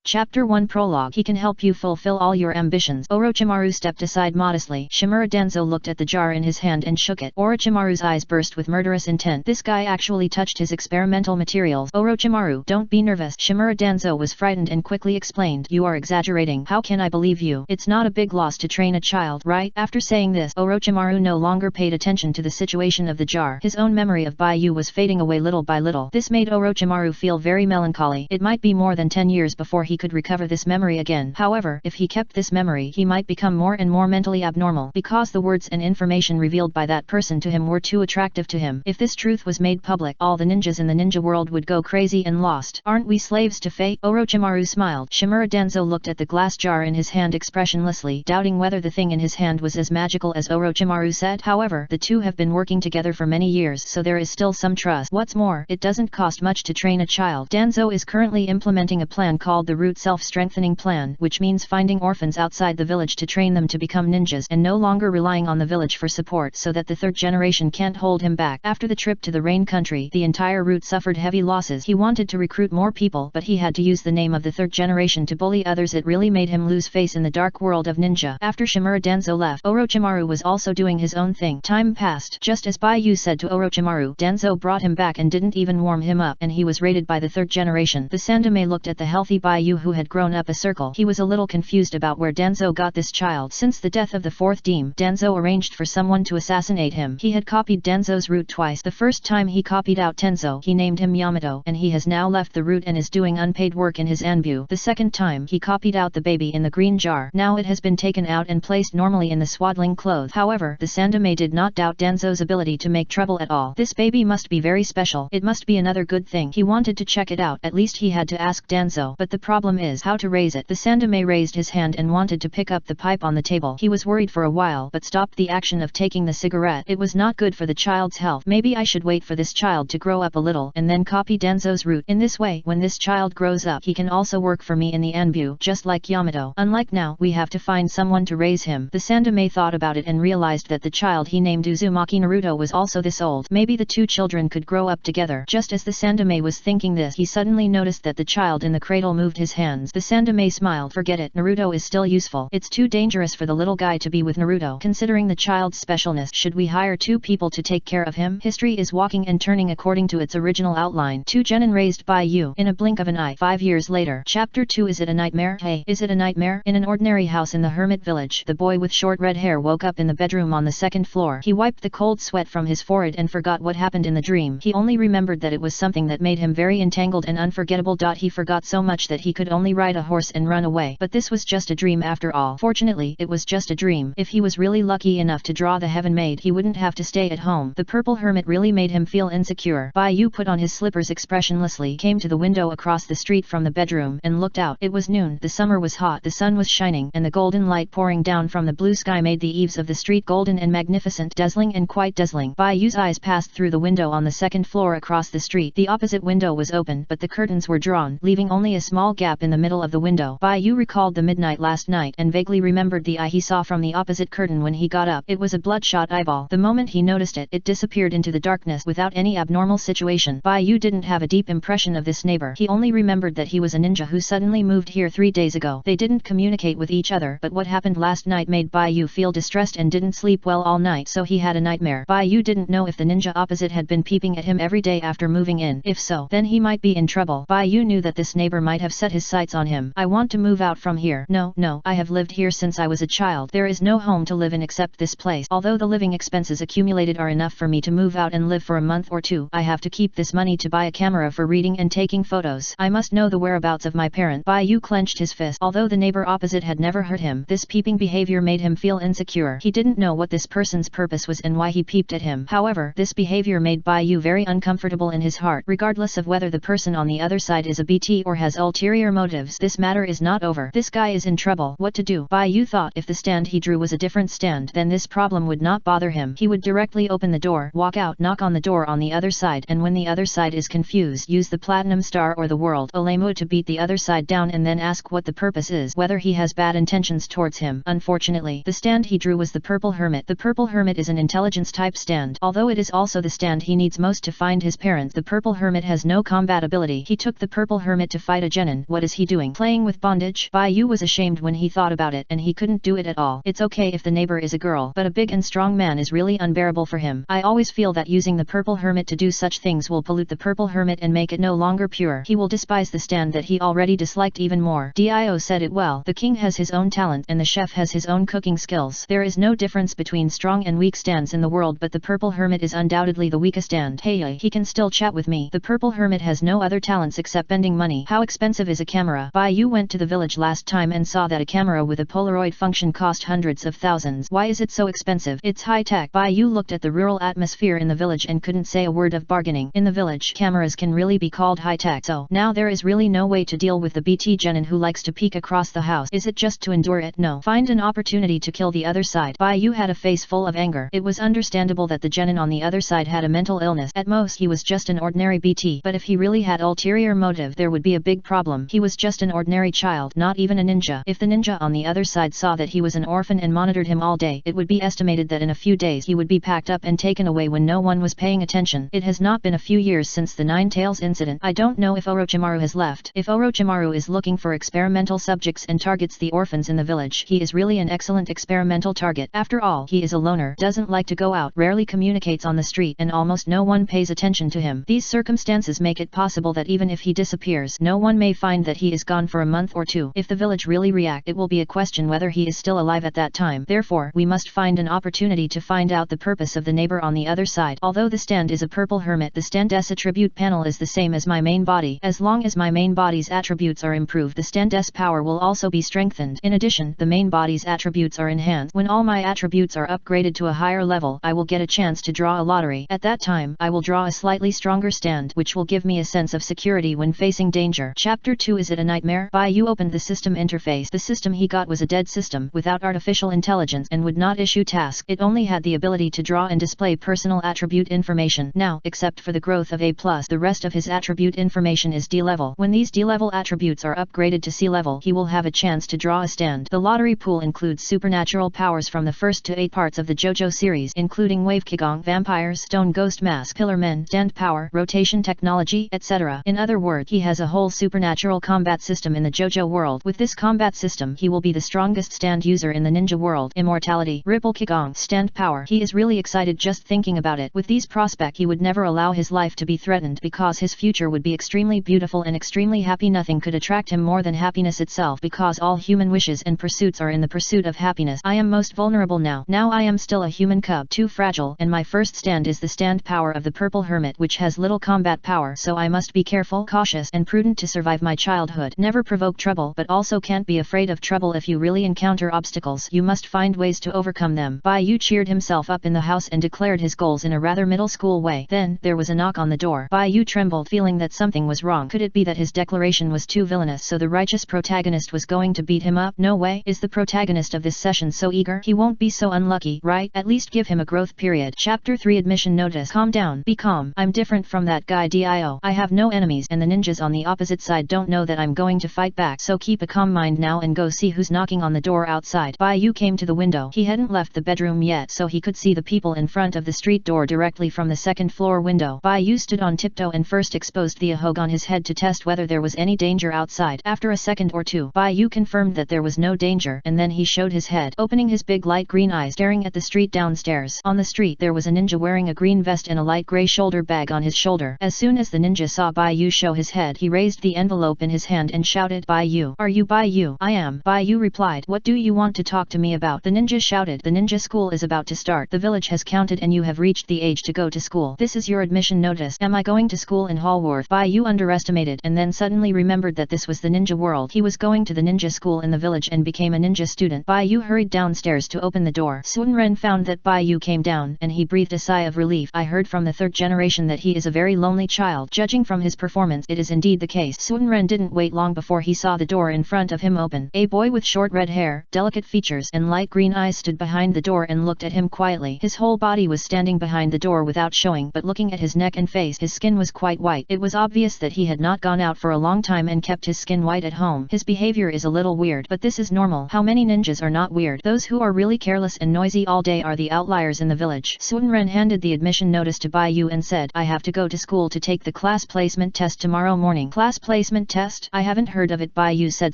Chapter 1 Prologue. He can help you fulfill all your ambitions. Orochimaru stepped aside modestly. Shimura Danzo looked at the jar in his hand and shook it. Orochimaru's eyes burst with murderous intent. This guy actually touched his experimental materials. Orochimaru, don't be nervous. Shimura Danzo was frightened and quickly explained. You are exaggerating. How can I believe you? It's not a big loss to train a child, right? After saying this, Orochimaru no longer paid attention to the situation of the jar. His own memory of Baiyu was fading away little by little. This made Orochimaru feel very melancholy. It might be more than 10 years before he could recover this memory again. However, if he kept this memory, he might become more and more mentally abnormal, because the words and information revealed by that person to him were too attractive to him. If this truth was made public, all the ninjas in the ninja world would go crazy and lost. Aren't we slaves to fate? Orochimaru smiled. Shimura Danzo looked at the glass jar in his hand expressionlessly, doubting whether the thing in his hand was as magical as Orochimaru said. However, the two have been working together for many years, so there is still some trust. What's more, it doesn't cost much to train a child. Danzo is currently implementing a plan called the Root Self-Strengthening Plan, which means finding orphans outside the village to train them to become ninjas and no longer relying on the village for support, so that the third generation can't hold him back. After the trip to the Rain Country, the entire route suffered heavy losses. He wanted to recruit more people, but he had to use the name of the third generation to bully others. It really made him lose face in the dark world of ninja. After Shimura Danzo left, Orochimaru was also doing his own thing. Time passed. Just as Baiyu said to Orochimaru, Danzo brought him back and didn't even warm him up, and he was raided by the third generation. The Sandaime looked at the healthy Baiyu who had grown up a circle. He was a little confused about where Danzo got this child. Since the death of the fourth Deem, Danzo arranged for someone to assassinate him. He had copied Danzo's route twice. The first time he copied out Tenzo, he named him Yamato, and he has now left the route and is doing unpaid work in his Anbu. The second time he copied out the baby in the green jar. Now it has been taken out and placed normally in the swaddling clothes. However, the Sandaime did not doubt Danzo's ability to make trouble at all. This baby must be very special. It must be another good thing. He wanted to check it out. At least he had to ask Danzo. But the problem is how to raise it. The Sandaime raised his hand and wanted to pick up the pipe on the table. He was worried for a while but stopped the action of taking the cigarette. It was not good for the child's health. Maybe I should wait for this child to grow up a little and then copy Danzo's route. In this way, when this child grows up, he can also work for me in the Anbu, just like Yamato. Unlike now, we have to find someone to raise him. The Sandaime thought about it and realized that the child he named Uzumaki Naruto was also this old. Maybe the two children could grow up together. Just as the Sandaime was thinking this, he suddenly noticed that the child in the cradle moved his hands. The Sandaime smiled. Forget it, Naruto is still useful. It's too dangerous for the little guy to be with Naruto. Considering the child's specialness, should we hire 2 people to take care of him? History is walking and turning according to its original outline. 2 genin raised by you in a blink of an eye. 5 years later. Chapter 2. Is it a nightmare? Hey, is it a nightmare? In an ordinary house in the hermit village, the boy with short red hair woke up in the bedroom on the 2nd floor. He wiped the cold sweat from his forehead and forgot what happened in the dream. He only remembered that it was something that made him very entangled and unforgettable. He forgot so much that he could only ride a horse and run away. But this was just a dream after all. Fortunately, it was just a dream. If he was really lucky enough to draw the heaven maid, he wouldn't have to stay at home. The purple hermit really made him feel insecure. Baiyu put on his slippers expressionlessly, came to the window across the street from the bedroom, and looked out. It was noon. The summer was hot. The sun was shining, and the golden light pouring down from the blue sky made the eaves of the street golden and magnificent, dazzling and quite dazzling. Baiyu's eyes passed through the window on the 2nd floor across the street. The opposite window was open, but the curtains were drawn, leaving only a small gap in the middle of the window. Baiyu recalled the midnight last night and vaguely remembered the eye he saw from the opposite curtain when he got up. It was a bloodshot eyeball. The moment he noticed it, it disappeared into the darkness without any abnormal situation. Baiyu didn't have a deep impression of this neighbor. He only remembered that he was a ninja who suddenly moved here 3 days ago. They didn't communicate with each other, but what happened last night made Baiyu feel distressed and didn't sleep well all night, so he had a nightmare. Baiyu didn't know if the ninja opposite had been peeping at him every day after moving in. If so, then he might be in trouble. Baiyu knew that this neighbor might have set his sights on him. I want to move out from here. No, I have lived here since I was a child. There is no home to live in except this place. Although the living expenses accumulated are enough for me to move out and live for a month or 2, I have to keep this money to buy a camera for reading and taking photos. I must know the whereabouts of my parent. Baiyu clenched his fist. Although the neighbor opposite had never hurt him, this peeping behavior made him feel insecure. He didn't know what this person's purpose was and why he peeped at him. However, this behavior made Baiyu very uncomfortable in his heart. Regardless of whether the person on the other side is a BT or has ulterior motives, this matter is not over. This guy is in trouble. What to do? Baiyu thought if the stand he drew was a different stand, then this problem would not bother him. He would directly open the door, walk out, knock on the door on the other side, and when the other side is confused, use the platinum star or the world Olemu to beat the other side down and then ask what the purpose is, whether he has bad intentions towards him. Unfortunately, the stand he drew was the purple hermit. The purple hermit is an intelligence type stand. Although it is also the stand he needs most to find his parents, the purple hermit has no combat ability. He took the purple hermit to fight a genin, what is he doing? Playing with bondage? Bai Yu was ashamed when he thought about it and he couldn't do it at all. It's okay if the neighbor is a girl, but a big and strong man is really unbearable for him. I always feel that using the purple hermit to do such things will pollute the purple hermit and make it no longer pure. He will despise the stand that he already disliked even more. Dio said it well. The king has his own talent and the chef has his own cooking skills. There is no difference between strong and weak stands in the world, but the purple hermit is undoubtedly the weakest stand. Hey, he can still chat with me. The purple hermit has no other talents except bending money. How expensive is a camera? Bai Yu went to the village last time and saw that a camera with a Polaroid function cost hundreds of thousands. Why is it so expensive? It's high tech. Bai Yu looked at the rural atmosphere in the village and couldn't say a word of bargaining. In the village, cameras can really be called high tech. So now there is really no way to deal with the BT genin who likes to peek across the house. Is it just to endure it? No. Find an opportunity to kill the other side. Bai Yu had a face full of anger. It was understandable that the genin on the other side had a mental illness. At most he was just an ordinary BT, but if he really had ulterior motive there would be a big problem. He was just an ordinary child, not even a ninja. If the ninja on the other side saw that he was an orphan and monitored him all day, it would be estimated that in a few days he would be packed up and taken away when no one was paying attention. It has not been a few years since the Nine Tails incident. I don't know if Orochimaru has left. If Orochimaru is looking for experimental subjects and targets the orphans in the village, he is really an excellent experimental target. After all, he is a loner, doesn't like to go out, rarely communicates on the street, and almost no one pays attention to him. These circumstances make it possible that even if he disappears, no one may find that he is gone for a month or two. If the village really react, it will be a question whether he is still alive at that time. Therefore, we must find an opportunity to find out the purpose of the neighbor on the other side. Although the stand is a purple hermit, the stand's attribute panel is the same as my main body. As long as my main body's attributes are improved, the stand's power will also be strengthened. In addition, the main body's attributes are enhanced. When all my attributes are upgraded to a higher level, I will get a chance to draw a lottery. At that time, I will draw a slightly stronger stand, which will give me a sense of security when facing danger. Chapter 2. Is it a nightmare? Bai Yu opened the system interface. The system he got was a dead system, without artificial intelligence, and would not issue tasks. It only had the ability to draw and display personal attribute information. Now, except for the growth of A+, the rest of his attribute information is D-level. When these D-level attributes are upgraded to C-level, he will have a chance to draw a stand. The lottery pool includes supernatural powers from the first to 8 parts of the JoJo series, including Wave Kigong, Vampires, Stone Ghost Mask, Pillar Men, Stand Power, Rotation Technology, etc. In other words, he has a whole supernatural combat system in the JoJo world. With this combat system, he will be the strongest stand user in the ninja world. Immortality, Ripple Kigong, Stand Power. He is really excited just thinking about it. With these prospects, he would never allow his life to be threatened because his future would be extremely beautiful and extremely happy. Nothing could attract him more than happiness itself, because all human wishes and pursuits are in the pursuit of happiness. I am most vulnerable now. Now I am still a human cub, too fragile, and my first stand is the stand power of the purple hermit, which has little combat power, so I must be careful, cautious, and prudent to survive my childhood. Never provoke trouble, but also can't be afraid of trouble. If you really encounter obstacles, you must find ways to overcome them. Bai Yu cheered himself up in the house and declared his goals in a rather middle school way. Then, there was a knock on the door. Bai Yu trembled, feeling that something was wrong. Could it be that his declaration was too villainous, so the righteous protagonist was going to beat him up? No way. Is the protagonist of this session so eager? He won't be so unlucky, right? At least give him a growth period. Chapter 3. Admission notice. Calm down. Be calm. I'm different from that guy Dio. I have no enemies, and the ninjas on the opposite side don't know that I'm going to fight back, so keep a calm mind now and go see who's knocking on the door outside. Bai Yu came to the window. He hadn't left the bedroom yet, so he could see the people in front of the street door directly from the second floor window. Bai Yu stood on tiptoe and first exposed the Hokage on his head to test whether there was any danger outside. After a second or two, Bai Yu confirmed that there was no danger, and then he showed his head, opening his big light green eyes, staring at the street downstairs. On the street there was a ninja wearing a green vest and a light gray shoulder bag on his shoulder. As soon as the ninja saw Bai Yu show his head, he raised the envelope in his hand and shouted, "Bai Yu, are you Bai Yu?" "I am." Bai Yu replied. "What do you want to talk to me about?" The ninja shouted. "The ninja school is about to start. The village has counted and you have reached the age to go to school. This is your admission notice." "Am I going to school in Hallworth?" Bai Yu underestimated and then suddenly remembered that this was the ninja world. He was going to the ninja school in the village and became a ninja student. Bai Yu hurried downstairs to open the door. Sun Ren found that Bai Yu came down and he breathed a sigh of relief. "I heard from the third generation that he is a very lonely child. Judging from his performance, it is indeed the case." Sun Ren didn't wait long before he saw the door in front of him open. A boy with short red hair, delicate features, and light green eyes stood behind the door and looked at him quietly. His whole body was standing behind the door without showing, but looking at his neck and face, his skin was quite white. It was obvious that he had not gone out for a long time and kept his skin white at home. His behavior is a little weird, but this is normal. How many ninjas are not weird? Those who are really careless and noisy all day are the outliers in the village. Sun Ren handed the admission notice to Bai Yu and said, "I have to go to school to take the class placement test tomorrow morning." "Class placement test?" test? I haven't heard of it, Bai Yu said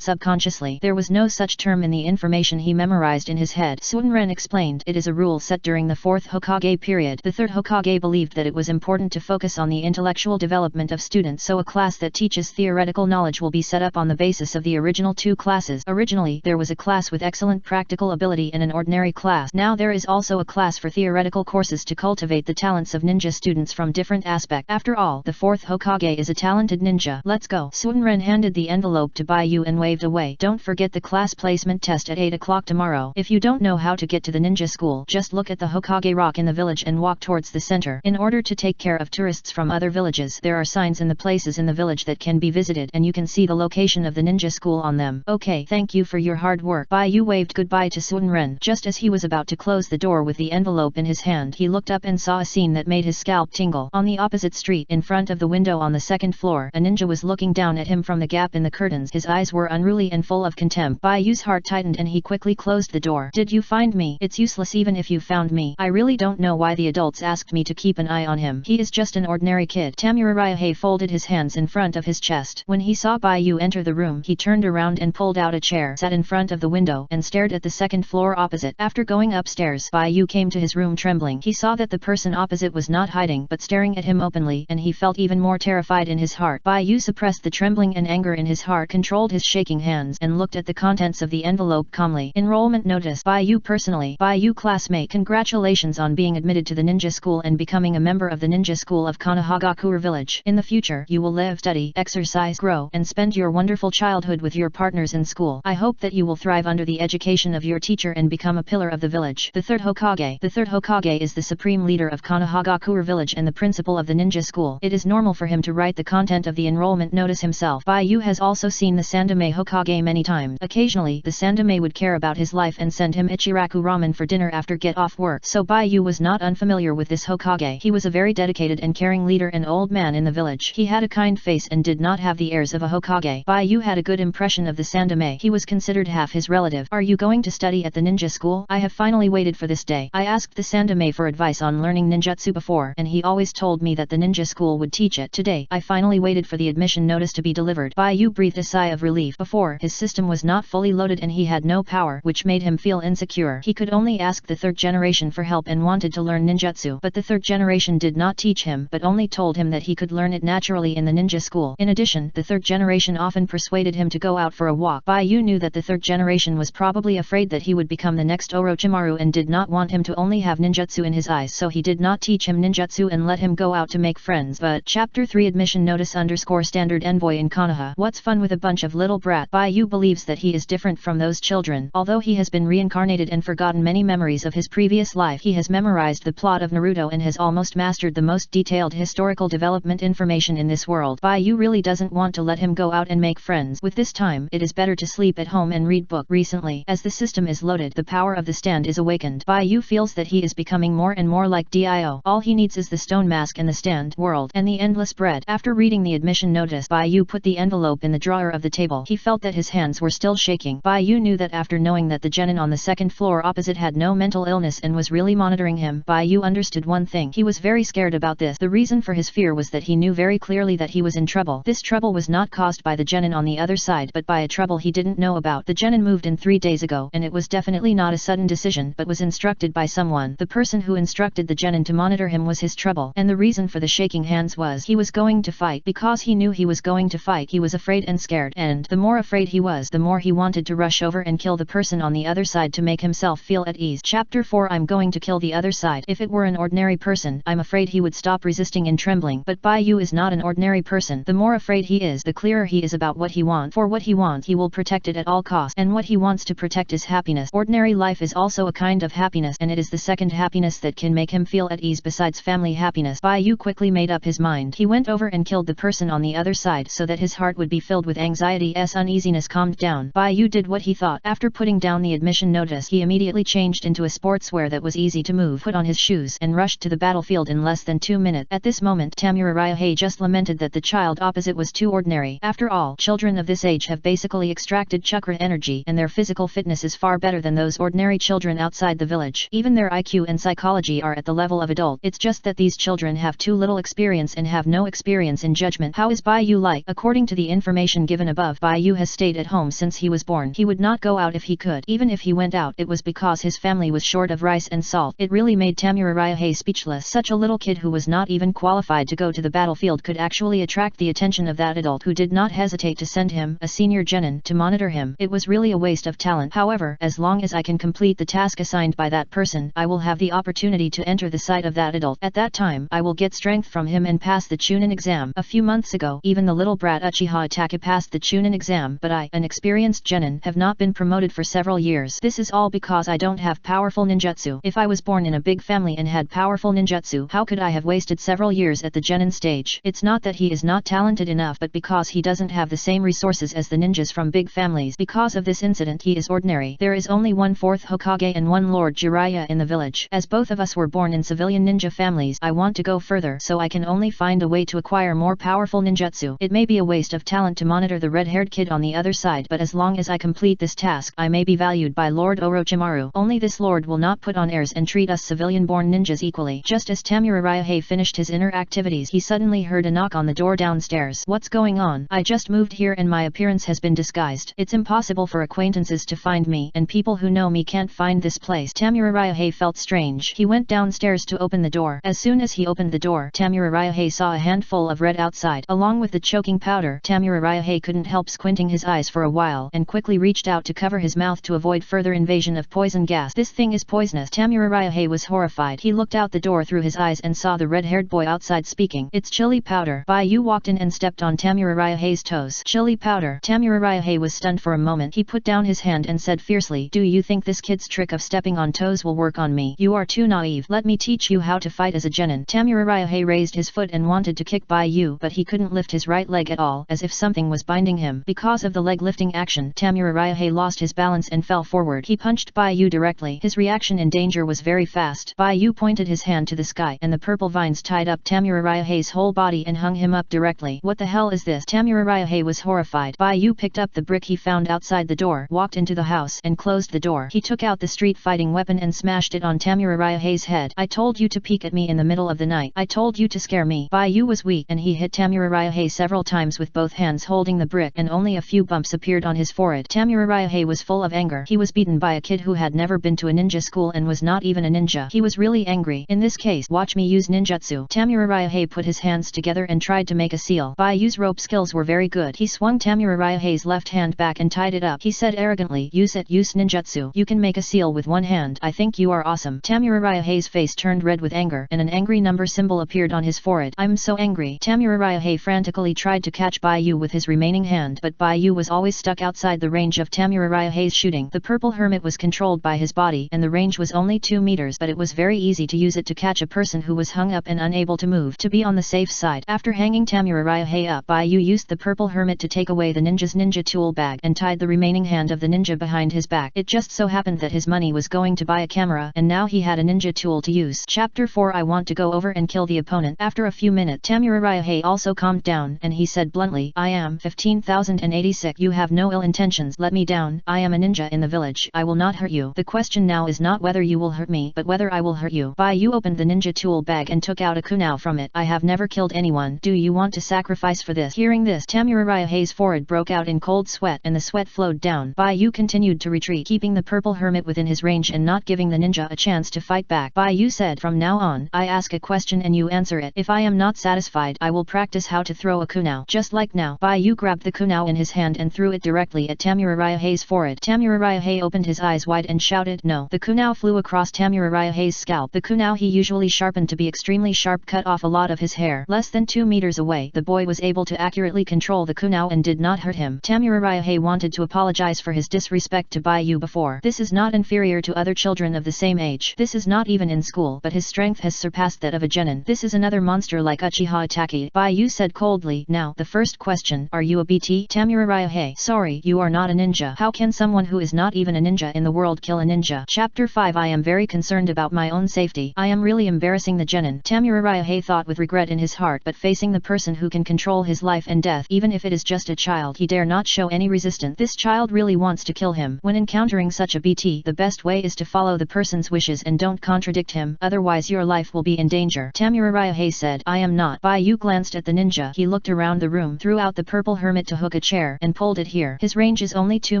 subconsciously. There was no such term in the information he memorized in his head. Suinren explained, it is a rule set during the 4th Hokage period. The 3rd Hokage believed that it was important to focus on the intellectual development of students, so a class that teaches theoretical knowledge will be set up on the basis of the original 2 classes. Originally, there was a class with excellent practical ability and an ordinary class. Now there is also a class for theoretical courses to cultivate the talents of ninja students from different aspects. After all, the 4th Hokage is a talented ninja. Let's go. Suinren handed the envelope to Bai Yu and waved away. Don't forget the class placement test at 8 o'clock tomorrow. If you don't know how to get to the ninja school, just look at the Hokage rock in the village and walk towards the center. In order to take care of tourists from other villages, there are signs in the places in the village that can be visited, and you can see the location of the ninja school on them. Okay, thank you for your hard work. Bai Yu waved goodbye to Suinren. Just as he was about to close the door with the envelope in his hand, he looked up and saw a scene that made his scalp tingle. On the opposite street, in front of the window on the 2nd floor, a ninja was looking down at him from the gap in the curtains. His eyes were unruly and full of contempt. Bai Yu's heart tightened and he quickly closed the door. Did you find me? It's useless even if you found me. I really don't know why the adults asked me to keep an eye on him. He is just an ordinary kid. Tamurariahe folded his hands in front of his chest. When he saw Bai Yu enter the room, he turned around and pulled out a chair, sat in front of the window, and stared at the 2nd floor opposite. After going upstairs, Bai Yu came to his room trembling. He saw that the person opposite was not hiding but staring at him openly, and he felt even more terrified in his heart. Bai Yu suppressed the trembling and anger in his heart, controlled his shaking hands, and looked at the contents of the envelope calmly. Enrollment notice. Bai Yu personally. Bai Yu classmate, congratulations on being admitted to the ninja school and becoming a member of the ninja school of Konoha village. In the future, you will live, study, exercise, grow, and spend your wonderful childhood with your partners in school. I hope that you will thrive under the education of your teacher and become a pillar of the village. The 3rd Hokage. The 3rd Hokage is the supreme leader of Konoha village and the principal of the ninja school. It is normal for him to write the content of the enrollment notice himself. Bai Yu has also seen the Sandaime Hokage many times. Occasionally, the Sandaime would care about his life and send him Ichiraku ramen for dinner after get off work. So Bai Yu was not unfamiliar with this Hokage. He was a very dedicated and caring leader and old man in the village. He had a kind face and did not have the airs of a Hokage. Bai Yu had a good impression of the Sandaime. He was considered half his relative. Are you going to study at the ninja school? I have finally waited for this day. I asked the Sandaime for advice on learning ninjutsu before, and he always told me that the ninja school would teach it. Today, I finally waited for the admission notice to be delivered. Bai Yu breathed a sigh of relief. Before, his system was not fully loaded and he had no power, which made him feel insecure. He could only ask the 3rd generation for help and wanted to learn ninjutsu, but the 3rd generation did not teach him, but only told him that he could learn it naturally in the ninja school. In addition, the 3rd generation often persuaded him to go out for a walk. Bai Yu knew that the 3rd generation was probably afraid that he would become the next Orochimaru and did not want him to only have ninjutsu in his eyes, so he did not teach him ninjutsu and let him go out to make friends. But Chapter 3 Admission Notice _ Standard Envoy in Konoha. What's fun with a bunch of little brat? Bai Yu believes that he is different from those children. Although he has been reincarnated and forgotten many memories of his previous life, he has memorized the plot of Naruto and has almost mastered the most detailed historical development information in this world. Bai Yu really doesn't want to let him go out and make friends. With this time, it is better to sleep at home and read book. Recently, as the system is loaded, the power of the stand is awakened. Bai Yu feels that he is becoming more and more like Dio. All he needs is the stone mask and the stand world and the endless bread. After reading the admission notice, Bai Yu put the envelope in the drawer of the table. He felt that his hands were still shaking. Bai Yu knew that after knowing that the genin on the 2nd floor opposite had no mental illness and was really monitoring him, Bai Yu understood one thing. He was very scared about this. The reason for his fear was that he knew very clearly that he was in trouble. This trouble was not caused by the genin on the other side, but by a trouble he didn't know about. The genin moved in 3 days ago, and it was definitely not a sudden decision, but was instructed by someone. The person who instructed the genin to monitor him was his trouble, and the reason for the shaking hands was he was going to fight. Because he knew he was going to fight, he was afraid and scared, and the more afraid he was, the more he wanted to rush over and kill the person on the other side to make himself feel at ease. Chapter 4 I'm going to kill the other side. If it were an ordinary person, I'm afraid he would stop resisting and trembling, but Bai Yu is not an ordinary person. The more afraid he is, the clearer he is about what he wants. For what he wants, he will protect it at all costs, and what he wants to protect is happiness. Ordinary life is also a kind of happiness, and it is the second happiness that can make him feel at ease besides family happiness. Bai Yu quickly made up his mind. He went over and killed the person on the other side so that his heart would be filled with anxiety. Uneasiness calmed down. Bai Yu did what he thought. After putting down the admission notice, he immediately changed into a sportswear that was easy to move, put on his shoes, and rushed to the battlefield in less than 2 minutes. At this moment, Tamurariahe just lamented that the child opposite was too ordinary. After all, children of this age have basically extracted chakra energy, and their physical fitness is far better than those ordinary children outside the village. Even their IQ and psychology are at the level of adult. It's just that these children have too little experience and have no experience in judgment. How is Bai Yu like? According According to the information given above, Baiyu has stayed at home since he was born. He would not go out if he could. Even if he went out, it was because his family was short of rice and salt. It really made Tamura Ryuhei speechless. Such a little kid who was not even qualified to go to the battlefield could actually attract the attention of that adult who did not hesitate to send him, a senior genin, to monitor him. It was really a waste of talent. However, as long as I can complete the task assigned by that person, I will have the opportunity to enter the sight of that adult. At that time, I will get strength from him and pass the Chunin exam. A few months ago, even the little brat Uchiha Itachi passed the Chunin exam, but I, an experienced genin, have not been promoted for several years. This is all because I don't have powerful ninjutsu. If I was born in a big family and had powerful ninjutsu, how could I have wasted several years at the genin stage? It's not that he is not talented enough, but because he doesn't have the same resources as the ninjas from big families. Because of this incident, he is ordinary. There is only 1/4 Hokage and 1 Lord Jiraiya in the village. As both of us were born in civilian ninja families, I want to go further, so I can only find a way to acquire more powerful ninjutsu. It may be a waste of talent to monitor the red-haired kid on the other side, but as long as I complete this task, I may be valued by Lord Orochimaru. Only this lord will not put on airs and treat us civilian-born ninjas equally. Just as Tamura Ryuhei finished his inner activities, he suddenly heard a knock on the door downstairs. What's going on? I just moved here and my appearance has been disguised. It's impossible for acquaintances to find me, and people who know me can't find this place. Tamura Ryuhei felt strange. He went downstairs to open the door. As soon as he opened the door, Tamura Ryuhei saw a handful of red outside. Along with the choking powder, Tamura Ryuhei couldn't help squinting his eyes for a while, and quickly reached out to cover his mouth to avoid further invasion of poison gas. This thing is poisonous. Tamura Ryuhei was horrified. He looked out the door through his eyes and saw the red-haired boy outside speaking. It's chili powder. Baiyu walked in and stepped on Tamura Ryuhei's toes. Chili powder. Tamura Ryuhei was stunned for a moment. He put down his hand and said fiercely, "Do you think this kid's trick of stepping on toes will work on me? You are too naive. Let me teach you how to fight as a genin." Tamura Ryuhei raised his foot and wanted to kick Baiyu, but he couldn't lift his right leg at all, as if something was binding him. Because of the leg lifting action, Tamura Ryuhei lost his balance and fell forward. He punched Baiyu directly. His reaction in danger was very fast. Baiyu pointed his hand to the sky, and the purple vines tied up Tamura Ryuhei's whole body and hung him up directly. What the hell is this? Tamura Ryuhei was horrified. Baiyu picked up the brick he found outside the door, walked into the house, and closed the door. He took out the street fighting weapon and smashed it on Tamura Ryuhei's head. "I told you to peek at me in the middle of the night. I told you to scare me." Baiyu was weak, and he hit Tamura Ryuhei several times with both hands holding the brick, and only a few bumps appeared on his forehead. Tamura Ryuhei was full of anger. He was beaten by a kid who had never been to a ninja school and was not even a ninja. He was really angry. "In this case, watch me use ninjutsu." Tamura Ryuhei put his hands together and tried to make a seal. Baiyu's rope skills were very good. He swung Tamura Ryuhei's left hand back and tied it up. He said arrogantly, "Use it, use ninjutsu. You can make a seal with one hand. I think you are awesome." Tamura Ryuhei's face turned red with anger, and an angry number symbol appeared on his forehead. "I'm so angry." Tamura Ryuhei frantically tried to catch Baiyu with his remaining hand, but Baiyu was always stuck outside the range of Tamura Ryuhei's shooting. The purple hermit was controlled by his body, and the range was only 2 meters, but it was very easy to use it to catch a person who was hung up and unable to move. To be on the safe side, after hanging Tamura Ryuhei up, Baiyu used the purple hermit to take away the ninja's ninja tool bag and tied the remaining hand of the ninja behind his back. It just so happened that his money was going to buy a camera, and now he had a ninja tool to use. Chapter 4. I want to go over and kill the opponent. After a few minutes, Tamura Ryuhei also calmed down, and he said bluntly, "I am 15,086. You have no ill intentions. Let me down. I am a ninja in the village. I will not hurt you. The question now is not whether you will hurt me, but whether I will hurt you." Baiyu opened the ninja tool bag and took out a kunai from it. "I have never killed anyone. Do you want to sacrifice for this?" Hearing this, Tamura Ryuhei's forehead broke out in cold sweat, and the sweat flowed down. Baiyu continued to retreat, keeping the purple hermit within his range and not giving the ninja a chance to fight back. Baiyu said, "From now on, I ask a question and you answer it. If I am not satisfied, I will practice how to throw a kunai. Just like now." Baiyu grabbed the kunai in his hand and threw it directly at Tamura Ryuhei's forehead. Tamura Ryuhei opened his eyes wide and shouted, "No!" The kunai flew across Tamura Ryuhei's scalp. The kunai he usually sharpened to be extremely sharp cut off a lot of his hair. Less than 2 meters away, the boy was able to accurately control the kunai and did not hurt him. Tamura Ryuhei wanted to apologize for his disrespect to Baiyu before. This is not inferior to other children of the same age. This is not even in school, but his strength has surpassed that of a genin. This is another monster like Uchiha Itachi. Baiyu said coldly, "Now, the first question, are you a BT?" Tamura Ryuhei, "Sorry, you are not a ninja. How can someone who is not even a ninja in the world kill a ninja?" Chapter 5. I am very concerned about my own safety. I am really embarrassing the genin. Tamura Ryuhei thought with regret in his heart, but facing the person who can control his life and death, even if it is just a child, he dare not show any resistance. This child really wants to kill him. When encountering such a BT, the best way is to follow the person's wishes and don't contradict him, otherwise your life will be in danger. Tamura Ryuhei said, "I am not." Baiyu glanced at the ninja. He looked around the room room, threw out the purple hermit to hook a chair, and pulled it here. His range is only 2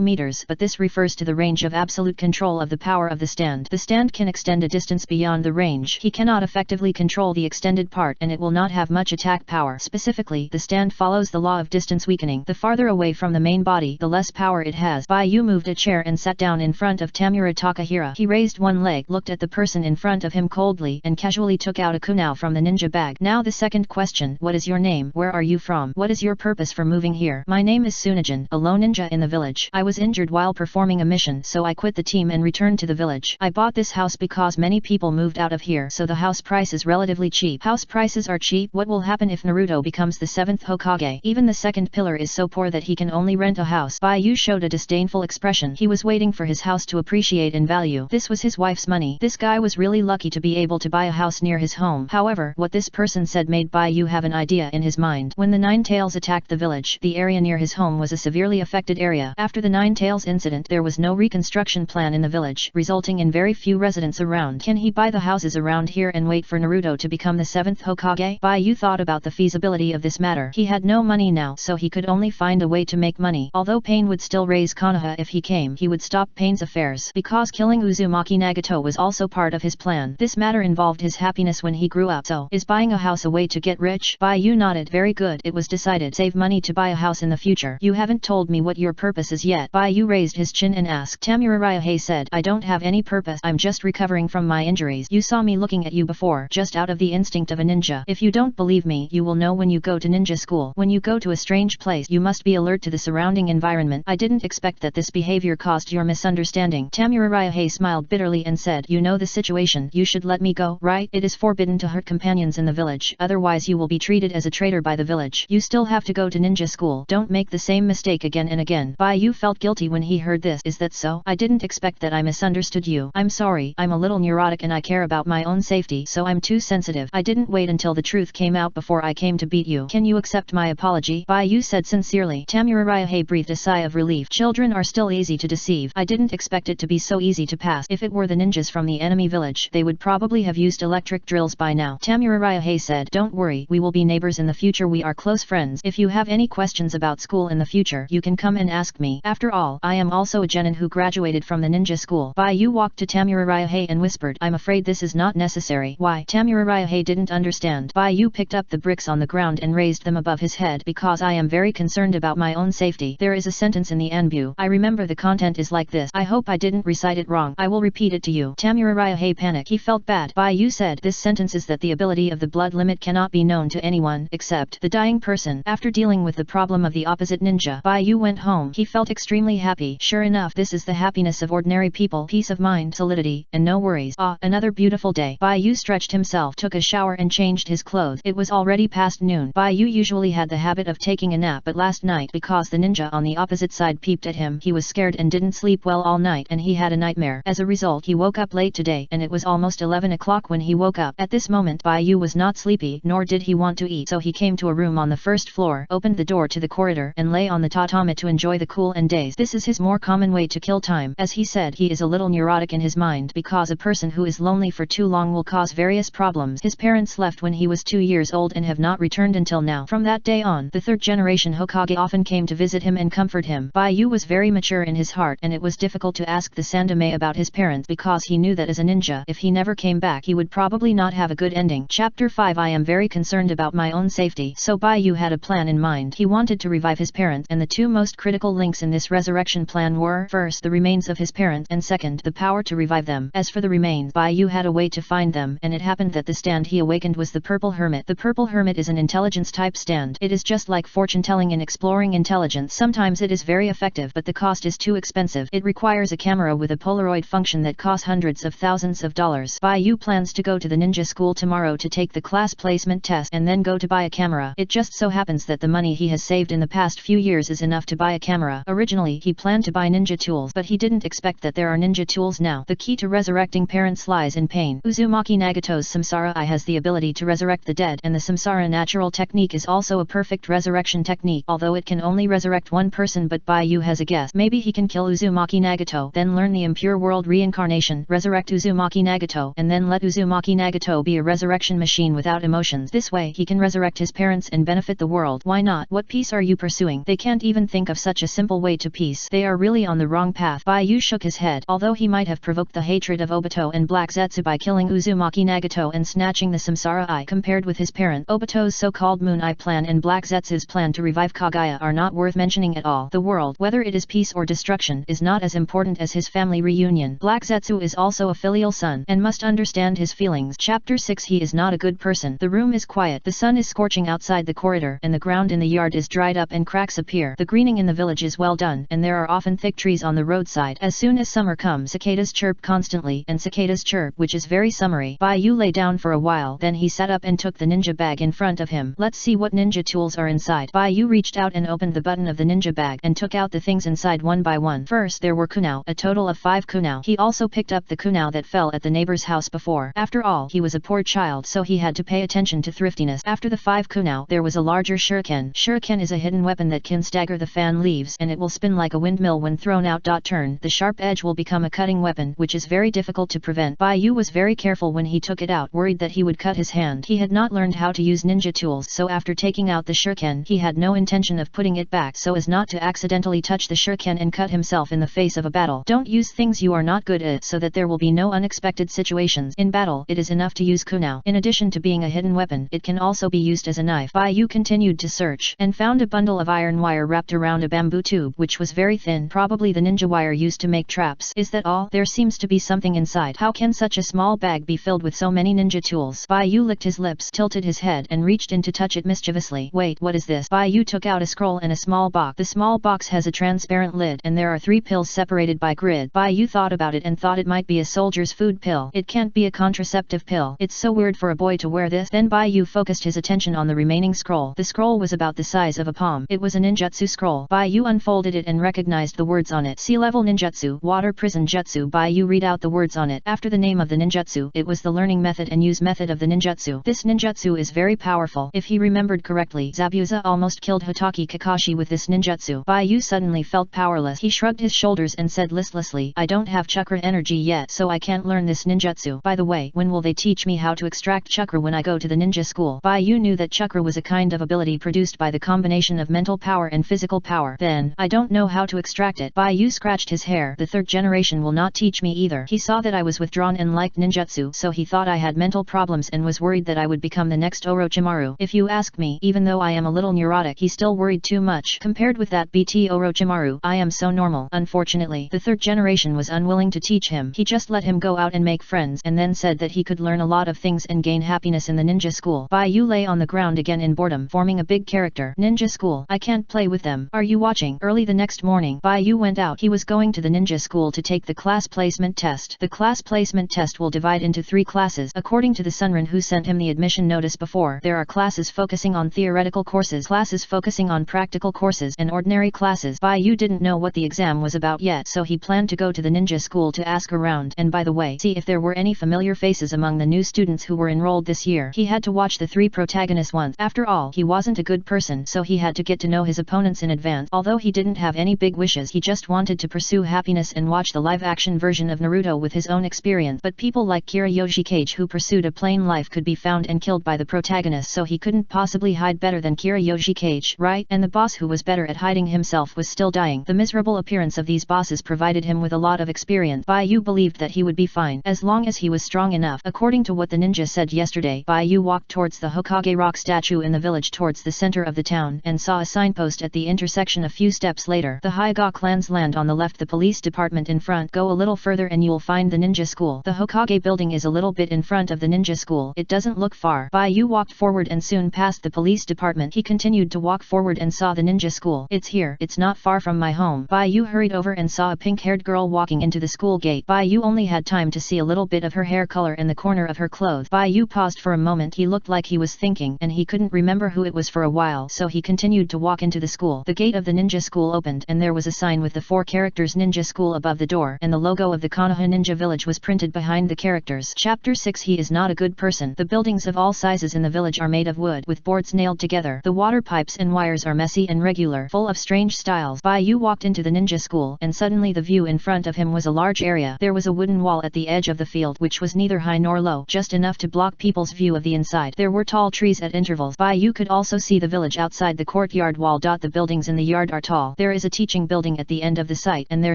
meters, but this refers to the range of absolute control of the power of the stand. The stand can extend a distance beyond the range. He cannot effectively control the extended part, and it will not have much attack power. Specifically, the stand follows the law of distance weakening. The farther away from the main body, the less power it has. Baiyu moved a chair and sat down in front of Tamura Takahira. He raised one leg, looked at the person in front of him coldly, and casually took out a kunao from the ninja bag. Now the second question: what is your name? Where are you from? What is your purpose for moving here? My name is Sunajin, a lone ninja in the village. I was injured while performing a mission, so I quit the team and returned to the village. I bought this house because many people moved out of here, so the house price is relatively cheap. House prices are cheap. What will happen if Naruto becomes the 7th Hokage? Even the second pillar is so poor that he can only rent a house. Baiyu showed a disdainful expression. He was waiting for his house to appreciate in value. This was his wife's money. This guy was really lucky to be able to buy a house near his home. However, what this person said made Baiyu have an idea in his mind. When the Nine Tails attacked the village, the area near his home was a severely affected area. After the Nine Tails incident, there was no reconstruction plan in the village, resulting in very few residents around. Can he buy the houses around here and wait for Naruto to become the 7th Hokage? Baiyu thought about the feasibility of this matter. He had no money now, so he could only find a way to make money. Although Pain would still raise Konoha if he came, he would stop Pain's affairs, because killing Uzumaki Nagato was also part of his plan. This matter involved his happiness when he grew up. So, is buying a house a way to get rich? Baiyu nodded. Very good. It was decided. Save money to buy a house in the future. You haven't told me what your purpose is yet. Baiyu raised his chin and asked. Tamura Ryuhei said, I don't have any purpose. I'm just recovering from my injuries. You saw me looking at you before, just out of the instinct of a ninja. If you don't believe me, you will know when you go to ninja school. When you go to a strange place, you must be alert to the surrounding environment. I didn't expect that this behavior caused your misunderstanding. Tamura Ryuhei smiled bitterly and said, you know the situation. You should let me go, right? It is forbidden to hurt companions in the village, otherwise you will be treated as a traitor by the village. You still have to go to ninja school. Don't make the same mistake again and again. Baiyu felt guilty when he heard this. Is that so? I didn't expect that. I misunderstood you. I'm sorry. I'm a little neurotic and I care about my own safety, so I'm too sensitive. I didn't wait until the truth came out before I came to beat you. Can you accept my apology? Baiyu said sincerely. Tamura Ryuhei breathed a sigh of relief. Children are still easy to deceive. I didn't expect it to be so easy to pass. If it were the ninjas from the enemy village, they would probably have used electric drills by now. Tamura Ryuhei said, don't worry, we will be neighbors in the future. We are close friends. If you have any questions about school in the future, you can come and ask me. After all, I am also a genin who graduated from the ninja school. Baiyu walked to Tamura Ryuhei and whispered, I'm afraid this is not necessary. Why? Tamura Ryuhei didn't understand. Baiyu picked up the bricks on the ground and raised them above his head. Because I am very concerned about my own safety. There is a sentence in the Anbu. I remember the content is like this. I hope I didn't recite it wrong. I will repeat it to you. Tamura Ryuhei panicked. He felt bad. Baiyu said, this sentence is that the ability of the blood limit cannot be known to anyone except the dying person. After dealing with the problem of the opposite ninja, Baiyu went home. He felt extremely happy. Sure enough, this is the happiness of ordinary people. Peace of mind, solidity, and no worries. Ah, another beautiful day. Baiyu stretched himself, took a shower and changed his clothes. It was already past noon. Baiyu usually had the habit of taking a nap, but last night, because the ninja on the opposite side peeped at him, he was scared and didn't sleep well all night, and he had a nightmare. As a result, he woke up late today, and it was almost 11 o'clock when he woke up. At this moment, Baiyu was not sleepy, nor did he want to eat, so he came to a room on the first floor, opened the door to the corridor, and lay on the tatami to enjoy the cool and days. This is his more common way to kill time. As he said, he is a little neurotic in his mind, because a person who is lonely for too long will cause various problems. His parents left when he was 2 years old and have not returned until now. From that day on, the third generation Hokage often came to visit him and comfort him. Baiyu was very mature in his heart, and it was difficult to ask the Sandame about his parents because he knew that as a ninja, if he never came back, he would probably not have a good ending. Chapter 5. I am very concerned about my own safety. So Baiyu had a plan in mind. He wanted to revive his parents, and the two most critical links in this resurrection plan were, first, the remains of his parents, and second, the power to revive them. As for the remains, Baiyu had a way to find them, and it happened that the stand he awakened was the Purple Hermit. The Purple Hermit is an intelligence type stand. It is just like fortune telling and exploring intelligence. Sometimes it is very effective, but the cost is too expensive. It requires a camera with a Polaroid function that costs hundreds of thousands of dollars. Baiyu plans to go to the ninja school tomorrow to take the class placement test and then go to buy a camera. It just so happens that the money he has saved in the past few years is enough to buy a camera. Originally, he planned to buy ninja tools, but he didn't expect that there are ninja tools now. The key to resurrecting parents lies in pain. Uzumaki Nagato's Samsara Eye has the ability to resurrect the dead, and the Samsara natural technique is also a perfect resurrection technique, although it can only resurrect one person. But Baiyu has a guess. Maybe he can kill Uzumaki Nagato, then learn the impure world reincarnation, resurrect Uzumaki Nagato, and then let Uzumaki Nagato be a resurrection machine without emotions. This way he can resurrect his parents and benefit the world. Why not? What peace are you pursuing? They can't even think of such a simple way to peace. They are really on the wrong path. Bai Yu shook his head. Although he might have provoked the hatred of Obito and Black Zetsu by killing Uzumaki Nagato and snatching the Samsara Eye, compared with his parent, Obito's so-called Moon Eye plan and Black Zetsu's plan to revive Kaguya are not worth mentioning at all. The world, whether it is peace or destruction, is not as important as his family reunion. Black Zetsu is also a filial son, and must understand his feelings. Chapter 6. He is not a good person. The room is quiet. The sun is scorching outside the corridor, and the ground in the yard is dried up and cracks appear. The greening in the village is well done, and there are often thick trees on the roadside. As soon as summer comes, cicadas chirp constantly, and cicadas chirp, which is very summery. Bai Yu lay down for a while, then he sat up and took the ninja bag in front of him. Let's see what ninja tools are inside. Bai Yu reached out and opened the button of the ninja bag, and took out the things inside one by one. First there were kunao, a total of 5 kunao. He also picked up the kunao that fell at the neighbor's house before. After all, he was a poor child, so he had to pay attention to thriftiness. After the 5 kunao, there was a larger shuriken. Shuriken is a hidden weapon that can stagger the fan leaves, and it will spin like a windmill when thrown out. Turn, the sharp edge will become a cutting weapon, which is very difficult to prevent. Bai Yu was very careful when he took it out, worried that he would cut his hand. He had not learned how to use ninja tools, so after taking out the shuriken, he had no intention of putting it back so as not to accidentally touch the shuriken and cut himself in the face of a battle. Don't use things you are not good at so that there will be no unexpected situations. In battle, it is enough to use kunao. In addition to being a hidden weapon, it can also be used as a knife. Bai Yu continued to search, and found a bundle of iron wire wrapped around a bamboo tube, which was very thin, probably the ninja wire used to make traps. Is that all? There seems to be something inside. How can such a small bag be filled with so many ninja tools? Bai Yu licked his lips, tilted his head, and reached in to touch it mischievously. Wait, what is this? Bai Yu took out a scroll and a small box. The small box has a transparent lid, and there are 3 pills separated by grid. Bai Yu thought about it and thought it might be a soldier's food pill. It can't be a contraceptive pill. It's so weird for a boy to wear this. Then Bai Yu focused his attention on the remaining scroll. The scroll was about the size of a palm. It was a ninjutsu scroll. Bai Yu unfolded it and recognized the words on it. Sea level ninjutsu, water prison jutsu. Bai Yu read out the words on it. After the name of the ninjutsu, it was the learning method and use method of the ninjutsu. This ninjutsu is very powerful. If he remembered correctly, Zabuza almost killed Hitaki Kakashi with this ninjutsu. Bai Yu suddenly felt powerless. He shrugged his shoulders and said listlessly, I don't have chakra energy yet, so I can't learn this ninjutsu. By the way, when will they teach me how to extract chakra when I go to the ninja school? Bai Yu knew that chakra was a kind of ability produced by the combination of mental power and physical power. Then, I don't know how to extract it. Bai Yu scratched his hair. The 3rd generation will not teach me either. He saw that I was withdrawn and liked ninjutsu, so he thought I had mental problems and was worried that I would become the next Orochimaru. If you ask me, even though I am a little neurotic, he still worried too much. Compared with that BT Orochimaru, I am so normal. Unfortunately, the 3rd generation was unwilling to teach him. He just let him go out and make friends, and then said that he could learn a lot of things and gain happiness in the ninja school. Bai Yu lay on the ground again in boredom, forming a big character. Ninja school. I can't play with them. Are you watching? Early the next morning, Bai Yu went out. He was going to the ninja school to take the class placement test. The class placement test will divide into 3 classes. According to the Sunrin who sent him the admission notice before, there are classes focusing on theoretical courses, classes focusing on practical courses, and ordinary classes. Bai Yu didn't know what the exam was about yet, so he planned to go to the ninja school to ask around, and by the way, see if there were any familiar faces among the new students who were enrolled this year. He had to watch the 3 protagonists once. After all, he wasn't a good person, so he had to get to know his opponents in advance. Although he didn't have any big wishes, he just wanted to pursue happiness and watch the live-action version of Naruto with his own experience. But people like Kira Yoshikage who pursued a plain life could be found and killed by the protagonist, so he couldn't possibly hide better than Kira Yoshikage, right? And the boss who was better at hiding himself was still dying. The miserable appearance of these bosses provided him with a lot of experience. Bai Yu believed that he would be fine, as long as he was strong enough. According to what the ninja said yesterday, Bai Yu walked towards the Hokage rock statue in the village towards the center of the town, and saw a signpost at the intersection. A few steps later, the Hyuga clan's land on the left, the police department in front. Go a little further and you'll find the ninja school. The Hokage building is a little bit in front of the ninja school. It doesn't look far. Bai Yu walked forward and soon passed the police department. He continued to walk forward and saw the ninja school. It's here. It's not far from my home. Bai Yu hurried over and saw a pink-haired girl walking into the school gate. Bai Yu only had time to see a little bit of her hair color and the corner of her clothes. Bai Yu paused for a moment. He looked like he was thinking, and he couldn't remember who it was for a while, so he continued to walk into the school. The gate of the ninja school opened, and there was a sign with the 4 characters ninja school above the door, and the logo of the Konoha ninja village was printed behind the characters. Chapter 6. He is not a good person. The buildings of all sizes in the village are made of wood, with boards nailed together. The water pipes and wires are messy and regular, full of strange styles. Bai Yu walked into the ninja school, and suddenly the view in front of him was a large area. There was a wooden wall at the edge of the field, which was neither high nor low, just enough to block people's view of the inside. There were tall trees at intervals. Bai Yu could also see the village outside the courtyard wall. The buildings in the yard are tall. There is a teaching building at the end of the site, and there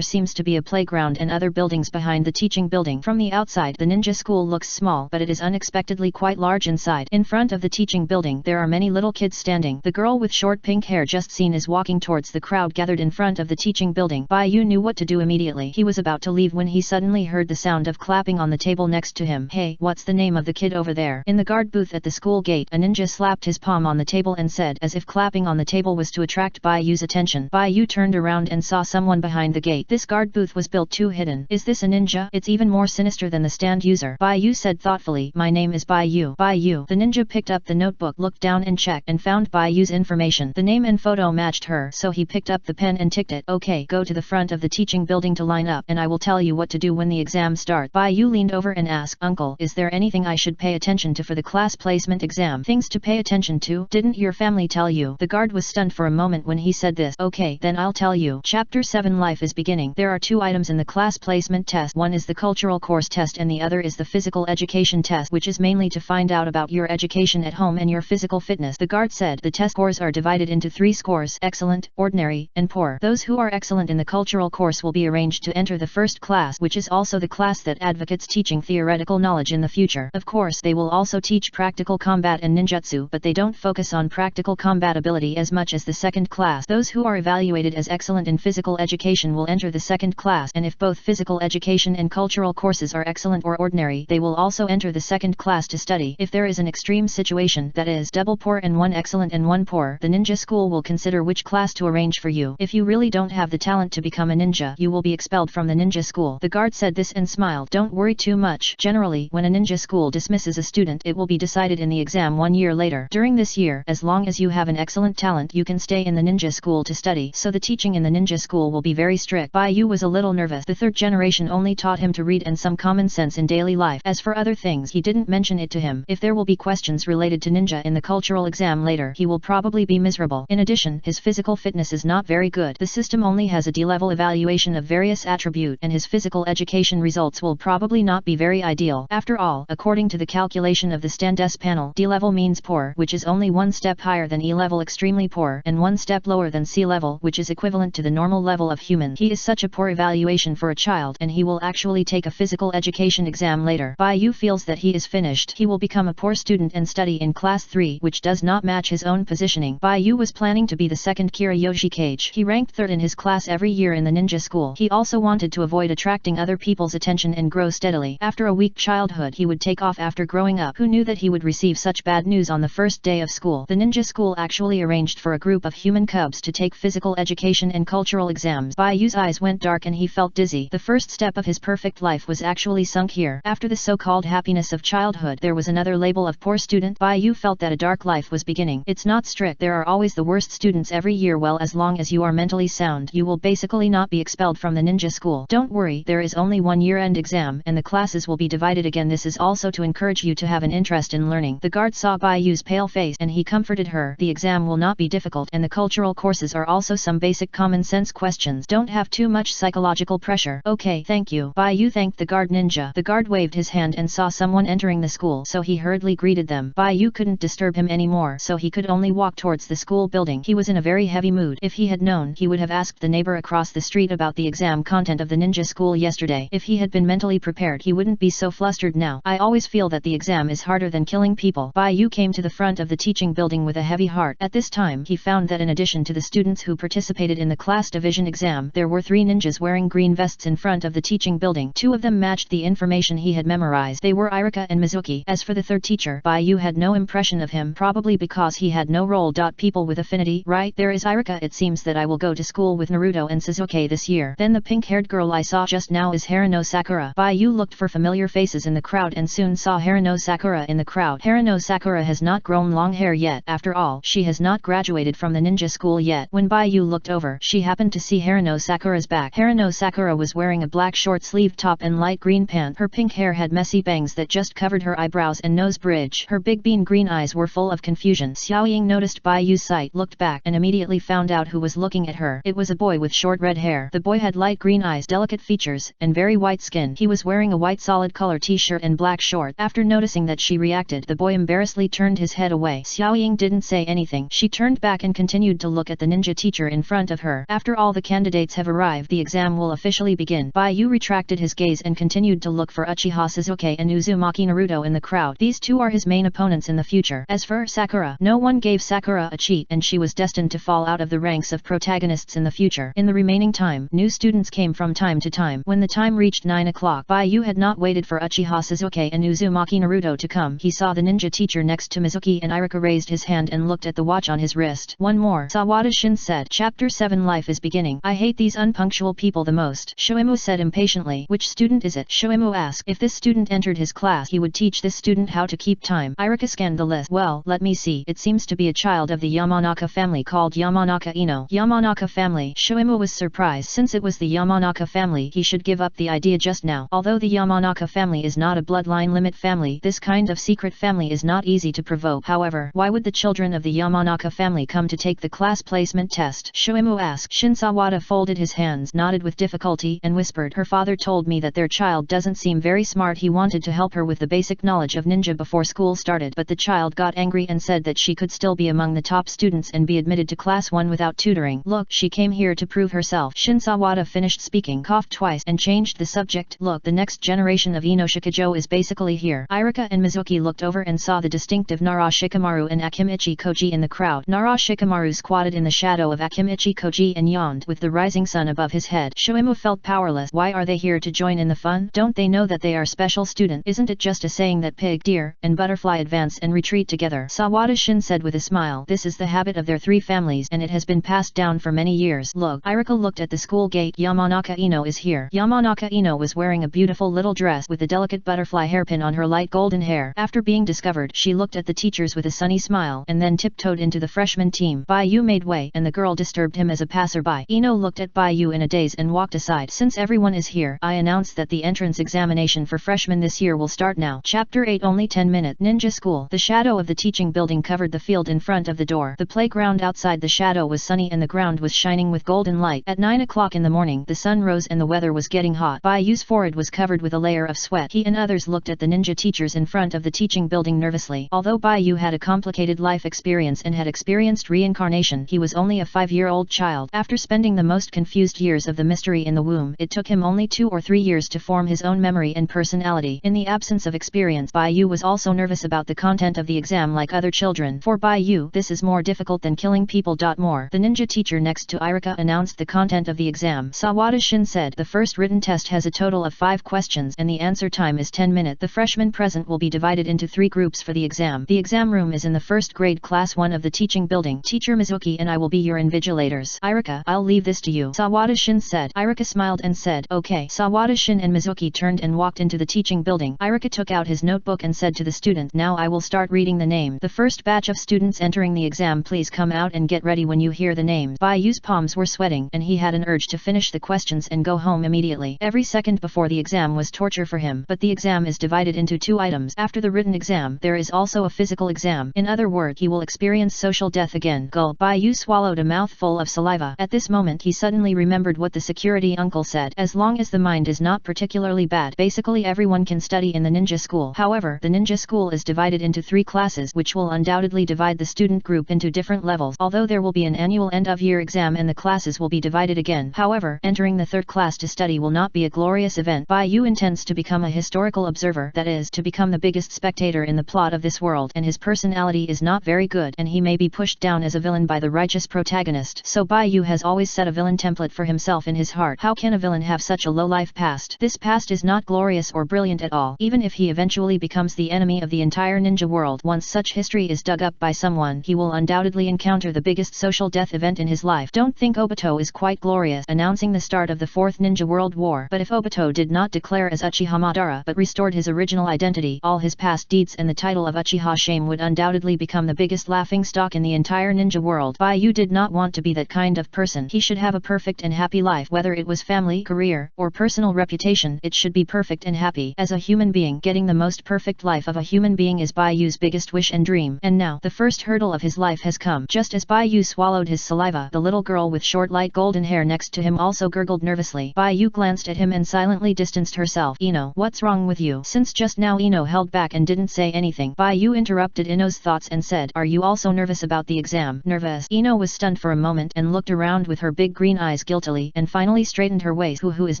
seems to be a playground and other buildings behind the teaching building. From the outside, the ninja school looks small, but it is unexpectedly quite large inside. In front of the teaching building, there are many little kids standing. The girl with short pink hair just seen is walking towards the crowd gathered in front of the teaching building. Bai Yu knew what to do immediately. He was about to leave when he suddenly heard the sound of clapping on the table next to him. Hey, what's the name of the kid over there? In the guard booth at the school gate, a ninja slapped his palm on the table and said, as if clapping on the table was to attract Bai Yu's attention. Bai Yu turned around and saw someone behind the gate. This guard booth was built too hidden. Is this a ninja? It's even more sinister than the stand user. Bai Yu said thoughtfully, my name is Bai Yu. Bai Yu. The ninja picked up the notebook, looked down and checked, and found Bai Yu's information. The name and photo matched her, so he picked up the pen and ticked it. Okay, go to the front of the teaching building to line up, and I will tell you what to do when the exam starts. Bai Yu leaned over and asked, Uncle, is there anything I should pay attention to for the class placement exam? Things to pay attention to? Didn't your family tell you? The guard was stunned for a moment when he said this. Okay, then I'll tell you. Chapter 7 Life is beginning. There are two items in the class placement test. One is the cultural course test and the other is the physical education test, which is mainly to find out about your education at home and your physical fitness. The guard said the test scores are divided into 3 scores: excellent, ordinary, and poor. Those who are excellent in the cultural course will be arranged to enter the first class, which is also the class that advocates teaching theoretical knowledge in the future. Of course, they will also teach practical combat and ninjutsu, but they don't focus on practical combat ability as much as the second class. Those who are evaluated as excellent in physical education will enter the second class, and if both physical education and cultural courses are excellent or ordinary, they will also enter the second class to study. If there is an extreme situation, that is, double poor and one excellent and one poor, the ninja school will consider which class to arrange for you. If you really don't have the talent to become a ninja, you will be expelled from the ninja school. The guard said this and smiled. Don't worry too much. Generally, when a ninja school dismisses a student, it will be decided in the exam 1 year later. During this year, as long as you have an excellent talent, you can stay in the ninja school to study, so the teaching in the ninja school will be very strict. Bai Yu was a little nervous. The third generation only taught him to read and some common sense in daily life. As for other things, he didn't mention it to him. If there will be questions related to ninja in the cultural exam later, he will probably be miserable. In addition, his physical fitness is not very good. The system only has a D-level evaluation of various attributes, and his physical education results will probably not be very ideal. After all, according to the calculation of the Standes panel, D-level means poor, which is only 1 step higher than E-level extremely poor, and 1 step lower than C-level, which is equivalent to the normal level of human. He is such a poor evaluation for a child, and he will actually take a physical education exam later. Bai Yu feels that he is finished. He will become a poor student and study in class 3, which does not match his own positioning. Bai Yu was planning to be the second Kirayoshi Kage. He ranked 3rd in his class every year in the ninja school. He also wanted to avoid attracting other people's attention and grow steadily. After a weak childhood, he would take off after growing up. Who knew that he would receive such bad news on the first day of school? The ninja school actually arranged for a group of human cubs to take physical education and cultural exams. Bai Yu's eyes went dark and he felt dizzy. The first step of his perfect life was actually sunk here. After the so-called happiness of childhood, there was another label of poor student. Bai Yu felt that a dark life was beginning. It's not strict. There are always the worst students every year. Well, as long as you are mentally sound, you will basically not be expelled from the ninja school. Don't worry, there is only 1 year-end exam, and the classes will be divided again. This is also to encourage you to have an interest in learning. The guard saw Bai Yu's pale face, and he comforted her. The exam will not be difficult, and the cultural courses are also some basic common sense questions. Don't have too much psychological pressure. Okay, thank you. Bai Yu thanked the guard ninja. The guard waved his hand and saw someone entering the school, so he hurriedly greeted them. Bai Yu couldn't disturb him anymore, so he could only walk towards the school building. He was in a very heavy mood. If he had known, he would have asked the neighbor across the street about the exam content of the ninja school yesterday. If he had been mentally prepared, he wouldn't be so flustered now. I always feel that the exam is harder than killing people. Bai Yu came to the front of the teaching building with a heavy heart. At this time, he found that in addition to the students who participated in the class division exam, there were 3 ninjas wearing green vests in front of the teaching building. 2 of them matched the information he had memorized. They were Irika and Mizuki. As for the third teacher, Bai Yu had no impression of him, probably because he had no role. People with affinity, right? There is Irika. It seems that I will go to school with Naruto and Sasuke this year. Then the pink-haired girl I saw just now is Haruno Sakura. Bai Yu looked for familiar faces in the crowd and soon saw Haruno Sakura in the crowd. Haruno Sakura has not grown long hair yet. After all, she has not graduated from the ninja school yet. When Bai Yu looked over, she happened to see Haruno Sakura's back. Haruno Sakura was wearing a black short-sleeved top and light green pants. Her pink hair had messy bangs that just covered her eyebrows and nose bridge. Her big bean green eyes were full of confusion. Xiao Ying noticed Bai Yu's sight, looked back, and immediately found out who was looking at her. It was a boy with short red hair. The boy had light green eyes, delicate features, and very white skin. He was wearing a white solid color t-shirt and black shorts. After noticing that she reacted, the boy embarrassedly turned his head away. Xiao Ying didn't say anything. She turned back and continued to look at the ninja teacher in front of her. After all the candidates have arrived, the exam will officially begin. Bai Yu retracted his gaze and continued to look for Uchiha Sasuke and Uzumaki Naruto in the crowd. These two are his main opponents in the future. As for Sakura, no one gave Sakura a cheat and she was destined to fall out of the ranks of protagonists in the future. In the remaining time, new students came from time to time. When the time reached 9 o'clock, Bai Yu had not waited for Uchiha Sasuke and Uzumaki Naruto to come. He saw the ninja teacher next to Mizuki and Iruka raised his hand and looked at the watch on his wrist. One more. Sawada Shin said. Chapter 7 Life is beginning. I hate these unpunctual people the most. Shoimu said impatiently. Which student is it? Shoimu asked. If this student entered his class, he would teach this student how to keep time. Iruka scanned the list. Well, let me see. It seems to be a child of the Yamanaka family called Yamanaka Ino. Yamanaka family. Shoimu was surprised. Since it was the Yamanaka family, he should give up the idea just now. Although the Yamanaka family is not a bloodline limit family, this kind of secret family is not easy to provoke. However, why would the children of the Yamanaka family come to take the class placement test? Shoimu asked. Shin Sawada folded his hands, nodded with difficulty, and whispered, her father told me that their child doesn't seem very smart. He wanted to help her with the basic knowledge of ninja before school started, but the child got angry and said that she could still be among the top students and be admitted to class 1 without tutoring. Look, she came here to prove herself. Shin Sawada finished speaking, coughed twice, and changed the subject. Look, the next generation of Ino Shikajo is basically here. Iruka and Mizuki looked over and saw the distinctive Nara Shikamaru and Akimichi Koji in the crowd. Nara Shikamaru squatted in the shadow of Akimichi Koji and yawned, with the rising sun above his head. Shoimu felt powerless. Why are they here to join in the fun? Don't they know that they are special student? Isn't it just a saying that pig, deer, and butterfly advance and retreat together? Sawada Shin said with a smile. This is the habit of their three families and it has been passed down for many years. Look. Iruka looked at the school gate. Yamanaka Ino is here. Yamanaka Ino was wearing a beautiful little dress with a delicate butterfly hairpin on her light golden hair. After being discovered, she looked at the teachers with a sunny smile and then tiptoed into the freshman team. Bai Yu made way and the girl disturbed him as a passerby. Ino looked at Bai Yu in a daze and walked aside. Since everyone is here, I announce that the entrance examination for freshmen this year will start now. Chapter 8 Only 10 minutes. Ninja School. The shadow of the teaching building covered the field in front of the door. The playground outside the shadow was sunny and the ground was shining with golden light. At 9 o'clock in the morning, the sun rose and the weather was getting hot. Bai Yu's forehead was covered with a layer of sweat. He and others looked at the ninja teachers in front of the teaching building nervously. Although Bai Yu had a complicated life experience and had experienced reincarnation, he was only a 5-year-old child. After spending the most confused years of the mystery in the womb, it took him only 2 or 3 years to form his own memory and personality. In the absence of experience, Bai Yu was also nervous about the content of the exam like other children. For Bai Yu, this is more difficult than killing people. More. The ninja teacher next to Iruka announced the content of the exam. Sawada Shin said, the first written test has a total of 5 questions and the answer time is 10 minutes. The freshmen present will be divided into 3 groups for the exam. The exam room is in the first grade class 1 of the teaching building. Teacher Mizuki and I will be your invigilators. Iruka, I'll leave this to you. Sawada Shin said. Iruka smiled and said, okay. Sawada Shin and Mizuki turned and walked into the teaching building. Iruka took out his notebook and said to the student, now I will start reading the name. The first batch of students entering the exam, please come out and get ready when you hear the names. Bai Yu's palms were sweating and he had an urge to finish the questions and go home immediately. Every second before the exam was torture for him, but the exam is divided into 2 items. After the written exam, there is also a physical exam. In other words, he will experience social death again. Gulp. Bai Yu swallowed a mouthful of saliva. At this moment he suddenly remembered what the security uncle said. As long as the mind is not particularly bad, basically everyone can study in the ninja school. However, the ninja school is divided into 3 classes, which will undoubtedly divide the student group into different levels. Although there will be an annual end-of-year exam and the classes will be divided again. However, entering the 3rd class to study will not be a glorious event. Bai Yu intends to become a historical observer, that is, to become the biggest spectator in the plot of this world, and his personality is not very good and he may be pushed down as a villain by the righteous protagonist. So Bai Yu has always set a villain template for himself in his heart. How can a villain have such a low-life past? This past is not glorious or brilliant at all. Even if he eventually becomes the enemy of the entire ninja world, once such history is dug up by someone, he will undoubtedly encounter the biggest social death event in his life. Don't think Obito is quite glorious, announcing the start of the 4th Ninja World War. But if Obito did not declare as Uchiha Madara but restored his original identity, all his past deeds and the title of Uchiha Shame would undoubtedly become the biggest laughingstock in the entire ninja world. Bai Yu did not want to be that kind of person. He should have a perfect and happy life. Whether it was family, career, or personal reputation, it should be perfect and happy. As a human being, getting the most perfect life of a human being is Bai Yu's biggest wish and dream. And now, the first hurdle of his life has come. Just as Bai Yu swallowed his saliva, the little girl with short light golden hair next to him also gurgled nervously. Bai Yu glanced at him and silently distanced herself. Ino, what's wrong with you? Since just now Ino held back and didn't say anything, Bai Yu interrupted Ino's thoughts thoughts and said, "Are you also nervous about the exam?" "Nervous?" Ino was stunned for a moment and looked around with her big green eyes guiltily and finally straightened her waist. Who is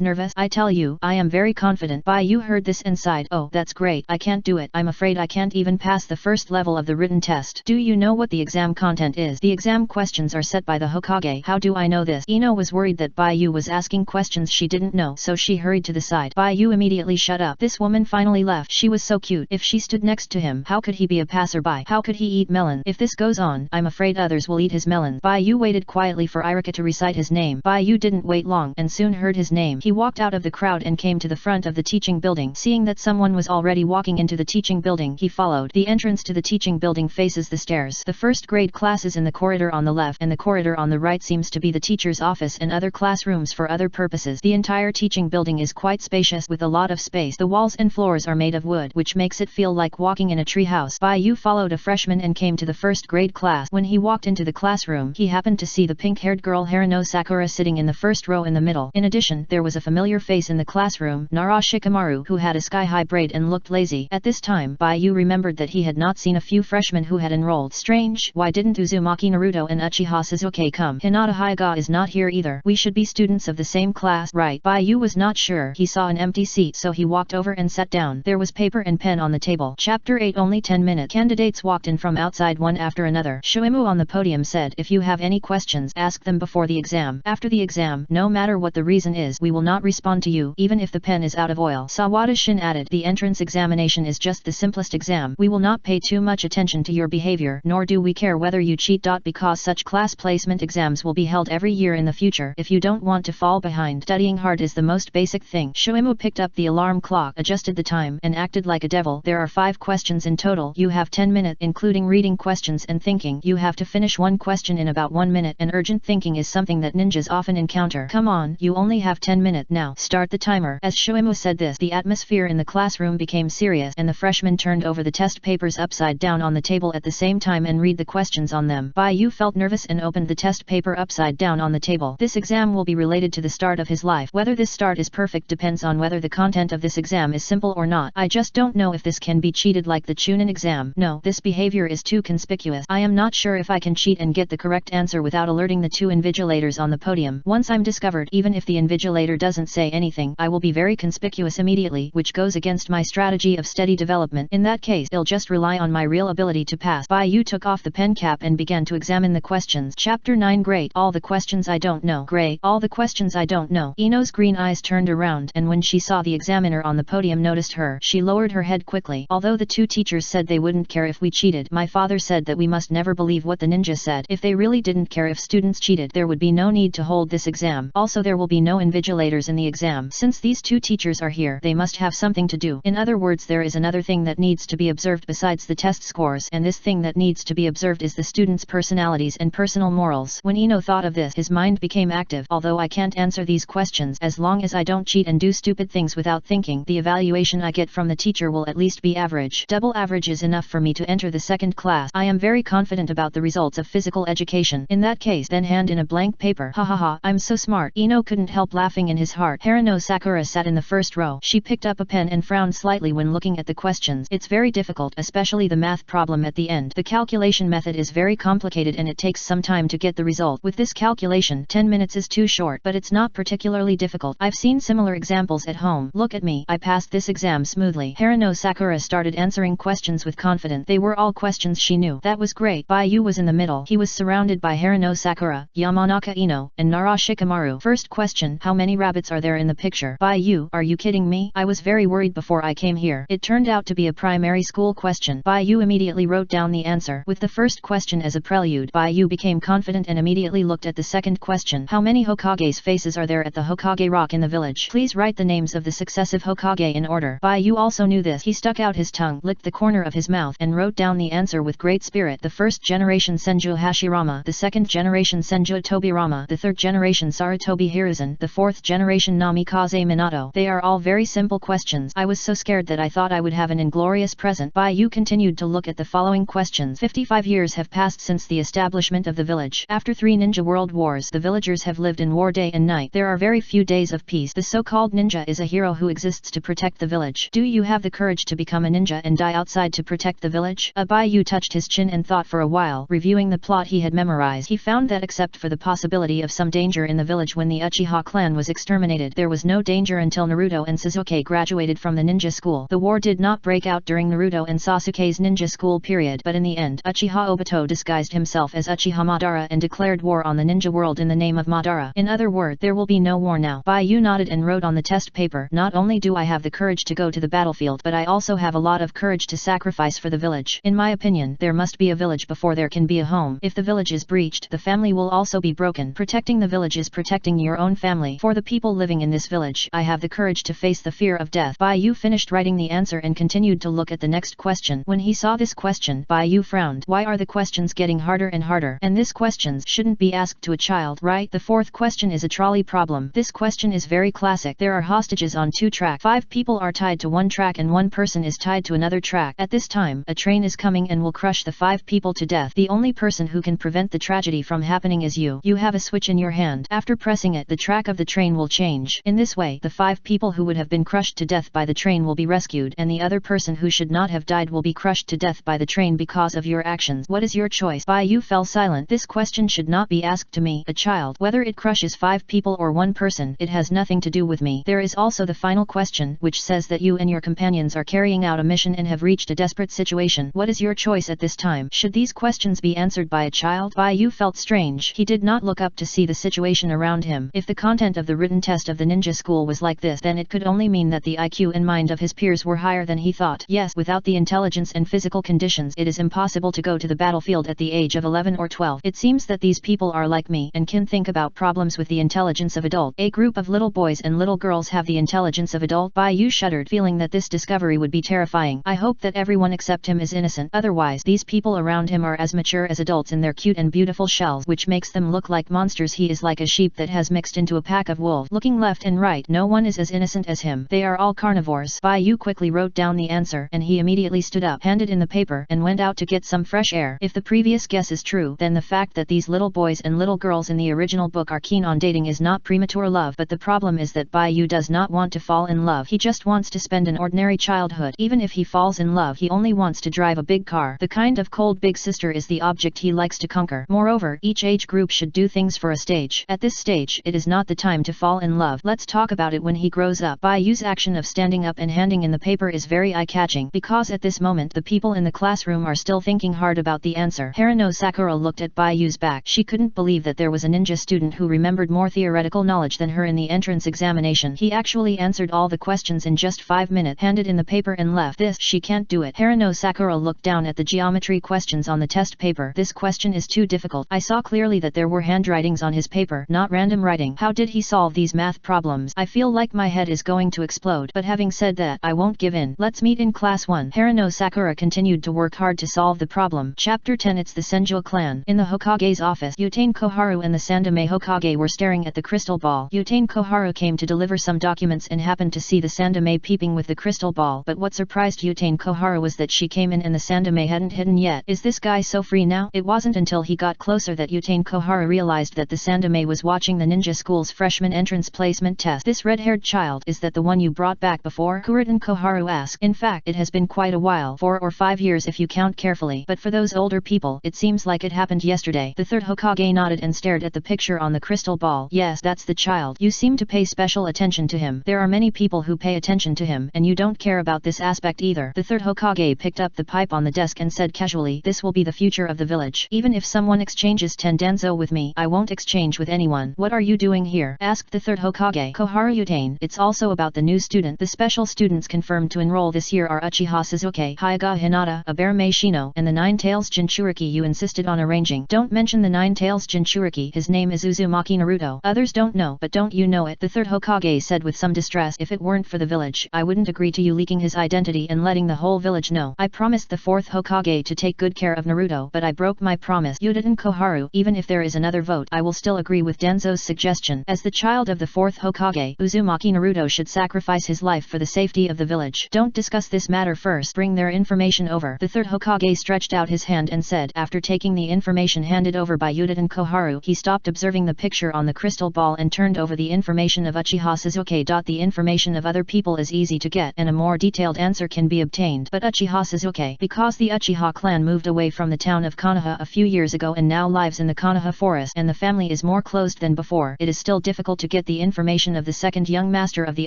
nervous? I tell you, I am very confident." Bai Yu heard this and sighed. "Oh, that's great. I can't do it. I'm afraid I can't even pass the first level of the written test." "Do you know what the exam content is?" "The exam questions are set by the Hokage." "How do I know this?" Ino was worried that Bai Yu was asking questions she didn't know, so she hurried to the side. Bai Yu immediately shut up. This woman finally left. She was so cute. If she stood next to him, how could he be a passerby? How could he eat melon? If this goes on, I'm afraid others will eat his melon. Bai Yu waited quietly for Irika to recite his name. Bai Yu didn't wait long and soon heard his name. He walked out of the crowd and came to the front of the teaching building. Seeing that someone was already walking into the teaching building, he followed. The entrance to the teaching building faces the stairs. The first grade class is in the corridor on the left, and the corridor on the right seems to be the teacher's office and other classrooms for other purposes. The entire teaching building is quite spacious with a lot of space. The walls and floors are made of wood, which makes it feel like walking in a tree house. Bai Yu followed a freshman and came to the first grade class. When he walked into the classroom, he happened to see the pink-haired girl Harano Sakura sitting in the first row in the middle. In addition, there was a familiar face in the classroom, Nara Shikamaru, who had a sky-high braid and looked lazy. At this time, Bai Yu remembered that he had not seen a few freshmen who had enrolled. Strange, why didn't Uzumaki Naruto and Uchiha Sasuke come? Hinata Hyuga is not here either. We should be students of the same class, right? Bai Yu was not sure. He saw an empty seat, so he walked over and sat down. There was paper and pen on the table. Chapter 8. Only 10 minutes. Candidates walked in from outside one after another. Shuimu on the podium said, "If you have any questions, ask them before the exam. After the exam, no matter what the reason is, we will not respond to you, even if the pen is out of oil." Sawada Shin added, "The entrance examination is just the simplest exam. We will not pay too much attention to your behavior, nor do we care whether you cheat. Because such class placement exams will be held every year in the future. If you don't want to fall behind, studying hard is the most basic thing." Shuimu picked up the alarm clock, adjusted the time, and acted like a devil. "There are 5 questions in total. You have 10 minutes, including reading questions and thinking. You have to finish one question in about 1 minute, and urgent thinking is something that ninjas often encounter. Come on, you only have 10 minutes now. Start the timer." As Shuimu said this, the atmosphere in the classroom became serious, and the freshmen turned over the test papers upside down on the table at the same time and read the questions on them. Bai Yu felt nervous and opened the test paper upside down on the table. This exam will be related to the start of his life. Whether this start is perfect depends on whether the content of this exam is simple or not. I just don't know if this can be cheated like the Chunin exam. No, this behavior is too conspicuous. I am not sure if I can cheat and get the correct answer without alerting the 2 invigilators on the podium. Once I'm discovered, even if the invigilator doesn't say anything, I will be very conspicuous immediately, which goes against my strategy of steady development. In that case, I'll just rely on my real ability to pass. Bai Yu took off the pen cap and began to examine the questions. Chapter 9. Great. All the questions I don't know. Great. All the questions I don't know. Ino's green eyes turned around, and when she saw the examiner on the podium noticed her, she lowered her head quickly. Although the 2 teachers said they wouldn't care if we cheated, my father said that we must never believe what the ninja said. If they really didn't care if students cheated, there would be no need to hold this exam. Also, there will be no invigilators in the exam. Since these 2 teachers are here, they must have something to do. In other words, there is another thing that needs to be observed besides the test scores, and this thing that needs to be observed is the students' personalities and personal morals. When Ino thought of this, his mind became active. Although I can't answer these questions, as long as I don't cheat and do stupid things without thinking, the evaluation I get from the teacher will at least be average. Double average is enough for me to enter the 2nd class. I am very confident about the results of physical education. In that case, then hand in a blank paper. Ha ha ha, I'm so smart. Ino couldn't help laughing in his heart. Harano Sakura sat in the first row. She picked up a pen and frowned slightly when looking at the questions. It's very difficult, especially the math problem at the end. The calculation method is very complicated and it takes some time to get the result. With this calculation, 10 minutes is too short, but it's not particularly difficult. I've seen similar examples at home. Look at me. I passed this exam smoothly. Harano Sakura started answering questions with confidence. They were all questions she knew. That was great. Bai Yu was in the middle. He was surrounded by Harano Sakura, Yamanaka Ino, and Nara Shikamaru. First question, how many rabbits are there in the picture? Bai Yu, are you kidding me? I was very worried before I came here. It turned out to be a primary school question. Bai Yu immediately wrote down the answer. With the first question as a prelude, Bai Yu became confident and immediately looked at the second question. How many Hokage's faces are there at the Hokage rock in the village? Please write the names of the successive Hokage in order. Bai Yu also knew this. He stuck out his tongue, licked the corner of his mouth, and wrote down the answer with great spirit. The first generation Senju Hashirama, the second generation Senju Tobirama, the third generation Sarutobi Hiruzen, the fourth generation Namikaze Minato. They are all very simple questions. I was so scared that I thought I would have an inglorious present. Bai Yu continued to look at the following questions. 55 years have passed since the establishment of the village. After 3 ninja world wars, the villagers have lived in war day and night. There are very few days of peace. The so-called ninja is a hero who exists to protect the village. Do you have the courage to become a ninja and die outside to protect the village? Bai touched his chin and thought for a while. Reviewing the plot he had memorized, he found that except for the possibility of some danger in the village when the Uchiha clan was exterminated, there was no danger until Naruto and Sasuke graduated from the ninja school. The war did not break out during Naruto and Sasuke's ninja school period, but in the end, Uchiha Obito disguised himself as Uchiha Madara and declared war on the ninja world in the name of Madara. In other words, there will be no war now. Bai nodded and wrote on the test paper, "Not only do I have the courage to go to the battlefield, but I also have a lot of courage to sacrifice for the village. In my opinion, there must be a village before there can be a home. If the village is breached, the family will also be broken. Protecting the village is protecting your own family. For the people living in this village, I have the courage to face the fear of death." Bai finished writing the answer and continued to look at the next question. When he saw this question, Bai frowned. Why are the questions getting harder and harder? And this questions shouldn't be asked to a child, right? The fourth question is a trolley problem. This question is very classic. There are hostages on 2 tracks. 5 people are tied to 1 track and 1 person is tied to another track. At this time, a train is coming and will crush the 5 people to death. The only person who can prevent the tragedy from happening is you. You have a switch in your hand. After pressing it, the track of the train will change. In this way, the 5 people who would have been crushed to death by the train will be rescued, and the other person who should not have died will be crushed to death by the train because of your actions. What is your choice? Bai fell silent. This question should not be asked to me, a child. Whether it crushes 5 people or 1 person, it has nothing to do with me. There is also the final question, which says that you and your companions are carrying out a mission and have reached a desperate situation. What is your choice at this time? Should these questions be answered by a child? Bai felt strange. He did not look up to see the situation around him. If the content of the written test of the ninja school was like this, then it could only mean that the IQ and mind of his peers were higher than he thought. Yes, without the intelligence and physical conditions, it is impossible to go to the battlefield at the age of 11 or 12. It seems that these people are like me and can think about problems with the intelligence of adult. A group of little boys and little girls have the intelligence of adult. Bai shuddered, feeling that this discovery would be terrifying. I hope that everyone except him is innocent. Otherwise, these people around him are as mature as adults in their cute and beautiful shells, which makes them look like monsters. He is like a sheep that has mixed into a pack of wolves. Looking left and right, no one is as innocent as him. They are all carnivores. Bai quickly wrote down the answer, and he immediately stood up, handed in the paper, and went out to get some fresh air. If the previous guess is true, then the fact that these little boys and little girls in the original book are keen on dating is not premature love, but the problem is that Bai does not want to fall in love. He just wants to spend an ordinary childhood. Even if he falls in love, he only wants to drive a big car. The kind of cold big sister is the object he likes to conquer. Moreover, each age group should do things for a stage. At this stage, it is not the time to fall in love. Let's talk about it when he grows up. Bai's action of standing up and handing in the paper is very eye-catching, because at this moment the people in the classroom are still thinking hard about the answer. Harano Sakura looked at Bai's back. She couldn't believe that there was a ninja student who remembered more theoretical knowledge than her in the entrance examination. He actually answered all the questions in just 5 minutes, handed in the paper and left. This, she can't do it. Harano Sakura looked down at the geometry questions on the test paper. This question is too difficult. I saw clearly that there were handwritings on his paper, not random writing. How did he solve these math problems? I feel like my head is going to explode. But having said that, I won't give in. Let's meet in class 1. Harano Sakura continued to work hard to solve the problem. Chapter 10. It's the Senjo clan. In the Hokage's office, Utane Koharu and the Sandome Hokage were staring at the crystal ball. Utane Koharu came to deliver some documents and happened to see the Sandome peeping with the crystal ball. But what surprised Utane Koharu was that she came in and the Sandome hadn't hidden yet. Is this guy so free now? It wasn't until he got closer that Utane Koharu realized that the Sandome was watching the ninja school's freshman entrance placement test. This red-haired child, is that the one you brought back before? Kuritan Koharu asked. In fact, it has been quite a while, 4 or 5 years if you count carefully. But for those older people, it seems like it happened yesterday. The third Hokage nodded and stared at the picture on the crystal ball. Yes, that's the child. You seem to pay special attention to him. There are many people who pay attention to him, and you don't care about this aspect either. The third Hokage picked up the pipe on the desk and said casually, this will be the future of the village. Even if someone exchanges 10 danzo with me, I won't exchange with anyone. What are you doing here? Asked the third Hokage. Koharu Utane. It's also about the new student. The special students confirmed to enroll this year are Uchiha Sasuke, Hyuga Hinata, Aberame Shino, and the Nine-Tails Jinchuriki you insisted on arranging. Don't mention the Nine-Tails Jinchuriki. His name is Uzumaki Naruto. Others don't know, but don't you know it? The third Hokage said with some distress. If it weren't for the village, I wouldn't agree to you leaking his identity and letting the whole village know. I promised the fourth Hokage to take good care of Naruto, but I broke my promise. Utane Koharu, even if there is another vote, I will still agree with Denzo's suggestion. As the child of the fourth Hokage, Uzumaki Naruto should sacrifice his life for the safety of the village. Don't discuss this matter first. Bring their information over. The third Hokage stretched out his hand and said, after taking the information handed over by Utane Koharu, he stopped observing the picture on the crystal ball and turned over the information of Uchiha Sasuke. The information of other people is easy to get, and a more detailed answer can be obtained. But Uchiha Sasuke, because Because the Uchiha clan moved away from the town of Konoha a few years ago and now lives in the Konoha forest and the family is more closed than before, it is still difficult to get the information of the second young master of the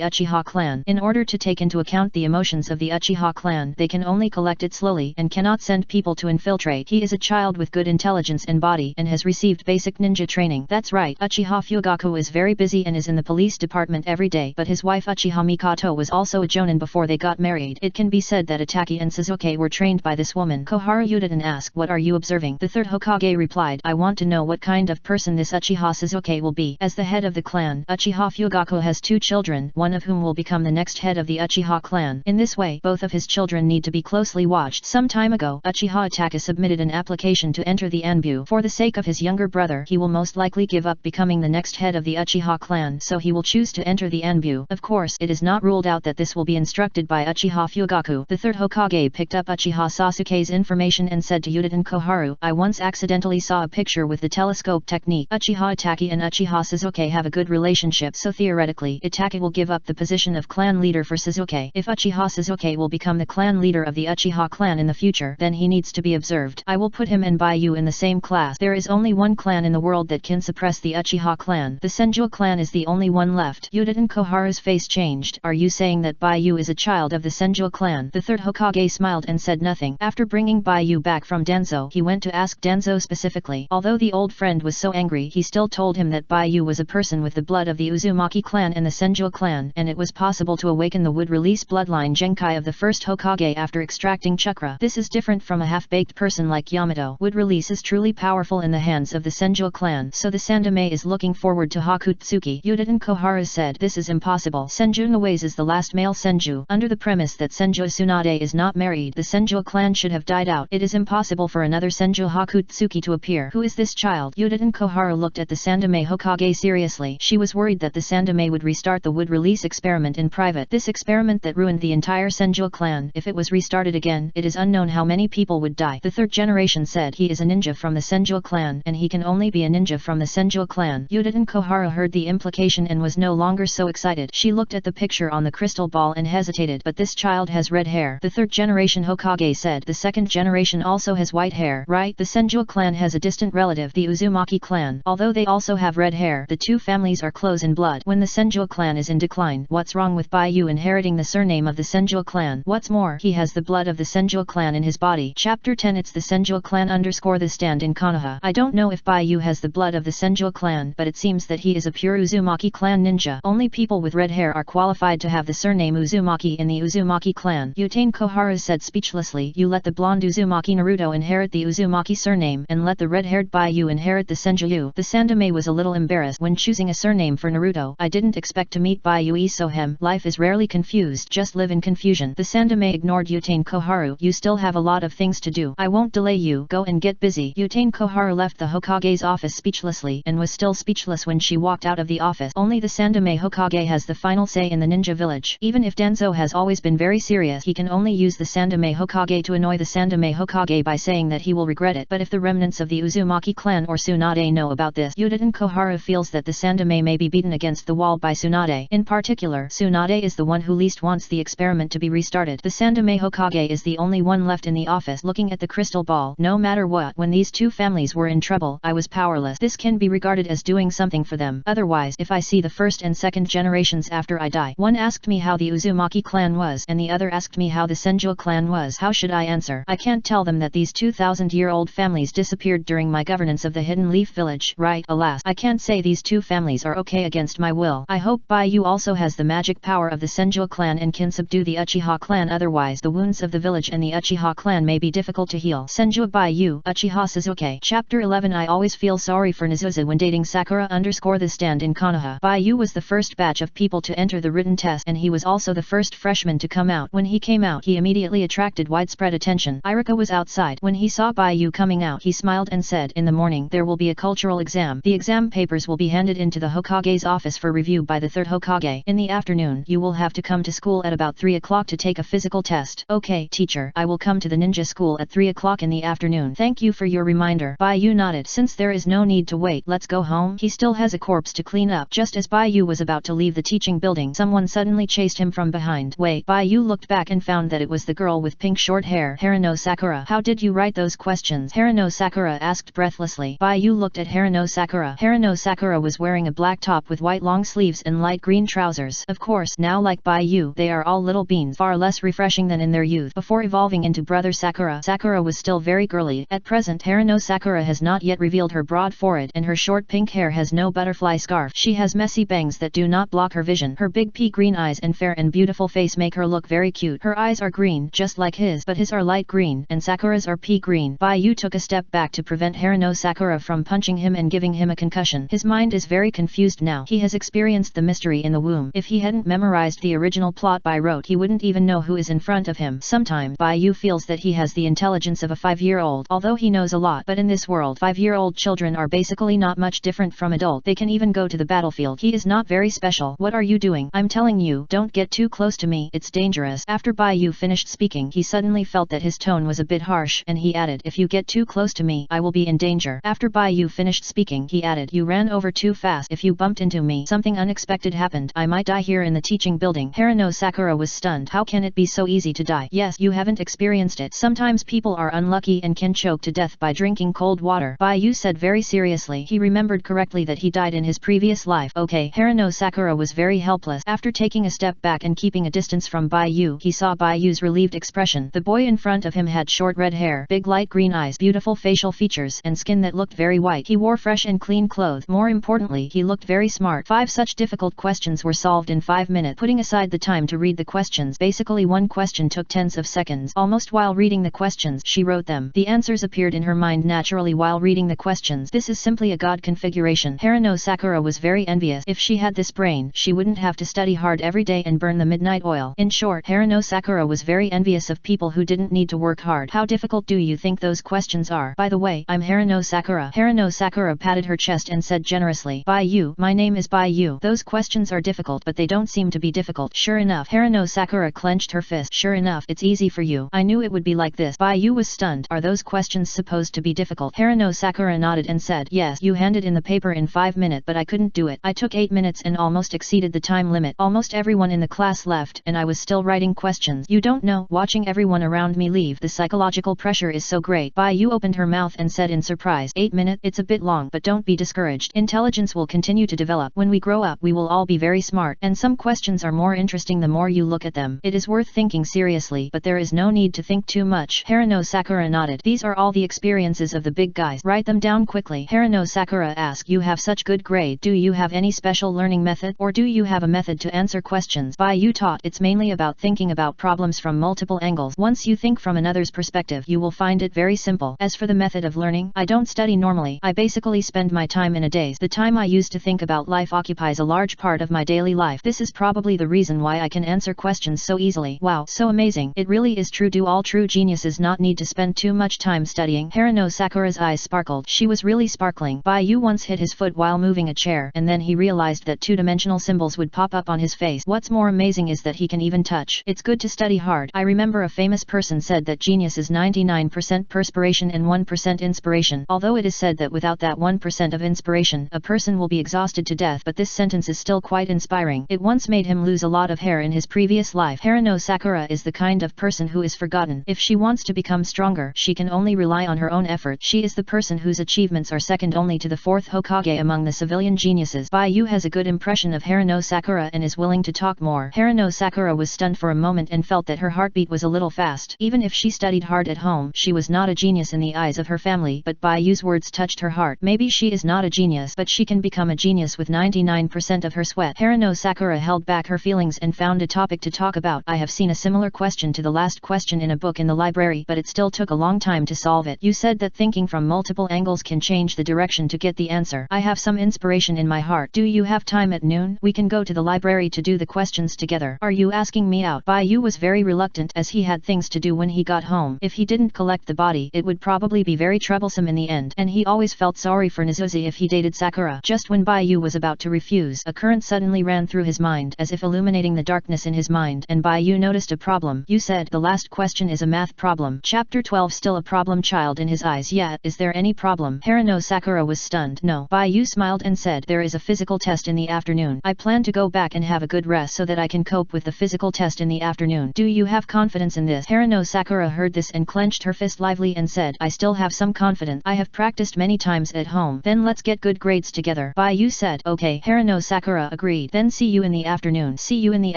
Uchiha clan. In order to take into account the emotions of the Uchiha clan, they can only collect it slowly and cannot send people to infiltrate. He is a child with good intelligence and body and has received basic ninja training. That's right, Uchiha Fugaku is very busy and is in the police department every day, but his wife Uchiha Mikoto was also a jonin before they got married. It can be said that Itaki and Suzuki were trained by this woman. Koharu Yudin asked, "What are you observing?" The third Hokage replied, "I want to know what kind of person this Uchiha Suzuki will be." As the head of the clan, Uchiha Fugaku has 2 children, one of whom will become the next head of the Uchiha clan. In this way, both of his children need to be closely watched. Some time ago, Uchiha Itaka submitted an application to enter the Anbu. For the sake of his younger brother, he will most likely give up becoming the next head of the Uchiha clan, so he will choose to enter the Anbu. Of course, it is not ruled out that this will be instructed by Uchiha Fugaku. The third Hokage picked up Uchiha Sasuke's information and said to Yudin Koharu, "I once accidentally saw a picture with the telescope technique. Uchiha Itaki and Uchiha Suzuki have a good relationship, so theoretically, Itaki will give up the position of clan leader for Suzuki. If Uchiha Suzuki will become the clan leader of the Uchiha clan in the future, then he needs to be observed. I will put him and Baiyu in the same class. There is only one clan in the world that can suppress the Uchiha clan. The Senju clan is the only one left." Yudin Koharu's face changed. "Are you saying that Baiyu is a child of the Senju clan?" The third Hokage smiled and said nothing. After bringing Baiyu back from Danzo, he went to ask Danzo specifically. Although the old friend was so angry, he still told him that Baiyu was a person with the blood of the Uzumaki clan and the Senju clan, and it was possible to awaken the wood-release bloodline Genkai of the first Hokage after extracting Chakra. This is different from a half-baked person like Yamato. Wood release is truly powerful in the hands of the Senju clan, so the Sandame is looking forward to Hakutsuki. Yudin Koharu said, "This is impossible. Senju Nowaze is the last male Senju. Under the premise that Senju Tsunade is not married, the Senju clan should have died out. It is impossible for another Senju Hakutsuki to appear. Who is this child?" Yudin Koharu looked at the Sandame Hokage seriously. She was worried that the Sandame would restart the wood release experiment in private. This experiment that ruined the entire Senju clan. If it was restarted again, it is unknown how many people would die. The third generation said he is a ninja from the Senju clan, and he can only be a ninja from the Senju clan. Yudin Koharu heard the implication and was no longer so excited. She looked at the picture on the crystal ball and hesitated. "But this child has red hair." The third generation Hokage said, "The second generation also has white hair, right? The Senju clan has a distant relative, the Uzumaki clan. Although they also have red hair, the two families are close in blood. When the Senju clan is in decline, what's wrong with Baiyu inheriting the surname of the Senju clan? What's more, he has the blood of the Senju clan in his body." Chapter 10. It's the Senju clan _ the stand in Konoha. I don't know if Baiyu has the blood of the Senju clan, but it seems that he is a pure Uzumaki clan ninja. Only people with red hair are qualified to have the surname Uzumaki in the Uzumaki clan. Yutane Koharu said speechlessly, "You let the blonde Uzumaki Naruto inherit the Uzumaki surname, and let the red-haired Baiyu inherit the Senju." The Sandame was a little embarrassed when choosing a surname for Naruto. "I didn't expect to meet Baiyu Isohem. Life is rarely confused. Just live in confusion." The Sandame ignored Yutane Koharu. "You still have a lot of things to do. I won't delay you. Go and get busy." Yutane Koharu left the Hokage's office speechlessly, and was still speechless when she walked out of the office. Only the Sandame Hokage has the final say in the ninja village. Even if Danzo has always been very serious, he can only use the Sandame Hokage to annoy the Sandame Hokage by saying that he will regret it. But if the remnants of the Uzumaki clan or Tsunade know about this, Yudin Koharu feels that the Sandame may be beaten against the wall by Tsunade. In particular, Tsunade is the one who least wants the experiment to be restarted. The Sandame Hokage is the only one left in the office looking at the crystal ball. "No matter what, when these two families were in trouble, I was powerless. This can be regarded as doing something for them. Otherwise, if I see the first and second generations after I die, one asked me how the Uzumaki clan was, and the other asked me how the Senju clan was. How should I answer? I can't tell them that these 2,000-year-old families disappeared during my governance of the Hidden Leaf Village, right? Alas, I can't say these two families are okay against my will. I hope Baiyu also has the magic power of the Senju clan and can subdue the Uchiha clan, otherwise the wounds of the village and the Uchiha clan may be difficult to heal." Senju Baiyu, Uchiha Suzuki. Chapter 11. I always feel sorry for Nizuza when dating Sakura _ the stand in Konoha. Baiyu was the first batch of people to enter the written test, and he was also the first freshman to come out. When he came out, he immediately attracted widespread attention. Irika was outside. When he saw Baiyu coming out, he smiled and said, "In the morning there will be a cultural exam. The exam papers will be handed into the Hokage's office for review by the third Hokage. In the afternoon, you will have to come to school at about 3 o'clock to take a physical test." "Okay, teacher, I will come to the ninja school at 3 o'clock in the afternoon. Thank you for your reminder." Baiyu nodded. "Since there is no need to wait, let's go home. He still has a corpse to clean up." Just as Baiyu was about to leave the teaching building, someone suddenly chased him from behind. "Wait!" Baiyu looked back and found that it was the girl with pink short short hair. Harano Sakura, how did you write those questions? Harano Sakura asked breathlessly. Baiyu looked at Harano Sakura. Harano Sakura was wearing a black top with white long sleeves and light green trousers. Of course, now like Baiyu, they are all little beans, far less refreshing than in their youth. Before evolving into brother Sakura, Sakura was still very girly. At present, Harano Sakura has not yet revealed her broad forehead, and her short pink hair has no butterfly scarf. She has messy bangs that do not block her vision. Her big pea green eyes and fair and beautiful face make her look very cute. Her eyes are green, just like his, but his are light green, and Sakura's are pea green. Baiyu took a step back to prevent Harano Sakura from punching him and giving him a concussion. His mind is very confused now. He has experienced the mystery in the womb. If he hadn't memorized the original plot by rote, he wouldn't even know who is in front of him. Sometimes, Baiyu feels that he has the intelligence of a 5-year-old, although he knows a lot. But in this world, 5-year-old children are basically not much different from adult. They can even go to the battlefield. He is not very special. What are you doing? I'm telling you, don't get too close to me. It's dangerous. After Baiyu finished speaking, he suddenly felt that his tone was a bit harsh, and he added, if you get too close to me, I will be in danger. After Baiyu finished speaking, he added, you ran over too fast. If you bumped into me, something unexpected happened. I might die here in the teaching building. Harano Sakura was stunned. How can it be so easy to die? Yes, you haven't experienced it. Sometimes people are unlucky and can choke to death by drinking cold water. Baiyu said very seriously. He remembered correctly that he died in his previous life. Okay. Harano Sakura was very helpless. After taking a step back and keeping a distance from Baiyu, he saw Baiyu's relieved expression. The boy in front of him had short red hair, big light green eyes, beautiful facial features, and skin that looked very white. He wore fresh and clean clothes. More importantly, he looked very smart. 5 such difficult questions were solved in 5 minutes. Putting aside the time to read the questions, basically one question took tens of seconds. Almost while reading the questions, she wrote them. The answers appeared in her mind naturally while reading the questions. This is simply a god configuration. Harano Sakura was very envious. If she had this brain, she wouldn't have to study hard every day and burn the midnight oil. In short, Harano Sakura was very envious of people who didn't need to work hard. How difficult do you think those questions are? By the way, I'm Harano Sakura. Harano Sakura patted her chest and said generously, Baiyu, my name is Baiyu. Those questions are difficult, but they don't seem to be difficult. Sure enough. Harano Sakura clenched her fist. Sure enough, it's easy for you. I knew it would be like this. Baiyu was stunned. Are those questions supposed to be difficult? Harano Sakura nodded and said, yes, you handed in the paper in 5 minutes, but I couldn't do it. I took 8 minutes and almost exceeded the time limit. Almost everyone in the class left, and I was still writing questions. You don't know, watching everyone around me leave, the psychological pressure is so great. Baiyu opened her mouth and said in surprise, 8 minutes? It's a bit long, but don't be discouraged. Intelligence will continue to develop. When we grow up, we will all be very smart, and some questions are more interesting the more you look at them. It is worth thinking seriously, but there is no need to think too much. Harano Sakura nodded. These are all the experiences of the big guys. Write them down quickly. Harano Sakura asked, you have such good grade. Do you have any special learning method, or do you have a method to answer questions? Baiyu taught, it's mainly about thinking about problems from multiple angles. Once you think from another's perspective, you will find it very simple. As for the method of learning, I don't study normally. I basically spend my time in a daze. The time I use to think about life occupies a large part of my daily life. This is probably the reason why I can answer questions so easily. Wow, so amazing. It really is true. Do all true geniuses not need to spend too much time studying? Harano Sakura's eyes sparkled. She was really sparkling. Baiyu once hit his foot while moving a chair, and then he realized that 2-dimensional symbols would pop up on his face. What's more amazing is that he can even touch. It's good to study hard. I remember a famous person said that genius is 99% perspiration and 1% inspiration. Although it is said that without that 1% of inspiration, a person will be exhausted to death, but this sentence is still quite inspiring. It once made him lose a lot of hair in his previous life. Harano Sakura is the kind of person who is forgotten. If she wants to become stronger, she can only rely on her own effort. She is the person whose achievements are second only to the 4th Hokage among the civilian geniuses. Baiyu has a good impression of Harano Sakura and is willing to talk more. Harano Sakura was stunned for a moment and felt that her heartbeat was a little fast. Even if she studied hard at home, she was not a genius in the eyes of her family, but Baiyu's words touched her heart. Maybe she is not a genius, but she can become a genius with 99% of her sweat. Harano Sakura held back her feelings and found a topic to talk about. I have seen a similar question to the last question in a book in the library, but it still took a long time to solve it. You said that thinking from multiple angles can change the direction to get the answer. I have some inspiration in my heart. Do you have time at noon? We can go to the library to do the questions together. Are you asking me out? Baiyu was very reluctant as he had things to do when he got home. If he didn't collect the body, it would probably be very troublesome in the end, and he always felt sorry for Nizuzi if he dated Sakura. Just when Baiyu was about to refuse, a current suddenly ran through his mind, as if illuminating the darkness in his mind, and Baiyu noticed a problem. You said the last question is a math problem. Chapter 12. Still a problem? Child in his eyes. Yeah, is there any problem? Harano Sakura was stunned. No. Baiyu smiled and said, there is a physical test in the afternoon. I plan to go back and have a good rest so that I can cope with the physical test in the afternoon. Do you have confidence in this? Harano Sakura heard this and clenched her fist lively and said, I still have some confidence. I have practiced many times at home. Then let's get good grades together. Baiyu said. Okay. Harano Sakura agreed. Then see you in the afternoon. See you in the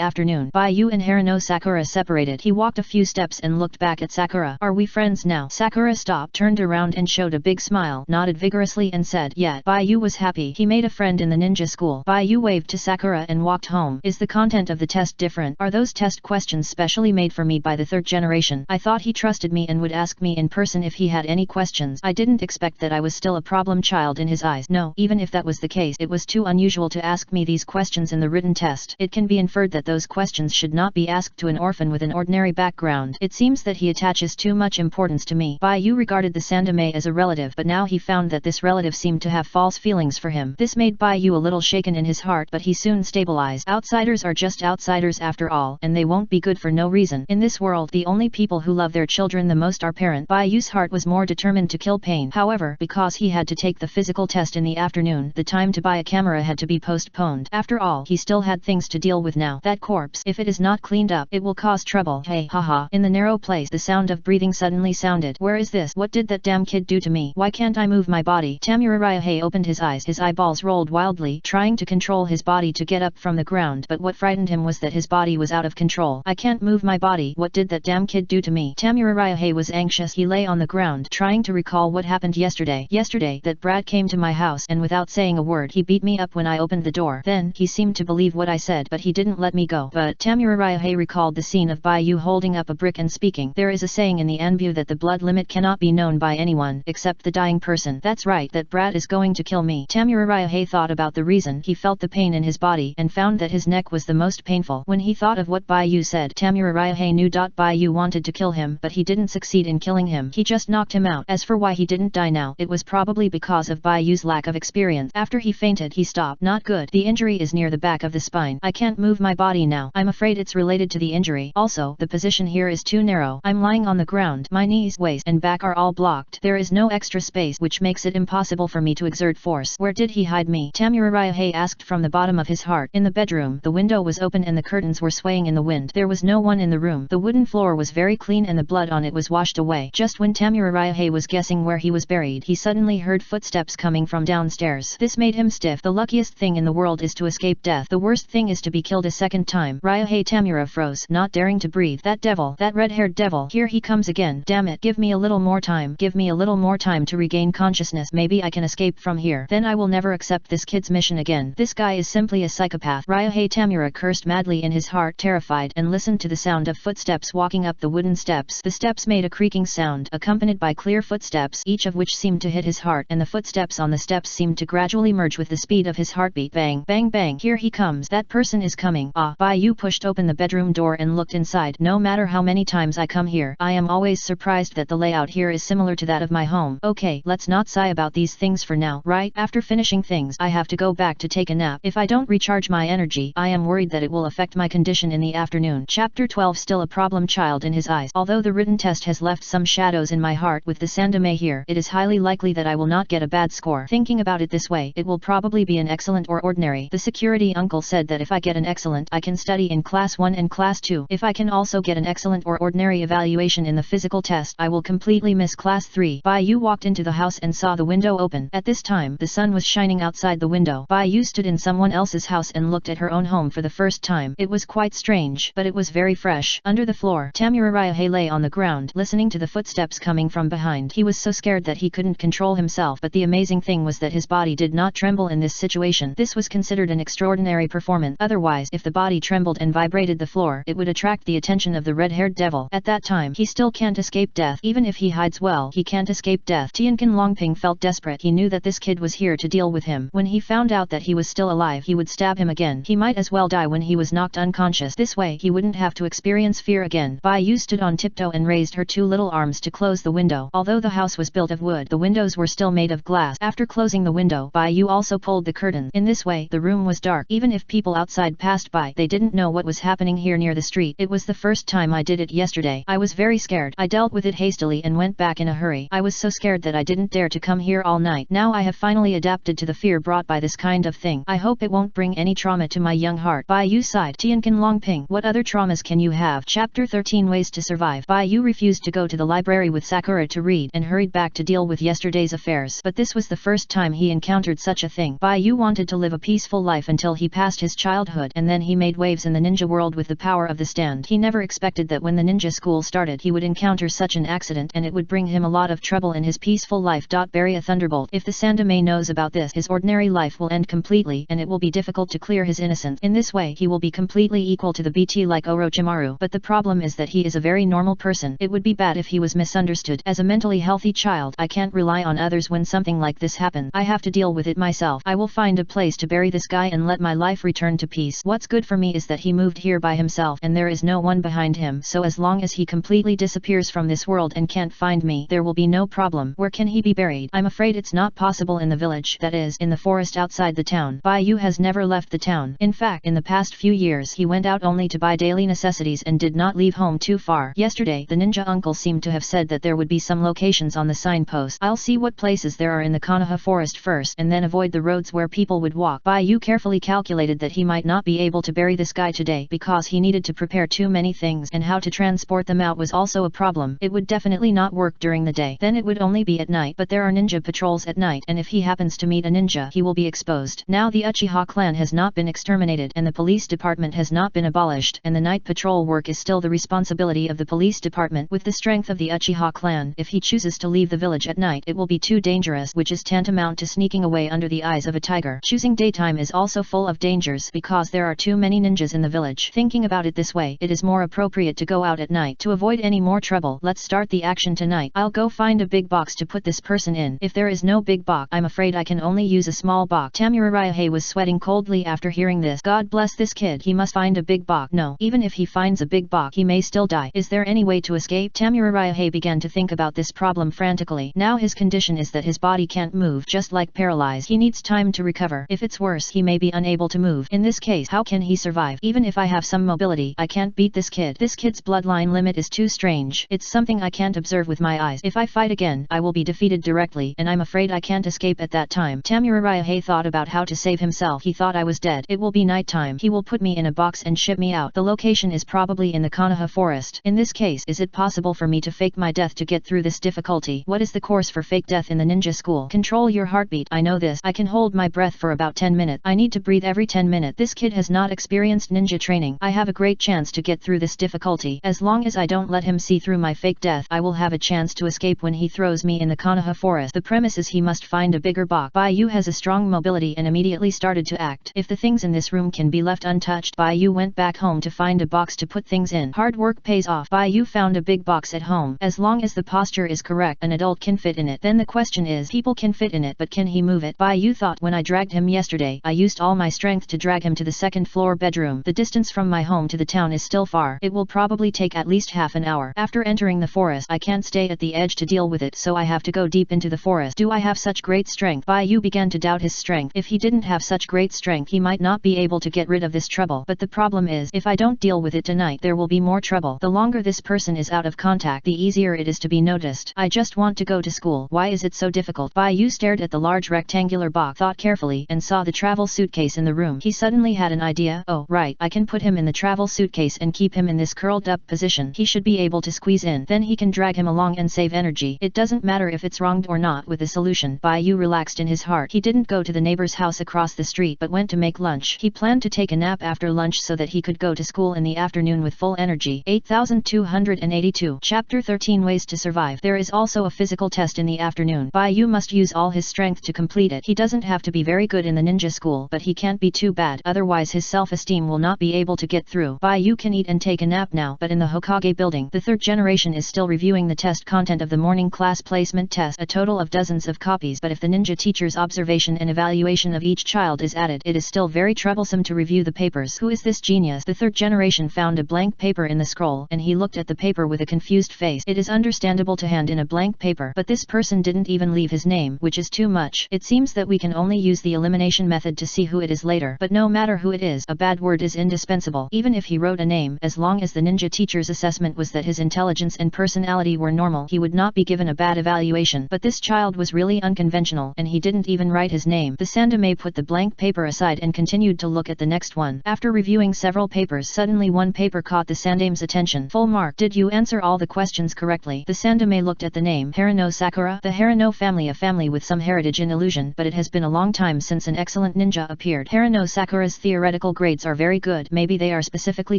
afternoon. Baiyu and Harano Sakura separated. He walked a few steps and looked back at Sakura. Are we friends now? Sakura stopped, turned around and showed a big smile, nodded vigorously and said, yeah. Baiyu was happy. He made a friend in the ninja school. Baiyu waved to Sakura and walked home. Is the content of the test different? Are those test questions specially made for me by the third generation? I thought he trusted me and would ask me in person if he had any questions. I didn't expect that I was still a problem child in his eyes. No, even if that was the case, it was too unusual to ask me these questions in the written test. It can be inferred that those questions should not be asked to an orphan with an ordinary background. It seems that he attaches too much importance to me. Baiyu regarded the Sandame as a relative, but now he found that this relative seemed to have false feelings for him. This made Baiyu a little shaken in his heart, but he soon stabilized. Outsiders are just outsiders after all, and they won't be good for no reason. In this world, the only people who love their children the most are parents. Baiyu's heart was more determined to kill pain. However, because he had to take the physical test in the afternoon, the time to buy a camera had to be postponed. After all, he still had things to deal with now. That corpse, if it is not cleaned up, it will cause trouble. Hey, haha. In the narrow place, the sound of breathing suddenly sounded. Where is this? What did that damn kid do to me? Why can't I move my body? Tamura Ryuhei opened his eyes. His eyeballs rolled wildly, trying to control his body to get up from the ground, but what frightened him was that his body was out of control. I can't move my body. What did that damn kid do to me? Tamura Ryuhei was anxious. He lay on the ground, trying to recall what happened yesterday. Yesterday, that brat came to my house, and without saying a word, he beat me up when I opened the door. Then, he seemed to believe what I said, but he didn't let me go. But Tamura Ryuhei recalled the scene of Baiyu holding up a brick and speaking. There is a saying in the Anbu that the blood limit cannot be known by anyone, except the dying person. That's right, that brat is going to kill me. Tamura Ryuhei thought about the reason. He felt the pain in his body, and found that his neck was the most painful. When he thought of what Baiyu said, Tamura Ryuhei knew Baiyu wanted to kill him, but he didn't succeed in killing him. He just knocked him out. As for why he didn't die now, it was probably because of Baiyu's lack of experience. After he fainted, he stopped. Not good. The injury is near the back of the spine. I can't move my body now. I'm afraid it's related to the injury. Also, the position here is too narrow. I'm lying on the ground. My knees, waist, and back are all blocked. There is no extra space, which makes it impossible for me to exert force. Where did he hide me? Tamura Ryuhei asked from the bottom of his heart. In the bedroom, the window was open and the curtains were swaying in the wind. There was no one in the room. The wooden floor was very clean and the blood on it was washed away. Just when Tamura Ryuhei was guessing where he was buried, he suddenly heard footsteps coming from downstairs. This made him stiff. The luckiest thing in the world is to escape death. The worst thing is to be killed a second time. Ryuhei Tamura froze, not daring to breathe. That devil, that red-haired devil, here he comes again. Damn it, give me a little more time. Give me a little more time to regain consciousness. Maybe I can escape from here. Then I will never accept this kid's mission again. This guy is simply a psychopath. Ryuhei Tamura cursed madly in his heart, terrified, and listened to the sound of footsteps walking up the wooden steps. The steps made a creaking sound, accompanied by clear footsteps, each of which seemed to hit his heart, and the footsteps on the steps seemed to gradually merge with the speed of his heartbeat. Bang, bang, bang. Here he comes. That person is coming. Ah. Baiyu pushed open the bedroom door and looked inside. No matter how many times I come here, I am always surprised that the layout here is similar to that of my home. Okay, let's not sigh about these things for now, right? After finishing things, I have to go back to take a nap. If I don't recharge my energy, I am worried that it will affect my condition in the afternoon. Chapter 12. Still a problem child in his eyes. Although the written test has left some shadows in my heart with the Sandame here, it is highly likely that I will not get a bad score. Thinking about it this way, it will probably be an excellent or ordinary. The security uncle said that if I get an excellent, I can study in class 1 and class 2. If I can also get an excellent or ordinary evaluation in the physical test, I will completely miss class 3. Baiyu walked into the house and saw the window open. At this time, the sun was shining outside the window. Baiyu stood in someone else's house and looked at her own home for the first time. It was quite strange, but it was very fresh. Under the floor, Tamura Ryuhei lay on the ground, listening to the footsteps coming from behind. He was so scared that he couldn't control himself, but the amazing thing was that his body did not tremble in this situation. This was considered an extraordinary performance. Otherwise, if the body trembled and vibrated the floor, it would attract the attention of the red-haired devil. At that time, he still can't escape death. Even if he hides well, he can't escape death. Tiankin Longping felt desperate. He knew that this kid was here to deal with him. When he found out that he was still alive, he would stab him again. He might as well die when he was knocked unconscious. This way, he wouldn't have to experience fear again. Baiyu stood on tiptoe and raised her two little arms to close the window. Although the house was built of wood, the windows were still made of glass. After closing the window, Baiyu also pulled the curtain. In this way, the room was dark. Even if people outside passed by, they didn't know what was happening here near the street. It was the first time I did it yesterday. I was very scared. I dealt with it hastily and went back in a hurry. I was so scared that I didn't dare to come here all night. Now I have finally adapted to the fear brought by this kind of thing. I hope it won't bring any trauma to my young heart. Baiyu sighed. Tiankin Longping, what other traumas can you have? Chapter 13. 13 Ways to Survive. Bai-yu refused to go to the library with Sakura to read and hurried back to deal with yesterday's affairs. But this was the first time he encountered such a thing. Bai-yu wanted to live a peaceful life until he passed his childhood, and then he made waves in the ninja world with the power of the stand. He never expected that when the ninja school started he would encounter such an accident and it would bring him a lot of trouble in his peaceful life. Bury a thunderbolt. If the Sandame knows about this, his ordinary life will end completely and it will be difficult to clear his innocence. In this way he will be completely equal to the BT like Orochimaru. But the problem is that he is a very normal person. It would be bad if he was misunderstood. As a mentally healthy child, I can't rely on others when something like this happens. I have to deal with it myself. I will find a place to bury this guy and let my life return to peace. What's good for me is that he moved here by himself and there is no one behind him, so as long as he completely disappears from this world and can't find me, there will be no problem. Where can he be buried? I'm afraid it's not possible in the village, that is, in the forest outside the town. Bai-yu has never left the town. In fact, in the past few years he went out only to buy daily necessities and did not leave home too far. Yesterday the ninja uncle seemed to have said that there would be some locations on the signpost. I'll see what places there are in the Konoha forest first and then avoid the roads where people would walk. Bai-yu carefully calculated that he might not be able to bury this guy today because he needed to prepare too many things and how to transport them out was also a problem. It would definitely not work during the day. Then it would only be at night, but there are ninja patrols at night and if he happens to meet a ninja he will be exposed. Now the Uchiha clan has not been exterminated and the police department has not been abolished and the night patrol work is still the responsibility of the police department. With the strength of the Uchiha clan, if he chooses to leave the village at night it will be too dangerous, which is tantamount to sneaking away under the eyes of a tiger. Choosing daytime is also full of dangers because there are too many ninjas in the village. Thinking about it this way, it is more appropriate to go out at night to avoid any more trouble. Let's start the action tonight. I'll go find a big box to put this person in. If there is no big box, I'm afraid I can only use a small box. Tamurariahe was sweating coldly after hearing this. God bless this kid, he must find a big box. No, even if he finds a big box he may still die. Is there any way to escape? Tamurariahe began to think about this problem frantically. Now his condition is that his body can't move, just like paralyzed. He needs time to recover. If it's worse, he may be unable to move. In this case, how can he survive? Even if I have some mobility, I can't beat this kid. This kid's bloodline limit is too strange. It's something I can't observe with my eyes. If I fight again, I will be defeated directly, and I'm afraid I can't escape at that time. Tamurariahe thought about how to save himself. He thought I was dead. It will be night time. He will put me in a box and ship me out. The location is probably in the Konoha forest. In this case, is it possible for me to fake my death to get through this difficulty? What is the course for fake death in the ninja school? Control your heartbeat. I know this. I can hold my breath for about 10 minutes. I need to breathe every 10 minutes. This kid has not experienced ninja training. I have a great chance to get through this difficulty. As long as I don't let him see through my fake death, I will have a chance to escape when he throws me in the Konoha forest. The premise is he must find a bigger box. Bai-yu has a strong mobility and immediately started to act. If the things in this room can be left untouched, Bai-yu went back home to find a box to put things in. Hard work pays off. Bai-yu found a big box at home. As long as the posture is correct, an adult can fit in it. Then the question is, people can fit in it, but can he move it? Bai-yu thought, when I dragged him yesterday, I used all my strength to drag him to the second floor bedroom. The distance from my home to the town is still far. It will probably take at least half an hour. After entering the forest, I can't stay at the edge to deal with it, so I have to go deep into the forest. Do I have such great strength? Bai-yu began to doubt his strength. If he didn't have such great strength, he might not be able to get rid of this trouble. But the problem is, if I don't deal with it tonight, there will be more trouble. The longer this person is out of contact, the easier it is to be noticed. I just want to go to school. Why is it so difficult? Bai-yu stared at the large rectangular box, thought carefully, and saw the travel suitcase in the room. He suddenly had an idea. Oh, right, I can put him in the travel suitcase and keep him in this curled up position. He should be able to squeeze in. Then he can drag him along and save energy. It doesn't matter if it's wronged or not with the solution. Bai-yu relaxed in his heart. He didn't go to the neighbor's house across the street but went to make lunch. He planned to take a nap after lunch so that he could go to school in the afternoon with full energy. 8282. Chapter 13 Ways to Survive. There is also a physical test in the afternoon. Bai-yu must use all his strength to complete it. He doesn't have to be very good in the ninja school, but he can't be too bad, otherwise his self-esteem will not be able to get through. Bai-yu can eat and take a nap now, but in the Hokage building, the third generation is still reviewing the test content of the morning class placement test, a total of dozens of copies, but if the ninja teacher's observation and evaluation of each child is added, it is still very troublesome to review the papers. Who is this genius? The third generation found a blank paper in the scroll, and he looked at the paper with a confused face. It is understandable to hand in a blank paper, but this person didn't even leave his name, which is too much. It seems that we can only use the elimination method to see who it is later, but no matter who it is, a bad word is indispensable. Even if he wrote a name, as long as the ninja teacher's assessment was that his intelligence and personality were normal, he would not be given a bad evaluation. But this child was really unconventional, and he didn't even write his name. The Sandame put the blank paper aside and continued to look at the next one. After reviewing several papers, suddenly one paper caught the Sandame's attention. attention. Full mark. Did you answer all the questions correctly? The Sandome looked at the name Harano Sakura. The Harano family, a family with some heritage in illusion, but it has been a long time since an excellent ninja appeared. Harano Sakura's theoretical grades are very good. Maybe they are specifically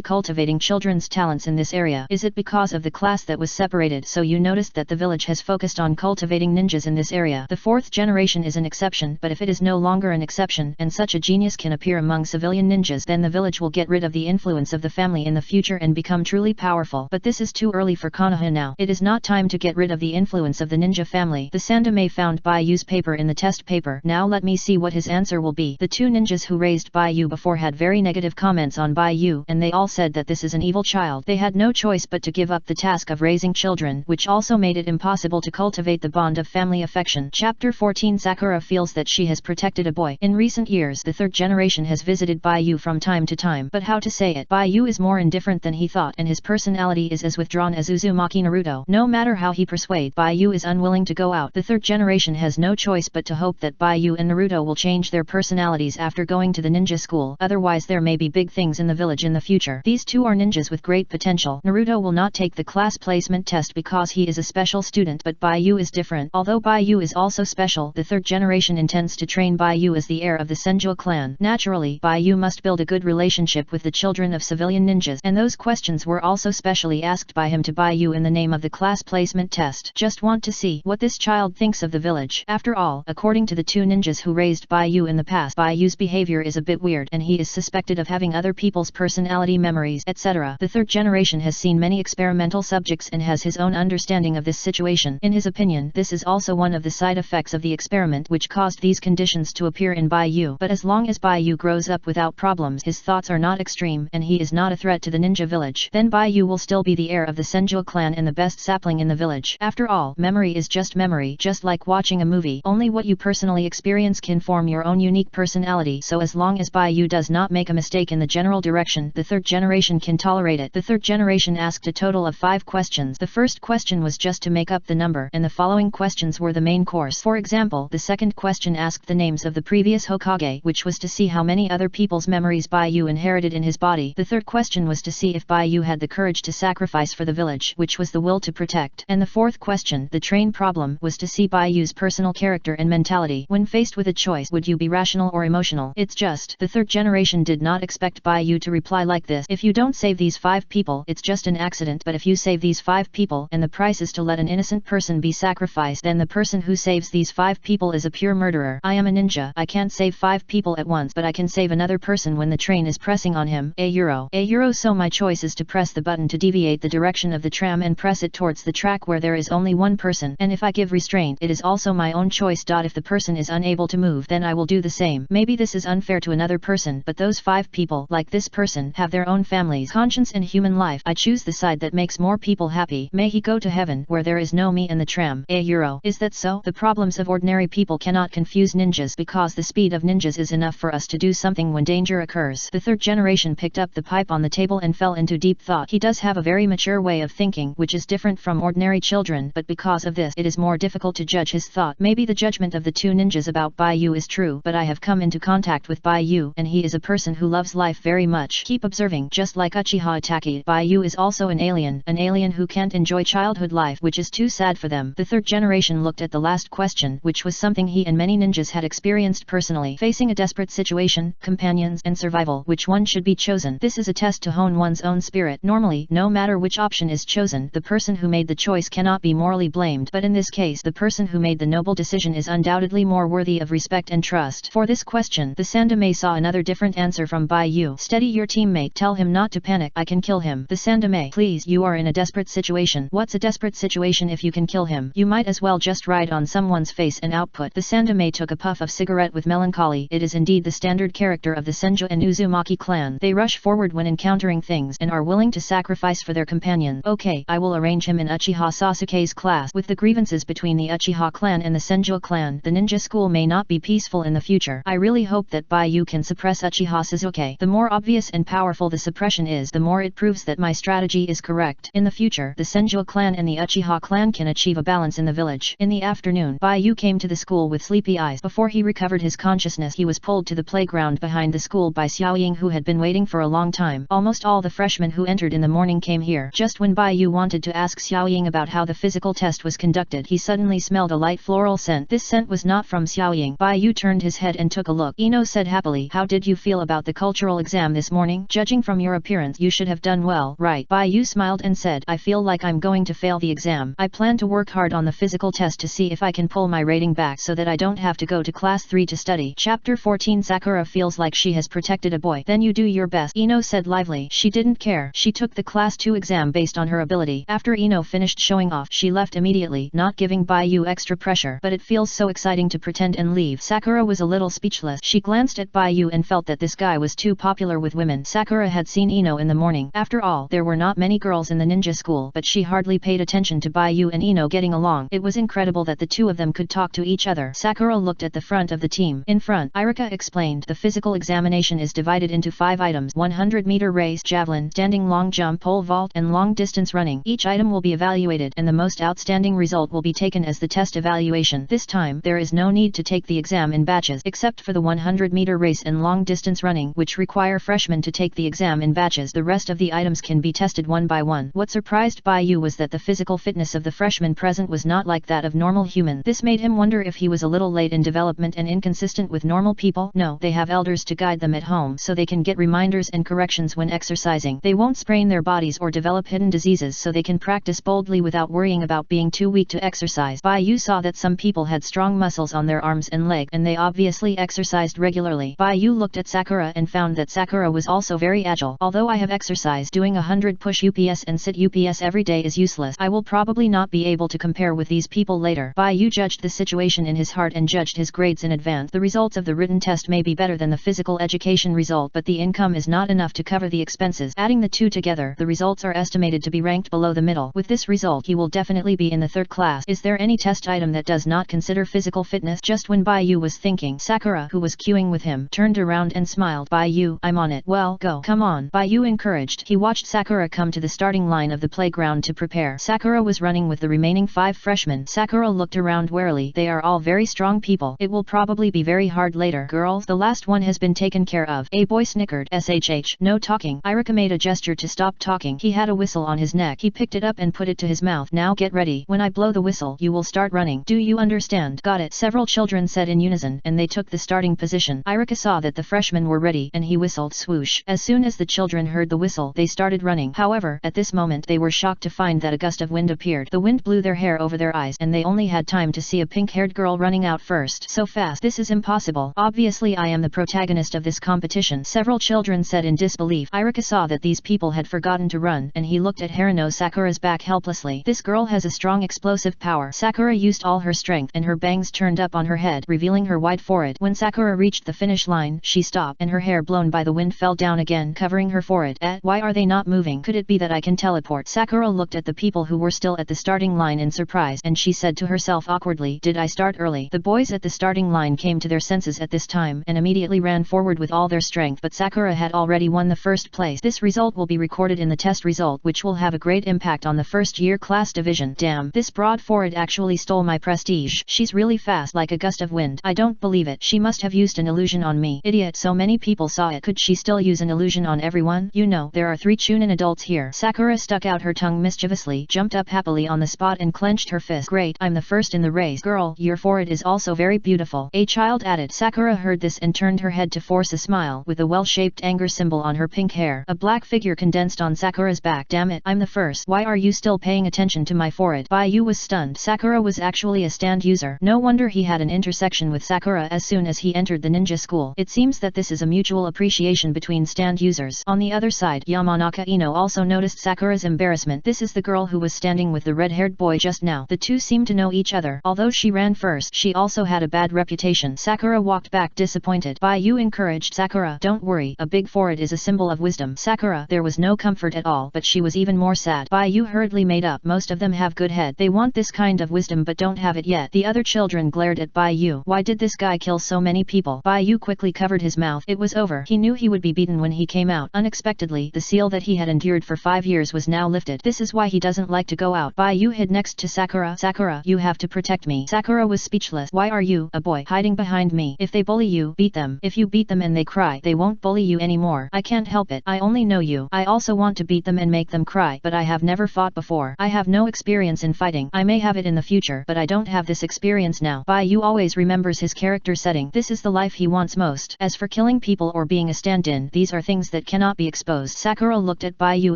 cultivating children's talents in this area. Is it because of the class that was separated so you noticed that the village has focused on cultivating ninjas in this area? The fourth generation is an exception, but if it is no longer an exception and such a genius can appear among civilian ninjas, then the village will get rid of the influence of the family in the future and become truly powerful. But this is too early for Konoha now. It is not time to get rid of the influence of the ninja family. The Sandome found Bayu's paper in the test paper. Now let me see what his answer will be. The two ninjas who raised Bayu before had very negative comments on Bayu, and they all said that this is an evil child. They had no choice but to give up the task of raising children, which also made it impossible to cultivate the bond of family affection. Chapter 14. Sakura feels that she has protected a boy. In recent years, the third generation has visited Bayu from time to time, but how to say it? Bayu is more indifferent than he thought, and his personality is as withdrawn as Uzumaki Naruto. No matter how he persuades, Bayu is unwilling to go out. The third generation has no choice but to hope that Bayu and Naruto will change their personalities after going to the ninja school, otherwise there may be big things in the village in the future. These two are ninjas with great potential. Naruto will not take the class placement test because he is a special student, but Bayu is different. Although Bayu is also special, the third generation intends to train Bayu as the heir of the Senju clan. Naturally, Bayu must build a good relationship with the children of civilian ninjas, and those questions were also specially asked by him to Bayu in the name of the class placement test. Just want to see what this child thinks of the village. After all, according to the two ninjas who raised Bayu in the past, Bayu's behavior is a bit weird, and he is suspected of having other people's personality, memories, etc. The third generation has seen many experimental subjects and has his own understanding of this situation. In his opinion, this is also one of the side effects of the experiment which caused these conditions to appear in Bayu. But as long as Bayu grows up without problems, his thoughts are not extreme, and he is not a threat to the ninja village, then Bayu will still be the heir of the Senju clan and the best sapling in the village. After all, memory is just memory, just like watching a movie. Only what you personally experience can form your own unique personality, so as long as Bayu does not make a mistake in the general direction, the third generation can tolerate it. The third generation asked a total of 5 questions. The first question was just to make up the number, and the following questions were the main course. For example, the second question asked the names of the previous Hokage, which was to see how many other people's memories Bayu inherited in his body. The third question was to see if Bayu had the courage to sacrifice for the village, which was the will to protect. And the fourth question, the train problem, was to see Bayu's personal character and mentality. When faced with a choice, would you be rational or emotional? It's just, the third generation did not expect Bayu to reply like this. If you don't save these 5 people, it's just an accident, but if you save these 5 people, and the price is to let an innocent person be sacrificed, then the person who saves these 5 people is a pure murderer. I am a ninja. I can't save 5 people at once, but I can save another person when the train is pressing on him. A euro. So my choice is to press the button to deviate the direction of the tram and press it towards the track where there is only one person, and if I give restraint, it is also my own choice. If the person is unable to move, then I will do the same. Maybe this is unfair to another person, but those 5 people, like this person, have their own families, conscience and human life. I choose the side that makes more people happy. May he go to heaven, where there is no me in the tram. A euro. Is that so? The problems of ordinary people cannot confuse ninjas, because the speed of ninjas is enough for us to do something when danger occurs. The third generation picked up the pipe on the table and fell into deep thought. He does have a very mature way of thinking, which is different from ordinary children, but because of this, it is more difficult to judge his thought. Maybe the judgment of the two ninjas about Bayu is true, but I have come into contact with Bayu, and he is a person who loves life very much. Keep observing. Just like Uchiha Itachi, Bayu is also an alien who can't enjoy childhood life, which is too sad for them. The third generation looked at the last question, which was something he and many ninjas had experienced personally. Facing a desperate situation, companions and survival, which one should be chosen? This is a test to hone one's own spirit. Normally, no matter which option is chosen, the person who made the choice cannot be morally blamed, but in this case, the person who made the noble decision is undoubtedly more worthy of respect and trust. For this question, the Sandome saw another different answer from Bayu. Steady your teammate. Tell him not to panic. I can kill him. The Sandome. Please, you are in a desperate situation. What's a desperate situation if you can kill him? You might as well just ride on someone's face and output. The Sandome took a puff of cigarette with melancholy. It is indeed the standard character of the Senju and Uzumaki clan. They rush forward when encountering things and are willing to sacrifice for their companion. Okay, I will arrange him in Uchiha Sasuke's class. With the grievances between the Uchiha clan and the Senju clan, the ninja school may not be peaceful in the future. I really hope that Bayu can suppress Uchiha Sasuke. The more obvious and powerful the suppression is, the more it proves that my strategy is correct. In the future, the Senju clan and the Uchiha clan can achieve a balance in the village. In the afternoon, Bayu came to the school with sleepy eyes. Before he recovered his consciousness, he was pulled to the playground behind the school by Xiaoying, who had been waiting for a long time. Almost all the freshmen who entered in the morning came here. Just when Bai Yu wanted to ask Xiaoying about how the physical test was conducted, he suddenly smelled a light floral scent. This scent was not from Xiaoying. Bai Yu turned his head and took a look. Ino said happily, "How did you feel about the cultural exam this morning? Judging from your appearance, you should have done well, right?" Bai Yu smiled and said, "I feel like I'm going to fail the exam. I plan to work hard on the physical test to see if I can pull my rating back so that I don't have to go to class 3 to study." Chapter 14. Sakura feels like she has protected a boy. "Then you do your best," Ino said lively. She didn't care. She took the class 2 exam based on her ability. After Ino finished showing off, she left immediately, not giving Bai Yu extra pressure. But it feels so exciting to pretend and leave. Sakura was a little speechless. She glanced at Bai Yu and felt that this guy was too popular with women. Sakura had seen Ino in the morning. After all, there were not many girls in the ninja school, but she hardly paid attention to Bai Yu and Ino getting along. It was incredible that the two of them could talk to each other. Sakura looked at the front of the team. In front, Irika explained, "The physical examination is divided into 5 items: 100-meter race, javelin, standing long jump, pole vault, and long-distance running. Each item will be evaluated, and the most outstanding result will be taken as the test evaluation. This time, there is no need to take the exam in batches, except for the 100-meter race and long-distance running, which require freshmen to take the exam in batches. The rest of the items can be tested one by one." What surprised Bai Yu was that the physical fitness of the freshmen present was not like that of normal human. This made him wonder if he was a little late in development and inconsistent with normal people. No, they have elders to guide them at home so they can get reminders and corrections when exercising. They won't sprain their bodies or develop hidden diseases, so they can practice boldly without worrying about being too weak to exercise. Bai Yu saw that some people had strong muscles on their arms and leg, and they obviously exercised regularly. Bai Yu looked at Sakura and found that Sakura was also very agile. "Although I have exercised, doing 100 push UPS and sit UPS every day is useless. I will probably not be able to compare with these people later." Bai Yu judged the situation in his heart and judged his grades in advance. The results of the written test may be better than the physical education result, but the income is not enough to cover the expenses. Adding the two together, the results are estimated to be ranked below the middle. With this result, he will definitely be in the 3rd class. Is there any test item that does not consider physical fitness? Just when Bai Yu was thinking, Sakura, who was queuing with him, turned around and smiled. "Bai Yu, I'm on it." "Well, go. Come on." Bai Yu encouraged. He watched Sakura come to the starting line of the playground to prepare. Sakura was running with the remaining 5 freshmen. Sakura looked around warily. They are all very strong people. It will probably be very hard later. "Girls, the last one has been taken care of." A boy snickered. "SHH, no talking." Irika made a gesture to stop talking. He had a whistle on his neck. He picked it up and put it to his mouth. "Now get ready. When I blow the whistle, you will start running. Do you understand?" "Got it," several children said in unison, and they took the starting position. Irika saw that the freshmen were ready, and he whistled swoosh. As soon as the children heard the whistle, they started running. However, at this moment they were shocked to find that a gust of wind appeared. The wind blew their hair over their eyes, and they only had time to see a pink-haired girl running out first. "So fast. This is impossible. Obviously I am the protagonist of this competition," several children said in disbelief. Irika saw that these people had forgotten to run, and he looked at Haruno Sakura's back helplessly. "This girl has a strong explosive power." Sakura used all her strength, and her bangs turned up on her head, revealing her wide forehead. When Sakura reached the finish line, she stopped, and her hair blown by the wind fell down again, covering her forehead. Why are they not moving? Could it be that I can teleport?" Sakura looked at the people who were still at the starting line in surprise, and she said to herself awkwardly, "Did I start early?" The boys at the starting line came to their senses at this time, and immediately ran forward with all their strength, but Sakura had already won the 1st place. This result will be recorded in the test result, which will have a great impact on the 1st-year class division. "Damn, this broad forehead actually stole my prestige. She's really fast, like a gust of wind. I don't believe it. She must have used an illusion on me." "Idiot, so many people saw it. Could she still use an illusion on everyone? You know, there are 3 Chunin adults here." Sakura stuck out her tongue mischievously, jumped up happily on the spot and clenched her fist. "Great, I'm the first in the race." "Girl, your forehead is also very beautiful," a child added. Sakura heard this and turned her head to force a smile, with a well-shaped anger symbol on her pink hair. A black figure condensed on Sakura's back. "Damn it, I'm the first. Why are you still paying attention to my forehead?" Bai Yu was stunned. Sakura was actually a stand user. No wonder he had an intersection with Sakura as soon as he entered the ninja school. It seems that this is a mutual appreciation between stand users. On the other side, Yamanaka Ino also noticed Sakura's embarrassment. This is the girl who was standing with the red-haired boy just now. The two seemed to know each other. Although she ran first, she also had a bad reputation. Sakura walked back disappointed. Bai Yu encouraged Sakura, "Don't worry, a big forehead is a symbol of wisdom." Sakura, there was no comfort at all, but she was even more sad. Bai Yu hurriedly made up, "Most of them have good head. They want this kind of wisdom but don't have it yet." The other children glared at Bai Yu. Why did this guy kill so many people? Bai Yu quickly covered his mouth. It was over. He knew he would be beaten when he came out. Unexpectedly, the seal that he had endured for 5 years was now lifted. This is why he doesn't like to go out. Bai Yu hid next to Sakura. "Sakura, you have to protect me." Sakura was speechless. "Why are you, a boy, hiding behind me? If they bully you, beat them. If you beat them and they cry, they won't bully you anymore." "I can't help it. I only know you. I also want to beat them and make them cry, but I have never fought before. I have no experience in fighting. I may have it in the future, but I don't have this experience now. Bai Yu always remembers his character setting. This is the life he wants most. As for killing people or being a stand-in, these are things that cannot be exposed. Sakura looked at Bai Yu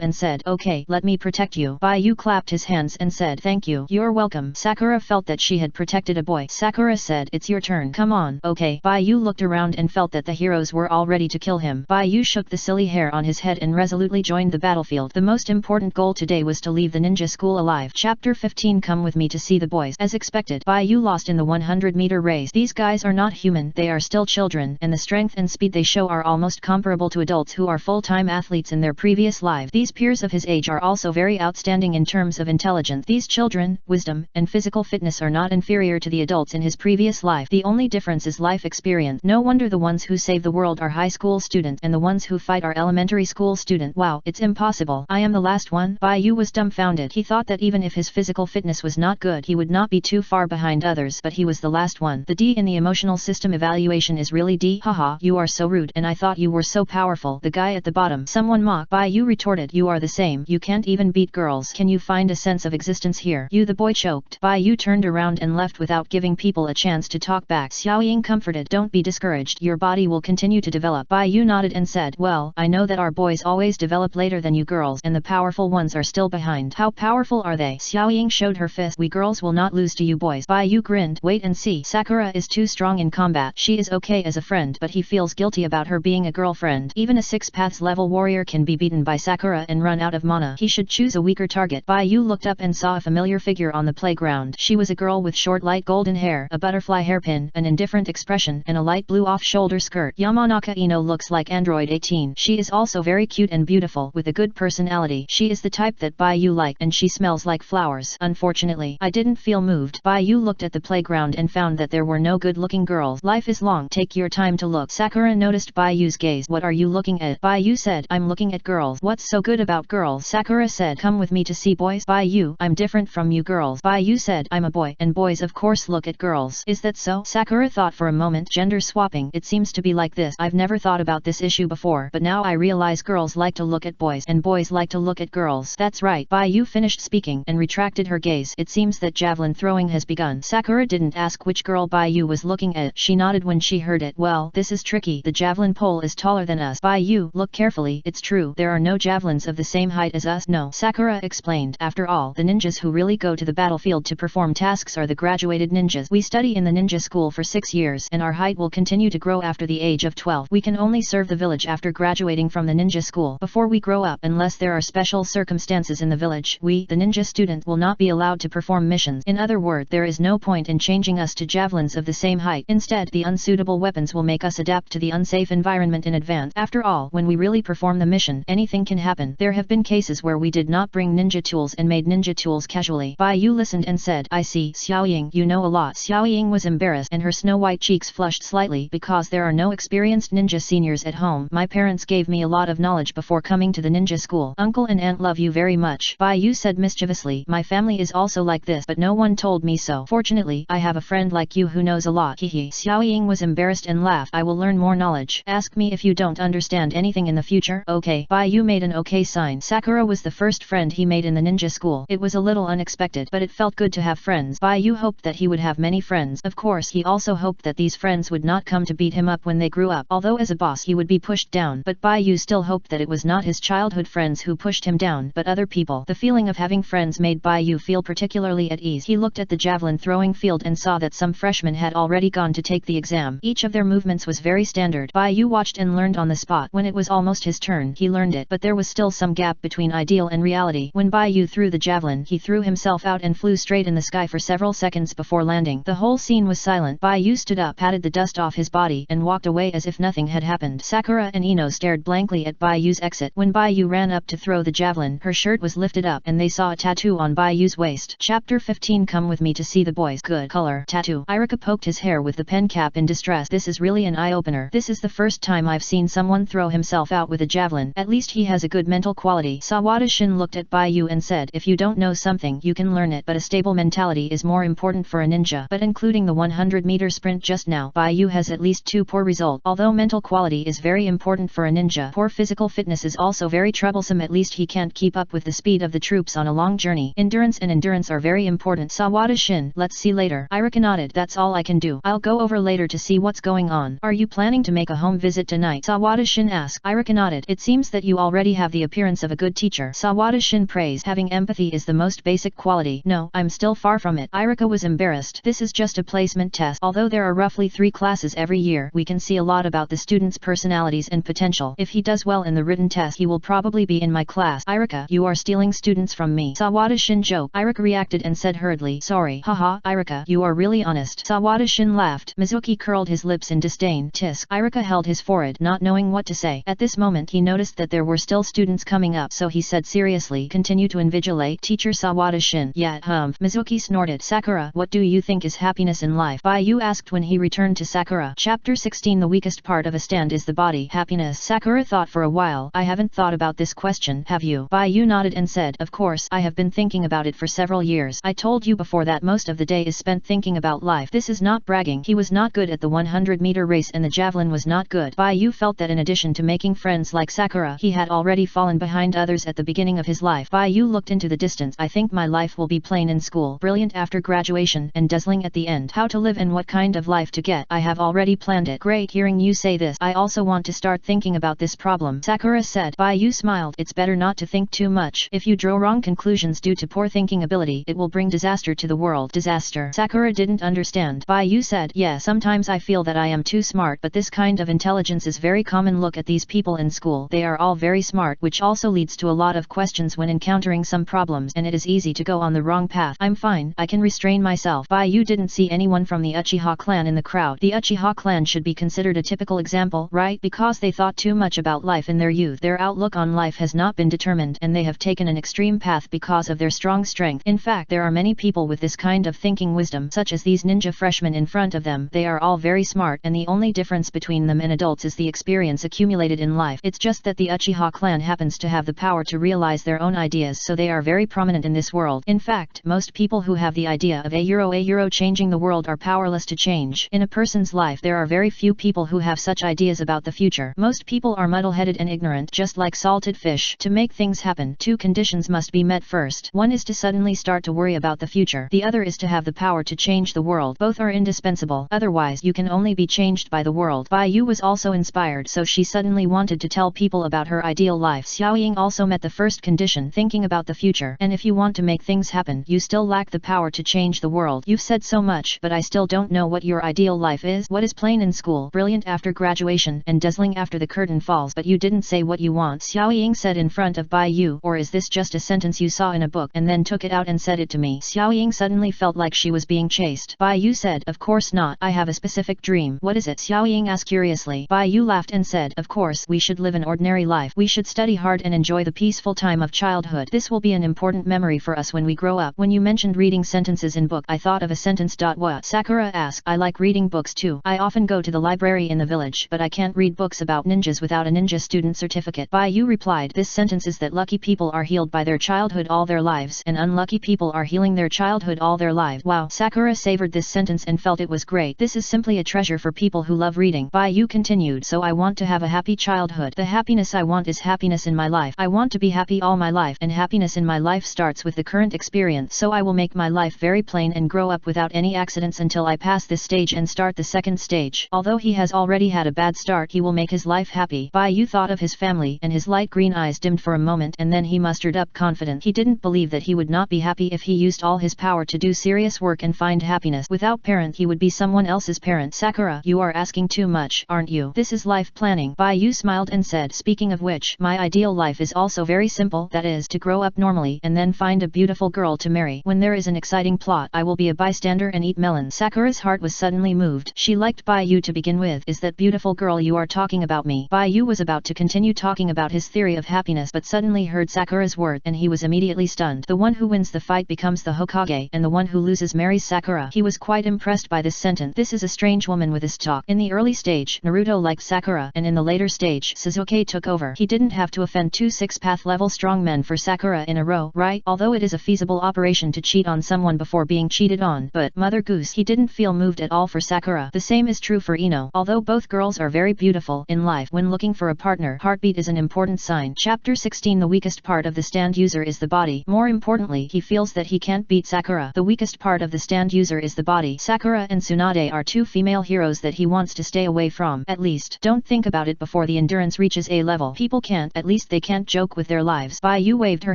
and said, okay, let me protect you. Bai Yu clapped his hands and said, thank you. You're welcome. Sakura felt that she had protected a boy. Sakura said, it's your turn. Come on. Okay. Bai Yu looked around and felt that the heroes were all ready to kill him. Bai Yu shook the silly hair on his head and resolutely joined the battlefield. The most important goal today was to leave the ninja school alive. Chapter 15. Come with me to see the boys. As expected, Bai Yu lost in the 100-meter race. These guys are not human. They are still children, and the strength and speed they show are almost comparable to adults who are full-time athletes in their previous life. These peers of his age are also very outstanding in terms of intelligence. These children, wisdom, and physical fitness are not inferior to the adults in his previous life. The only difference is life experience. No wonder the ones who save the world are high school students and the ones who fight are elementary school students. Wow, it's impossible. I am the last one? Bai Yu was dumbfounded. He thought that even if his physical fitness was not good, he would not be too far behind others, but he was the last one. The D in the emotional system evaluation is really D. Haha, you are so rude, and I thought you were so powerful. The guy at the bottom. Someone mocked. Bai Yu retorted, you are the same. You can't even beat girls. Can you find a sense of existence here? You, the boy choked. Bai Yu turned around and left without giving people a chance to talk back. Xiao Ying comforted, don't be discouraged. Your body will continue to develop. Bai Yu nodded and said, well, I know that our boys always develop later than you girls, and the powerful ones are still behind. How powerful are they? Xiao Ying showed her fist. We girls will not lose to you boys. Bai Yu grinned. Wait and see. Sakura is too strong in combat. She is okay as a friend, but he feels guilty about her being a girlfriend. Even a 6 paths level warrior can be beaten by Sakura and run out of mana. He should choose a weaker target. Bai Yu looked up and saw a familiar figure on the playground. She was a girl with short light golden hair, a butterfly hairpin, an indifferent expression, and a light blue off-shoulder skirt. Yamanaka Ino looks like Android 18. She is also very cute and beautiful, with a good personality. She is the type that Bai Yu liked, and she smells like flowers. Unfortunately, I didn't feel moved. Bai Yu looked at the playground and found that there were no good-looking girls. Life is long. Take your time to look. Sakura noticed Bai Yu's gaze. What are you looking at? Bai Yu said, I'm looking at girls. What's so good about girls? Sakura said, come with me to see boys. Bai Yu, I'm different from you girls. Bai Yu said, I'm a boy, and boys of course look at girls. Is that so? Sakura thought for a moment. Gender swapping. It seems to be like this. I've never thought about this issue before, but now I realize girls like to look at boys, and boys like to look at girls. That's right. Bai Yu finished speaking and retracted her gaze. It seems that javelin throwing has begun. Sakura didn't ask which girl Bai Yu was looking at. She nodded when she heard it. Well, this is tricky. The javelin pole is taller than us. Bai Yu, look carefully. It's true. There are no javelins of the same height as us. No. Sakura explained. After all, the ninjas who really go to the battlefield to perform tasks are the graduated ninjas. We study in the ninja school for 6 years, and our height will continue to grow after the age of 12. We can only serve the village after graduating from the ninja school. Before we grow up, unless there are special circumstances in the village, we, the ninja student, will not be allowed to perform missions. In other words, there is no point in changing us to javelins of the same height. Instead, the unsuitable weapons will make us adapt to the unsafe environment in advance. After all, when we really perform the mission, anything can happen. There have been cases where we did not bring ninja tools and made ninja tools casually. Bai Yu listened and said, I see. Xiao Ying, you know a lot. Xiao Ying was embarrassed and her snow-white cheeks flushed slightly because there are no experienced ninja seniors at home. My parents gave me a lot of knowledge before coming to the ninja school. Uncle and aunt love you very much. Bai Yu said mischievously, my family is also like this, but no one told me so. Fortunately, I have a friend like you who knows a lot. Hehe. Xiao Ying was embarrassed and laughed. I will learn more knowledge. Ask me if you don't understand anything in the future. Okay. Bai Yu made an okay sign. Sakura was the first friend he made in the ninja school. It was a little unexpected, but it felt good to have friends. Bai Yu hoped that he would have many friends. Of course, he also hoped that these friends would not come to beat him up when they grew up. Although as a boss he would be pushed down, but Bai Yu still hoped that it was not his childhood friends who pushed him down, but other people. The feeling of having friends made Bai Yu feel particularly at ease. He looked at the javelin throwing field and saw that some freshmen had already gone to take the exam. Each of their movements was very standard. Bai Yu watched and learned on the spot. When it was almost his turn, he learned it, but there was still some gap between ideal and reality. When Bai Yu threw the javelin, he threw himself out and flew straight in the sky for several seconds before landing. The whole scene was silent. Bai Yu stood up, patted the dust off his body, and walked away as if nothing had happened. Sakura and Ino stared blankly at Bai Yu's exit. When Bai Yu ran up to throw the javelin, her shirt was lifted up and they saw a tattoo on Bai Yu's waist. Chapter 15. Come with me to see the boys. Good color. Tattoo. Irika poked his hair with the pen cap in distress. This is really an eye-opener. This is the first time I've seen someone throw himself out with a javelin. At least he has a good mental quality. Sawada Shin looked at Bai Yu and said, if you don't know something, you can learn it, but a stable mentality is more important for a ninja. But including the 100-meter sprint just now, Bai Yu has at least 2 poor results. Although mental quality is very important for a ninja, poor physical fitness is also very troublesome, at least he can't keep up with the speed of the troops on a long journey. Endurance and endurance are very important. Sawada Shin, let's see later. Irika nodded. That's all I can do. I'll go over later to see what's going on. Are you planning to make a home visit tonight? Sawada Shin asked. Irika nodded. It seems that you already have the appearance of a good teacher. Sawada Shin praised. Having empathy is the most basic quality. No, I'm still far from it. Irika was embarrassed. This is just a placement test. Although there are roughly 3 classes every year, we can see a lot about the students' personalities and potential. If he does well in the written test, he will probably be in my class. Irika, you are stealing students from me. Sawada Shin joked. Irika reacted and said hurriedly, sorry. Haha, Irika, you are really honest. Sawada Shin laughed. Mizuki curled his lips in disdain. Tisk. Irika held his forehead, not knowing what to say. At this moment he noticed that there were still students coming up, so he said seriously, continue to invigilate, teacher Sawada Shin. Yeah, Mizuki snorted. Sakura, what do you think is happiness in life? Baiyu asked when he returned to Sakura. Chapter 16. The weakest part of a stand is the body. Happiness. Sakura thought for a while. I haven't thought about this question, have you? Baiyu nodded and said, of course, I have been thinking about it for several years. I told you before that most of the day is spent thinking about life. This is not bragging. He was not good at the 100-meter race and the javelin was not good. Baiyu felt that in addition to making friends like Sakura, he had already fallen behind others at the beginning of his life. Baiyu looked into the distance. I think my life will be plain in school, brilliant after graduation, and dazzling at the end. How to live and what kind of life to get. I have already planned it. Great hearing you say this. I also want to start thinking about this problem, Sakura said. Baiyu smiled. It's better not to think too much. If you draw wrong conclusions due to poor thinking ability, it will bring disaster to the world. Disaster. Sakura didn't understand. Baiyu said, yeah, sometimes I feel that I am too smart, but this kind of intelligence is very common. Look at these people in school. They are all very smart, which also leads to a lot of questions when encountering some problems, and it is easy to go on the wrong path. I'm fine. I can restrain myself. Baiyu didn't see anyone from the Uchiha clan in the crowd. The Uchiha clan should be considered a typical example, right? Because they thought too much about life in their youth. Their outlook on life has not been determined, and they have taken an extreme path because of their strong strength. In fact, there are many people with this kind of thinking wisdom, such as these ninja freshmen in front of them. They are all very smart, and the only difference between them and adults is the experience accumulated in life. It's just that the Uchiha clan happens to have the power to realize their own ideas, so they are very prominent in this world. In fact, most people who have the idea of a euro changing the world are powerless to change. In a person's life, there are very few people who have such ideas about the future. Most people are muddle-headed and ignorant, just like salted fish. To make things happen, 2 conditions must be met first. One is to suddenly start to worry about the future. The other is to have the power to change the world. Both are indispensable. Otherwise, you can only be changed by the world. Baiyu was also inspired, so she suddenly wanted to tell people about her ideal life. Xiaoying also met the first condition, thinking about the future. And if you want to make things happen, you still lack the power to change the world. You've said so much, but I still don't know what your ideal life is. What is plain in school, brilliant after graduation, and dazzling after the curtain falls? But you didn't say what you want, Xiaoying said in front of Baiyu. Or is this just a sentence you saw in a book and then took it out and said it to me? Xiaoying suddenly felt like she was being chased. Baiyu said, of course not. I have a specific dream. What is it? Xiaoying asked curiously. Baiyu laughed and said, of course, we should live an ordinary life. We should study hard and enjoy the peaceful time of childhood. This will be an important memory for us when we grow up. When you mentioned reading sentences in book, I thought of a sentence. What? Sakura asked. I like reading books too. I often go to the library in the village, but I can't read books about ninjas without a ninja student certificate. Baiyu replied, this sentence is that lucky people are healed by their childhood all their lives, and unlucky people are healing their childhood all their lives. Wow. Sakura savored this sentence and felt it was great. This is simply a treasure for people who love reading. Baiyu continued, so I want to have a happy childhood. The happiness I want is happiness in my life. I want to be happy all my life, and happiness in my life starts with the current experience, so I will make my life very plain and grow up without any accidents until I pass this stage and start the second stage. Although he has already had a bad start, he will make his life happy. Baiyu thought of his family, and his light green eyes dimmed for a moment, and then he mustered up confidence. He didn't believe that he would not be happy if he used all his power to do serious work and find happiness. Without parent, he would be someone else's parent. Sakura, you are asking too much, aren't you? This is life planning. Baiyu smiled and said, speaking of which, my ideal life is also very simple, that is, to grow up normally and then find a beautiful girl to marry. When there is an exciting plot, I will be a bystander and eat melons. Sakura's heart was suddenly moved. She liked Baiyu to begin with. Is that beautiful girl you are talking about me? Baiyu was about to continue talking about his theory of happiness, but suddenly heard Sakura's word, and he was immediately stunned. The one who wins the fight becomes the Hokage, and the one who loses marries Sakura. He was quite impressed by this sentence. This is a strange woman with this talk. In the early stage, Naruto liked Sakura, and in the later stage, Sasuke took over. He didn't have to offend 2 6-path level strongmen for Sakura in a row, right? Although it is a feasible operation to cheat on someone before being cheated on, but Mother Goose, he didn't feel moved at all for Sakura. The same is true for Ino. Although both girls are very beautiful in life, when looking for a partner, heartbeat is an important sign. Chapter 16. The weakest part of the stand user is the body. More importantly, he feels that he can't beat Sakura. The weakest part of the stand user is the body. Sakura and Tsunade are two female heroes that he wants to stay away from. At least, don't think about it before the endurance reaches A level. People can't, at least they can't joke with their lives. Baiyu waved her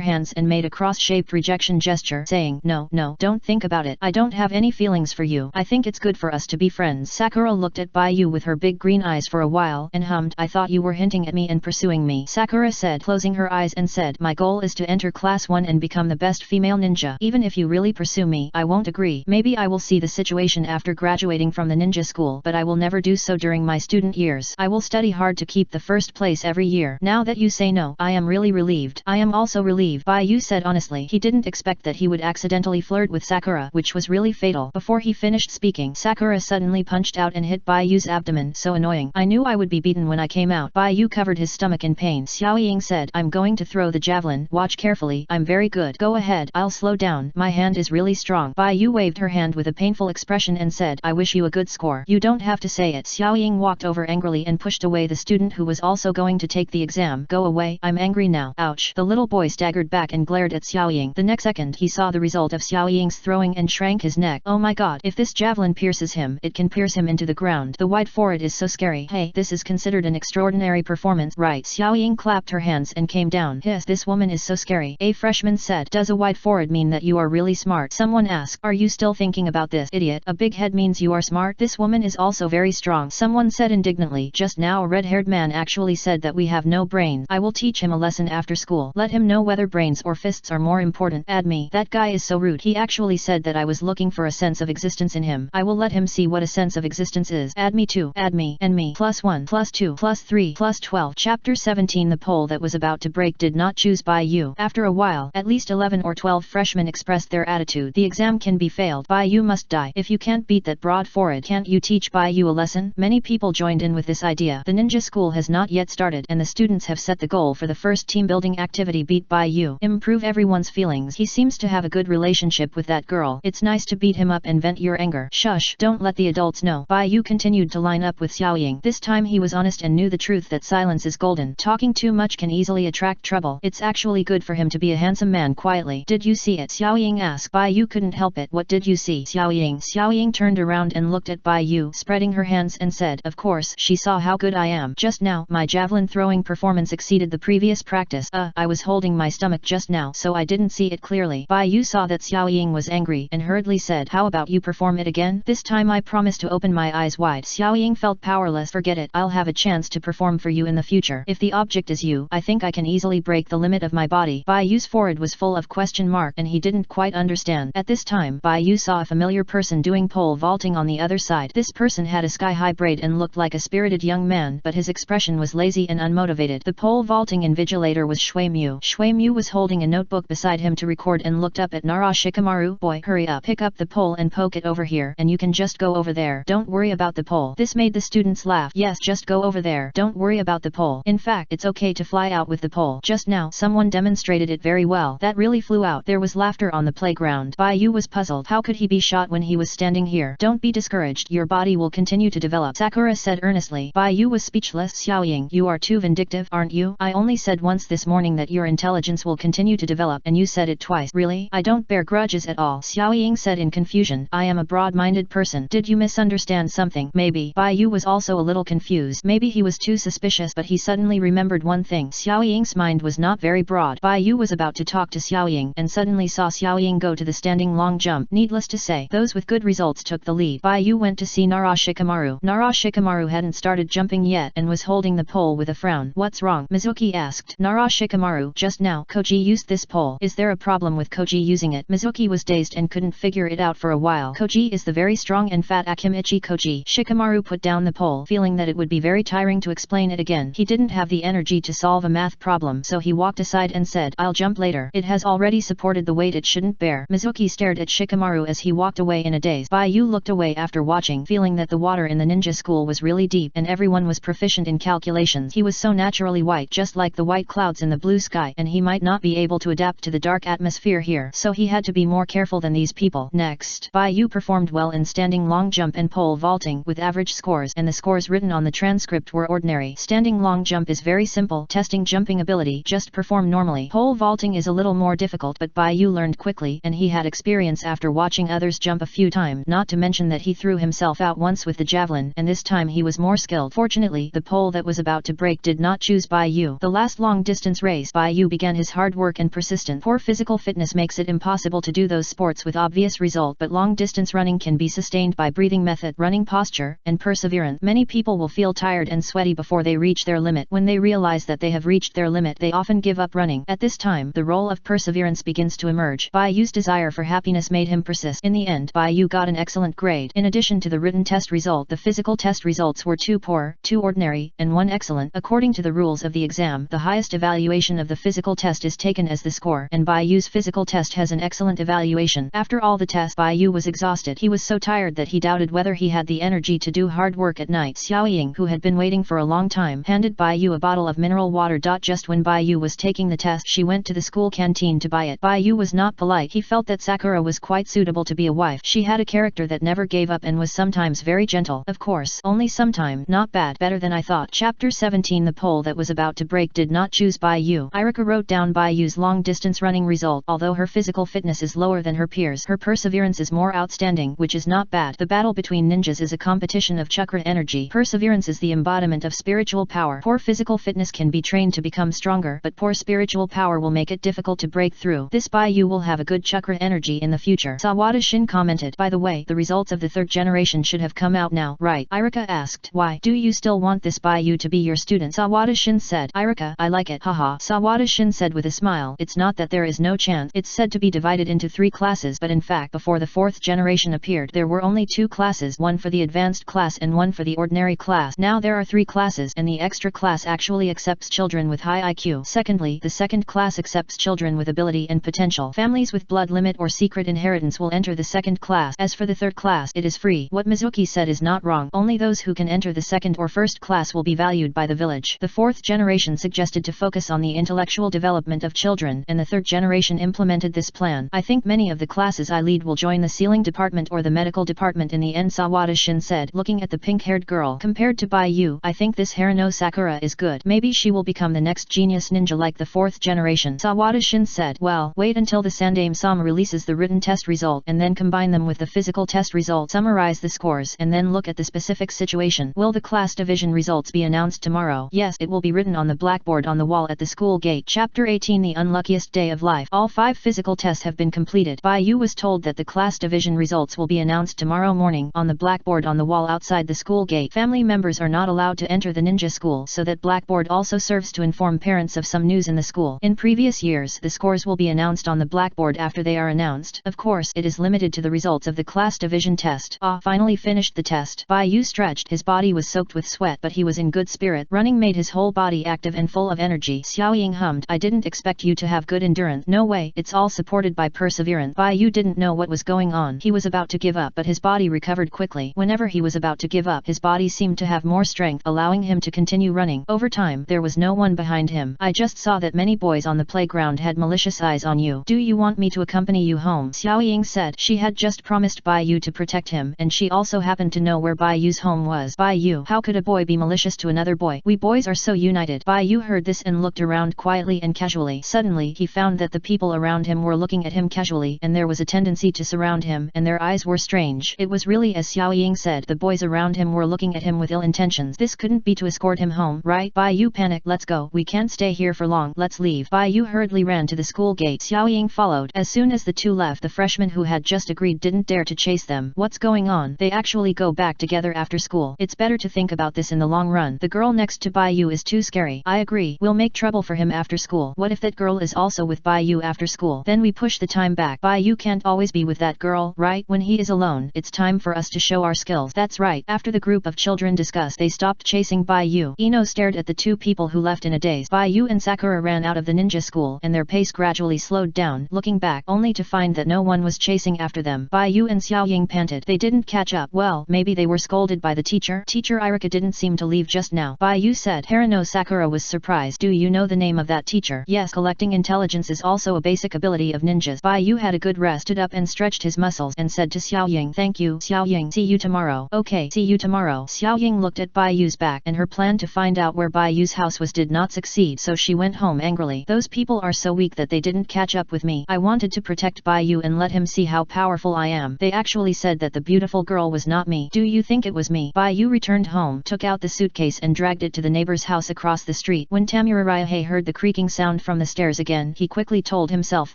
hands and made a cross-shaped rejection gesture, saying, no, don't think about it. I don't have any feelings for you. I think it's good for us to be friends. Sakura looked at Baiyu with her big green eyes for a while and hummed, I thought you were hinting at me and pursuing me. Sakura said, closing her eyes, and said, my goal is to enter class 1 and become the best female ninja. Even if you really pursue me, I won't agree. Maybe I will see the situation after graduating from the ninja school, but I will never do so during my student years. I will study hard to keep the first place every year. Now that you say no, I am really relieved. I am also relieved, Baiyu said honestly. He didn't expect that he would accidentally flirt with Sakura, which was really fatal. Before he finished speaking, Sakura suddenly punched out and hit Baiyu's abdomen. So annoying. I knew I would be beaten when I came out. Baiyu covered his stomach in pain. Xiao Ying said, I'm going to throw the javelin. Watch carefully. I'm very good. Go ahead. I'll slow down. My hand is really strong. Baiyu waved her hand with a painful expression and said, I wish you a good score. You don't have to say it. Xiao Ying walked over angrily and pushed away the student who was also going to take the exam. Go away. I'm angry now. Ouch. The little boy staggered back and glared at Xiao Ying. The next second he saw the result of Xiao Ying's throwing and shrank his neck. Oh my god. If this javelin pierces him, it can pierce him into the ground. The wide forehead is so scary. Hey, this is considered an extraordinary performance, right? Xiao Ying clapped her hands and came down. Hiss, this woman is so scary. A freshman said. Does a wide forehead mean that you are really smart? Someone asked. Are you still thinking about this, idiot? A big head means you are smart. This woman is also very strong. Someone said indignantly. Just now a red-haired man actually said that we have no brains. I will teach him a lesson after school. Let him know whether brains or fists are more important. Add me. That guy is so rude. He actually said that I was looking for a sense of existence in him. I will let him see what a sense of existence is. Add me too. Add me and me. +1, +2, +3, +12. Chapter 17. The poll that was about to break did not choose Baiyu. After a while, at least 11 or 12 freshmen expressed their attitude. The exam can be failed. Baiyu must die. If you can't beat that broad forehead, can't you teach Baiyu a lesson? Many people joined in with this idea. The ninja school has not yet started and the students have set the goal for the first team building activity, beat Baiyu. Improve everyone's feelings. He seems to have a good relationship with that girl. It's nice to beat him up and vent your anger. Shush, don't let the adults know. Baiyu continued to line up with Xiao Ying. This time he was honest and knew the truth that silence is golden. Talking too much can easily attract trouble. It's actually good for him to be a handsome man quietly. Did you see it? Xiao Ying asked. Baiyu couldn't help it. What did you see? Xiao Ying. Xiao Ying turned around and looked at Baiyu, spreading her hands and said, of course, she saw how good I am. Just now, my javelin throwing performance exceeded the previous practice. I was holding my stomach just now, so I didn't see it clearly. Baiyu saw that Xiao Ying was angry and hurriedly said, how about you perform it again? This time I promise to open my eyes wide. Xiao Ying felt powerless. Forget it. I'll have a chance to perform for you in the future. If the object is you, I think I can easily break the limit of my body. Baiyu's forehead was full of question mark and he didn't quite understand. At this time, Baiyu saw a familiar person doing pole vaulting on the other side. This person had a sky-high braid and looked like a spirited young man, but his expression was lazy and unmotivated. The pole vaulting invigilator was Shui Mu. Shui Mu was holding a notebook beside him to record and looked up at Nara Shikamaru. Boy, hurry up. Pick up the pole and poke it over here, and you can just go over there. Don't worry about the pole. This made the students laugh. Yes, just go over there. Don't worry about the pole. In fact, it's okay to fly out with the pole. Just now, someone demonstrated it very well. That really flew out. There was laughter on the playground. Baiyu was puzzled. How could he be shot when he was standing here? Don't be discouraged. Your body will continue to develop, Sakura said earnestly. Baiyu was speechless. Xiao Ying, you are too vindictive, aren't you? I only said once this morning that your intelligence will continue to develop, and you said it twice. Really? I don't bear grudges at all, Xiao Ying said in confusion. I am a broad-minded person. Did you misunderstand something? Maybe. Baiyu was also a little confused. Maybe he was too suspicious, but he suddenly remembered one thing. Xiao Ying's mind was not very broad. Baiyu was about to talk to Xiao Ying and suddenly saw Xiao Ying go to the standing long jump. Needless to say, those with good results took the lead. Baiyu went to see Nara Shikamaru. Nara Shikamaru hadn't started jumping yet and was holding the pole with a frown. What's wrong? Mizuki asked. Nara Shikamaru, just now, Koji used this pole. Is there a problem with Koji using it? Mizuki was dazed and couldn't figure it out for a while. Koji is the very strong and fat Akimichi Koji. Shikamaru put down the pole, feeling that it would be very tiring to explain it again. He didn't have the energy to solve a math problem, so he walked aside and said, I'll jump later. It has already supported the weight it shouldn't bear. Mizuki stared at Shikamaru as he walked away in a daze. Baiyu looked away after watching, feeling that the water in the ninja school was really deep and everyone was proficient in calculations. He was so naturally white, just like the white clouds in the blue sky, and he might not be able to adapt to the dark atmosphere here, so he had to be more careful than these people. Next, Baiyu performed well in standing long jump and pole vaulting with average scores, and the scores written on the transcript were ordinary. Standing long jump is very simple. Testing jumping ability, just perform normally. Pole vaulting is a little more difficult, but Bai Yu learned quickly and he had experience after watching others jump a few times, not to mention that he threw himself out once with the javelin and this time he was more skilled. Fortunately, the pole that was about to break did not choose Bai Yu. The last long distance race, Bai Yu began his hard work and persistent. Poor physical fitness makes it impossible to do those sports with obvious result, but long distance running can be sustained by breathing method, running posture, and perseverance. Many people will feel tired and sweaty before they reach their limit. When they realize that they have reached their limit, they often give up running. At this time, the role of perseverance begins to emerge. Bai Yu's desire for happiness made him persist. In the end, Bai Yu got an excellent grade. In addition to the written test result, the physical test results were 2 poor, 2 ordinary, and 1 excellent. According to the rules of the exam, the highest evaluation of the physical test is taken as the score, and Bai Yu's physical test has an excellent evaluation. After all the tests, Bai Yu was exhausted. He was so tired that he doubted whether he had the energy to do hard work at night. Xiao Ying, who had been waiting for a long time, handed Bai Yu a bottle of mineral water. Just when Bai Yu was taking the test, she went to the school canteen to buy it. Bai Yu was not polite. He felt that Sakura was quite suitable to be a wife. She had a character that never gave up and was sometimes very gentle. Of course, only sometime. Not bad. Better than I thought. Chapter 17. The pole that was about to break did not choose Bai Yu. Irika wrote down Bai Yu's long distance running result. Although her physical fitness is lower than her peers, her perseverance is more outstanding, which is not bad. The battle between ninjas is a competition of chakra energy. Perseverance is the embodiment of spiritual power. Poor physical fitness can be trained to become stronger, but poor spiritual power will make it difficult to break through. This Bai Yu will have a good chakra energy in the future. Sawada Shin commented. By the way, the results of the 3rd generation should have come out now, right? Irika asked. Why? Do you still want this Bai Yu to be your student? Sawada Shin said. Irika, I like it. Haha. Sawada Shin said with a smile. It's not that there is no chance. It's said to be divided into 3 classes, but in fact before the 4th generation appeared, there were only 2 classes, one for the advanced class and one for the ordinary class. Now there are 3 classes, and the extra class actually accepts children with high IQ. Secondly, the 2nd class accepts children with ability and potential. Families with blood limit or secret inheritance will enter the 2nd class. As for the 3rd class, it is free. What Mizuki said is not wrong. Only those who can enter the 2nd or 1st class will be valued by the village. The 4th generation suggested to focus on the intellectual development of children, and the 3rd generation implemented this plan. I think many of the classes I lead will join the sealing department or the medical department in the end, Sawada Shin said, looking at the pink-haired girl. Compared to Bai Yu, I think this Harano Sakura is good. Maybe she will become the next genius ninja like the 4th generation. Sawada Shin said. Well, wait until the Sandame-sama releases the written test result and then combine them with the physical test result. Summarize the scores and then look at the specific situation. Will the class division results be announced tomorrow? Yes, it will be written on the blackboard on the wall at the school gate. Chapter 18. The unluckiest day of life. All 5 physical tests have been completed. Bai Yu was told that the class division results will be announced tomorrow morning on the blackboard on the wall outside the school gate. Family members are not allowed to enter the ninja school, so that blackboard also serves to inform parents of some news in the school. In previous years, the scores will be announced on the blackboard after they are announced. Of course, it is limited to the results of the class division test. Finally finished the test. Bai Yu stretched. His body was soaked with sweat, but he was in good spirit. Running made his whole body active and full of energy. Xiao Ying hummed. I didn't expect you to have good endurance. No way, it's all supported by perseverance. Bai Yu didn't know what was going on. He was about to give up, but his body recovered quickly. Whenever he was about to give up, his body seemed to have more strength, allowing him to continue running. Over time, there was no one behind him. I just saw that many boys on the playground had malicious eyes on you. Do you want me to accompany you home? Xiao Ying said. She had just promised Bai Yu to protect him, and she also happened to know where Bai Yu's home was. Bai Yu, how could a boy be malicious to another boy? We boys are so united. Bai Yu heard this and looked around quietly and casually. Suddenly, he found that the people around him were looking at him casually, and there was a tendency to surround him, and their eyes were strange. It was really as Xiao Ying said. The boys around him were looking at him with ill intentions. This couldn't be to escort him home, right? Bai Yu panicked. Let's go. We can't stay here for long. Let's leave. Bai Yu hurriedly ran to the school gate. Xiao Ying followed. As soon as the two left, the freshman who had just agreed didn't dare to chase them. What's going on? They actually go back together after school. It's better to think about this in the long run. The girl next to Bai Yu is too scary. I agree. We'll make trouble for him after school. What if that girl is also with Bai Yu after school? Then we push the time back. Bai Yu can't always be with that girl, right? When he is alone, it's time for us to show our skills. That's right. After the group of children discussed, they stopped chasing Bai Yu. Ino stared at the two people who left in a daze. Bai Yu and Sakura ran out of the ninja school, and their pace gradually slowed down, looking back only to find that no one was chasing after them. Bai Yu and Xiao Ying panted. They didn't catch up. Well, maybe they were scolded by the teacher. Teacher Irika didn't seem to leave just now. Bai Yu said. Harano Sakura was surprised. Do you know the name of that teacher? Yes, collecting intelligence is also a basic ability of ninjas. Bai Yu had a good rest, stood up and stretched his muscles, and said to Xiao Ying, thank you, Xiao Ying. See you tomorrow. Okay, see you tomorrow. Xiao Ying looked at Bai Yu's back, and her plan to find out where where Bai Yu's house was did not succeed, so she went home angrily. Those people are so weak that they didn't catch up with me. I wanted to protect Bai Yu and let him see how powerful I am. They actually said that the beautiful girl was not me. Do you think it was me? Bai Yu returned home, took out the suitcase and dragged it to the neighbor's house across the street. When Tamurarihe heard the creaking sound from the stairs again, he quickly told himself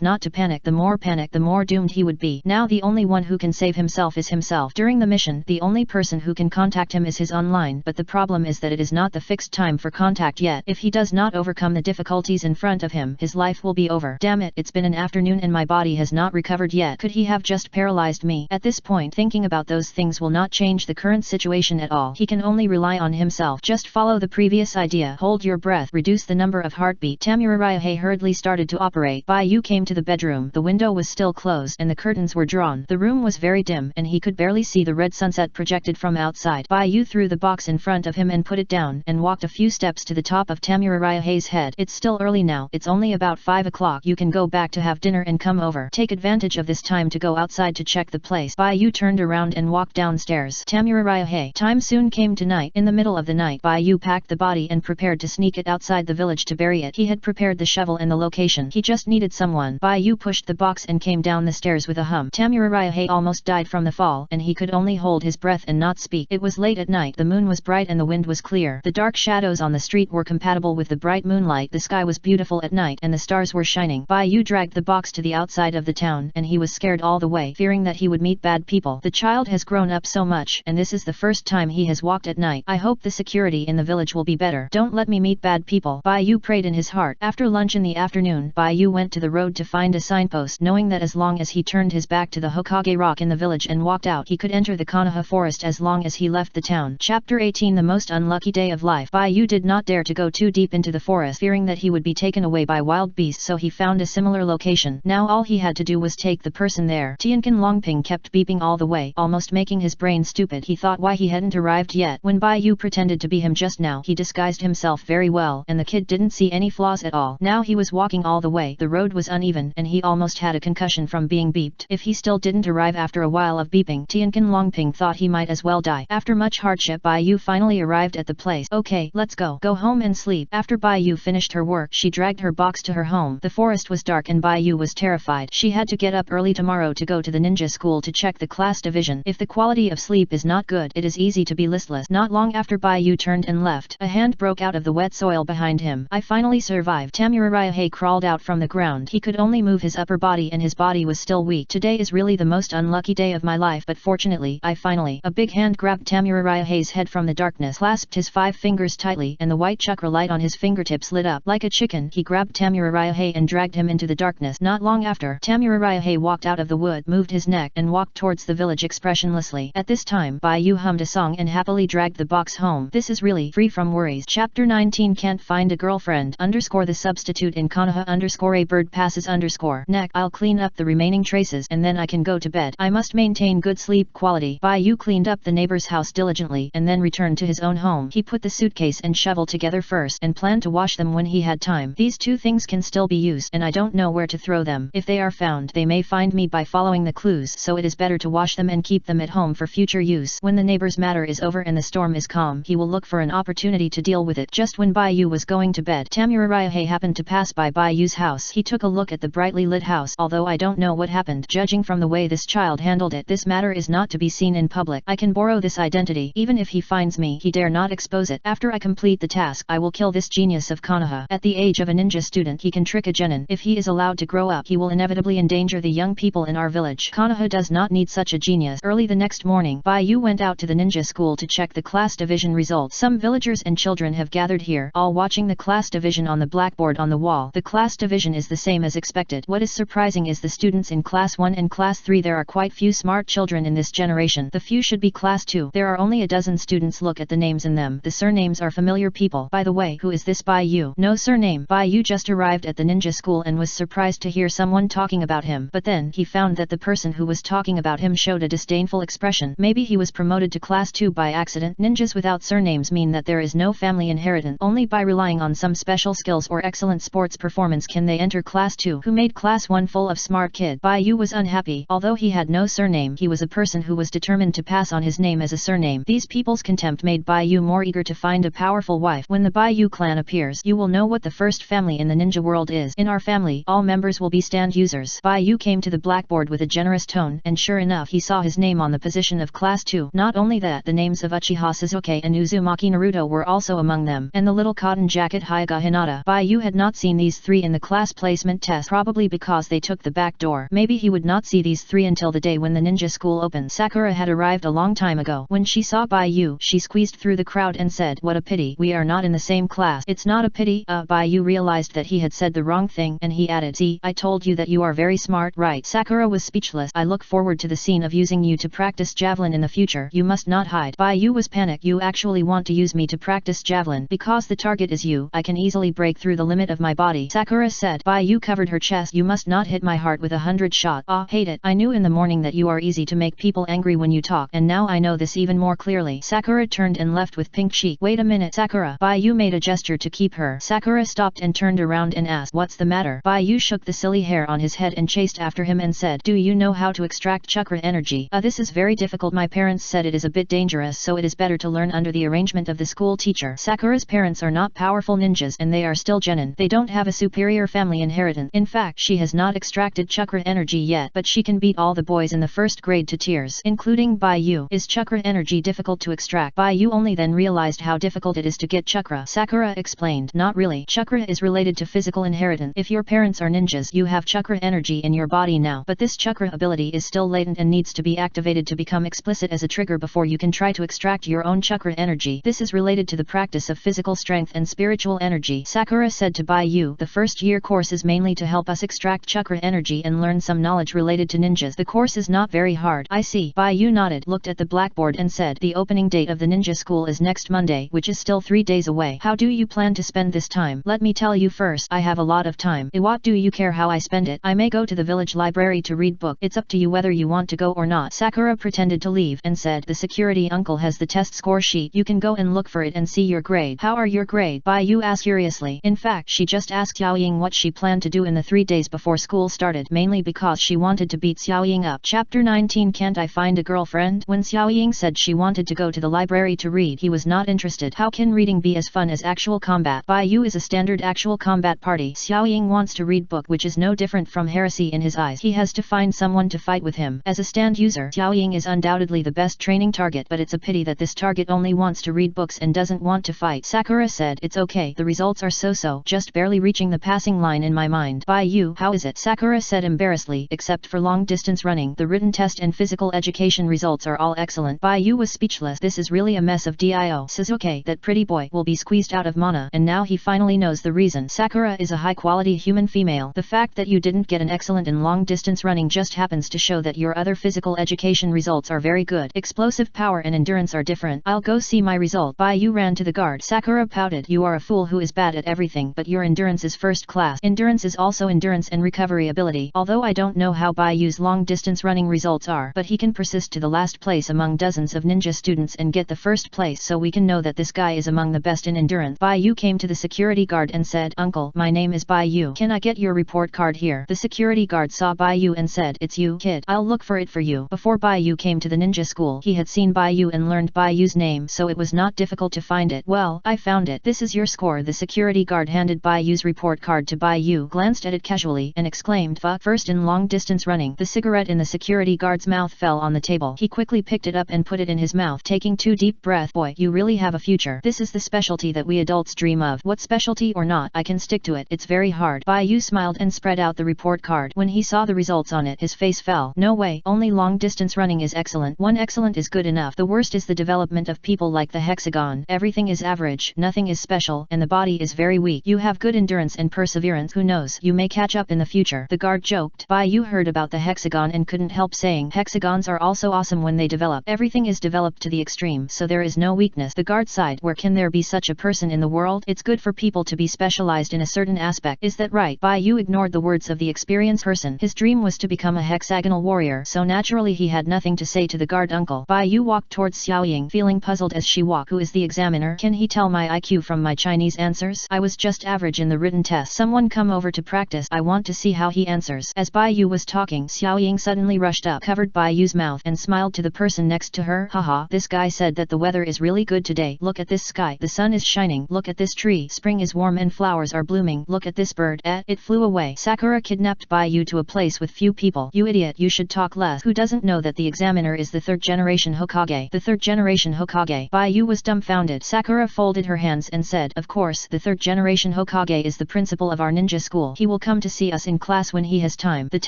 not to panic. The more doomed he would be. Now the only one who can save himself is himself. During the mission, the only person who can contact him is his online, but the problem is that it is not the fixed time for contact yet. If he does not overcome the difficulties in front of him, his life will be over. Damn it, it's been an afternoon and my body has not recovered yet. Could he have just paralyzed me? At this point, thinking about those things will not change the current situation at all. He can only rely on himself. Just follow the previous idea. Hold your breath. Reduce the number of heartbeat. Tamurarihe hurriedly started to operate. Bai Yu came to the bedroom. The window was still closed and the curtains were drawn. The room was very dim and he could barely see the red sunset projected from outside. Bai Yu threw the box in front of him and put it down and walked a few steps to the top of Tamurarihe's head. It's still early now. It's only about 5 o'clock. You can go back to have dinner and come over. Take advantage of this time to go outside to check the place. Bai Yu turned around and walked downstairs. Tamurarihe. Time soon came to night. In the middle of the night, Bai Yu packed the body and prepared to sneak it outside the village to bury it. He had prepared the shovel and the location. He just needed someone. Bai Yu pushed the box and came down the stairs with a hum. Tamurarihe almost died from the fall, and he could only hold his breath and not speak. It was late at night. The moon was bright and the wind was clear. The dark shadows on the street were compatible with the bright moonlight. The sky was beautiful at night and the stars were shining. Bai Yu dragged the box to the outside of the town, and he was scared all the way, fearing that he would meet bad people. The child has grown up so much, and this is the first time he has walked at night. I hope the security in the village will be better. Don't let me meet bad people. Bai Yu prayed in his heart. After lunch in the afternoon, Bai Yu went to the road to find a signpost, knowing that as long as he turned his back to the Hokage rock in the village and walked out, he could enter the Konoha forest as long as he left the town. Chapter 18. The most unlucky day of life. Bai Yu did not dare to go too deep into the forest, fearing that he would be taken away by wild beasts, so he found a similar location. Now all he had to do was take the person there. Tianqin Longping kept beeping all the way, almost making his brain stupid. He thought why he hadn't arrived yet. When Bai Yu pretended to be him just now, he disguised himself very well, and the kid didn't see any flaws at all. Now he was walking all the way. The road was uneven, and he almost had a concussion from being beeped. If he still didn't arrive after a while of beeping, Tianqin Longping thought he might as well die. After much hardship, Bai Yu finally arrived at the place. Okay, let's go. Go home and sleep. After Bai Yu finished her work, she dragged her box to her home. The forest was dark and Bai Yu was terrified. She had to get up early tomorrow to go to the ninja school to check the class division. If the quality of sleep is not good, it is easy to be listless. Not long after Bai Yu turned and left, a hand broke out of the wet soil behind him. I finally survived. Tamurarihe crawled out from the ground. He could only move his upper body and his body was still weak. Today is really the most unlucky day of my life, but fortunately, I finally. A big hand grabbed Tamurarihe's head from the darkness, clasped his 5 fingers tightly, and the white chakra light on his fingertips lit up. Like a chicken, he grabbed Tamurarihe and dragged him into the darkness. Not long after, Tamurarihe walked out of the wood, moved his neck, and walked towards the village expressionlessly. At this time, Bai Yu hummed a song and happily dragged the box home. This is really free from worries. Chapter 19. Can't find a girlfriend. The substitute in Konoha _ a bird passes _ neck. I'll clean up the remaining traces and then I can go to bed. I must maintain good sleep quality. Bai Yu cleaned up the neighbor's house diligently and then returned to his own home. He put the suitcase and shovel together first and planned to wash them when he had time. These two things can still be used and I don't know where to throw them. If they are found, they may find me by following the clues, so it is better to wash them and keep them at home for future use. When the neighbor's matter is over and the storm is calm, he will look for an opportunity to deal with it. Just when Bai Yu was going to bed, Tamurarihe happened to pass by Bai Yu's house. He took a look at the brightly lit house. Although I don't know what happened, judging from the way this child handled it, this matter is not to be seen in public. I can borrow this identity. Even if he finds me, he dare not expose it. After I complete the task, I will kill this genius of Konoha. At the age of a ninja student, he can trick a genin. If he is allowed to grow up, he will inevitably endanger the young people in our village. Konoha does not need such a genius. Early the next morning, Bai Yu went out to the ninja school to check the class division results. Some villagers and children have gathered here, all watching the class division on the blackboard on the wall. The class division is the same as expected. What is surprising is the students in class 1 and class 3. There are quite few smart children in this generation. The few should be class 2. There are only a dozen students. Look at the names in them. The surnames are familiar people. By the way, who is this Bai Yu? No surname. Bai Yu just arrived at the ninja school and was surprised to hear someone talking about him. But then, he found that the person who was talking about him showed a disdainful expression. Maybe he was promoted to class 2 by accident. Ninjas without surnames mean that there is no family inheritance. Only by relying on some special skills or excellent sports performance can they enter class 2. Who made class 1 full of smart kid? Bai Yu was unhappy. Although he had no surname, he was a person who was determined to pass on his name as a surname. These people's contempt made Bai Yu more eager to find a powerful powerful wife. When the Baiyu clan appears, you will know what the first family in the ninja world is. In our family, all members will be stand users. Baiyu came to the blackboard with a generous tone, and sure enough he saw his name on the position of class 2. Not only that, the names of Uchiha Sasuke and Uzumaki Naruto were also among them, and the little cotton jacket Hyuga Hinata. Baiyu had not seen these three in the class placement test, probably because they took the back door. Maybe he would not see these three until the day when the ninja school opened. Sakura had arrived a long time ago. When she saw Baiyu, she squeezed through the crowd and said, "What a pity, we are not in the same class." "It's not a pity." Baiyu realized that he had said the wrong thing, and he added, "See, I told you that you are very smart, right?" Sakura was speechless. "I look forward to the scene of using you to practice javelin in the future. You must not hide." Baiyu was panicked. "You actually want to use me to practice javelin? Because the target is you, I can easily break through the limit of my body," Sakura said. Baiyu covered her chest. "You must not hit my heart with 100 shots. Hate it. I knew in the morning that you are easy to make people angry when you talk, and now I know this even more clearly." Sakura turned and left with pink cheek. "Wait a minute, Sakura." Baiyu made a gesture to keep her. Sakura stopped and turned around and asked, "What's the matter?" Baiyu shook the silly hair on his head and chased after him and said, "Do you know how to extract chakra energy?" This is very difficult. My parents said it is a bit dangerous, so it is better to learn under the arrangement of the school teacher." Sakura's parents are not powerful ninjas and they are still genin. They don't have a superior family inheritance. In fact, she has not extracted chakra energy yet, but she can beat all the boys in the first grade to tears, including Baiyu. "Is chakra energy difficult to extract?" Baiyu only then realized how difficult it is to get chakra. Sakura explained, "Not really. Chakra is related to physical inheritance. If your parents are ninjas, you have chakra energy in your body now, but this chakra ability is still latent and needs to be activated to become explicit as a trigger before you can try to extract your own chakra energy. This is related to the practice of physical strength and spiritual energy." Sakura said to Baiyu, "The first year course is mainly to help us extract chakra energy and learn some knowledge related to ninjas. The course is not very hard." "I see." Baiyu nodded, looked at the blackboard and said, "The opening date of the ninja school is next Monday, which is still 3 days away. How do you plan to spend this time?" "Let me tell you first, I have a lot of time. What do you care how I spend it? I may go to the village library to read book. It's up to you whether you want to go or not." Sakura pretended to leave and said, "The security uncle has the test score sheet. You can go and look for it and see your grade." "How are your grade?" Baiyu asked curiously. In fact, she just asked Xiao Ying what she planned to do in the 3 days before school started, mainly because she wanted to beat Xiao Ying up. Chapter 19. Can't I find a girlfriend? When Xiao Ying said she wanted to go to the library to read, he was not interested. How can reading be as fun as actual combat? Baiyu is a standard actual combat party. Xiao Ying wants to read book, which is no different from heresy in his eyes. He has to find someone to fight with him. As a stand user, Xiao Ying is undoubtedly the best training target, but it's a pity that this target only wants to read books and doesn't want to fight. Sakura said, "It's okay. The results are so-so, just barely reaching the passing line in my mind." "Baiyu, how is it?" Sakura said embarrassedly. "Except for long distance running, the written test and physical education results are all excellent." Baiyu was speechless. This is really a mess of dio. Sasuke, that pretty boy, will be squeezed out of mana, and now he finally knows the reason. Sakura is a high-quality human female. The fact that you didn't get an excellent in long distance running just happens to show that your other physical education results are very good. Explosive power and endurance are different. I'll go see my result. Baiyu ran to the guard. Sakura pouted. "You are a fool who is bad at everything, but your endurance is first class." Endurance is also endurance and recovery ability. Although I don't know how Baiyu's long distance running results are, but he can persist to the last place among dozens of ninja students and get the first place, so we can know that this guy is among the best in endurance. Baiyu came to the security guard and said, "Uncle, my name is Baiyu. Can I get your report card here?" The security guard saw Baiyu and said, "It's you, kid. I'll look for it for you." Before Baiyu came to the ninja school, he had seen Baiyu and learned Baiyu's name, so it was not difficult to find it. "Well, I found it. This is your score." The security guard handed Baiyu's report card to Baiyu, glanced at it casually, and exclaimed, "First in long distance running." The cigarette in the security guard's mouth fell on the table. He quickly picked it up and put it in his mouth, taking 2 deep breaths. "Boy, you really have a future. This is the specialty that we adults dream of." "What specialty or not, I can stick to it. It's very hard." Baiyu smiled and spread out the report card. When he saw the results on it, his face fell. "No way, only long distance running is excellent. One excellent is good enough. The worst is the development of people like the hexagon. Everything is average, nothing is special, and the body is very weak. You have good endurance and perseverance. Who knows, you may catch up in the future." The guard joked. Baiyu heard about the hexagon and couldn't help saying, "Hexagons are also awesome when they develop. Everything is developed to the extreme, so there is no weakness." The guard sighed. "Where can there be such a person in the world? It's good for people to be specialized in a certain aspect. Is that right?" Baiyu ignored the words of the experienced person. His dream was to become a hexagonal warrior, so naturally he had nothing to say to the guard uncle. Baiyu walked towards Xiao Ying, feeling puzzled as she walked. "Who is the examiner? Can he tell my IQ from my Chinese answers? I was just average in the written test. Someone come over to practice. I want to see how he answers." As Baiyu was talking, Xiao Ying suddenly rushed up, covered Baiyu's mouth, and smiled to the person next to her. "Haha, this guy said that the weather is really good today. Look at this sky, the sun is shining. Look at this tree, spring is warm and flowers are blooming. Look at this bird. It flew away. Sakura kidnapped by you to a place with few people. You idiot, you should talk less. Who doesn't know that the examiner is the third generation Hokage? The third generation Hokage. By you was dumbfounded. Sakura folded her hands and said, of course, the third generation Hokage is the principal of our ninja school. He will come to see us in class when he has time. The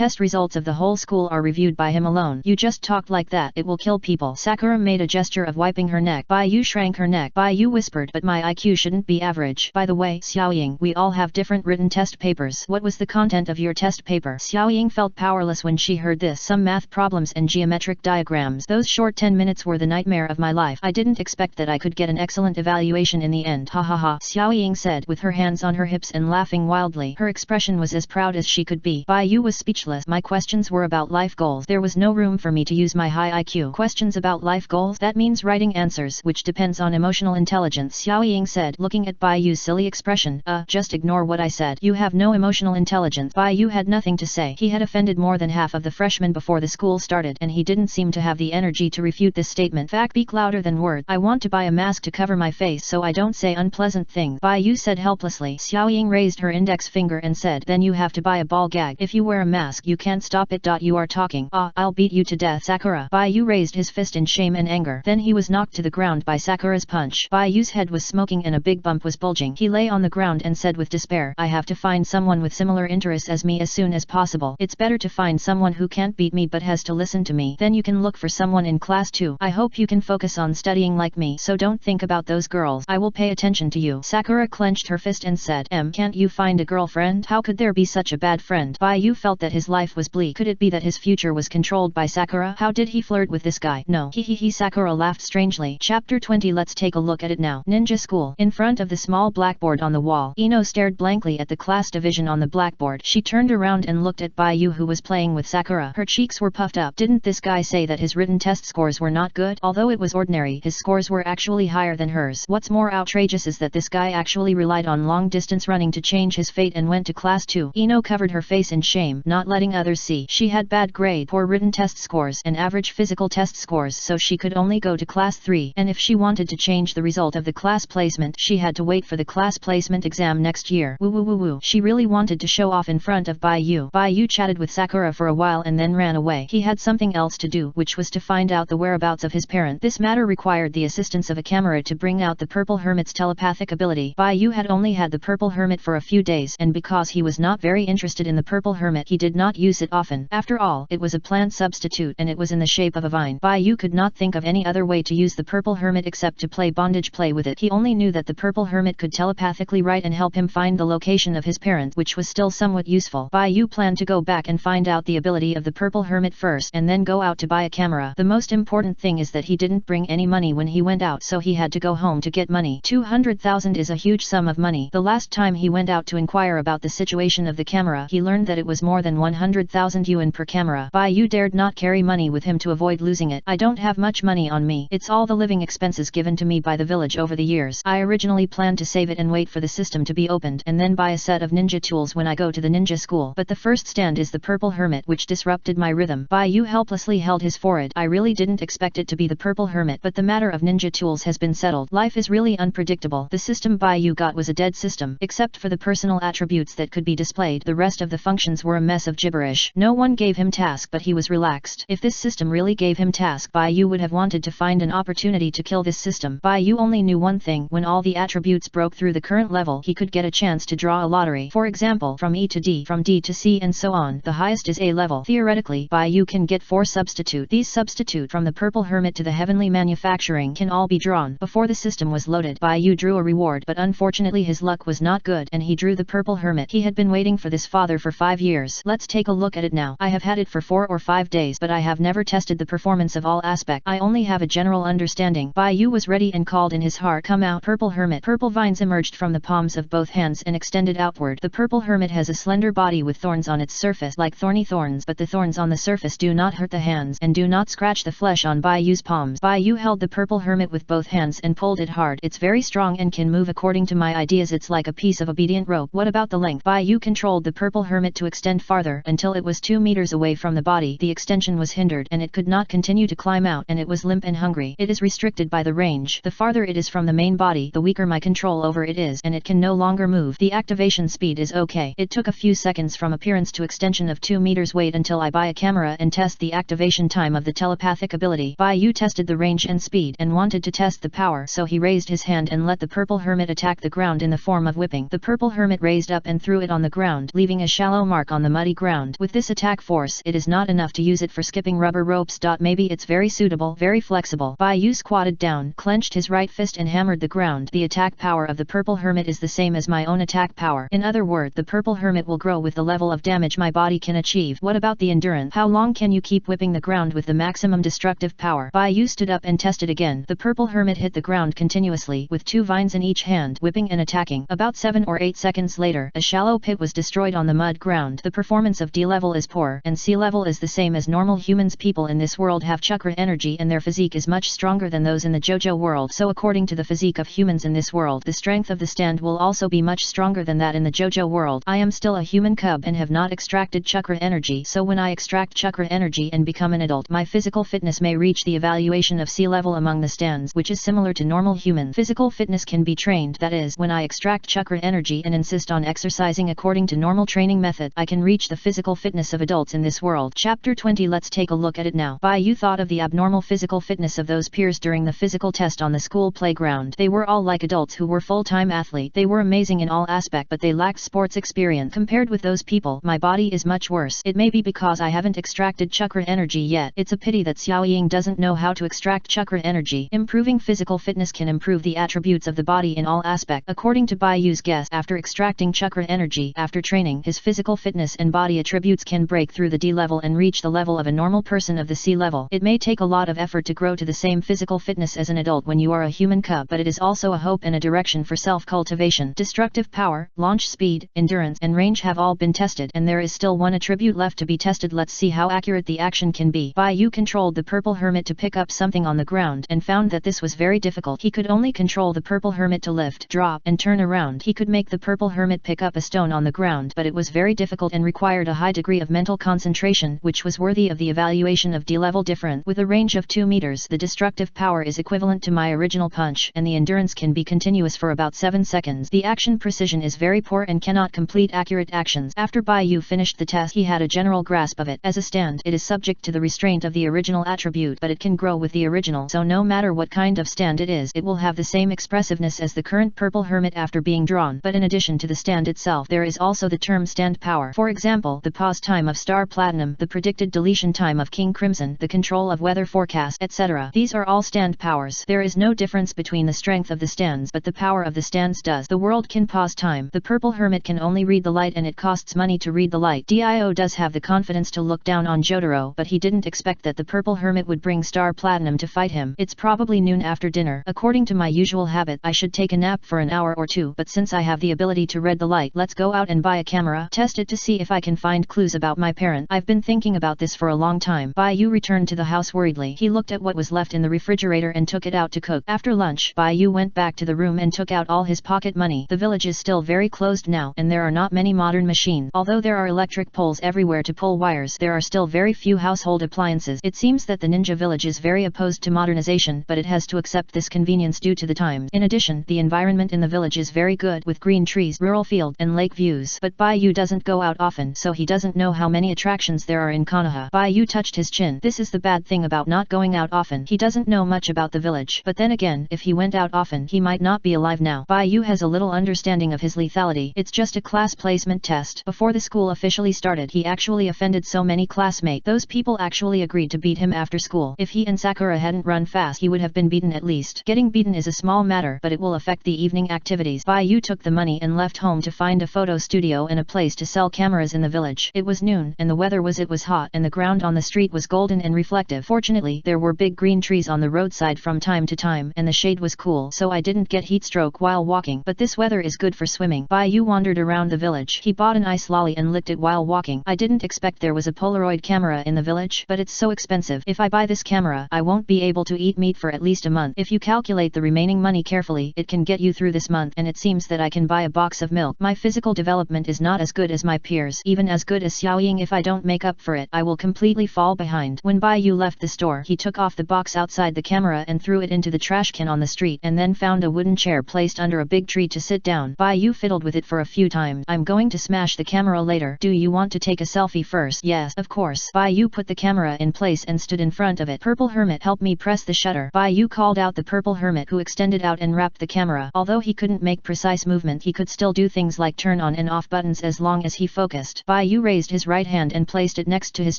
test results of the whole school are reviewed by him alone. You just talked like that, it will kill people. Sakura made a gesture of wiping her neck. Bai Yu shrank her neck. Bai Yu whispered, but my IQ shouldn't be average. By the way, Xiaoying, we all have different written test papers. What was the content of your test paper? Xiaoying felt powerless when she heard this. Some math problems and geometric diagrams. Those short 10 minutes were the nightmare of my life. I didn't expect that I could get an excellent evaluation in the end. Ha ha ha, Xiaoying said with her hands on her hips and laughing wildly. Her expression was as proud as she could be. Bai Yu was speechless. My questions were about life goals. There was no room for me to use my high IQ. Questions about life goals? That means writing answers, which depends on emotional intelligence, Xiaoying said, looking at Bai Yu's silly expression. Just ignore what I said. You have no emotional intelligence. Bai Yu had nothing to say. He had offended more than half of the freshmen before the school started, and he didn't seem to have the energy to refute this statement. Fact speak louder than words. I want to buy a mask to cover my face so I don't say unpleasant things, Bai Yu said helplessly. Xiaoying raised her index finger and said, then you have to buy a ball gag. If you wear a mask you can't stop it. You are talking. I'll beat you to death. Sakura. Bai Yu raised his fist in shame and anger. Then he was knocked to the ground by Sakura's punch. Bai Yu's head was smoking and a big bump was bulging. He lay on the ground and said with despair, I have to find someone with similar interests as me as soon as possible. It's better to find someone who can't beat me but has to listen to me. Then you can look for someone in class too. I hope you can focus on studying like me, so don't think about those girls. I will pay attention to you. Sakura clenched her fist and said, can't you find a girlfriend? How could there be such a bad friend? Bai Yu felt that his life was bleak. Could it be that his future was controlled by Sakura? How did he flirt with this guy? No. He Sakura laughed strangely. Chapter 20. Let's take a look at it now. Ninja school. In front of the small blackboard on the wall, Ino stared blankly at the class division on the blackboard. She turned around and looked at Bai Yu, who was playing with Sakura. Her cheeks were puffed up. Didn't this guy say that his written test scores were not good? Although it was ordinary, his scores were actually higher than hers. What's more outrageous is that this guy actually relied on long-distance running to change his fate and went to class 2. Ino covered her face in shame, not letting others see. She had bad grade, poor written test scores, and average physical test scores, so she could only go to class 3. And if she wanted to change the result of the class placement, she had to wait for the class placement exam next year. Woo woo woo woo. She really wanted to show off in front of Bai Yu. Bai Yu chatted with Sakura for a while and then ran away. He had something else to do, which was to find out the whereabouts of his parent. This matter required the assistance of a camera to bring out the Purple Hermit's telepathic ability. Bai Yu had only had the Purple Hermit for a few days, and because he was not very interested in the Purple Hermit, he did not use it often. After all, it was a plant substitute and it was in the shape of a vine. Bai Yu could not think of any other way to use the Purple Hermit except to play bondage play with it. He only knew that the Purple Hermit could telepathically write and help him find the location of his parents, which was still somewhat useful. Bai Yu planned to go back and find out the ability of the Purple Hermit first and then go out to buy a camera. The most important thing is that he didn't bring any money when he went out, so he had to go home to get money. 200,000 is a huge sum of money. The last time he went out to inquire about the situation of the camera, he learned that it was more than 100,000 yuan per camera. Bai Yu dared not carry money with him to avoid losing it. I don't have much money on me. It's all the living expenses given to me by the village over the years. I originally planned to save it and wait for the system to be opened and then buy a set of ninja tools when I go to the ninja school. But the first stand is the Purple Hermit, which disrupted my rhythm. Bai Yu helplessly held his forehead. I really didn't expect it to be the Purple Hermit, but the matter of ninja tools has been settled. Life is really unpredictable. The system Bai Yu got was a dead system. Except for the personal attributes that could be displayed, the rest of the functions were a mess of gibberish. No one gave him task, but he was relaxed. If this system really gave him task, Bai Yu would have wanted to find an opportunity to kill this system. Bai Yu only knew one thing: when all the attributes broke through the current level, he could get a chance to draw a lottery. For example, from E to D, from D to C, and so on. The highest is A level. Theoretically, Bai Yu can get 4 substitute. These substitute from the Purple Hermit to the Heavenly Manufacturing can all be drawn. Before the system was loaded, Bai Yu drew a reward, but unfortunately his luck was not good, and he drew the Purple Hermit. He had been waiting for this father for 5 years. Let's take a look at it now. I have had it for 4 or 5 days, but I have never tested the performance of all aspects. I only have a general understanding. Bai Yu was ready and called in his heart, "Come out, Purple Hermit." Purple vines emerged from the palms of both hands and extended outward. The Purple Hermit has a slender body with thorns on its surface like thorny thorns, but the thorns on the surface do not hurt the hands and do not scratch the flesh on Bai Yu's palms. Bai Yu held the Purple Hermit with both hands and pulled it hard. It's very strong and can move according to my ideas. It's like a piece of obedient rope. What about the length? Bai Yu controlled the Purple Hermit to extend farther until it was 2 meters away from the body. The extension was hindered and it could not continue to climb out, and it was limp and hungry. It is restricted by the range. The farther it it is from the main body, the weaker my control over it is, and it can no longer move. The activation speed is okay. It took a few seconds from appearance to extension of 2 meters. Wait until I buy a camera and test the activation time of the telepathic ability. Bai Yu tested the range and speed and wanted to test the power, so he raised his hand and let the purple hermit attack the ground in the form of whipping. The purple hermit raised up and threw it on the ground, leaving a shallow mark on the muddy ground. With this attack force, it is not enough to use it for skipping rubber ropes. Maybe it's very suitable, very flexible. Bai Yu squatted down, clenched his right fist and hammered the ground. The attack power of the purple hermit is the same as my own attack power. In other words, the purple hermit will grow with the level of damage my body can achieve. What about the endurance? How long can you keep whipping the ground with the maximum destructive power? Bai Yu stood up and tested again. The purple hermit hit the ground continuously with 2 vines in each hand, whipping and attacking. About 7 or 8 seconds later, a shallow pit was destroyed on the mud ground. The performance of D level is poor, and C level is the same as normal humans. People in this world have chakra energy and their physique is much stronger than those in the JoJo world. So according to the physique of humans in this world, the strength of the stand will also be much stronger than that in the JoJo world. I am still a human cub and have not extracted chakra energy, so when I extract chakra energy and become an adult, my physical fitness may reach the evaluation of C level among the stands, which is similar to normal human. Physical fitness can be trained, that is, when I extract chakra energy and insist on exercising according to normal training method, I can reach the physical fitness of adults in this world. Chapter 20. Let's take a look at it now. Bai Yu thought of the abnormal physical fitness of those peers during the physical test on the school playground. They were all like adults who were full-time athletes. They were amazing in all aspects, but they lacked sports experience. Compared with those people, my body is much worse. It may be because I haven't extracted chakra energy yet. It's a pity that Xiao Ying doesn't know how to extract chakra energy. Improving physical fitness can improve the attributes of the body in all aspects. According to Bai Yu's guess, after extracting chakra energy, after training, his physical fitness and body attributes can break through the D level and reach the level of a normal person of the C level. It may take a lot of effort to grow to the same physical fitness as an adult when you are a human cub, but it is also a hope and a direction for self-cultivation. Destructive power, launch speed, endurance, and range have all been tested, and there is still one attribute left to be tested. Let's see how accurate the action can be. Bai Yu controlled the purple hermit to pick up something on the ground and found that this was very difficult. He could only control the purple hermit to lift, drop, and turn around. He could make the purple hermit pick up a stone on the ground, but it was very difficult and required a high degree of mental concentration, which was worthy of the evaluation of D level different. With a range of 2 meters, the destructive power is equivalent to my original punch, and the endurance can be continuous for about 7 seconds. The action precision is very poor and cannot complete accurate actions. After Bai Yu finished the test, he had a general grasp of it. As a stand, it is subject to the restraint of the original attribute, but it can grow with the original, so no matter what kind of stand it is, it will have the same expressiveness as the current purple hermit after being drawn. But in addition to the stand itself, there is also the term stand power. For example, the pause time of Star Platinum, the predicted deletion time of King Crimson, the control of weather forecast, etc. These are all stand powers. There is no difference between the strength of the stands, but the power of the stands does. The world can pause time. The purple hermit can only read the light, and it costs money to read the light. Dio does have the confidence to look down on Jotaro, but he didn't expect that the purple hermit would bring Star Platinum to fight him. It's probably noon after dinner. According to my usual habit, I should take a nap for an hour or two, but since I have the ability to read the light, let's go out and buy a camera, test it to see if I can find clues about my parent. I've been thinking about this for a long time. Bai Yu returned to the house worriedly. He looked at what was left in the refrigerator and took it out to cook. After lunch, Bai Yu went back to the room and took out all his pocket money. The village is still very closed now, and there are not many modern machines. Although there are electric poles everywhere to pull wires, there are still very few household appliances. It seems that the ninja village is very opposed to modernization, but it has to accept this convenience due to the times. In addition, the environment in the village is very good, with green trees, rural field, and lake views. But Bai Yu doesn't go out often, so he doesn't know how many attractions there are in Konoha. Bai Yu touched his chin. This is the bad thing about not going out often. He doesn't know much about the village. But then again, if he went out often, he might not be alive now. Bai Yu has a little understanding of his lethality. It's just a class placement test. Before the school officially started, he actually offended so many classmates. Those people actually agreed to beat him after school. If he and Sakura hadn't run fast, he would have been beaten at least. Getting beaten is a small matter, but it will affect the evening activities. Bai Yu took the money and left home to find a photo studio and a place to sell cameras in the village. It was noon, and the weather was hot, and the ground on the street was golden and reflective. Fortunately, there were big green trees on the roadside from time to time, and the shade was cool, so I didn't get heat stroke while walking. But this weather is good for swimming. Bai Yu wandered around the village. He bought an ice lolly and licked it while walking. I didn't expect there was a Polaroid camera in the village, but it's so expensive. If I buy this camera, I won't be able to eat meat for at least a month. If you calculate the remaining money carefully, it can get you through this month, and it seems that I can buy a box of milk. My physical development is not as good as my peers, even as good as Xiao Ying. If I don't make up for it, I will completely fall behind. When Bai Yu left the store, he took off the box outside the camera and threw it into the trash can. taken on the street and then found a wooden chair placed under a big tree to sit down. Bai Yu fiddled with it for a few times. I'm going to smash the camera later. Do you want to take a selfie first? Yes, of course. Bai Yu put the camera in place and stood in front of it. Purple Hermit, help me press the shutter. Bai Yu called out the Purple Hermit, who extended out and wrapped the camera. Although he couldn't make precise movement, he could still do things like turn on and off buttons as long as he focused. Bai Yu raised his right hand and placed it next to his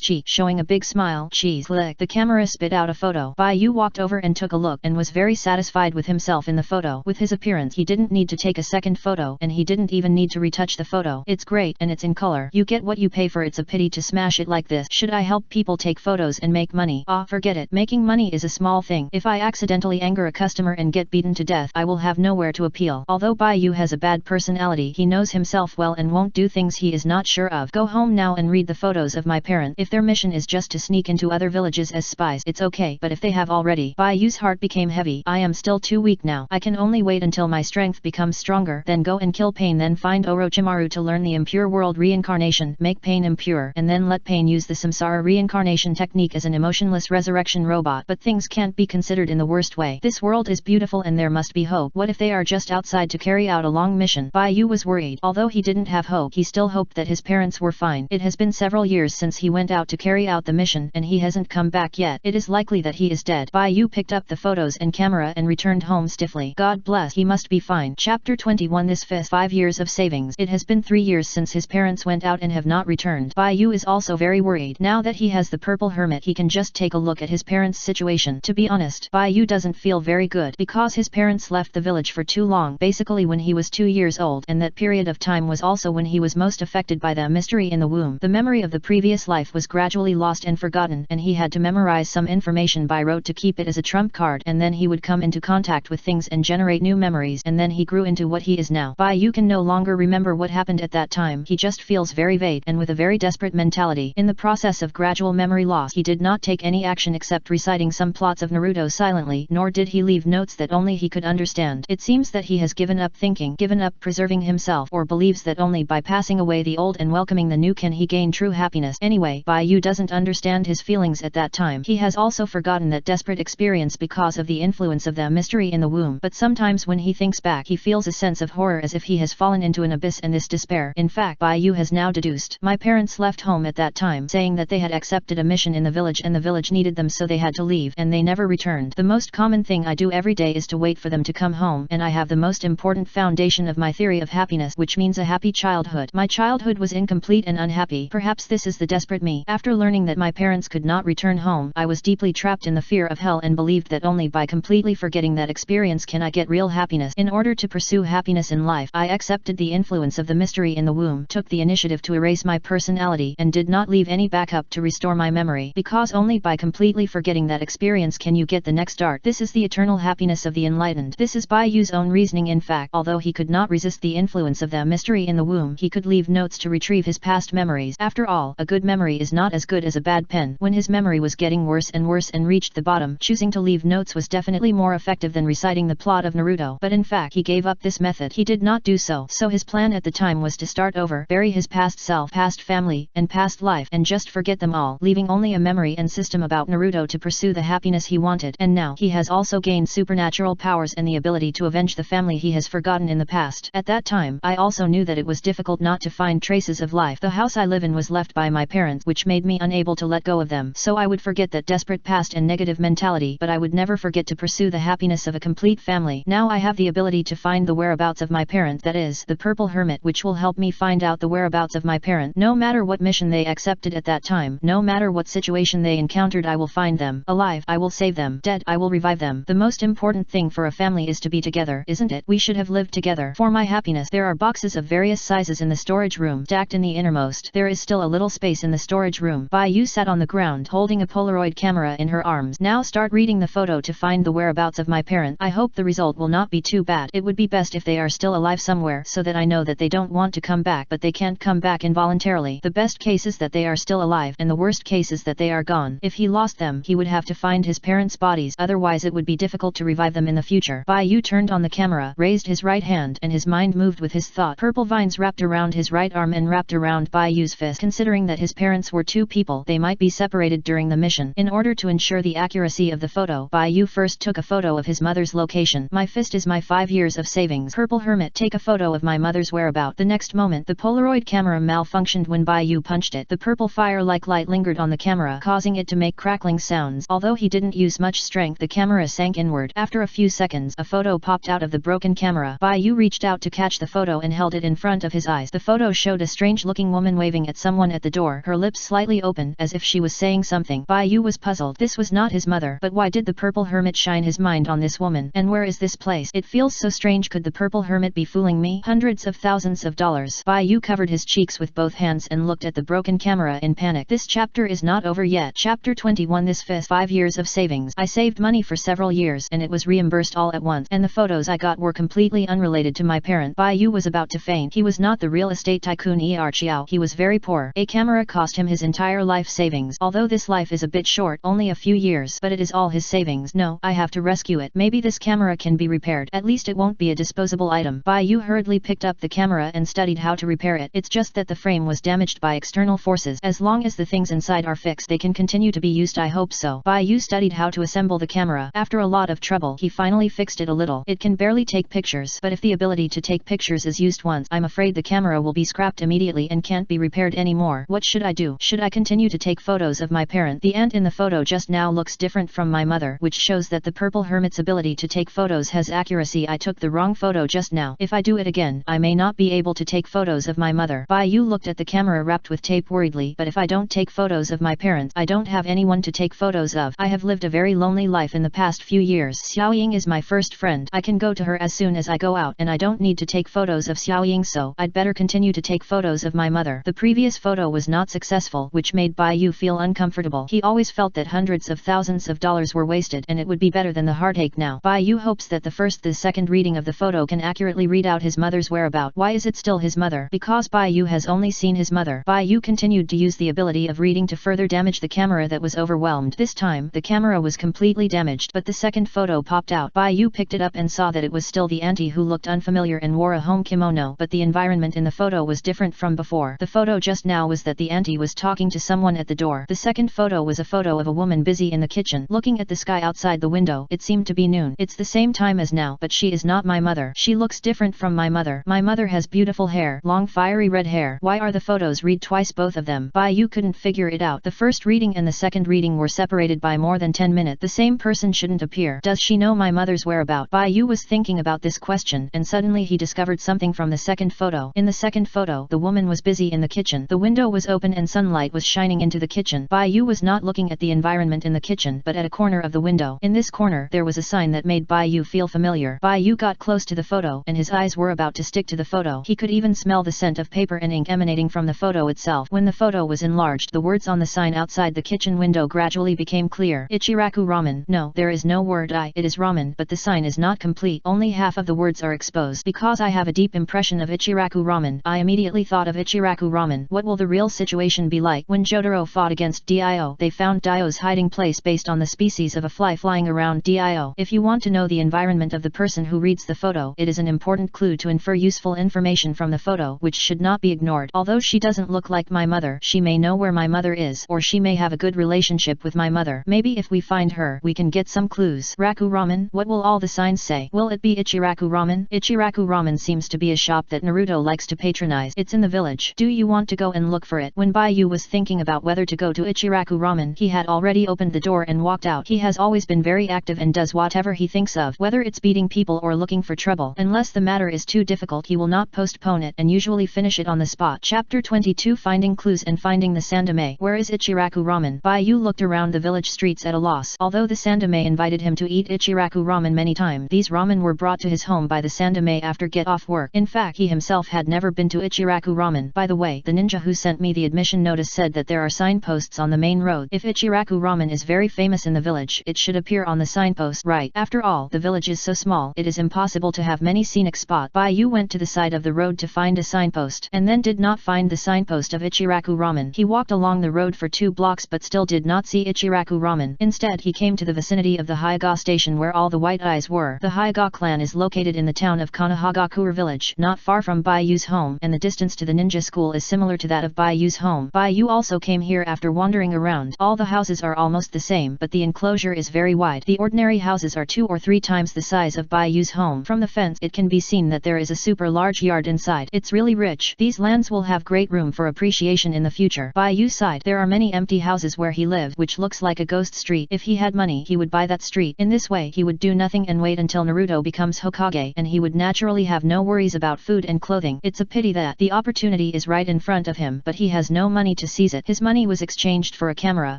cheek, showing a big smile. Cheese click. The camera spit out a photo. Bai Yu walked over and took a look and was very satisfied with himself in the photo. With his appearance, he didn't need to take a second photo, and he didn't even need to retouch the photo. It's great, and it's in color. You get what you pay for. It's a pity to smash it like this. Should I help people take photos and make money? Forget it. Making money is a small thing. If I accidentally anger a customer and get beaten to death, I will have nowhere to appeal. Although Bai Yu has a bad personality, he knows himself well and won't do things he is not sure of. Go home now and read the photos of my parents. If their mission is just to sneak into other villages as spies, it's okay, but if they have already... Bai Yu's heart became heavy. I am still too weak now. I can only wait until my strength becomes stronger, then go and kill Pain, then find Orochimaru to learn the impure world reincarnation, make Pain impure, and then let Pain use the samsara reincarnation technique as an emotionless resurrection robot. But things can't be considered in the worst way. This world is beautiful and there must be hope. What if they are just outside to carry out a long mission? Bai Yu was worried. Although he didn't have hope, he still hoped that his parents were fine. It has been several years since he went out to carry out the mission, and he hasn't come back yet. It is likely that he is dead. Bai Yu picked up the photos and camera and returned home stiffly. God bless, he must be fine. Chapter 21. This 5 years of savings. It has been 3 years since his parents went out and have not returned. Bai Yu is also very worried. Now that he has the Purple Hermit, he can just take a look at his parents' situation. To be honest, Bai Yu doesn't feel very good, because his parents left the village for too long, basically when he was 2 years old, and that period of time was also when he was most affected by the mystery in the womb. The memory of the previous life was gradually lost and forgotten, and he had to memorize some information by rote to keep it as a trump card, and then he would come into contact with things and generate new memories, and then he grew into what he is now. Bai Yu can no longer remember what happened at that time. He just feels very vague and with a very desperate mentality. In the process of gradual memory loss, he did not take any action except reciting some plots of Naruto silently, nor did he leave notes that only he could understand. It seems that he has given up thinking, given up preserving himself, or believes that only by passing away the old and welcoming the new can he gain true happiness. Anyway, Bai Yu doesn't understand his feelings at that time. He has also forgotten that desperate experience because of the influence of the mystery in the womb. But sometimes when he thinks back, he feels a sense of horror, as if he has fallen into an abyss and this despair. In fact, Bai Yu has now deduced. My parents left home at that time, saying that they had accepted a mission in the village and the village needed them, so they had to leave, and they never returned. The most common thing I do every day is to wait for them to come home, and I have the most important foundation of my theory of happiness, which means a happy childhood. My childhood was incomplete and unhappy. Perhaps this is the desperate me. After learning that my parents could not return home, I was deeply trapped in the fear of hell and believed that only by completely forgetting that experience can I get real happiness. In order to pursue happiness in life, I accepted the influence of the mystery in the womb, took the initiative to erase my personality, and did not leave any backup to restore my memory, because only by completely forgetting that experience can you get the next start. This is the eternal happiness of the enlightened. This is Bai Yu's own reasoning. In fact, although he could not resist the influence of the mystery in the womb, he could leave notes to retrieve his past memories. After all, a good memory is not as good as a bad pen. When his memory was getting worse and worse and reached the bottom, choosing to leave notes was definitely more effective than reciting the plot of Naruto. But in fact, he gave up this method. He did not do so. So his plan at the time was to start over, bury his past self, past family, and past life, and just forget them all, leaving only a memory and system about Naruto to pursue the happiness he wanted. And now, he has also gained supernatural powers and the ability to avenge the family he has forgotten in the past. At that time, I also knew that it was difficult not to find traces of life. The house I live in was left by my parents, which made me unable to let go of them. So I would forget that desperate past and negative mentality, but I would never forget to pursue the happiness of a complete family. Now I have the ability to find the whereabouts of my parent, that is, the Purple Hermit, which will help me find out the whereabouts of my parent. No matter what mission they accepted at that time, no matter what situation they encountered, I will find them. Alive, I will save them. Dead, I will revive them. The most important thing for a family is to be together, isn't it? We should have lived together. For my happiness, there are boxes of various sizes in the storage room, stacked in the innermost. There is still a little space in the storage room. Bai Yu sat on the ground, holding a Polaroid camera in her arms. Now start reading the photo to find the whereabouts of my parent. I hope the result will not be too bad. It would be best if they are still alive somewhere, so that I know that they don't want to come back, but they can't come back involuntarily. The best case is that they are still alive, and the worst case is that they are gone. If he lost them, he would have to find his parents' bodies, otherwise it would be difficult to revive them in the future. Bai Yu turned on the camera, raised his right hand, and his mind moved with his thought. Purple vines wrapped around his right arm and wrapped around Bai Yu's fist. Considering that his parents were two people, they might be separated during the mission. In order to ensure the accuracy of the photo, Bai Yu first took a photo of his mother's location. My fist is my 5 years of savings. Purple Hermit, take a photo of my mother's whereabout. The next moment, the Polaroid camera malfunctioned when Bai Yu punched it. The purple fire-like light lingered on the camera, causing it to make crackling sounds. Although he didn't use much strength, the camera sank inward. After a few seconds, a photo popped out of the broken camera. Bai Yu reached out to catch the photo and held it in front of his eyes. The photo showed a strange-looking woman waving at someone at the door, her lips slightly open, as if she was saying something. Bai Yu was puzzled. This was not his mother, but why did the Purple Hermit shine his mind on this woman? And where is this place? It feels so strange. Could the Purple Hermit be fooling me? Hundreds of thousands of dollars. Bai Yu covered his cheeks with both hands and looked at the broken camera in panic. This chapter is not over yet. Chapter 21. This fifth 5 years of savings. I saved money for several years and it was reimbursed all at once, and the photos I got were completely unrelated to my parent. Bai Yu was about to faint. He was not the real estate tycoon Er Chiao. He was very poor. A camera cost him his entire life savings. Although this life is a bit short, only a few years, but it is all his savings. No, I have to rescue it. Maybe this camera can be repaired. At least it won't be a disposable item. Bai Yu hurriedly picked up the camera and studied how to repair it. It's just that the frame was damaged by external forces. As long as the things inside are fixed, they can continue to be used. I hope so. Bai Yu studied how to assemble the camera. After a lot of trouble, he finally fixed it a little. It can barely take pictures, but if the ability to take pictures is used once, I'm afraid the camera will be scrapped immediately and can't be repaired anymore. What should I do? Should I continue to take photos of my parent? The ant in the photo just now looks different from my mother, which shows that the Purple Hermit's ability to take photos has accuracy. I took the wrong photo just now. If I do it again, I may not be able to take photos of my mother. Bai Yu looked at the camera wrapped with tape worriedly. But if I don't take photos of my parents, I don't have anyone to take photos of. I have lived a very lonely life in the past few years. Xiaoying is my first friend. I can go to her as soon as I go out, and I don't need to take photos of Xiaoying, so I'd better continue to take photos of my mother. The previous photo was not successful, which made Bai Yu feel uncomfortable. He always felt that hundreds of thousands of dollars were wasted, and it would be better than the heartache now. Bai Yu hopes that the second reading of the photo can accurately read out his mother's whereabout. Why is it still his mother? Because Bai Yu has only seen his mother. Bai Yu continued to use the ability of reading to further damage the camera that was overwhelmed. This time, the camera was completely damaged, but the second photo popped out. Bai Yu picked it up and saw that it was still the auntie who looked unfamiliar and wore a home kimono, but the environment in the photo was different from before. The photo just now was that the auntie was talking to someone at the door. The second photo was a photo of a woman busy in the kitchen, looking at the sky outside the window. It seemed to be noon. It's the same time as now, but she is not my mother. She looks different from my mother. My mother has beautiful hair, long fiery red hair. Why are the photos read twice, both of them? Bai Yu couldn't figure it out. The first reading and the second reading were separated by more than 10 minutes. The same person shouldn't appear. Does she know my mother's whereabout? Bai Yu was thinking about this question, and suddenly he discovered something from the second photo. In the second photo, the woman was busy in the kitchen. The window was open and sunlight was shining into the kitchen. Bai Yu was not looking at the environment in the kitchen, but at a corner of the window. In this corner, there was a sign that made Bai Yu feel familiar. Bai Yu got close to the photo, and his eyes were about to stick to the photo. He could even smell the scent of paper and ink emanating from the photo itself. When the photo was enlarged, the words on the sign outside the kitchen window gradually became clear. Ichiraku ramen. No, there is no word I. It is ramen, but the sign is not complete. Only half of the words are exposed. Because I have a deep impression of Ichiraku ramen, I immediately thought of Ichiraku ramen. What will the real situation be like? When Jotaro fought against Dio, they found Dio's hiding place based on the species of a fly flying around Dio. If you want to know the environment of the person who reads the photo, it is an important clue to infer useful information from the photo, which should not be ignored. Although she doesn't look like my mother, she may know where my mother is, or she may have a good relationship with my mother. Maybe if we find her, we can get some clues. Raku ramen. What will all the signs say? Will it be Ichiraku ramen? Ichiraku ramen seems to be a shop that Naruto likes to patronize. It's in the village. Do you want to go and look for it? When Bai Yu was thinking about whether to go to Ichiraku ramen, he had already opened the door and walked out. He has always been very active and does whatever he thinks of, whether it's beating people or looking for trouble. Unless the matter is too difficult, he will not postpone it and usually finish it on the spot. Chapter 22. Finding clues and finding the Sandame. Where is Ichiraku ramen? Bai Yu looked around the village streets at a loss. Although the Sandame invited him to eat Ichiraku ramen many times, these ramen were brought to his home by the Sandame after get off work. In fact, he himself had never been to Ichiraku ramen. By the way, the ninja who sent me the admission notice said that there are signposts on the main road. If Ichiraku ramen is very famous in the village, it should appear on the signpost, right? After all, the village is so small, it is impossible to have many scenic spots. Bai Yu went to the side of the road to find a signpost, and then did not find the signpost of Ichiraku ramen. He walked along the road for 2 blocks but still did not see Ichiraku ramen. Instead, he came to the vicinity of the Hyoga station where all the white eyes were. The Hyoga clan is located in the town of Konohagakure village, not far from Bai Yu's home, and the distance to the ninja school is similar to that of Bai Yu's home. Bai Yu also came here after wandering around. All the houses are almost the same, but the enclosure is very wide. The ordinary ordinary houses are 2 or 3 times the size of Bai Yu's home. From the fence it can be seen that there is a super large yard inside. It's really rich. These lands will have great room for appreciation in the future. Bai Yu sighed. There are many empty houses where he lived, which looks like a ghost street. If he had money he would buy that street. In this way he would do nothing and wait until Naruto becomes Hokage, and he would naturally have no worries about food and clothing. It's a pity that the opportunity is right in front of him, but he has no money to seize it. His money was exchanged for a camera,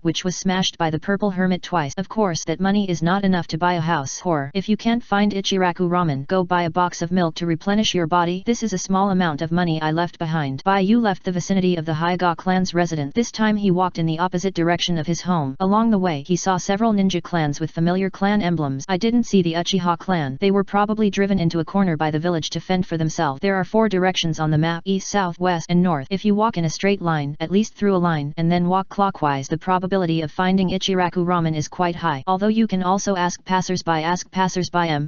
which was smashed by the purple hermit twice. Of course that money is not enough to buy a house. Or, if you can't find Ichiraku ramen, go buy a box of milk to replenish your body. This is a small amount of money I left behind. Bai Yu left the vicinity of the Hyuga clan's residence. This time he walked in the opposite direction of his home. Along the way he saw several ninja clans with familiar clan emblems. I didn't see the Uchiha clan. They were probably driven into a corner by the village to fend for themselves. There are 4 directions on the map: east, south, west, and north. If you walk in a straight line, at least through a line, and then walk clockwise, the probability of finding Ichiraku ramen is quite high. Although you can also ask passers-by.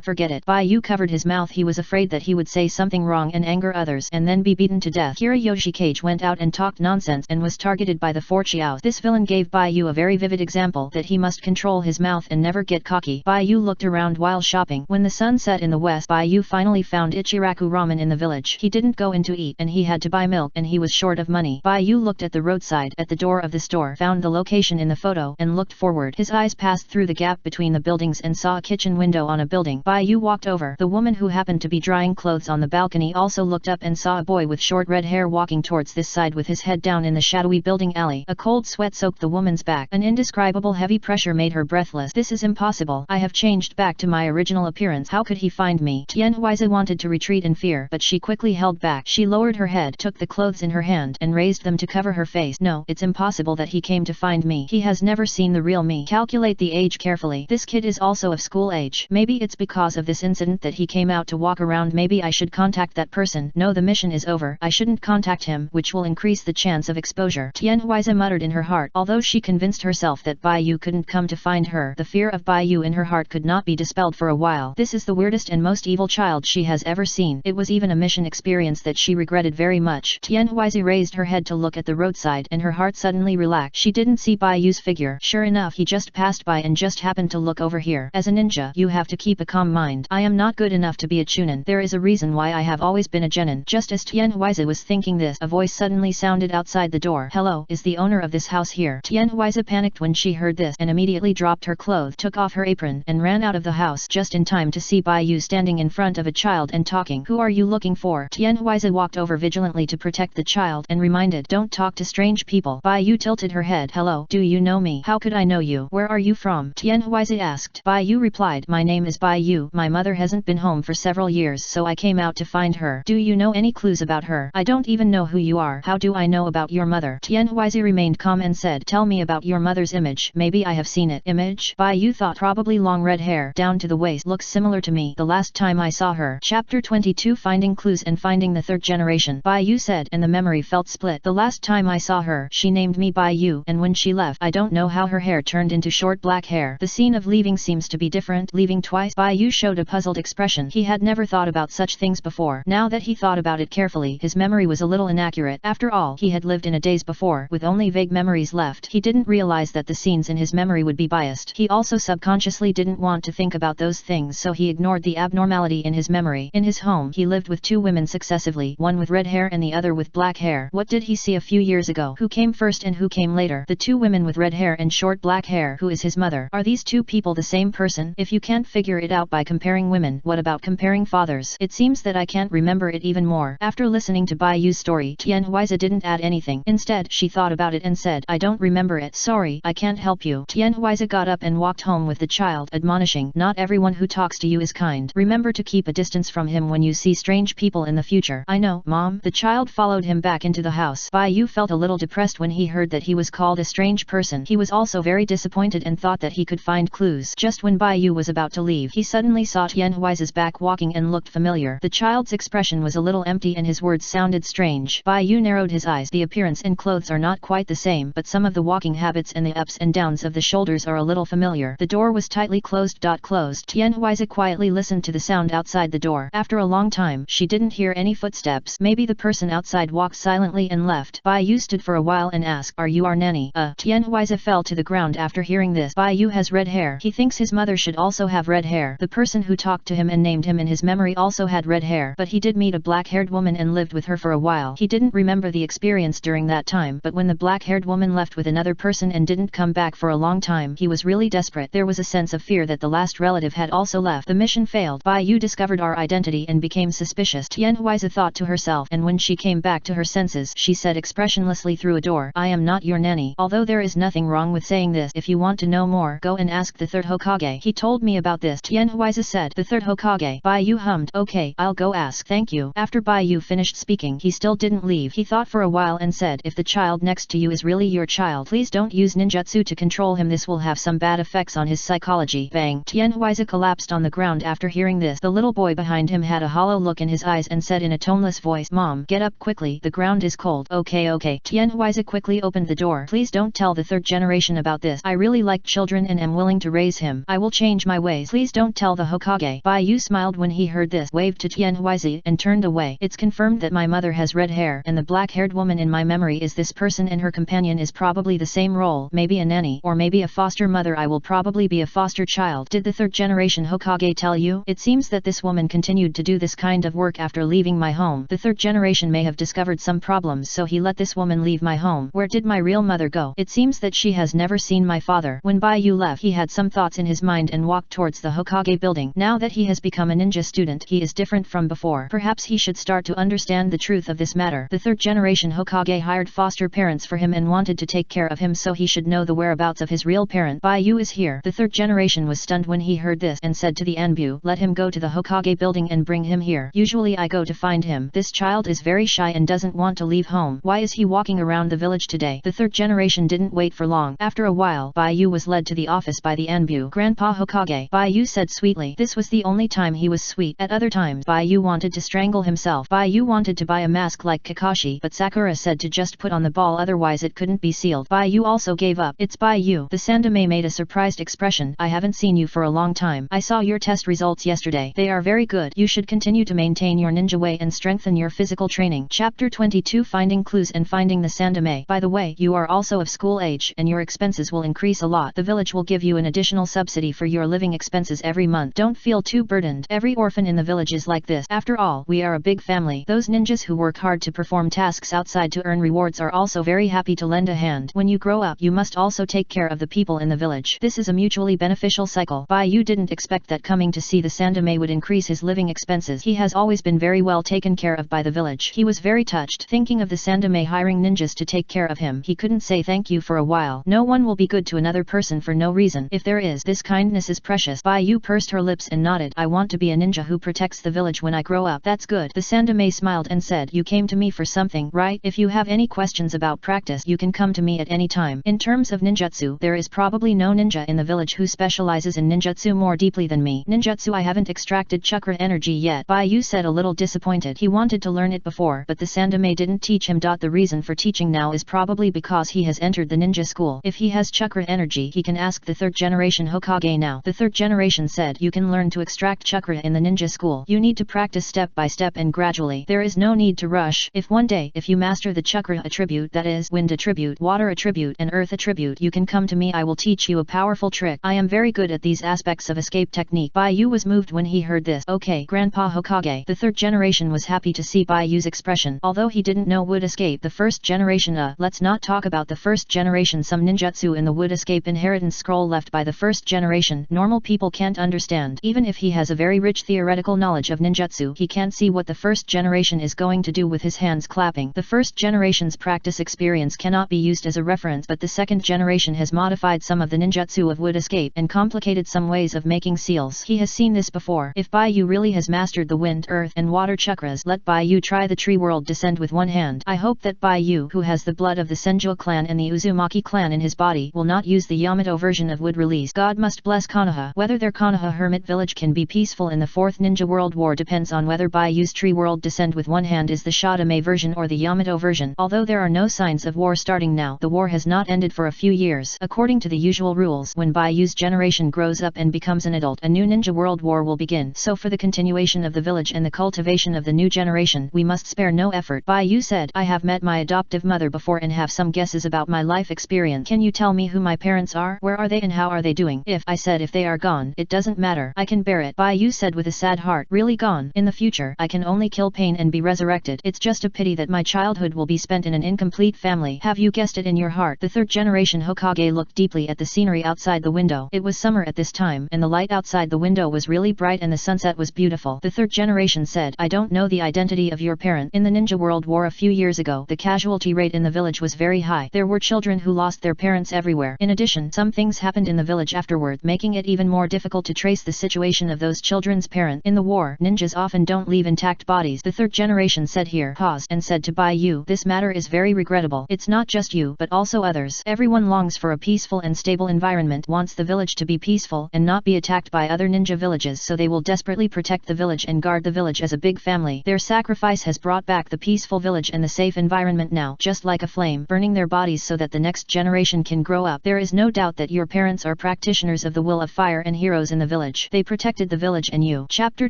Forget it. Bai Yu covered his mouth. He was afraid that he would say something wrong and anger others, and then be beaten to death. Kira Yoshikage went out and talked nonsense and was targeted by the 4 Chiaos. This villain gave Bai Yu a very vivid example that he must control his mouth and never get cocky. Bai Yu looked around while shopping. When the sun set in the west, Bai Yu finally found Ichiraku ramen in the village. He didn't go in to eat, and he had to buy milk, and he was short of money. Bai Yu looked at the roadside at the door of the store, found the location in the photo, and looked forward. His eyes passed through the gap between the buildings and saw a kitchen window on a building. Bai Yu walked over. The woman who happened to be drying clothes on the balcony also looked up and saw a boy with short red hair walking towards this side with his head down in the shadowy building alley. A cold sweat soaked the woman's back. An indescribable heavy pressure made her breathless. This is impossible. I have changed back to my original appearance. How could he find me? Tianhuize wanted to retreat in fear, but she quickly held back. She lowered her head, took the clothes in her hand, and raised them to cover her face. No, it's impossible that he came to find me. He has never seen the real me. Calculate the age carefully. This kid is also of school age. Maybe it's because of this incident that he came out to walk around. Maybe I should contact that person. No, the mission is over. I shouldn't contact him, which will increase the chance of exposure. Tianhuize muttered in her heart. Although she convinced herself that Bai Yu couldn't come to find her, the fear of Bai Yu in her heart could not be dispelled for a while. This is the weirdest and most evil child she has ever seen. It was even a mission experience that she regretted very much. Tianhuize raised her head to look at the roadside, and her heart suddenly relaxed. She didn't see Bai Yu's figure. Sure enough, he just passed by and just happened to look over here. As a ninja, you have to keep a calm mind. I am not good enough to be a chunin. There is a reason why I have always been a genin. Just as Tianhuize was thinking this, a voice suddenly sounded outside the door. Hello, is the owner of this house here? Tianhuize panicked when she heard this and immediately dropped her clothes, took off her apron, and ran out of the house just in time to see Bai Yu standing in front of a child and talking. Who are you looking for? Tianhuize walked over vigilantly to protect the child and reminded, don't talk to strange people. Bai Yu tilted her head. Hello, do you know me? How could I know you? Where are you from? Tianhuize asked. Bai Yu replied, my name is Bai Yu. My mother hasn't been home for several years, so I came out to find her. Do you know any clues about her? I don't even know who you are. How do I know about your mother? Tianhuize remained calm and said, tell me about your mother's image. Maybe I have seen it. Image? Bai Yu thought, probably long red hair down to the waist. Looks similar to me the last time I saw her. Chapter 22, Finding Clues and Finding the Third Generation. Bai Yu said, and the memory felt split. The last time I saw her, she named me Bai Yu, and when she left, I don't know how her hair turned into short black hair. The scene of leaving seems to be different. Leaving twice? Bai Yu showed a puzzled expression. He had never thought about such things before. Now that he thought about it carefully, his memory was a little inaccurate. After all, he had lived in a daze before, with only vague memories left. He didn't realize that the scenes in his memory would be biased. He also subconsciously didn't want to think about those things, so he ignored the abnormality in his memory. In his home, he lived with 2 women successively, one with red hair and the other with black hair. What did he see a few years ago? Who came first and who came later? The 2 women with red hair and short black hair. Who is his mother? Are these 2 people the same person? If you can't figure it out by comparing women, what about comparing fathers? It seems that I can't remember it even more. After listening to Bai Yu's story, Tianhuize didn't add anything. Instead, she thought about it and said, I don't remember it. Sorry, I can't help you. Tianhuize got up and walked home with the child, admonishing, not everyone who talks to you is kind. Remember to keep a distance from him when you see strange people in the future. I know, Mom. The child followed him back into the house. Bai Yu felt a little depressed when he heard that he was called a strange person. He was also very disappointed and thought that he could find clues. Just when Bai Yu was about to leave, he suddenly saw Tianhuize's back walking and looked familiar. The child's expression was a little empty and his words sounded strange. Bai Yu narrowed his eyes. The appearance and clothes are not quite the same, but some of the walking habits and the ups and downs of the shoulders are a little familiar. The door was tightly closed. Tianhuize quietly listened to the sound outside the door. After a long time, she didn't hear any footsteps. Maybe the person outside walked silently and left. Bai Yu stood for a while and asked, are you our nanny? Tianhuize fell to the ground after hearing this. Bai Yu has red hair. He thinks his mother should also have red hair. The person who talked to him and named him in his memory also had red hair, but he did meet a black-haired woman and lived with her for a while. He didn't remember the experience during that time, but when the black-haired woman left with another person and didn't come back for a long time, he was really desperate. There was a sense of fear that the last relative had also left. The mission failed. Bai Yu discovered our identity and became suspicious, Tian Huizi thought to herself, and when she came back to her senses, she said expressionlessly through a door, I am not your nanny. Although there is nothing wrong with saying this, if you want to know more, go and ask the third Hokage. He told me about this, Tian Huizi said. The third Hokage. Bai Yu hummed, okay, I'll go ask. Thank you. After Bai Yu finished speaking, he still didn't leave. He thought for a while and said, if the child next to you is really your child, please don't use ninjutsu to control him. This will have some bad effects on his psychology. Bang! Tian Huizi collapsed on the ground after hearing this. The little boy behind him had a hollow look in his eyes and said in a toneless voice, Mom, get up quickly, the ground is cold. Okay. Tian Huizi quickly opened the door. Please don't tell the third generation about this. I really like children and am willing to raise him. I will change my ways. Please don't tell the Hokage. Bai Yu smiled when he heard this, waved to Tian Huizi, and turned away. It's confirmed that my mother has red hair, and the black-haired woman in my memory is this person, and her companion is probably the same role, maybe a nanny, or maybe a foster mother. I will probably be a foster child. Did the third generation Hokage tell you? It seems that this woman continued to do this kind of work after leaving my home. The third generation may have discovered some problems, so he let this woman leave my home. Where did my real mother go? It seems that she has never seen my father. When Bai Yu left, he had some thoughts in his mind and walked towards the Hokage building. Now that he has become a ninja student, he is different from before. Perhaps he should start to understand the truth of this matter. The third generation Hokage hired foster parents for him and wanted to take care of him, so he should know the whereabouts of his real parent. Bai Yu is here. The third generation was stunned when he heard this and said to the Anbu, let him go to the Hokage building and bring him here. Usually I go to find him. This child is very shy and doesn't want to leave home. Why is he walking around the village today? The third generation didn't wait for long. After a while, Bai Yu was led to the office by the Anbu. Grandpa Hokage, Bai Yu said sweetly. This was the only time he was sweet. At other times, Bai Yu wanted to strangle himself. Bai Yu wanted to buy a mask like Kakashi, but Sakura said to just put on the ball, otherwise it couldn't be sealed. Bai Yu also gave up. It's Bai Yu. The Sandame made a surprised expression. I haven't seen you for a long time. I saw your test results yesterday. They are very good. You should continue to maintain your ninja way and strengthen your physical training. Chapter 22, Finding Clues and Finding the Sandame. By the way, you are also of school age, and your expenses will increase a lot. The village will give you an additional subsidy for your living expenses every month. Don't feel too burdened. Every orphan in the village is like this. After all, we are a big family. Those ninjas who work hard to perform tasks outside to earn rewards are also very happy to lend a hand. When you grow up, you must also take care of the people in the village. This is a mutually beneficial cycle. Bai Yu didn't expect that coming to see the Sandame would increase his living expenses. He has always been very well taken care of by the village. He was very touched. Thinking of the Sandame hiring ninjas to take care of him, he couldn't say thank you for a while. No one will be good to another person for no reason. If there is, this kindness is precious. Bai Yu pursed her lips and nodded. I want to be a ninja who protects the village when I grow up. That's good. The Sandame smiled and said, you came to me for something, right? If you have any questions about practice, you can come to me at any time. In terms of ninjutsu, there is probably no ninja in the village who specializes in ninjutsu more deeply than me. Ninjutsu, I haven't extracted chakra energy yet. Bai Yu said, a little disappointed. He wanted to learn it before, but the Sandame didn't teach him. The reason for teaching now is probably because he has entered the ninja school. If he has chakra energy, he can ask the third generation Hokage now. The third generation said, you can learn to extract chakra in the ninja school. You need to practice step by step and gradually. There is no need to rush. If one day, if you master the chakra attribute, that is, wind attribute, water attribute, and earth attribute, you can come to me. I will teach you a powerful trick. I am very good at these aspects of escape technique. Bai Yu was moved when he heard this. Okay, Grandpa Hokage. The third generation was happy to see Bai Yu's expression. Although he didn't know would escape the first generation. Let's not talk about the first generation. Some ninjutsu in the wood escape inheritance scroll left by the first generation. Normal people can't understand. Even if he has a very rich theoretical knowledge of ninjutsu, he can't see what the first generation is going to do with his hands clapping. The first generation's practice experience cannot be used as a reference, but the second generation has modified some of the ninjutsu of wood escape and complicated some ways of making seals. He has seen this before. If Bai Yu really has mastered the wind, earth, and water chakras, let Bai Yu try the tree world descend with one hand. I hope that Bai Yu, who has the blood of the Senju clan and the Uzumaki clan in his body, will not use the Yamato version of wood release. God must bless Konoha. Whether their Konoha hermit village can be peaceful in the Fourth Ninja World War depends on whether Bai Yu's tree world descend with one hand is the Shadame version or the Yamato version. Although there are no signs of war starting now, the war has not ended for a few years. According to the usual rules, when Bai Yu's generation grows up and becomes an adult, a new Ninja World War will begin. So for the continuation of the village and the cultivation of the new generation, we must spare no effort. Bai Yu said, I have met my adoptive mother before and have some guesses about my life experience. Can you tell me who my parents are? Where are they and how are they doing? doing? If they are gone, it doesn't matter. I can bear it. Bai Yu said with a sad heart. Really gone? In the future, I can only kill pain and be resurrected. It's just a pity that my childhood will be spent in an incomplete family. Have you guessed it in your heart? The third generation Hokage looked deeply at the scenery outside the window. It was summer at this time, and the light outside the window was really bright and the sunset was beautiful. The third generation said, I don't know the identity of your parent. In the Ninja World War a few years ago, the casualty rate in the village was very high. There were children who lost their parents everywhere. In addition, some things happened in the village afterward, making it even more difficult to trace the situation of those children's parent. In the war, ninjas often don't leave intact bodies. The third generation said here, paused, and said to Bai Yu, this matter is very regrettable. It's not just you, but also others. Everyone longs for a peaceful and stable environment, wants the village to be peaceful and not be attacked by other ninja villages, so they will desperately protect the village and guard the village as a big family. Their sacrifice has brought back the peaceful village and the safe environment now, just like a flame, burning their bodies so that the next generation can grow up. There is no doubt that your parents are practitioners of the will of fire and heroes in the village. They protected the village and you. Chapter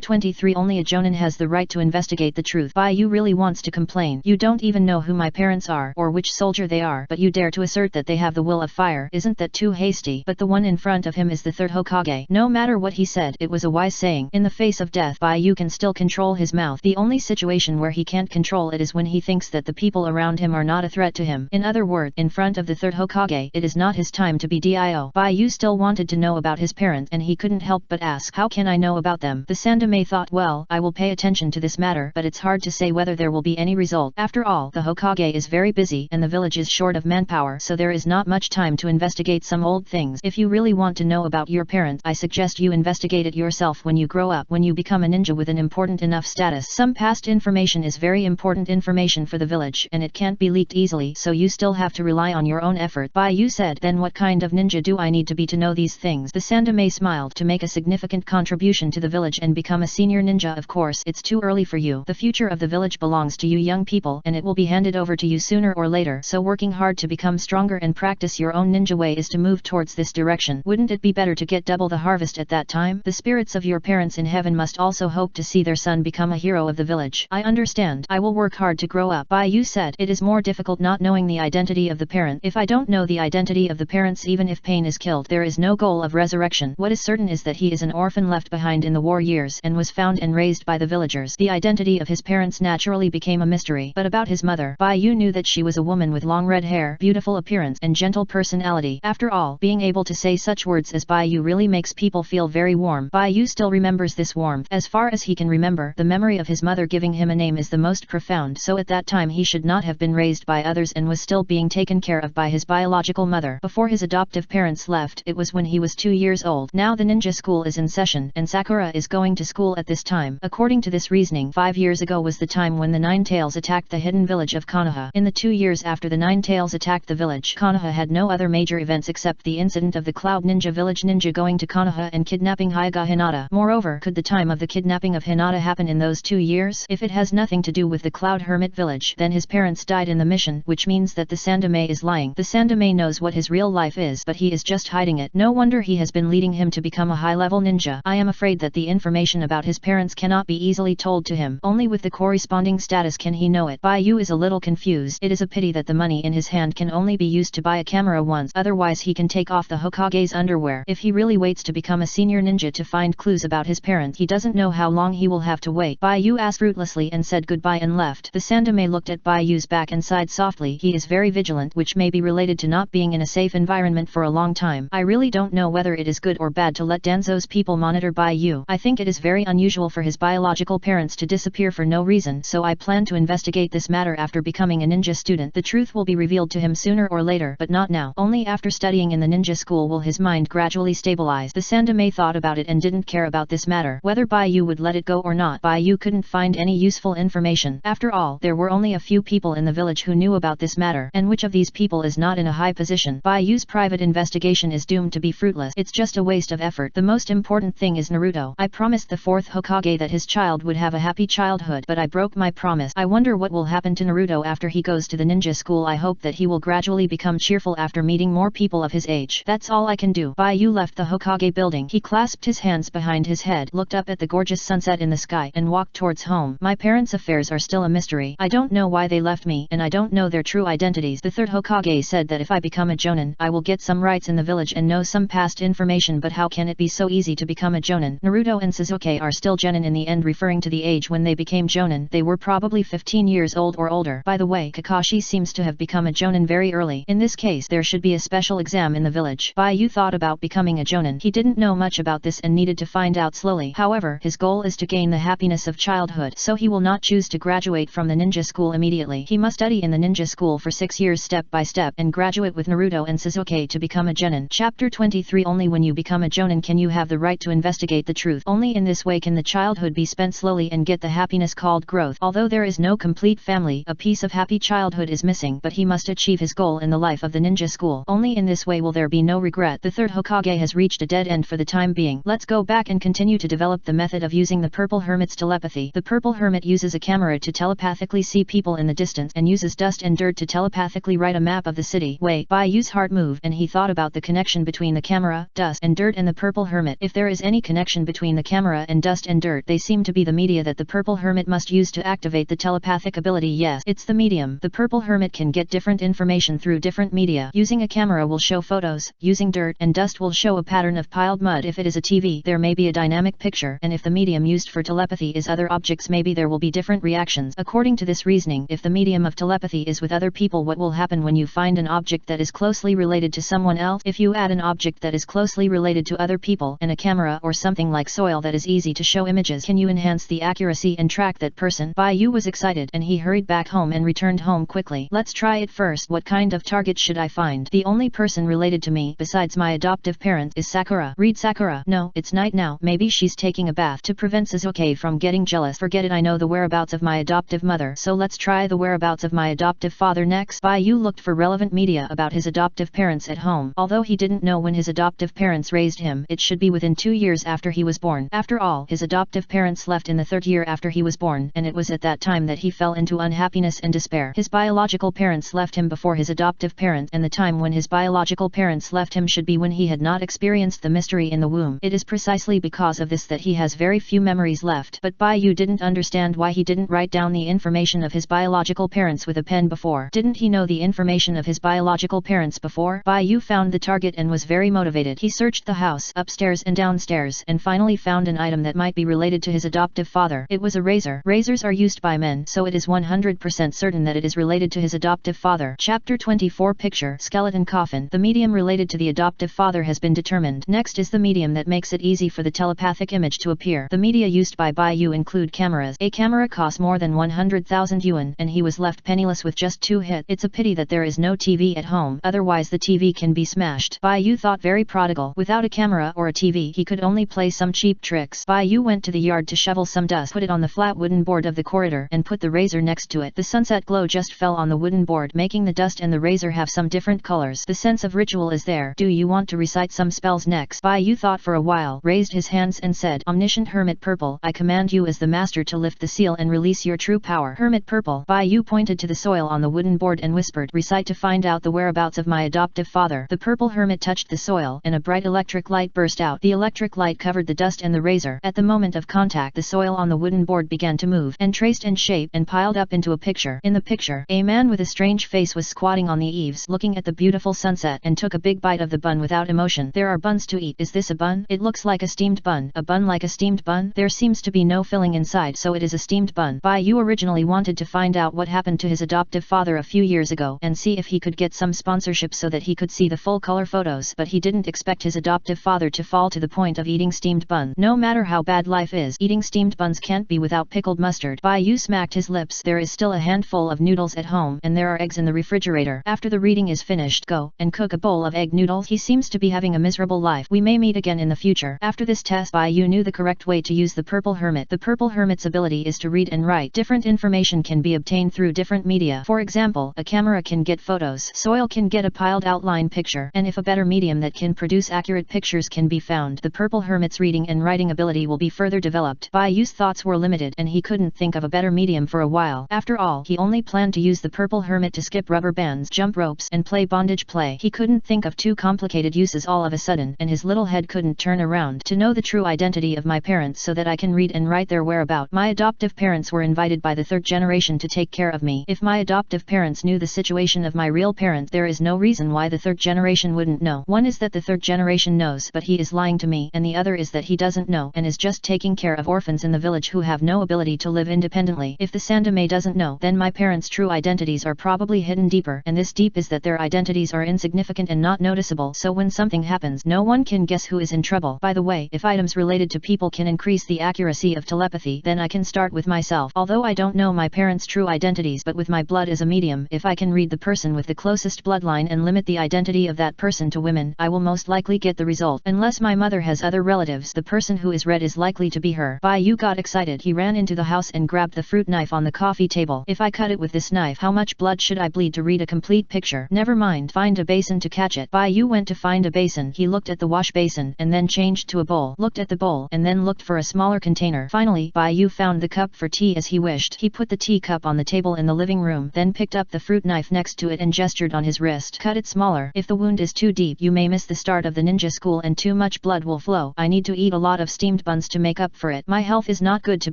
23. Only a Jonin has the right to investigate the truth. Bai Yu really wants to complain. You don't even know who my parents are or which soldier they are, but you dare to assert that they have the will of fire. Isn't that too hasty? But the one in front of him is the third Hokage. No matter what he said, it was a wise saying. In the face of death, Bai Yu can still control his mouth. The only situation where he can't control it is when he thinks that the people around him are not a threat to him. In other words, in front of the third Hokage, it is not his time to be dio. Bai Yu still wanted to know about his parents, and he couldn't help but ask, how can I know about them? The Sandame thought, well, I will pay attention to this matter, but it's hard to say whether there will be any result. After all, the Hokage is very busy and the village is short of manpower, so there is not much time to investigate some old things. If you really want to know about your parents, I suggest you investigate it yourself when you grow up, when you become a ninja with an important enough status. Some past information is very important information for the village, and it can't be leaked easily, so you still have to rely on your own effort. Bai Yu said, then what kind of ninja do I need to be to know these things? The Sandame smiled. To make a significant contribution to the village and become a senior ninja, of course, it's too early for you. The future of the village belongs to you young people, and it will be handed over to you sooner or later, so working hard to become stronger and practice your own ninja way is to move towards this direction. Wouldn't it be better to get double the harvest at that time? The spirits of your parents in heaven must also hope to see their son become a hero of the village. I understand. I will work hard to grow up. Bai Yu said, it is more difficult not knowing the identity of the parent. If I don't know the identity of the parents, even if Pain is killed, there is no goal of resurrection. What is certain is that he is an orphan left behind in the war years and was found and raised by the villagers. The identity of his parents naturally became a mystery. But about his mother, Bai Yu knew that she was a woman with long red hair, beautiful appearance, and gentle personality. After all, being able to say such words as Bai Yu really makes people feel very warm. Bai Yu still remembers this warmth. As far as he can remember, the memory of his mother giving him a name is the most profound, so at that time he should not have been raised by others and was still being taken care of by his biological mother. Before his adoptive parents left, it was when he was 2 years old. Now the ninja school is in session, and Sakura is going to school at this time. According to this reasoning, 5 years ago was the time when the Nine Tails attacked the hidden village of Konoha. In the 2 years after the Nine Tails attacked the village, Konoha had no other major events except the incident of the Cloud Ninja village ninja going to Konoha and kidnapping Hyuga Hinata. Moreover, could the time of the kidnapping of Hinata happen in those 2 years? If it has nothing to do with the Cloud Hermit village, then his parents died in the mission, which means that the Sandame is lying. The Sandame knows what his real life is, but he is just hiding it. No wonder he has been leading him to become a high-level ninja. I am afraid that the information about his parents cannot be easily told to him. Only with the corresponding status can he know it. Bai Yu is a little confused. It is a pity that the money in his hand can only be used to buy a camera once, otherwise he can take off the Hokage's underwear. If he really waits to become a senior ninja to find clues about his parents, he doesn't know how long he will have to wait. Bai Yu asked fruitlessly and said goodbye and left. The Sandame looked at Bai Yu's back and sighed softly. He is very vigilant, which may be related to not being in a safe environment for a long time. I really don't know whether it is good or bad to let Danzo's people monitor Bai Yu. I think it is very unusual for his biological parents to disappear for no reason, so I plan to investigate this matter after becoming a ninja student. The truth will be revealed to him sooner or later, but not now. Only after studying in the ninja school will his mind gradually stabilize. The Sandame thought about it and didn't care about this matter. Whether Bai Yu would let it go or not, Bai Yu couldn't find any useful information. After all, there were only a few people in the village who knew about this matter, and which of these people is not in a high position? Bai Yu's private investigation is doomed to be fruitless. It's just a waste of effort. The most important thing is Naruto. I promised the 4th Hokage that his child would have a happy childhood, but I broke my promise. I wonder what will happen to Naruto after he goes to the ninja school. I hope that he will gradually become cheerful after meeting more people of his age. That's all I can do. Bai Yu left the Hokage building. He clasped his hands behind his head, looked up at the gorgeous sunset in the sky, and walked towards home. My parents' affairs are still a mystery. I don't know why they left me, and I don't know their true identities. The 3rd Hokage said that if I become a Jonin, I will get some rights in the village and know some past information, but how can it be so easy to become a jonin? Naruto and Sasuke are still genin in the end, referring to the age when they became jonin. They were probably 15 years old or older. By the way, Kakashi seems to have become a jonin very early. In this case, there should be a special exam in the village. Baiyu thought about becoming a jonin. He didn't know much about this and needed to find out slowly. However, his goal is to gain the happiness of childhood, so he will not choose to graduate from the ninja school immediately. He must study in the ninja school for 6 years step by step and graduate with Naruto and Sasuke to become a genin. Chapter 23. Only when you become a jonin can you have the right to investigate the truth. Only in this way can the childhood be spent slowly and get the happiness called growth. Although there is no complete family, a piece of happy childhood is missing, but he must achieve his goal in the life of the ninja school. Only in this way will there be no regret. The third Hokage has reached a dead end for the time being. Let's go back and continue to develop the method of using the Purple Hermit's telepathy. The Purple Hermit uses a camera to telepathically see people in the distance and uses dust and dirt to telepathically write a map of the city. Wait, Baiu's heart moved and he thought about the connection between the camera, dust and dirt and the Purple Hermit. If there is any connection between the camera and dust and dirt, they seem to be the media that the Purple Hermit must use to activate the telepathic ability. Yes, it's the medium. The Purple Hermit can get different information through different media. Using a camera will show photos, using dirt and dust will show a pattern of piled mud. If it is a TV, there may be a dynamic picture, and if the medium used for telepathy is other objects, maybe there will be different reactions. According to this reasoning, if the medium of telepathy is with other people, what will happen when you find an object that is closely related to someone else? If you add an object that is closely related to other people and a camera or something like soil that is easy to show images, can you enhance the accuracy and track that person? Baiyu was excited and he hurried back home and returned home quickly. Let's try it first. What kind of target should I find? The only person related to me besides my adoptive parent is Sakura. Read Sakura. No, it's night now. Maybe she's taking a bath. To prevent Sasuke from getting jealous, forget it, I know the whereabouts of my adoptive mother, so let's try the whereabouts of my adoptive father next. Baiyu looked for relevant media about his adoptive parents at home. Although he didn't know when his adoptive parents raised him, it should be within 2 years after he was born. After all, his adoptive parents left in the 3rd year after he was born, and it was at that time that he fell into unhappiness and despair. His biological parents left him before his adoptive parents, and the time when his biological parents left him should be when he had not experienced the mystery in the womb. It is precisely because of this that he has very few memories left. But Baiyu didn't understand why he didn't write down the information of his biological parents with a pen before. Didn't he know the information of his biological parents before? Baiyu found the target and was very motivated. He searched the house, upstairs and downstairs, and finally found an item that might be related to his adoptive father. It was a razor. Razors are used by men, so it is 100% certain that it is related to his adoptive father. Chapter 24. Picture skeleton coffin. The medium related to the adoptive father has been determined. Next is the medium that makes it easy for the telepathic image to appear. The media used by Baiyu include cameras. A camera costs more than 100,000 yuan, and he was left penniless with just 2 hits. It's a pity that there is no TV at home, otherwise the TV can be smashed. Baiyu thought very prodigal. Without a camera or a TV, he could only play some cheap tricks. Baiyu went to the yard to shovel some dust, put it on the flat wooden board of the corridor, and put the razor next to it. The sunset glow just fell on the wooden board, making the dust and the razor have some different colors. The sense of ritual is there. Do you want to recite some spells next? Baiyu thought for a while, raised his hands and said, Omniscient Hermit Purple, I command you as the master to lift the seal and release your true power. Hermit Purple. Baiyu pointed to the soil on the wooden board and whispered, recite to find out the whereabouts of my adoptive father. The Purple Hermit touched the soil, and a bright electric light burst out. The electric light covered the dust and the razor. At the moment of contact, the soil on the wooden board began to move, and traced and shape, and piled up into a picture. In the picture, a man with a strange face was squatting on the eaves, looking at the beautiful sunset, and took a big bite of the bun without emotion. There are buns to eat. Is this a bun? It looks like a steamed bun. A bun like a steamed bun? There seems to be no filling inside, so it is a steamed bun. Baiyu originally wanted to find out what happened to his adoptive father a few years ago, and see if he could get some sponsorship so that he could see the full color photos, but he didn't expect his adoptive father to fall to the point of eating steamed bun. No matter how bad life is, eating steamed buns can't be without pickled mustard. Baiyu smacked his lips. There is still a handful of noodles at home, and there are eggs in the refrigerator. After the reading is finished, go and cook a bowl of egg noodles. He seems to be having a miserable life. We may meet again in the future. After this test, Baiyu knew the correct way to use the Purple Hermit. The Purple Hermit's ability is to read and write. Different information can be obtained through different media. For example, a camera can get photos, soil can get a piled outline picture, and if a better medium that can produce accurate pictures can be found, the Purple Hermit's reading and writing ability will be further developed. Baiyu's thoughts were limited, and he couldn't think of a better medium for a while. After all, he only planned to use the Purple Hermit to skip rubber bands, jump ropes, and play bondage play. He couldn't think of too complicated uses all of a sudden, and his little head couldn't turn around. To know the true identity of my parents so that I can read and write their whereabouts. My adoptive parents were invited by the third generation to take care of me. If my adoptive parents knew the situation of my real parents, there is no reason why the third generation wouldn't know. One is that the third generation knows but he is lying to me, and the other is that he doesn't know and is just taking care of orphans in the village who have no ability to live independently. If the Sandame doesn't know, then my parents' true identities are probably hidden deeper, and this deep is that their identities are insignificant and not noticeable, so when something happens no one can guess who is in trouble. By the way, if items related to people can increase the accuracy of telepathy, then I can start with myself. Although I don't know my parents' true identities, but with my blood as a medium, if I can read the person with the closest bloodline and limit the identity of that person to women, I will most likely get the result. Unless my mother has other relatives, the person who is read is likely to be her. Bai Yu got excited. He ran into the house and grabbed the fruit knife on the coffee table. If I cut it with this knife, how much blood should I bleed to read a complete picture? Never mind, find a basin to catch it. Bai Yu went to find a basin. He looked at the wash basin and then changed to a bowl, looked at the bowl and then looked for a smaller container. Finally, Bai Yu found the cup for tea as he wished. He put the tea cup on the table in the living room, then picked up the fruit knife next to it and gestured on his wrist. Cut it smaller. If the wound is too deep, you may miss the start of the ninja school and too much blood will flow. I need to eat a lot of steamed buns to make up for it. My health is not good to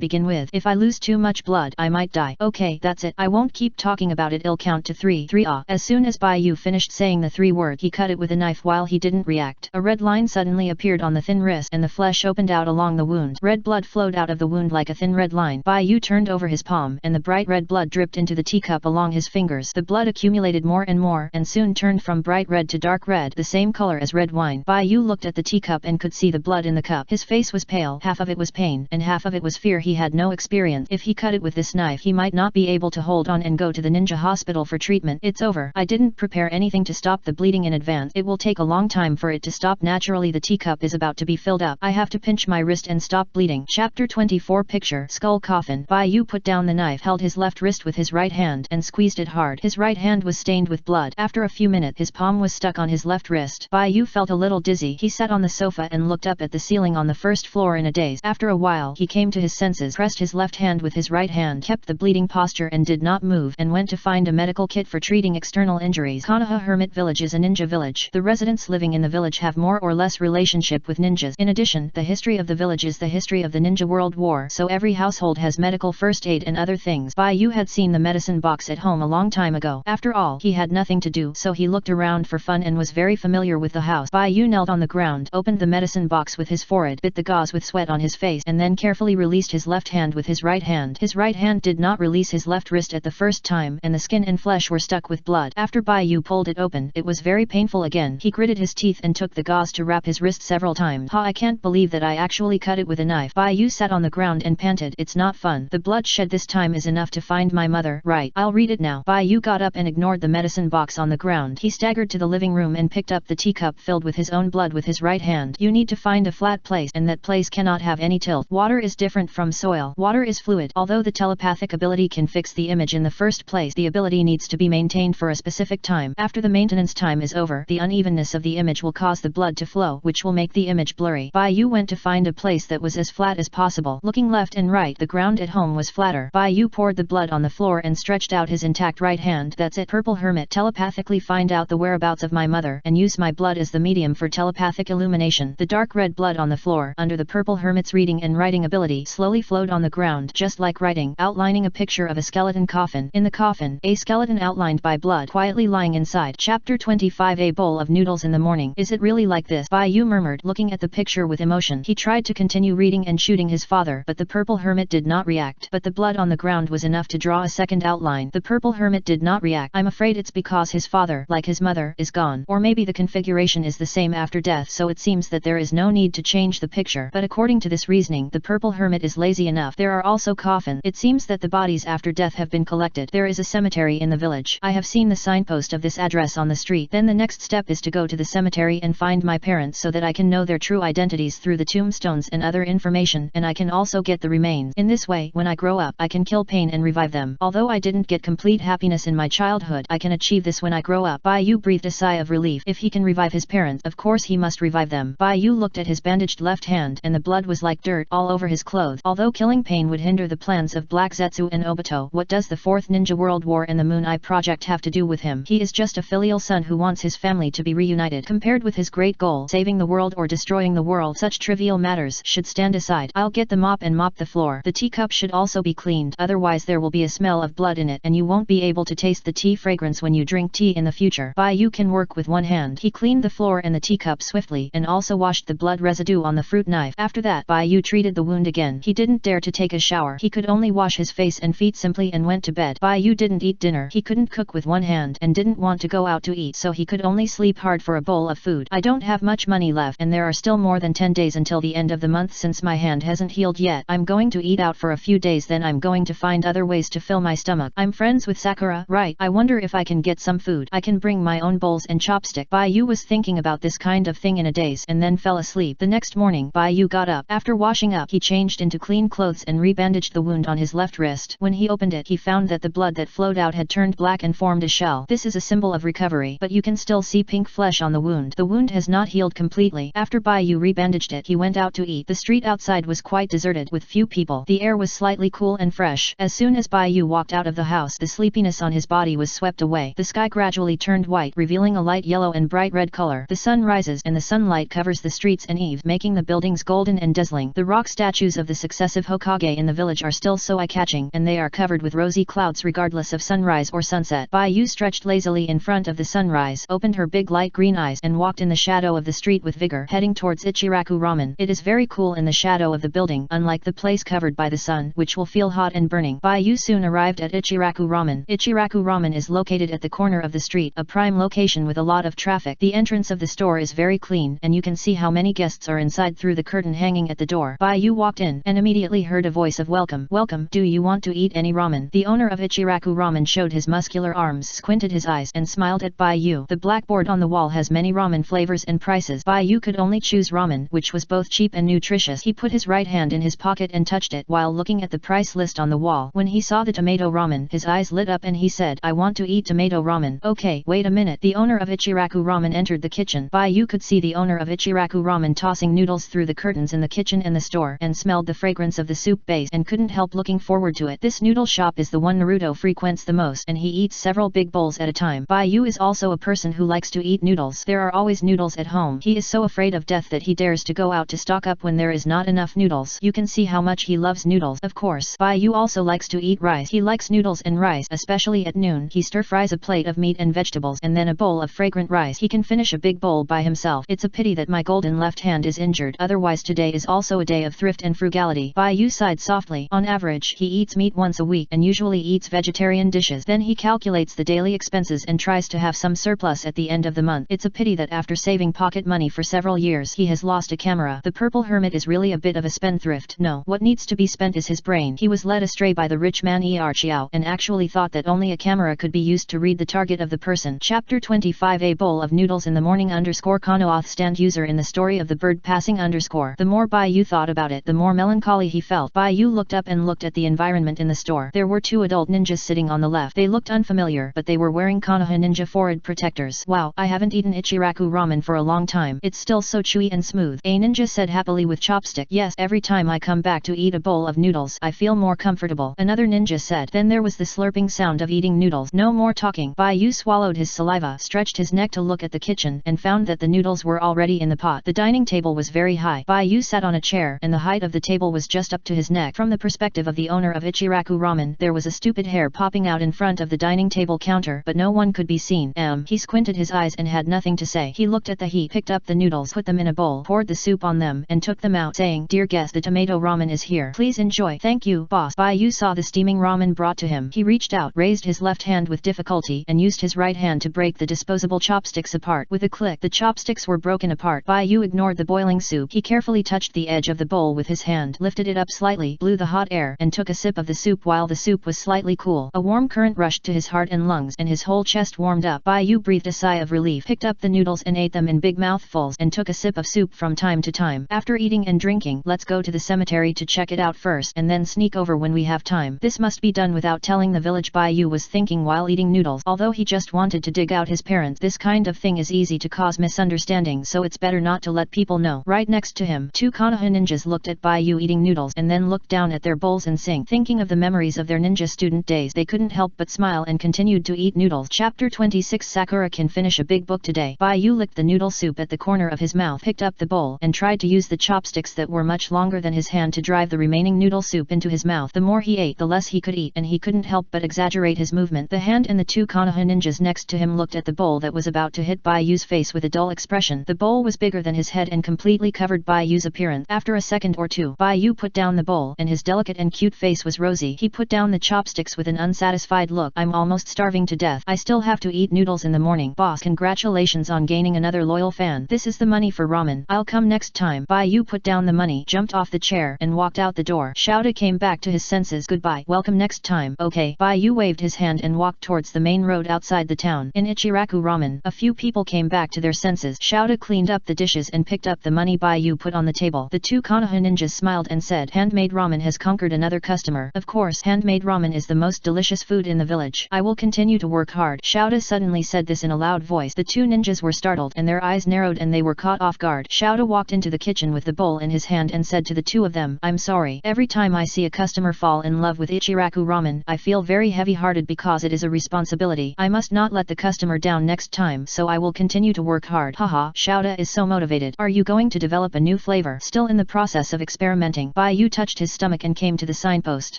begin with. If I lose too much blood, I might die. Okay, that's it. I won't keep talking about it. I'll count to 3. 3 ah. As soon as Bai Yu finished saying the 3 words, he cut it with a knife while he didn't react. A red line suddenly appeared on the thin wrist and the flesh opened out along the wound. Red blood flowed out of the wound like a thin red line. Bai Yu turned over his palm and the bright red blood dripped into the teacup along his fingers. The blood accumulated more and more and soon turned from bright red to dark red, the same color as red wine. Bai Yu looked at the teacup and could see the blood in the cup. His face was pale. Half of it was pain and half of it was fear. He had no experience. If he cut it with this knife, he might not be able to hold on and go to the ninja hospital for treatment. It's over. I didn't prepare anything to stop the bleeding in advance. It will take a long time for it to stop naturally. The teacup is about to be filled up. I have to pinch my wrist and stop bleeding. Chapter 24 Picture Skull Coffin. Bai Yu put down the knife, held his left wrist with his right hand and squeezed it hard. His right hand was stained with blood. After a few minutes, his palm was stuck on his left wrist. Bai Yu felt a little dizzy. He sat on the sofa and looked up at the ceiling on the first floor in a daze. After a while, he came to his senses, pressed his left hand with his right hand, kept the bleeding posture and did not move, and went to find a medical kit for treating external injuries. Konoha Hermit Village is a ninja village. The residents living in the village have more or less relationship with ninjas. In addition, the history of the village is the history of the Ninja World War, so every household has medical first aid and other things. Bai Yu had seen the medicine box at home a long time ago. After all, he had nothing to do, so he looked around for fun and was very familiar with the house. Bai Yu knelt on the ground, opened the medicine box with his forehead, bit the gauze with sweat on his face, and then carefully released his left hand with his right hand. His right hand did not release his left wrist at the first time, and the skin and flesh were stuck with blood. After Bai Yu pulled it open, it was very painful again. He gritted his teeth and took the gauze to wrap his wrist several times. I can't believe that I actually cut it with a knife. Bai Yu sat on the ground and panted. It's not fun. The blood shed this time is enough to find my mother. Right, I'll read it now. Bai Yu got up and ignored the medicine box on the ground. He staggered to the living room and picked up the teacup filled with his own blood with his right hand. You need to find a flat place, and that place cannot have any tilt. Water is different from soil. Water is fluid. Although the telepathic ability can fix the image in the first place, the ability needs to be maintained for a specific time. After the maintenance time is over, the unevenness of the image will cause the blood to flow, which will make the image blurry. Bai Yu went to find a place that was as flat as possible. Looking left and right, the ground at home was flatter. Bai Yu poured the blood on the floor and stretched out his intact right hand. That's it. Purple Hermit. Telepathically find out the whereabouts of my mother and use my blood as the medium for telepathic illumination. The dark red blood on the floor, under the Purple Hermit's reading and writing ability, slowly flowed on the ground, just like writing, outlining a picture of a skeleton coffin. In the coffin, a skeleton outlined by blood quietly lying inside. Chapter 25 A bowl of noodles in the morning. Is it really like this? Bai Yu murmured, looking at the picture with emotion. He tried to continue reading and shooting his father, but the Purple Hermit did not react. But the blood on the ground was enough to draw a second outline. The Purple Hermit did not react. I'm afraid it's because his father, like his mother, is gone. Or maybe the configuration is the same after death, so it seems that there is no need to change the picture. But according to this reasoning, the Purple Hermit is lazy enough. There are also coffins. It seems that the bodies after death have been collected. There is a cemetery in the village. I have seen the signpost of this address on the street. Then the next step is to go to the cemetery and find my parents so that I can know their true identities through the tombstones and other information, and I can also get the remains. In this way, when I grow up, I can kill pain and revive them. Although I didn't get complete happiness in my childhood, I can achieve this when I grow up. Bai Yu breathed a sigh of relief. If he can revive his parents, of course he must revive them. Bai Yu looked at his bandaged left hand, and the blood was like dirt all over his clothes. Although killing pain would hinder the plans of Black Zetsu and Obito, what does the 4th Ninja World War and the Moon Eye Project have to do with him? He is just a filial son who wants his family to be reunited. Compared with his great goal, saving the world or destroying the world, such trivial matters should stand aside. I'll get the mop and mop the floor. The teacup should also be cleaned, otherwise there will be a smell of blood in it and you won't be able to taste the tea fragrance when you drink tea in the future. Bai Yu can work with one hand. He cleaned the floor and the teacup swiftly and also washed the blood residue on the fruit knife. After that, Bai treated the wound again. He didn't dare to take a shower. He could only wash his face and feet simply and went to bed. Bai didn't eat dinner. He couldn't cook with one hand and didn't want to go out to eat, so he could only sleep hard for a bowl of food. I don't have much money left and there are still more than 10 days until the end of the month since my hand hasn't healed yet. I'm going to eat out for a few days, then I'm going to find other ways to fill my stomach. I'm friends with Sakura, right? I wonder if I can get some food. I can bring my own bowls and chopstick. Bai was thinking about this kind of thing in a daze and then fell asleep. The next morning, Bai got up. After washing up, he changed into clean clothes and rebandaged the wound on his left wrist. When he opened it, he found that the blood that flowed out had turned black and formed a shell. This is a symbol of recovery, but you can still see pink flesh on the wound. The wound has not healed completely. After Bai rebandaged it, he went out to eat. The street outside was quite deserted with few people. The air was slightly cool and fresh. As soon as Bai walked out of the house, the sleepiness on his body was swept away. The sky gradually turned white, revealing a light yellow and bright red color. The sun rises and the sunlight covers the streets and eve, making the buildings golden and dazzling. The rock statues of the successive Hokage in the village are still so eye-catching, and they are covered with rosy clouds regardless of sunrise or sunset. Bai stretched lazily in front of the sunrise, opened her big light green eyes and walked in the shadow of the street with vigor, heading towards Ichiraku Ramen. It is very cool in the shadow of the building, unlike the place covered by the sun, which will feel hot and burning. Bai soon arrived at Ichiraku Ramen. Ichiraku Ramen is located at the corner of the street, a prime location with a lot of traffic. The entrance of the store is very clean, and you can see how many guests are inside through the curtain hanging at the door. Bai walked in and immediately heard a voice of welcome. Welcome, do you want to eat any ramen? The owner of Ichiraku Ramen showed his muscular arms, squinted his eyes, and smiled at Bai. The blackboard on the wall has many ramen flavors and prices. Bai could only choose ramen, which was both cheap and nutritious. He put his right hand in his pocket and touched it while looking at the price list on the wall. When he saw the tomato ramen, his eyes lit up and he said, I want to eat tomato ramen. Okay, wait a minute. The owner of Ichiraku Ramen entered the kitchen. Bai could see the owner of Ichiraku Ramen tossing noodles through the curtains in the kitchen and the store, and smelled the fragrance of the soup base and couldn't help looking forward to it. This noodle shop is the one Naruto frequents the most, and he eats several big bowls at a time. Bai is also a person who likes to eat noodles. There are always noodles at home. He is so afraid of death that he dares to go out to stock up when there is not enough noodles. You can see how much he loves noodles. Of course, Bai also likes to eat rice. He likes noodles and rice, especially at noon. He stir-fries a plate of meat and vegetables and then a bowl of fragrant rice. He can finish a big bowl by himself. It's a pity that my golden left hand is injured. Otherwise today is also a day of thrift and frugality. Bai sighed softly. On average, he eats meat once a week and usually eats vegetarian dishes. Then he calculates the daily expenses and tries to have some surplus at the end of the month. It's a pity that after saving pocket money for several years, he has lost a camera. The purple hermit is really a bit of a spendthrift. No, what needs to be spent is his brain. He was led astray by the rich man Chiao and actually thought that only a camera could be used to read the target of the person. Chapter 25. A bowl of noodles in the morning Konoha stand user in the story of the bird passing The more Bai thought about it, the more melancholy he felt. Bai looked up and looked at the environment in the store. There were two adult ninjas sitting on the left. They looked unfamiliar, but they were wearing Konoha ninja forehead protectors. Wow, I haven't eaten Ichiraku ramen for a long time. It's still so chewy and smooth. A ninja said happily with chopstick. Yes, every time I come back to eat a bowl of noodles, I feel more comfortable. Another ninja said. Then there was the slurping sound of eating noodles. No more talking. Bai swallowed his saliva, stretched his neck to look at the kitchen, and found that the noodles were already in the pot. The dining table was very high. Bai sat on a chair, and the height of the table was just up to his neck. From the perspective of the owner of Ichiraku Ramen, there was a stupid hair popping out in front of the dining table counter, but no one could be seen. He squinted his eyes and had nothing to say. He looked at the heap, picked up the noodles, put them in a bowl, poured the soup on them, and took them out, saying, Dear guest, the tomato ramen is here. Please enjoy. Thank you, boss. Bai saw the steaming ramen brought to him. He reached out, raised his left hand with difficulty, and used his right hand to break the disposable chopsticks apart. With a click, the chopsticks were broken apart. Bai ignored the boiling soup. He carefully touched the edge of the bowl with his hand, lifted it up slightly, blew the hot air, and took a sip of the soup while the soup was slightly cool. A warm current rushed to his heart and lungs, and his whole chest warmed up. Bai breathed a sigh of relief, picked up the noodles and ate them in big mouthfuls, and took a sip of soup from time to time. After eating and drinking, let's go to the cemetery to check it out first, and then sneak over when we have time. This must be done without telling the village. Bai was thinking while eating noodles. Although he just wanted to dig out his parents, this kind of thing is easy to cause misunderstanding, so it's better not to let people know. Right next to him, two Konoha ninjas looked at Bai eating noodles and then looked down at their bowls and sink. Thinking of the memories of their ninja student days, they couldn't help but smile and continued to eat noodles. Chapter 26. Sakura can finish a big book today. Bai licked the noodle soup at the corner of his mouth, picked up the bowl, and tried to use the chopsticks that were much longer than his hand to drive the remaining noodle soup into his mouth. The more he ate, the less he could eat, and he couldn't help but exaggerate his movement. The hand and the two Konoha ninjas next to him looked at the bowl that was about to hit at Bai Yu's face with a dull expression. The bowl was bigger than his head and completely covered Bai Yu's appearance. After a second or two, Bai Yu put down the bowl and his delicate and cute face was rosy. He put down the chopsticks with an unsatisfied look. I'm almost starving to death. I still have to eat noodles in the morning. Boss, congratulations on gaining another loyal fan. This is the money for ramen. I'll come next time. Bai Yu put down the money, jumped off the chair, and walked out the door. Shouta came back to his senses. Goodbye. Welcome next time. Okay. Bai Yu waved his hand and walked towards the main road outside the town. In Ichiraku Ramen, a few people came back to their senses. Shouta cleaned up the dishes and picked up the money Bai Yu put on the table. The two Konoha ninjas smiled and said, handmade ramen has conquered another customer. Of course, handmade ramen is the most delicious food in the village. I will continue to work hard. Shouta suddenly said this in a loud voice. The two ninjas were startled and their eyes narrowed and they were caught off guard. Shouta walked into the kitchen with the bowl in his hand and said to the two of them, I'm sorry. Every time I see a customer fall in love with Ichiraku Ramen, I feel very heavy-hearted because it is a responsibility. I must not let the customer down next time, so I will continue to work hard. Haha, Shouta is so motivated. Are you going to develop a new flavor? Still in the process of experimenting, Bai Yu touched his stomach and came to the signpost.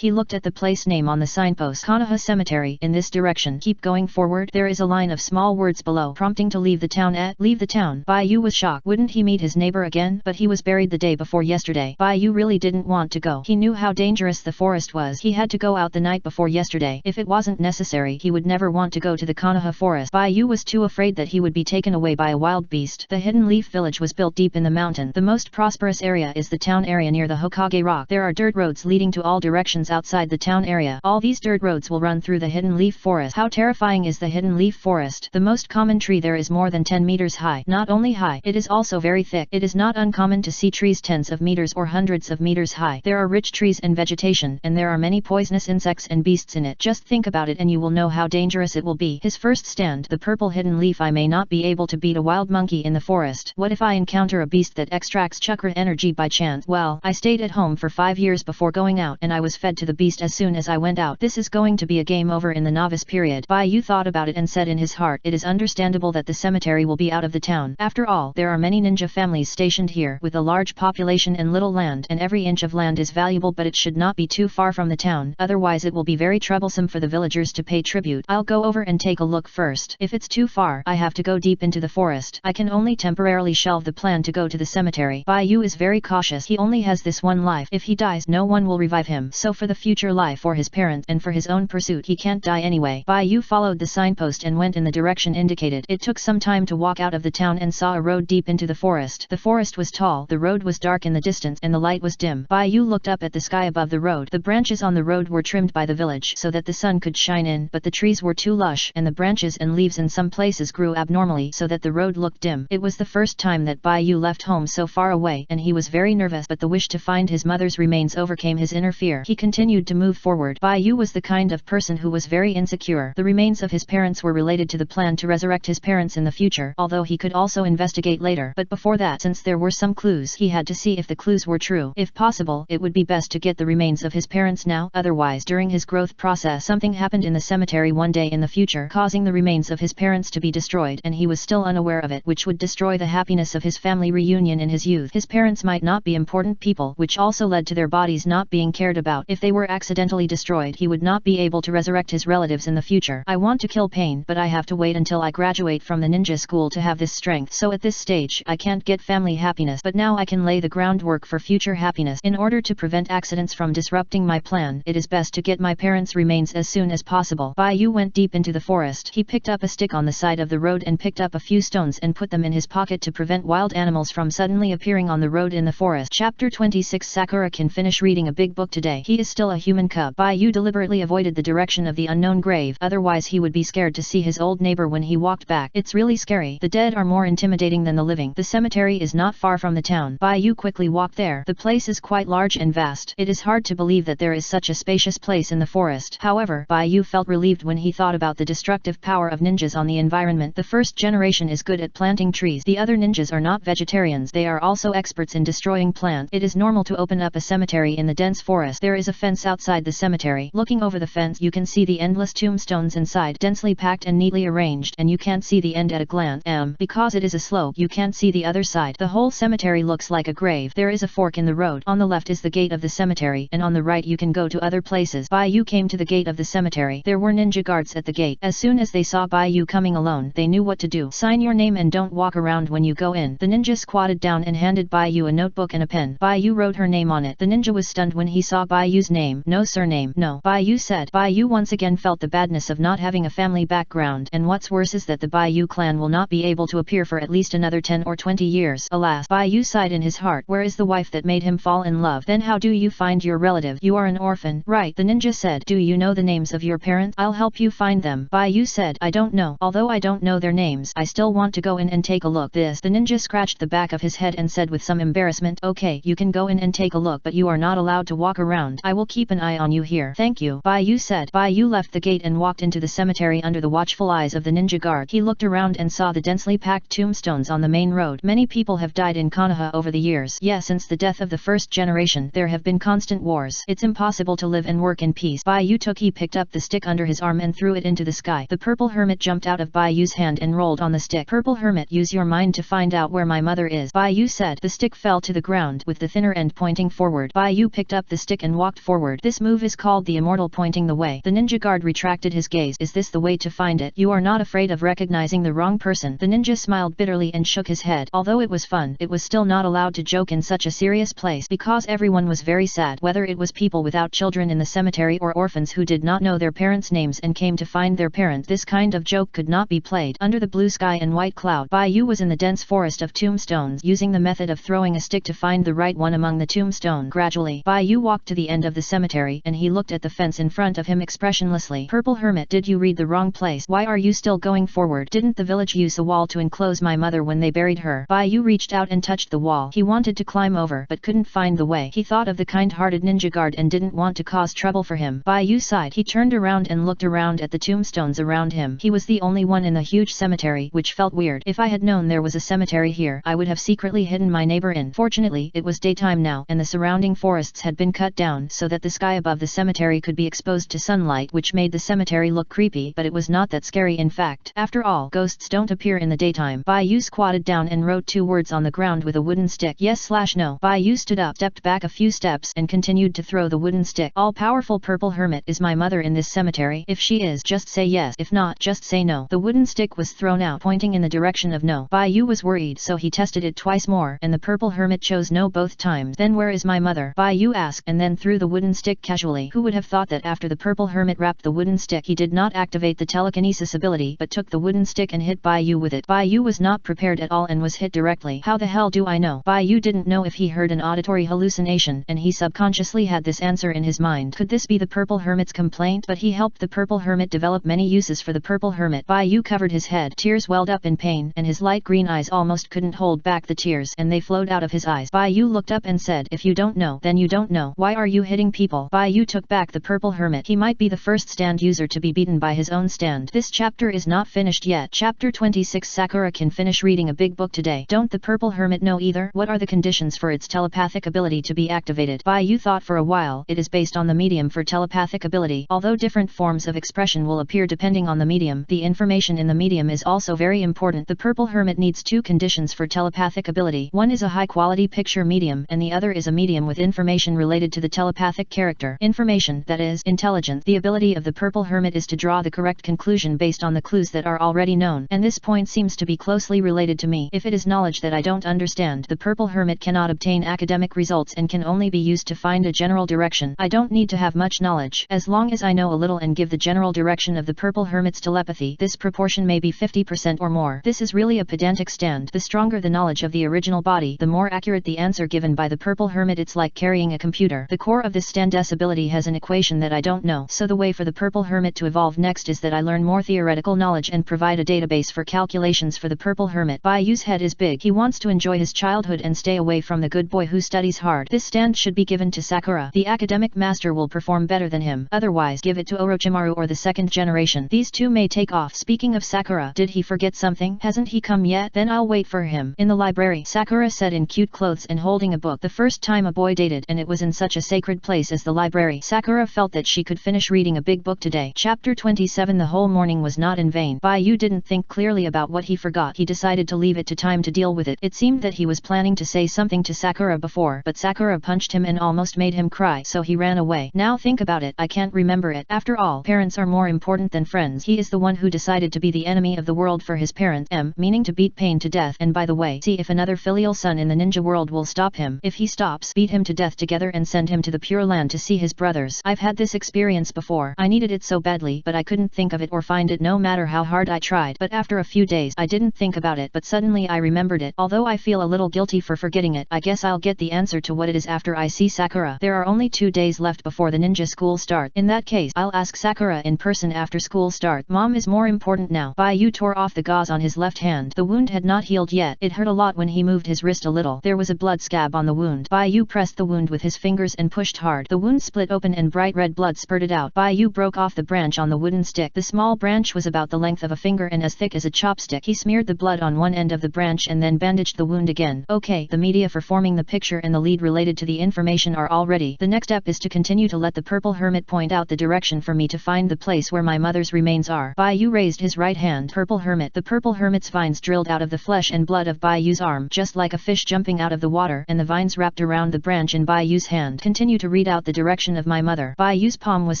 He looked at the place name on the signpost. Konoha Cemetery. In this direction. Keep going forward. There is a line of small words below, prompting to leave the town at. Leave the town. Bai Yu was shocked. Wouldn't he meet his neighbor again? But he was buried the day before yesterday. Bai Yu really didn't want to go. He knew how dangerous the forest was. He had to go out the night before yesterday. If it wasn't necessary, he would never want to go to the Konoha forest. Bai Yu was too afraid that he would be taken away by a wild beast. The Hidden Leaf Village was built deep in the mountain. The most prosperous area is the town area near the Hokage rock. There are dirt roads leading to all directions outside the town area. All these dirt roads will run through the Hidden Leaf Forest. How terrifying is the Hidden Leaf Forest? The most common tree there is more than 10 meters high. Not only high, it is also very thick. It is not uncommon to see trees tens of meters or hundreds of meters high. There are rich trees and vegetation, and there are many poisonous insects and beasts in it. Just think about it and you will know how dangerous it will be. His first stand, the purple hidden leaf. I may not be able to beat a wild monkey in the forest. What if I encounter a beast that extracts chakra energy by chance? Well, I stayed at home for 5 years before going out and I was fed to the beast as soon as I went out. This is going to be a game over in the novice period. Bai Yu thought about it and said in his heart, it is understandable that the cemetery will be out of the town. After all, there are many ninja families stationed here with a large population and little land, and every inch of land is valuable, but it should not be too far from the town, otherwise it will be very troublesome for the villagers to pay tribute. I'll go over and take a look first. If it's too far, I have to go deep into the forest. I can only temporarily shelve the plan to go to the cemetery. Bai Yu is very cautious. He only has this one life. If he dies, no one will revive him. So for the future life for his parents and for his own pursuit, he can't die anyway. Bai Yu followed the signpost and went in the direction indicated. It took some time to walk out of the town and saw a road deep into the forest. The forest was tall, the road was dark in the distance, and the light was dim. Bai Yu looked up at the sky above the road. The branches on the road were trimmed by the village so that the sun could shine in, but the trees were too lush, and the branches and leaves in some places grew abnormally so that the road looked dim. It was the first time that Bai Yu left home so far away, and he was very nervous, but the wish to find his mother's remains overcame his inner fear. He continued to move forward. Bai Yu was the kind of person who was very insecure. The remains of his parents were related to the plan to resurrect his parents in the future, although he could also investigate later. But before that, since there were some clues, he had to see if the clues were true. If possible, it would be best to get the remains of his parents now, otherwise during his growth process something happened in the cemetery one day in the future, causing the remains of his parents to be destroyed, and he was still unaware of it, which would destroy the happiness of his family reunion in his youth. His parents might not be important people, which also led to their bodies not being cared about. If they were accidentally destroyed, he would not be able to resurrect his relatives in the future. I want to kill pain, but I have to wait until I graduate from the ninja school to have this strength. So at this stage, I can't get family happiness, but now I can lay the groundwork for future happiness. In order to prevent accidents from disrupting my plan, it is best to get my parents' remains as soon as possible. Bai Yu went deep into the forest. He picked up a stick on the side of the road and picked up a few stones and put them in his pocket to prevent wild animals from suddenly appearing on the road in the forest. Chapter 26. Sakura can finish reading a big book today. He is still a human cub. Bai Yu deliberately avoided the direction of the unknown grave, otherwise he would be scared to see his old neighbor when he walked back. It's really scary. The dead are more intimidating than the living. The cemetery is not far from the town. Bai Yu quickly walked there. The place is quite large and vast. It is hard to believe that there is such a spacious place in the forest. However, Bai Yu felt relieved when he thought about the destructive power of ninjas on the environment. The first generation is good at planting trees. The other ninjas are not vegetarians. They are also experts in destroying plants. It is normal to open up a cemetery in the dense forest. There is a fence outside the cemetery. Looking over the fence, you can see the endless tombstones inside, densely packed and neatly arranged, and you can't see the end at a glance. Because it is a slope, you can't see the other side. The whole cemetery looks like a grave. There is a fork in the road. On the left is the gate of the cemetery, and on the right you can go to other places. Bai Yu came to the gate of the cemetery. There were ninja guards at the gate. As soon as they saw Bai Yu coming alone, they knew what to do. Sign your name and don't walk around when you go in. The ninja squatted down and handed Bai Yu a notebook and a pen. Bai Yu wrote her name on it. The ninja was stunned when he saw Bai Yu's name. No surname. No. Bai Yu said. Bai Yu once again felt the badness of not having a family background, and what's worse is that the Bai Yu clan will not be able to appear for at least another 10 or 20 years. Alas, Bai Yu sighed in his heart. Where is the wife that made him fall in love? Then how do you find your relative? You are an orphan. Right, the ninja said. Do you know the names of your parents? I'll help you find them. Bai Yu said. I don't know. Although I don't know their names, I still want to go in and take a look. The ninja scratched the back of his head and said with some embarrassment, okay, you can go in and take a look, but you are not allowed to walk around. I will keep an eye on you here. Thank you. Bai Yu said. Bai Yu left the gate and walked into the cemetery under the watchful eyes of the ninja guard. He looked around and saw the densely packed tombstones on the main road. Many people have died in Konoha over the years. Yes, since the death of the first generation, there have been constant wars. It's impossible to live and work in peace. Bai Yu picked up the stick under his arm and threw it into the sky. The purple hermit jumped out of Bai Yu's hand and rolled on the stick. Purple hermit, use your mind to find out where my mother is. Bai Yu said. The stick fell to the ground with the thinner end pointing forward. Bai Yu picked up the stick and walked forward. This move is called the immortal pointing the way. The ninja guard retracted his gaze. Is this the way to find it? You are not afraid of recognizing the wrong person? The ninja smiled bitterly and shook his head. Although it was fun, it was still not allowed to joke in such a serious place because everyone was very sad, whether it was people without children in the cemetery or orphans who did not know their parents' names and came to find their parents. This kind of joke could not be played. Under the blue sky and white cloud, Bai Yu was in the dense forest of tombstones, using the method of throwing a stick to find the right one among the tombstone. Gradually, Bai Yu walked to the end of the cemetery and he looked at the fence in front of him expressionlessly. Purple hermit, did you read the wrong place? Why are you still going forward? Didn't the village use a wall to enclose my mother when they buried her? Bai Yu reached out and touched the wall. He wanted to climb over but couldn't find the way. He thought of the kind-hearted ninja guard and didn't want to cause trouble for him. Bai Yu sighed. He turned around and looked around at the tombstones around him. He was the only one in the huge cemetery, which felt weird. If I had known there was a cemetery here, I would have secretly hidden my neighbor in. Fortunately, it was daytime now, and the surrounding forests had been cut down so that the sky above the cemetery could be exposed to sunlight, which made the cemetery look creepy, but it was not that scary in fact. After all, ghosts don't appear in the daytime. Bai Yu squatted down and wrote 2 words on the ground with a wooden stick. Yes/no. Bai Yu stood up, stepped back a few steps, and continued to throw the wooden stick. All-powerful purple hermit, is my mother in this cemetery? If she is, just say yes. If not, just say no. The wooden stick was thrown out, pointing in the direction of no. Bai Yu was worried, so he tested it twice more, and the purple hermit chose no both times. Then where is my mother? Bai Yu asked, and then threw the wooden stick casually. Who would have thought that after the purple hermit wrapped the wooden stick, he did not activate the telekinesis ability, but took the wooden stick and hit Bai Yu with it. Bai Yu was not prepared at all and was hit directly. How the hell do I know? Bai Yu didn't know if he heard an auditory hallucination, and he subconsciously had this answer in his mind. Could this be the purple hermit's complaint? But he helped the purple hermit develop many uses for the purple hermit. Bai Yu covered his head. Tears welled up in pain, and his light green eyes almost couldn't hold back the tears, and they flowed out of his eyes. Bai Yu looked up and said, if you don't know, then you don't know. Why are you hitting people? Bai Yu took back the purple hermit. He might be the first stand user to be beaten by his own stand. This chapter is not finished yet. Chapter 26. Sakura can finish reading a big book today. Don't the purple hermit know either? What are the conditions for its telepathic ability to be activated? Bai Yu thought for a while. It is based on the medium for telepathic ability. Although different forms of expression will appear depending on the medium, the information in the medium is also very important. The purple hermit needs 2 conditions for telepathic ability. One is a high-quality picture medium, and the other is a medium with information related to the telepathic character. Information, that is, intelligence. The ability of the purple hermit is to draw the correct conclusion based on the clues that are already known, and this point seems to be closely related to me. If it is knowledge that I don't understand, the purple hermit cannot obtain academic results and can only be used to find a general direction. I don't need to have much knowledge. As long as I know a little and give the general direction of the purple hermit's telepathy, this proportion may be 50% or more. This is really a pedantic stand. The stronger the knowledge of the original body, the more accurate the answer given by the purple hermit. It's like carrying a computer. The core of this stand's ability has an equation that I don't know. So the way for the purple hermit to evolve next is that I learn more theoretical knowledge and provide a database for calculations for the purple hermit. Bai Yu's head is big. He wants to enjoy his childhood and stay away from the good boy who studies hard. This stand should be given to Sakura. The academic master will perform better than him. Otherwise, give it to Orochimaru or the second generation. These 2 may take off. Speaking of Sakura, did he forget something? Hasn't he come yet? Then I'll wait for him. In the library, Sakura said in cute clothes and holding a book. The first time a boy dated, and it was in such a sacred place as the library. Sakura felt that she could finish reading a big book today. Chapter 27. The whole morning was not in vain. Bai Yu didn't think clearly about what he forgot. He decided to leave it to time to deal with it. It seemed that he was planning to say something to Sakura before, but Sakura punched him and almost made him cry, so he ran away. Now think about it, I can't remember it. After all, parents are more important than friends. He is the one who decided to be the enemy enemy of the world for his parents, meaning to beat Pain to death, and by the way, see if another filial son in the ninja world will stop him. If he stops, beat him to death together and send him to the Pure Land to see his brothers. I've had this experience before. I needed it so badly, but I couldn't think of it or find it no matter how hard I tried. But after a few days, I didn't think about it, but suddenly I remembered it. Although I feel a little guilty for forgetting it, I guess I'll get the answer to what it is after I see Sakura. There are only 2 days left before the ninja school starts. In that case, I'll ask Sakura in person after school starts. Mom is more important now. Baiyu tore off the gauze on his left hand. The wound had not healed yet. It hurt a lot when he moved his wrist a little. There was a blood scab on the wound. Baiyu pressed the wound with his fingers and pushed hard. The wound split open and bright red blood spurted out. Baiyu broke off the branch on the wooden stick. The small branch was about the length of a finger and as thick as a chopstick. He smeared the blood on one end of the branch and then bandaged the wound again. Okay, the media for forming the picture and the lead related to the information are all ready. The next step is to continue to let the purple hermit point out the direction for me to find the place where my mother's remains are. Baiyu raised his right hand. Purple hermit. The purple hermit's vines drilled out of the flesh and blood of Baiyu's arm, just like a fish jumping out of the water, and the vines wrapped around the branch in Baiyu's hand. Continue to read out the direction of my mother. Baiyu's palm was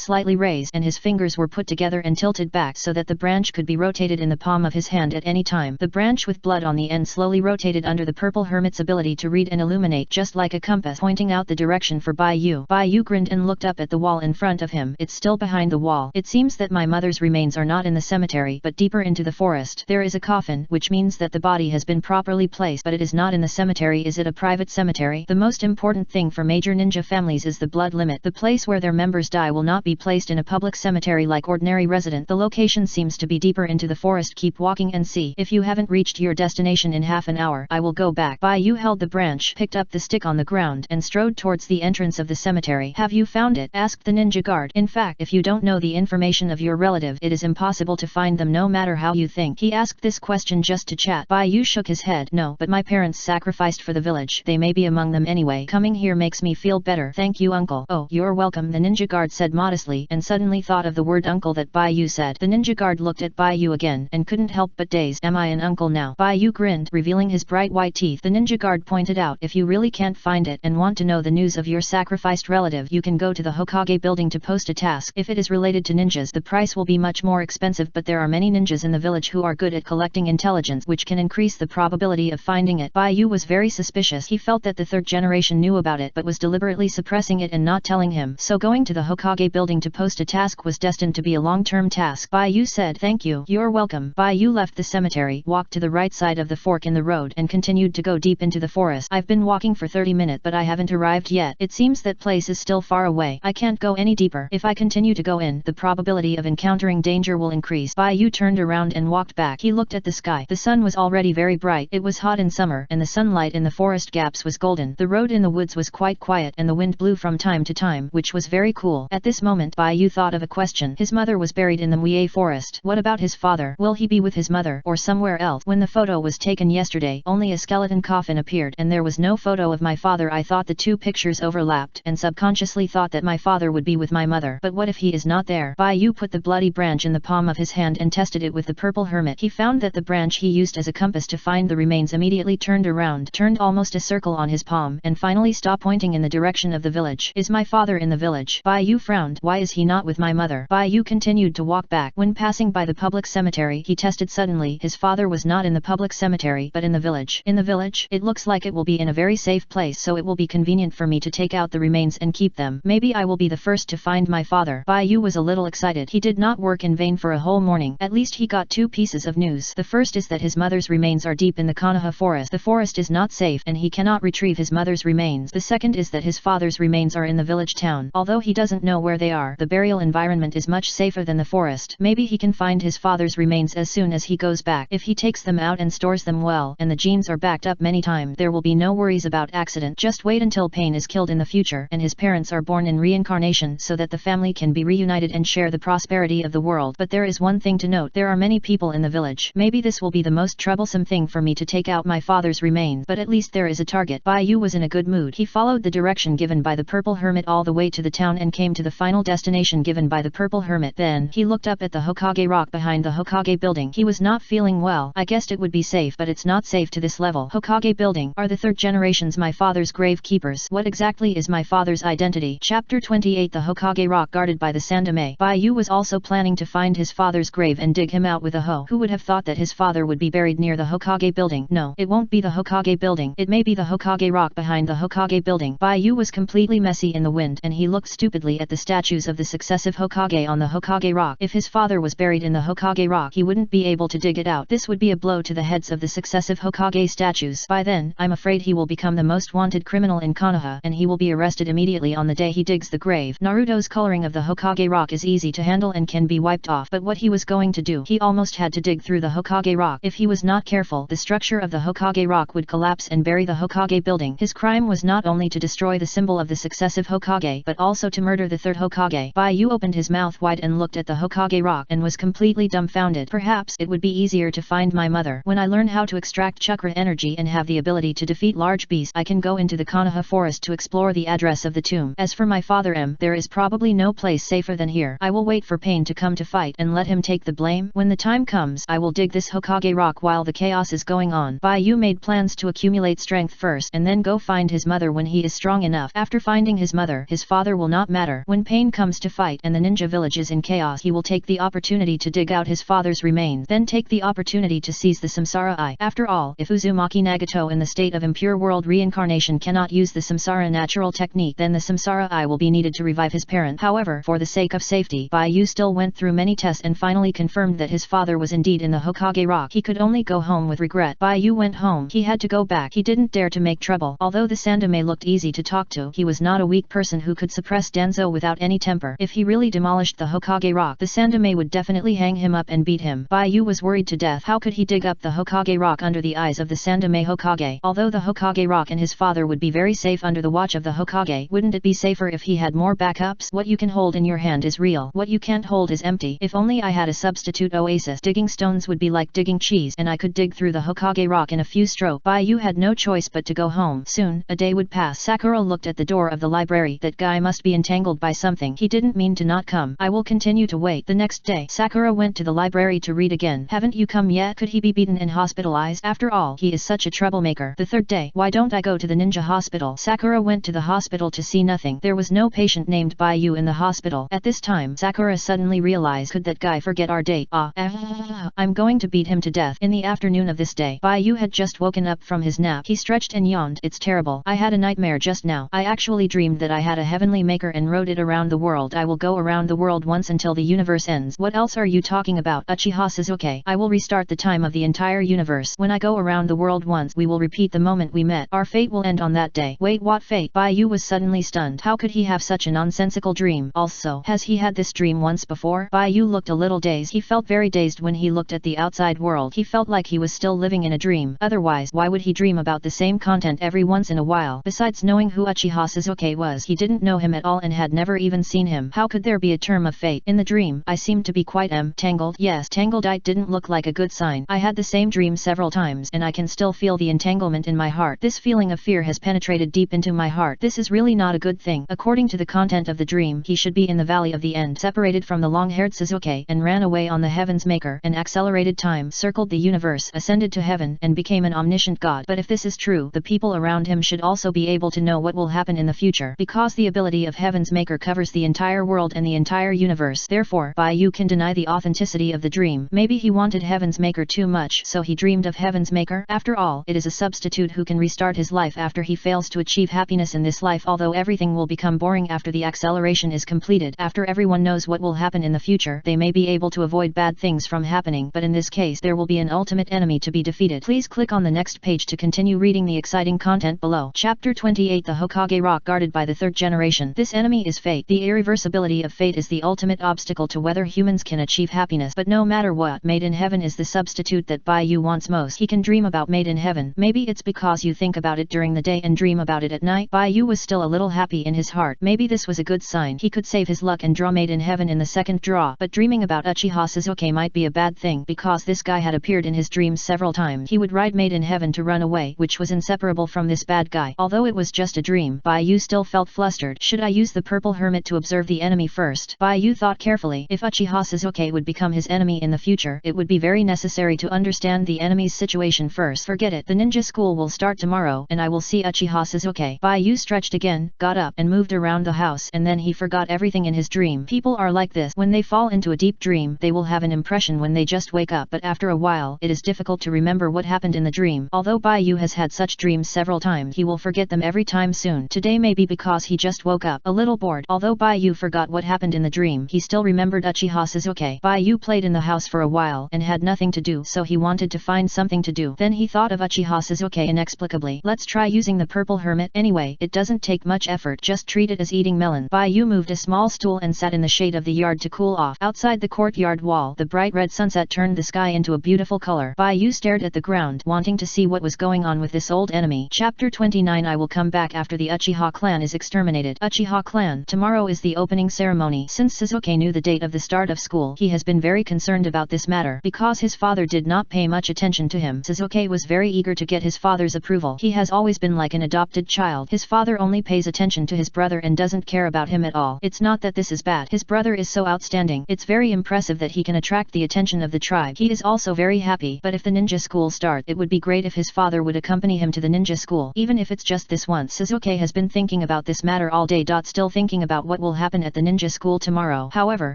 slightly raised and his fingers were put together and tilted back so that the branch could be rotated in the palm of his hand at any time. The branch with blood on the end slowly rotated under the purple hermit's ability to read and illuminate, just like a compass, pointing out the direction for Baiyu. Baiyu grinned and looked up at the wall in front of him. It's still behind the wall. It seems that my mother's remains are not in the cemetery, but deeper into the forest. There is a coffin, which means that the body has been properly placed, but it is not in the cemetery. Is it a private cemetery? The most important thing for major ninja families is the blood limit. The place where their members die will not be placed in a public cemetery like ordinary resident. The location seems to be deeper into the forest. Keep walking and see. If you haven't reached your destination in half an hour, I will go back. Baiyu held the branch, picked up the stick on the ground, and strode towards the entrance of the cemetery. Have you found it? Asked the ninja guard. In fact, if you don't know the information of your relative, it is impossible to find them no matter how you think. He asked this question just to chat. Baiyu shook his head. No, but my parents sacrificed for the village. They may be among them anyway. Coming here makes me feel better. Thank you, uncle. Oh, you're welcome, the ninja guard said modestly, and suddenly thought of the word uncle that Baiyu said. The ninja guard looked at Baiyu again, and couldn't help but daze. Am I an uncle now? Baiyu grinned, revealing his bright white teeth. The ninja guard pointed out, if you really can't find it and want to know the news of your sacrificed relative, you can go to the Hokage building to post a task. If it is related to ninjas, the price will be much more expensive, but there are many ninjas in the village who are good at collecting intelligence, which can increase the probability of finding it. Baiyu was very suspicious. He felt that the third generation knew about it, but was deliberately suppressing it and not telling him. So going to the Hokage building to post a task was destined to be a long-term task. Baiyu said, thank you. You're welcome. Baiyu left the cemetery, walked to the right side of the fork in the road, and continued to go deep into the forest. I've been walking for 30 minutes, but I haven't arrived yet. It seems that place is still far away. I can't go any deeper. If I continue to go in, the probability of encountering danger will increase. Baiyu turned around and walked back. He looked at the sky. The sun was already very bright. It was hot in summer, and the sunlight in the forest gaps was golden. The road in the woods was quite quiet, and the wind blew from time to time, which was very cool. At this moment, Baiyu thought of a question. His mother was buried in the Muye forest. What about his father? Will he be with his mother, or somewhere else? When the photo was taken yesterday, only a skeleton coffin appeared, and there was no photo of my father. I thought the two pictures overlapped, and subconsciously thought that my father would be with my mother. But what if he is not there? Baiyu put the bloody branch in the palm of his hand and tested it with the purple hermit. He found that the branch he used as a compass to find the remains immediately turned around, turned almost a circle on his palm, and finally stopped pointing in the direction of the village. Is my father in the village? Baiyu frowned. Why is he not with my mother? Baiyu continued to walk back. When passing by the public cemetery, he tested suddenly. His father was not in the public cemetery, but in the village. In the village? It looks like it will be in a very safe place, so it will be convenient for me to take out the remains and keep them. Maybe I will be the first to find my father. Baiyu was a little excited. He did not work in vain for a whole morning. At least he got 2 pieces of news. The first is that his mother's remains are deep in the Konoha forest. The forest is not safe, and he cannot retrieve his mother's remains. The second is that his father's remains are in the village town. Although he doesn't know where they are, the burial environment is much safer than the forest. Maybe he can find his father's remains as soon as he goes back. If he takes them out and stores them well, and the genes are backed up many times, there will be no worries about accident. Just wait until Pain is killed in the future, and his parents are born in reincarnation, so that the family can be reunited and share the prosperity of the world. But there is one thing to note. There are many people in the village. Maybe this will be the most troublesome thing for me to take out my father's remains, but at least there is a target. Baiyu was in a good mood. He followed the direction given by the purple hermit all the way to the town and came to the final destination given by the purple hermit. Then, he looked up at the Hokage rock behind the Hokage building. He was not feeling well. I guessed it would be safe, but it's not safe to this level. Hokage building. Are the third generations my father's grave keepers? What exactly is my father's identity? Chapter 28. The Hokage rock guarded by the Sandame. Baiyu was also planning to find his father's grave and dig him out out with a hoe. Who would have thought that his father would be buried near the Hokage building? No, it won't be the Hokage building. It may be the Hokage rock behind the Hokage building. Baiyu was completely messy in the wind, and he looked stupidly at the statues of the successive Hokage on the Hokage rock. If his father was buried in the Hokage rock, he wouldn't be able to dig it out. This would be a blow to the heads of the successive Hokage statues. By then, I'm afraid he will become the most wanted criminal in Konoha, and he will be arrested immediately on the day he digs the grave. Naruto's coloring of the Hokage rock is easy to handle and can be wiped off, but what he was going to do, he almost had to dig through the Hokage rock. If he was not careful, the structure of the Hokage rock would collapse and bury the Hokage building. His crime was not only to destroy the symbol of the successive Hokage, but also to murder the third Hokage. Baiyu opened his mouth wide and looked at the Hokage rock and was completely dumbfounded. Perhaps it would be easier to find my mother. When I learn how to extract chakra energy and have the ability to defeat large beasts, I can go into the Konoha forest to explore the address of the tomb. As for my father there is probably no place safer than here. I will wait for Pain to come to fight and let him take the blame. When the time comes, I will dig this Hokage rock while the chaos is going on. Baiyu made plans to accumulate strength first and then go find his mother when he is strong enough. After finding his mother, his father will not matter. When Pain comes to fight and the ninja village is in chaos, he will take the opportunity to dig out his father's remains, then take the opportunity to seize the Samsara Eye. After all, if Uzumaki Nagato in the state of impure world reincarnation cannot use the Samsara natural technique, then the Samsara Eye will be needed to revive his parent. However, for the sake of safety, Baiyu still went through many tests and finally confirmed that his father was indeed in the Hokage rock. He could only go home with regret. Baiyu went home. He had to go back. He didn't dare to make trouble. Although the Sandaime looked easy to talk to, he was not a weak person who could suppress Danzo without any temper. If he really demolished the Hokage rock, the Sandaime would definitely hang him up and beat him. Baiyu was worried to death. How could he dig up the Hokage rock under the eyes of the Sandaime Hokage? Although the Hokage rock and his father would be very safe under the watch of the Hokage, wouldn't it be safer if he had more backups? What you can hold in your hand is real. What you can't hold is empty. If only I had a substitute oasis. Digging stones would be like digging cheese, and I could dig through the Hokage rock in a few strokes. Baiyu had no choice but to go home. Soon, a day would pass. Sakura looked at the door of the library. That guy must be entangled by something. He didn't mean to not come. I will continue to wait. The next day, Sakura went to the library to read again. Haven't you come yet? Could he be beaten and hospitalized? After all, he is such a troublemaker. The third day, why don't I go to the ninja hospital? Sakura went to the hospital to see nothing. There was no patient named Baiyu in the hospital. At this time, Sakura suddenly realized, could that guy forget our date? I'm going to beat him to death. In the afternoon of this day, Baiyu had just woken up from his nap. He stretched and yawned. It's terrible. I had a nightmare just now. I actually dreamed that I had a heavenly maker and rode it around the world. I will go around the world once until the universe ends. What else are you talking about? Uchiha Sasuke. I will restart the time of the entire universe. When I go around the world once, we will repeat the moment we met. Our fate will end on that day. Wait, what fate? Baiyu was suddenly stunned. How could he have such a nonsensical dream? Also, has he had this dream once before? Baiyu looked a little dazed. He felt very dazed when he looked at the outside world. He felt like he was still living in a dream. Otherwise, why would he dream about the same content every once in a while? Besides knowing who Uchiha Sasuke was, he didn't know him at all and had never even seen him. How could there be a term of fate? In the dream, I seemed to be quite tangled. Yes, tangled. It didn't look like a good sign. I had the same dream several times, and I can still feel the entanglement in my heart. This feeling of fear has penetrated deep into my heart. This is really not a good thing. According to the content of the dream, he should be in the Valley of the End, separated from the long-haired Sasuke, and ran away on the Heaven's Maker, and accelerated time, circled the universe, ascended to heaven, and became an omniscient god. But if this is true, the people around him should also be able to know what will happen in the future, because the ability of Heaven's Maker covers the entire world and the entire universe. Therefore, Baiyu can deny the authenticity of the dream. Maybe he wanted Heaven's Maker too much, so he dreamed of Heaven's Maker. After all, it is a substitute who can restart his life after he fails to achieve happiness in this life. Although everything will become boring after the acceleration is completed, after everyone knows what will happen in the future, they may be able to avoid bad things from happening, but in this case there will be an ultimate enemy to be defeated. Please click on the next page to continue reading the exciting content below. Chapter 28. The Hokage Rock guarded by the third generation. This enemy is fate. The irreversibility of fate is the ultimate obstacle to whether humans can achieve happiness. But no matter what, Made in Heaven is the substitute that Baiyu wants most. He can dream about Made in Heaven. Maybe it's because you think about it during the day and dream about it at night. Baiyu was still a little happy in his heart. Maybe this was a good sign. He could save his luck and draw Made in Heaven in the second draw. But dreaming about Uchiha Sasuke might be a bad thing, because this guy had appeared in his dreams several times. He would ride Made in Heaven to run away, which was inseparable from this bad guy. Although it was just a dream, Baiyu still felt flustered. Should I use the purple hermit to observe the enemy first? Baiyu thought carefully. If Uchiha Sasuke would become his enemy in the future, it would be very necessary to understand the enemy's situation first. Forget it. The ninja school will start tomorrow, and I will see Uchiha Sasuke. Baiyu stretched again, got up, and moved around the house, and then he forgot everything in his dream. People are like this. When they fall into a deep dream, they will have an impression when they just wake up, but after a while it is difficult to remember what happened in the dream. Although Baiyu has had such dreams several times, he will forget them every time soon. Today may be because he just woke up a little bored. Although Baiyu forgot what happened in the dream, he still remembered Uchiha Sasuke. Baiyu played in the house for a while and had nothing to do, so he wanted to find something to do. Then he thought of Uchiha Sasuke inexplicably. Let's try using the purple hermit. Anyway, it doesn't take much effort, just treat it as eating melon. Baiyu moved a small stool and sat in the shade of the yard to cool off. Outside the courtyard wall, the bright red sunset turned the sky into a beautiful color. Baiyu stared at the ground, wanting to see what was going on with this old enemy. Chapter 29. I will come back after the Uchiha clan is exterminated. Uchiha clan. Tomorrow is the opening ceremony. Since Sasuke knew the date of the start of school, he has been very concerned about this matter. Because his father did not pay much attention to him, Sasuke was very eager to get his father's approval. He has always been like an adopted child. His father only pays attention to his brother and doesn't care about him at all. It's not that this is bad. His brother is so outstanding. It's very impressive that he can attract the attention of the tribe. He is also very happy. But if the ninja school starts, it would be great if his father would accompany him to the ninja school, even if it's just this once. Sasuke has been thinking about this matter all day. Still thinking about what will happen at the ninja school tomorrow. However,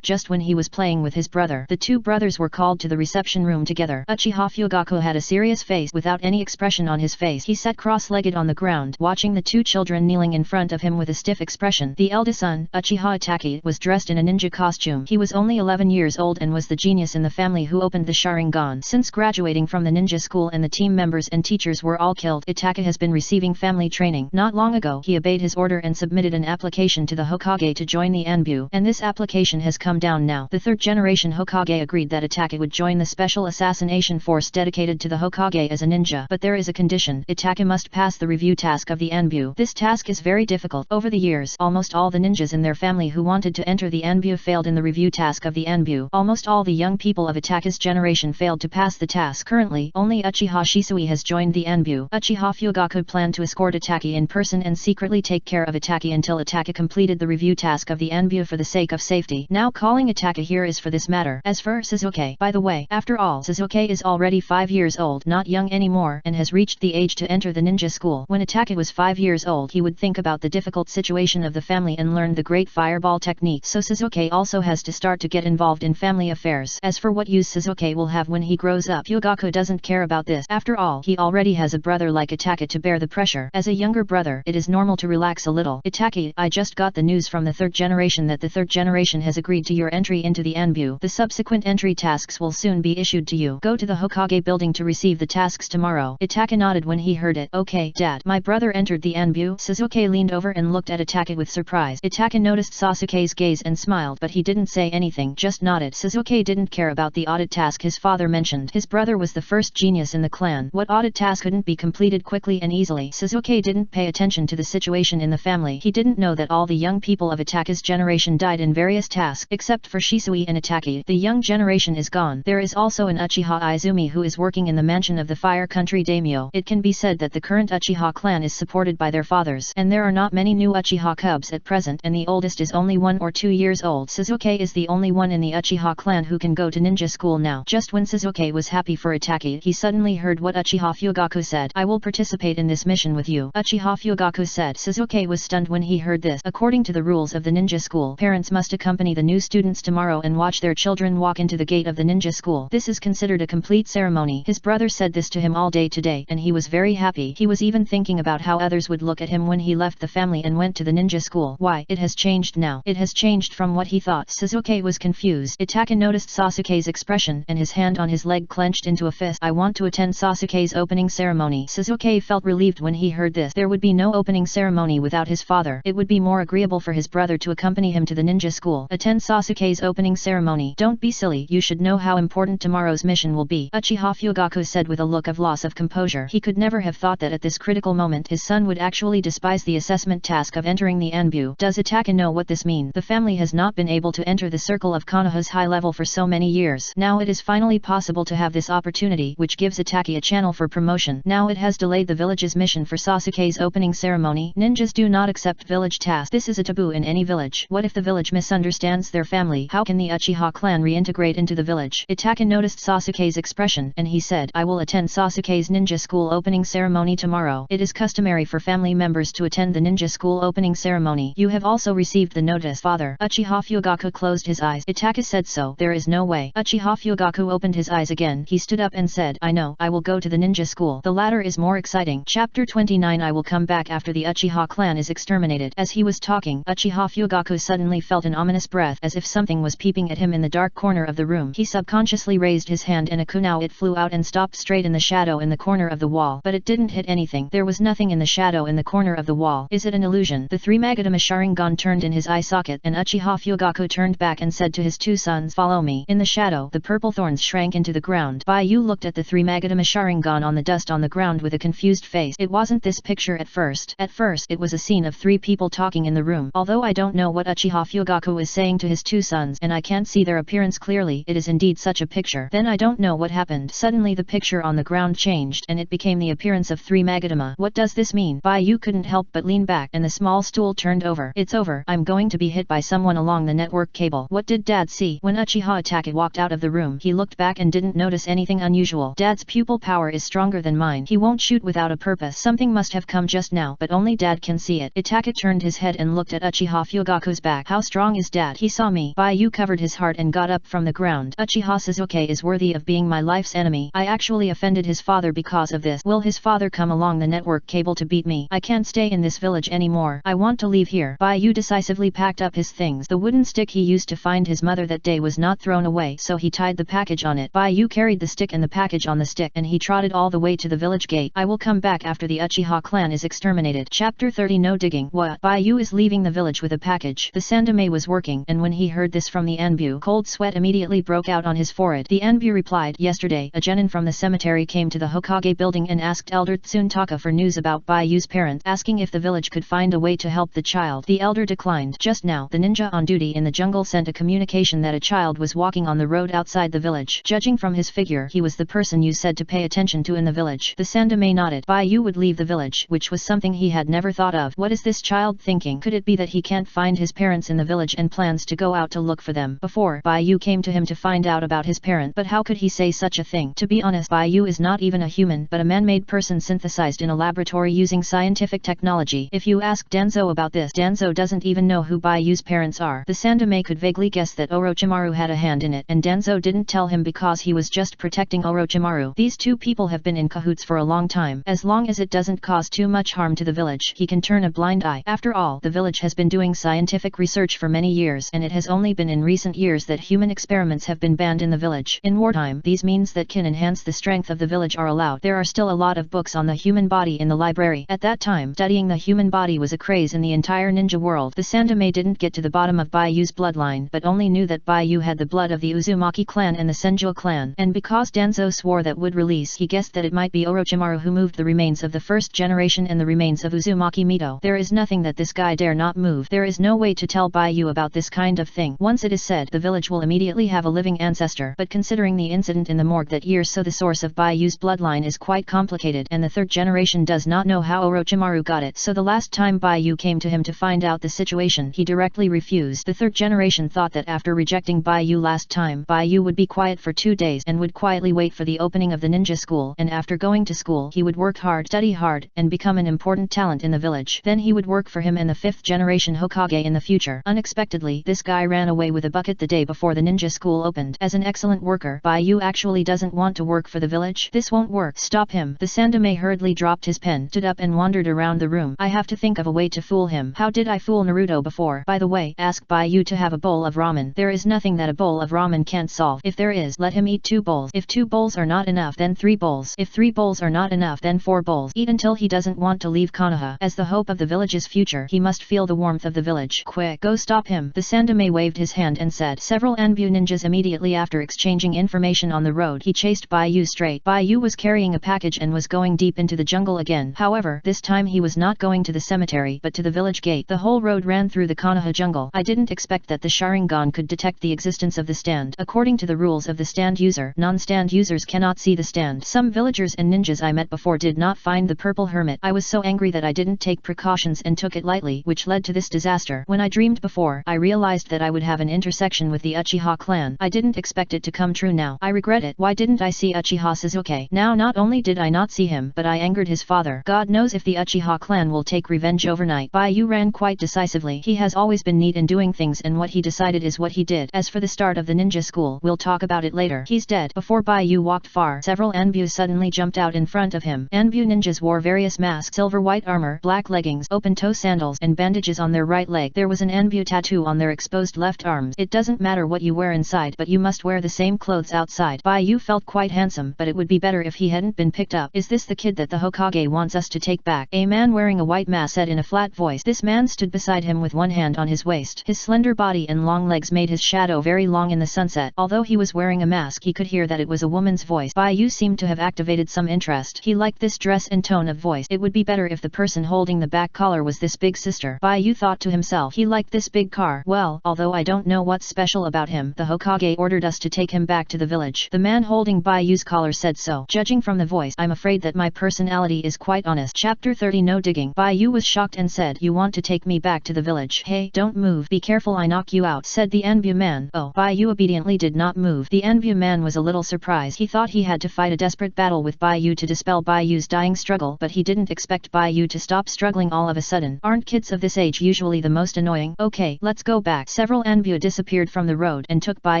just when he was playing with his brother, the two brothers were called to the reception room together. Uchiha Fugaku had a serious face without any expression on his face. He sat cross-legged on the ground, watching the two children kneeling in front of him with a stiff expression. The eldest son, Uchiha Itachi, was dressed in a ninja costume. He was only 11 years old and was the genius in the family who opened the Sharingan. Since graduating from the ninja school and the team members and teachers were all killed, Itachi has been receiving family training. Not long ago, he obeyed his order and submitted an application to the Hokage to join the Anbu, and this application has come down now. The third generation Hokage agreed that Itachi would join the special assassination force dedicated to the Hokage as a ninja, but there is a condition. Itachi must pass the review task of the Anbu. This task is very difficult. Over the years, almost all the ninjas in their family who wanted to enter the Anbu failed in the review task of the Anbu. Almost all the young people of Itachi's generation failed to pass the task. Currently, only Uchiha Shisui has joined the Anbu. Uchiha Fugaku planned to escort Itachi in person and secretly take care of Itachi until Itachi completed the review task of the Anbu for the sake of safety. Now calling Itachi here is for this matter. As for Sasuke, by the way, after all, Sasuke is already 5 years old, not young anymore, and has reached the age to enter the ninja school. When Itachi was 5 years old, he would think about the difficult situation of the family and learn the great fireball technique. So Sasuke also has to start to get involved in family affairs. As for what use Sasuke will have when he grows up, Fugaku doesn't care about this. After all, he already has a brother like Itachi to bear the pressure. As a younger brother, it is normal to relax a little. Itachi, I just got the news from the third generation that the third generation has agreed to your entry into the Anbu. The subsequent entry tasks will soon be issued to you. Go to the Hokage building to receive the tasks tomorrow. Itachi nodded when he heard it. Okay, Dad. My brother entered the Anbu. Sasuke leaned over and looked at Itachi with surprise. Itachi noticed Sasuke's gaze and smiled, but he didn't say anything, just nodded. Sasuke didn't care about the audit task his father mentioned. His brother was the first genius in the clan. What audit task couldn't be completed quickly and easily? Sasuke didn't pay attention to the situation in the family. He didn't know that all the young people of Itachi's generation died in various tasks, except for Shisui and Itachi. The young generation is gone. There is also an Uchiha Izumi who is working in the mansion of the Fire Country Daimyo. It can be said that the current Uchiha clan is supported by their fathers, and there are not many new Uchiha cubs at present, and the oldest is only 1 or 2 years old. Sasuke is the only one in the Uchiha clan who can go to ninja school now. Just when Sasuke was happy for Itachi, he suddenly heard what Uchiha Fugaku said. I will participate in this mission with you, Uchiha Fugaku said. Sasuke was stunned when he heard this. According to the rules of the ninja school, parents must accompany the new students tomorrow and watch their children walk into the gate of the ninja school. This is considered a complete ceremony. His brother said this to him all day today, and he was very happy. He was even thinking about how others would look at him when he left the family and went to the ninja school. Why, it has changed now. It has changed from what he thought. Sasuke was confused. Itachi noticed Sasuke's expression, and his hand on his leg clenched into a fist. I want to attend Sasuke's opening ceremony. Sasuke felt relieved when he heard this. There would be no opening ceremony without his father. It would be more agreeable for his brother to accompany him to the ninja school. Attend Sasuke's opening ceremony. Don't be silly. You should know how important tomorrow's mission will be, Uchiha Fugaku said with a look of loss of composure. He could never have thought that at this critical moment his son would actually despise the assessment task of entering the Anbu. Does Itachi know what this means? The family has not been able to enter the circle of Konoha's high level for so many years. Now it is finally possible to have this opportunity, which gives Itachi a channel for promotion. Now it has delayed the village's mission for Sasuke's opening ceremony. Ninjas do not accept village tasks. This is a taboo in any village. What if the village misunderstands their family? How can the Uchiha clan reintegrate into the village? Itachi noticed Sasuke's expression, and he said, I will attend Sasuke's ninja school opening ceremony tomorrow. It is customary for family members to attend the ninja school opening ceremony. You have also received the notice, father. Uchiha Fugaku closed his eyes. Itachi said so. There is no no way. Uchiha Fugaku opened his eyes again. He stood up and said, I know, I will go to the ninja school. The latter is more exciting. Chapter 29 I will come back after the Uchiha clan is exterminated. As he was talking, Uchiha Fugaku suddenly felt an ominous breath as if something was peeping at him in the dark corner of the room. He subconsciously raised his hand and a kunao it flew out and stopped straight in the shadow in the corner of the wall. But it didn't hit anything. There was nothing in the shadow in the corner of the wall. Is it an illusion? The three Magatama Sharingan turned in his eye socket and Uchiha Fugaku turned back and said to his two sons, follow me. In the shadow, the purple thorns shrank into the ground. Bai Yu looked at the three Magatama Sharingan on the dust on the ground with a confused face. It wasn't this picture at first. At first it was a scene of three people talking in the room. Although I don't know what Uchiha Fugaku is saying to his two sons and I can't see their appearance clearly, it is indeed such a picture. Then I don't know what happened. Suddenly the picture on the ground changed and it became the appearance of three Magatama. What does this mean? Bai Yu couldn't help but lean back and the small stool turned over. It's over. I'm going to be hit by someone along the network cable. What did Dad see? When Uchiha Take walked out of the room, he looked back and didn't notice anything unusual. Dad's pupil power is stronger than mine. He won't shoot without a purpose. Something must have come just now, but only Dad can see it. Itake turned his head and looked at Uchiha Fugaku's back. How strong is Dad? He saw me. Bai Yu covered his heart and got up from the ground. Uchiha Sasuke is worthy of being my life's enemy. I actually offended his father because of this. Will his father come along the network cable to beat me? I can't stay in this village anymore. I want to leave here. Bai Yu decisively packed up his things. The wooden stick he used to find his mother that day was not thrown away, so he tied the package on it. Bai Yu carried the stick and the package on the stick and he trotted all the way to the village gate. I will come back after the Uchiha clan is exterminated. Chapter 30 No digging. What? Bai Yu is leaving the village with a package. The Sandame was working and when he heard this from the Anbu, cold sweat immediately broke out on his forehead. The Anbu replied, yesterday a genin from the cemetery came to the Hokage building and asked Elder Tsuntaka for news about Bai Yu's parents, asking if the village could find a way to help the child. The elder declined. Just now, the ninja on duty in the jungle sent a communication that a child was walking on the road outside the village. Judging from his figure, he was the person you said to pay attention to in the village. The Sandame nodded. Bai Yu would leave the village, which was something he had never thought of. What is this child thinking? Could it be that he can't find his parents in the village and plans to go out to look for them? Before, Bai Yu came to him to find out about his parent, but how could he say such a thing? To be honest, Bai Yu is not even a human, but a man-made person synthesized in a laboratory using scientific technology. If you ask Danzo about this, Danzo doesn't even know who Bai Yu's parents are. The Sandame could vaguely guess that Orochimaru had a hand in it, and Danzo didn't tell him because he was just protecting Orochimaru. These two people have been in cahoots for a long time. As long as it doesn't cause too much harm to the village, he can turn a blind eye. After all, the village has been doing scientific research for many years, and it has only been in recent years that human experiments have been banned in the village. In wartime, these means that can enhance the strength of the village are allowed. There are still a lot of books on the human body in the library. At that time, studying the human body was a craze in the entire ninja world. The Sandame didn't get to the bottom of Bai Yu's bloodline, but only knew that Bai Yu had the blood of the Uzumaki clan and the Senju clan, and because Danzo swore that would release, he guessed that it might be Orochimaru who moved the remains of the first generation and the remains of Uzumaki Mito. There is nothing that this guy dare not move. There is no way to tell Bai Yu about this kind of thing. Once it is said, the village will immediately have a living ancestor, but considering the incident in the morgue that year, so the source of Bai Yu's bloodline is quite complicated, and the third generation does not know how Orochimaru got it, so the last time Bai Yu came to him to find out the situation, he directly refused. The third generation thought that after rejecting Bai Yu last time, Bai Yu would be quiet for 2 days and would quietly wait for the opening of the ninja school, and after going to school he would work hard, study hard, and become an important talent in the village. Then he would work for him and the 5th generation Hokage in the future. Unexpectedly, this guy ran away with a bucket the day before the ninja school opened. As an excellent worker, Bai Yu actually doesn't want to work for the village. This won't work. Stop him. The Sandame hurriedly dropped his pen, stood up and wandered around the room. I have to think of a way to fool him. How did I fool Naruto before? By the way, ask Bai Yu to have a bowl of ramen. There is nothing that a bowl of ramen can't solve. If there is, let him eat 2 bowls. If 2 bowls are not enough, then 3 bowls. If 3 bowls are not enough, then 4 bowls. Eat until he doesn't want to leave Konoha. As the hope of the village's future, he must feel the warmth of the village. Quick, go stop him. The Sandame waved his hand and said. Several Anbu ninjas immediately after exchanging information on the road, he chased Bai Yu straight. Bai Yu was carrying a package and was going deep into the jungle again. However, this time he was not going to the cemetery but to the village gate. The whole road ran through the Konoha jungle. I didn't expect that the Sharingan could detect the existence of the stand. According to the rules of the stand user, non-stand users cannot see the stand. Some villagers and ninjas I met before did not find the purple hermit. I was so angry that I didn't take precautions and took it lightly, which led to this disaster. When I dreamed before, I realized that I would have an intersection with the Uchiha clan. I didn't expect it to come true now. I regret it. Why didn't I see Uchiha Sasuke? Now not only did I not see him, but I angered his father. God knows if the Uchiha clan will take revenge overnight. Bai Yu ran quite decisively. He has always been neat in doing things, and what he decided is what he did. As for the start of the ninja school. We'll talk about it later. He's dead. Before Bai Yu walked far, several Anbus suddenly jumped out in front of him. Anbu ninjas wore various masks, silver white armor, black leggings, open-toe sandals, and bandages on their right leg. There was an Anbu tattoo on their exposed left arms. It doesn't matter what you wear inside, but you must wear the same clothes outside. Bai Yu felt quite handsome, but it would be better if he hadn't been picked up. Is this the kid that the Hokage wants us to take back? A man wearing a white mask said in a flat voice. This man stood beside him with one hand on his waist. His slender body and long legs made his shadow very long in the sunset. Although he was wearing a mask, he could hear that it was a woman's voice. Bai Yu seemed to have activated some interest. He liked this dress and tone of voice. It would be better if the person holding the back collar was this big sister. Bai Yu thought to himself. He liked this big car. Well, although I don't know what's special about him, the Hokage ordered us to take him back to the village. The man holding Bai Yu's collar said so. Judging from the voice, I'm afraid that my personality is quite honest. Chapter 30 No digging. Bai Yu was shocked and said, you want to take me back to the village? Hey, don't move. Be careful, I knock you out, said the Anbu man. Oh. Bai Yu obediently did not move. The Anbu man was a little surprised. He thought he had to fight a desperate battle with Bai Yu to dispel Bai Yu's dying struggle, but he didn't expect Bai Yu to stop struggling all of a sudden. Aren't kids of this age usually the most annoying? Okay, let's go back. Several Anbu disappeared from the road and took Bai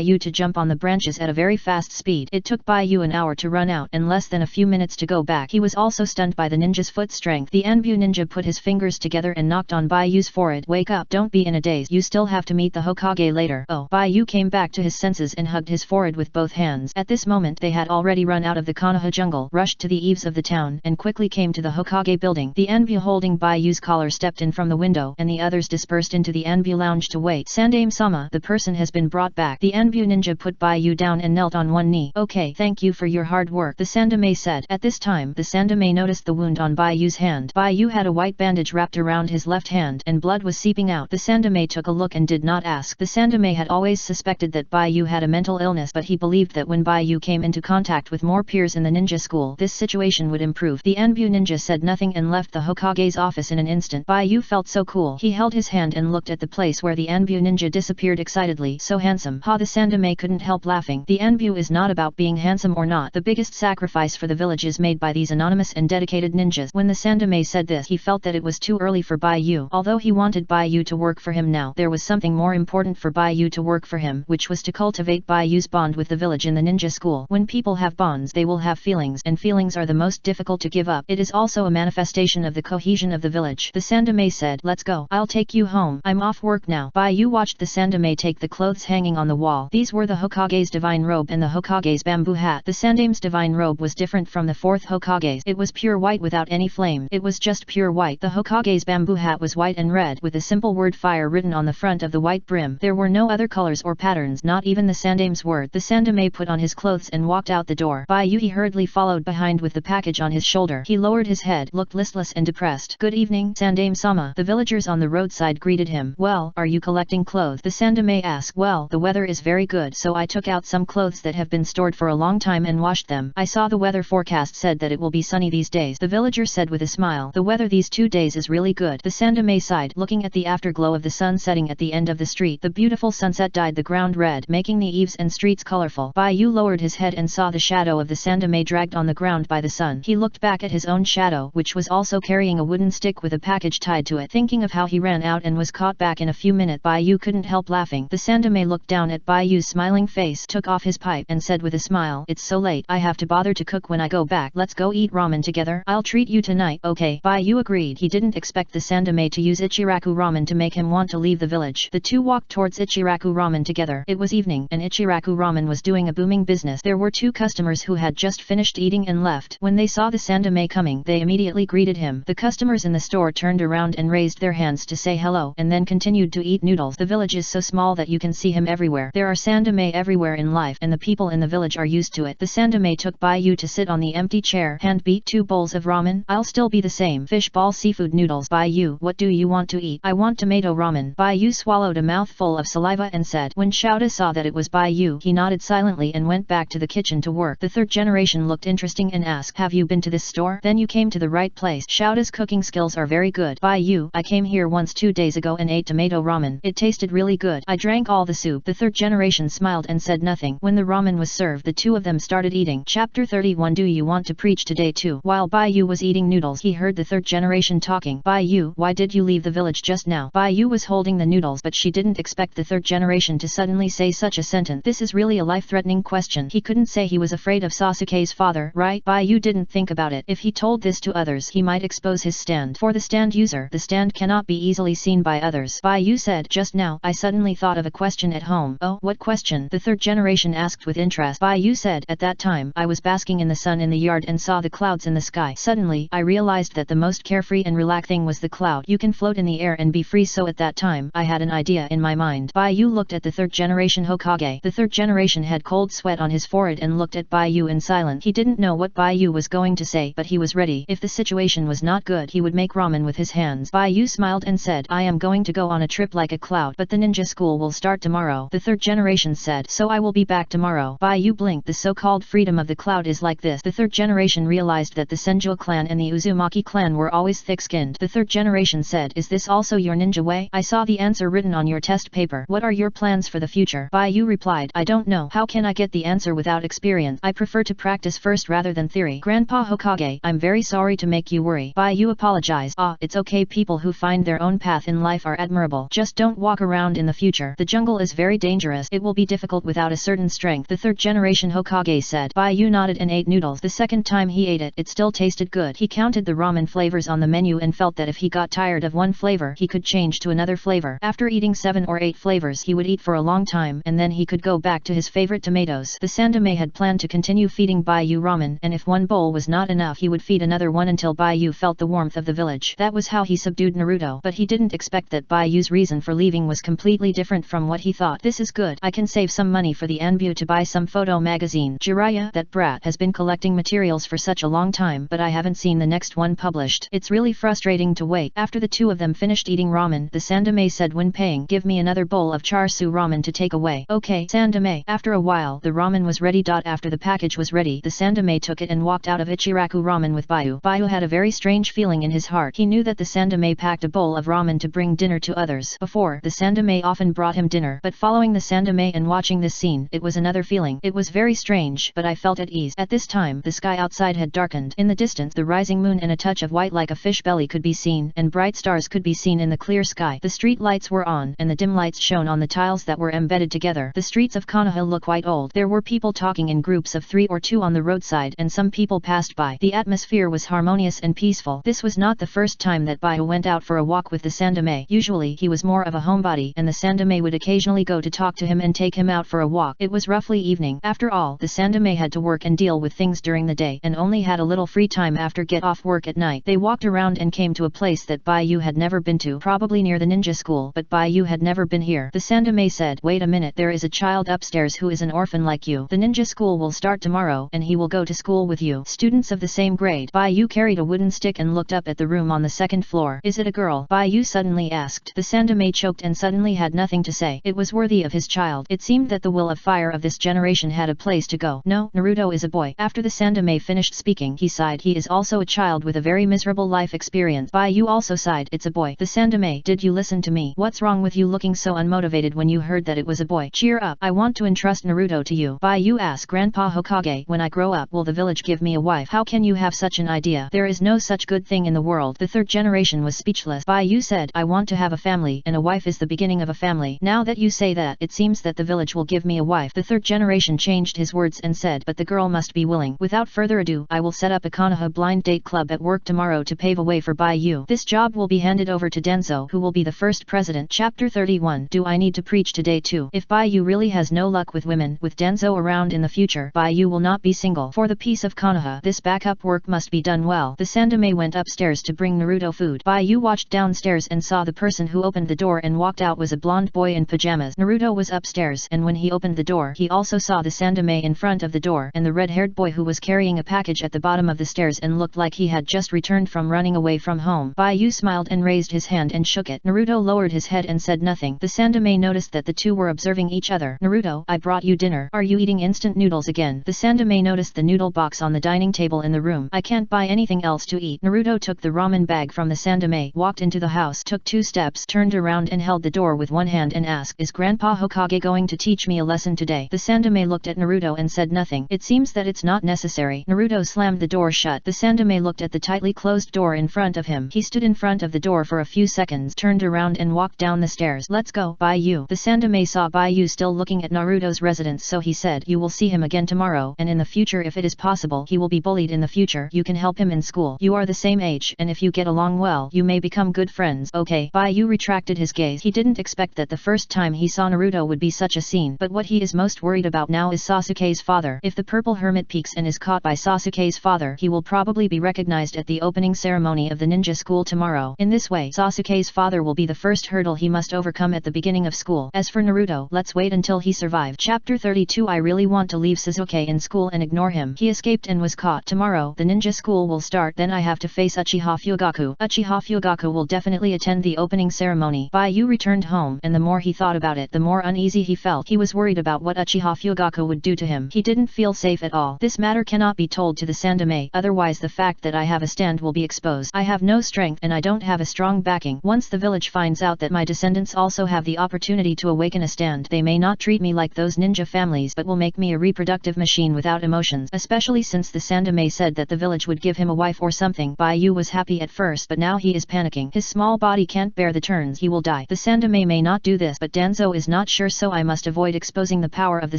Yu to jump on the branches at a very fast speed. It took Bai Yu an hour to run out and less than a few minutes to go back. He was also stunned by the ninja's foot strength. The Anbu ninja put his fingers together and knocked on Bai Yu's forehead. Wake up, don't be in a daze. You still have to meet the Hokage later. Oh. Bai Yu came back to his senses and hugged his forehead with both hands. At this moment they had already run out of the Konoha jungle, rushed to the eaves of the town, and quickly came to the Hokage building. The Anbu holding Bai Yu's collar stepped in from the window, and the others dispersed into the Anbu lounge to wait. Sandame-sama, the person has been brought back. The Anbu ninja put Bai Yu down and knelt on one knee. Okay, thank you for your hard work, the Sandame said. At this time, the Sandame noticed the wound on Bai Yu's hand. Bai Yu had a white bandage wrapped around his left hand, and blood was seeping out. The Sandame took a look and did not ask. The Sandame had always suspected that Bai Yu had a mental illness, but he believed that when Bai Yu came into contact with more peers in the ninja school, this situation would improve. The Anbu ninja said nothing and left the Hokage's office in an instant. Bai Yu felt so cool. He held his hand and looked at the place where the Anbu ninja disappeared excitedly. So handsome. Ha! The Sandame couldn't help laughing. The Anbu is not about being handsome or not. The biggest sacrifice for the village is made by these anonymous and dedicated ninjas. When the Sandame said this, he felt that it was too early for Bai Yu. Although he wanted Bai Yu to work for him now, there was something more important for Bai Yu to work for him, which was to cultivate Bai Yu's bond with the village in the ninja school. When people have bonds, they will have feelings, and feelings are the most difficult to give up. It is also a manifestation of the cohesion of the village. The Sandame said, let's go. I'll take you home. I'm off work now. Bai Yu watched the Sandame take the clothes hanging on the wall. These were the Hokage's divine robe and the Hokage's bamboo hat. The Sandame's divine robe was different from the fourth Hokage's. It was pure white without any flame. It was just pure white. The Hokage's bamboo hat was white and red, with the simple word fire written on the front of the white brim. There were no other colors or patterns, not even the Sandame's word. The Sandame put on his clothes and walked out the door. Bai Yu hurriedly followed behind with the package on his shoulder. He lowered his head, looked listless and depressed. Good evening, Sandame-sama. The villagers on the roadside greeted him. Well, are you collecting clothes? The Sandame asked. Well, the weather is very good, so I took out some clothes that have been stored for a long time and washed them. I saw the weather forecast said that it will be sunny these days. The villager said with a smile. The weather these 2 days is really good. The Sandame sighed, looking at the afterglow of the sun setting at the end of the street. The beautiful sunset dyed the ground red, making the eaves and streets colorful. Bai Yu lowered his head and saw the shadow of the Sandame dragged on the ground by the sun. He looked back at his own shadow, which was also carrying a wooden stick with a package tied to it. Thinking of how he ran out and was caught back in a few minutes, Bai Yu couldn't help laughing. The Sandame looked down at Bai Yu's smiling face, took off his pipe, and said with a smile, it's so late, I have to bother to cook when I go back. Let's go eat ramen together. I'll treat you tonight. Okay. Bai Yu agreed. He didn't expect the Sandame to use Ichiraku ramen to make him want to leave the village. The two walked towards Ichiraku ramen together. It was evening, and Ichiraku ramen was doing a booming business. There were 2 customers who had just finished eating and left. When they saw the Sandame coming, they immediately greeted him. The customers in the store turned around and raised their hands to say hello, and then continued to eat noodles. The village is so small that you can see him everywhere. There are Sandame everywhere in life, and the people in the village are used to it. The Sandame took Bai Yu to sit on the empty chair, hand beat 2 bowls of ramen. I'll still be the same. Fish ball seafood noodles. Bai Yu, what do you want to eat? I want tomato ramen. Bai Yu swallowed a mouthful of saliva and said. When Shouda saw that it was Bai Yu, he nodded silently and went back to the kitchen to work. The third generation looked interesting and asked, have you been to this store? Then you came to the right place. Shouda's cooking skills are very good. Bai Yu, I came here once 2 days ago and ate tomato ramen. It tasted really good. I drank all the soup. The third generation smiled and said nothing. When the ramen was served, the 2 of them started eating. Chapter 31 Do you want to preach today too? While Bai Yu was eating noodles, he heard the third generation talking. Bai Yu, why did you leave the village just now? Bai Yu was holding the noodles, but she didn't expect the third generation to suddenly say such a sentence. This is really a life-threatening question. He couldn't say he was afraid of Sasuke's father, right? Baiyu didn't think about it. If he told this to others, he might expose his stand. For the stand user, the stand cannot be easily seen by others. Baiyu said, just now, I suddenly thought of a question at home. Oh, what question? The third generation asked with interest. Baiyu said, at that time, I was basking in the sun in the yard and saw the clouds in the sky. Suddenly, I realized that the most carefree and relaxing was the cloud. You can float in the air and be free, so at that time, I had an idea in my mind. Baiyu looked at the third generation Hokage. The third generation had cold sweat on his forehead and looked at Baiyu in silence. He didn't know what Baiyu was going to say, but he was ready. If the situation was not good, he would make ramen with his hands. Baiyu smiled and said, I am going to go on a trip like a cloud, but the ninja school will start tomorrow. The third generation said, so I will be back tomorrow. Baiyu blinked. The so-called freedom of the cloud is like this. The third generation realized that the Senju clan and the Uzumaki clan were always thick-skinned. The third generation said, is this also your ninja way? I saw the answer written on your test paper. What are your plans for the future? Baiyu replied, I don't know. How can I get the answer without experience? I prefer to practice first rather than theory. Grandpa Hokage, I'm very sorry to make you worry. Baiyu apologized. Ah, it's okay. People who find their own path in life are admirable. Just don't walk around in the future. The jungle is very dangerous. It will be difficult without a certain strength. The third generation Hokage said. Baiyu nodded and ate noodles. The second time he ate it, it still tasted good. He counted the ramen flavors on the menu and felt that if he got tired of one flavor, he could change to another flavor. After eating 7 or 8 flavors, he would eat for a long time, and then he could go back to his favorite tomatoes. The Sandame had planned to continue feeding Baiyu ramen, and if one bowl was not enough, he would feed another one until Baiyu felt the warmth of the village. That was how he subdued Naruto, but he didn't expect that Baiyu's reason for leaving was completely different from what he thought. This is good. I can save some money for the Anbu to buy some photo magazine. Jiraiya, that brat, has been collecting materials for such a long time, but I haven't seen the next one published. It's really frustrating to wait. After the two of them finished eating ramen, the Sandame said when paying, give me another bowl of char siu ramen to take away. Okay, Sandame. After a while, the ramen was ready. After the package was ready, the Sandame took it and walked out of Ichiraku Ramen with Baiyu. Baiyu had a very strange feeling in his heart. He knew that the Sandame packed a bowl of ramen to bring dinner to others. Before, the Sandame often brought him dinner, but following the Sandame and watching this scene, it was another feeling. It was very strange, but I felt at ease. At this time, the sky outside had darkened. In the distance, the rising moon and a touch of white like a fish belly could be seen, and bright stars could be seen in the clear sky. The street lights were on, and the dim lights shone on the tiles that were embedded together. The streets of Konoha look quite old. There were people talking in groups of 3 or 2 on the roadside, and some people passed by. The atmosphere was harmonious and peaceful. This was not the first time that Baiyu went out for a walk with the Sandame. Usually he was more of a homebody, and the Sandame would occasionally go to talk to him and take him out for a walk. It was roughly evening. After all, the Sandame had to work and deal with things during the day, and only had a little free time after get off work at night. They walked around and came to a place that Baiyu had never been to, probably near the ninja school, but Baiyu had never been here. The Sandame said, wait a minute, there is a child upstairs who is an orphan like you. The ninja school will start tomorrow, and he will go to school with you. Students of the same grade. Baiyu carried a wooden stick and looked up at the room on the second floor. Is it a girl? Baiyu suddenly asked. The Sandame choked and suddenly had nothing to say. It was worthy of his child. It seemed that the will of fire of this generation had a place to go. No, Naruto is a boy. After the Sandame finished speaking, he sighed. He is also a child with a very miserable life experience. Baiyu also sighed. It's a boy. The Sandame, did you listen to me? What's wrong with you looking so unmotivated when you heard that it was a boy? Cheer up. I want to entrust Naruto to you. Baiyu asked Grandpa Hokage, when I grow up, will the village give me a wife? How can you have such an idea? There is no such good thing in the world. The third generation was speechless. Baiyu said, I want to have a family, and a wife is the beginning of a family. Now that you say that, it seems that the village will give me a wife. The third generation changed his words and said, but the girl must be willing. Without further ado, I will set up a Konoha blind date club at work tomorrow to pave a way for Baiyu. This job will be handed over to Denzo, who will be the first president. Chapter 31. Do I need to preach today too? If Baiyu really has no luck with women, with Denzo around in the future, Baiyu will not be single. For the peace of Konoha, this backup work must be done well. The Sandame went upstairs to bring Naruto food. Baiyu watched downstairs and saw the person who opened the door and walked out was a blonde boy in pajamas. Naruto was upstairs, and when he opened the door, he also saw the Sandame in front of the door, and the red-haired boy who was carrying a package at the bottom of the stairs and looked like he had just returned from running away from home. Baiyu smiled and raised his hand and shook it. Naruto lowered his head and said nothing. The Sandame noticed that the two were observing each other. Naruto, I brought you dinner. Are you eating instant noodles again? The Sandame noticed the noodle box on the dining table in the room. I can't buy anything else to eat. Naruto took the ramen bag from the Sandame, walked into the house, took 2 steps, turned around and held the door with one hand and asked, is Grandpa Hokage going to teach me a lesson today? The Sandame looked at Naruto and said nothing. It seems that it's not necessary. Naruto slammed the door shut. The Sandame looked at the tightly closed door in front of him. He stood in front of the door for a few seconds, turned around and walked down the stairs. Let's go. Baiyu. The Sandame saw saw Baiyu still looking at Naruto's residence, so he said, "You will see him again tomorrow, and in the future if it is possible he will be bullied in the future. You can help him in school. You are the same age, and if you get along well, you may become good friends." "Okay." Baiyu retracted his gaze. He didn't expect that the first time he saw Naruto would be such a scene, but what he is most worried about now is Sasuke's father. If the purple hermit peeks and is caught by Sasuke's father, he will probably be recognized at the opening ceremony of the ninja school tomorrow. In this way, Sasuke's father will be the first hurdle he must overcome at the beginning of school. As for Naruto, let's wait until he survives. Chapter 32. I really want to leave Sasuke in school and ignore him. He escaped and was caught. Tomorrow, the ninja school will start, then I have to face Uchiha Fugaku. Uchiha Fugaku will definitely attend the opening ceremony. Baiyu returned home, and the more he thought about it, the more uneasy he felt. He was worried about what Uchiha Fugaku would do to him. He didn't feel safe at all. This matter cannot be told to the Sandame, otherwise the fact that I have a stand will be exposed. I have no strength and I don't have a strong backing. Once the village finds out that my descendants also have the opportunity to awaken a stand, they may not treat me like those ninja families but will make me a reproductive machine without emotions, especially since the Sandame said that the village would give him a wife or something. Baiyu was happy at first, but now he is panicking. His small body can't bear the turns. He will die. The Sandame may not do this, but Danzo is not sure, so I must avoid exposing the power of the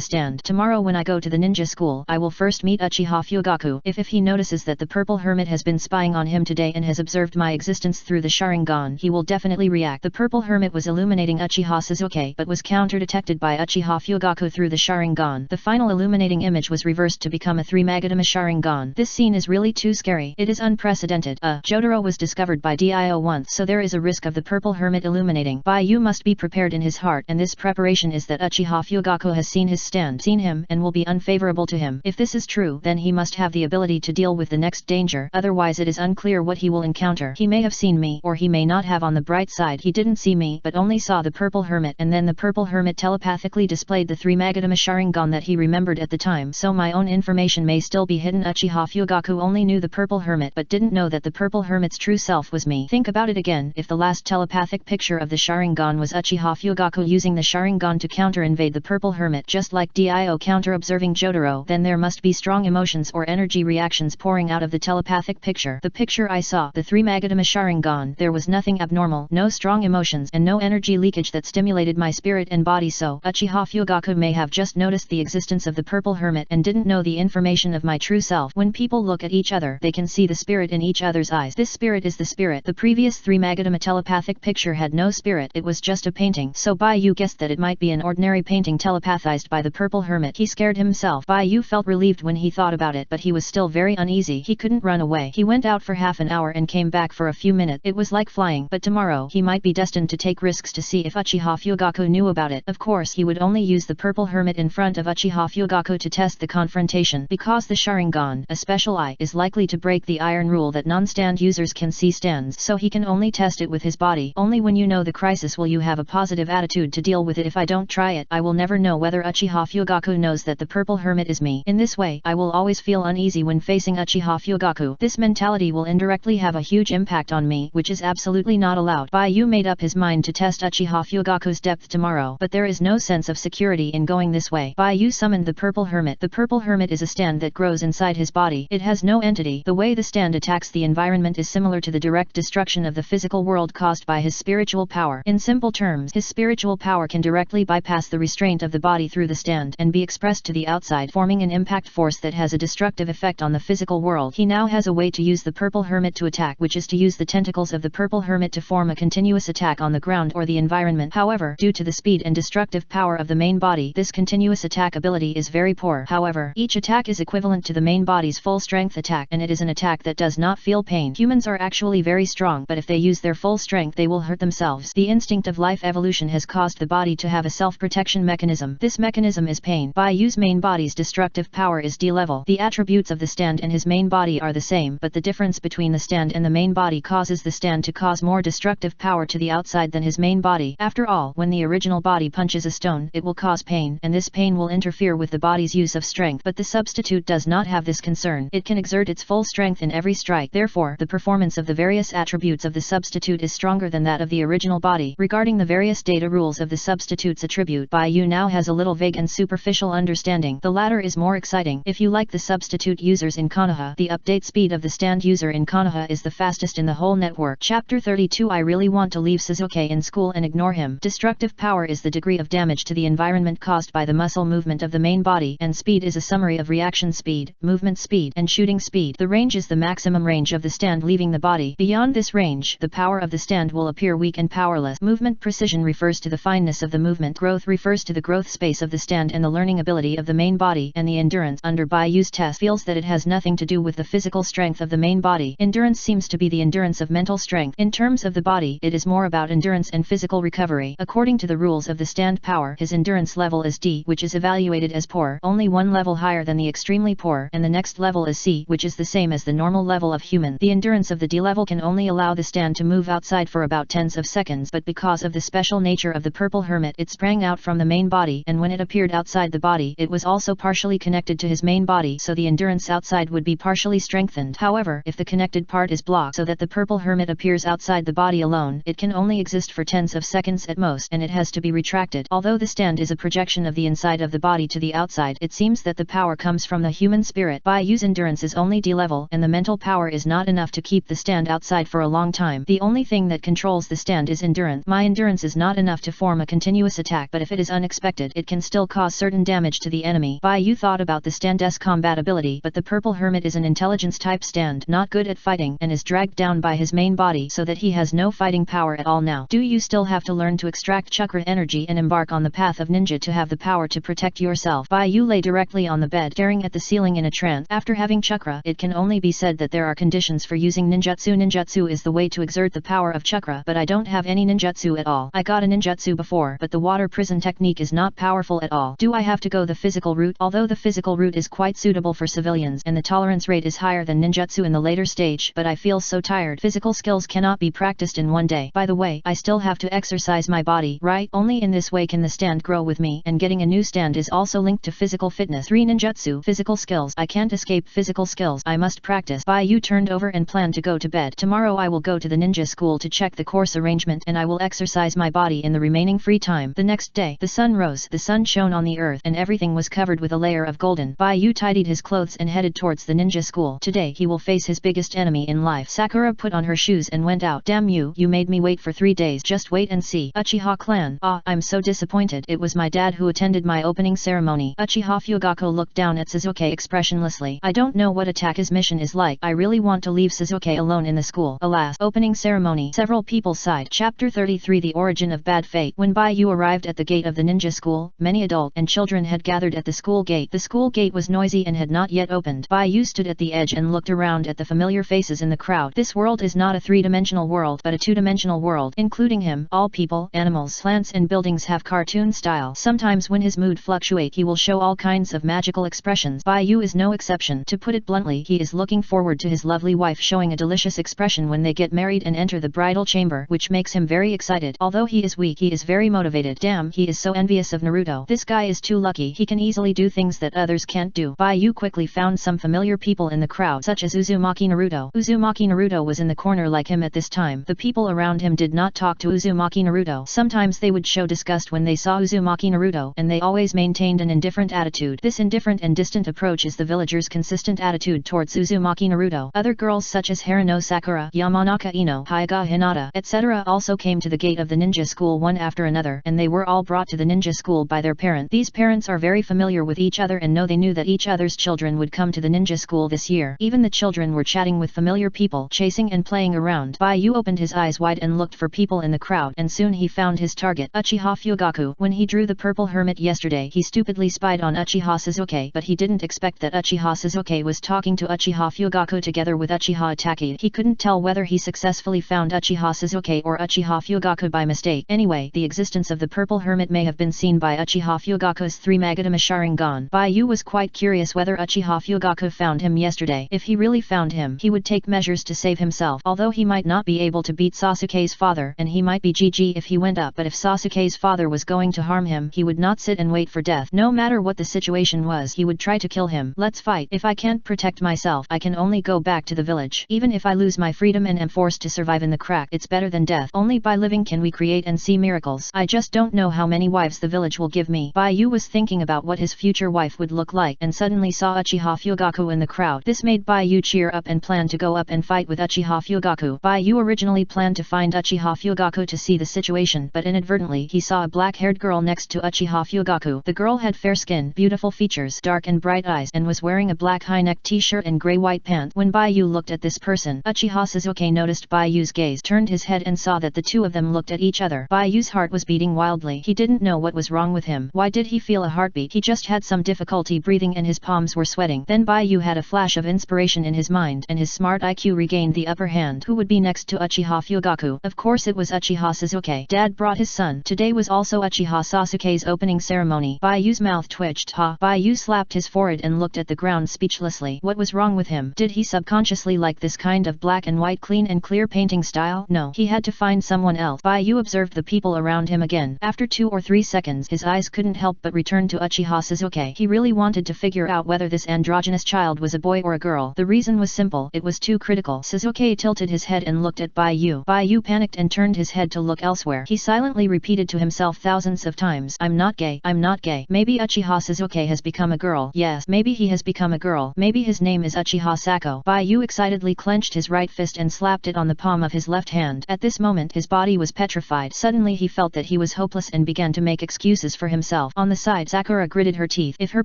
stand. Tomorrow when I go to the ninja school, I will first meet Uchiha Fugaku. If he notices that the purple hermit has been spying on him today and has observed my existence through the Sharingan, he will definitely react. The purple hermit was illuminating Uchiha Sasuke but was counter-detected by Uchiha Fugaku through the Sharingan. The final illuminating image was reversed to become a 3-Magatama Sharingan. This scene is really too scary. It is unprecedented. Jotaro was discovered by Dio once, so there is a risk of the purple hermit illuminating. Baiyu must be prepared in his heart, and this preparation is that Uchiha Fugaku has seen his stand, seen him, and will be unfavorable to him. If this is true, then he must have the ability to deal with the next danger, otherwise it is unclear what he will encounter. He may have seen me, or he may not have. On the bright side, he didn't see me, but only saw the purple hermit, and then the purple hermit telepathically displayed the 3-Magatama Sharingan that he remembered at the time, so my own information may still be hidden. Uchiha Fugaku only knew the purple hermit but didn't know that the purple hermit's true self was me. Think about it again. If the last telepathic picture of the Sharingan was Uchiha Fugaku using the Sharingan to counter-invade the purple hermit just like Dio counter-observing Jotaro, then there must be strong emotions or energy reactions pouring out of the telepathic picture. The picture I saw, the 3-Magatama Sharingan, there was nothing abnormal, no strong emotions, and no energy leakage that stimulated my spirit and body, so Uchiha Fugaku may have just noticed the existence of the purple hermit and didn't know the information of my true self. When people look at each other, they can see the spirit in each other's eyes. This spirit is the spirit. The previous 3-Magatama telepathic picture had no spirit, it was just a painting, so Baiyu guessed that it might be an ordinary painting telepathized by the purple hermit. He scared himself. Baiyu felt relieved when he thought about it, but he was still very uneasy. He couldn't run away. He went out for half an hour and came back for a few minutes. It was like flying, but tomorrow he might be destined to take risks to see if Uchiha Fugaku knew about it. Of course he would only use the purple hermit in front of Uchiha Fugaku to test the confrontation, because the Sharingan, a special eye, is likely to break the iron rule that non-stand users can see stands, so he can only test it with his body. Only when you know the crisis will you have a positive attitude to deal with it. If I don't try it, I will never know whether Uchiha Fugaku knows that the purple hermit is me. In this way, I will always feel uneasy when facing Uchiha Fugaku. This mentality will indirectly have a huge impact on me, which is absolutely not allowed. Baiyu made up his mind to test Uchiha Fugaku's depth tomorrow, but there is no sense of security in going this way. Baiyu summoned the purple hermit. The purple hermit is a stand that grows inside his body. It has no entity. The way the stand attacks the environment is similar to the direct destruction of the physical world caused by his spiritual power. In simple terms, his spiritual power can directly bypass the restraint of the body through the stand and be expressed to the outside, forming an impact force that has a destructive effect on the physical world. He now has a way to use the purple hermit to attack, which is to use the tentacles of the purple hermit to form a continuous attack on the ground or the environment. However, due to the speed and destructive power of the main body, this continuous attack ability is very poor. However, each attack is equivalent to the main body's full strength attack, and it is an attack that does not feel pain. Humans are actually very strong, but if they use their full strength they will hurt themselves. The instinct of life evolution has caused the body to have a self-protection mechanism. This mechanism is pain. Baiu's main body's destructive power is D-level. The attributes of the stand and his main body are the same, but the difference between the stand and the main body causes the stand to cause more destructive power to the outside than his main body. After all, when the original body punches a stone, it will cause pain, and this pain will interfere with the body's use of strength, but the substitute does not have this concern. It can exert its full strength in every strike. Therefore, the performance of the various attributes of the substitute is stronger than that of the original body. Regarding the various data rules of the substitute's attribute, Baiyu now has a little vague and superficial understanding. The latter is more exciting. If you like the substitute users in Konoha, the update speed of the stand user in Konoha is the fastest in the whole network. Chapter 32. I really want to leave Sasuke in school and ignore him. Destructive power is the degree of damage to the environment caused by the muscle movement of the main body, and speed is a summary of reaction speed, movement speed, and shooting speed. The range is the maximum range of the stand leaving the body. Beyond this range, the power of the stand will appear weak and powerless. Movement precision refers to the fineness of the movement. Growth refers to the growth space of the stand and the learning ability of the main body, and the endurance under Bayu's test feels that it has nothing to do with the physical strength of the main body. Endurance seems to be the endurance of mental strength. In terms of the body, it is more about endurance and physical recovery. According to the rules of the stand power, his endurance level is D, which is evaluated as poor, only one level higher than the extremely poor, and the next level is C, which is the same as the normal level of human. The endurance of the D level can only allow the stand to move outside for about tens of seconds, but because of the special nature of the purple hermit, it sprang out from the main body, and when it appeared outside the body, it was also partially connected to his main body, so the endurance outside would be partially strengthened. However, if the connected part is blocked so that the purple hermit appears outside the body alone, it can only exist for tens of seconds at most, and it has to be retracted. Although the stand is a projection of the inside of the body to the outside, it seems that the power comes from the human spirit. Bayu's endurance is only D level, and the mental power is not enough to keep the stand outside for a long time. The only thing that controls the stand is endurance. My endurance is not enough to form a continuous attack, but if it is unexpected, it can still cause certain damage to the enemy. Bayu thought about the stand's combat ability, but the purple hermit is an intelligence type stand, not good at fighting, and is dragged down by his main body so that he has no fighting power at all now. Do you still have to learn to extract chakra energy and embark on the path of ninja to have the power to protect yourself? Bayu lay directly on the bed, staring at the ceiling in a trance. After having chakra, it can only be said that there are conditions for using ninjutsu. Ninjutsu is the way to exert the power of chakra, but I don't have any ninjutsu at all. I got a ninjutsu before, but the water prison technique is not powerful at all. Do I have to go the physical route? Although the physical route is quite suitable for civilians, and the tolerance rate is higher than ninjutsu in the later stage, but I feel so tired. Physical skills cannot be practiced in one day. By the way, I still have to exercise my body, right? Only in this way can the stand grow with me, and getting a new stand is also linked to physical fitness. 3. Ninjutsu. Physical skills. I can't escape physical skills. I must practice. Bayu turned over and planned to go to bed. Tomorrow I will go to the ninja school to check the course arrangement, and I will exercise my body in the remaining free time. The next day, the sun rose. The sun shone on the earth, and everything was covered with a layer of golden. Bayu tidied his clothes and headed towards the ninja school. Today he will face his biggest enemy in life. Sakura put on her shoes and went out. Damn you, you made me wait for 3 days. Just wait and see. Uchiha clan. I'm so disappointed. It was my dad who attended my opening ceremony. Uchiha Fugaku looked down at Sasuke expressionlessly. I don't know what Ataka's mission is like. I really want to leave Sasuke alone in the school. Alas. Opening ceremony. Several people sighed. Chapter 33. The Origin of Bad Fate. When Bayu arrived at the gate of the ninja school, many adult and children had gathered at the school gate. The school gate was noisy and had not yet opened. Bayu stood at the edge and looked around at the familiar faces in the crowd. This world is not a three-dimensional world, but a two-dimensional world, including him. All people, animals, plants and buildings have cartoon style. Sometimes when his mood fluctuates, he will show all kinds of magical expressions. Bayu is no exception. To put it bluntly, he is looking forward to his lovely wife showing a delicious expression when they get married and enter the bridal chamber, which makes him very excited. Although he is weak, he is very motivated. Damn, he is so envious of Naruto. This guy is too lucky. He can easily do things that others can't do. Bayu quickly found some familiar people in the crowd, such as Uzumaki Naruto. Uzumaki Naruto was in the corner like him at this time. The people around him did not talk to Uzumaki Naruto. Sometimes they would show disgust when they saw Uzumaki Naruto, and they always maintained an indifferent attitude. This indifferent and distant approach is the villagers' consistent attitude towards Uzumaki Naruto. Other girls such as Harano Sakura, Yamanaka Ino, Hyuga Hinata, etc. also came to the gate of the ninja school one after another, and they were all brought to the ninja school by their parent. These parents are very familiar with each other and they knew that each other's children would come to the ninja school this year. Even the children were chatting with familiar people, chasing and playing around. Bayu opened his eyes wide and looked for people in the crowd, and soon he found his target, Uchiha Fugaku. When he drew the purple hermit yesterday, he stupidly spied on Uchiha Sasuke, but he didn't expect that Uchiha Sasuke was talking to Uchiha Fugaku together with Uchiha Itachi. He couldn't tell whether he successfully found Uchiha Sasuke or Uchiha Fugaku by mistake. Anyway, the existence of the purple hermit may have been seen by Uchiha Fugaku's 3 Magatama Sharingan. Bayu was quite curious whether Uchiha Fugaku found him yesterday. If he really found him, he would take measures to save himself. Although he might not be able to beat Sasuke's father, and he might be GG if he went up, but if Sasuke's father was going to harm him, he would not sit and wait for death. No matter what the situation was, he would try to kill him. Let's fight. If I can't protect myself, I can only go back to the village. Even if I lose my freedom and am forced to survive in the crack, it's better than death. Only by living can we create and see miracles. I just don't know how many wives the village will give me. Bayu was thinking about what his future wife would look like, and suddenly saw Uchiha Fugaku in the crowd. This made Bayu cheer up and plan to go up and fight with Uchiha Fugaku. Bayu originally planned to find Uchiha Fugaku to see the situation, but inadvertently he saw a black-haired girl next to Uchiha Fugaku. The girl had fair skin, beautiful features, dark and bright eyes, and was wearing a black high-neck t-shirt and grey-white pants. When Baiyu looked at this person, Uchiha Sasuke noticed Baiyu's gaze, turned his head and saw that the two of them looked at each other. Baiyu's heart was beating wildly. He didn't know what was wrong with him. Why did he feel a heartbeat? He just had some difficulty breathing and his palms were sweating. Then Baiyu had a flash of inspiration in his mind, and his smart IQ regained the upper hand. Who would be next to Uchiha Fugaku? Of course it was Uchiha Sasuke. Dad brought his son. Today was also Uchiha Sasuke's opening ceremony. Baiyu's mouth twitched. Baiyu slapped his forehead and looked at the ground speechlessly. What was wrong with him? Did he subconsciously like this kind of black and white clean and clear painting style? No. He had to find someone else. Baiyu observed the people around him again. After 2 or 3 seconds, his eyes couldn't help but return to Uchiha Sasuke. He really wanted to figure out whether this androgynous child was a boy or a girl. The reason was simple. It was too critical. Sasuke tilted his head and looked at Baiyu. Baiyu panicked and turned his head to look elsewhere. He silently repeated to himself thousands of times, "I'm not gay. I'm not gay." Maybe Uchiha Sasuke has become a girl. Yes, maybe he has become a girl. Maybe his name is Uchiha Sako. Baiyu excitedly clenched his right fist and slapped it on the palm of his left hand. At this moment his body was petrified. Suddenly he felt that he was hopeless and began to make excuses for himself. On the side, Sakura gritted her teeth. If her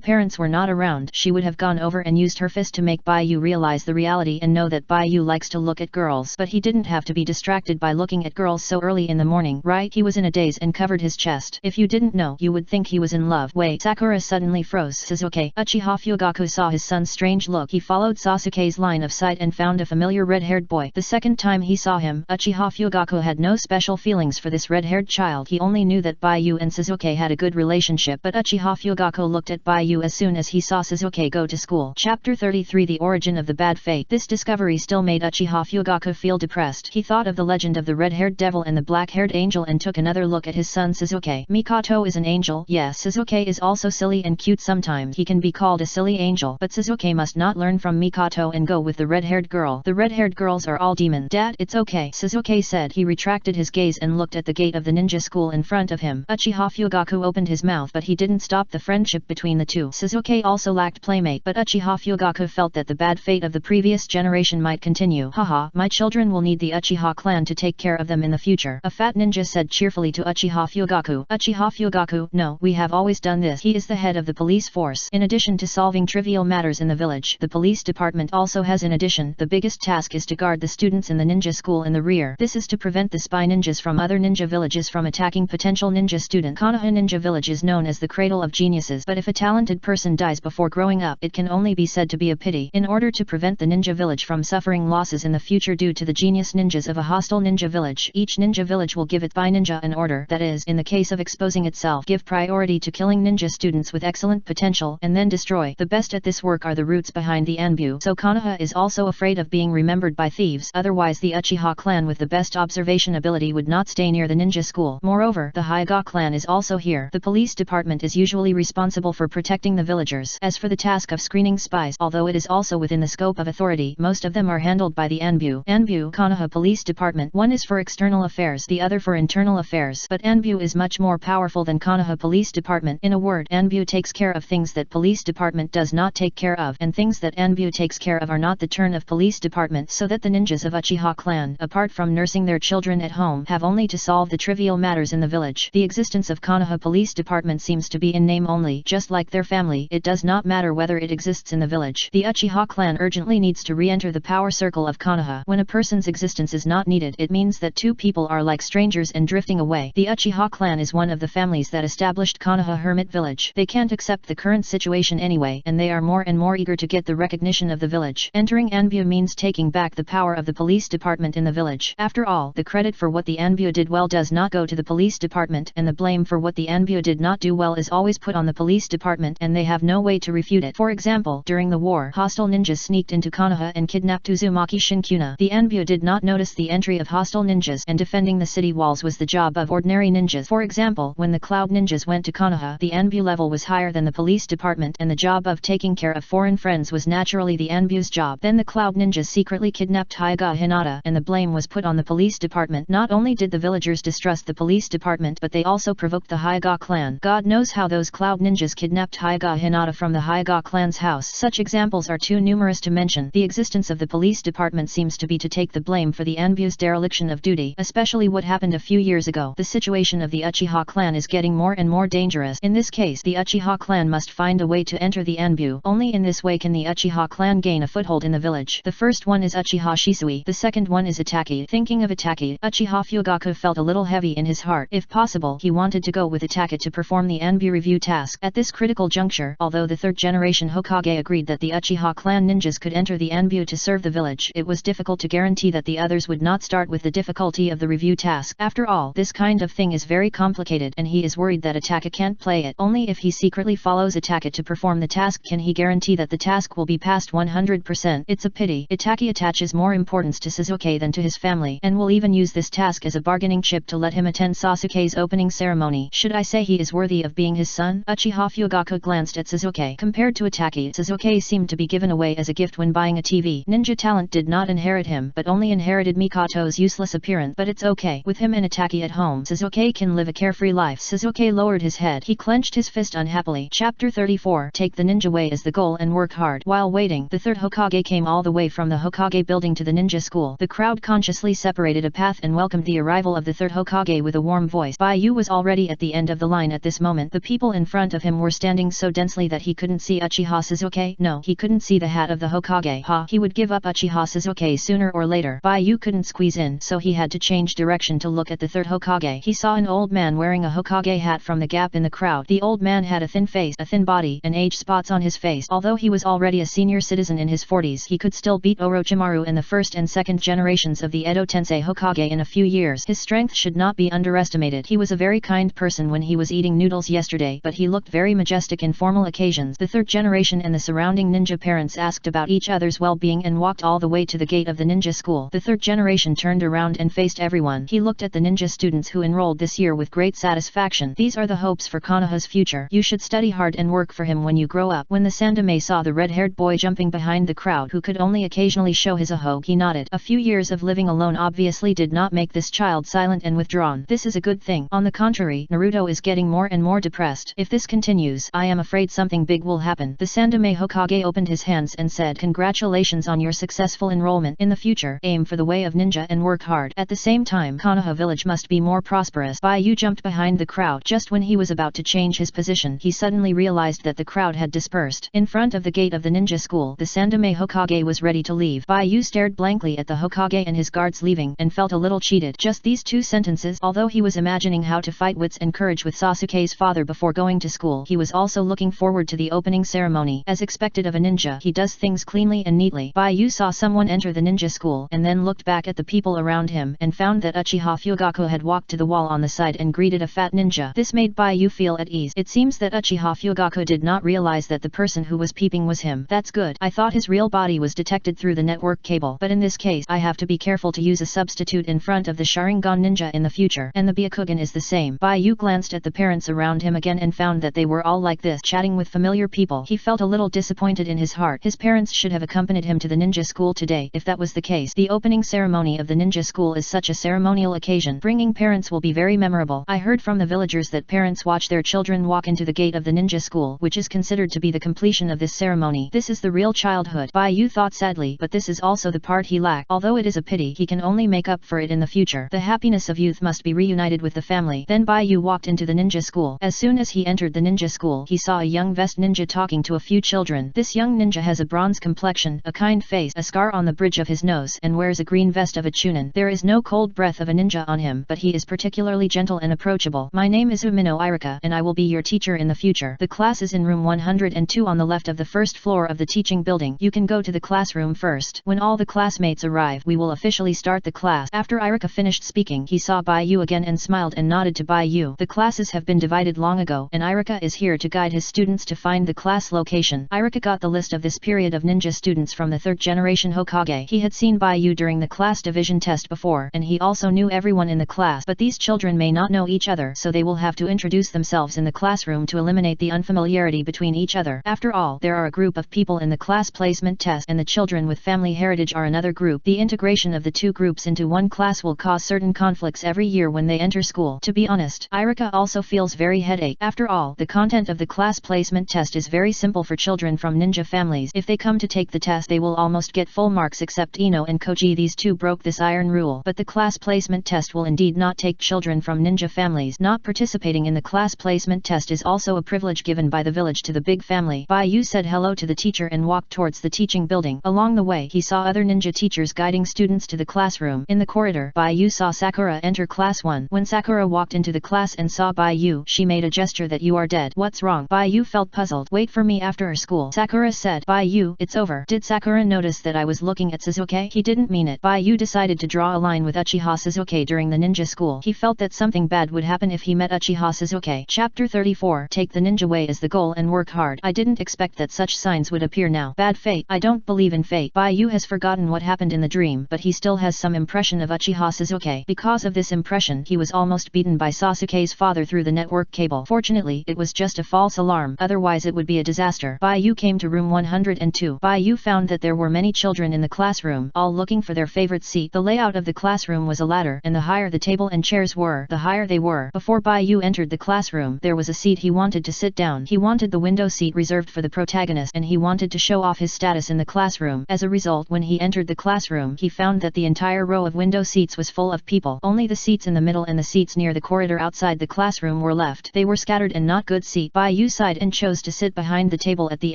parents were not around, she would have gone over and used her fist to make Baiyu realize the reality and know that Baiyu likes to look at girls. But he didn't have to be distracted by looking at girls so early in the morning, right? He was in a daze and covered his chest. If you didn't know, you would think he was in love. Wait, Sakura suddenly froze. Sasuke. Uchiha Fugaku saw his son's strange look. He followed Sasuke's line of sight and found a familiar red-haired boy. The second time he saw him, Uchiha Fugaku had no special feelings for this red-haired child. He only knew that Baiyu and Sasuke had a good relationship, but Uchiha Fugaku looked at Baiyu as soon as he saw Sasuke go to school. Chapter 33: The Origin of the Bad Fate. This discovery still made Uchiha Fugaku feel depressed. He thought of the legend of the red-haired devil and the black-haired angel and took another look at his son Sasuke. Mikoto is an angel. Yes, Sasuke is also silly and cute sometimes. He can be called a silly angel, but Sasuke must not learn from Mikoto and go with the red-haired girl. The red-haired girls are all demons. Dad, it's okay, Sasuke said. He retracted his gaze and looked at the gate of the ninja school in front of him. Uchiha Fugaku opened his mouth, but he didn't stop the friendship between the two. Sasuke also lacked playmate, but Uchiha Fugaku felt that the bad fate of the previous generation might continue. Haha, my children will need the Uchiha clan to take care of them in the future, a fat ninja said cheerfully to Uchiha Fugaku. Uchiha Fugaku, no, we have always done this. He is the head of the police force. In addition to solving trivial matters in the village, the police department also has in addition, the biggest task is to guard the students in the ninja school in the rear. This is to prevent the spy ninjas from other ninja villages from attacking potential ninja students. Konoha Ninja Village is known as the cradle of geniuses, but if a talented person dies before growing up, it can only be said to be a pity. In order to prevent the ninja village from suffering losses in the future due to the genius ninjas of a hostile ninja village, each ninja village will give its spy ninja an order, that is, in the case of exposing itself, give priority to killing ninja students with excellent potential, and then destroy. The best at this work are the roots behind the Anbu, so Konoha is also afraid of being remembered by thieves, otherwise the Uchiha clan with the best observation ability would not stay near the ninja school. Moreover, the Hyuga clan is also here. The police department is usually responsible for protecting the villagers. As for the task of screening spies, although it is also within the scope of authority, most of them are handled by the Anbu. Anbu, Konoha Police Department. One is for external affairs, the other for internal affairs. But Anbu is much more powerful than Konoha Police Department. In a word, Anbu takes care of things that Police Department does not take care of, and things that Anbu takes care of are not the turn of Police Department, so that the ninjas of Uchiha clan, apart from nursing their children at home, have only to solve the trivial matters in the village. The existence of Konoha Police Department seems to be in name only. Just like their family, it does not matter whether it exists in the village. The Uchiha clan urgently needs to re-enter the power circle of Konoha. When a person's existence is not needed, it means that two people are like strangers and drifting away. The Uchiha clan is one of the families that established Konoha Hermit Village. They can't accept the current situation anyway, and they are more and more eager to get the recognition of the village. Entering Anbu means taking back the power of the police department in the village. After all, the credit for what the Anbu did well does not go to the police department, and the blame for what the Anbu did not do well is always put on the police department, and they have no way to refute it. For example, during the war, hostile ninjas sneaked into Konoha and kidnapped Uzumaki Shinkuna. The Anbu did not notice the entry of hostile ninjas, and defending the city walls was the job of ordinary ninjas. For example, when the Cloud ninjas went to Konoha, the Anbu level was higher than the police department, and the job of taking care of foreign friends was naturally the Anbu's job. Then the Cloud ninjas secretly kidnapped Hyuga Hinata, and the blame was put on the police department. Not only did the villagers distrust the police department, but they also provoked the Hyuga clan. God knows how those Cloud ninjas kidnapped Hyuga Hinata from the Hyuga clan's house. Such examples are too numerous to mention. The existence of the police department seems to be to take the blame for the Anbu's dereliction of duty, especially what happened a few years ago. The situation situation of the Uchiha clan is getting more and more dangerous. In this case, the Uchiha clan must find a way to enter the Anbu. Only in this way can the Uchiha clan gain a foothold in the village. The first one is Uchiha Shisui, the second one is Itaki. Thinking of Itaki, Uchiha Fugaku felt a little heavy in his heart. If possible, he wanted to go with Itaki to perform the Anbu review task. At this critical juncture, although the third generation Hokage agreed that the Uchiha clan ninjas could enter the Anbu to serve the village, it was difficult to guarantee that the others would not start with the difficulty of the review task. After all, this kind of thing is very complicated and he is worried that Itaka can't play it. Only if he secretly follows Itaka to perform the task can he guarantee that the task will be passed 100%. It's a pity. Itaki attaches more importance to Sasuke than to his family, and will even use this task as a bargaining chip to let him attend Sasuke's opening ceremony. Should I say he is worthy of being his son? Uchiha Fugaku glanced at Sasuke. Compared to Itaki, Sasuke seemed to be given away as a gift when buying a TV. Ninja talent did not inherit him, but only inherited Mikoto's useless appearance. But it's okay. With him and Itaki at home, Sasuke can live a carefree life. Sasuke lowered his head. He clenched his fist unhappily. Chapter 34. Take the ninja way as the goal and work hard. While waiting, the third Hokage came all the way from the Hokage building to the ninja school. The crowd consciously separated a path and welcomed the arrival of the third Hokage with a warm voice. Baiyu was already at the end of the line at this moment. The people in front of him were standing so densely that he couldn't see Uchiha Sasuke. No, he couldn't see the hat of the Hokage. He would give up Uchiha Sasuke sooner or later. Baiyu couldn't squeeze in, so he had to change direction to look at the third Hokage. He saw an old man wearing a Hokage hat from the gap in the crowd. The old man had a thin face, a thin body, and age spots on his face. Although he was already a senior citizen in his 40s, he could still beat Orochimaru and the first and second generations of the Edo Tensei Hokage in a few years. His strength should not be underestimated. He was a very kind person when he was eating noodles yesterday, but he looked very majestic in formal occasions. The third generation and the surrounding ninja parents asked about each other's well-being and walked all the way to the gate of the ninja school. The third generation turned around and faced everyone. He looked at the ninja students who enrolled this year with great satisfaction. These are the hopes for Konoha's future. You should study hard and work for him when you grow up. When the Sandame saw the red-haired boy jumping behind the crowd who could only occasionally show his aho, he nodded. A few years of living alone obviously did not make this child silent and withdrawn. This is a good thing. On the contrary, Naruto is getting more and more depressed. If this continues, I am afraid something big will happen. The Sandame Hokage opened his hands and said, congratulations on your successful enrollment. In the future, aim for the way of ninja and work hard. At the same time, Konoha village must be more prosperous. Baiyu jumped behind the crowd. Just when he was about to change his position, he suddenly realized that the crowd had dispersed. In front of the gate of the ninja school, the Sandame Hokage was ready to leave. Baiyu stared blankly at the Hokage and his guards leaving, and felt a little cheated. Just these two sentences. Although he was imagining how to fight wits and courage with Sasuke's father before going to school, he was also looking forward to the opening ceremony. As expected of a ninja, he does things cleanly and neatly. Baiyu saw someone enter the ninja school, and then looked back at the people around him, and found that Uchiha Fugaku had walked to the wall on the side and greeted a fat ninja. This made Baiyu feel at ease. It seems that Uchiha Fugaku did not realize that the person who was peeping was him. That's good. I thought his real body was detected through the network cable, but in this case I have to be careful to use a substitute in front of the Sharingan ninja in the future, and the Byakugan is the same. Baiyu glanced at the parents around him again and found that they were all like this, chatting with familiar people. He felt a little disappointed in his heart. His parents should have accompanied him to the ninja school today. If that was the case, the opening ceremony of the ninja school is such a ceremonial occasion. Bringing parents will be very memorable. I heard from the villagers that parents watch their children walk into the gate of the ninja school, which is considered to be the completion of this ceremony. This is the real childhood. Baiyu thought sadly, but this is also the part he lacked. Although it is a pity, he can only make up for it in the future. The happiness of youth must be reunited with the family. Then Baiyu walked into the ninja school. As soon as he entered the ninja school, he saw a young vest ninja talking to a few children. This young ninja has a bronze complexion, a kind face, a scar on the bridge of his nose, and wears a green vest of a chunin. There is no cold breath of a ninja on him, but he is particularly gentle and approachable. My name is Umino Irika, and I will be your teacher in the future. The class is in room 102 on the left of the first floor of the teaching building. You can go to the classroom first. When all the classmates arrive, we will officially start the class. After Irika finished speaking, he saw Baiyu again and smiled and nodded to Baiyu. The classes have been divided long ago, and Irika is here to guide his students to find the class location. Irika got the list of this period of ninja students from the third generation Hokage. He had seen Baiyu during the class division test before, and he also knew everyone in the class, but these children may not know each other, so they will have to introduce themselves in the classroom to eliminate the unfamiliarity between each other. After all, there are a group of people in the class placement test, and the children with family heritage are another group. The integration of the two groups into one class will cause certain conflicts every year when they enter school. To be honest, Irika also feels very headache. After all, the content of the class placement test is very simple for children from ninja families. If they come to take the test, they will almost get full marks except Ino and Koji. These two broke this iron rule, but the class placement test will indeed not take children children from ninja families. Not participating in the class placement test is also a privilege given by the village to the big family. Bai Yu said hello to the teacher and walked towards the teaching building. Along the way he saw other ninja teachers guiding students to the classroom. In the corridor, Bai Yu saw Sakura enter class 1. When Sakura walked into the class and saw Bai Yu, she made a gesture that you are dead. What's wrong? Bai Yu felt puzzled. Wait for me after school. Sakura said. Bai Yu, it's over. Did Sakura notice that I was looking at Sasuke? He didn't mean it. Bai Yu decided to draw a line with Uchiha Sasuke during the ninja school. He felt that something bad would happen if he met Uchiha Sasuke. Chapter 34. Take the ninja way as the goal and work hard. I didn't expect that such signs would appear now. Bad fate. I don't believe in fate. Bai Yu has forgotten what happened in the dream, but he still has some impression of Uchiha Sasuke. Because of this impression, he was almost beaten by Sasuke's father through the network cable. Fortunately, it was just a false alarm, otherwise it would be a disaster. Bai Yu came to room 102. Bai Yu found that there were many children in the classroom, all looking for their favorite seat. The layout of the classroom was a ladder, and the higher the table and chairs were, the higher they were. Before Bai Yu entered the classroom, there was a seat he wanted to sit down. He wanted the window seat reserved for the protagonist, and he wanted to show off his status in the classroom. As a result, when he entered the classroom, he found that the entire row of window seats was full of people. Only the seats in the middle and the seats near the corridor outside the classroom were left. They were scattered and not good seats. Bai Yu sighed and chose to sit behind the table at the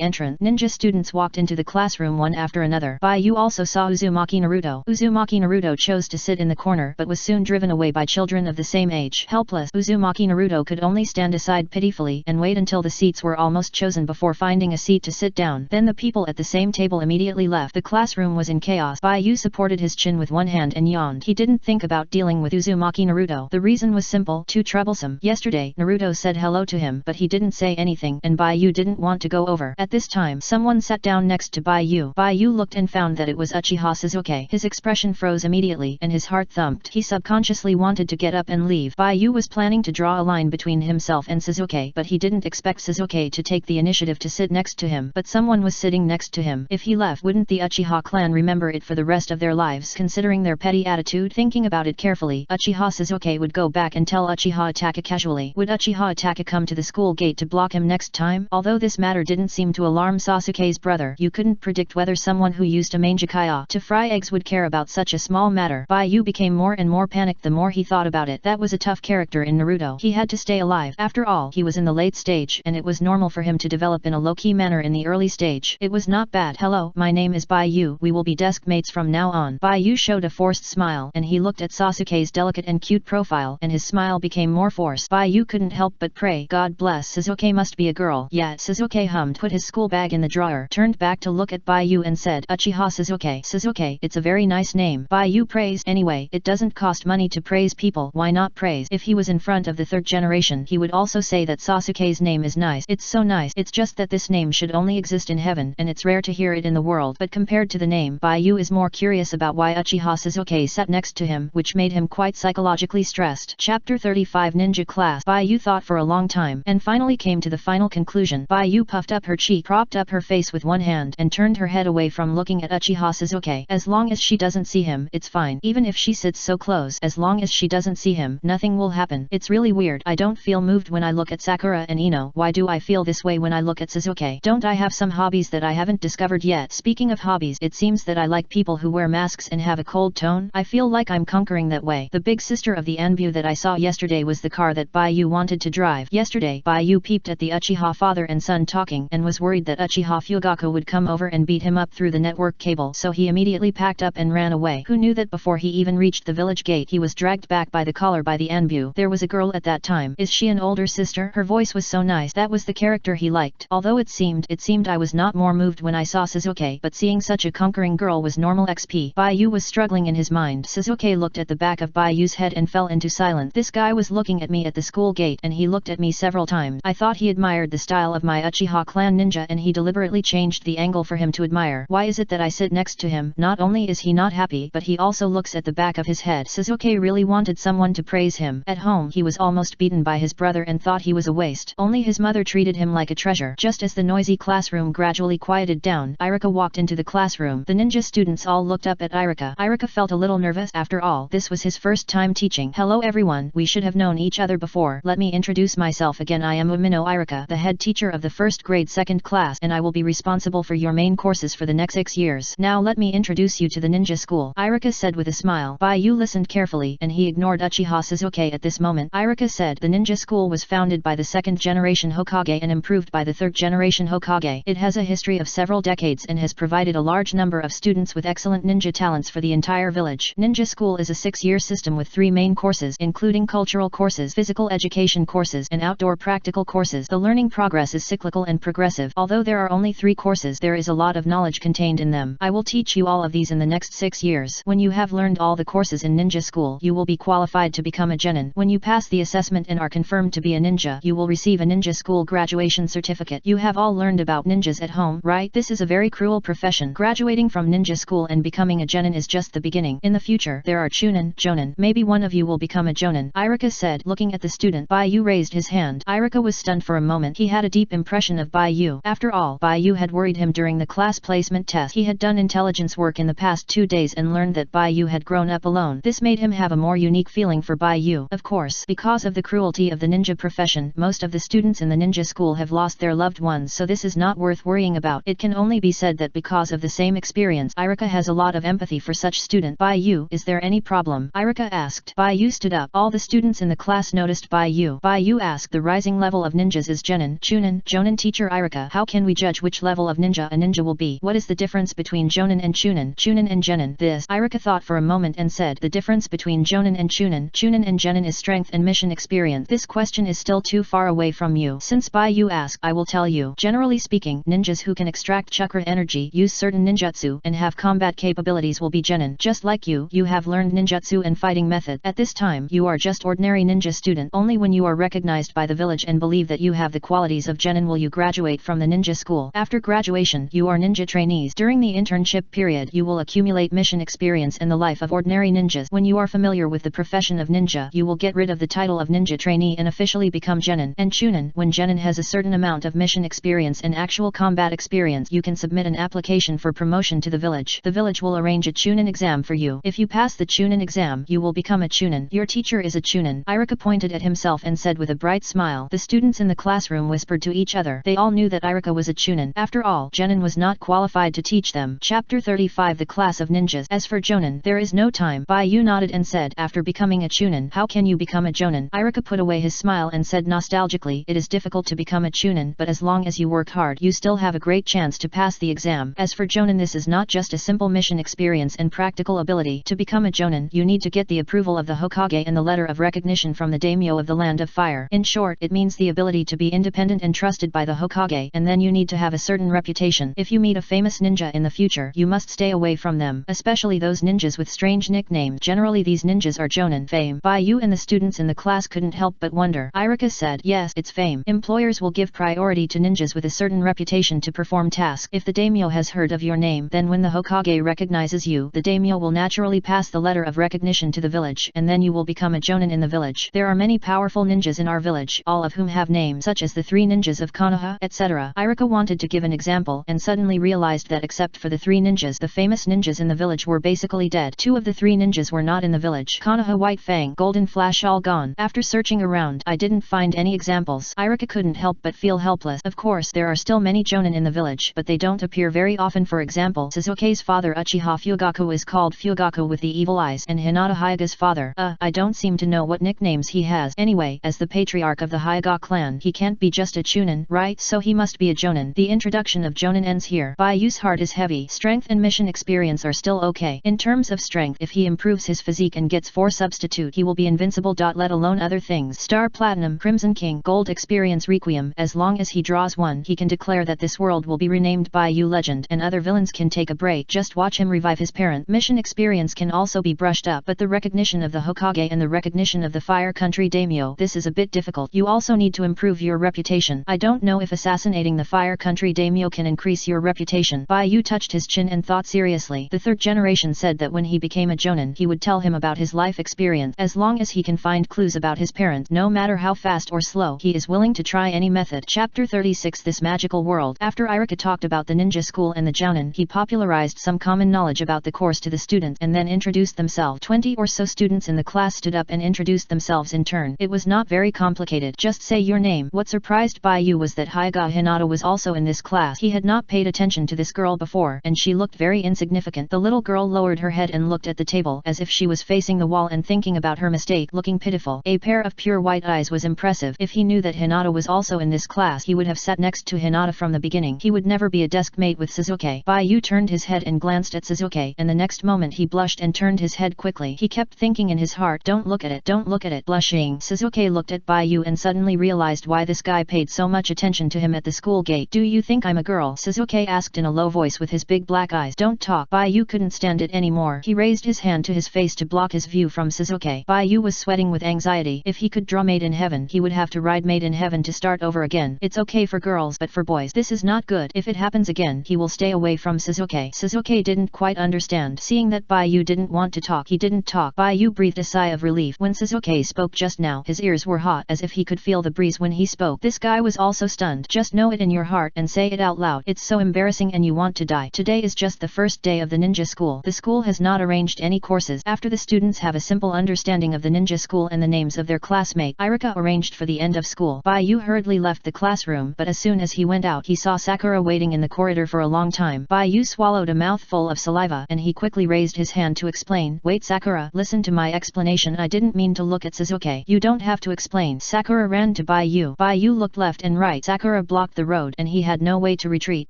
entrance. Ninja students walked into the classroom one after another. Bai Yu also saw Uzumaki Naruto. Uzumaki Naruto chose to sit in the corner but was soon driven away by children of the same age. Helpless, Uzumaki Naruto could only stand aside pitifully and wait until the seats were almost chosen before finding a seat to sit down. Then the people at the same table immediately left. The classroom was in chaos. Bai Yu supported his chin with one hand and yawned. He didn't think about dealing with Uzumaki Naruto. The reason was simple, too troublesome. Yesterday, Naruto said hello to him, but he didn't say anything, and Bai Yu didn't want to go over. At this time, someone sat down next to Bai Yu. Bai Yu looked and found that it was Uchiha Sasuke. His expression froze immediately, and his heart thumped. He subconsciously wanted to get up and leave. Bai Yu was planning to draw a line between himself and Sasuke, but he didn't expect Sasuke to take the initiative to sit next to him. But someone was sitting next to him. If he left, wouldn't the Uchiha clan remember it for the rest of their lives? Considering their petty attitude, thinking about it carefully, Uchiha Sasuke would go back and tell Uchiha Itachi casually. Would Uchiha Itachi come to the school gate to block him next time? Although this matter didn't seem to alarm Sasuke's brother, you couldn't predict whether someone who used a manjakaya to fry eggs would care about such a small matter. Bai Yu became more and more panicked the more he thought about it. That was a tough character in Naruto. He had to stay alive. After all, he was in the late stage, and it was normal for him to develop in a low-key manner in the early stage. It was not bad. Hello, my name is Bai Yu. We will be desk mates from now on. Bai Yu showed a forced smile, and he looked at Sasuke's delicate and cute profile, and his smile became more forced. Bai Yu couldn't help but pray, God bless Sasuke, must be a girl. Yeah, Sasuke hummed, put his school bag in the drawer, turned back to look at Bai Yu and said, Uchiha Sasuke. Sasuke, it's a very nice name. Bai Yu praised. Anyway, it doesn't cost money to praise people. Why not praise? If he was in front of the third generation, he would also say that Sasuke's name is nice. It's so nice. It's just that this name should only exist in heaven, and it's rare to hear it in the world. But compared to the name, Bai Yu is more curious about why Uchiha Sasuke sat next to him, which made him quite psychologically stressed. Chapter 35 Ninja Class. Bai Yu thought for a long time, and finally came to the final conclusion. Bai Yu puffed up her cheek, propped up her face with one hand, and turned her head away from looking at Uchiha Sasuke. As long as she doesn't see him, it's fine. Even if she sits so close, as long as she doesn't see him, nothing will happen. It's really weird. I don't feel moved when I look at Sakura and Ino. Why do I feel this way when I look at Sasuke? Don't I have some hobbies that I haven't discovered yet? Speaking of hobbies, it seems that I like people who wear masks and have a cold tone. I feel like I'm conquering that way. The big sister of the Anbu that I saw yesterday was the car that Bai Yu wanted to drive. Yesterday, Bai Yu peeped at the Uchiha father and son talking and was worried that Uchiha Fugaku would come over and beat him up through the network cable, so he immediately packed up and ran away. Who knew that before he even reached the village gate he was dragged back by the collar by the Anbu? There was a girl at that time. Is she an older sister? Her voice was so nice. That was the character he liked. Although it seemed I was not more moved when I saw Sasuke, but seeing such a conquering girl was normal XP. Bai Yu was struggling in his mind. Sasuke looked at the back of Bai Yu's head and fell into silence. This guy was looking at me at the school gate, and he looked at me several times. I thought he admired the style of my Uchiha clan ninja, and he deliberately changed the angle for him to admire. Why is it that I sit next to him? Not only is he not happy, but he also looks at the back of his head. Sasuke really wanted someone to praise him. At home, he was almost beaten by his brother and thought he was a waste. Only his mother treated him like a treasure. Just as the noisy classroom gradually quieted down, Irika walked into the classroom. The ninja students all looked up at Irika. Irika felt a little nervous. After all, this was his first time teaching. Hello everyone, we should have known each other before. Let me introduce myself again. I am Umino Irika, the head teacher of the first grade second class, and I will be responsible for your main courses for the next 6 years. Now let me introduce you to the ninja school, Irika said with a smile. Bai Yu listened carefully, and he ignored Uchiha Uchiha Sasuke at this moment. Irika said, the ninja school was founded by the 2nd generation Hokage and improved by the 3rd generation Hokage. It has a history of several decades and has provided a large number of students with excellent ninja talents for the entire village. Ninja school is a 6-year system with 3 main courses, including cultural courses, physical education courses, and outdoor practical courses. The learning progress is cyclical and progressive. Although there are only 3 courses, there is a lot of knowledge contained in them. I will teach you all of these in the next 6 years. When you have learned all the courses in ninja school, you will be qualified to become a genin. When you pass the assessment and are confirmed to be a ninja, you will receive a ninja school graduation certificate. You have all learned about ninjas at home, right? This is a very cruel profession. Graduating from ninja school and becoming a genin is just the beginning. In the future, there are chunin, jonin. Maybe one of you will become a jonin, Irika said, looking at the student. Baiyu raised his hand. Irika was stunned for a moment. He had a deep impression of Baiyu. After all, Baiyu had worried him during the class placement test. He had done intelligence work in the past 2 days and learned that Baiyu had grown up alone. This made him have a more unique feeling for Baiyu. Of course, because of the cruelty of the ninja profession, most of the students in the ninja school have lost their loved ones, so this is not worth worrying about. It can only be said that because of the same experience, Irika has a lot of empathy for such student. Baiyu, is there any problem? Irika asked. Baiyu stood up. All the students in the class noticed Baiyu. Baiyu asked, the rising level of ninjas is genin, chunin, jonin. Teacher Irika, how can we judge which level of ninja a ninja will be? What is the difference between jonin and chunin? Chunin and genin. This, Irika thought for a moment and said, the difference between jonin and chunin. Chunin and genin is strength and mission experience. This question is still too far away from you. Since Baiyu asked, I will tell you. Generally speaking, ninjas who can extract chakra energy, use certain ninjutsu, and have combat capabilities will be genin. Just like you have learned ninjutsu and fighting method. At this time, you are just ordinary ninja student. Only when you are recognized by the village and believe that you have the qualities of genin will you graduate from the ninja school. After graduation, you are ninja trainees. During the internship period, you will accumulate mission experience and the life of ordinary ninjas. When you are familiar with the profession of ninja, you will get rid of the title of ninja trainee and officially become genin. And chunin, when genin has a certain amount of mission experience and actual combat experience, you can submit an application for promotion to the village. The village will arrange a chunin exam for you. If you pass the chunin exam, you will become a chunin. Your teacher is a chunin. Irika pointed at himself and said with a bright smile. The students in the classroom whispered to each other. They all knew that Irika was a chunin. After all, genin was not qualified to teach them. Chapter 35, the class of ninjas. As for jonin, there is no time. Baiyu nodded and said, after becoming a chunin, how can you become a jonin? Irika put away his smile and said nostalgically, it is difficult to become a chunin, but as long as you work hard, you still have a great chance to pass the exam. As for jonin, this is not just a simple mission experience and practical ability. To become a jonin, you need to get the approval of the Hokage and the letter of recognition from the daimyo of the Land of Fire. In short, it means the ability to be independent and trusted by the Hokage, and then you need to have a certain reputation. If you meet a famous ninja in the future, you must stay away from them, especially those ninjas with strange nicknames. Generally these ninjas are jonin. Fame. Baiyu and the students in the class couldn't help but wonder. Irika said, yes, it's fame. Employers will give priority to ninjas with a certain reputation to perform tasks. If the daimyo has heard of your name, then when the Hokage recognizes you, the daimyo will naturally pass the letter of recognition to the village, and then you will become a jonin in the village. There are many powerful ninjas in our village, all of whom have names such as the 3 ninjas of Konoha, etc. Irika wanted to give an example, and suddenly realized that except for the 3 ninjas, the famous ninjas in the village were basically dead. 2 of the 3 ninjas were not in the village. Konoha, White Fang, Golden Flash, all gone. After searching around, I didn't find any examples. Irika couldn't help but feel helpless. Of course, there are still many jonin in the village, but they don't appear very often. For example, Sasuke's father Uchiha Fugaku is called Fugaku with the evil eyes, and Hinata Hyaga's father, I don't seem to know what nicknames he has. Anyway, as the patriarch of the Hyaga clan, he can't be just a chunin, right? So he must be a jonin. The introduction of jonin ends here. Baiyu's heart is heavy. Strength and mission experience are still okay. In terms of strength, if he improves his physique and gets 4 substitute, he will be invincible. Let alone other things. Star Platinum, Crimson King, Gold Experience, Requiem. As long as he draws 1, he can declare that this world will be renamed Baiyu Legend, and other villains can take a break. Just watch him revive his parent. Mission experience can also be brushed up, but the recognition of the Hokage and the recognition of the Fire Country Daimyo, this is a bit difficult. You also need to improve your reputation. I don't know if assassinating the Fire Country Daimyo can increase your reputation. Baiyu touched his chin and thought seriously. The 3rd generation said that when he became a jonin, he would tell him about his life experience. As long as he can find clues about his parent, no matter how fast or slow, he is willing to try any method. Chapter 36, This Magical World. After Irika talked about the ninja school and the jounin, he popularized some common knowledge about the course to the students and then introduced themselves. 20 or so students in the class stood up and introduced themselves in turn. It was not very complicated. Just say your name. What surprised Baiyu was that Hyaga Hinata was also in this class. He had not paid attention to this girl before, and she looked very insignificant. The little girl lowered her head and looked at the table as if she was facing the wall and thinking thinking about her mistake, looking pitiful. A pair of pure white eyes was impressive. If he knew that Hinata was also in this class, he would have sat next to Hinata from the beginning. He would never be a desk mate with Shizuke. Baiyu turned his head and glanced at Shizuke, and the next moment he blushed and turned his head quickly. He kept thinking in his heart, don't look at it, don't look at it. Blushing, Shizuke looked at Baiyu and suddenly realized why this guy paid so much attention to him at the school gate. Do you think I'm a girl? Shizuke asked in a low voice with his big black eyes. Don't talk. Baiyu couldn't stand it anymore. He raised his hand to his face to block his view from Shizuke. Baiyu was sweating with anxiety. If he could draw Made in Heaven, he would have to ride Made in Heaven to start over again. It's okay for girls, but for boys this is not good. If it happens again, he will stay away from Shizuke. Shizuke didn't quite understand. Seeing that Baiyu didn't want to talk, he didn't talk. Baiyu breathed a sigh of relief. When Shizuke spoke just now, his ears were hot as if he could feel the breeze when he spoke. This guy was also stunned. Just know it in your heart and say it out loud. It's so embarrassing and you want to die. Today is just the first day of the ninja school. The school has not arranged any courses. After the students have a simple understanding of the ninja school and the names of their classmates, Irika arranged for the end of school. Baiyu hurriedly left the classroom, but as soon as he went out, he saw Sakura waiting in the corridor for a long time. Baiyu swallowed a mouthful of saliva and he quickly raised his hand to explain. Wait Sakura, listen to my explanation. I didn't mean to look at Shizuke. You don't have to explain. Sakura ran to Baiyu. Baiyu looked left and right. Sakura blocked the road and he had no way to retreat.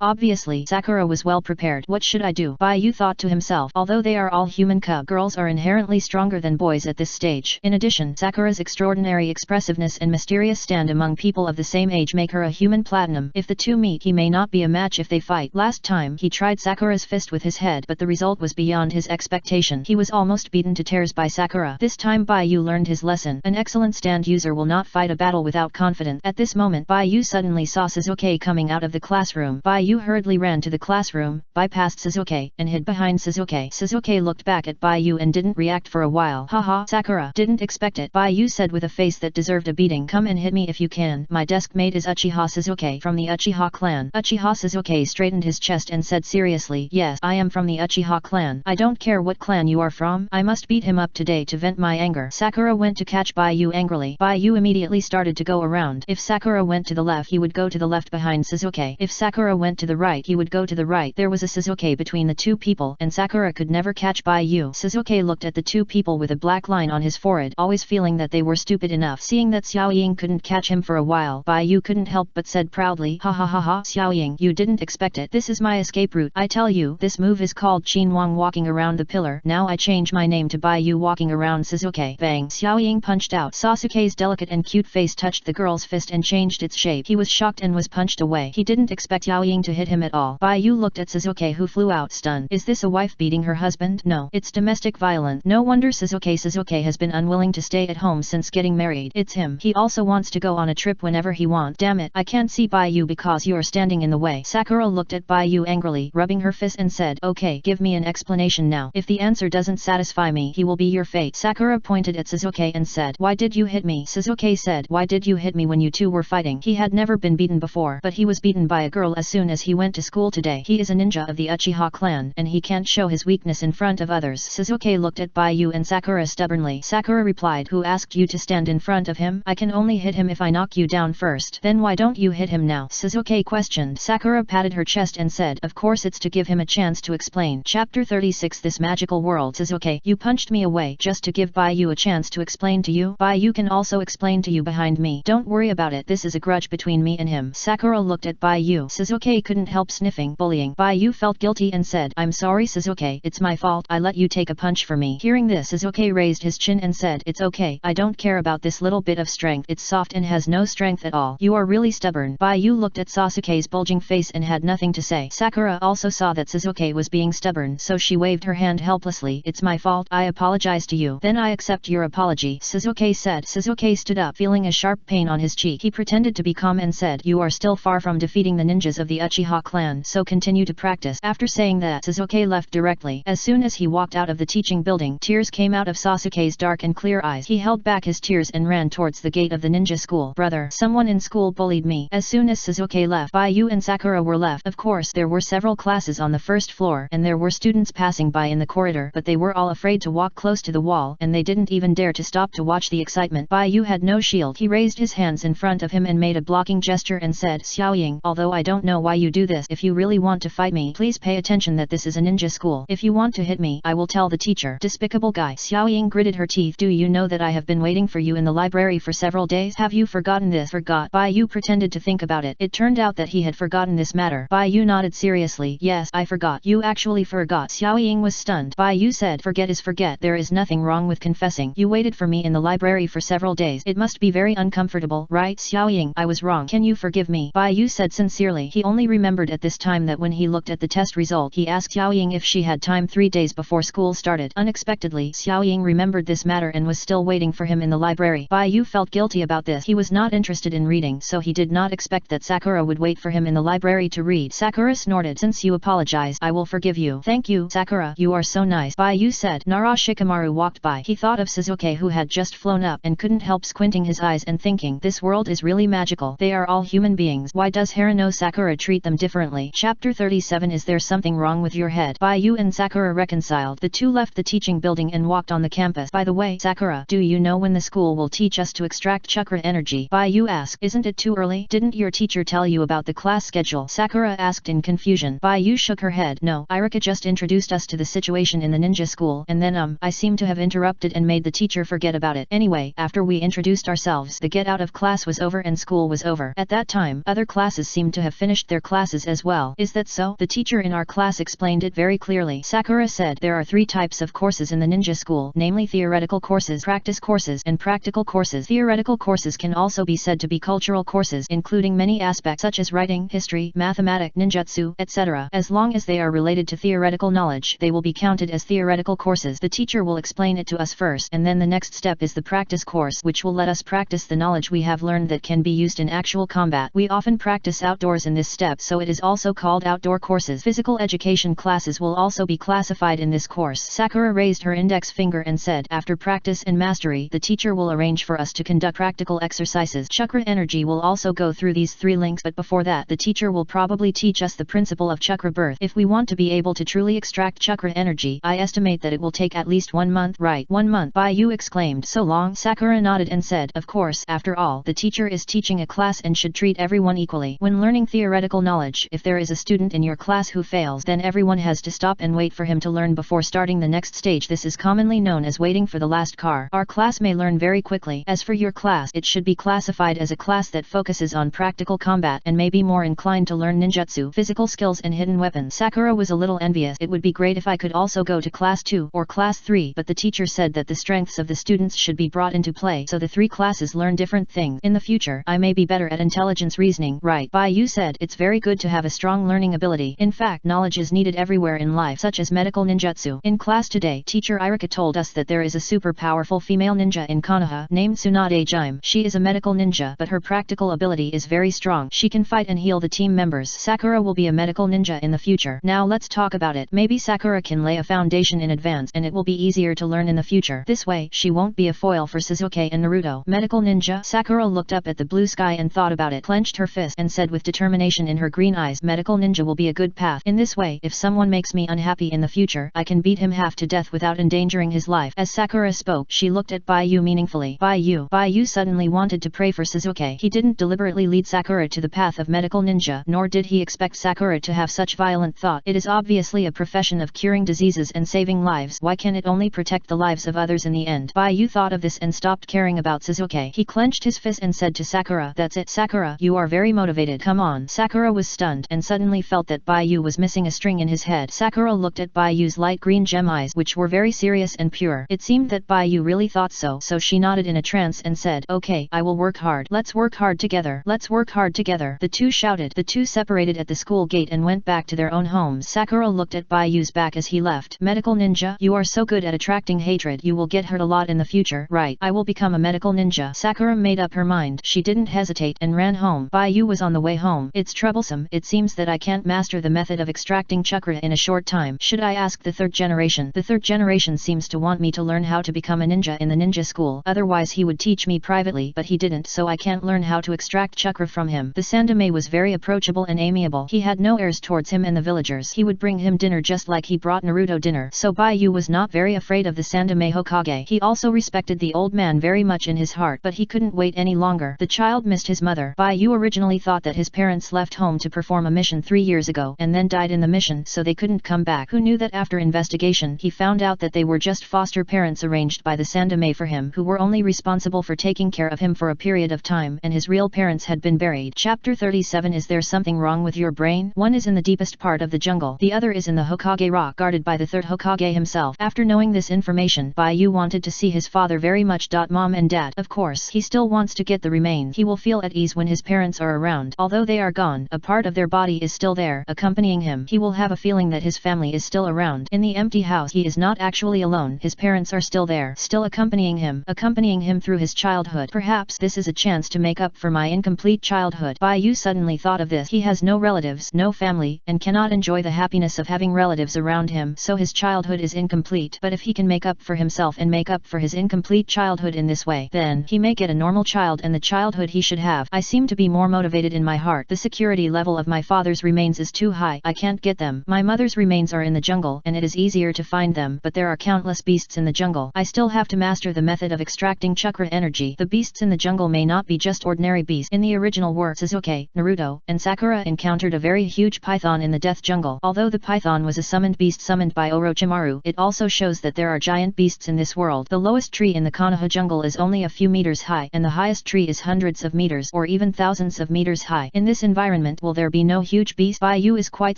Obviously, Sakura was well prepared. What should I do? Baiyu thought to himself. Although they are all human cub, girls are inherently stronger than boys at this stage. In addition, Sakura's extraordinary expressiveness and mysterious stand among people of the same age make her a human platinum. If the two meet, he may not be a match if they fight. Last time, he tried Sakura's fist with his head, but the result was beyond his expectation. He was almost beaten to tears by Sakura. This time Baiyu learned his lesson. An excellent stand user will not fight a battle without confidence. At this moment, Baiyu suddenly saw Shizuke coming out of the classroom. Baiyu hurriedly ran to the classroom, bypassed Shizuke, and hid behind Shizuke. Shizuke looked back at Baiyu and didn't react for a while. Haha, Sakura, didn't expect it. Baiyu said with a face that deserved a beating. Come and hit me if you can. My desk mate is Uchiha Shizuke from the Uchiha clan. Uchiha Shizuke straightened his chest and said seriously, yes, I am from the Uchiha clan. I don't care what clan you are from. I must beat him up today to vent my anger. Sakura went to catch Baiyu angrily. Baiyu immediately started to go around. If Sakura went to the left, he would go to the left behind Shizuke. If Sakura went to the right, he would go to the right. There was a Shizuke between the two people, and Sakura could never catch Baiyu. Shizuke looked at the two people with a black line on his forehead, always feeling that they were stupid enough. Seeing that Xiao Ying couldn't catch him for a while, Baiyu couldn't help but said proudly, ha ha ha ha, Xiao Ying, you didn't expect it. This is my escape route. I tell you, this move is called Qin Wang walking around the pillar. Now I change my name to Baiyu walking around Shizuke. Bang! Xiao Ying punched out. Sasuke's delicate and cute face touched the girl's fist and changed its shape. He was shocked and was punched away. He didn't expect Xiao Ying to hit him at all. Baiyu looked at Shizuke, who flew out stunned. Is this a wife beating her husband? No, it's domestic violence. No wonder Shizuke has been unwilling to stay at home since getting married. It's him. He also wants to go on a trip whenever he wants. Damn it, I can't see Baiyu because you are standing in the way. Sakura looked at Baiyu angrily, rubbing her fist and said, okay, give me an explanation now. If the answer doesn't satisfy me, he will be your fate. Sakura pointed at Shizuke and said, why did you hit me? Shizuke said, why did you hit me when you two were fighting? He had never been beaten before, but he was beaten by a girl as soon as he went to school today. He is a ninja of the Uchiha clan, and he can't show his weakness in front of others. Shizuke looked at Baiyu and Sakura stubbornly. Sakura replied, who asked you to stand in front of him? I can only hit him if I knock you down first. Then why don't you hit him now? Shizuke questioned. Sakura patted her chest and said, of course it's to give him a chance to explain. Chapter 36 This Magical World. Shizuke, you punched me away just to give Baiyu a chance to explain to you. Baiyu can also explain to you behind me. Don't worry about it. This is a grudge between me and him. Sakura looked at Baiyu. Shizuke couldn't help sniffing. Bullying. Baiyu felt guilty and said, I'm sorry Shizuke, it's my fault. I let you take a punch for me. Hearing this, Shizuke raised his chin and said, it's okay. I don't care about this little bit of strength. It's soft and has no strength at all. You are really stubborn. Baiyu looked at Sasuke's bulging face and had nothing to say. Sakura also saw that Shizuke was being stubborn, so she waved her hand helplessly. It's my fault. I apologize to you. Then I accept your apology, Shizuke said. Shizuke stood up, feeling a sharp pain on his cheek. He pretended to be calm and said, you are still far from defeating the ninjas of the Uchiha clan, so continue to practice. After saying that, Shizuke left directly. As soon as he walked out of the teaching building, tears came out of Sasuke's dark and clear eyes. He held back his tears and ran towards the gate of the ninja school. Brother, someone in school bullied me. As soon as Shizuke left, Baiyu and Sakura were left. Of course, there were several classes on the first floor, and there were students passing by in the corridor, but they were all afraid to walk close to the wall, and they didn't even dare to stop to watch the excitement. Baiyu had no shield. He raised his hands in front of him and made a blocking gesture and said, Xiao Ying, although I don't know why you do this, if you really want to fight me, please pay attention that this is a ninja school. If you want to hit me, I will tell the teacher. Despicable guy. Xiao Ying gritted her teeth. Do you know that I have been waiting for you in the library for several days? Have you forgotten this? Forgot? Bai Yu pretended to think about it. It turned out that he had forgotten this matter. Bai Yu nodded seriously. Yes, I forgot. You actually forgot. Xiao Ying was stunned. Bai Yu said, forget is forget. There is nothing wrong with confessing. You waited for me in the library for several days. It must be very uncomfortable, right? Xiao Ying, I was wrong. Can you forgive me? Bai Yu said sincerely. He only remembered at this time that when he looked at the test result, he asked Xiao Ying if she had time 3 days before school started. Unexpectedly, Xiao Ying remembered this matter and was still waiting for him in the library. Bai Yu felt guilty about this. He was not interested in reading, so he did not expect that Sakura would wait for him in the library to read. Sakura snorted. Since you apologize, I will forgive you. Thank you, Sakura. You are so nice. Bai Yu said. Nara Shikamaru walked by. He thought of Suzuki, who had just flown up and couldn't help squinting his eyes and thinking, this world is really magical. They are all human beings. Why does Harano Sakura treat them differently? Chapter 37. Is there something wrong with your head? Bai Yu and Sakura reconciled. The two left the teaching building and walked on the campus. By the way, Sakura, do you know when the school will teach us to extract chakra energy? Bai Yu asked. Isn't it too early? Didn't your teacher tell you about the class schedule? Sakura asked in confusion. Bai Yu shook her head. No, Irika just introduced us to the situation in the ninja school, and then I seem to have interrupted and made the teacher forget about it. Anyway, after we introduced ourselves, the get out of class was over and school was over. At that time, other classes seemed to have finished their classes as well. Is that so? The teacher in our class explained it very clearly. Sakura said, there are 3 types of courses in the ninja school, namely theoretical courses, practice courses, and practical courses. Theoretical courses can also be said to be cultural courses, including many aspects such as writing, history, mathematics, ninjutsu, etc. As long as they are related to theoretical knowledge, they will be counted as theoretical courses. The teacher will explain it to us first, and then the next step is the practice course, which will let us practice the knowledge we have learned that can be used in actual combat. We often practice outdoors in this step, so it is also called outdoor courses. Physical education classes will also be classified in this course. Sakura raised her index finger and said, after practice and mastery, the teacher will arrange for us to conduct practical exercises. Chakra energy will also go through these 3 links, but before that, the teacher will probably teach us the principle of chakra birth. If we want to be able to truly extract chakra energy, I estimate that it will take at least 1 month. Right, 1 month. Bai Yu exclaimed. So long? Sakura nodded and said, of course, after all, the teacher is teaching a class and should treat everyone equally. When learning theoretical knowledge, if there is a student in your class who fails, then everyone has to stop and wait for him to learn before starting the next stage. This is commonly known as waiting for the last car. Our class may learn very quickly. As for your class, it should be classified as a class that focuses on practical combat and may be more inclined to learn ninjutsu, physical skills and hidden weapons. Sakura was a little envious. It would be great if I could also go to class 2 or class 3, but the teacher said that the strengths of the students should be brought into play, so the 3 classes learn different things. In the future, I may be better at intelligence reasoning. Right, Bai Yu said. It's very good to have a strong learning ability. In fact, knowledge is needed everywhere in life, such as medical ninjutsu. In class today, teacher Irika told us that there is a super powerful female ninja in Konoha named Tsunade Jime. She is a medical ninja, but her practical ability is very strong. She can fight and heal the team members. Sakura will be a medical ninja in the future. Now let's talk about it. Maybe Sakura can lay a foundation in advance and it will be easier to learn in the future. This way, she won't be a foil for Sasuke and Naruto. Medical ninja? Sakura looked up at the blue sky and thought about it, clenched her fist and said with determination in her green eyes, medical ninja will be a good path. In this way, if someone makes me unhappy in the future, I can beat him half to death without endangering his life. As Sakura spoke, she looked at Bai Yu meaningfully. Bai Yu suddenly wanted to pray for Sasuke. He didn't deliberately lead Sakura to the path of medical ninja, nor did he expect Sakura to have such violent thought. It is obviously a profession of curing diseases and saving lives. Why can it only protect the lives of others in the end? Bai Yu thought of this and stopped caring about Sasuke. He clenched his fist and said to Sakura, that's it. Sakura, you are very motivated. Come on. Sakura was stunned and suddenly felt that Bai Yu was missing a string in his head. Sakura looked at Bai Yu's light green gem eyes, which were very serious and pure. It seemed that Bai Yu really thought so, so she nodded in a trance and said, okay, I will work hard. Let's work hard together. Let's work hard together. The two shouted. The two separated at the school gate and went back to their own homes. Sakura looked at Bai Yu's back as he left. Medical ninja, you are so good at attracting hatred. You will get hurt a lot in the future. Right, I will become a medical ninja. Sakura made up her mind. She didn't hesitate and ran home. Bai Yu was on the way home. It's troublesome. It seems that I can't master the method of extracting chakra in a short time. Should I ask the 3rd generation? The 3rd generation seems to want me to learn how to become a ninja in the ninja school. Otherwise he would teach me privately, but he didn't, so I can't learn how to extract chakra from him. The Sandame was very approachable and amiable. He had no airs towards him and the villagers. He would bring him dinner just like he brought Naruto dinner. So Bai Yu was not very afraid of the Sandame Hokage. He also respected the old man very much in his heart, but he couldn't wait any longer. The child missed his mother. Bai Yu originally thought that his parents left home to perform a mission 3 years ago and then died in the mission, so they couldn't come back. Who knew that after investigation he found out that they were just foster parents arranged by the Sandame for him, who were only responsible for taking care of him for a period of time, and his real parents had been buried. Chapter 37. Is there something wrong with your brain? One is in the deepest part of the jungle, the other is in the Hokage rock, guarded by the third Hokage himself. After knowing this information, Baiyu wanted to see his father very much. Mom and dad, of course, he still wants to get the remains. He will feel at ease when his parents are around. Although they are gone, a part of their body is still there, accompanying him. He will have a feeling that his family is still around. In the empty house, he is not actually alone. His parents are still there, still accompanying him through his childhood. Perhaps this is a chance to make up for my incomplete childhood. Baiyu suddenly thought of this. He has no relatives, no family, and cannot enjoy the happiness of having relatives around him, so his childhood is incomplete. But if he can make up for himself and make up for his incomplete childhood in this way, then he may get a normal child and the childhood he should have. I seem to be more motivated in my heart. The security level of my father's remains is too high. I can't get them. My mother's remains are in the jungle, and it is easier to find them, but there are countless beasts in the jungle. I still have to master the method of extracting chakra energy. The beasts in the jungle may not be just ordinary beasts. In the original work, Sasuke, Naruto, and Sakura encountered a very huge python in the death jungle. Although the python was a summoned beast summoned by Orochimaru, it also shows that there are giant beasts in this world. The lowest tree in the Konoha jungle is only a few meters high, and the highest tree is hundreds of meters or even thousands of meters high. In this environment, will there be no huge beast? Baiyu is quite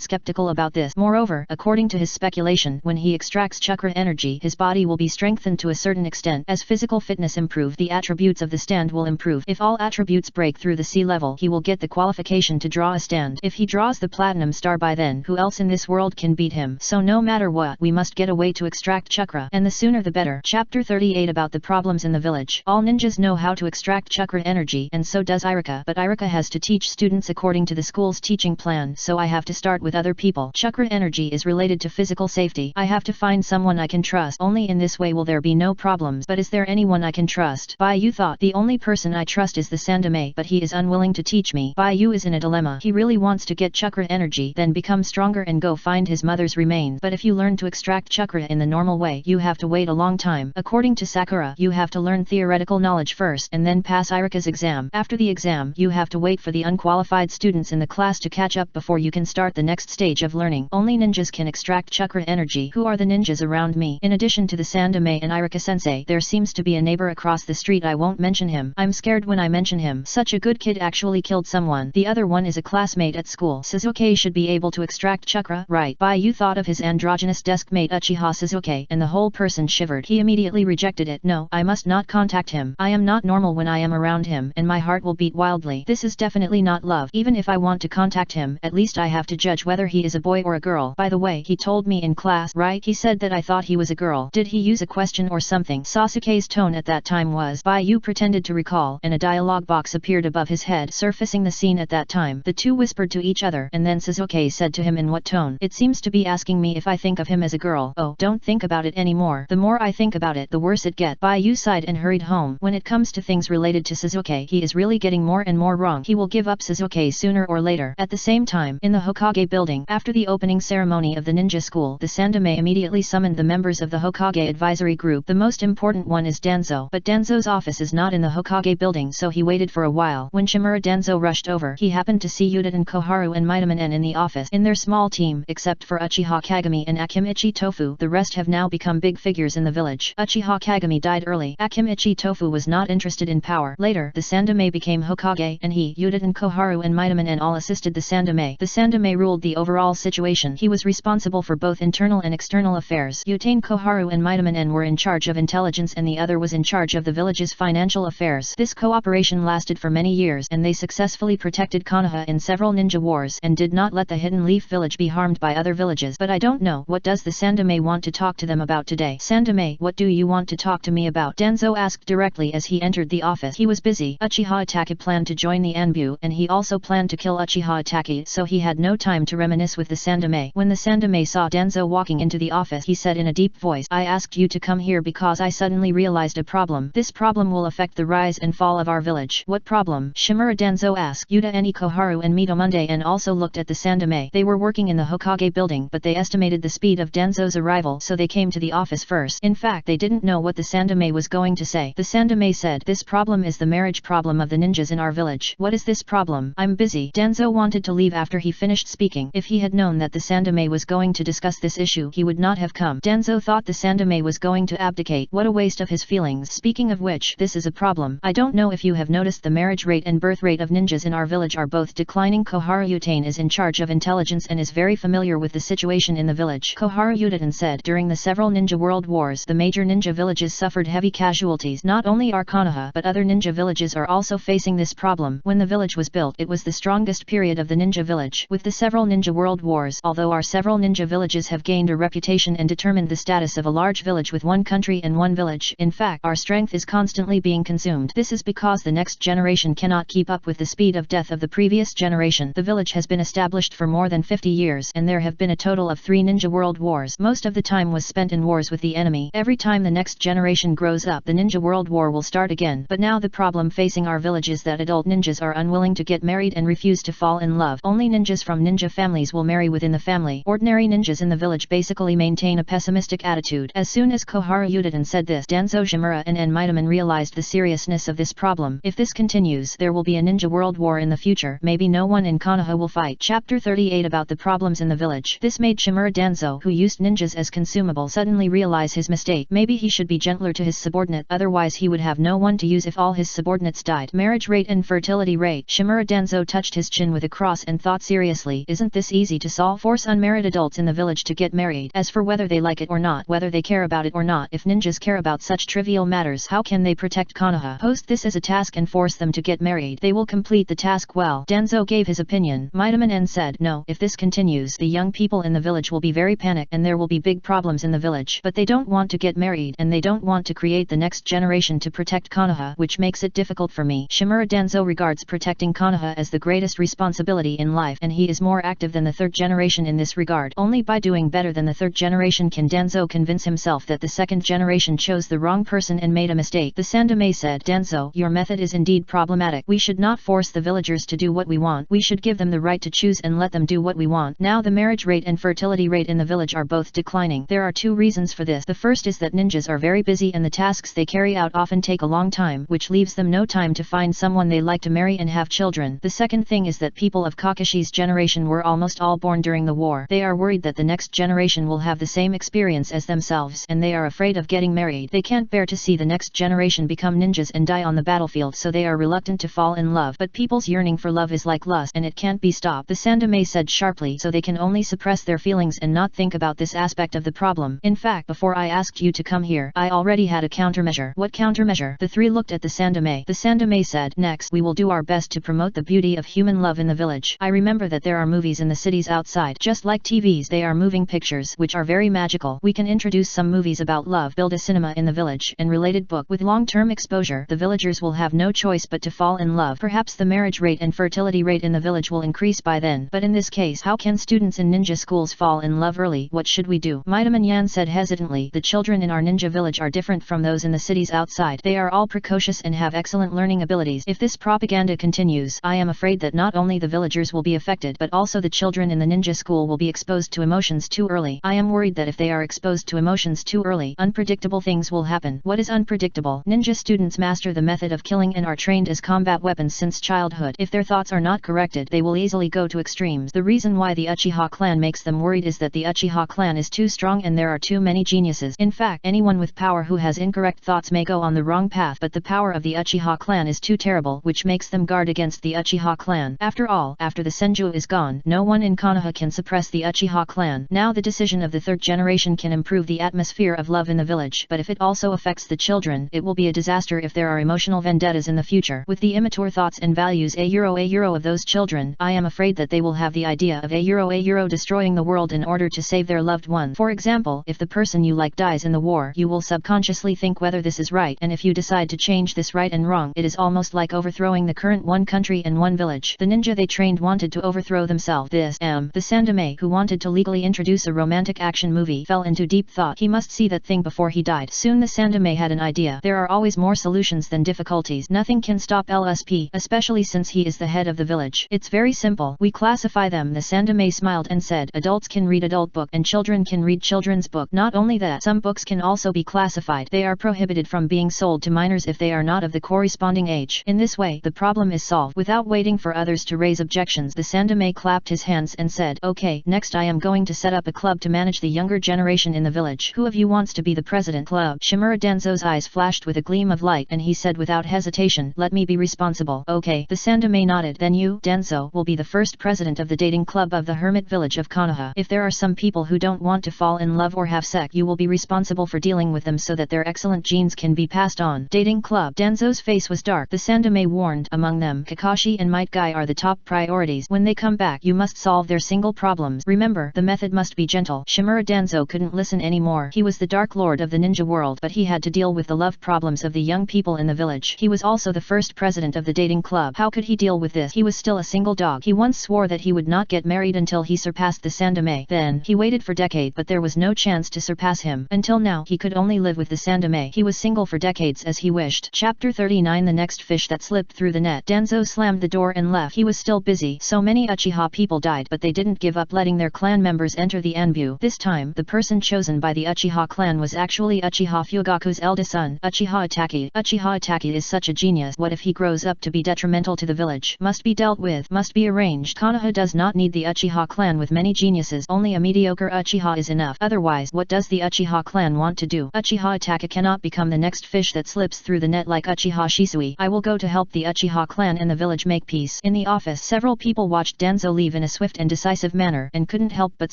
skeptical about this. Moreover, according to his speculation, when he extracts chakra energy, his body will be strengthened to a certain extent. As physical fitness improves, the attributes of the stand will improve. If all attributes break through the sea level, he will get the qualification to draw a stand. If he draws the platinum star by then, who else in this world can beat him? So no matter what, we must get a way to extract chakra, and the sooner the better. Chapter 38. About the problems in the village. All ninjas know how to extract chakra energy, and so does Irika, but Irika has to teach students according to the school's teaching plan, so I have to start with other people. Chakra energy is related to physical safety. I have to find someone I can trust. Only in this way will there be no problems. But is there anyone I can trust? Baiyu thought, the only person I trust is the Sandame, but he is unwilling to teach me. Baiyu is in a dilemma. He really wants to get chakra energy, then become stronger and go find his mother's remains. But if you learn to extract chakra in the normal way, you have to wait a long time. According to Sakura, you have to learn theoretical knowledge first and then pass Irika's exam. After the exam, you have to wait for the unqualified students in the class to catch up before you can start the next stage of learning. Only ninjas can extract chakra energy. Who are the ninjas around me? In addition to the Sandame and Irika sensei, there seems to be a neighbor across the street. I won't mention him. I'm scared when I mention him. Such a good kid actually killed someone. The other one is a classmate at school. Sasuke should be able to extract chakra, right? Baiyu thought of his androgynous deskmate Uchiha Sasuke, and the whole person shivered. He immediately rejected it. No, I must not contact him. I am not normal when I am around him, and my heart will beat wildly. This is definitely not love. Even if I want to contact him, at least I have to judge whether he is a boy or a girl. By the way, he told me in class, right? He said that I thought he was a girl. Did he use a question or something? Sasuke's tone at that time was. Baiyu pretended to recall, and a dialogue box appeared above his head, surfacing the scene at that time. The two whispered to each other, and then Sasuke said to him in what tone? It seems to be asking me if I think of him as a girl. Oh, don't think about it anymore. The more I think about it, the worse it gets. Baiyu sighed and hurried home. When it comes to things related to Sasuke, he is really getting more and more wrong. He will give up Sasuke sooner or later. At the same time, in the Hokage building, after the opening ceremony of the ninja school, the Sandame immediately summoned the members of the Hokage advisory group. The most important one is Danzo, but Danzo's office is not in the Hokage building, so he waited for a while. When Shimura Danzo rushed over, he happened to see Yuta and Koharu and Maitaman in the office. In their small team, except for Uchiha Kagami and Akimichi Tofu, the rest have now become big figures in the village. Uchiha Kagami died early. Akimichi Tofu was not interested in power. Later, the Sandame became Hokage, and he, Yuta and Koharu and Maitaman all assisted the Sandame. The Sandame ruled the overall situation. He was responsible for both internal and external affairs. Yuta, Koharu and Maitaman were in charge of intelligence and the other was in charge of the village's financial affairs. This cooperation lasted for many years, and they successfully protected Konoha in several ninja wars and did not let the Hidden Leaf village be harmed by other villages. But I don't know, what does the Sandame want to talk to them about today? Sandame, what do you want to talk to me about? Danzo asked directly as he entered the office. He was busy. Uchiha Itachi planned to join the Anbu, and he also planned to kill Uchiha Itachi, so he had no time to reminisce with the Sandame. When the Sandame saw Danzo walking into the office, he said in a deep voice, I asked you to come here because I suddenly realized a problem. This problem will affect the rise and fall of our village. What problem? Shimura Danzo asked. Yuta, Koharu and Mitomunde and also looked at the Sandame. They were working in the Hokage building, but they estimated the speed of Danzo's arrival, so they came to the office first. In fact, they didn't know what the Sandame was going to say. The Sandame said, this problem is the marriage problem of the ninjas in our village. What is this problem? I'm busy. Danzo wanted to leave after he finished speaking. If he had known that the Sandame was going to discuss this issue, he would not have come. Danzo thought the Sandame Sandame was going to abdicate. What a waste of his feelings. Speaking of which, this is a problem. I don't know if you have noticed the marriage rate and birth rate of ninjas in our village are both declining. Koharu Utane is in charge of intelligence and is very familiar with the situation in the village. Koharu Utane said, during the several ninja world wars, the major ninja villages suffered heavy casualties. Not only our Konoha, but other ninja villages are also facing this problem. When the village was built, it was the strongest period of the ninja village. With the several ninja world wars, although our several ninja villages have gained a reputation and determined the status of a large village with one country and one village, in fact, our strength is constantly being consumed. This is because the next generation cannot keep up with the speed of death of the previous generation. The village has been established for more than 50 years, and there have been a total of 3 ninja world wars. Most of the time was spent in wars with the enemy. Every time the next generation grows up, the ninja world war will start again. But now the problem facing our village is that adult ninjas are unwilling to get married and refuse to fall in love. Only ninjas from ninja families will marry within the family. Ordinary ninjas in the village basically maintain a pessimistic attitude. As soon as Koharu Utane said this, Danzo Shimura and Maitaman realized the seriousness of this problem. If this continues, there will be a ninja world war in the future. Maybe no one in Konoha will fight. Chapter 38 about the problems in the village. This made Shimura Danzo, who used ninjas as consumable, suddenly realize his mistake. Maybe he should be gentler to his subordinate, otherwise he would have no one to use if all his subordinates died. Marriage rate and fertility rate. Shimura Danzo touched his chin with a cross and thought seriously, isn't this easy to solve? Force unmarried adults in the village to get married. As for whether they like it or not, whether they care about it or not, if ninjas care about such trivial matters, how can they protect Konoha? Post this as a task and force them to get married. They will complete the task well. Danzo gave his opinion. Maitaman said, no, if this continues, the young people in the village will be very panicked and there will be big problems in the village. But they don't want to get married and they don't want to create the next generation to protect Konoha, which makes it difficult for me. Shimura Danzo regards protecting Konoha as the greatest responsibility in life, and he is more active than the third generation in this regard. Only by doing better than the third generation can Danzo convince himself that the second generation chose the wrong person and made a mistake. The Sandame said, Danzo, your method is indeed problematic. We should not force the villagers to do what we want. We should give them the right to choose and let them do what we want. Now the marriage rate and fertility rate in the village are both declining. There are 2 reasons for this. The first is that ninjas are very busy and the tasks they carry out often take a long time, which leaves them no time to find someone they like to marry and have children. The second thing is that people of Kakashi's generation were almost all born during the war. They are worried that the next generation will have the same experience as themselves, and they are afraid of getting married. They can't bear to see the next generation become ninjas and die on the battlefield, so they are reluctant to fall in love. But people's yearning for love is like lust, and it can't be stopped. The Sandame said sharply, so they can only suppress their feelings and not think about this aspect of the problem. In fact, before I asked you to come here, I already had a countermeasure. What countermeasure? The 3 looked at the Sandame. The Sandame said, next, we will do our best to promote the beauty of human love in the village. I remember that there are movies in the cities outside. Just like TVs, they are moving pictures, which are very magical. We can introduce some movies about love, build a cinema in the village, and related book. With long-term exposure, the villagers will have no choice but to fall in love. Perhaps the marriage rate and fertility rate in the village will increase by then. But in this case, how can students in ninja schools fall in love early? What should we do? Maitaman Yan said hesitantly, the children in our ninja village are different from those in the cities outside. They are all precocious and have excellent learning abilities. If this propaganda continues, I am afraid that not only the villagers will be affected, but also the children in the ninja school will be exposed to emotions too early. I am worried that if they are exposed to emotions too early, unpredictable things will happen. What is unpredictable? Ninja students master the method of killing and are trained as combat weapons since childhood. If their thoughts are not corrected, they will easily go to extremes. The reason why the Uchiha clan makes them worried is that the Uchiha clan is too strong and there are too many geniuses. In fact, anyone with power who has incorrect thoughts may go on the wrong path, but the power of the Uchiha clan is too terrible, which makes them guard against the Uchiha clan. After all, after the Senju is gone, no one in Konoha can suppress the Uchiha clan. Now the decision of the third generation can improve the atmosphere of love in the village, but if it also affects the children, it will be a disaster if there are emotional vendettas in the future. With the immature thoughts and values a euro of those children, I am afraid that they will have the idea of a euro destroying the world in order to save their loved one. For example, if the person you like dies in the war, you will subconsciously think whether this is right, and if you decide to change this right and wrong, it is almost like overthrowing the current one country and one village. The ninja they trained wanted to overthrow themselves. The Sandame, who wanted to legally introduce a romantic action movie, fell into deep thought. He must see that thing before he died. Soon the Sandame had an idea. There are always more solutions than difficulties. Nothing can stop LSP, especially since he is the head of the village. It's very simple. We classify them. The Sandame smiled and said, adults can read adult book and children can read children's book. Not only that, some books can also be classified. They are prohibited from being sold to minors if they are not of the corresponding age. In this way, the problem is solved. Without waiting for others to raise objections, the Sandame clapped his hands and said, okay, next I am going to set up a club to manage the younger generation in the village. Who of you wants to be the president? Club. Shimura Danzo's eyes flashed with a gleam of light and he said without hesitation, let me be responsible. Okay. The Sandame nodded. Then you, Danzo, will be the first president of the dating club of the hermit village of Konoha. If there are some people who don't want to fall in love or have sex, you will be responsible for dealing with them so that their excellent genes can be passed on. Dating club. Danzo's face was dark. The Sandame warned, among them, Kakashi and Might Guy are the top priorities. When they come back, you must solve their single problems. Remember, the method must be gentle. Shimura Danzo couldn't listen anymore. He was the Dark Lord of the ninja world, but he had to deal with the love problems of the young people in the village. He was also the first president of the dating club. How could he deal with this? He was still a single dog. He once swore that he would not get married until he surpassed the Sandame. Then, he waited for decades, but there was no chance to surpass him. Until now, he could only live with the Sandame. He was single for decades as he wished. Chapter 39. The next fish that slipped through the net. Danzo slammed the door and left. He was still busy. So many Uchiha people died, but they didn't give up letting their clan members enter the Anbu. This time, the person chosen by the Uchiha clan was actually Uchiha Fugaku's eldest son, Uchiha Itachi. Uchiha Itachi is such a genius. What if he grows up to be detrimental to the village? Must be dealt with. Must be arranged. Konoha does not need the Uchiha clan with many geniuses. Only a mediocre Uchiha is enough. Otherwise, what does the Uchiha clan want to do? Uchiha Itachi cannot become the next fish that slips through the net like Uchiha Shisui. I will go to help the Uchiha clan and the village make peace. In the office, several people watched Danzo leave in a swift and decisive manner and couldn't help but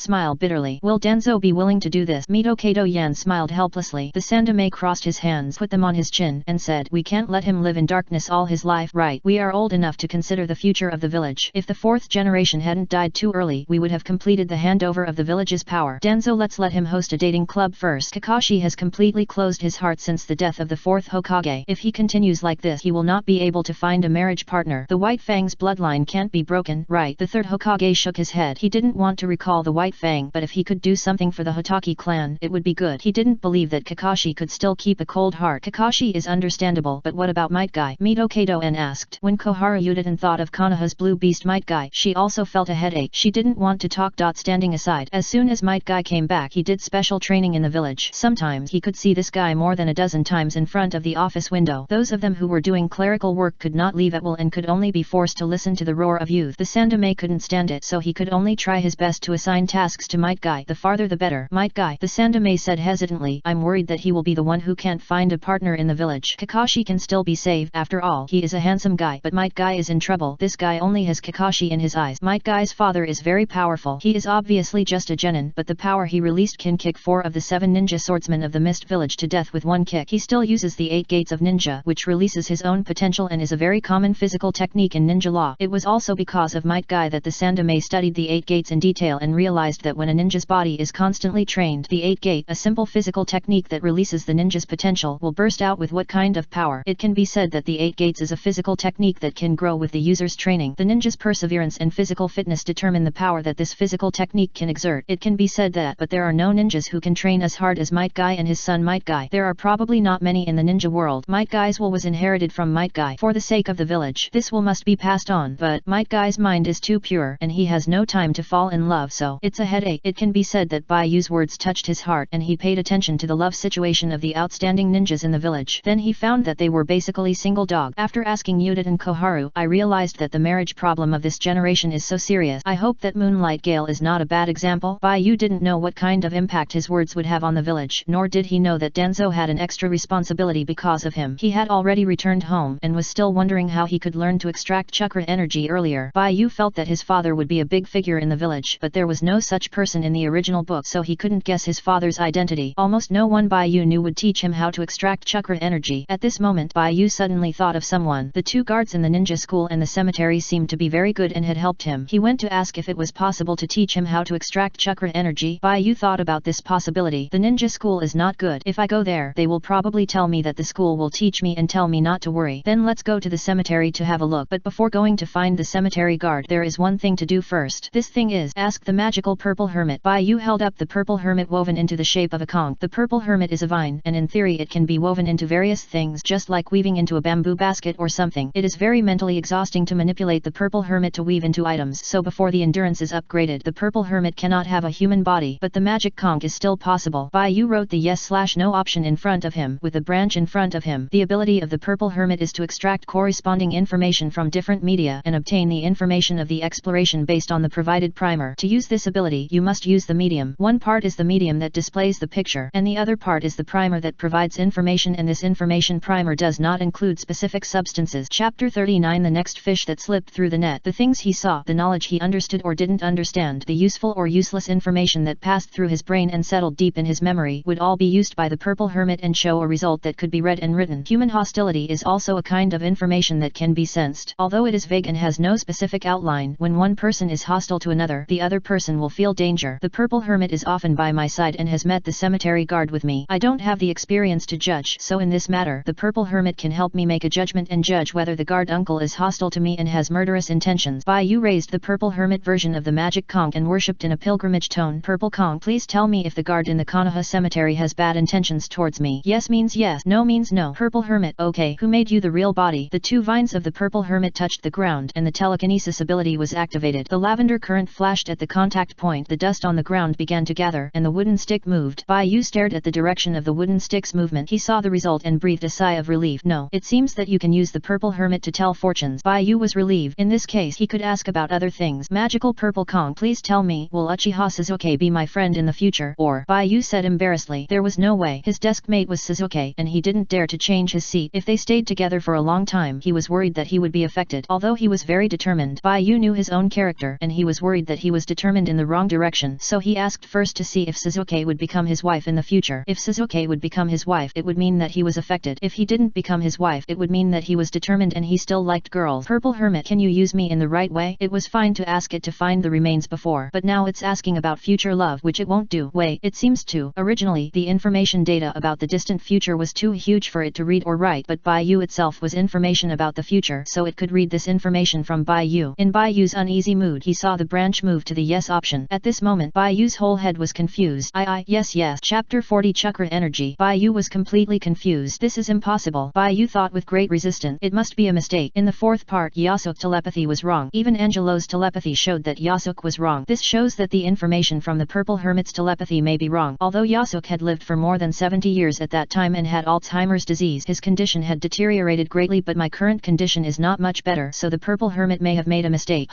smile bitterly. Will Danzo be willing to do this? Mito Kato Yan smiled helplessly. The Sandame crossed his hands, put them on his chin, and said, we can't let him live in darkness all his life. Right, we are old enough to consider the future of the village. If the fourth generation hadn't died too early, we would have completed the handover of the village's power. Danzo, let's let him host a dating club first. Kakashi has completely closed his heart since the death of the fourth Hokage. If he continues like this, he will not be able to find a marriage partner. The White Fang's bloodline can't be broken. Right. The third Hokage shook his head. He didn't want to recall the White Fang, but if he could do something for the Hotaki clan, it would be good. He didn't believe that Kakashi could still keep a cold heart. Kakashi is understandable, but what about Might Guy? Mito Kato-en asked. When Koharu Yuditen thought of Konoha's blue beast Might Guy, she also felt a headache. She didn't want to talk. Standing aside. As soon as Might Guy came back, he did special training in the village. Sometimes he could see this guy more than a dozen times in front of the office window. Those of them who were doing clerical work could not leave at will and could only be forced to listen to the roar of youth. The Sandame couldn't stand it, so he could only try his best to assign tasks to Might Guy. The farther the better. Might Guy, the Sandame said hesitantly, I'm worried that he will be the one who can't find a partner in the village. Kakashi can still be saved. After all, he is a handsome guy, but Might Guy is in trouble. This guy only has Kakashi in his eyes. Might Guy's father is very powerful. He is obviously just a genin, but the power he released can kick 4 of the 7 ninja swordsmen of the Mist Village to death with one kick. He still uses the 8 gates of ninja, which releases his own potential and is a very common physical technique in ninja law. It was also because of Might Guy that the Sandame studied the 8 gates in detail and realized that when a ninja's body is constantly trained, the 8 gate, a simple physical technique that releases the ninja's potential, will burst out with what kind of power. It can be said that the 8 gates is a physical technique that can grow with the user's training. The ninja's perseverance and physical fitness determine the power that this physical technique can exert. It can be said that, but there are no ninjas who can train as hard as Might Guy and his son Might Guy. There are probably not many in the ninja world. Might Guy's will was inherited from Might Guy. For the sake of the village, this will must be passed on, but Might Guy's mind is too pure, and he has no time to fall in love, so it's a headache. It can be said that Bai Yu's words touched his heart, and he paid attention to the love situation of the outstanding ninjas in the village. Then he found that they were basically single dog. After asking Yudit and Koharu, I realized that the marriage problem of this generation is so serious. I hope that Moonlight Gale is not a bad example. Bai Yu didn't know what kind of impact his words would have on the village, nor did he know that Danzo had an extra responsibility because of him. He had already returned home, and was still wondering how he could learn to extract chakra energy earlier. Bai Yu felt that his father would be a big figure in the village, but there was no such person in the original book, so he couldn't guess his father's identity. Almost no one Bai Yu knew would teach him how to extract chakra energy. At this moment, Bai Yu suddenly thought of someone. The 2 guards in the ninja school and the cemetery seemed to be very good and had helped him. He went to ask if it was possible to teach him how to extract chakra energy. Bai Yu thought about this possibility. The ninja school is not good. If I go there, they will probably tell me that the school will teach me and tell me not to worry. Then let's go to the cemetery to have a look. But before going to find the cemetery guard, there is one thing to do first. This thing is, ask the magical purple hermit. Bai Yu held up the purple hermit woven into the shape of a conch. The purple hermit is a vine, and in theory it can be woven into various things, just like weaving into a bamboo basket or something. It is very mentally exhausting to manipulate the purple hermit to weave into items, so before the endurance is upgraded, the purple hermit cannot have a human body, but the magic conch is still possible. Bai Yu wrote the yes/no option in front of him, with the branch in front of him. The ability of the purple hermit is to extract corresponding information from different media and obtain the information of the exploration based on the provided primer. To use this ability, you must use the medium. One part is the medium that displays displays the picture, and the other part is the primer that provides information, and this information primer does not include specific substances. Chapter 39. The next fish that slipped through the net. The things he saw, the knowledge he understood or didn't understand, the useful or useless information that passed through his brain and settled deep in his memory would all be used by the Purple Hermit and show a result that could be read and written. Human hostility is also a kind of information that can be sensed. Although it is vague and has no specific outline, when one person is hostile to another, the other person will feel danger. The Purple Hermit is often by my side and has met the cemetery guard with me. I don't have the experience to judge, so in this matter, the Purple Hermit can help me make a judgment and judge whether the guard uncle is hostile to me and has murderous intentions. Baiyu raised the Purple Hermit version of the magic conch and worshipped in a pilgrimage tone. Purple conch, please tell me if the guard in the Konoha cemetery has bad intentions towards me. Yes means yes, no means no. Purple Hermit, okay, who made you the real body? The two vines of the Purple Hermit touched the ground and the telekinesis ability was activated. The lavender current flashed at the contact point. The dust on the ground began to gather and the wooden stick moved. Baiyu stared at the direction of the wooden stick's movement. He saw the result and breathed a sigh of relief. No, it seems that you can use the Purple Hermit to tell fortunes. Baiyu was relieved. In this case he could ask about other things. Magical Purple Conch, please tell me, will Uchiha Suzuki be my friend in the future? Or, Baiyu said embarrassedly, there was no way. His desk mate was Suzuki and he didn't dare to change his seat. If they stayed together for a long time he was worried that he would be affected. Although he was very determined, Baiyu knew his own character and he was worried that he was determined in the wrong direction, so he asked first to see if Suzuki would become his wife in the future. If Suzuki would become his wife, it would mean that he was affected. If he didn't become his wife, it would mean that he was determined and he still liked girls. Purple Hermit, can you use me in the right way? It was fine to ask it to find the remains before, but now it's asking about future love, which it won't do. Wait, it seems to. Originally, the information data about the distant future was too huge for it to read or write, but Baiyu itself was information about the future, so it could read this information from Baiyu. In Baiyu's uneasy mood, he saw the branch move to the yes option. At this moment, Baiyu's whole head was confused. Yes. Chapter 40. Chakra Energy. Baiyu was completely confused. This is impossible. Baiyu thought with great resistance. It must be a mistake. In the fourth part, Yasuk's telepathy was wrong. Even Angelo's telepathy showed that Yasuk was wrong. This shows that the information from the Purple Hermit's telepathy may be wrong. Although Yasuk had lived for more than 70 years at that time and had Alzheimer's disease, his condition had deteriorated greatly, but my current condition is not much better, so the Purple Hermit may have made a mistake.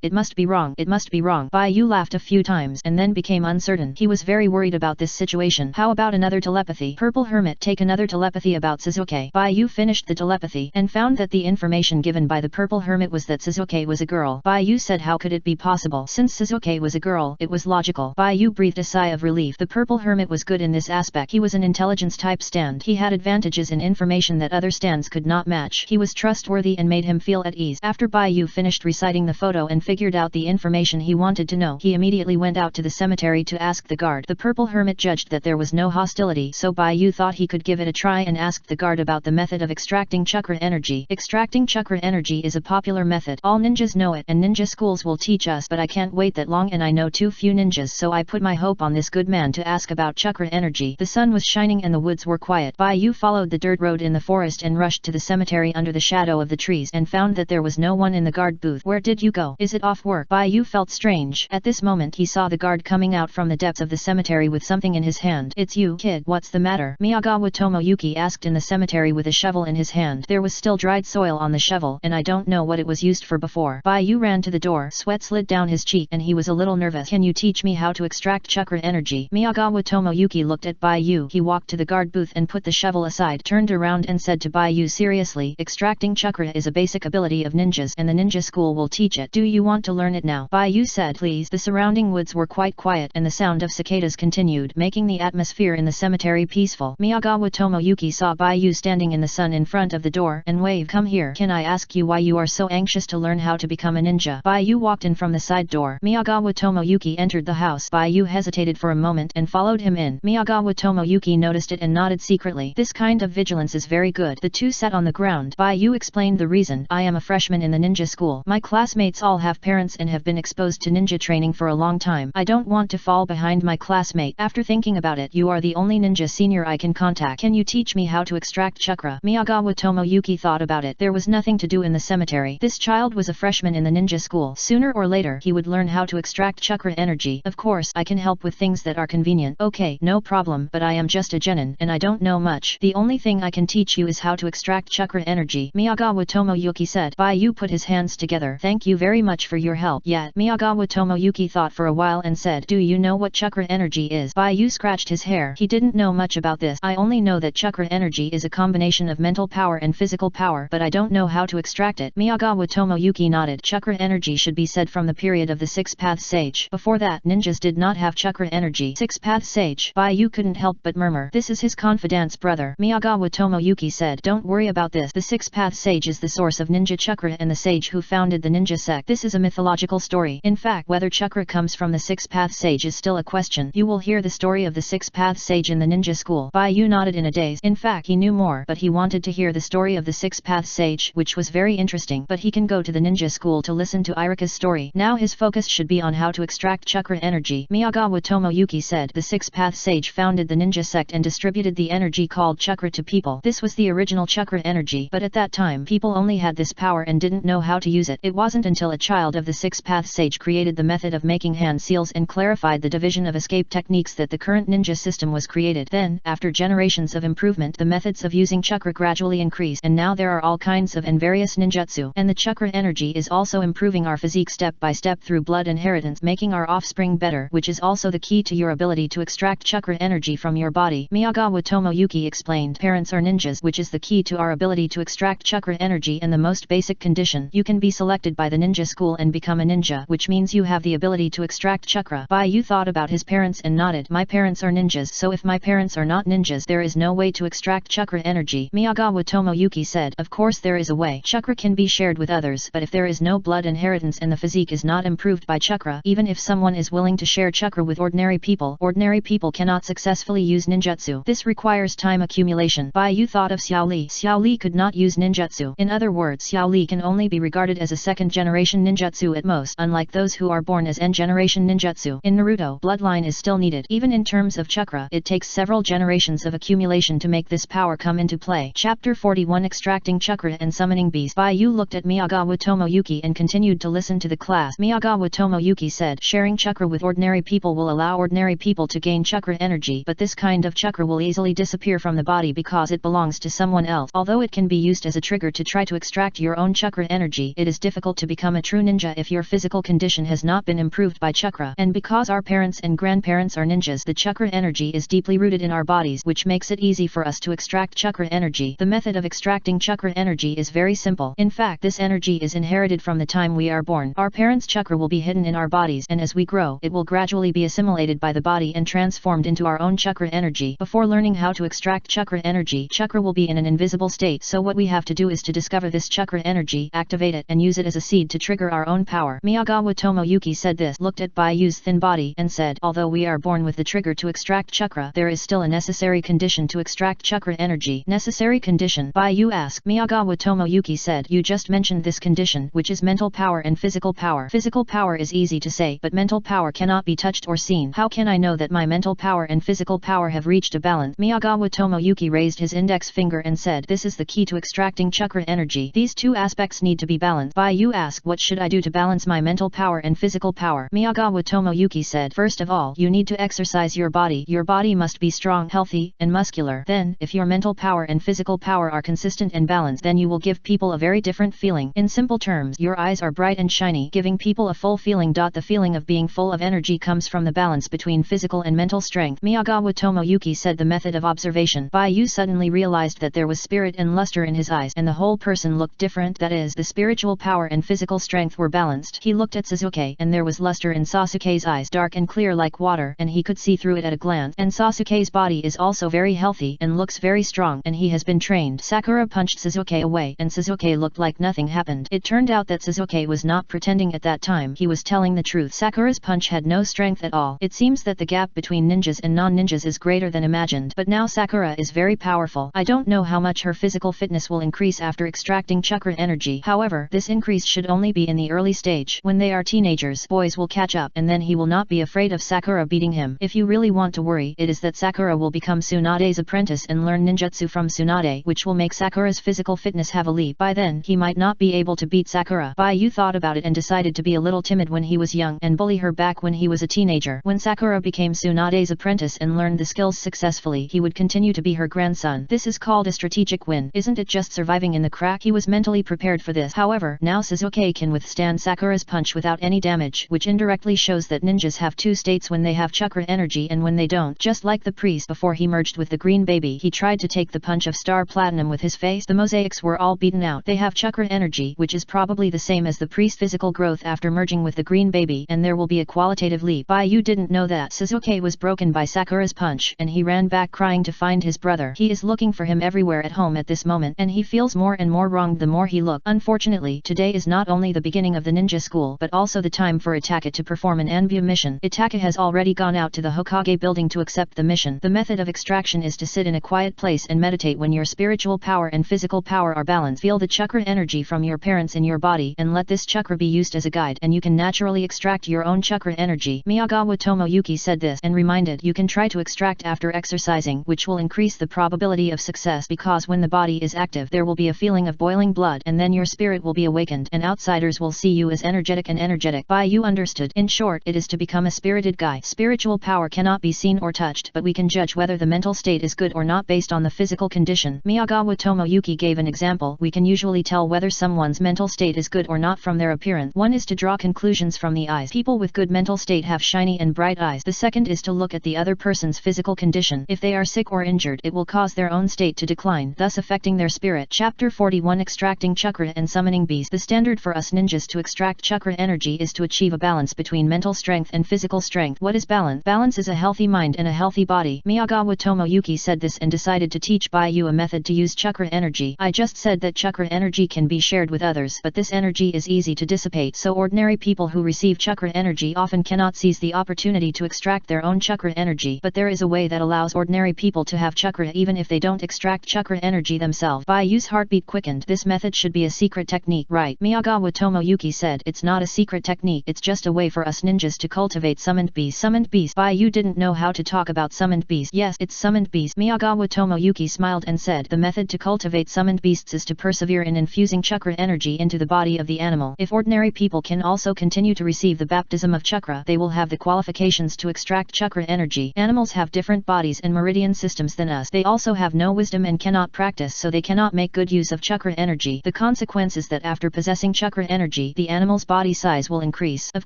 It must be wrong. It must be wrong. Baiyu laughed a few times and then became uncertain. He was very worried about this situation. How about another telepathy? Purple Hermit, take another telepathy about Suzuki. Baiyu finished the telepathy and found that the information given by the Purple Hermit was that Suzuki was a girl. Baiyu said, how could it be possible? Since Suzuki was a girl, it was logical. Baiyu breathed a sigh of relief. The Purple Hermit was good in this aspect. He was an intelligence type stand. He had advantages in information that other stands could not match. He was trustworthy and made him feel at ease. After Baiyu finished reciting the photo and figured out the information he wanted to know, he immediately went out to the cemetery to ask the guard. The Purple Hermit judged that there was no hostility, so Baiyu thought he could give it a try and asked the guard about the method of extracting chakra energy. Extracting chakra energy is a popular method. All ninjas know it and ninja schools will teach us, but I can't wait that long and I know too few ninjas, so I put my hope on this good man to ask about chakra energy. The sun was shining and the woods were quiet. Baiyu followed the dirt road in the forest and rushed to the cemetery under the shadow of the trees and found that there was no one in the guard booth. Where did you go? Is it off work? Baiyu felt strange. At this moment he saw the guard coming out from the depths of the cemetery with something in his hand. It's you, kid. What's the matter? Miyagawa Tomoyuki asked in the cemetery with a shovel in his hand. There was still dried soil on the shovel and I don't know what it was used for before. Baiyu ran to the door. Sweat slid down his cheek and he was a little nervous. Can you teach me how to extract chakra energy? Miyagawa Tomoyuki looked at Baiyu. He walked to the guard booth and put the shovel aside, turned around and said to Baiyu seriously, extracting chakra is a basic ability of ninjas and the ninja school will teach it. Do you want to learn it now? Baiyu said, please. The surrounding woods were quite quiet and the sound of cicadas continued, making the atmosphere in the cemetery peaceful. Miyagawa Tomoyuki saw Baiyu standing in the sun in front of the door and waved, come here. Can I ask you why you are so anxious to learn how to become a ninja? Baiyu walked in from the side door. Miyagawa Tomoyuki entered the house. Baiyu hesitated for a moment and followed him in. Miyagawa Tomoyuki noticed it and nodded secretly. This kind of vigilance is very good. The two sat on the ground. Baiyu explained the reason. I am a freshman in the ninja school. My classmates all have parents and have been exposed to ninja training for a long time. I don't want to fall behind my classmate. After thinking about it, you are the only ninja senior I can contact. Can you teach me how to extract chakra? Miyagawa Tomoyuki thought about it. There was nothing to do in the cemetery. This child was a freshman in the ninja school. Sooner or later he would learn how to extract chakra energy. Of course I can help with things that are convenient. Okay, no problem, but I am just a genin and I don't know much. The only thing I can teach you is how to extract chakra energy. Miyagawa Tomoyuki said. Baiyu put his hands together. Thank you very much for your help. Yet Miyagawa Tomoyuki thought for a while and said, do you know what chakra energy is? is. Baiyu scratched his hair. He didn't know much about this. I only know that chakra energy is a combination of mental power and physical power, but I don't know how to extract it. Miyagawa Tomoyuki nodded. Chakra energy should be said from the period of the Six Path Sage. Before that, ninjas did not have chakra energy. Six Path Sage. Baiyu couldn't help but murmur. This is his confidant's brother. Miyagawa Tomoyuki said, don't worry about this. The Six Path Sage is the source of ninja chakra and the sage who founded the ninja sect. This is a mythological story. In fact, whether chakra comes from the Six Path Sage is still a question. You will hear the story of the Six Path Sage in the ninja school. Baiyu nodded in a daze. In fact, he knew more, but he wanted to hear the story of the Six Path Sage, which was very interesting. But he can go to the ninja school to listen to Irika's story. Now his focus should be on how to extract chakra energy. Miyagawa Tomoyuki said, the Six Path Sage founded the ninja sect and distributed the energy called chakra to people. This was the original chakra energy, but at that time people only had this power and didn't know how to use it. It wasn't until a child of the Six Path Sage created the method of making hand seals and clarified the division of escape techniques that the current ninja system was created. Then, after generations of improvement, the methods of using chakra gradually increased, and now there are all kinds of and various ninjutsu, and the chakra energy is also improving our physique step by step through blood inheritance, making our offspring better, which is also the key to your ability to extract chakra energy from your body. Miyagawa Tomoyuki explained, parents are ninjas, which is the key to our ability to extract chakra energy, and the most basic condition. You can be selected by the ninja school and become a ninja, which means you have the ability to extract chakra. Baiyu thought about his parents and nodded. My parents are ninjas, so if my parents are not ninjas, there is no way to extract chakra energy. Miyagawa Tomoyuki said, of course there is a way. Chakra can be shared with others, but if there is no blood inheritance and the physique is not improved by chakra, even if someone is willing to share chakra with ordinary people cannot successfully use ninjutsu. This requires time accumulation. Baiyu thought of Xiao Li. Xiao Li could not use ninjutsu. In other words, Xiao Li can only be regarded as a second-generation ninjutsu at most, unlike those who are born as N-generation ninjutsu. In Naruto, bloodline is still needed. Even in terms of chakra, it takes several generations of accumulation to make this power come into play. Chapter 41 Extracting Chakra and Summoning Beast. Baiyu looked at Miyagawa Tomoyuki and continued to listen to the class. Miyagawa Tomoyuki said, sharing chakra with ordinary people will allow ordinary people to gain chakra energy, but this kind of chakra will easily disappear from the body because it belongs to someone else. Although it can be used as a trigger to try to extract your own chakra energy, it is difficult to become a true ninja if your physical condition has not been improved by chakra. And because our parents and grandparents are ninjas, the chakra energy is deeply rooted in our bodies, which makes it easy for us to extract chakra energy. The method of extracting chakra energy is very simple. In fact, this energy is inherited from the time we are born. Our parents' chakra will be hidden in our bodies, and as we grow, it will gradually be assimilated by the body and transformed into our own chakra energy. Before learning how to extract chakra energy, chakra will be in an invisible state, so what we have to do is to discover this chakra energy, activate it, and use it as a seed to trigger our own power. Miyagawa Tomoyuki said this, looked at Baiyu's thin body, and said, although we are born with the trigger to extract chakra, there is still a necessary condition to extract chakra energy. Necessary condition? Baiyu asked. Miyagawa Tomoyuki said, you just mentioned this condition, which is mental power and physical power. Physical power is easy to say, but mental power cannot be touched or seen. How can I know that my mental power and physical power have reached a balance? Miyagawa Tomoyuki raised his index finger and said, this is the key to extracting chakra energy. These two aspects need to be balanced. Baiyu asked, what should I do to balance my mental power and physical power? Miyagawa Tomoyuki said, first of all, you need to exercise your body. Your body must be strong, healthy, and muscular. Then, if your mental power and physical power are consistent and balanced, then you will give people a very different feeling. In simple terms, your eyes are bright and shiny, giving people a full feeling. The feeling of being full of energy comes from the balance between physical and mental strength. Miyagawa Tomoyuki said the method of observation. Baiyu suddenly realized that there was spirit and luster in his eyes, and the whole person looked different, that is, the spiritual power and physical strength were balanced. He looked at Sasuke, and there was luster in Sasuke's eyes, dark and clear like water, and he could see through it at a glance. And Sasuke's body is also very healthy and looks very strong, and he has been trained. Sakura punched Sasuke away, and Sasuke looked like nothing happened. It turned out that Sasuke was not pretending at that time, he was telling the truth. Sakura's punch had no strength at all. It seems that the gap between ninjas and non-ninjas is greater than imagined. But now Sakura is very powerful. I don't know how much her physical fitness will increase after extracting chakra energy. However, this increase should only be in the early stage. When they are teenagers, boys will catch up, and then he will not be afraid of Sakura beating him. If you really want to worry, it is that Sakura will become Tsunade's apprentice and learn ninjutsu from Tsunade, which will make Sakura's physical fitness have a leap. By then, he might not be able to beat Sakura. Baiyu thought about it and decided to be a little timid when he was young and bully her back when he was a teenager. When Sakura became Tsunade's apprentice and learned the skills successfully, he would continue to be her grandson. This is called a strategic win. Isn't it just surviving in the crack? He was mentally prepared for this. However, now Sasuke can withstand Sakura's punch without any damage, which indirectly shows that ninjas have two states when they have chakra chakra energy, and when they don't, just like the priest before he merged with the green baby, he tried to take the punch of star platinum with his face. The mosaics were all beaten out. They have chakra energy, which is probably the same as the priest's physical growth after merging with the green baby, and there will be a qualitative leap. Baiyu didn't know that Sasuke was broken by Sakura's punch, and he ran back crying to find his brother. He is looking for him everywhere at home at this moment, and he feels more and more wronged the more he looks. Unfortunately, today is not only the beginning of the ninja school but also the time for Itaka to perform an Anbu mission. Itaka has already gone out to the Hokage building to accept the mission. The method of extraction is to sit in a quiet place and meditate when your spiritual power and physical power are balanced. Feel the chakra energy from your parents in your body and let this chakra be used as a guide, and you can naturally extract your own chakra energy. Miyagawa Tomoyuki said this and reminded, you can try to extract after exercising, which will increase the probability of success, because when the body is active there will be a feeling of boiling blood, and then your spirit will be awakened and outsiders will see you as energetic and energetic. You understood. In short, it is to become a spirited guy. Spiritual power cannot be seen or touched, but we can judge whether the mental state is good or not based on the physical condition. Miyagawa Tomoyuki gave an example. We can usually tell whether someone's mental state is good or not from their appearance. One is to draw conclusions from the eyes. People with good mental state have shiny and bright eyes. The second is to look at the other person's physical condition. If they are sick or injured, it will cause their own state to decline, thus affecting their spirit. Chapter 41, Extracting Chakra and Summoning Beasts. The standard for us ninjas to extract chakra energy is to achieve a balance between mental strength and physical strength. What is balance? Balance is a healthy mind and a healthy body. Miyagawa Tomoyuki said this and decided to teach Baiyu a method to use chakra energy. I just said that chakra energy can be shared with others, but this energy is easy to dissipate, so ordinary people who receive chakra energy often cannot seize the opportunity to extract their own chakra energy. But there is a way that allows ordinary people to have chakra even if they don't extract chakra energy themselves. Baiyu's heartbeat quickened. This method should be a secret technique, right? Miyagawa Tomoyuki said, it's not a secret technique, it's just a way for us ninjas to cultivate summoned beasts. Summoned beasts? Baiyu didn't know how to talk about summoned beasts. Yes, it's summoned beasts. Miyagawa Tomoyuki smiled and said, the method to cultivate summoned beasts is to persevere in infusing chakra energy into the body of the animal. If ordinary people can also continue to receive the baptism of chakra, they will have the qualifications to extract chakra energy. Animals have different bodies and meridian systems than us. They also have no wisdom and cannot practice, so they cannot make good use of chakra energy. The consequence is that after possessing chakra energy, the animal's body size will increase. Of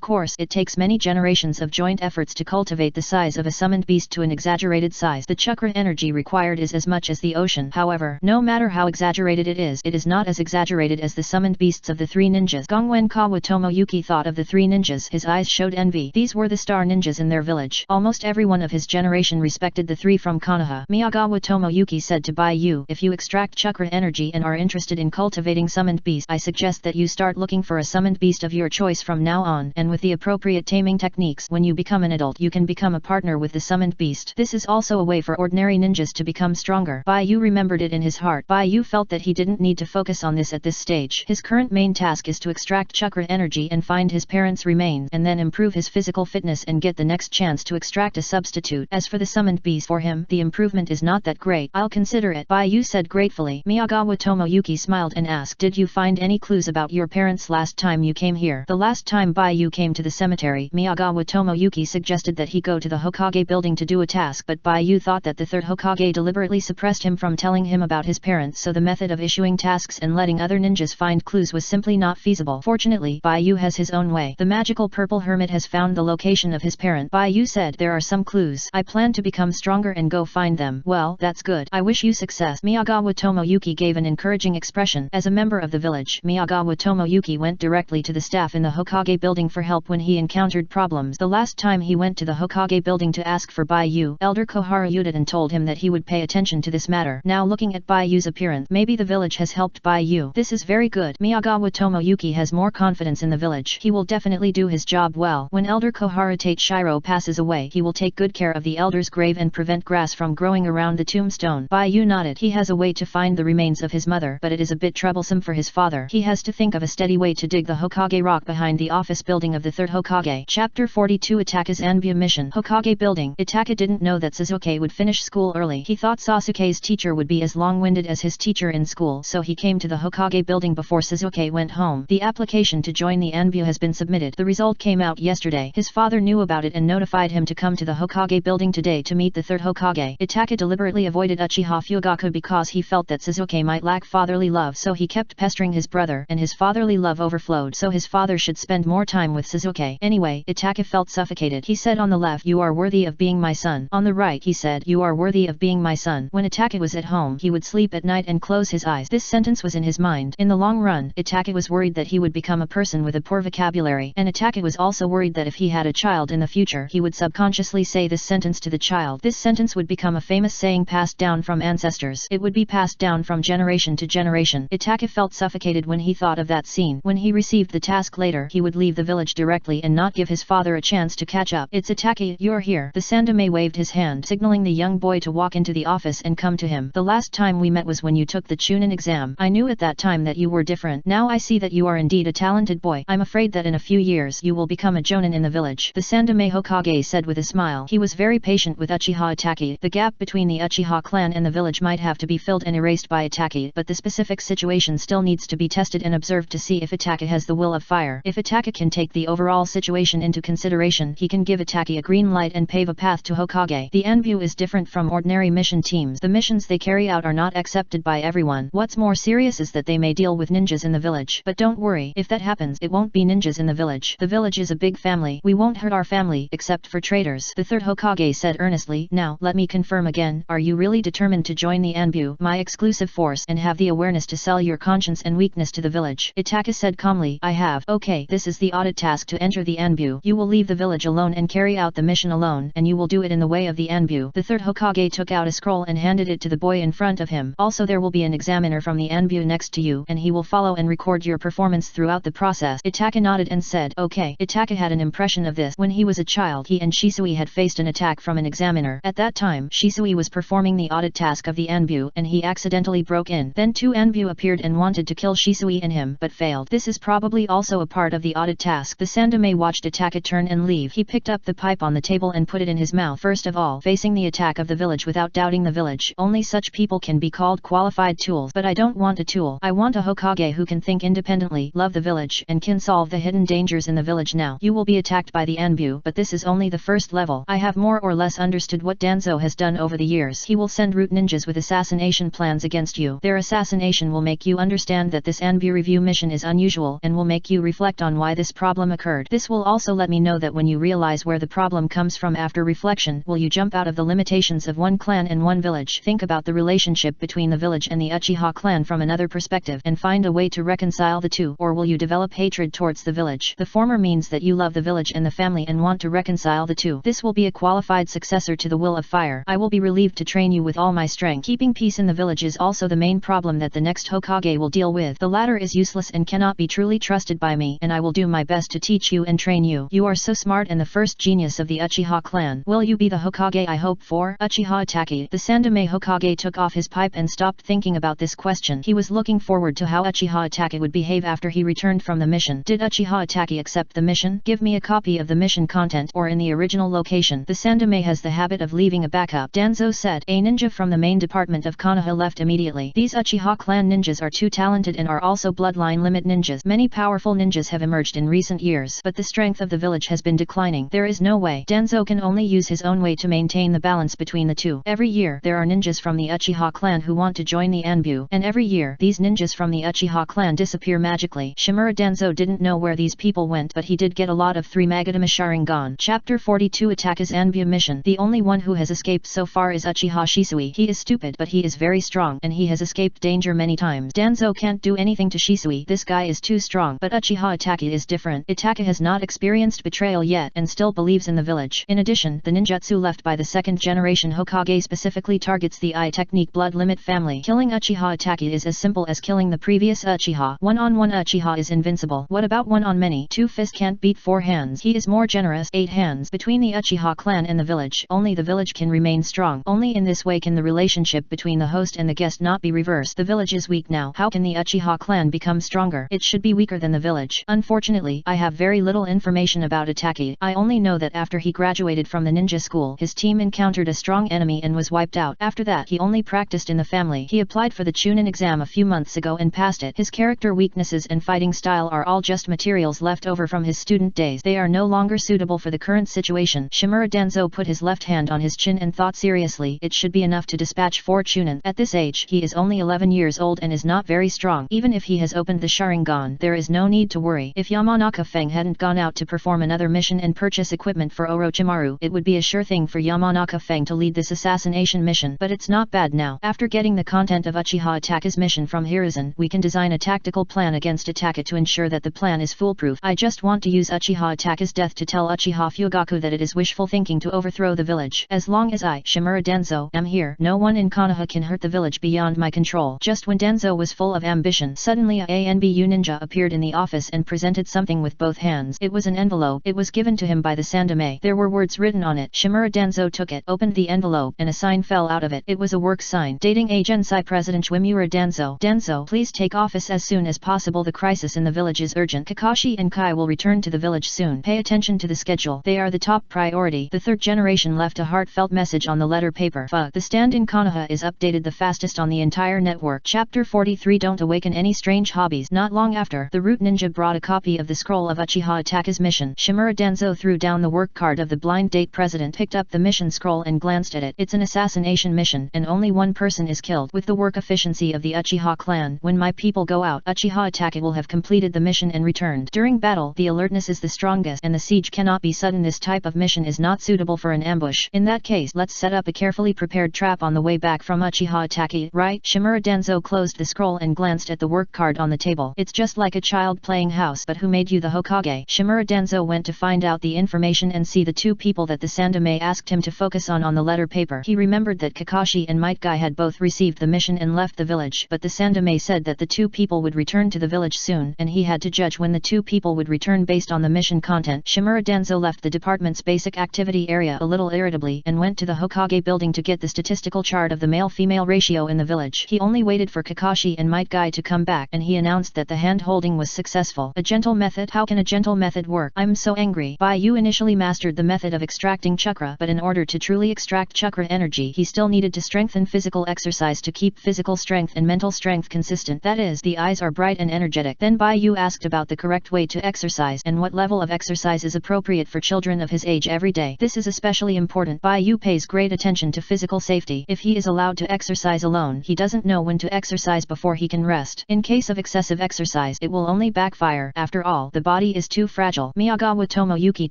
course, it takes many generations of joint efforts to cultivate the size of a summoned beast to an exaggerated size. The chakra energy required is as much as the ocean. However, no matter how exaggerated it is not as exaggerated as the summoned beasts of the three ninjas. Gongwen Kawa Tomoyuki thought of the three ninjas. His eyes showed envy. These were the star ninjas in their village. Almost everyone of his generation respected the three from Konoha. Miyagawa Tomoyuki said to Baiyu, if you extract chakra energy and are interested in cultivating summoned beasts, I suggest that you start looking for a summoned beast of your choice from now on, and with the appropriate taming techniques, when you become an adult you can become a partner with the summoned beast. This is also a way for ordinary ninjas to become stronger. Baiyu remembered it in his heart. Baiyu felt that he didn't need to focus on this at this stage. His current main task is to extract chakra energy and find his parents' remains, and then improve his physical fitness and get the next chance to extract a substitute. As for the summoned beast, for him, the improvement is not that great. I'll consider it, Baiyu said gratefully. Miyagawa Tomoyuki smiled and asked, did you find any clues about your parents last time you came here? The last time Baiyu came to the cemetery, Miyagawa Tomoyuki suggested that he go to the Hokage building to do a task, but Baiyu thought that the third Hokage deliberately suppressed him from telling him about his parents, so the method of issuing tasks and letting other ninjas find clues was simply not feasible. Fortunately, Baiyu has his own way. The magical purple hermit has found the location of his parent. Baiyu said, there are some clues. I plan to become stronger and go find them. Well, that's good. I wish you success. Miyagawa Tomoyuki gave an encouraging expression. As a member of the village, Miyagawa Tomoyuki went directly to the staff in the Hokage building for help when he encountered problems. The last time he went to the Hokage building to ask for Baiyu, Elder Kohara Udadan told him that he would pay attention to this matter. Now looking at Baiyu's appearance, maybe the village has helped Baiyu. This is very good. Miyagawa Tomoyuki has more confidence in the village. He will definitely do his job well. When Elder Kohara Shiro passes away, he will take good care of the elder's grave and prevent grass from growing around the tombstone. Baiyu nodded. He has a way to find the remains of his mother, but it is a bit troublesome for his father. He has to think of a steady way to dig the Hokage rock behind the office building of the third Hokage. Chapter 42, Itaka's Anbu Mission. Hokage building. Itaka didn't know that Sasuke would finish school early. He thought Sasuke's teacher would be as long-winded as his teacher in school, so he came to the Hokage building before Sasuke went home. The application to join the Anbu has been submitted. The result came out yesterday. His father knew about it and notified him to come to the Hokage building today to meet the third Hokage. Itaka deliberately avoided Uchiha Fugaku because he felt that Sasuke might lack fatherly love, so he kept pestering his brother, and his fatherly love overflowed, so his father should spend more time with Sasuke. Anyway, Itaka felt suffocated. He said on the left, "You are worthy of being my son." On the right he said, "You are worthy of being my son." When Itake was at home, he would sleep at night and close his eyes. This sentence was in his mind. In the long run, Itake was worried that he would become a person with a poor vocabulary, and Itake was also worried that if he had a child in the future, he would subconsciously say this sentence to the child. This sentence would become a famous saying passed down from ancestors. It would be passed down from generation to generation. Itake felt suffocated when he thought of that scene. When he received the task later, he would leave the village directly and not give his father a chance to catch up. "It's Itake, you're here." The Sandaime waved his hand, signaling the young boy to walk into the office and come to him. "The last time we met was when you took the Chunin exam. I knew at that time that you were different. Now I see that you are indeed a talented boy. I'm afraid that in a few years you will become a jonin in the village," the Sandaime Hokage said with a smile. He was very patient with Uchiha Itake. The gap between the Uchiha clan and the village might have to be filled and erased by Itake, but the specific situation still needs to be tested and observed to see if Itake has the will of fire. If Itake can take the overall situation into consideration, he can give Itake a green light and pave a path to Hokage. The Anbu is different from ordinary mission teams. The missions they carry out are not accepted by everyone. What's more serious is that they may deal with ninjas in the village. But don't worry, if that happens, it won't be ninjas in the village. The village is a big family. We won't hurt our family, except for traitors, the third Hokage said earnestly. Now, let me confirm again, are you really determined to join the Anbu, my exclusive force, and have the awareness to sell your conscience and weakness to the village? Itake said calmly, I have. Okay, this is the audit task to enter the Anbu. You will leave the village alone and carry out the mission alone, and you will do it in the way of the Anbu. The third Hokage took out a scroll and handed it to the boy in front of him. Also there will be an examiner from the Anbu next to you, and he will follow and record your performance throughout the process. Itake nodded and said, okay. Itake had an impression of this. When he was a child, he and Shisui had faced an attack from an examiner. At that time, Shisui was performing the audit task of the Anbu, and he accidentally broke in. Then two Anbu appeared and wanted to kill Shisui and him, but failed. This is probably also a part of the audit task. The Sandaime watched Itake turn and leave. He picked up the pipe on the table and put it in his mouth. First of all, facing the attack of the village without doubting the village. Only such people can be called qualified tools. But I don't want a tool. I want a Hokage who can think independently, love the village, and can solve the hidden dangers in the village. Now, you will be attacked by the Anbu, but this is only the first level. I have more or less understood what Danzo has done over the years. He will send root ninjas with assassination plans against you. Their assassination will make you understand that this Anbu review mission is unusual and will make you reflect on why this problem occurred. This will also let me know that when you realize where the problem comes from after reflection, will you jump out of the limitations of one clan and one village? Think about the relationship between the village and the Uchiha clan from another perspective and find a way to reconcile the two, or will you develop hatred towards the village? The former means that you love the village and the family and want to reconcile the two. This will be a qualified successor to the will of fire. I will be relieved to train you with all my strength. Keeping peace in the village is also the main problem that the next Hokage will deal with. The latter is useless and cannot be truly trusted by me, and I will do my best to teach you and train you. You are so smart and the first genius of the Uchiha clan. Will you be the Hokage I hope for? Uchiha Itake. The Sandaime Hokage took off his pipe and stopped thinking about this question. He was looking forward to how Uchiha Itake would behave after he returned from the mission. Did Uchiha Itake accept the mission? Give me a copy of the mission content or in the original location. The Sandaime has the habit of leaving a backup. Danzo said. A ninja from the main department of Konoha left immediately. These Uchiha clan ninjas are too talented and are also bloodline limit ninjas. Many powerful ninjas have emerged in recent years, but the strength of the village has been declining. There is no way. Danzo can only use his own way to maintain the balance between the two. Every year, there are ninjas from the Uchiha clan who want to join the Anbu, and every year, these ninjas from the Uchiha clan disappear magically. Shimura Danzo didn't know where these people went, but he did get a lot of 3 Magatama Sharingan. Chapter 42 Itaka's Anbu mission. The only one who has escaped so far is Uchiha Shisui. He is stupid, but he is very strong, and he has escaped danger many times. Danzo can't do anything to Shisui. This guy is too strong, but Uchiha Itake is different. Itake has not experienced betrayal yet and still believes in the village. In addition, the ninjutsu left by the second generation Hokage specifically targets the eye technique blood limit family. Killing Uchiha Itake is as simple as killing the previous Uchiha. One-on-one Uchiha is invincible. What about one-on-many? 2 fists can't beat 4 hands. He is more generous. 8 hands. Between the Uchiha clan and the village, only the village can remain strong. Only in this way can the relationship between the host and the guest not be reversed. The village is weak now. How can the Uchiha clan become stronger? It should be weaker than the village. Unfortunately, I have very little information about Itake. I only know that after he graduated from the ninja school, his team encountered a strong enemy and was wiped out. After that, he only practiced in the family. He applied for the Chunin exam a few months ago and passed it. His character weaknesses and fighting style are all just materials left over from his student days. They are no longer suitable for the current situation. Shimura Danzo put his left hand on his chin and thought seriously. It should be enough to dispatch 4 Chunin. At this age, he is only 11 years old and is not very strong. Even if he has opened the Sharingan, there is no need to worry. If Yamanaka Feng hadn't gone out to perform another mission and purchase equipment appointment for Orochimaru. It would be a sure thing for Yamanaka Fang to lead this assassination mission, but it's not bad now. After getting the content of Uchiha Ataka's mission from Hiruzen, we can design a tactical plan against Ataka to ensure that the plan is foolproof. I just want to use Uchiha Ataka's death to tell Uchiha Fugaku that it is wishful thinking to overthrow the village. As long as I, Shimura Denzo, am here, no one in Konoha can hurt the village beyond my control. Just when Denzo was full of ambition, suddenly a ANBU ninja appeared in the office and presented something with both hands. It was an envelope. It was given to him by the Sandame. There were words written on it. Shimura Denzo took it, opened the envelope, and a sign fell out of it. It was a work sign, dating Agensai President Shimura Denzo. Denzo, please take office as soon as possible. The crisis in the village is urgent. Kakashi and Kai will return to the village soon. Pay attention to the schedule. They are the top priority. The third generation left a heartfelt message on the letter paper. Fuck. The stand in Konoha is updated the fastest on the entire network. Chapter 43. Don't awaken any strange hobbies. Not long after, the Root Ninja brought a copy of the scroll of Uchiha Ataka's mission. Shimura Denzo threw down the work card of the blind date president, picked up the mission scroll and glanced at it. It's an assassination mission, and only one person is killed. With the work efficiency of the Uchiha clan, when my people go out, Uchiha Ataka will have completed the mission and returned. During battle, the alertness is the strongest, and the siege cannot be sudden. This type of mission is not suitable for an ambush. In that case, let's set up a carefully prepared trap on the way back from Uchiha Ataka, right? Shimura Denzo closed the scroll and glanced at the work card on the table. It's just like a child playing house. But who made you the Hokage? Shimura Denzo went to find out the information and see the two people that the Sandame asked him to focus on the letter paper. He remembered that Kakashi and Might Guy had both received the mission and left the village, but the Sandame said that the two people would return to the village soon, and he had to judge when the two people would return based on the mission content. Shimura Denzo left the department's basic activity area a little irritably and went to the Hokage building to get the statistical chart of the male-female ratio in the village. He only waited for Kakashi and Might Guy to come back, and he announced that the hand-holding was successful. A gentle method? How can a gentle method work? I'm so angry. Bai-Yu initially mastered the method of extracting chakra, but in order to truly extract chakra energy, he still needed to strengthen physical exercise to keep physical strength and mental strength consistent. That is, the eyes are bright and energetic. Then Bai-Yu asked about the correct way to exercise and what level of exercise is appropriate for children of his age every day. This is especially important. Bai-Yu pays great attention to physical safety. If he is allowed to exercise alone, he doesn't know when to exercise before he can rest. In case of excessive exercise, it will only backfire. After all, the body is too fragile. Miyagawa Tomoyuki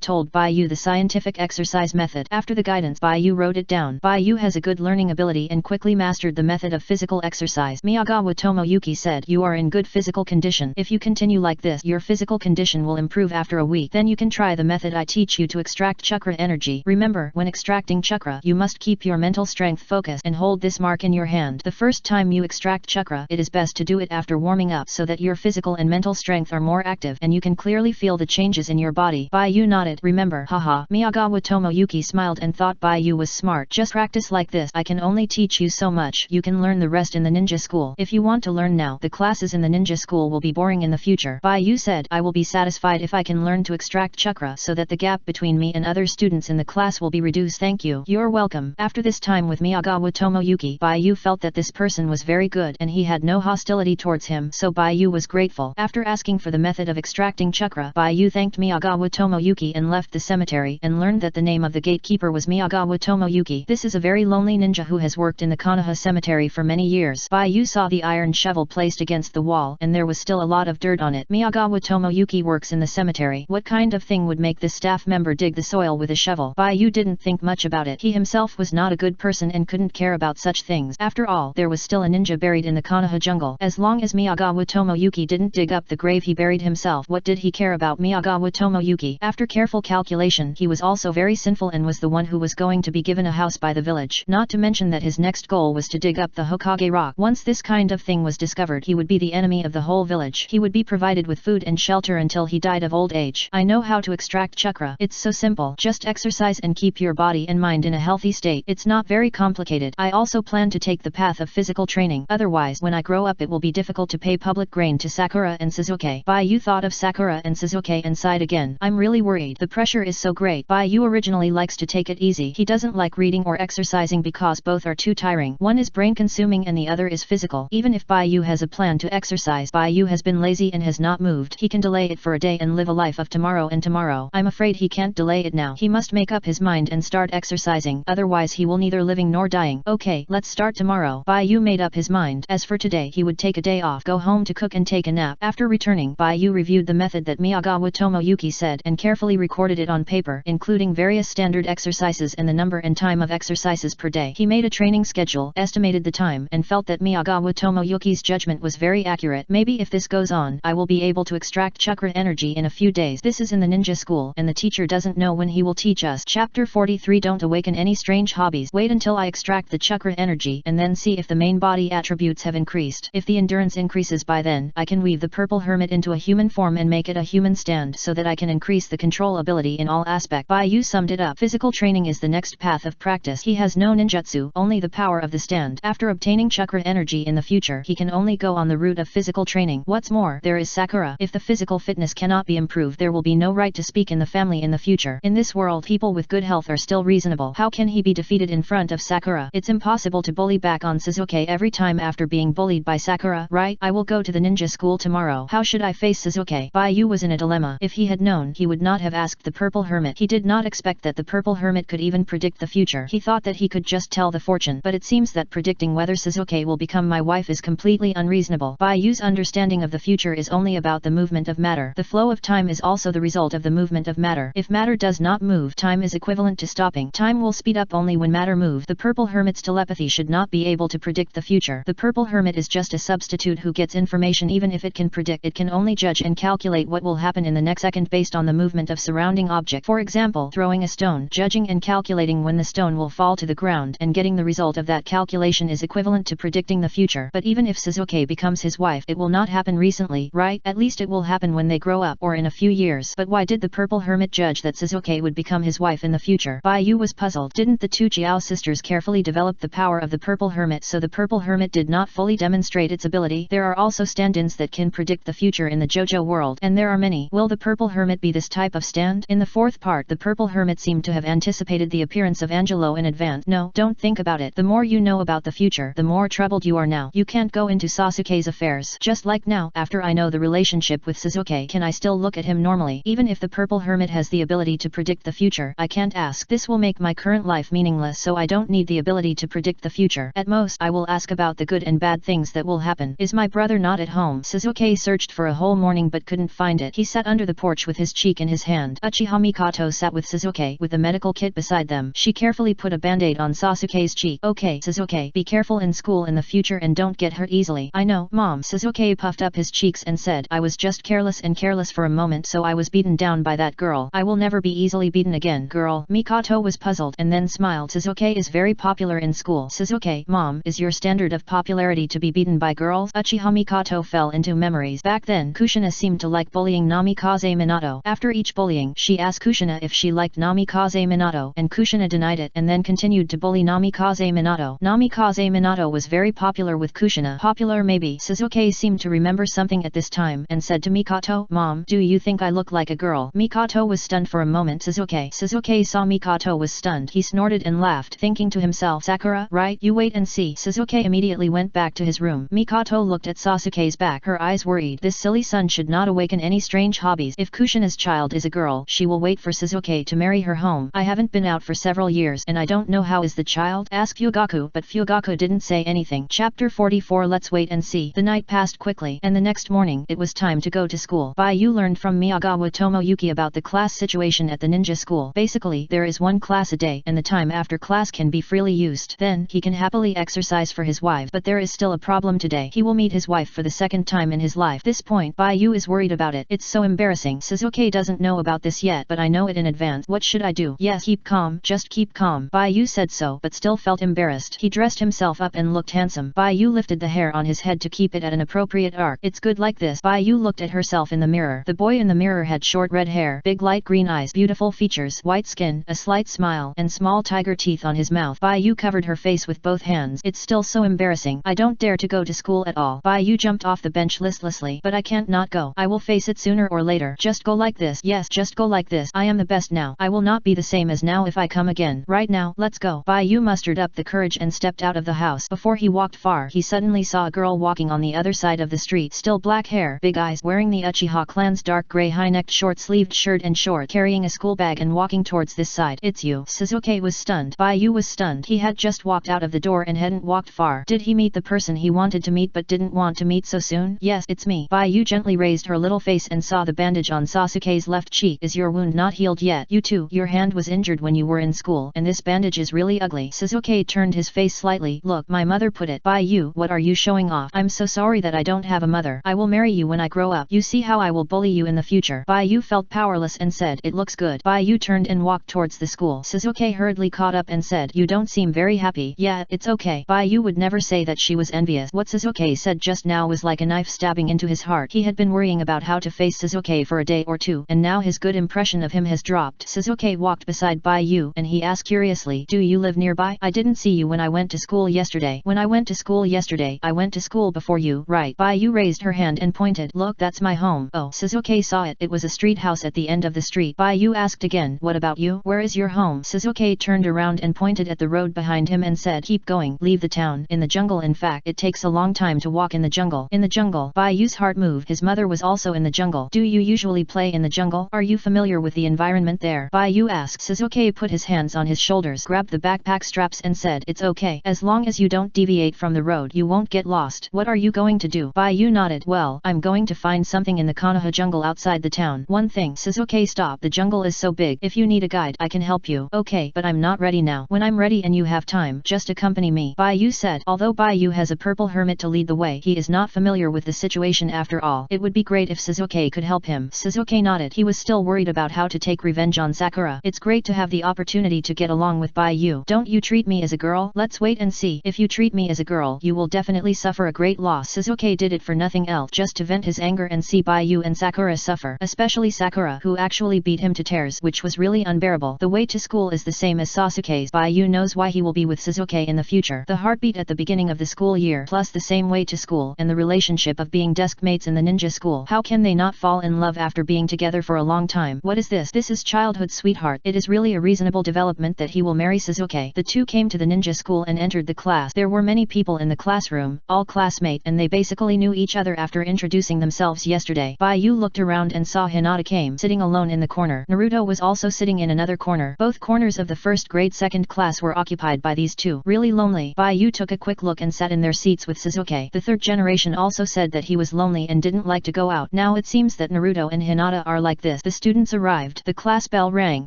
told Bai-Yu the scientific exercise method. After the guidance, Bai-Yu wrote it down. Bai-Yu has a good learning ability and quickly mastered the method of physical exercise. Miyagawa Tomoyuki said, "You are in good physical condition. If you continue like this, your physical condition will improve after a week. Then you can try the method I teach you to extract chakra energy. Remember, when extracting chakra, you must keep your mental strength focused and hold this mark in your hand. The first time you extract chakra, it is best to do it after warming up so that your physical and mental strength are more active and you can clearly feel the changes in your body." Bai-Yu nodded. "Remember, haha." Miyagawa Tomoyuki smiled and thought Bai-Yu was smart. "Just practice like this. I can only teach you so much. You can learn the rest in the ninja school. If you want to learn now, the classes in the ninja school will be boring in the future." Bai-Yu said, "I will be satisfied if I can learn to extract chakra so that the gap between me and other students in the class will be reduced. Thank you." "You're welcome." After this time with Miyagawa Tomoyuki, Bai-Yu felt that this person was very good and he had no hostility towards him, so Bai-Yu was grateful. After asking for the method of extracting chakra, Bai-Yu thanked Miyagawa Tomoyuki and left the cemetery and learned that the name of the gatekeeper was Miyagawa Tomoyuki. This is a very lonely ninja who has worked in the Konoha cemetery for many years. Bai-Yu saw the iron shovel placed against the wall and there was still a lot of dirt on it. Miyagawa Tomoyuki works in the cemetery. What kind of thing would make this staff member dig the soil with a shovel? Bai-Yu didn't think much about it. He himself was not a good person and couldn't care about such things. After all, there was still a ninja buried in the Konoha jungle. As long as Miyagawa Tomoyuki didn't dig up the grave he buried himself, what did he care about Miyagawa Tomoyuki? After careful calculation, he was also very sinful and was the one who was going to be given a house by the village. Not to mention that his next goal was to dig up the Hokage rock. Once this kind of thing was discovered, he would be the enemy of the whole village. He would be provided with food and shelter until he died of old age. I know how to extract chakra. It's so simple. Just exercise and keep your body and mind in a healthy state. It's not very complicated. I also plan to take the path of physical training. Otherwise, when I grow up it will be difficult to pay public grain to Sakura and Sasuke." Bai-Yu thought of Sakura and Sasuke and sighed again. "I'm really worried. The pressure is so great." Bai-Yu originally likes to take it easy. He doesn't like reading or exercising because both are too tiring. One is brain-consuming and the other is physical. Even if Bai-Yu has a plan to exercise, Bai-Yu has been lazy and has not moved. He can delay it for a day and live a life of tomorrow and tomorrow. I'm afraid he can't delay it now. He must make up his mind and start exercising. Otherwise he will neither living nor dying. "Okay, let's start tomorrow." Bai-Yu made up his mind. As for today, he would take a day off, go home to cook and take a nap. After returning, Bai-Yu reviewed the method that Miyagawa Tomoyuki said and carefully recorded it on on paper, including various standard exercises and the number and time of exercises per day. He made a training schedule, estimated the time, and felt that Miyagawa Tomoyuki's judgment was very accurate. Maybe if this goes on, I will be able to extract chakra energy in a few days. This is in the ninja school, and the teacher doesn't know when he will teach us. Chapter 43. Don't awaken any strange hobbies. Wait until I extract the chakra energy, and then see if the main body attributes have increased. If the endurance increases by then, I can weave the purple hermit into a human form and make it a human stand so that I can increase the control ability in all aspects. Baiyu summed it up. Physical training is the next path of practice. He has no ninjutsu, only the power of the stand. After obtaining chakra energy in the future, he can only go on the route of physical training. What's more, there is Sakura. If the physical fitness cannot be improved, there will be no right to speak in the family in the future. In this world, people with good health are still reasonable. How can he be defeated in front of Sakura? It's impossible to bully back on Suzuki every time after being bullied by Sakura, right? I will go to the ninja school tomorrow. How should I face Suzuki? Baiyu was in a dilemma. If he had known, he would not have asked the purple hermit. He did not expect that the purple hermit could even predict the future. He thought that he could just tell the fortune, but it seems that predicting whether Suzuki will become my wife is completely unreasonable. Baiyu's understanding of the future is only about the movement of matter. The flow of time is also the result of the movement of matter. If matter does not move, time is equivalent to stopping. Time will speed up only when matter moves. The purple hermit's telepathy should not be able to predict the future. The purple hermit is just a substitute who gets information. Even if it can predict, it can only judge and calculate what will happen in the next second based on the movement of surrounding object. For example, throwing a stone, judging and calculating when the stone will fall to the ground and getting the result of that calculation is equivalent to predicting the future. But even if Suzuki becomes his wife, it will not happen recently, right? At least it will happen when they grow up or in a few years. But why did the purple hermit judge that Suzuki would become his wife in the future? Baiyu was puzzled. Didn't the two Jiao sisters carefully develop the power of the purple hermit, so the purple hermit did not fully demonstrate its ability? There are also stand-ins that can predict the future in the JoJo world, and there are many. Will the purple hermit be this type of stand? In the fourth part, the purple hermit seemed to have anticipated the appearance of Angelo in advance. No, don't think about it. The more you know about the future, the more troubled you are now. You can't go into Sasuke's affairs. Just like now, after I know the relationship with Suzuki, can I still look at him normally? Even if the purple hermit has the ability to predict the future, I can't ask. This will make my current life meaningless, so I don't need the ability to predict the future. At most, I will ask about the good and bad things that will happen. Is my brother not at home? Suzuki searched for a whole morning but couldn't find it. He sat under the porch with his cheek in his hand. Uchiha Mikoto sat with Suzuki with the medical kit beside them. She carefully put a band-aid on Sasuke's cheek. Okay, Suzuki, be careful in school in the future and don't get hurt easily. I know, Mom. Suzuki puffed up his cheeks and said, I was just careless for a moment, so I was beaten down by that girl. I will never be easily beaten again. Girl? Mikoto was puzzled and then smiled. Suzuki is very popular in school. Suzuki, Mom, is your standard of popularity to be beaten by girls? Uchiha Mikoto fell into memories. Back then, Kushina seemed to like bullying Namikaze Minato. After each bullying, she asked Kushina if she liked Namikaze Minato, and Kushina denied it and then continued to bully Namikaze Minato. Namikaze Minato was very popular with Kushina. Popular maybe. Suzuki seemed to remember something at this time and said to Mikoto, Mom, do you think I look like a girl? Mikoto was stunned for a moment. Suzuki saw Mikoto was stunned. He snorted and laughed, thinking to himself, Sakura, right? You wait and see. Suzuki immediately went back to his room. Mikoto looked at Sasuke's back, her eyes worried. This silly son should not awaken any strange hobbies. If Kushina's child is a girl, she will wait for Suzuki to marry her home. I haven't been out for several years and I don't know how is the child? Ask Fugaku, but Fugaku didn't say anything. Chapter 44. Let's wait and see. The night passed quickly, and the next morning, it was time to go to school. Baiyu learned from Miyagawa Tomoyuki about the class situation at the ninja school. Basically, there is one class a day, and the time after class can be freely used. Then, he can happily exercise for his wife. But there is still a problem today. He will meet his wife for the second time in his life. This point, Baiyu is worried about it. It's so embarrassing. Suzuki doesn't know about this yet, but I know it in advance. What should I do? Yes, keep calm. Just keep calm. Baiyu said so, but still felt embarrassed. He dressed himself up and looked handsome. Baiyu lifted the hair on his head to keep it at an appropriate arc. It's good like this. Baiyu looked at herself in the mirror. The boy in the mirror had short red hair, big light green eyes, beautiful features, white skin, a slight smile, and small tiger teeth on his mouth. Baiyu covered her face with both hands. It's still so embarrassing. I don't dare to go to school at all. Baiyu jumped off the bench listlessly. But I can't not go. I will face it sooner or later. Just go like this. Yes, just go like this. I am the best now. I will not be the same as now if I come again. Right now, let's go. Baiyu mustered up the courage and stepped out of the house. Before he walked far, he suddenly saw a girl walking on the other side of the street. Still black hair, big eyes, wearing the Uchiha clan's dark grey high-necked short-sleeved shirt and short, carrying a school bag and walking towards this side. It's you. Suzuki was stunned. Baiyu was stunned. He had just walked out of the door and hadn't walked far. Did he meet the person he wanted to meet but didn't want to meet so soon? Yes, it's me. Baiyu gently raised her little face and saw the bandage on Sasuke's left cheek. Is your wound hand not healed yet. You too, your hand was injured when you were in school, and this bandage is really ugly. Sasuke turned his face slightly. Look, my mother put it by you. What are you showing off? I'm so sorry that I don't have a mother. I will marry you when I grow up. You see how I will bully you in the future. Bai felt powerless and said, it looks good. Bai turned and walked towards the school. Sasuke hurriedly caught up and said, you don't seem very happy. Yeah, it's okay. Bai would never say that she was envious. What Sasuke said just now was like a knife stabbing into his heart. He had been worrying about how to face Sasuke for a day or two, and now his good impression of him has dropped. Sasuke walked beside Bai and he asked curiously, do you live nearby? I didn't see you when I went to school yesterday. When I went to school yesterday, I went to school before you. Right. Bai raised her hand and pointed. Look, that's my home. Oh, Sasuke saw it. It was a street house at the end of the street. Bai asked again, what about you? Where is your home? Sasuke turned around and pointed at the road behind him and said, keep going. Leave the town. In the jungle. In fact, it takes a long time to walk in the jungle. In the jungle. Bai's heart moved. His mother was also in the jungle. Do you usually play in the jungle? Are you familiar with the environment there? Bai asked. Sasuke put his hands on his shoulders, grabbed the backpack straps and said, it's okay. As long as you don't deviate from the road, you won't get lost. What are you going to do? Bai nodded. Well, I'm going to find something in the Konoha jungle outside the town. One thing. Sasuke, stop. The jungle is so big. If you need a guide, I can help you. Okay, but I'm not ready now. When I'm ready and you have time, just accompany me. Bai said. Although Bai has a purple hermit to lead the way, he is not familiar with the situation after all. It would be great if Sasuke could help him. Sasuke nodded. He was still worried about how to take revenge on Sakura. It's great to have the opportunity to get along with Bai. Don't you treat me as a girl? Let's wait and see. If you treat me as a girl, you will definitely suffer a great loss. Sasuke did it for nothing else, just to vent his anger and see Bai and Sakura suffer, especially Sakura, who actually beat him to tears, which was really unbearable. The way to school is the same as Sasuke's. Bai knows why he will be with Sasuke in the future. The heartbeat at the beginning of the school year, plus the same way to school, and the relationship of being desk mates in the ninja school. How can they not fall in love after being together for a long time? What is this? This is childhood sweetheart. It is really a reasonable development that he will marry Sasuke. The two came to the ninja school and entered the class. There were many people in the classroom, all classmates, and they basically knew each other after introducing themselves yesterday. Bai looked around and saw Hinata came sitting alone in the corner. Naruto was also sitting in another corner. Both corners of the first grade second class were occupied by these two. Really lonely. Bai took a quick look and sat in their seats with Sasuke. The third generation also said that he was lonely and didn't like to go out. Now it seems that Naruto and Hinata are like this. The students arrived. The class bell rang.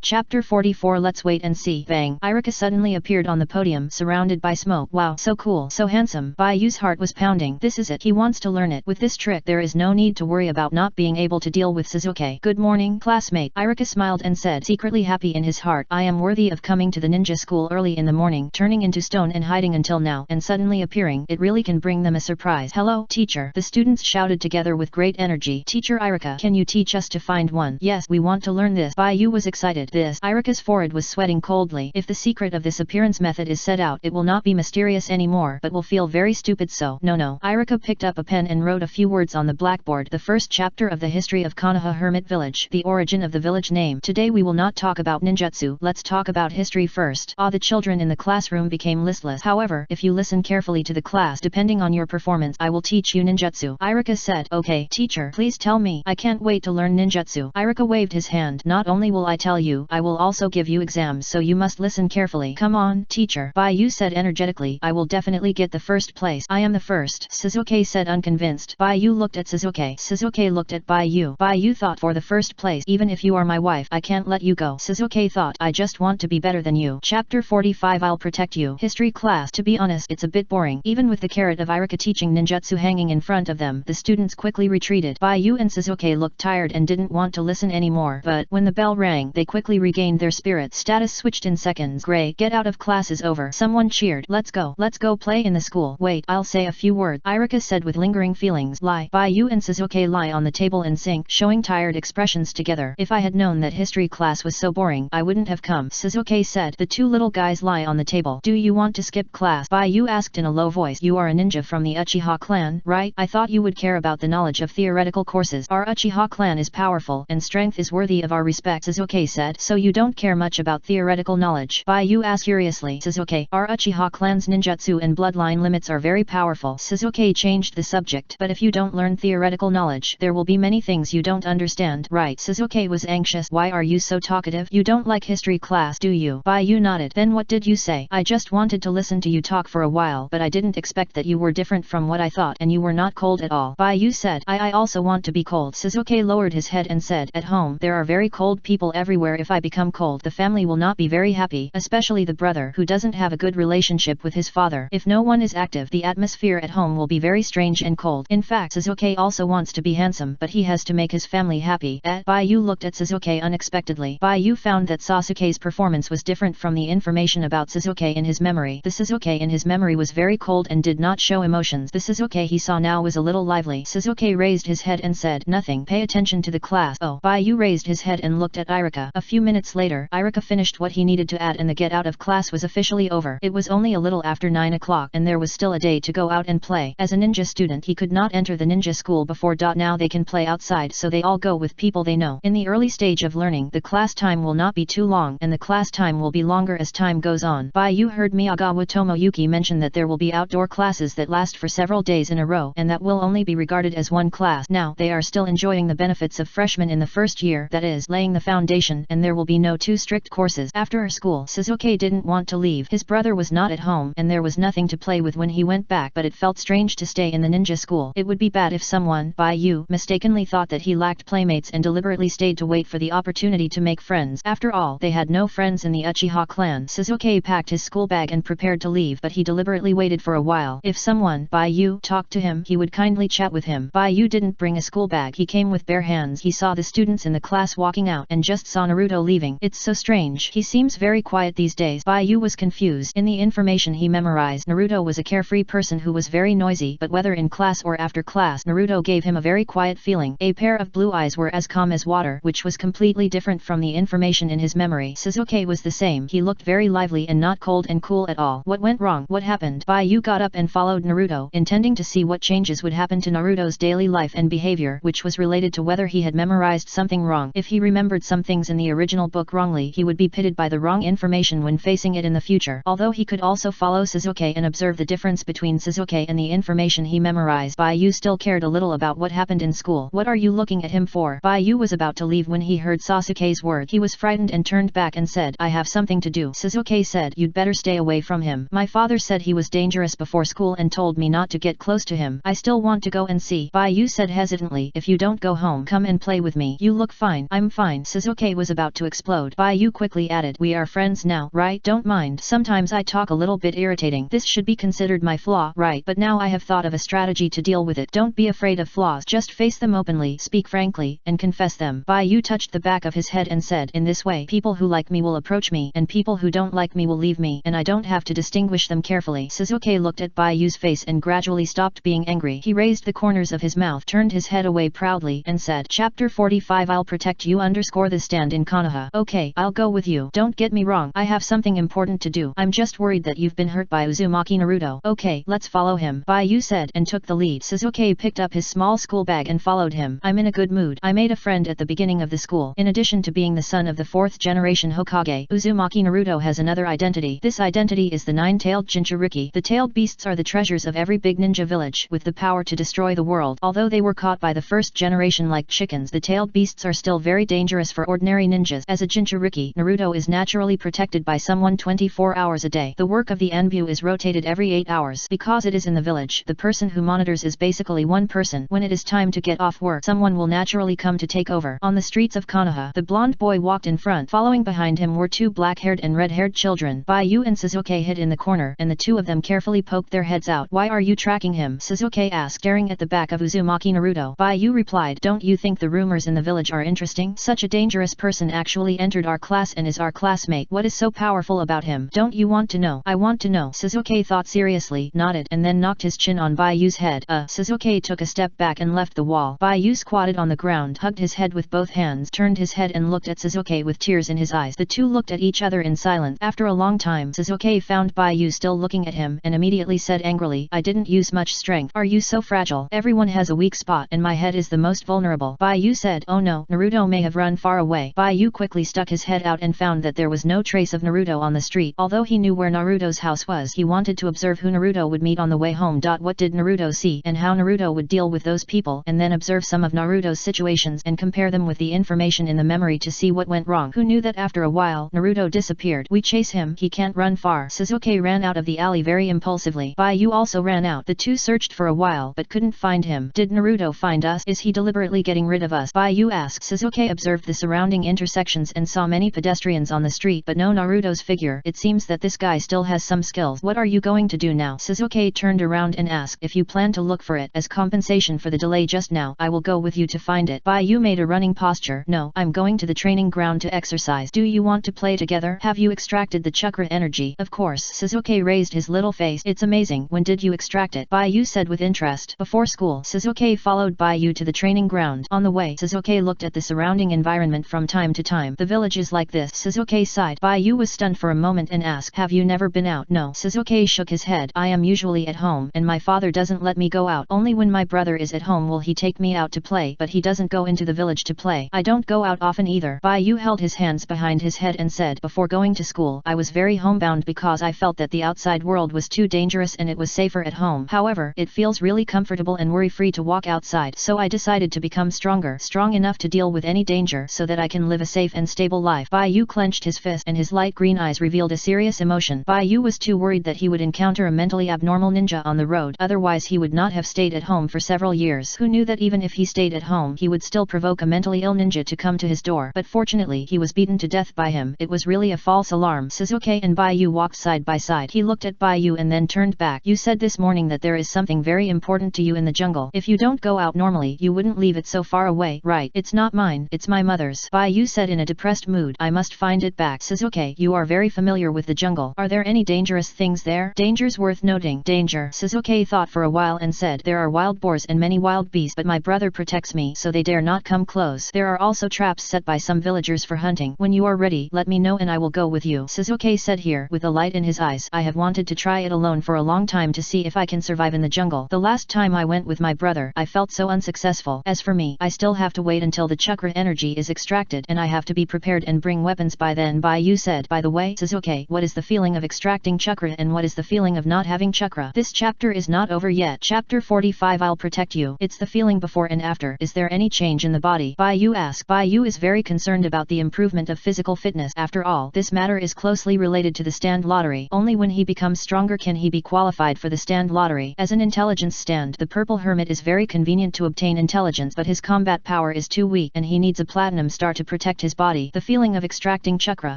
Chapter 44. Let's wait and see. Bang. Iruka suddenly appeared on the podium, surrounded by smoke. Wow, so cool, so handsome. Bai's heart was pounding. This is it. He wants to learn it. With this trick, there is no need to worry about not being able to deal with Sasuke. Good morning, classmate. Iruka smiled and said, secretly happy in his heart, I am worthy of coming to the ninja school early in the morning, turning into stone and hiding until now, and suddenly appearing. It really can bring them a surprise. Hello, teacher. The students shouted together with great energy. Teacher Iruka, can you teach us to find one? Yes, we want to learn this. Bai was excited. This. Iruka's forehead was sweating coldly. If the secret of this appearance method is set out, it will not be mysterious anymore, but will feel very stupid. So, no. Iruka picked up a pen and wrote a few words on the blackboard. The first chapter of the history of Konoha Hermit Village. The origin of the village name. Today we will not talk about ninjutsu. Let's talk about history first. The children in the classroom became listless. However, if you listen carefully to the class, depending on your performance, I will teach you ninjutsu. Iruka said. Okay, teacher, please tell me. I can't wait to learn ninjutsu. Iruka waved his hand. Not only will I tell you, I will also give you exams, so you must listen carefully. Come on, teacher. Bai said energetically. I will definitely get the first place. I am the first. Sasuke said unconvinced. Bai looked at Sasuke. Sasuke looked at Bai. Bai thought, for the first place, even if you are my wife, I can't let you go. Sasuke thought, I just want to be better than you. Chapter 45. I'll protect you. History class. To be honest, it's a bit boring. Even with the carrot of Iruka teaching ninjutsu hanging in front of them, the students quickly retreated. Bai and Sasuke looked tired and didn't want to listen anymore. But when the bell rang, they quickly regained their spirits. Status switched in seconds. Gray, get out of class is over. Someone cheered. Let's go play in the school. Wait, I'll say a few words. Iruka said with lingering feelings. Lie. Bai and Sasuke lie on the table in sync, showing tired expressions together. If I had known that history class was so boring, I wouldn't have come. Sasuke said. The two little guys lie on the table. Do you want to skip class? Bai asked in a low voice. You are a ninja from the Uchiha clan, right? I thought you would care about the knowledge of theoretical courses. Our Uchiha clan is powerful, and strength is worthy of our respect, Sasuke said. So you don't care much about theoretical knowledge? Bai asked curiously. Sasuke, our Uchiha clan's ninjutsu and bloodline limits are very powerful. Sasuke changed the subject. But if you don't learn theoretical knowledge, there will be many things you don't understand. Right. Sasuke was anxious. Why are you so talkative? You don't like history class, do you? Bai nodded. Then what did you say? I just wanted to listen to you talk for a while, but I didn't expect that you were different from what I thought, and you were not cold at all. Bai said. I also want to be cold. Sasuke lowered his head and said, at home, there are very very cold people everywhere. If I become cold, the family will not be very happy, especially the brother who doesn't have a good relationship with his father. If no one is active, the atmosphere at home will be very strange and cold. In fact, Sasuke also wants to be handsome, but he has to make his family happy. Baiyu looked at Sasuke unexpectedly. Baiyu found that Sasuke's performance was different from the information about Sasuke in his memory. The Sasuke in his memory was very cold and did not show emotions. The Sasuke he saw now was a little lively. Sasuke raised his head and said, "Nothing. Pay attention to the class." Oh. Baiyu raised his head and looked at Irika. A few minutes later, Irika finished what he needed to add and the get out of class was officially over. It was only a little after 9 o'clock and there was still a day to go out and play. As a ninja student, he could not enter the ninja school before. Now they can play outside, so they all go with people they know. In the early stage of learning, the class time will not be too long and the class time will be longer as time goes on. Baiyu heard Miyagawa Tomoyuki mention that there will be outdoor classes that last for several days in a row and that will only be regarded as one class. Now they are still enjoying the benefits of freshmen in the first year, that is, laying the foundation, and there will be no too strict courses. After school, Sasuke didn't want to leave. His brother was not at home and there was nothing to play with when he went back, but it felt strange to stay in the ninja school. It would be bad if someone, Baiyu, mistakenly thought that he lacked playmates and deliberately stayed to wait for the opportunity to make friends. After all, they had no friends in the Uchiha clan. Sasuke packed his school bag and prepared to leave, but he deliberately waited for a while. If someone, Baiyu, talked to him, he would kindly chat with him. Baiyu didn't bring a school bag. He came with bare hands. He saw the students in the class walking out and just saw Naruto leaving. It's so strange. He seems very quiet these days. Baiyu was confused. In the information he memorized, Naruto was a carefree person who was very noisy, but whether in class or after class, Naruto gave him a very quiet feeling. A pair of blue eyes were as calm as water, which was completely different from the information in his memory. Sasuke was the same. He looked very lively and not cold and cool at all. What went wrong? What happened? Baiyu got up and followed Naruto, intending to see what changes would happen to Naruto's daily life and behavior, which was related to whether he had memorized something wrong. If he remembered some things in the original book wrongly, he would be pitted by the wrong information when facing it in the future. Although he could also follow Sasuke and observe the difference between Sasuke and the information he memorized, Baiyu still cared a little about what happened in school. What are you looking at him for? Baiyu was about to leave when he heard Sasuke's words. He was frightened and turned back and said, "I have something to do." Sasuke said, "You'd better stay away from him. My father said he was dangerous before school and told me not to get close to him. I still want to go and see." Baiyu said hesitantly, "If you don't go home, come and play with me. You look fine." "I'm fine." Sasuke was about to explode. Baiyu quickly added, "We are friends now, right? Don't mind. Sometimes I talk a little bit irritating. This should be considered my flaw, right? But now I have thought of a strategy to deal with it. Don't be afraid of flaws. Just face them openly, speak frankly, and confess them." Baiyu touched the back of his head and said, "In this way, people who like me will approach me, and people who don't like me will leave me, and I don't have to distinguish them carefully." Sasuke looked at Baiyu's face and gradually stopped being angry. He raised the corners of his mouth, turned his head away proudly, and said, "Chapter 45 I'll protect you _ the stand in Konoha. Okay, I'll go with you. Don't get me wrong, I have something important to do. I'm just worried that you've been hurt by Uzumaki Naruto." "Okay, let's follow him," Baiyu said and took the lead. Sasuke picked up his small school bag and followed him. "I'm in a good mood. I made a friend at the beginning of the school. In addition to being the son of the 4th generation Hokage, Uzumaki Naruto has another identity. This identity is the 9-tailed Jinchuriki. The tailed beasts are the treasures of every big ninja village, with the power to destroy the world. Although they were caught by the 1st generation like chickens, the tailed beasts are still very dangerous for ordinary ninjas. As a Jinchuriki, Naruto is naturally protected by someone 24 hours a day. The work of the Anbu is rotated every 8 hours. Because it is in the village, the person who monitors is basically one person. When it is time to get off work, someone will naturally come to take over." On the streets of Konoha, the blonde boy walked in front. Following behind him were 2 black-haired and red-haired children. Baiyu and Sasuke hid in the corner, and the 2 of them carefully poked their heads out. "Why are you tracking him?" Sasuke asked, staring at the back of Uzumaki Naruto. Baiyu replied, "Don't you think the rumors in the village are interesting? Such a dangerous person actually entered our class and is our classmate. What is so powerful about him? Don't you want to know?" "I want to know." Sasuke thought seriously, nodded, and then knocked his chin on Baiyu's head. Sasuke took a step back and left the wall. Baiyu squatted on the ground, hugged his head with both hands, turned his head and looked at Sasuke with tears in his eyes. The 2 looked at each other in silence. After a long time, Sasuke found Baiyu still looking at him and immediately said angrily, "I didn't use much strength. Are you so fragile? Everyone has a weak spot and my head is the most vulnerable." Baiyu said, "Oh no, Naruto may have run far away." Baiyu quickly stuck his head out and found that there was no trace of Naruto on the street. Although he knew where Naruto's house was, he wanted to observe who Naruto would meet on the way home. What did Naruto see and how Naruto would deal with those people, and then observe some of Naruto's situations and compare them with the information in the memory to see what went wrong. Who knew that after a while, Naruto disappeared? "We chase him, he can't run far." Sasuke ran out of the alley very impulsively. Baiyu also ran out. The 2 searched for a while but couldn't find him. "Did Naruto find us? Is he deliberately getting rid of us?" Baiyu asked. Sasuke Sasuke observed the surrounding intersections and saw many pedestrians on the street but no Naruto's figure. It seems that this guy still has some skills. What are you going to do now? Sasuke turned around and asked. If you plan to look for it as compensation for the delay just now, I will go with you to find it. Baiyu made a running posture. No, I'm going to the training ground to exercise. Do you want to play together? Have you extracted the chakra energy? Of course. Sasuke raised his little face. It's amazing. When did you extract it? Baiyu said with interest. Before school. Sasuke followed Baiyu to the training ground. On the way, Sasuke looked at the surrounding environment from time to time. The village is like this. Sasuke sighed. Baiyu was stunned for a moment and asked, have you never been out? No. Sasuke shook his head. I am usually at home, and my father doesn't let me go out. Only when my brother is at home will he take me out to play, but he doesn't go into the village to play. I don't go out often either. Baiyu held his hands behind his head and said, before going to school, I was very homebound because I felt that the outside world was too dangerous and it was safer at home. However, it feels really comfortable and worry-free to walk outside, so I decided to become strong enough to deal with any danger so that I can live a safe and stable life. Baiyu clenched his fist and his light green eyes revealed a serious emotion. Baiyu was too worried that he would encounter a mentally abnormal ninja on the road, otherwise he would not have stayed at home for several years. Who knew that even if he stayed at home he would still provoke a mentally ill ninja to come to his door, but fortunately he was beaten to death by him. It was really a false alarm. Sasuke and Baiyu walked side by side. He looked at Baiyu and then turned back. You said this morning that there is something very important to you in the jungle. If you don't go out normally you wouldn't leave it so far away. Right, it's not mine, it's my mother's. Baiyu said in a depressed mood. I must find it back. Sasuke, you are very familiar with the jungle. Are there any dangerous things there? Dangers worth noting. Danger. Sasuke thought for a while and said, there are wild boars and many wild beasts, but my brother protects me so they dare not come close. There are also traps set by some villagers for hunting. When you are ready, let me know and I will go with you. Sasuke said here, with a light in his eyes. I have wanted to try it alone for a long time to see if I can survive in the jungle. The last time I went with my brother, I felt so unsuccessful. As for me, I still have to wait until the chakra energy is extracted and I have to be prepared and bring weapons by then. Baiyu said. By the way, Sasuke, what is the feeling of extracting chakra and what is the feeling of not having chakra? This chapter is not over yet. Chapter 45. I'll protect you. It's the feeling before and after. Is there any change in the body? Baiyu asked. Baiyu is very concerned about the improvement of physical fitness. After all, this matter is closely related to the stand lottery. Only when he becomes stronger can he be qualified for the stand lottery. As an intelligence stand, the purple hermit is very convenient to obtain intelligence, but his combat power is too weak and he needs a platinum star to protect his body. The feeling of extracting chakra.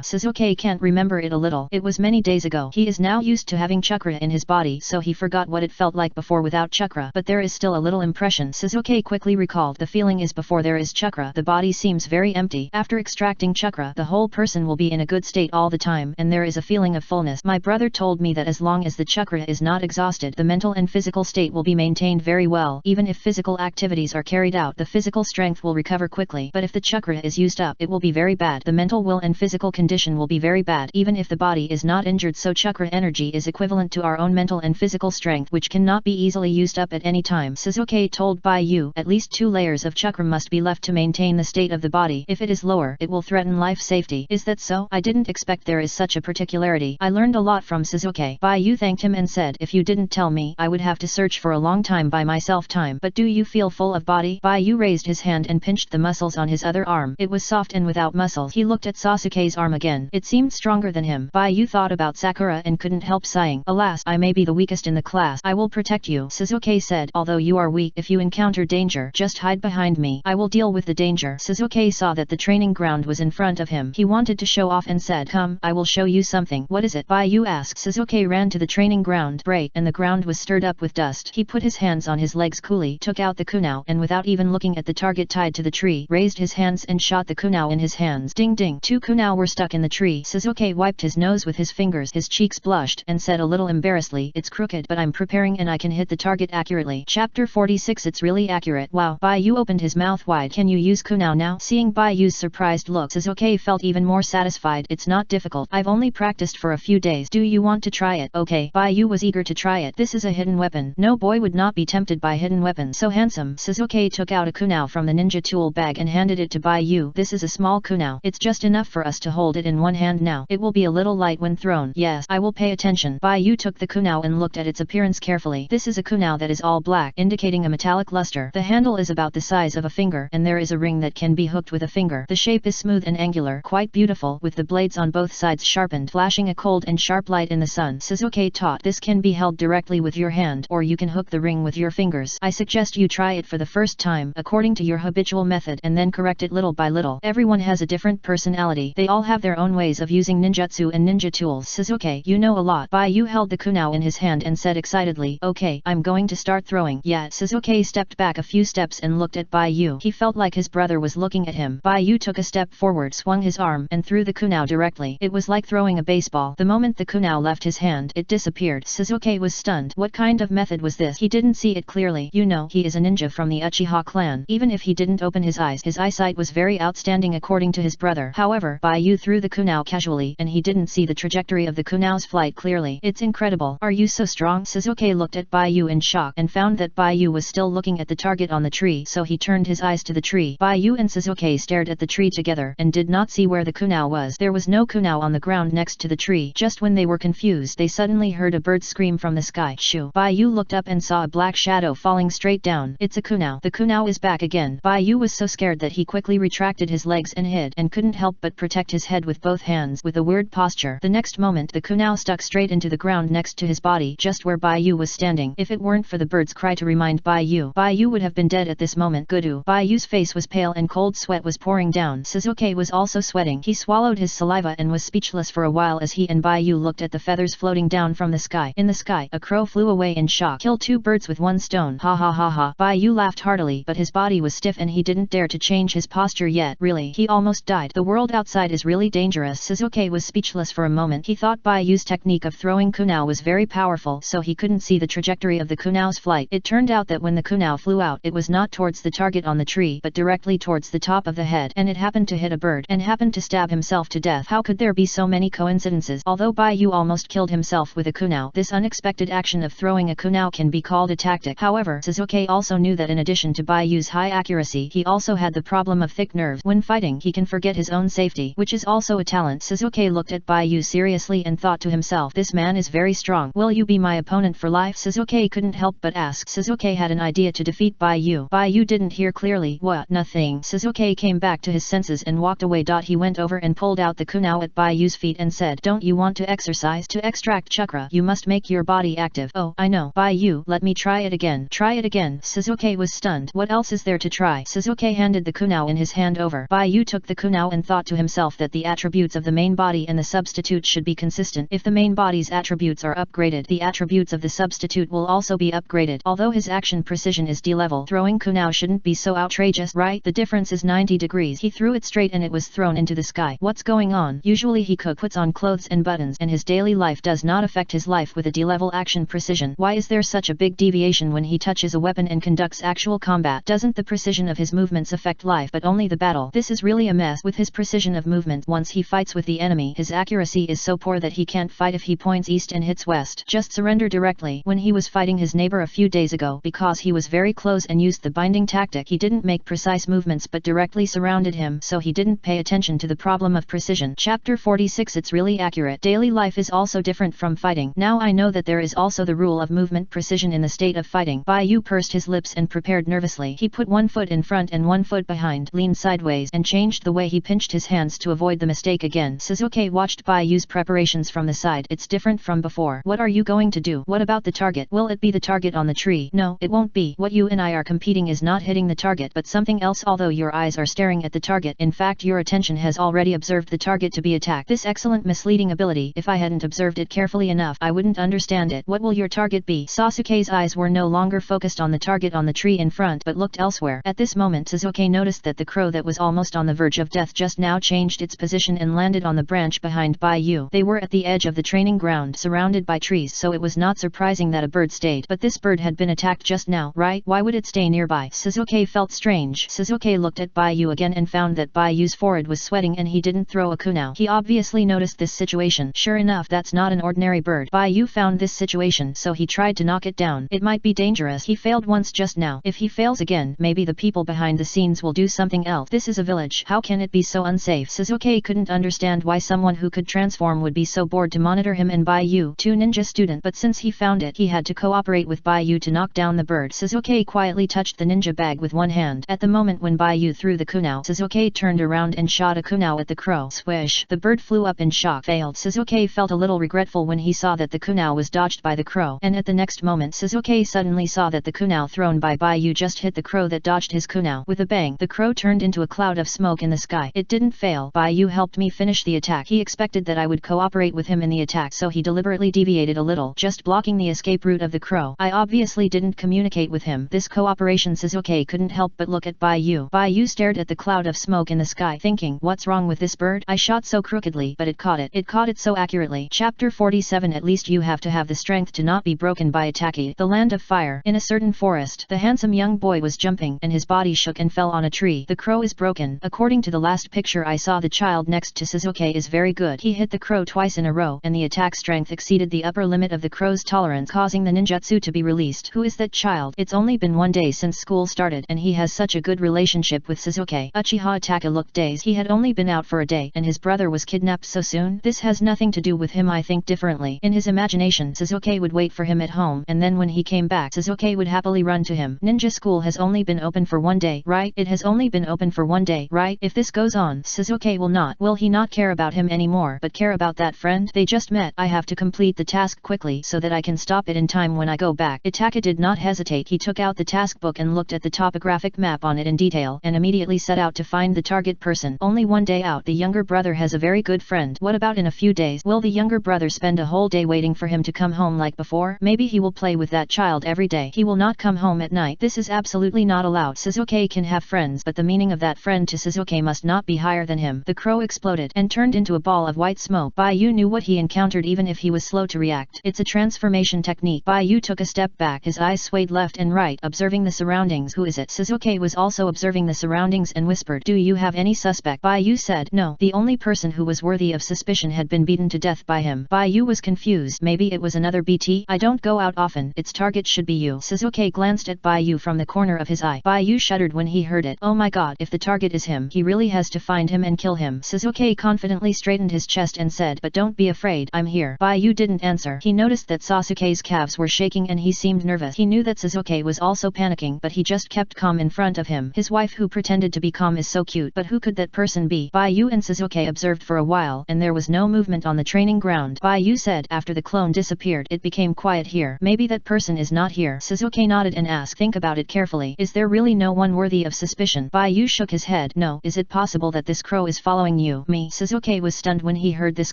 Sasuke can't remember it a little. It was many days ago. He is now used to having chakra in his body, so he forgot what it felt like before without chakra, but there is still a little impression. Sasuke quickly recalled. The feeling is before there is chakra. The body seems very empty. After extracting chakra, the whole person will be in a good state all the time, and there is a feeling of fullness. My brother told me that as long as the chakra is not exhausted, the mental and physical state will be maintained very well. Even if physical activities are carried out, the physical strength will recover quickly, but if the chakra is used up, it will be very bad. The mental will and physical condition will be very bad, even if the body is not injured. So chakra energy is equivalent to our own mental and physical strength, which cannot be easily used up at any time. Sasuke told Baiyu, at least 2 layers of chakra must be left to maintain the state of the body. If it is lower, it will threaten life safety. Is that so? I didn't expect there is such a particularity. I learned a lot from Sasuke. Baiyu thanked him and said, if you didn't tell me, I would have to search for a long time by myself. But do you feel full of body? Baiyu raised his hand and pinched the muscles on his other arm. It was soft and without muscles. He looked at Sasuke's arm again. It seemed stronger than him. Baiyu thought about Sakura and couldn't help sighing. Alas, I may be the weakest in the class. I will protect you. Sasuke said, although you are weak, if you encounter danger, just hide behind me. I will deal with the danger. Sasuke saw that the training ground was in front of him. He wanted to show off and said, come, I will show you something. What is it? Baiyu asked. Sasuke ran to the training ground. Break, and the ground was stirred up with dust. He put his hands on his legs coolly, took out the kunao, and without even looking at the target tied to the tree, raised his hands and shot the kunao in his hands. Ding ding. 2 kunao were stuck in the tree. Sasuke wiped his nose with his fingers. His cheeks blushed, and said a little embarrassedly, it's crooked, but I'm preparing and I can hit the target accurately. Chapter 46. It's really accurate. Wow. Baiyu opened his mouth wide. Can you use kunao now? Seeing Baiyu's surprised look, Sasuke felt even more satisfied. It's not difficult. I've only practiced for a few days. Do you want to try it? Okay. Baiyu was eager to try it. This is a hidden weapon. No boy would not be tempted by hidden weapons. So handsome. Sasuke took out a kunao from the ninja tool bag and handed it to Baiyu. This is a small kunao. It's just enough for us to hold it in one hand now. It will be a little light when thrown. Yes, I will pay attention. Baiyu took the kunao and looked at its appearance carefully. This is a kunao that is all black, indicating a metallic luster. The handle is about the size of a finger, and there is a ring that can be hooked with a finger. The shape is smooth and angular, quite beautiful, with the blades on both sides sharpened, flashing a cold and sharp light in the sun. Sasuke taught, this can be held directly with your hand, or you can hook the ring with your fingers. I suggest you try it for the first time, according to your habitual method, and then correct it little by little. Everyone has a different personality. They all have their own ways of using ninjutsu and ninja tools. Sasuke, you know a lot. Baiyu held the kunao in his hand and said excitedly, okay, I'm going to start throwing. Yeah, Sasuke stepped back a few steps and looked at Baiyu. He felt like his brother was looking at him. Baiyu took a step forward, swung his arm, and threw the kunao directly. It was like throwing a baseball. The moment the kunao left his hand, it disappeared. Sasuke was stunned. What kind of method was this? He didn't see it clearly. You know, he is a ninja from the Uchiha clan. Even if he didn't open his eyes, his eyesight was very outstanding according to his brother. However, Baiyu threw the kunao casually, and he didn't see the trajectory of the kunao's flight clearly. It's incredible. Are you so strong? Sasuke looked at Baiyu in shock and found that Baiyu was still looking at the target on the tree, so he turned his eyes to the tree. Baiyu and Sasuke stared at the tree together and did not see where the kunao was. There was no kunao on the ground next to the tree. Just when they were confused, they suddenly heard a bird scream from the sky. Shoo! Baiyu looked up and saw a black shadow falling straight down. It's a kunao. The kunao is back again. Baiyu was so scared that he quickly retracted his legs and hid, and couldn't help but protect his head with both hands with a weird posture. The next moment, the kunao stuck straight into the ground next to his body, just where Baiyu was standing. If it weren't for the bird's cry to remind Baiyu, Baiyu would have been dead at this moment. Gudu. Baiyu's face was pale and cold sweat was pouring down. Sasuke was also sweating. He swallowed his saliva and was speechless for a while as he and Baiyu looked at the feathers floating down from the sky. In the sky, a crow flew away in shock. Kill two birds with one stone. Ha ha ha ha. Baiyu laughed heartily, but his body was stiff and he didn't dare to change his posture yet. Really, he almost died. The world outside is really dangerous. Sasuke was speechless for a moment. He thought Baiyu's technique of throwing kunao was very powerful, so he couldn't see the trajectory of the kunao's flight. It turned out that when the kunao flew out, it was not towards the target on the tree, but directly towards the top of the head, and it happened to hit a bird, and happened to stab himself to death. How could there be so many coincidences? Although Baiyu almost killed himself with a kunao, this unexpected action of throwing a kunao can be called a tactic. However, Sasuke also knew that in addition to Baiyu's high accuracy, he also had the problem of thick nerves. When fighting, he can forget his own safety, which is also a talent. Sasuke looked at Baiyu seriously and thought to himself, this man is very strong. Will you be my opponent for life? Sasuke couldn't help but ask. Sasuke had an idea to defeat Baiyu. Baiyu didn't hear clearly. What? Nothing. Sasuke came back to his senses and walked away. He went over and pulled out the kunao at Baiyu's feet and said, don't you want to exercise? To extract chakra, you must make your body active. Oh, I know. Baiyu, let me try it again. Try it again. Sasuke was stunned. What else is there to try? Sasuke handed the kunao in his hand over. Baiyu took the kunao and thought to himself that the attributes of the main body and the substitute should be consistent. If the main body's attributes are upgraded, the attributes of the substitute will also be upgraded. Although his action precision is D-level, throwing kunao shouldn't be so outrageous, right? The difference is 90 degrees. He threw it straight and it was thrown into the sky. What's going on? Usually he puts on clothes and buttons, and his daily life does not affect his life with a D-level action precision. Why is there such a big deviation when he touches a weapon and conducts actual combat? Doesn't the precision of his movements affect life but only the battle? This is really a mess. With his precision of movement, once he fights with the enemy, his accuracy is so poor that he can't fight if he points east and hits west. Just surrender directly. When he was fighting his neighbor a few days ago, because he was very close and used the binding tactic, he didn't make precise movements but directly surrounded him, so he didn't pay attention to the problem of precision. Chapter 46. It's really accurate. Daily life is also different from fighting. Now I know that there is also the rule of movement precision in the state of fighting. Baiyu pursed his lips and prepared nervously. He put one foot in front and one foot behind, leaned sideways, and changed the way he pinched his hands to avoid the mistake again. Sasuke watched Baiyu's preparations from the side. It's different from before. What are you going to do? What about the target? Will it be the target on the tree? No, it won't be. What you and I are competing is not hitting the target, but something else. Although your eyes are staring at the target, in fact your attention has already observed the target to be attacked. This excellent misleading ability, if I hadn't observed it carefully enough, I wouldn't understand it. What will your target be? Sasuke's eyes were no longer focused on the target on the tree in front, but looked elsewhere. At this moment Sasuke noticed that the crow that was almost on the verge of death just now changed its position and landed on the branch behind Baiyu. They were at the edge of the training ground, surrounded by trees, so it was not surprising that a bird stayed. But this bird had been attacked just now, right? Why would it stay nearby? Sasuke felt strange. Sasuke looked at Baiyu again and found that Baiyu's forehead was sweating and he didn't throw a kunao. He obviously noticed this situation. Sure enough, that's not an ordinary bird. Baiyu found this situation, so he tried to knock it down. It might be dangerous. He failed once just now. If he fails again, maybe the people behind the scenes will do something else. This is a village. How can it be so unsafe? Sasuke couldn't understand why someone who could transform would be so bored to monitor him and Baiyu, two ninja student. But since he found it, he had to cooperate with Baiyu to knock down the bird. Sasuke quietly touched the ninja bag with one hand. At the moment when Baiyu threw the kunao, Sasuke turned around and shot a kunao at the crow. Swish! The bird flew up in shock. Failed. Sasuke felt a little regretful when he saw that the kunao was dodged by the crow, and at the next moment Sasuke suddenly saw that the kunao thrown by Baiyu just hit the crow that dodged his kunao. With a bang, The crow turned into a cloud of smoke in the sky. It didn't fail. Bai Yu helped me finish the attack. He expected that I would cooperate with him in the attack, so he deliberately deviated a little, just blocking the escape route of the crow. I obviously didn't communicate with him. This cooperation. Sasuke couldn't help but look at Bai Yu. Bai Yu stared at the cloud of smoke in the sky, thinking, what's wrong with this bird? I shot so crookedly, but it caught it. It caught it so accurately. Chapter 47. At least you have to have the strength to not be broken by Itaki. The land of fire. In a certain forest, the handsome young boy was jumping, and his body shook and fell on a tree. The crow is broken. According to the last picture I saw, the child next to Sasuke is very good. He hit the crow twice in a row, and the attack strength exceeded the upper limit of the crow's tolerance, causing the ninjutsu to be released. Who is that child? It's only been one day since school started, and he has such a good relationship with Sasuke. Uchiha Taka looked dazed. He had only been out for a day, and his brother was kidnapped so soon. This has nothing to do with him. I think differently. In his imagination, Sasuke would wait for him at home, and then when he came back, Sasuke would happily run to him. Ninja school has only been open for one day, right? It has only been open for one day, right? If this goes on, Sasuke will he not care about him anymore, but care about that friend? They just met. I have to complete the task quickly so that I can stop it in time when I go back. Itaka did not hesitate. He took out the task book and looked at the topographic map on it in detail, and immediately set out to find the target person. Only one day out. The younger brother has a very good friend. What about in a few days? Will the younger brother spend a whole day waiting for him to come home like before? Maybe he will play with that child every day. He will not come home at night. This is absolutely not allowed. Sasuke can have friends, but the meaning of that friend to Sasuke must not be higher than him. The crow exploded and turned into a ball of white smoke. Bai Yu knew what he encountered even if he was slow to react. It's a transformation technique. Bai Yu took a step back. His eyes swayed left and right, observing the surroundings. Who is it? Sasuke was also observing the surroundings and whispered, do you have any suspect? Bai Yu said, no. The only person who was worthy of suspicion had been beaten to death by him. Bai Yu was confused. Maybe it was another BT? I don't go out often. Its target should be you. Sasuke glanced at Bai Yu from the corner of his eye. Bai Yu shuddered when he heard it. Oh my god, if the target is him, he really has to find him and kill him. Sasuke confidently straightened his chest and said, but don't be afraid, I'm here. Bai Yu didn't answer. He noticed that Sasuke's calves were shaking and he seemed nervous. He knew that Sasuke was also panicking, but he just kept calm in front of him. His wife who pretended to be calm is so cute, but who could that person be? Bai Yu and Sasuke observed for a while, and there was no movement on the training ground. Bai Yu said, after the clone disappeared, it became quiet here. Maybe that person is not here. Sasuke nodded and asked, think about it carefully. Is there really no one worthy of suspicion? Bai Yu shook his head. No. Is it possible that this crow is following you? Me? Sasuke was stunned when he heard this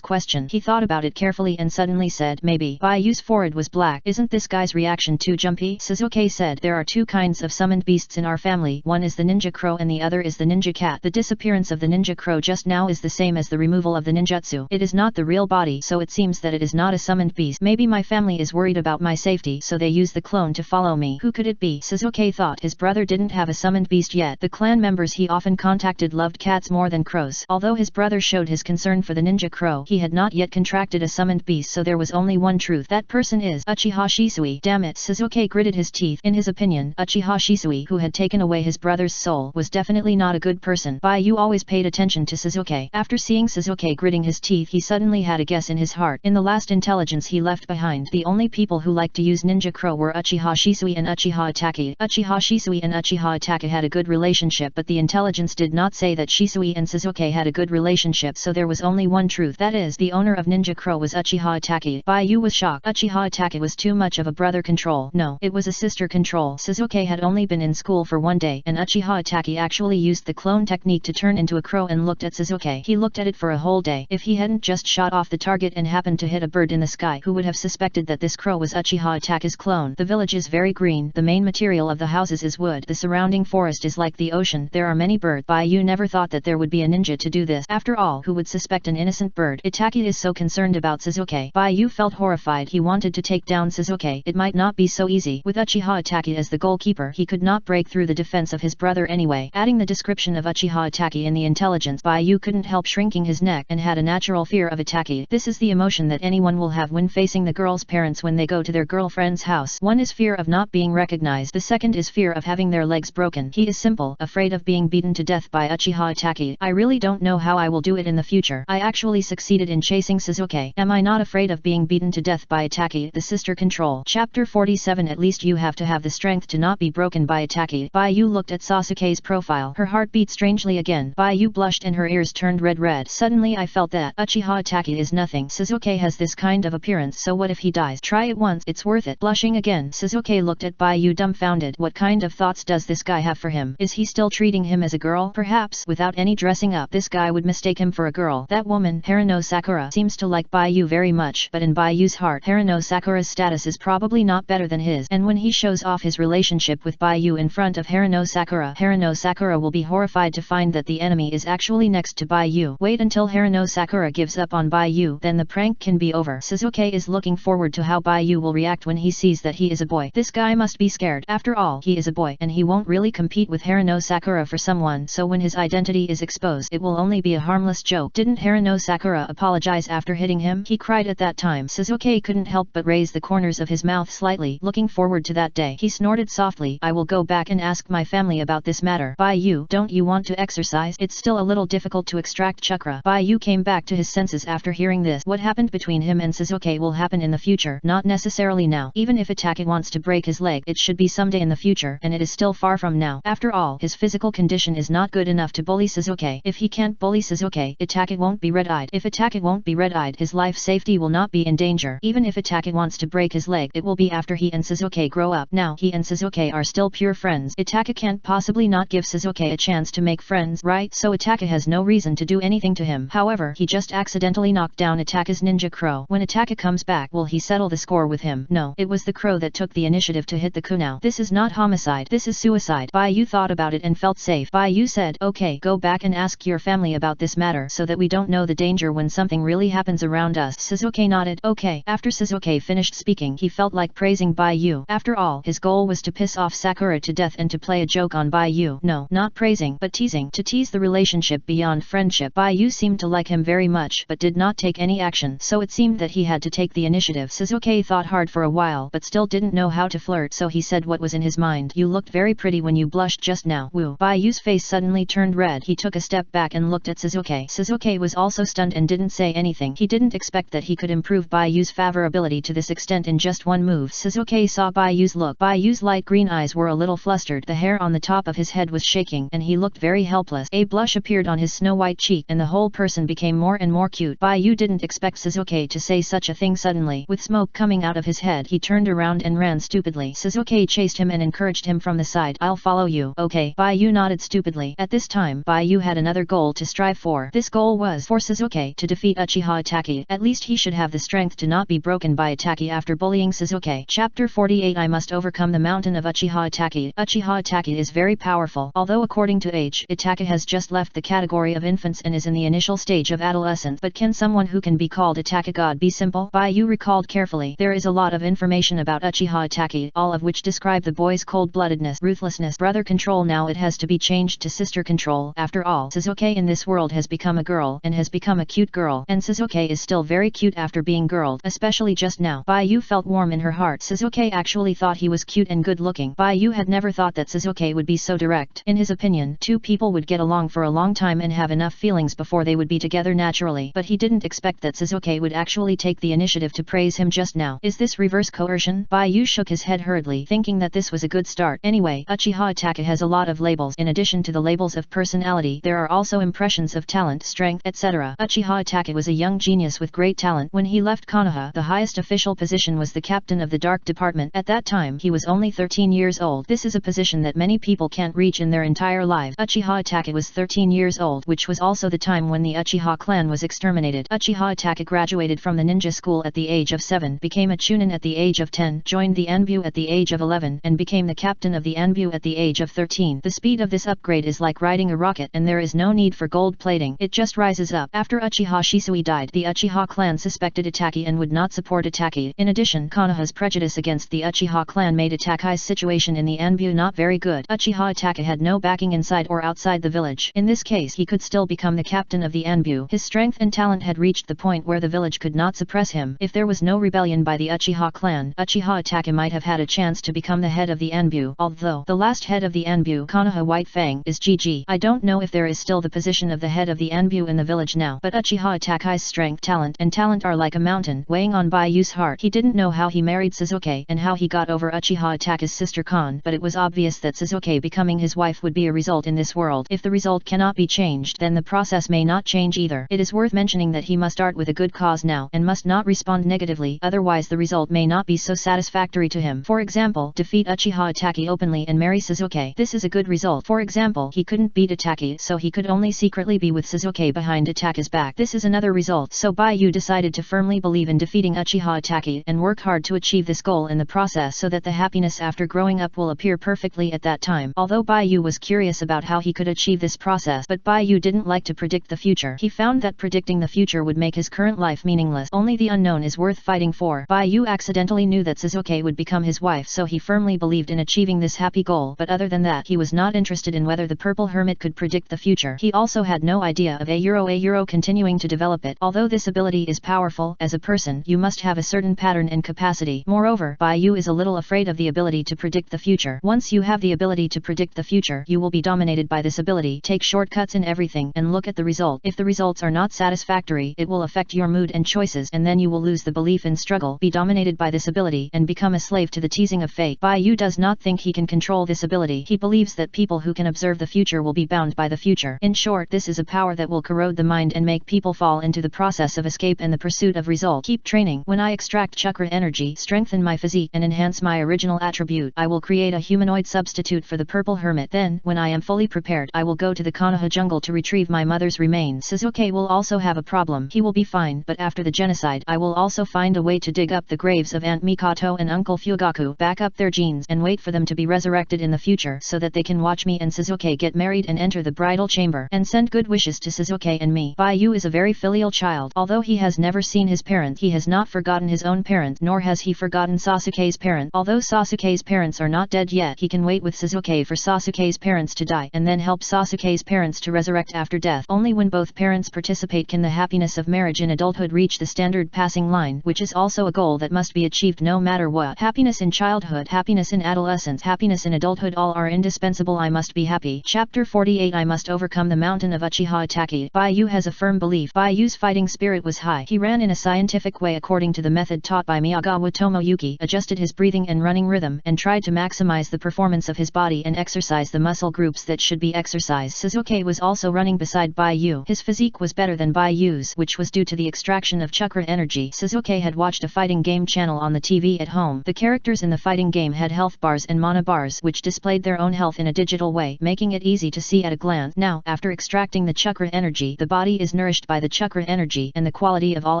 question. He thought about it carefully and suddenly said, maybe. Bai Yu's forehead was black. Isn't this guy's reaction too jumpy? Sasuke said, there are two kinds of summoned beasts in our family. One is the ninja crow and the other is the ninja cat. The disappearance of the ninja crow just now is the same as the removal of the ninjutsu. It is not the real body, so it seems that it is not a summoned beast. Maybe my family is worried about my safety, so they use the clone to follow me. Who could it be? Sasuke thought his brother didn't have a summoned beast yet. The clan members he often contacted loved cats more than crows. Although his brother showed his concern for the ninja crow, he had not yet contracted a summoned beast, so there was only one truth. That person is Uchiha Shisui. Damn it. Sasuke gritted his teeth. In his opinion, Uchiha Shisui, who had taken away his brother's soul, was definitely not a good person. Bai Yu always paid attention to Sasuke. After seeing Sasuke gritting his teeth, he suddenly had a guess in his heart. In the last intelligence he left behind, the only people who liked to use ninja crow were Uchiha Shisui and Uchiha Itachi. Uchiha Shisui and Uchiha Itachi had a good relationship, but the intelligence did not say that Shisui and Sasuke had a good relationship, so there was only one truth. That is, the owner of ninja crow was Uchiha Itachi. Bai Yu was shocked. Uchiha Itachi was too much of a brother control. No, it was a sister control. Sasuke had only been in school for one day, and Uchiha Itachi actually used the clone technique to turn into a crow and looked at Sasuke. He looked at it for a whole day. If he hadn't just shot off the target and happened to hit a bird in the sky, who would have suspected that this crow was Uchiha Itachi's clone? The village is very green. The main material of the houses is wood. The surrounding forest is like the ocean. There are many birds. Bai Yu never thought that there would be a ninja to do this. After all, who would suspect an innocent bird? Itachi is so concerned about Sasuke. Bai Yu felt horrified. He wanted to take down Sasuke. It might not be so easy. With Uchiha Itachi as the goalkeeper, he could not break through the defense of his brother anyway. Adding the description of Uchiha Itachi in the intelligence, Bai Yu couldn't help shrinking his neck and had a natural fear of Itachi. This is the emotion that anyone will have when facing the girl's parents when they go to their girlfriend's house. One is fear of not being recognized. The second is fear of having their legs broken. He is simple, afraid of being beaten to death by Uchiha Itachi. I really don't know how I will do it in the future. I actually succeeded in chasing Sasuke. Am I not afraid of being beaten to death by Itachi? The sister control. Chapter 47. At least you have to have the strength to not be broken by Itachi. Bai Yu looked at Sasuke's profile. Her heart beat strangely again. Bai Yu blushed and her ears turned red. Suddenly I felt that Uchiha Itachi is nothing. Sasuke has this kind of appearance, so what if he dies? Try it once, it's worth it. Blushing again, Sasuke looked at Bai Yu dumbfounded. What kind of thoughts does this guy have for him? Is he he still treating him as a girl? Perhaps, without any dressing up, this guy would mistake him for a girl. That woman, Haruno Sakura, seems to like Baiyu very much, but in Baiyu's heart, Haruno Sakura's status is probably not better than his, and when he shows off his relationship with Baiyu in front of Haruno Sakura will be horrified to find that the enemy is actually next to Baiyu. Wait until Haruno Sakura gives up on Baiyu, then the prank can be over. Sasuke is looking forward to how Baiyu will react when he sees that he is a boy. This guy must be scared. After all, he is a boy, and he won't really compete with Haruno Sakura for someone, so when his identity is exposed, it will only be a harmless joke. Didn't Haruno Sakura apologize after hitting him? He cried at that time. Sasuke couldn't help but raise the corners of his mouth slightly, looking forward to that day. He snorted softly. I will go back and ask my family about this matter. Baiyu, don't you want to exercise? It's still a little difficult to extract chakra. Baiyu came back to his senses after hearing this. What happened between him and Sasuke will happen in the future, not necessarily now. Even if Itachi wants to break his leg, it should be someday in the future, and it is still far from now. After all, his physical condition is not good enough to bully Sasuke. If he can't bully Sasuke, Itachi won't be red-eyed. If Itachi won't be red-eyed, his life safety will not be in danger. Even if Itachi wants to break his leg, it will be after he and Sasuke grow up. Now, he and Sasuke are still pure friends. Itachi can't possibly not give Sasuke a chance to make friends, right? So Itachi has no reason to do anything to him. However, he just accidentally knocked down Itachi's ninja crow. When Itachi comes back, will he settle the score with him? No, it was the crow that took the initiative to hit the kunao. This is not homicide, this is suicide. Baiyu thought about it and felt safe. Baiyu said, okay, go back and ask your family about this matter so that we don't know the danger when something really happens around us. Sasuke nodded. Okay. After Sasuke finished speaking, he felt like praising Baiyu. After all, his goal was to piss off Sakura to death and to play a joke on Baiyu. No, not praising, but teasing. To tease the relationship beyond friendship. Baiyu seemed to like him very much, but did not take any action, so it seemed that he had to take the initiative. Sasuke thought hard for a while, but still didn't know how to flirt, so he said what was in his mind. You looked very pretty when you blushed just now. Woo. Baiyu's face suddenly turned red. He took a step back and looked at Sasuke. Sasuke was also stunned and didn't say anything. He didn't expect that he could improve Baiyu's favorability to this extent in just one move. Sasuke saw Baiyu's look. Baiyu's light green eyes were a little flustered. The hair on the top of his head was shaking, and he looked very helpless. A blush appeared on his snow-white cheek, and the whole person became more and more cute. Baiyu didn't expect Sasuke to say such a thing suddenly. With smoke coming out of his head, he turned around and ran stupidly. Sasuke chased him and encouraged him from the side. I'll follow you. Okay. Baiyu nodded stupidly. At this time, Baiyu had another goal to strive for. This goal was for Sasuke to defeat Uchiha Itachi. At least he should have the strength to not be broken by Itachi after bullying Sasuke. Chapter 48 I must overcome the mountain of Uchiha Itachi. Uchiha Itachi is very powerful. Although according to age, Itachi has just left the category of infants and is in the initial stage of adolescence. But can someone who can be called Itachi God be simple? Baiyu recalled carefully. There is a lot of information about Uchiha Itachi, all of which describe the boy's cold-bloodedness, ruthlessness, brother control. Now it has to be changed to sister control. After all, Sasuke in this world has become a girl, and has become a cute girl, and Sasuke is still very cute after being girled, especially just now. Baiyu felt warm in her heart. Sasuke actually thought he was cute and good-looking. Baiyu had never thought that Sasuke would be so direct. In his opinion, two people would get along for a long time and have enough feelings before they would be together naturally, but he didn't expect that Sasuke would actually take the initiative to praise him just now. Is this reverse coercion? Baiyu shook his head hurriedly, thinking that this was a good start. Anyway, Uchiha Itachi has a lot of labels. In addition to the labels of personality, there are also impressions of talent, strength, etc. Uchiha Itachi was a young genius with great talent. When he left Konoha, the highest official position was the captain of the Dark Department. At that time, he was only 13 years old. This is a position that many people can't reach in their entire lives. Uchiha Itachi was 13 years old, which was also the time when the Uchiha clan was exterminated. Uchiha Itachi graduated from the ninja school at the age of 7, became a chunin at the age of 10, joined the Anbu at the age of 11, and became the captain of the Anbu at the age of 13. The speed of this upgrade is like riding a rocket, and there is no need for gold plating. It just rises up. After Uchiha Shisui died, the Uchiha clan suspected Itachi and would not support Itachi. In addition, Konoha's prejudice against the Uchiha clan made Itachi's situation in the Anbu not very good. Uchiha Itachi had no backing inside or outside the village. In this case, he could still become the captain of the Anbu. His strength and talent had reached the point where the village could not suppress him. If there was no rebellion by the Uchiha clan, Uchiha Itachi might have had a chance to become the head of the Anbu. Although the last head of the Anbu, Konoha White Fang, is GG. I don't know if there is still the position of the head of the Anbu in the village now, but Uchiha Itachi's strength, talent are like a mountain, weighing on Baiyu's heart. He didn't know how he married Sasuke and how he got over Uchiha Itachi's sister Kon, but it was obvious that Sasuke becoming his wife would be a result in this world. If the result cannot be changed, then the process may not change either. It is worth mentioning that he must start with a good cause now, and must not respond negatively, otherwise the result may not be so satisfactory to him. For example, defeat Uchiha Itachi openly and marry Sasuke. This is a good result. For example, he couldn't beat Itaki, so he could only secretly be with Sasuke behind Itaki's back. This is another result. So Baiyu decided to firmly believe in defeating Uchiha Itaki and work hard to achieve this goal in the process so that the happiness after growing up will appear perfectly at that time. Although Baiyu was curious about how he could achieve this process, but Baiyu didn't like to predict the future. He found that predicting the future would make his current life meaningless. Only the unknown is worth fighting for. Baiyu accidentally knew that Sasuke would become his wife, so he firmly believed in achieving this happy goal, but other than that he was not interested in whether the purple hermit could predict the future. He also had no idea of a continuing to develop it. Although this ability is powerful, as a person you must have a certain pattern and capacity. Moreover, Baiyu is a little afraid of the ability to predict the future. Once you have the ability to predict the future, you will be dominated by this ability. Take shortcuts in everything and look at the result. If the results are not satisfactory, it will affect your mood and choices, and then you will lose the belief in struggle, be dominated by this ability, and become a slave to the teasing of fate. Baiyu does not think he can control this ability. He believes that people who can observe the future will be bound by the future. In short, this is a power that will corrode the mind and make people fall into the process of escape and the pursuit of result. Keep training. When I extract chakra energy, strengthen my physique, and enhance my original attribute, I will create a humanoid substitute for the purple hermit. Then, when I am fully prepared, I will go to the Konoha jungle to retrieve my mother's remains. Sasuke will also have a problem. He will be fine, but after the genocide, I will also find a way to dig up the graves of Aunt Mikoto and Uncle Fugaku, back up their genes, and wait for them to be resurrected in the future so that they can watch me and Sasuke get married and enter the bridal chamber, and send good wishes to Sasuke and me. Baiyu is a very filial child. Although he has never seen his parent, he has not forgotten his own parent, nor has he forgotten Sasuke's parent. Although Sasuke's parents are not dead yet, he can wait with Sasuke for Sasuke's parents to die, and then help Sasuke's parents to resurrect after death. Only when both parents participate can the happiness of marriage in adulthood reach the standard passing line, which is also a goal that must be achieved no matter what. Happiness in childhood, happiness in adolescence, happiness in adulthood, all are indispensable. I must be happy. Chapter 48. I must overcome the mountain of Uchiha Itaki. Baiyu has a firm belief. Baiyu's fighting spirit was high. He ran in a scientific way according to the method taught by Miyagawa Tomoyuki, adjusted his breathing and running rhythm, and tried to maximize the performance of his body and exercise the muscle groups that should be exercised. Sasuke was also running beside Baiyu. His physique was better than Baiyu's, which was due to the extraction of chakra energy. Sasuke had watched a fighting game channel on the TV at home. The characters in the fighting game had health bars and mana bars, which displayed their own health in a digital way, making it easy to see at a glance. Now, after extracting the chakra energy, the body is nourished by the chakra energy, and the quality of all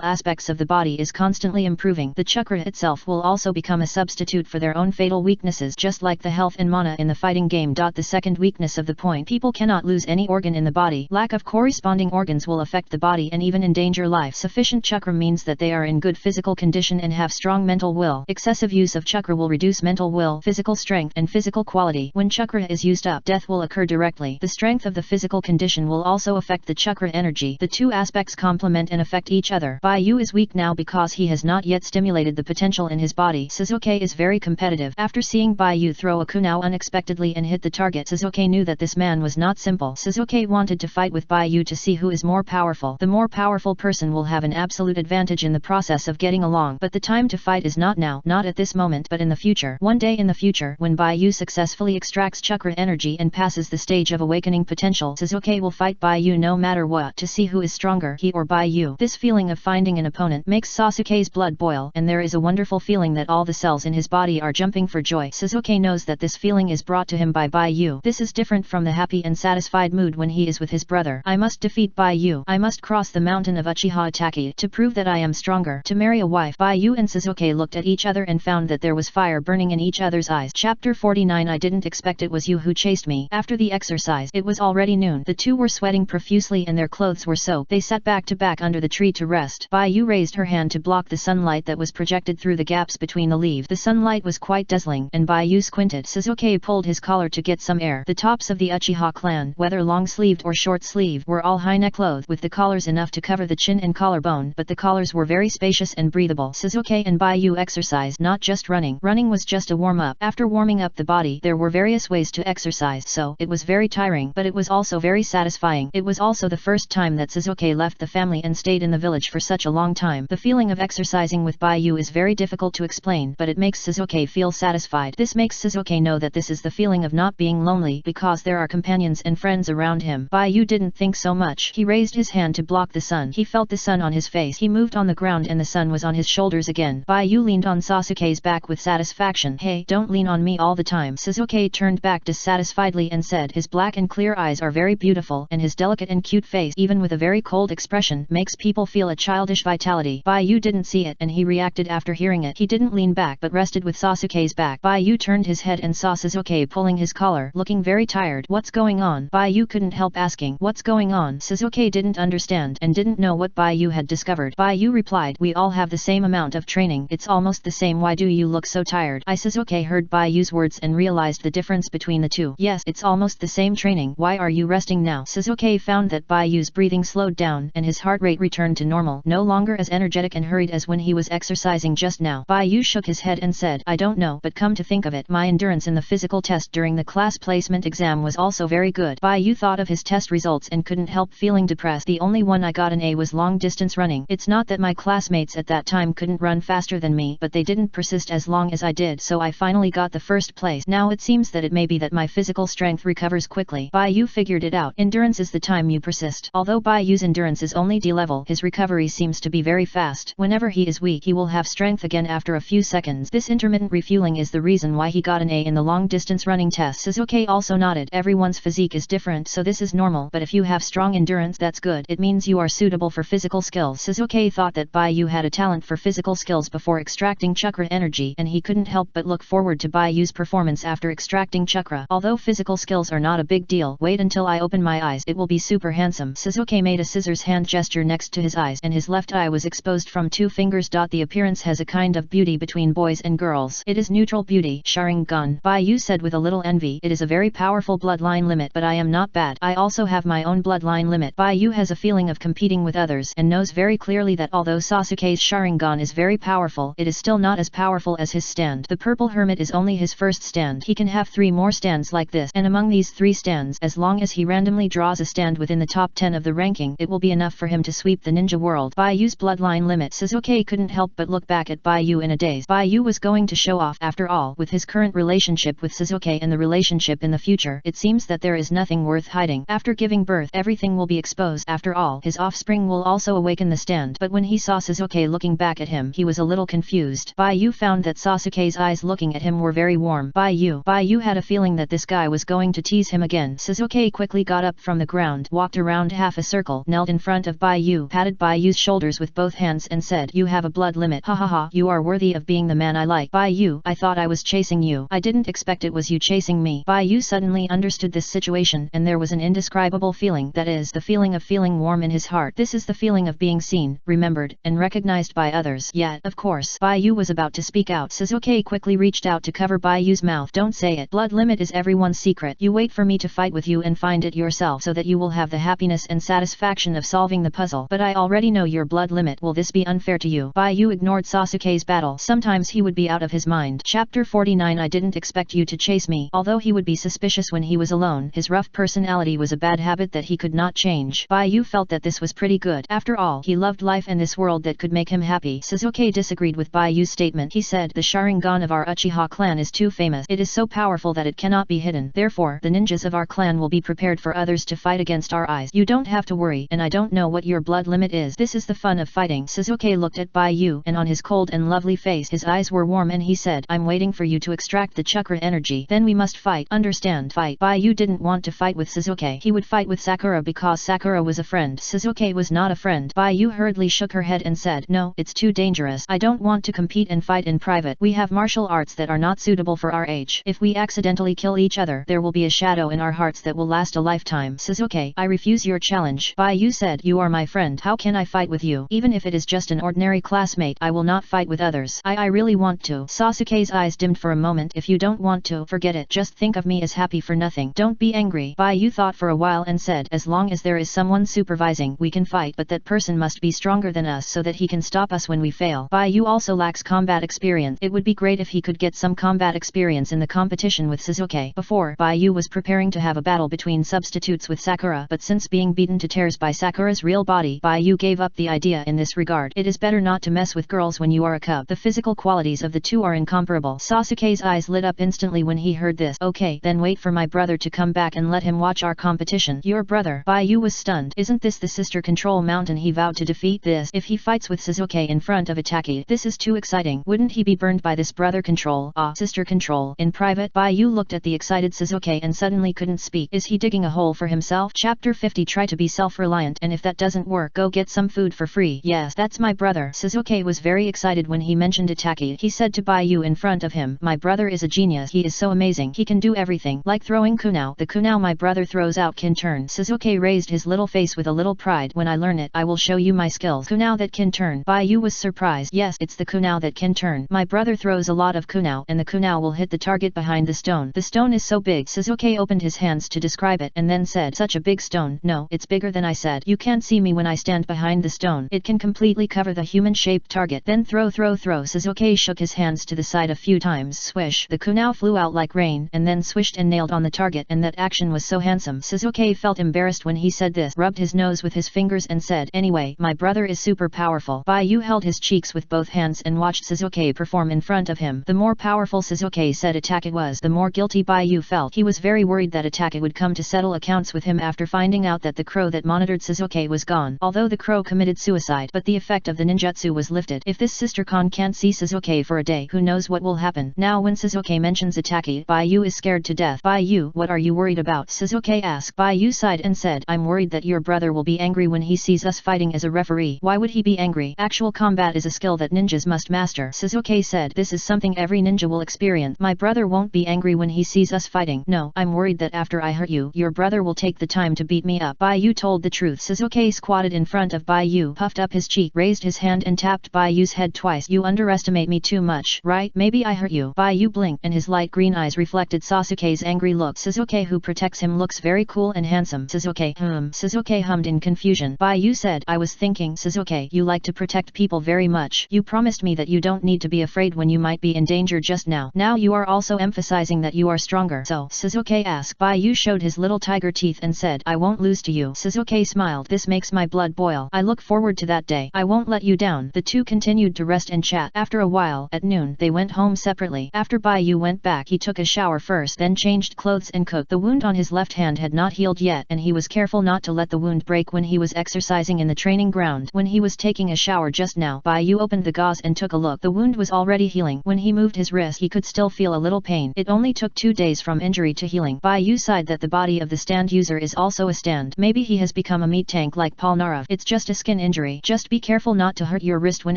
aspects of the body is constantly improving. The chakra itself will also become a substitute for their own fatal weaknesses, just like the health and mana in the fighting game. The second weakness of the point: people cannot lose any organ in the body. Lack of corresponding organs will affect the body and even endanger life. Sufficient chakra means that they are in good physical condition and have strong mental will. Excessive use of chakra will reduce mental will, physical strength, and physical quality. When chakra is used up, death will occur directly. The strength of the physical condition will also affect the chakra energy. The two aspects complement and affect each other. Baiyu is weak now because he has not yet stimulated the potential in his body. Sasuke is very competitive. After seeing Baiyu throw a kunao unexpectedly and hit the target, Sasuke knew that this man was not simple. Sasuke wanted to fight with Baiyu to see who is more powerful. The more powerful person will have an absolute advantage in the process of getting along, but the time to fight is not now, not at this moment, but in the future. One day in the future, when Baiyu successfully extracts chakra energy and passes the stage of awakening potential, Sasuke will fight Baiyu no matter what, to see who is stronger, he or Baiyu. This feeling of finding an opponent makes Sasuke's blood boil, and there is a wonderful feeling that all the cells in his body are jumping for joy. Sasuke knows that this feeling is brought to him by Baiyu. This is different from the happy and satisfied mood when he is with his brother. I must defeat Baiyu. I must cross the mountain of Uchiha Itaki to prove that I am stronger, to marry a wife. Baiyu and Sasuke looked at each other and found that there was fire burning in each other's eyes. Chapter 49. I didn't expect it was you who chased me. After the exercise, it was already noon. The two were sweating profusely and their clothes were soaked. They sat back to back under the tree to rest. Baiyu raised her hand to block the sunlight that was projected through the gaps between the leaves. The sunlight was quite dazzling, and Baiyu squinted. Sasuke pulled his collar to get some air. The tops of the Uchiha clan, whether long-sleeved or short-sleeved, were all high-neck clothed, with the collars enough to cover the chin and collarbone, but the collars were very spacious and breathable. Sasuke and Baiyu exercised, not just running. Running was just a warm-up. After warming up the body, there were various ways to exercise, so it was very tiring, but it was also very satisfying. It was also the first time that Sasuke left the family and stayed in the village for such a long time. The feeling of exercising with Baiyu is very difficult to explain, but it makes Sasuke feel satisfied. This makes Sasuke know that this is the feeling of not being lonely, because there are companions and friends around him. Baiyu didn't think so much. He raised his hand to block the sun. He felt the sun on his face. He moved on the ground and the sun was on his shoulders again. Baiyu leaned on Sasuke's back with satisfaction. Hey, don't lean on me all the time. Sasuke turned back back dissatisfiedly and said his black and clear eyes are very beautiful and his delicate and cute face even with a very cold expression makes people feel a childish vitality. Baiyu didn't see it and he reacted after hearing it. He didn't lean back but rested with Sasuke's back. Baiyu turned his head and saw Sasuke pulling his collar, looking very tired. What's going on? Baiyu couldn't help asking. What's going on? Sasuke didn't understand and didn't know what Baiyu had discovered. Baiyu replied, we all have the same amount of training. It's almost the same. Why do you look so tired? Sasuke heard Baiyu's words and realized the difference between the two. Yes, it's almost the same training. Why are you resting now? Sasuke found that Baiyu's breathing slowed down and his heart rate returned to normal, no longer as energetic and hurried as when he was exercising just now. Baiyu shook his head and said, I don't know, but come to think of it, my endurance in the physical test during the class placement exam was also very good. Baiyu thought of his test results and couldn't help feeling depressed. The only one I got an A was long distance running. It's not that my classmates at that time couldn't run faster than me, but they didn't persist as long as I did, so I finally got the first place. Now it seems that it may be that my physical strength recovers quickly. Baiyu figured it out. Endurance is the time you persist. Although Baiyu's endurance is only D level, his recovery seems to be very fast. Whenever he is weak he will have strength again after a few seconds. This intermittent refueling is the reason why he got an A in the long distance running test. Sasuke also nodded. Everyone's physique is different, so this is normal, but if you have strong endurance that's good. It means you are suitable for physical skills. Sasuke thought that Baiyu had a talent for physical skills before extracting chakra energy and he couldn't help but look forward to Baiyu's performance after extracting chakra. Although physical skills are not a big deal, wait until I open my eyes, it will be super handsome. Sasuke made a scissors hand gesture next to his eyes and his left eye was exposed from 2 fingers. The appearance has a kind of beauty between boys and girls. It is neutral beauty. Sharingan. Baiyu said with a little envy. It is a very powerful bloodline limit, but I am not bad. I also have my own bloodline limit. Baiyu has a feeling of competing with others and knows very clearly that although Sasuke's Sharingan is very powerful, it is still not as powerful as his stand. The purple hermit is only his first stand. He can have 3 more stands like this, and among these 3 stands, as long as he randomly draws a stand within the top 10 of the ranking, it will be enough for him to sweep the ninja world. Baiyu's bloodline limit. Sasuke couldn't help but look back at Baiyu in a daze. Baiyu was going to show off. After all, with his current relationship with Sasuke and the relationship in the future, it seems that there is nothing worth hiding. After giving birth, everything will be exposed. After all, his offspring will also awaken the stand. But when he saw Sasuke looking back at him, he was a little confused. Baiyu found that Sasuke's eyes looking at him were very warm. Baiyu had a feeling that this guy was going to tease him again. Sasuke quickly got up from the ground, walked around half a circle, knelt in front of Baiyu, patted Baiyu's shoulders with both hands and said, you have a blood limit. Ha ha ha, you are worthy of being the man I like. Baiyu, I thought I was chasing you. I didn't expect it was you chasing me. Baiyu suddenly understood this situation and there was an indescribable feeling, that is, the feeling of feeling warm in his heart. This is the feeling of being seen, remembered, and recognized by others. Yet, of course, Baiyu was about to speak out. Sasuke quickly reached out to cover Baiyu's mouth. Don't say it. Blood limit is everyone's secret. You wait for me to fight with you and find it yourself so that you will have the happiness and satisfaction of solving the puzzle. But I already know your blood limit. Will this be unfair to you? Baiyu ignored Sasuke's battle. Sometimes he would be out of his mind. Chapter 49. I didn't expect you to chase me. Although he would be suspicious when he was alone, his rough personality was a bad habit that he could not change. Baiyu felt that this was pretty good. After all, he loved life and this world that could make him happy. Sasuke disagreed with Baiyu's statement. He said, the Sharingan of our Uchiha clan is too famous. It is so powerful that it cannot be hidden. Therefore, the ninjas of our clan will be prepared for others to fight against our eyes. You don't have to worry, and I don't know what your blood limit is. This is the fun of fighting. Sasuke looked at Baiyu, and on his cold and lovely face his eyes were warm and he said, I'm waiting for you to extract the chakra energy. Then we must fight. Understand? Fight. Baiyu didn't want to fight with Sasuke. He would fight with Sakura because Sakura was a friend. Sasuke was not a friend. Baiyu hurriedly shook her head and said, no, it's too dangerous. I don't want to compete and fight in private. We have martial arts that are not suitable for our age. If we accidentally kill each other, there will be a shadow in our hearts that will last a lifetime. Sasuke, I refuse your challenge. Baiyu said, you are my friend. How can I fight with you? Even if it is just an ordinary classmate, I will not fight with others. I really want to. Sasuke's eyes dimmed for a moment. If you don't want to, forget it. Just think of me as happy for nothing. Don't be angry. Baiyu thought for a while and said, as long as there is someone supervising, we can fight, but that person must be stronger than us so that he can stop us when we fail. Baiyu also lacks combat experience. It would be great if he could get some combat experience in the competition with Sasuke. Before, Baiyu was preparing to have a battle between substitutes with Sakura, but since being beaten to tears by Sakura's real body, Baiyu gave up the idea in this regard. It is better not to mess with girls when you are a cub. The physical qualities of the two are incomparable. Sasuke's eyes lit up instantly when he heard this. Okay, then wait for my brother to come back and let him watch our competition. Your brother? Baiyu was stunned. Isn't this the sister control mountain he vowed to defeat? This, if he fights with Sasuke in front of Itachi, this is too exciting. Wouldn't he be burned by this brother control? Ah, sister control. In private, Baiyu looked at the excited Shizuke and suddenly couldn't speak. Is he digging a hole for himself? Chapter 50. Try to be self-reliant, and if that doesn't work, go get some food for free. Yes, that's my brother. Shizuke was very excited when he mentioned Itaki. He said to Baiyu in front of him, my brother is a genius. He is so amazing. He can do everything, like throwing kunao. The kunao my brother throws out can turn. Shizuke raised his little face with a little pride. When I learn it, I will show you my skills. Kunao that can turn. Baiyu was surprised. Yes, it's the kunao that can turn. My brother throws a lot of kunao, and the kunao will hit the target behind the stone. The stone is so big. Shizuke opened his hands to describe it and then said, such a big stone. No, it's bigger than I said. You can't see me when I stand behind the stone. It can completely cover the human-shaped target. Then throw. Shizuke shook his hands to the side a few times. Swish. The kunao flew out like rain, and then swished and nailed on the target, and that action was so handsome. Shizuke felt embarrassed when he said this, rubbed his nose with his fingers and said, anyway, my brother is super powerful. Baiyu held his cheeks with both hands and watched Shizuke perform in front of him. The more powerful Shizuke said Itaki was, the more guilty Baiyu felt. He was very worried that Itaki would come to settle accounts with him after finding out that the crow that monitored Shizuke was gone. Although the crow committed suicide, but the effect of the ninjutsu was lifted. If this sister-con can't see Shizuke for a day, who knows what will happen. Now when Shizuke mentions Itaki, Baiyu is scared to death. Baiyu, what are you worried about? Shizuke asked. Baiyu sighed and said, I'm worried that your brother will be angry when he sees us fighting as a referee. Why would he be angry? Actual combat is a skill that ninjas must master. Shizuke said, this is something every ninja will experience. My brother won't be angry when he sees us fighting. No, I'm worried that after I hurt you, your brother will take the time to beat me up. Baiyu told the truth. Shizuke squatted in front of Baiyu, puffed up his cheek, raised his hand and tapped Baiyu's head twice. You underestimate me too much, right? Maybe I hurt you. Baiyu blinked, and his light green eyes reflected Sasuke's angry look. Shizuke, who protects him, looks very cool and handsome. Shizuke hummed in confusion. Baiyu said, I was thinking, Shizuke, you like to protect people very much. You promised me that you don't need to be afraid when you might be in danger just now. Now you are also emphasizing that you are stronger. So, Shizuke asked. Baiyu showed his little tiger teeth and said, I won't lose to you. Shizuke smiled. This makes my blood boil. I look forward to that day. I won't let you down. The two continued to rest and chat. After a while, at noon, they went home separately. After Baiyu went back, he took a shower first, then changed clothes and cooked. The wound on his left hand had not healed yet, and he was careful not to let the wound break when he was exercising in the training ground. When he was taking a shower just now, Baiyu opened the gauze and took a look. The wound was already healing. When he moved his wrist, he could still feel a little pain. It only took 2 days from injury to healing. Baiyu sighed that the body of the stand user is also a stand. Maybe he has become a meat tank like Polnareff. It's just a skin injury. Just be careful not to hurt your wrist when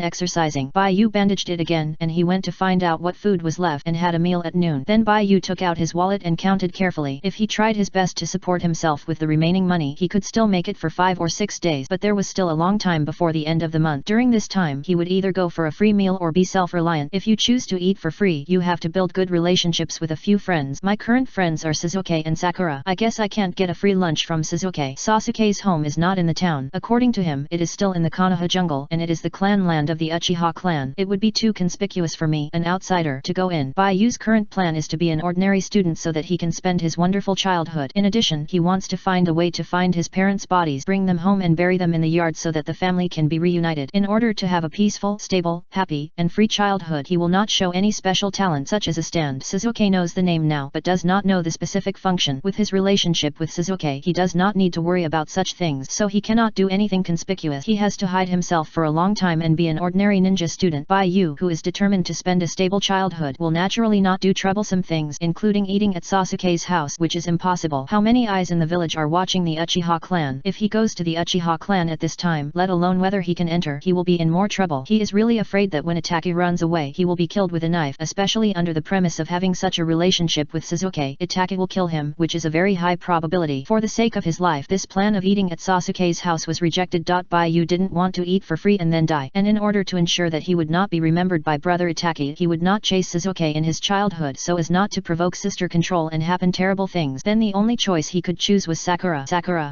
exercising. Baiyu bandaged it again, and he went to find out what food was left and had a meal at noon. Then Baiyu took out his wallet and counted carefully. If he tried his best to support himself with the remaining money, he could still make it for 5 or 6 days, but there was still a long time before the end of the month. During this time, he would either go for a free meal or be self-reliant. If you choose to eat for free, you have to build good relationships with a few friends. My current friends are Shizuke and Sakura. I guess I can't get a free lunch from Shizuke. Sasuke's home is not in the town. According to him, it is still in the Konoha jungle, and it is the clan land of the Uchiha clan. It would be too conspicuous for me, an outsider, to go in. Baiyu's current plan is to be an ordinary student so that he can spend his wonderful childhood. In addition, he wants to find a way to find his parents' bodies, bring them home and bury them in the yard so that the family can be reunited. In order to have a peaceful, stable, happy, and free childhood, he will not show any special talent such as a stand. Shizuke knows the name now but does not know the specific function. With his relationship with Shizuke, he does not need to worry about such things, so he cannot do anything conspicuous. He has to hide himself for a long time and be an ordinary ninja student. Baiyu, who is determined to spend a stable childhood, will naturally not do troublesome things, including eating at Sasuke's house, which is impossible. How many eyes in the village are watching the Uchiha clan? If he goes to the Uchiha clan at this time, let alone whether he can enter, he will be in more trouble. He is really afraid that when Itaki runs away, he will be killed with a knife, especially under the premise of having such a relationship with Shizuke. Itaki will kill him, which is a very high probability. For the sake of his life, this plan of eating at Sasuke's house was rejected. Baiyu didn't want to eat for free and then die, and in order to ensure that he would not be remembered by brother Itaki, he would not chase Shizuke in his childhood so as not to provoke sister control and happen terrible things. Then the only choice he could choose was Sakura.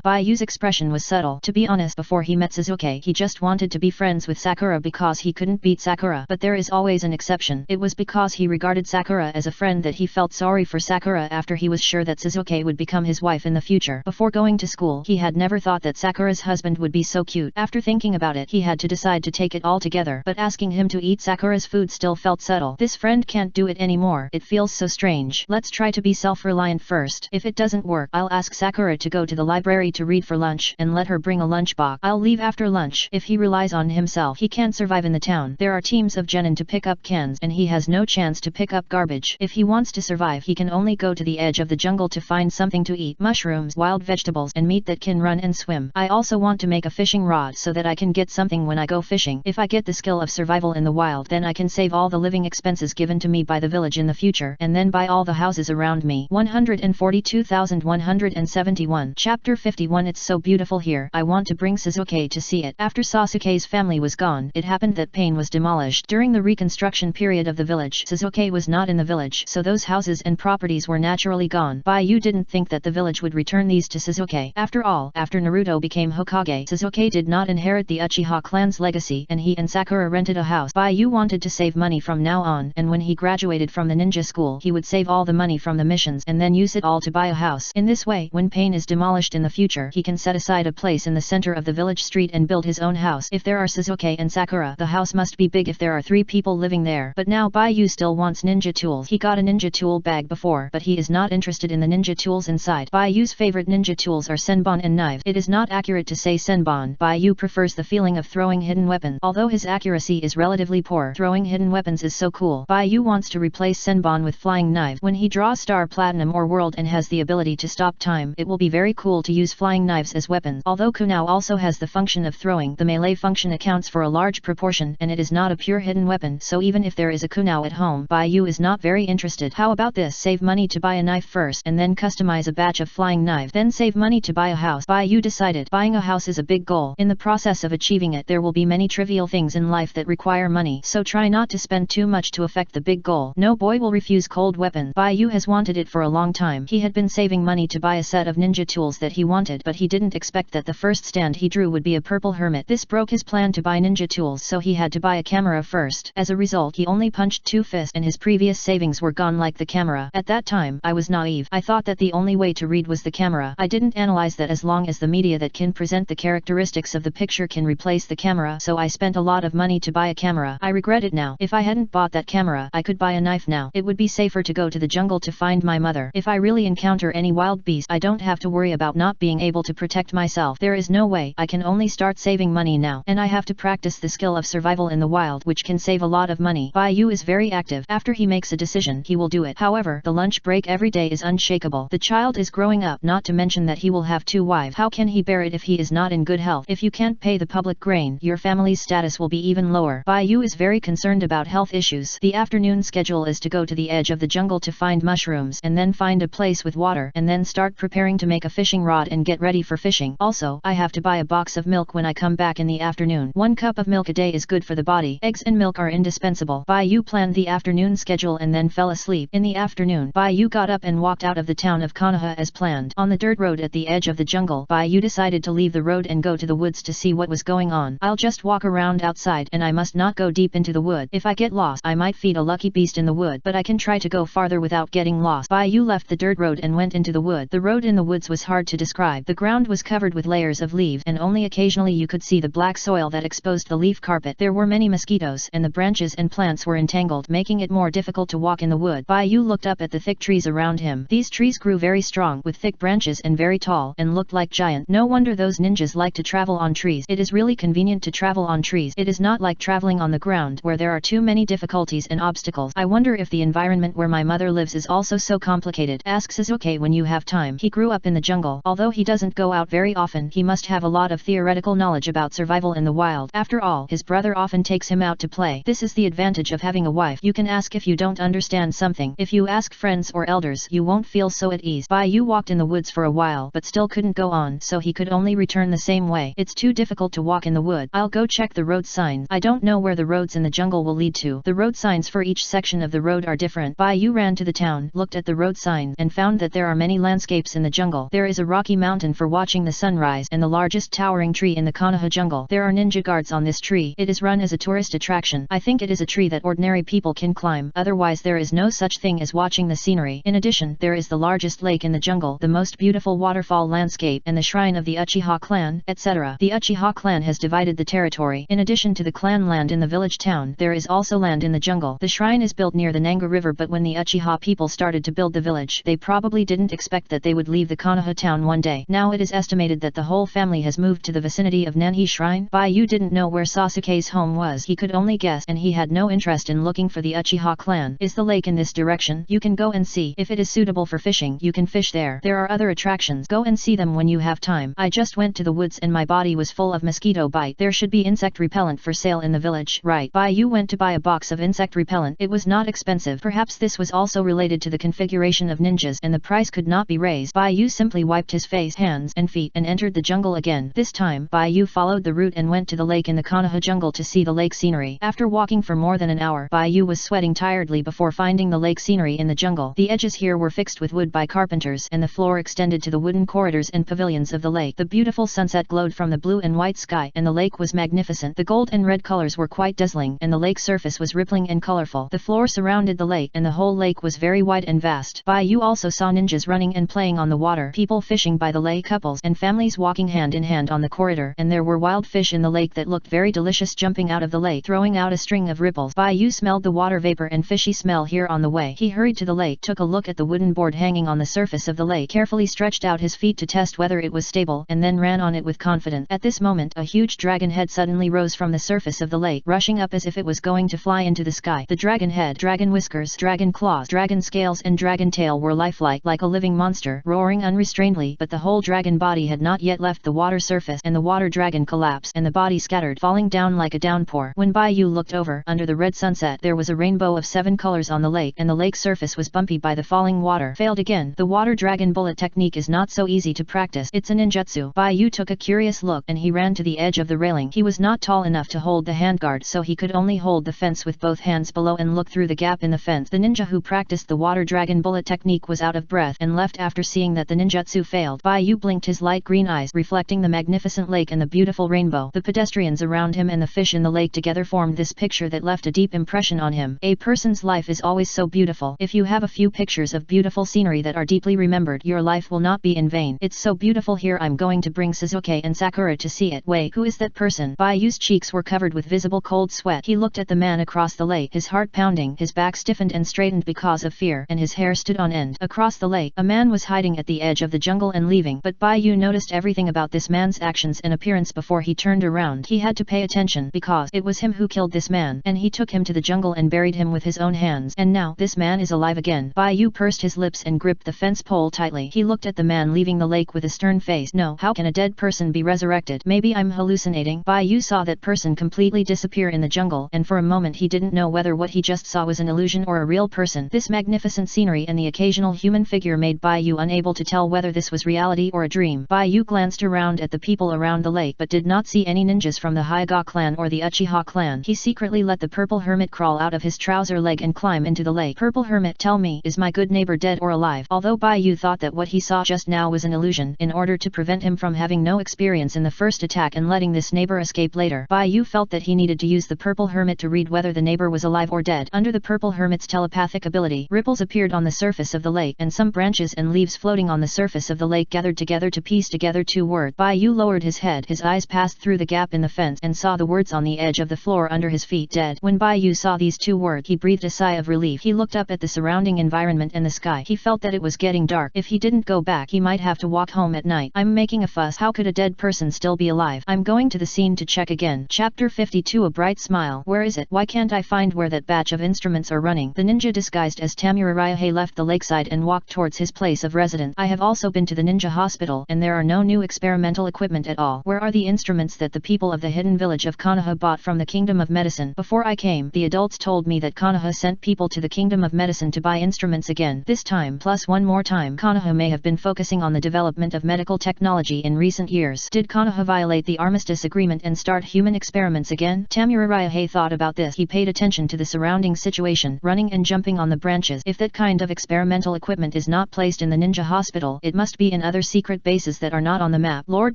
Baiyu's expression was subtle. To be honest, before he met Shizuke, he just wanted to be friends with Sakura because he couldn't beat Sakura. But there is always an exception. It was because he regarded Sakura as a friend that he felt sorry for Sakura after he was sure that Shizuke would become his wife in the future. Before going to school, he had never thought that Sakura's husband would be so cute. After thinking about it, he had to decide to take it all together, but asking him to eat Sakura's food still felt subtle. This friend can't do it anymore. It feels so strange. Let's try to be self-reliant first. If it doesn't work, I'll ask Sakura to go to the library to read for lunch and let her bring a lunchbox. I'll leave after lunch. If he relies on himself, he can't survive in the town. There are teams of genin to pick up cans, and he has no chance to pick up garbage. If he wants to survive survive he can only go to the edge of the jungle to find something to eat, mushrooms, wild vegetables and meat that can run and swim. I also want to make a fishing rod so that I can get something when I go fishing. If I get the skill of survival in the wild, then I can save all the living expenses given to me by the village in the future and then buy all the houses around me. 142,171 Chapter 51 It's so beautiful here. I want to bring Sasuke to see it. After Sasuke's family was gone, it happened that Pain was demolished. During the reconstruction period of the village, Sasuke was not in the village, so those houses and properties were naturally gone. Baiyu didn't think that the village would return these to Sasuke. After all, after Naruto became Hokage, Sasuke did not inherit the Uchiha clan's legacy and he and Sakura rented a house. Baiyu wanted to save money from now on, and when he graduated from the ninja school he would save all the money from the missions and then use it all to buy a house. In this way, when Pain is demolished in the future, he can set aside a place in the center of the village street and build his own house. If there are Sasuke and Sakura, the house must be big if there are 3 people living there. But now Baiyu still wants ninja tools. He got a ninja tool bag before, but he is not interested in the ninja tools inside. Baiyu's favorite ninja tools are senbon and knife. It is not accurate to say senbon. Baiyu prefers the feeling of throwing hidden weapons. Although his accuracy is relatively poor, throwing hidden weapons is so cool. Baiyu wants to replace senbon with flying knife. When he draws star platinum or world and has the ability to stop time, it will be very cool to use flying knives as weapons. Although kunao also has the function of throwing, the melee function accounts for a large proportion and it is not a pure hidden weapon, so even if there is a kunao at home, Baiyu is not very interested. How about this? Save money to buy a knife first and then customize a batch of flying knife, then save money to buy a house. Baiyu decided buying a house is a big goal. In the process of achieving it, there will be many trivial things in life that require money, so try not to spend too much to affect the big goal. No boy will refuse cold weapon. Baiyu has wanted it for a long time. He had been saving money to buy a set of ninja tools that he wanted, but he didn't expect that the first stand he drew would be a purple hermit. This broke his plan to buy ninja tools, so he had to buy a camera first. As a result, he only punched 2 fists and his previous savings were gone like the camera. At that time, I was naive. I thought that the only way to read was the camera. I didn't analyze that as long as the media that can present the characteristics of the picture can replace the camera, so I spent a lot of money to buy a camera. I regret it now. If I hadn't bought that camera, I could buy a knife now. It would be safer to go to the jungle to find my mother. If I really encounter any wild beast, I don't have to worry about not being able to protect myself. There is no way. I can only start saving money now, and I have to practice the skill of survival in the wild, which can save a lot of money. Baiyu is very active. After he makes a decision, he will do it. However, the lunch break every day is unshakable. The child is growing up, not to mention that he will have 2 wives. How can he bear it if he is not in good health? If you can't pay the public grain, your family's status will be even lower. Baiyu is very concerned about health issues. The afternoon schedule is to go to the edge of the jungle to find mushrooms and then find a place with water and then start preparing to make a fishing rod and get ready for fishing. Also, I have to buy a box of milk when I come back in the afternoon. 1 cup of milk a day is good for the body. Eggs and milk are indispensable. Baiyu planned the afternoon schedule and then fell asleep. In the afternoon, Baiyu got up and walked out of the town of Konoha as planned. On the dirt road at the edge of the jungle, Baiyu decided to leave the road and go to the woods to see what was going on. I'll just walk around outside and I must not go deep into the wood. If I get lost, I might feed a lucky beast in the wood, but I can try to go farther without getting lost. Baiyu left the dirt road and went into the wood. The road in the woods was hard to describe. The ground was covered with layers of leaves and only occasionally you could see the black soil that exposed the leaf carpet. There were many mosquitoes and the branches and plants were entangled, making it more difficult to walk in the wood. Baiyu looked up at the thick trees around him. These trees grew very strong with thick branches and very tall and looked like giant. No wonder those ninjas like to travel on trees. It is really convenient to travel on trees. It is not like traveling on the ground where there are too many difficulties and obstacles. I wonder if the environment where my mother lives is also so complicated. Ask Sasuke when you have time. He grew up in the jungle. Although he doesn't go out very often, he must have a lot of theoretical knowledge about survival in the wild. After all, his brother often takes him out to play. This is the advantage of having a wife. You can ask if you don't understand something. If you ask friends or elders, you won't feel so at ease. Baiyu walked in the woods for a while but still couldn't go on, so he could only return the same way. It's too difficult to walk in the wood. I'll go check the road signs. I don't know where the roads in the jungle will lead to. The road signs for each section of the road are different. Baiyu ran to the town, looked at the road signs, and found that there are many landscapes in the jungle. There is a rocky mountain for watching the sunrise and the largest towering tree in the Konoha jungle. There are ninja guards on this tree. It is run as a tourist attraction. I think it is a tree that ordinary people can climb, otherwise there is no such thing as watching the scenery. In addition, there is the largest lake in the jungle, the most beautiful waterfall landscape, and the shrine of the Uchiha clan, etc. The Uchiha clan has divided the territory. In addition to the clan land in the village town, there is also land in the jungle. The shrine is built near the Nanga River, but when the Uchiha people started to build the village, they probably didn't expect that they would leave the Konoha town one day. Now it is estimated that the whole family has moved to the vicinity of Nanhi Shrine. Baiyu didn't know where Sasuke's home was. He could only guess, and he had no interest in looking for the Uchiha clan. Is the lake in this direction? attraction? You can go and see. If it is suitable for fishing, you can fish there. There are other attractions. Go and see them when you have time. I just went to the woods and my body was full of mosquito bite. There should be insect repellent for sale in the village. Right. Bai Yu went to buy a box of insect repellent. It was not expensive. Perhaps this was also related to the configuration of ninjas and the price could not be raised. Bai Yu simply wiped his face, hands and feet and entered the jungle again. This time, Bai Yu followed the route and went to the lake in the Konoha jungle to see the lake scenery. After walking for more than an hour, Bai Yu was sweating tiredly before finding the lake scenery in the jungle. The edges here were fixed with wood by carpenters and the floor extended to the wooden corridors and pavilions of the lake. The beautiful sunset glowed from the blue and white sky and the lake was magnificent. The gold and red colors were quite dazzling and the lake surface was rippling and colorful. The floor surrounded the lake and the whole lake was very wide and vast. Bai Yu also saw ninjas running and playing on the water, people fishing by the lake, couples and families walking hand in hand on the corridor, and there were wild fish in the lake that looked very delicious jumping out of the lake, throwing out a string of ripples. Bai Yu smelled the water vapor and fishy smell here on the way. He hurried to the lake, took a look at the wooden board hanging on the surface of the lake, carefully stretched out his feet to test whether it was stable, and then ran on it with confidence. At this moment, a huge dragon head suddenly rose from the surface of the lake, rushing up as if it was going to fly into the sky. The dragon head, dragon whiskers, dragon claws, dragon scales and dragon tail were lifelike, like a living monster, roaring unrestrainedly, but the whole dragon body had not yet left the water surface and the water dragon collapsed and the body scattered, falling down like a downpour. When Bai Yu looked over, under the red sunset, there was a rainbow of 7 colors on the lake and the lake surface was bumpy by the falling water. Failed again. The water dragon bullet technique is not so easy to practice. It's a ninjutsu. Bai Yu took a curious look and he ran to the edge of the railing. He was not tall enough to hold the handguard, so he could only hold the fence with both hands below and look through the gap in the fence. The ninja who practiced the water dragon bullet technique was out of breath and left after seeing that the ninjutsu failed. Bai Yu blinked his light green eyes, reflecting the magnificent lake and the beautiful rainbow. The pedestrians around him and the fish in the lake together formed this picture that left a deep impression on him. A person's life is always so beautiful. If you have a few pictures of beautiful scenery that are deeply remembered, your life will not be in vain. It's so beautiful here. I'm going to bring Suzuki and Sakura to see it. Wait, who is that person? Bai Yu's cheeks were covered with visible cold sweat. He looked at the man across the lake, his heart pounding, his back stiffened and straightened because of fear, and his hair stood on end. Across the lake, a man was hiding at the edge of the jungle and leaving, but Bai Yu noticed everything about this man's actions and appearance before he turned around. He had to pay attention because it was him who killed this man, and he took him to the jungle and buried him with his own hands. And now, this man is alive again. Bai Yu pursed his lips and gripped the fence pole tightly. He looked at the man leaving the lake with a stern face. No, how can a dead person be resurrected? Maybe I'm hallucinating. Bai Yu saw that person completely disappear in the jungle, and for a moment he didn't know whether what he just saw was an illusion or a real person. This magnificent scenery and the occasional human figure made Bai Yu unable to tell whether this was reality or a dream. Bai Yu glanced around at the people around the lake but did not see any ninjas from the Hyoga clan or the Uchiha clan. He secretly let the purple hermit crawl out of his trouser leg and climb into the lake. Purple hermit, tell me, is my good neighbor dead or alive? Although Bai Yu thought that what he saw just now was an illusion, in order to prevent him from having no experience in the first attack and letting this neighbor escape later, Bai Yu felt that he needed to use the purple hermit to read whether the neighbor was alive or dead. Under the purple hermit's telepathic ability, ripples appeared on the surface of the lake and some branches and leaves floating on the surface of the lake gathered together to piece together 2 words. Bai Yu lowered his head, his eyes passed through the gap in the fence and saw the words on the edge of the floor under his feet. Dead. When Bai Yu saw these 2 words, he breathed a sigh of relief. He looked up at the surrounding environment and the sky. He felt that it was getting dark. If he didn't go back, he might have to walk home at night. I'm making a fuss. How could a dead person still be alive? I'm going to the scene to check again. Chapter 52. A bright smile. Where is it? Why can't I find where that batch of instruments are running? The ninja disguised as Tamura Ryuhei left the lakeside and walked towards his place of residence. I have also been to the ninja hospital and there are no new experimental equipment at all. Where are the instruments that the people of the hidden village of Konoha bought from the Kingdom of Medicine? Before I came, the adults told me that Konoha sent people to the Kingdom of Medicine to buy instruments again. This time, plus one more time, Konoha may have been focusing on the development of medical technology in recent years. Did Konoha violate the armistice agreement and start human experiments again? Tamura Ryuhei thought about this. He paid attention to the surrounding situation, running and jumping on the branches. If that kind of experimental equipment is not placed in the ninja hospital, it must be in other secret bases that are not on the map. Lord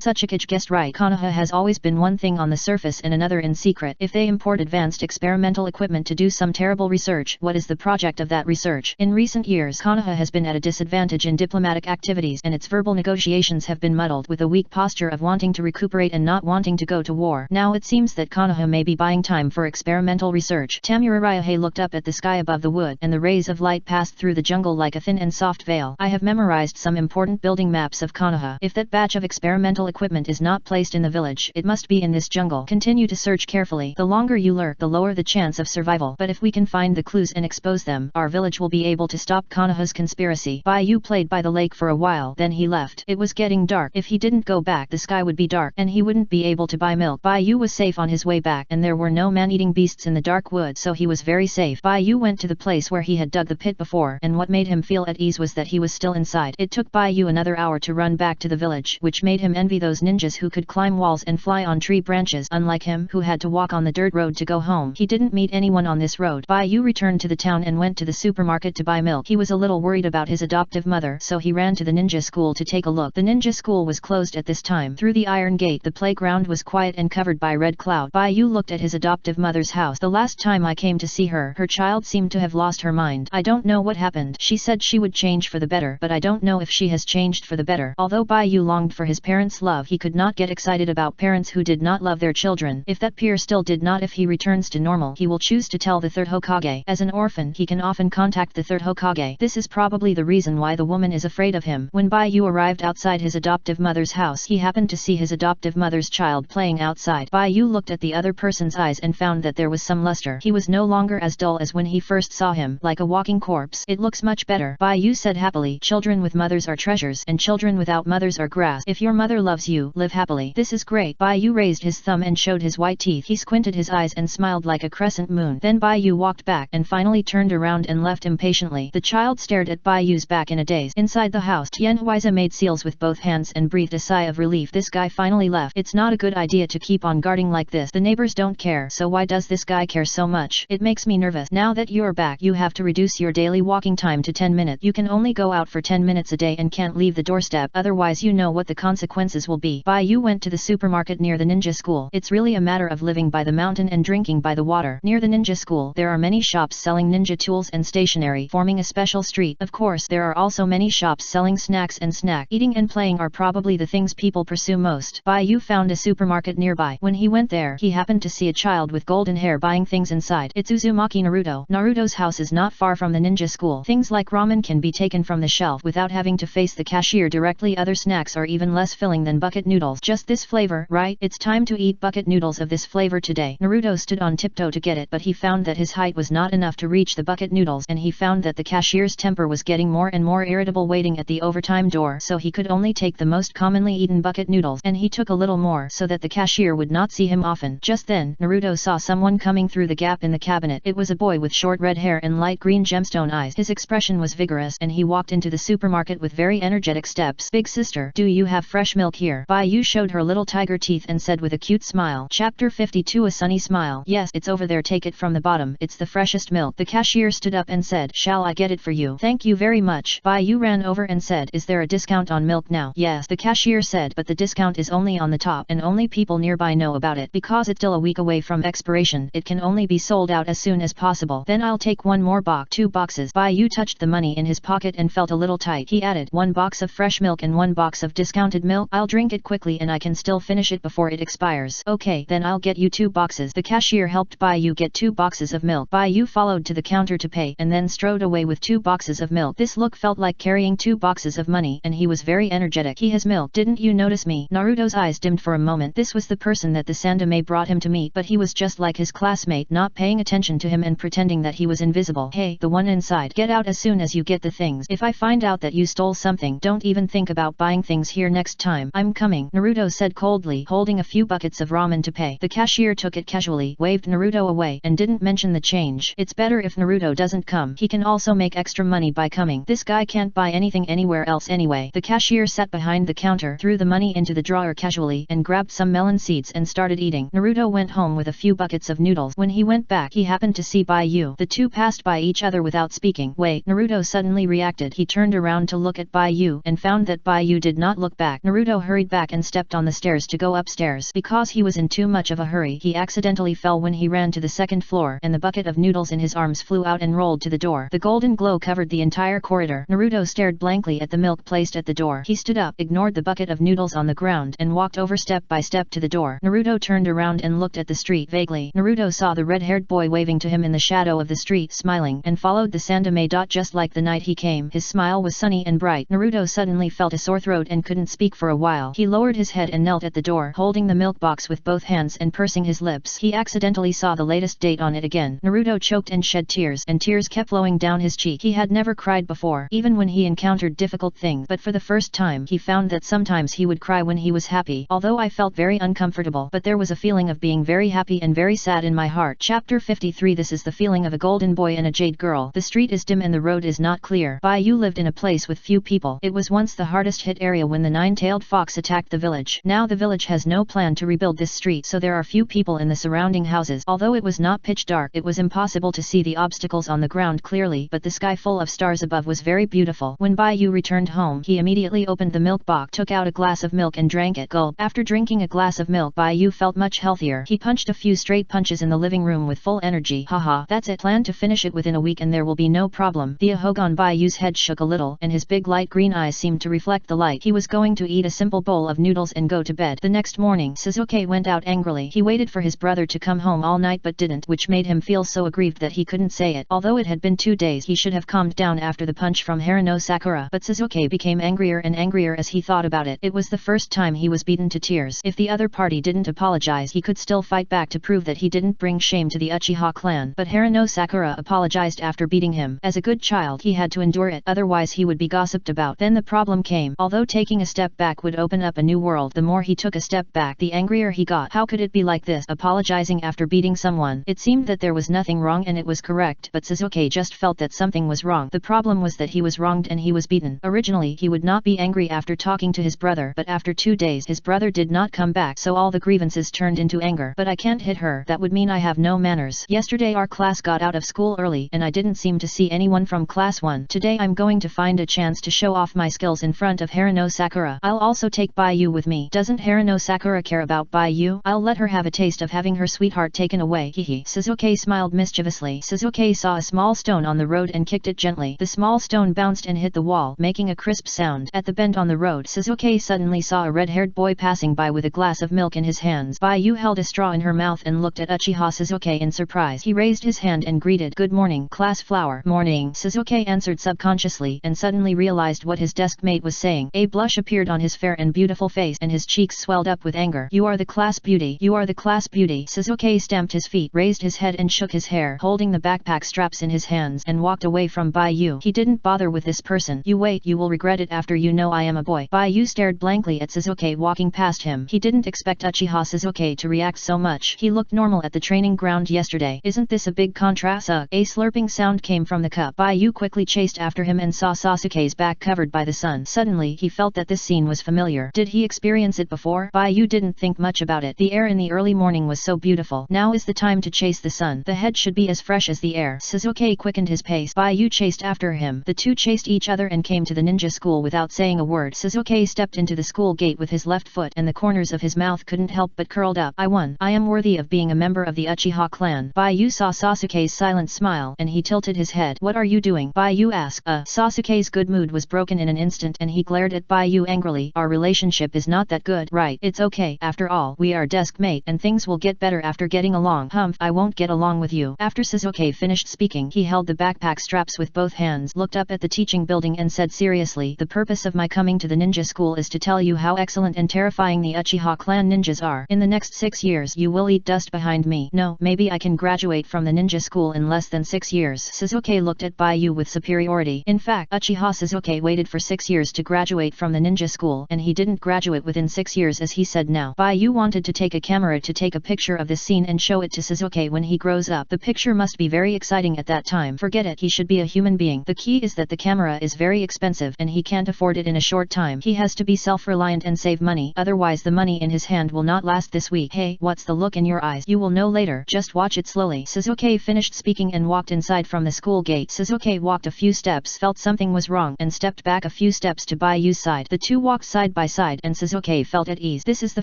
Tsuchikage guessed right. Konoha has always been one thing on the surface and another in secret. If they import advanced experimental equipment to do some terrible research, what is the project of that research? In recent years, Konoha has been at a disadvantage in diplomatic activities and its verbal negotiations have been muddled with a weak posture of wanting to recuperate and not wanting to go to war. Now it seems that Konoha may be buying time for experimental research. Tamura Ryuhei looked up at the sky above the wood and the rays of light passed through the jungle like a thin and soft veil. I have memorized some important building maps of Konoha. If that batch of experimental equipment is not placed in the village, it must be in this jungle. Continue to search carefully. The longer you lurk, the lower the chance of survival. But if we can find the clues and expose them, our our village will be able to stop Konoha's conspiracy. Bai Yu played by the lake for a while, then he left. It was getting dark. If he didn't go back, the sky would be dark, and he wouldn't be able to buy milk. Bai Yu was safe on his way back, and there were no man-eating beasts in the dark woods, so he was very safe. Bai Yu went to the place where he had dug the pit before, and what made him feel at ease was that he was still inside. It took Bai Yu another hour to run back to the village, which made him envy those ninjas who could climb walls and fly on tree branches, unlike him who had to walk on the dirt road to go home. He didn't meet anyone on this road. Bai Yu returned to the town and went to the supermarket to buy milk. He was a little worried about his adoptive mother, so he ran to the ninja school to take a look. The ninja school was closed at this time. Through the iron gate, the playground was quiet and covered by red cloud. Bai Yu looked at his adoptive mother's house. The last time I came to see her, her child seemed to have lost her mind. I don't know what happened. She said she would change for the better, but I don't know if she has changed for the better. Although Bai Yu longed for his parents' love, he could not get excited about parents who did not love their children. If that peer still did not, if he returns to normal, he will choose to tell the third Hokage. As an orphan, he can often contact the third Hokage. This is probably the reason why the woman is afraid of him. When Bai Yu arrived outside his adoptive mother's house, he happened to see his adoptive mother's child playing outside. Bai Yu looked at the other person's eyes and found that there was some luster. He was no longer as dull as when he first saw him, like a walking corpse. It looks much better, Bai Yu said happily. Children with mothers are treasures, and children without mothers are grass. If your mother loves you, live happily. This is great. Bai Yu raised his thumb and showed his white teeth. He squinted his eyes and smiled like a crescent moon. Then Bai Yu walked back and finally turned around and left impatiently. The child stared at Bai Yu's back in a daze. Inside the house, Tian Huiza made seals with both hands and breathed a sigh of relief. This guy finally left. It's not a good idea to keep on guarding like this. The neighbors don't care, so why does this guy care so much? It makes me nervous. Now that you're back, you have to reduce your daily walking time to 10 minutes. You can only go out for 10 minutes a day and can't leave the doorstep, otherwise you know what the consequences will be. Bai Yu went to the supermarket near the ninja school. It's really a matter of living by the mountain and drinking by the water. Near the ninja school, there are many shops selling ninja tools and stationery, forming a special street. Of course, there are also many shops selling snacks, and snack eating and playing are probably the things people pursue most. Bai Yu found a supermarket nearby. When he went there, he happened to see a child with golden hair buying things inside. It's Uzumaki Naruto. Naruto's house is not far from the ninja school. Things like ramen can be taken from the shelf without having to face the cashier directly. Other snacks are even less filling than bucket noodles. Just this flavor, right? It's time to eat bucket noodles of this flavor today. Naruto stood on tiptoe to get it, but he found that his height was not enough to reach the bucket noodles, and he found that the cashier's temper was getting more and more irritable waiting at the overtime door, so he could only take the most commonly eaten bucket noodles, and he took a little more so that the cashier would not see him often. Just then, Naruto saw someone coming through the gap in the cabinet. It was a boy with short red hair and light green gemstone eyes. His expression was vigorous, and he walked into the supermarket with very energetic steps. Big sister, do you have fresh milk here? Bai Yu showed her little tiger teeth and said with a cute smile. Chapter 52. A sunny smile. Yes, it's over there, take it from the bottom. It's the freshest milk. The cashier stood up and said, shall I get it for you? Thank you very much. Bai Yu ran over and said, is there a discount on milk now? Yes, the cashier said, but the discount is only on the top, and only people nearby know about it. Because it's still a week away from expiration, it can only be sold out as soon as possible. Then I'll take one more box. 2 boxes. Bai Yu touched the money in his pocket and felt a little tight. He added, 1 box of fresh milk and 1 box of discounted milk. I'll drink it quickly and I can still finish it before it expires. Okay, then I'll get you 2 boxes. The cashier helped Bai Yu get 2 boxes of milk. Bai Yu followed to the counter to pay, and then strode away with 2 boxes of milk. This look felt like carrying 2 boxes of money, and he was very energetic. He has milk. Didn't you notice me? Naruto's eyes dimmed for a moment. This was the person that the Sandame brought him to meet, but he was just like his classmate, not paying attention to him and pretending that he was invisible. Hey, the one inside, get out as soon as you get the things. If I find out that you stole something, don't even think about buying things here next time. I'm coming, Naruto said coldly, holding a few buckets of ramen to pay. The cashier took it casually, waved Naruto away, and didn't mention the change. It's better if Naruto doesn't come. He can also make extra money by coming. This guy can't buy anything anywhere else anyway. The cashier sat behind the counter, threw the money into the drawer casually, and grabbed some melon seeds and started eating. Naruto went home with a few buckets of noodles. When he went back, he happened to see Bai Yu. The two passed by each other without speaking. Wait, Naruto suddenly reacted. He turned around to look at Bai Yu, and found that Bai Yu did not look back. Naruto hurried back and stepped on the stairs to go upstairs. Because he was in too much of a hurry, he accidentally fell when he ran to the second floor, and the bucket of noodles in his arms flew out and rolled to the door. The golden glow covered the entire corridor. Naruto stared blankly at the milk placed at the door. He stood up, ignored the bucket of noodles on the ground, and walked over step by step to the door. Naruto turned around and looked at the street vaguely. Naruto saw the red-haired boy waving to him in the shadow of the street, smiling, and followed the Sandame. Just like the night he came, his smile was sunny and bright. Naruto suddenly felt a sore throat and couldn't speak for a while. He lowered his head and knelt at the door, holding the milk box with both hands and pursing his lips. He accidentally saw the latest date on it again. Naruto choked and shed tears tears kept flowing down his cheek. He had never cried before, even when he encountered difficult things, but for the first time he found that sometimes he would cry when he was happy. Although I felt very uncomfortable, but there was a feeling of being very happy and very sad in my heart. Chapter 53. This is the feeling of a golden boy and a jade girl. The street is dim and the road is not clear. Bai Yu lived in a place with few people. It was once the hardest hit area when the nine-tailed fox attacked the village. Now the village has no plan to rebuild this street, so there are few people in the surrounding houses. Although it was not pitch dark, it was impossible to see the obstacles on the ground clearly, but the sky full of stars above was very beautiful. When Bai Yu returned home, he immediately opened the milk box, took out a glass of milk and drank it. Gulp. After drinking a glass of milk, Bai Yu felt much healthier. He punched a few straight punches in the living room with full energy. Haha, that's it. Plan to finish it within a week and there will be no problem. The Ahogon. Bai Yu's head shook a little, and his big light green eyes seemed to reflect the light. He was going to eat a simple bowl of noodles and go to bed. The next morning, Sasuke went out angrily. He waited for his brother to come home all night but didn't, which made him feel so aggrieved that he couldn't say it. Although it had been 2 days, he should have calmed down after the punch from Harano Sakura, but Sasuke became angrier and angrier as he thought about it. It was the first time he was beaten to tears. If the other party didn't apologize, he could still fight back to prove that he didn't bring shame to the Uchiha clan, but Harano Sakura apologized after beating him. As a good child, he had to endure it, otherwise he would be gossiped about. Then the problem came. Although taking a step back would open up a new world, the more he took a step back, the angrier he got. How could it be like this? Apologizing after beating someone. It seemed that there was nothing wrong and it was correct, but Sasuke just felt that something was wrong. The problem was that he was wronged and he was beaten. Originally he would not be angry after talking to his brother, but after 2 days his brother did not come back, so all the grievances turned into anger. But I can't hit her. That would mean I have no manners. Yesterday our class got out of school early and I didn't seem to see anyone from class 1. Today I'm going to find a chance to show off my skills in front of Harano Sakura. I'll also take Bai Yu with me. Doesn't Harano Sakura care about Bai Yu? I'll let her have a taste of having her sweetheart taken away. Hehe. Sasuke smiled mischievously. Sasuke saw a small stone on the road and kicked it gently. The small stone bounced and hit the wall, making a crisp sound. At the bend on the road, Sasuke suddenly saw a red-haired boy passing by with a glass of milk in his hands. Bai Yu held a straw in her mouth and looked at Uchiha Sasuke in surprise. He raised his hand and greeted, "Good morning, class flower." "Morning," Sasuke answered subconsciously, and suddenly realized what his desk mate was saying. A blush appeared on his fair and beautiful face and his cheeks swelled up with anger. "You are the class beauty. You are the class beauty." Sasuke stamped his feet, raised his head and shook his hair, holding the backpack straps in his hands, and walked away from Bai Yu. He didn't bother with this person. "You wait, you will regret it after you know I am a boy." Bai Yu stared blankly at Sasuke walking past him. He didn't expect Uchiha Sasuke to react so much. He looked normal at the training ground yesterday. Isn't this a big contrast? A slurping sound came from the cup. Bai Yu quickly chased after him and saw Sasuke's back covered by the sun. Suddenly he felt that this scene was familiar. Did he experience it before? Bai Yu didn't think much about it. The air in the early morning was so beautiful. Now is the time to chase the sun. The head should be as fresh as the air. Sasuke quickened his pace. Bai Yu chased after him. The two chased each other and came to the ninja school without saying a word. Sasuke stepped into the school gate with his left foot and the corners of his mouth couldn't help but curled up. "I won. I am worthy of being a member of the Uchiha clan." Bai Yu saw Sasuke's silent smile and he tilted his head. "What are you doing?" Bai Yu asked. Sasuke's good mood was broken in an instant and he glared at Bai Yu angrily. "Our relationship is not that good, right? It's okay. After all, we are desk mate and things will get better after getting along." "Humph, I won't get along with you." After Sasuke finished speaking, he held the backpack straps with both hands, looked up at the teaching building and said seriously, "The purpose of my coming to the ninja school is to tell you how excellent and terrifying the Uchiha clan ninjas are. In the next 6 years you will eat dust behind me. No, maybe I can graduate from the ninja school in less than 6 years. Sasuke looked at Bai Yu with superiority. In fact, Uchiha Sasuke waited for 6 years to graduate from the ninja school and he didn't graduate within 6 years as he said now. Bai Yu wanted to take a camera to take a picture of this scene and show it to Sasuke when he grows up. The picture must be very exciting at that time. Forget it, he should be a human being. The key is that the camera is very expensive and he can't afford it in a short time. He has to be self-reliant and save money, otherwise the money in his hand will not last this week. "Hey, what's the look in your eyes? You will know later. Just watch it slowly." Sasuke finished speaking and walked inside from the school gate. Sasuke walked a few steps, felt something was wrong and stepped back a few steps to Bai Yu's side. The two walked side by side and Sasuke felt at ease. This is the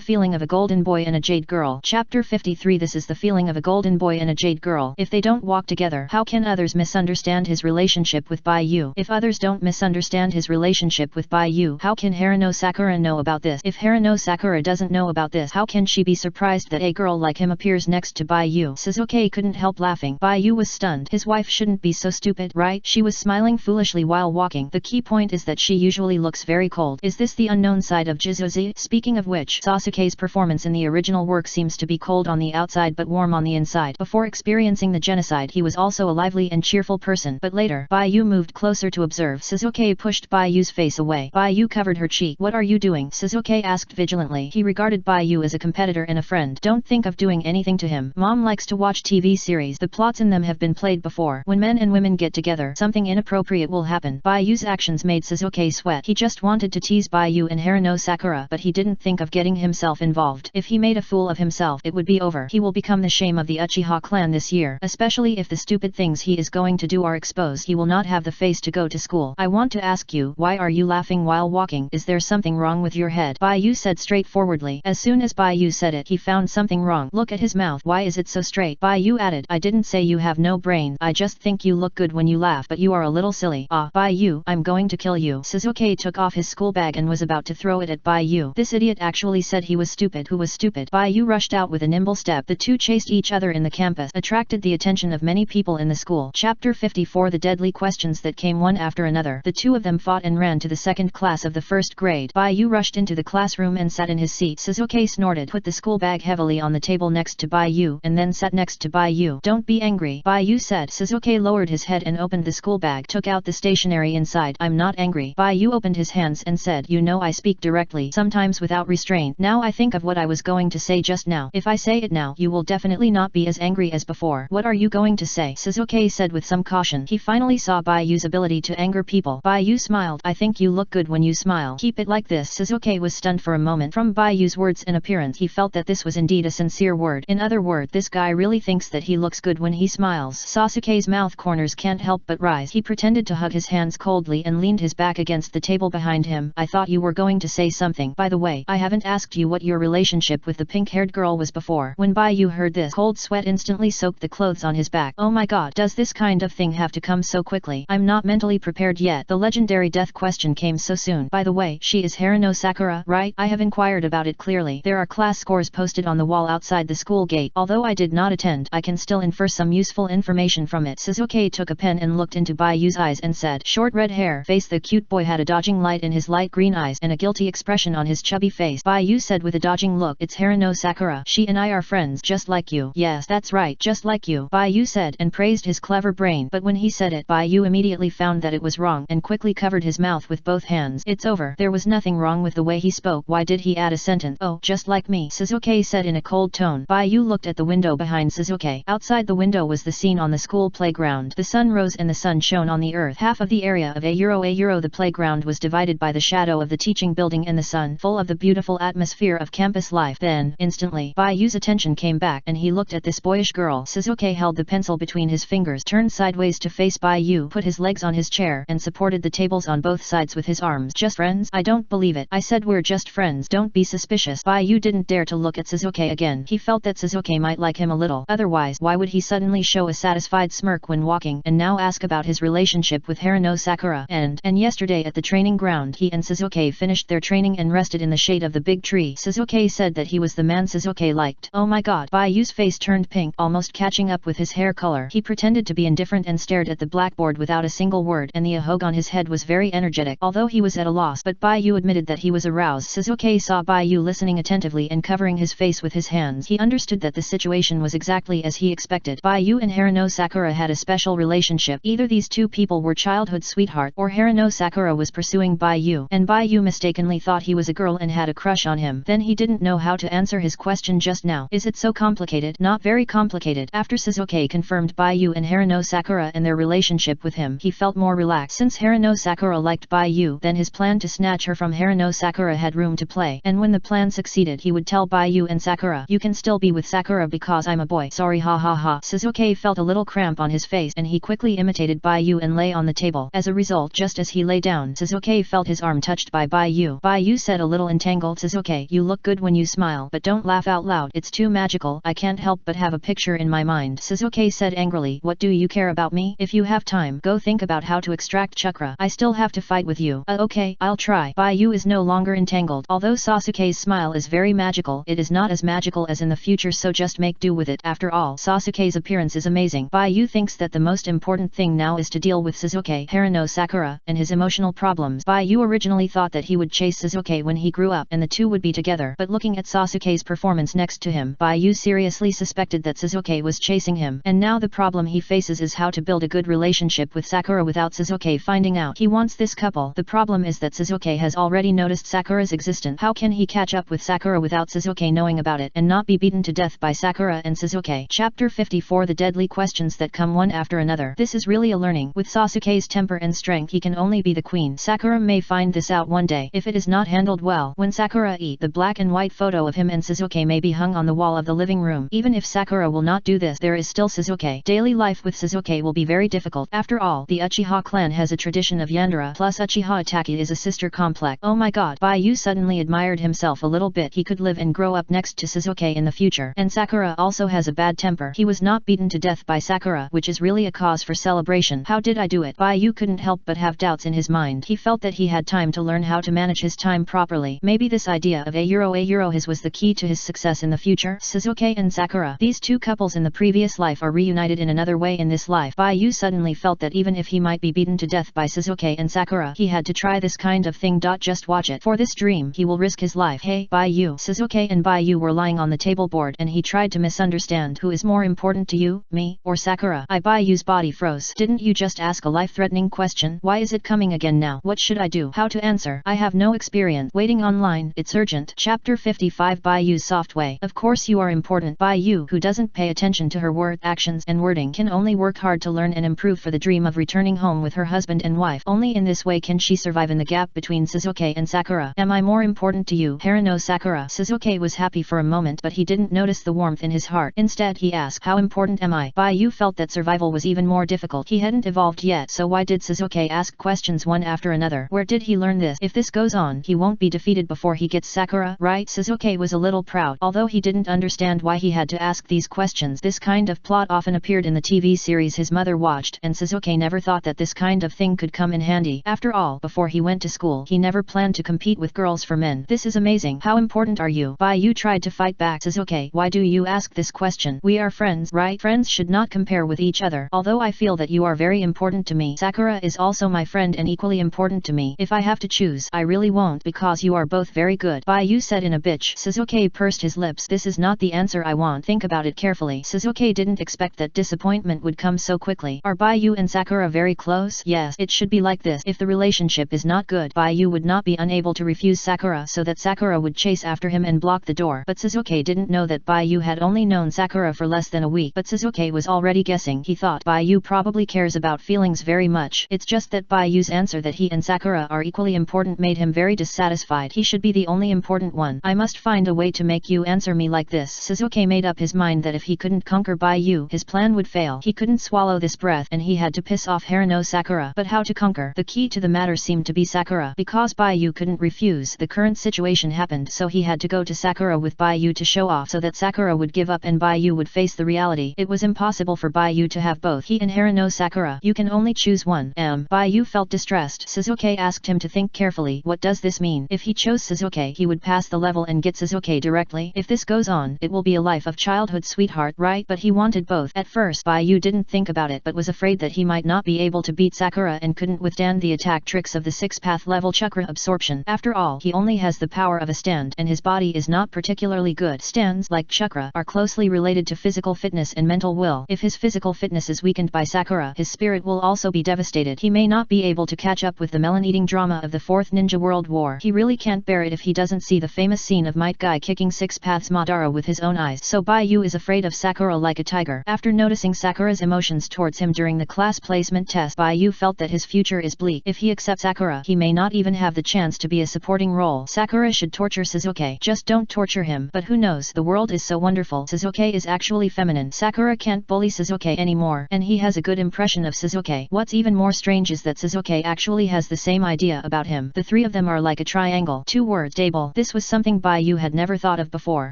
feeling of a golden boy and a jade girl. Chapter 53. This is the feeling of a golden boy and a jade girl. If they don't walk together, how can others misunderstand his relationship with Bai Yu? If others don't misunderstand his relationship with Bai Yu, how can Harano Sakura know about this? If Harano Sakura doesn't know about this, how can she be surprised that a girl like him appears next to Bai Yu? Sasuke couldn't help laughing. Bai Yu was stunned. His wife shouldn't be so stupid, right? She was smiling foolishly while walking. The key point is that she usually looks very cold. Is this the unknown side of Jizuzi? Speaking of which, Sasuke's performance in the original work seems to be cold on the outside but warm on the inside. Before experiencing the genocide, he was also a lively and cheerful person. But later, Baiyu moved closer to observe. Shizuke pushed Baiyu's face away. Baiyu covered her cheek. What are you doing? Shizuke asked vigilantly. He regarded Baiyu as a competitor and a friend. Don't think of doing anything to him. Mom likes to watch TV series. The plots in them have been played before. When men and women get together, something inappropriate will happen. Baiyu's actions made Shizuke sweat. He just wanted to tease Baiyu and Haruno Sakura, but he didn't think of getting himself involved. If he made a fool of himself, it would be over. He will become the shame of the Uchiha clan this year, especially if the stupid things he is going to do are exposed. He will not have the face to go to school. I want to ask you, why are you laughing while walking? Is there something wrong with your head? Baiyu said straightforwardly. As soon as Baiyu said it, he found something wrong. Look at his mouth. Why is it so straight? Baiyu added. I didn't say you have no brain. I just think you look good when you laugh, but you are a little silly. Ah, Baiyu, I'm going to kill you. Shizuke took off his school bag and was about to throw it at Baiyu. This idiot actually said he was stupid. Who was stupid? Baiyu rushed out with a nimble step. The two chased each other in the campus, attracted the attention of many people in the school. Chapter 54. The deadly questions that came one after another. The two of them fought and ran to the second class of the first grade. Baiyu rushed into the classroom and sat in his seat. Shizuke snorted, put the school bag heavily on the table next to Baiyu, and then sat next to Baiyu. Don't be angry, Baiyu said. Shizuke lowered his head and opened the school bag, took out the stationery inside. I'm not angry. Baiyu opened his hands and said, you know I speak directly, sometimes without restraint. Now I think of what I was going to say just now. If I say it now, you will definitely not be as angry as before. What are you going to say? Shizuke said with some caution. He finally saw Baiyu's ability to anger people. Baiyu smiled. I think you look good when you smile. Keep it like this. Shizuke was stunned for a moment. From Baiyu's words and appearance, he felt that this was indeed a sincere word. In other words, this guy really thinks that he looks good when he smiles. Sasuke's mouth corners can't help but rise. He pretended to hug his hands coldly and leaned his back against the table behind him. I thought you were going to say something. By the way, I haven't asked you what your relationship with the pink-haired girl was before. When Baiyu heard this, cold sweat instantly soaked the clothes on his back. Oh my god, does this kind of thing have to come so quickly? I'm not mentally prepared yet. The legendary death question came so soon. By the way, she is Haruno Sakura, right? I have inquired about it clearly. There are class scores posted on the wall outside the school gate. Although I did not attend, I can still infer some useful information from it. Shizuke took a pen and looked into Baiyu's eyes and said, short red hair, face. The cute boy had a dodging light in his light green eyes and a guilty expression on his chubby face. Baiyu said with a dodging look, it's Haruno Sakura. She and I are friends just like you. Yes, that's right, just like you, Baiyu said and praised his clever brain. But when he said it, Baiyu immediately found that it was wrong and quickly covered his mouth with both hands. It's over. There was nothing wrong with the way he spoke. Why did he add a sentence? Oh, just like me, Shizuke said in a cold tone. Baiyu looked at the window behind Shizuke. Outside the window was the scene on the school playground. The sun rose and the sun shone on the earth. Half of the area of a euro the playground was divided by the shadow of the teaching building and the sun, full of the beautiful atmosphere of campus life. Then, instantly, Baiyu's attention came back and he looked at this boyish girl. Shizuke held the pencil between his fingers, turned sideways to face Baiyu, put his legs on his chair and supported the tables on both sides with his arms. Just friends? I don't believe it. I said we're just friends. Don't be suspicious. Baiyu didn't dare to look at Shizuke again. He felt that Shizuke might like him a little. Otherwise, why would he suddenly show a satisfied smirk when walking and now ask about his relationship with Haruno Sakura? And yesterday at the training ground, he and Shizuke finished their training and rested in the shade of the big tree. Shizuke said that he was the man Shizuke liked. Oh my god. Baiyu's face turned pink, almost catching up with his hair color. He pretended to be indifferent and stared at the blackboard without a single word, and the ahog on his head was very energetic. Although he was at a loss, but Baiyu admitted that he was aroused. Shizuke saw Baiyu listening attentively and covering his face with his hands. He understood that the situation was exactly as he expected. Baiyu and Haruno Sakura had a special relationship. Either these two people were childhood sweethearts, or Haruno Sakura was pursuing Baiyu, and Baiyu mistakenly thought he was a girl and had a crush on him. Then he didn't know how to answer his question just now. Is it so complicated? Not very complicated. After Shizuke confirmed Baiyu and Haruno Sakura and their relationship with him, he felt more relaxed. Since Haruno Sakura liked Baiyu, then his plan to snatch her from Haruno Sakura had room to play. And when the plan succeeded, he would tell Baiyu and Sakura, you can still be with Sakura because I'm a boy. Sorry, ha ha ha. Shizuke felt a little cramp on his face and he quickly imitated Baiyu and lay on the table. As a result, just as he lay down, Shizuke felt his arm touched by Baiyu. Baiyu said a little entangled, Shizuke, you look good when you smile, but don't laugh out loud. It's too magical. I can't help but have a picture in my mind. Shizuke said angrily, what do you care about me? If you have time, go think about how to extract chakra. I still have to fight with you. Okay, I'll try. Baiyu is no longer entangled. Although Sasuke's smile is very magical, it is not as magical as in the future, so just make do with it. After all, Sasuke's appearance is amazing. Baiyu thinks that the most important thing now is to deal with Shizuke, Haruno Sakura, and his emotional problems. Baiyu originally thought that he would chase Shizuke when he grew up and the two would be together, but looking at Sasuke's performance next to him, Baiyu seriously suspected that Shizuke was chasing him. And now the problem problem he faces is how to build a good relationship with Sakura without Shizuke finding out. He wants this couple. The problem is that Shizuke has already noticed Sakura's existence. How can he catch up with Sakura without Shizuke knowing about it and not be beaten to death by Sakura and Shizuke? Chapter 54 The Deadly Questions That Come One After Another. This is really a learning. With Sasuke's temper and strength he can only be the queen. Sakura may find this out one day if it is not handled well. When Sakura eat, the black and white photo of him and Shizuke may be hung on the wall of the living room. Even if Sakura will not do this, there is still Shizuke. Daily life with Shizuke will be very difficult. After all, the Uchiha clan has a tradition of Yandere, plus Uchiha Itachi is a sister complex. Oh my god, Baiyu suddenly admired himself a little bit. He could live and grow up next to Shizuke in the future. And Sakura also has a bad temper. He was not beaten to death by Sakura, which is really a cause for celebration. How did I do it? Baiyu couldn't help but have doubts in his mind. He felt that he had time to learn how to manage his time properly. Maybe this idea of a euro his was the key to his success in the future. Shizuke and Sakura. These two couples in the previous life are reunited in another way in this life. Baiyu suddenly felt that even if he might be beaten to death by Shizuke and Sakura, he had to try this kind of thing. Just watch it. For this dream, he will risk his life. Hey, Baiyu. Shizuke and Baiyu were lying on the table board and he tried to misunderstand. Who is more important to you, me, or Sakura? Baiyu's body froze. Didn't you just ask a life-threatening question? Why is it coming again now? What should I do? How to answer? I have no experience. Waiting online. It's urgent. Chapter 55 Baiyu's soft way. Of course you are important. Baiyu, who doesn't pay attention to her words, actions and wording, can only work hard to learn and improve for the dream of returning home with her husband and wife. Only in this way can she survive in the gap between Shizuke and Sakura. Am I more important to you, Harano Sakura? Shizuke was happy for a moment, but he didn't notice the warmth in his heart. Instead he asked, how important am I? Baiyu felt that survival was even more difficult. He hadn't evolved yet, so why did Shizuke ask questions one after another? Where did he learn this? If this goes on, he won't be defeated before he gets Sakura, right? Shizuke was a little proud, although he didn't understand why he had to ask these questions. This kind of plot often appeared in the TV series his mother watched, and Shizuke never thought that this kind of thing could come in handy. After all, before he went to school, he never planned to compete with girls for men. This is amazing. How important are you? Baiyu tried to fight back. Shizuke, why do you ask this question? We are friends, right? Friends should not compare with each other. Although I feel that you are very important to me, Sakura is also my friend and equally important to me. If I have to choose, I really won't, because you are both very good. Baiyu said in a bitch. Shizuke pursed his lips. This is not the answer I want. Think about it carefully. Shizuke didn't expect that disappointment would come so quickly. Are Baiyu and Sakura very close? Yes, it should be like this. If the relationship is not good, Baiyu would not be unable to refuse Sakura so that Sakura would chase after him and block the door. But Shizuke didn't know that Baiyu had only known Sakura for less than a week. But Shizuke was already guessing. He thought Baiyu probably cares about feelings very much. It's just that Baiyu's answer that he and Sakura are equally important made him very dissatisfied. He should be the only important one. I must find a way to make you answer me like this. Shizuke made up his mind that if he couldn't conquer Baiyu, his plan would fail. He couldn't swallow this breath and he had to piss off Harano Sakura. But how to conquer? The key to the matter seemed to be Sakura. Because Baiyu couldn't refuse, the current situation happened, so he had to go to Sakura with Baiyu to show off so that Sakura would give up and Baiyu would face the reality. It was impossible for Baiyu to have both he and Harano Sakura. You can only choose one. Baiyu felt distressed. Shizuke asked him to think carefully. What does this mean? If he chose Shizuke, he would pass the level and get Shizuke directly. If this goes on, it will be a life of childhood sweetheart, right? But he wanted both. At first, Baiyu didn't think about it but was afraid that he might not be able to beat Sakura and couldn't withstand the attack tricks of the 6th-path level chakra absorption. After all, he only has the power of a stand and his body is not particularly good. Stands, like chakra, are closely related to physical fitness and mental will. If his physical fitness is weakened by Sakura, his spirit will also be devastated. He may not be able to catch up with the melon-eating drama of the 4th Ninja World War. He really can't bear it if he doesn't see the famous scene of Might Guy kicking 6 Paths Madara with his own eyes. So Baiyu is afraid of Sakura like a tiger. After noticing Sakura's emotions towards him during the class placement test, Baiyu felt that his future is bleak. If he accepts Sakura, he may not even have the chance to be a supporting role. Sakura should torture Shizuke. Just don't torture him. But who knows? The world is so wonderful. Shizuke is actually feminine. Sakura can't bully Shizuke anymore, and he has a good impression of Shizuke. What's even more strange is that Shizuke actually has the same idea about him. The three of them are like a triangle. 2 words. Stable. This was something Baiyu had never thought of before.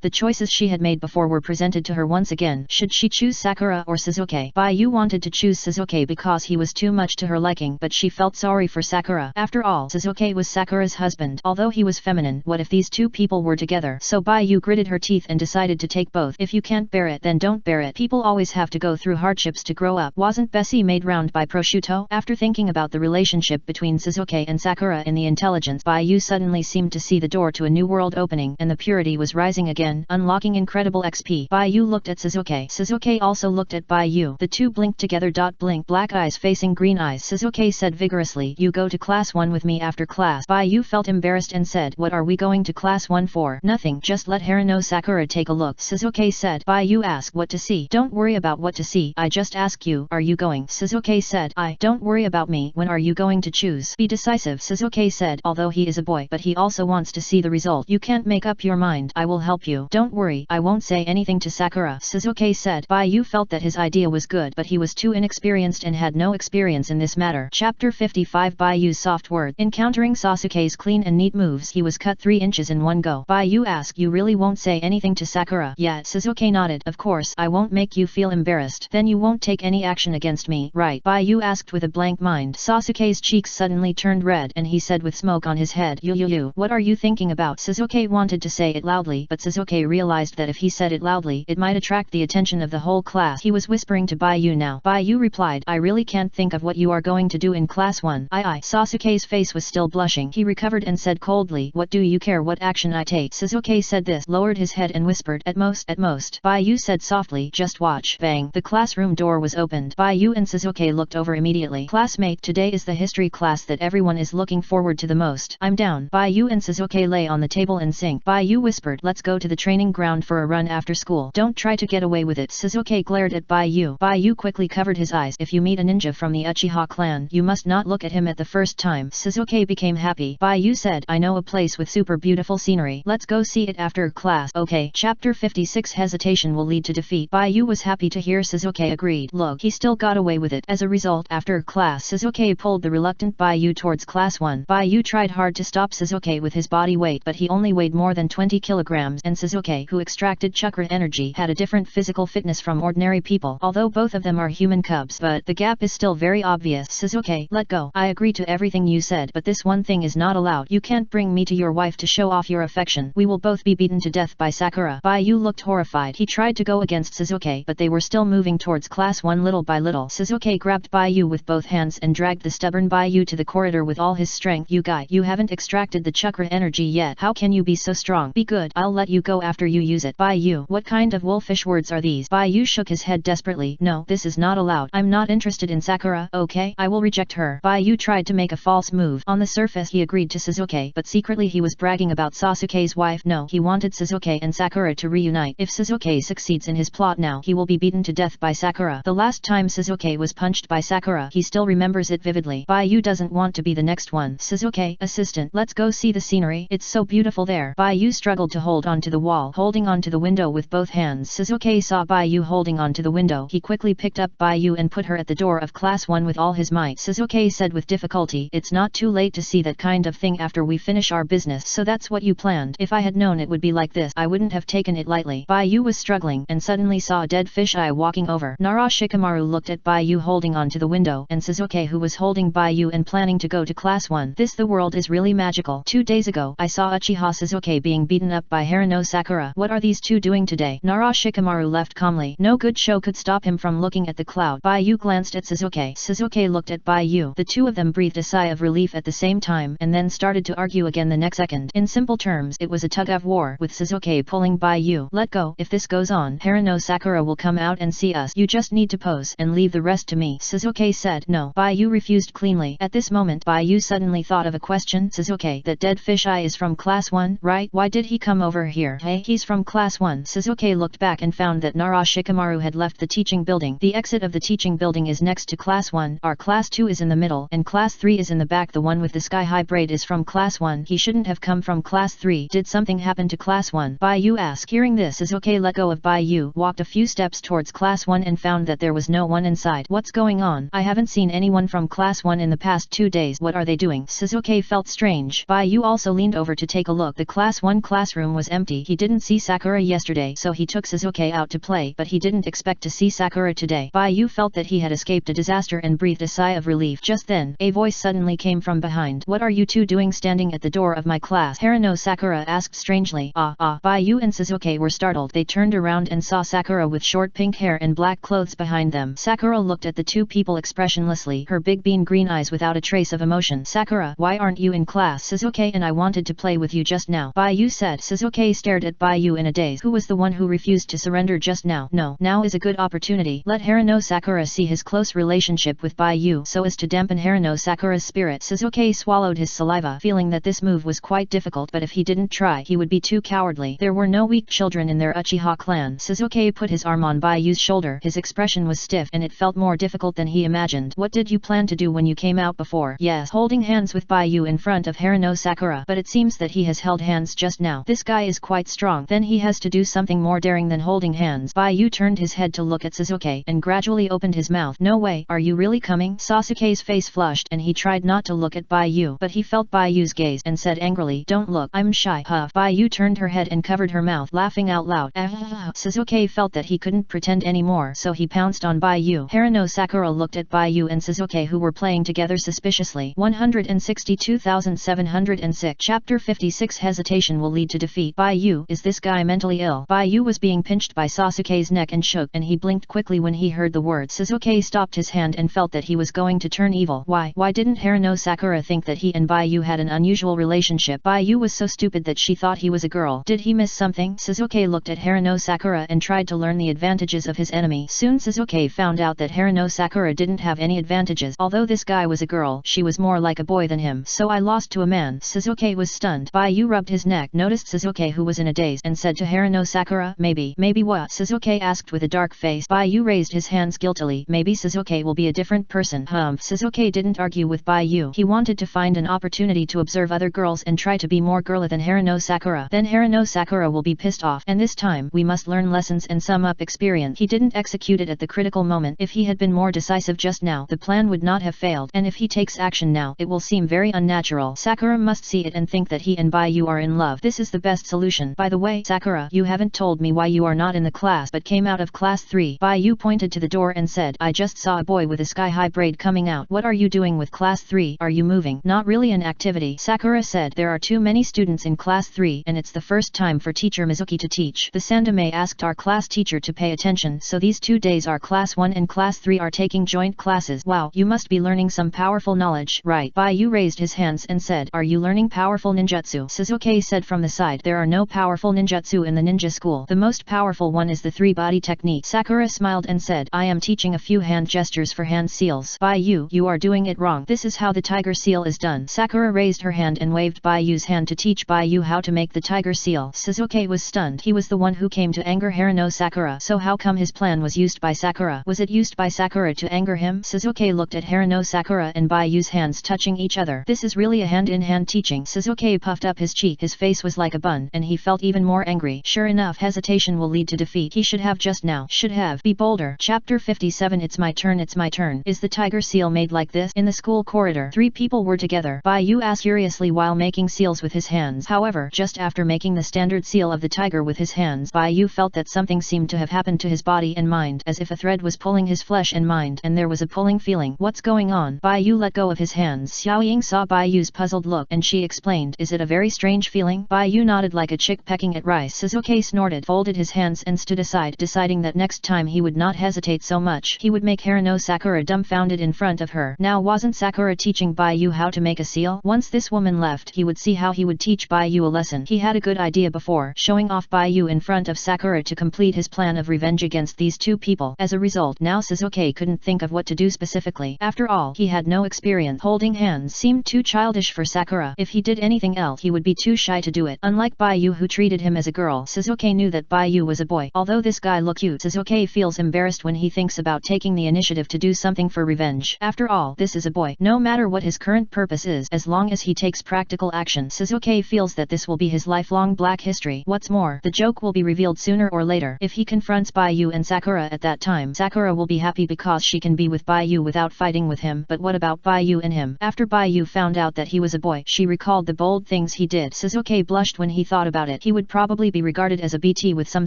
The choices she had made before were presented to her once again. Should she choose Sakura or Shizuke? Baiyu wanted to choose Shizuke because he was too much to her liking, but she felt sorry for Sakura. After all, Shizuke was Sakura's husband. Although he was feminine, what if these two people were together? So Baiyu gritted her teeth and decided to take both. If you can't bear it, then don't bear it. People always have to go through hardships to grow up. Wasn't Bessie made round by prosciutto? After thinking about the relationship between Shizuke and Sakura in the intelligence, Baiyu suddenly seemed to see the door to a new world opening, and the purity was rising again, unlocking incredible XP. Baiyu looked at Shizuke. Shizuke also looked at Baiyu. Baiyu. The two blinked together. Blink. Black eyes facing green eyes. Shizuke said vigorously, you go to class 1 with me after class. Baiyu felt embarrassed and said, what are we going to class 1 for? Nothing, just let Harano Sakura take a look. Shizuke said. Baiyu asked, what to see? Don't worry about what to see, I just ask you, are you going? Shizuke said, don't worry about me, when are you going to choose? Be decisive. Shizuke said, although he is a boy but he also wants to see the result. You can't make up your mind, I will help you. Don't worry, I won't say anything to Sakura. Shizuke said. Baiyu felt that his idea was good but he was too inexperienced and had no experience in this matter. Chapter 55 Baiyu's soft word. Encountering Sasuke's clean and neat moves, he was cut 3 inches in one go. Baiyu asked, you really won't say anything to Sakura? Yeah. Shizuke nodded. Of course, I won't make you feel embarrassed. Then you won't take any action against me, right? Baiyu asked with a blank mind. Sasuke's cheeks suddenly turned red and he said with smoke on his head, you, what are you thinking about? Shizuke wanted to say it loudly but Shizuke realized that if he said it loudly, it might attract the attention of the whole class. He was whispering to Baiyu now. Baiyu replied, I really can't think of what you are going to do in class 1. Sasuke's face was still blushing. He recovered and said coldly, what do you care what action I take? Shizuke said this, lowered his head and whispered, at most. Baiyu said softly, just watch. Bang. The classroom door was opened. Baiyu and Shizuke looked over immediately. Classmate, today is the history class that everyone is looking forward to the most. I'm down. Baiyu and Shizuke lay on the table in sync. Baiyu whispered, let's go to the training ground for a run after school. Don't try to get away with it. Shizuke glared at Baiyu. Baiyu quickly covered his eyes. If you meet a ninja from the Uchiha clan, you must not look at him at the first time. Shizuke became happy. Baiyu said, I know a place with super beautiful scenery. Let's go see it after class. Okay. Chapter 56 Hesitation will lead to defeat. Baiyu was happy to hear Shizuke agreed. Look, he still got away with it. As a result, after class, Shizuke pulled the reluctant Baiyu towards class 1. Baiyu tried hard to stop Shizuke with his body weight but he only weighed more than 20 kilograms and Shizuke, who extracted chakra energy, had a different physical fitness from ordinary people. Although both of them are human cubs, but the gap is still very obvious. Shizuke, let go. I agree to everything you said but this one thing is not allowed. You can't bring me to your wife to show off your affection. We will both be beaten to death by Sakura. Baiyu looked horrified. He tried to go against Shizuke but they were still moving towards class 1 little by little. Shizuke grabbed Baiyu with both hands and dragged the stubborn Baiyu to the corridor with all his strength. You guy, you haven't extracted the chakra energy yet. How can you be so strong? Be good, I'll let you go after you use it. Baiyu, what kind of wolfish words are these? Baiyu shook his head desperately. No, this is not allowed. I'm not interested in Sakura, okay? I will reject her. Baiyu tried to make a false move. On the surface he agreed to Shizuke but secretly he was bragging about Sasuke's wife. No, he wanted Shizuke and Sakura to reunite. If Shizuke succeeds in his plot now, he will be beaten to death by Sakura. The last time Shizuke was punched by Sakura, he still remembers it vividly. Baiyu doesn't want to be the next one. Shizuke, assistant, let's go see the scenery. It's so beautiful there. Baiyu struggled to hold onto the wall, holding onto the window with both hands. Shizuke saw Baiyu holding onto the window. He quickly picked up Baiyu and put her at the door of class 1 with all his might. Shizuke said with difficulty, it's not too late to see that kind of thing after we finish our business. So that's what you planned. If I had known it would be like this, I wouldn't have taken it lightly. Baiyu was struggling and suddenly saw a dead fisheye walking over. Nara Shikamaru looked at Baiyu holding onto the window and Shizuke who was holding Baiyu and planning to go to class 1. The world is really magical. 2 days ago, I saw Uchiha Shizuke being beaten up by Harano Sakura. What are these two doing today? Nara Shikamaru left calmly. No good show could stop him from looking at the cloud. Baiyu glanced at Shizuke. Shizuke looked at Baiyu. The two of them breathed a sigh of relief at the same time and then started to argue again the next second. In simple terms, it was a tug of war with Shizuke pulling Baiyu. Let go. If this goes on, Harano Sakura will come out and see us. You just need to pose and leave the rest to me. Shizuke said. No. Baiyu refused cleanly. At this moment, Baiyu suddenly thought of a question. Shizuke, that dead fisheye is from class 1, right? Why did he come over here? Hey, he's from class 1. Shizuke looked back and found that Nara Shikamaru had left the teaching building. The exit of the teaching building is next to class 1. Our class 2 is in the middle and class 3 is in the back. The one with the sky-high braid is from class 1. He shouldn't have come from class 3. Did something happen to class 1? Baiyu asked. Hearing this, Shizuke let go of Baiyu, walked a few steps towards class 1 and found that there was no one inside. What's going on? I haven't seen anyone from class 1 in the past 2 days. What are they doing? Shizuke felt strange. Baiyu also leaned over to take a look. The class 1 classroom was empty. He didn't see Sakura yesterday, so he took Shizuke out to play, but he didn't expect to see Sakura today. Baiyu felt that he had escaped a disaster and breathed a sigh of relief. Just then, a voice suddenly came from behind. What are you two doing standing at the door of my class? Harano Sakura asked strangely. Baiyu and Shizuke were startled. They turned around and saw Sakura with short pink hair and black clothes behind them. Sakura looked at the two people expressionlessly, her big bean green eyes without a trace of emotion. Sakura, why aren't you in class? Shizuke and I wanted to play with you just now, Baiyu said. Shizuke stared at Baiyu in a daze. Who was the one who refused to surrender just now? No, now is a good opportunity opportunity. Let Harano Sakura see his close relationship with Baiyu so as to dampen Harano Sakura's spirit. Sasuke swallowed his saliva, feeling that this move was quite difficult, but if he didn't try he would be too cowardly. There were no weak children in their Uchiha clan. Sasuke put his arm on Baiyu's shoulder. His expression was stiff and it felt more difficult than he imagined. What did you plan to do when you came out before? Yes, holding hands with Baiyu in front of Harano Sakura, but it seems that he has held hands just now. This guy is quite strong. Then he has to do something more daring than holding hands. Baiyu turned his head to look at Sasuke and gradually opened his mouth. No way, are you really coming? Sasuke's face flushed and he tried not to look at Baiyu, but he felt Baiyu's gaze and said angrily, don't look, I'm shy. Huff. Baiyu turned her head and covered her mouth, laughing out loud. Sasuke felt that he couldn't pretend anymore, so he pounced on Baiyu. Harano Sakura looked at Baiyu and Sasuke, who were playing together suspiciously. 162,706. Chapter 56. Hesitation will lead to defeat. Baiyu, is this guy mentally ill? Baiyu was being pinched by Sasuke's neck and shook, and he blinked quickly when he heard the words. Sasuke stopped his hand and felt that he was going to turn evil. Why didn't Harano Sakura think that he and Baiyu had an unusual relationship? Baiyu was so stupid that she thought he was a girl. Did he miss something? Sasuke looked at Harano Sakura and tried to learn the advantages of his enemy. Soon Sasuke found out that Harano Sakura didn't have any advantages. Although this guy was a girl, she was more like a boy than him. So I lost to a man. Sasuke was stunned. Baiyu rubbed his neck, noticed Sasuke, who was in a daze, and said to Harano Sakura, maybe what? Sasuke asked with a dark face. Baiyu raised his hands guiltily. Maybe Sasuke will be a different person. Sasuke didn't argue with Baiyu. He wanted to find an opportunity to observe other girls and try to be more girly than Harano Sakura. Then Harano Sakura will be pissed off, and this time we must learn lessons and sum up experience. He didn't execute it at the critical moment. If he had been more decisive just now, the plan would not have failed, and if he takes action now, it will seem very unnatural. Sakura must see it and think that he and Baiyu are in love. This is the best solution. By the way, Sakura, you haven't told me why you are not in the class but came out of class 3. Baiyu pointed to the door and said, I just saw a boy with a sky-high braid coming out. What are you doing with class 3? Are you moving? Not really an activity. Sakura said, there are too many students in class 3 and it's the first time for teacher Mizuki to teach. The Sandame asked our class teacher to pay attention, so these 2 days our class 1 and class 3 are taking joint classes. Wow, you must be learning some powerful knowledge. Right. Baiyu raised his hands and said, are you learning powerful ninjutsu? Sasuke said from the side, there are no powerful ninjutsu in the ninja school. The most powerful one is the 3-body technique. Sakura smiled and said, I am teaching a few hand gestures for hand seals. Baiyu, you are doing it wrong. This is how the tiger seal is done. Sakura raised her hand and waved Baiyu's hand to teach Baiyu how to make the tiger seal. Sasuke was stunned. He was the one who came to anger Harano Sakura. So how come his plan was used by Sakura? Was it used by Sakura to anger him? Sasuke looked at Harano Sakura and Baiyu's hands touching each other. This is really a hand-in-hand teaching. Sasuke puffed up his cheek. His face was like a bun, and he felt even more angry. Sure enough, hesitation will lead to defeat. He should have just now. Should have. Be bolder. Chapter 57. It's my turn. It's my turn. Is the tiger seal made like this? In the school corridor, 3 people were together. Baiyu asked curiously while making seals with his hands. However, just after making the standard seal of the tiger with his hands, Baiyu felt that something seemed to have happened to his body and mind, as if a thread was pulling his flesh and mind, and there was a pulling feeling. What's going on? Baiyu let go of his hands. Xiaoying saw Baiyu's puzzled look, and she explained, is it a very strange feeling? Baiyu nodded like a chick pecking at rice. Sasuke snorted, folded his hands and stood aside, deciding that next time he would not hesitate so much. He would make Harano Sakura dumbfounded in front of her. Now wasn't Sakura teaching Baiyu how to make a seal? Once this woman left, he would see how he would teach Baiyu a lesson. He had a good idea before, showing off Baiyu in front of Sakura to complete his plan of revenge against these 2 people. As a result, now Sasuke couldn't think of what to do specifically. After all, he had no experience. Holding hands seemed too childish for Sakura. If he did anything else, he would be too shy to do it. Unlike Baiyu, who treated him as a girl, Sasuke knew that Baiyu was a boy. Although this guy looked cute, Sasuke feels embarrassed when he thinks about taking the initiative to do something for revenge. After all, this is a boy. No matter what his current purpose is, as long as he takes practical action, Sasuke feels that this will be his lifelong black history. What's more, the joke will be revealed sooner or later. If he confronts Baiyu and Sakura at that time, Sakura will be happy because she can be with Baiyu without fighting with him. But what about Baiyu and him? After Baiyu found out that he was a boy, she recalled the bold things he did. Sasuke blushed when he thought about it. He would probably be regarded as a BT with some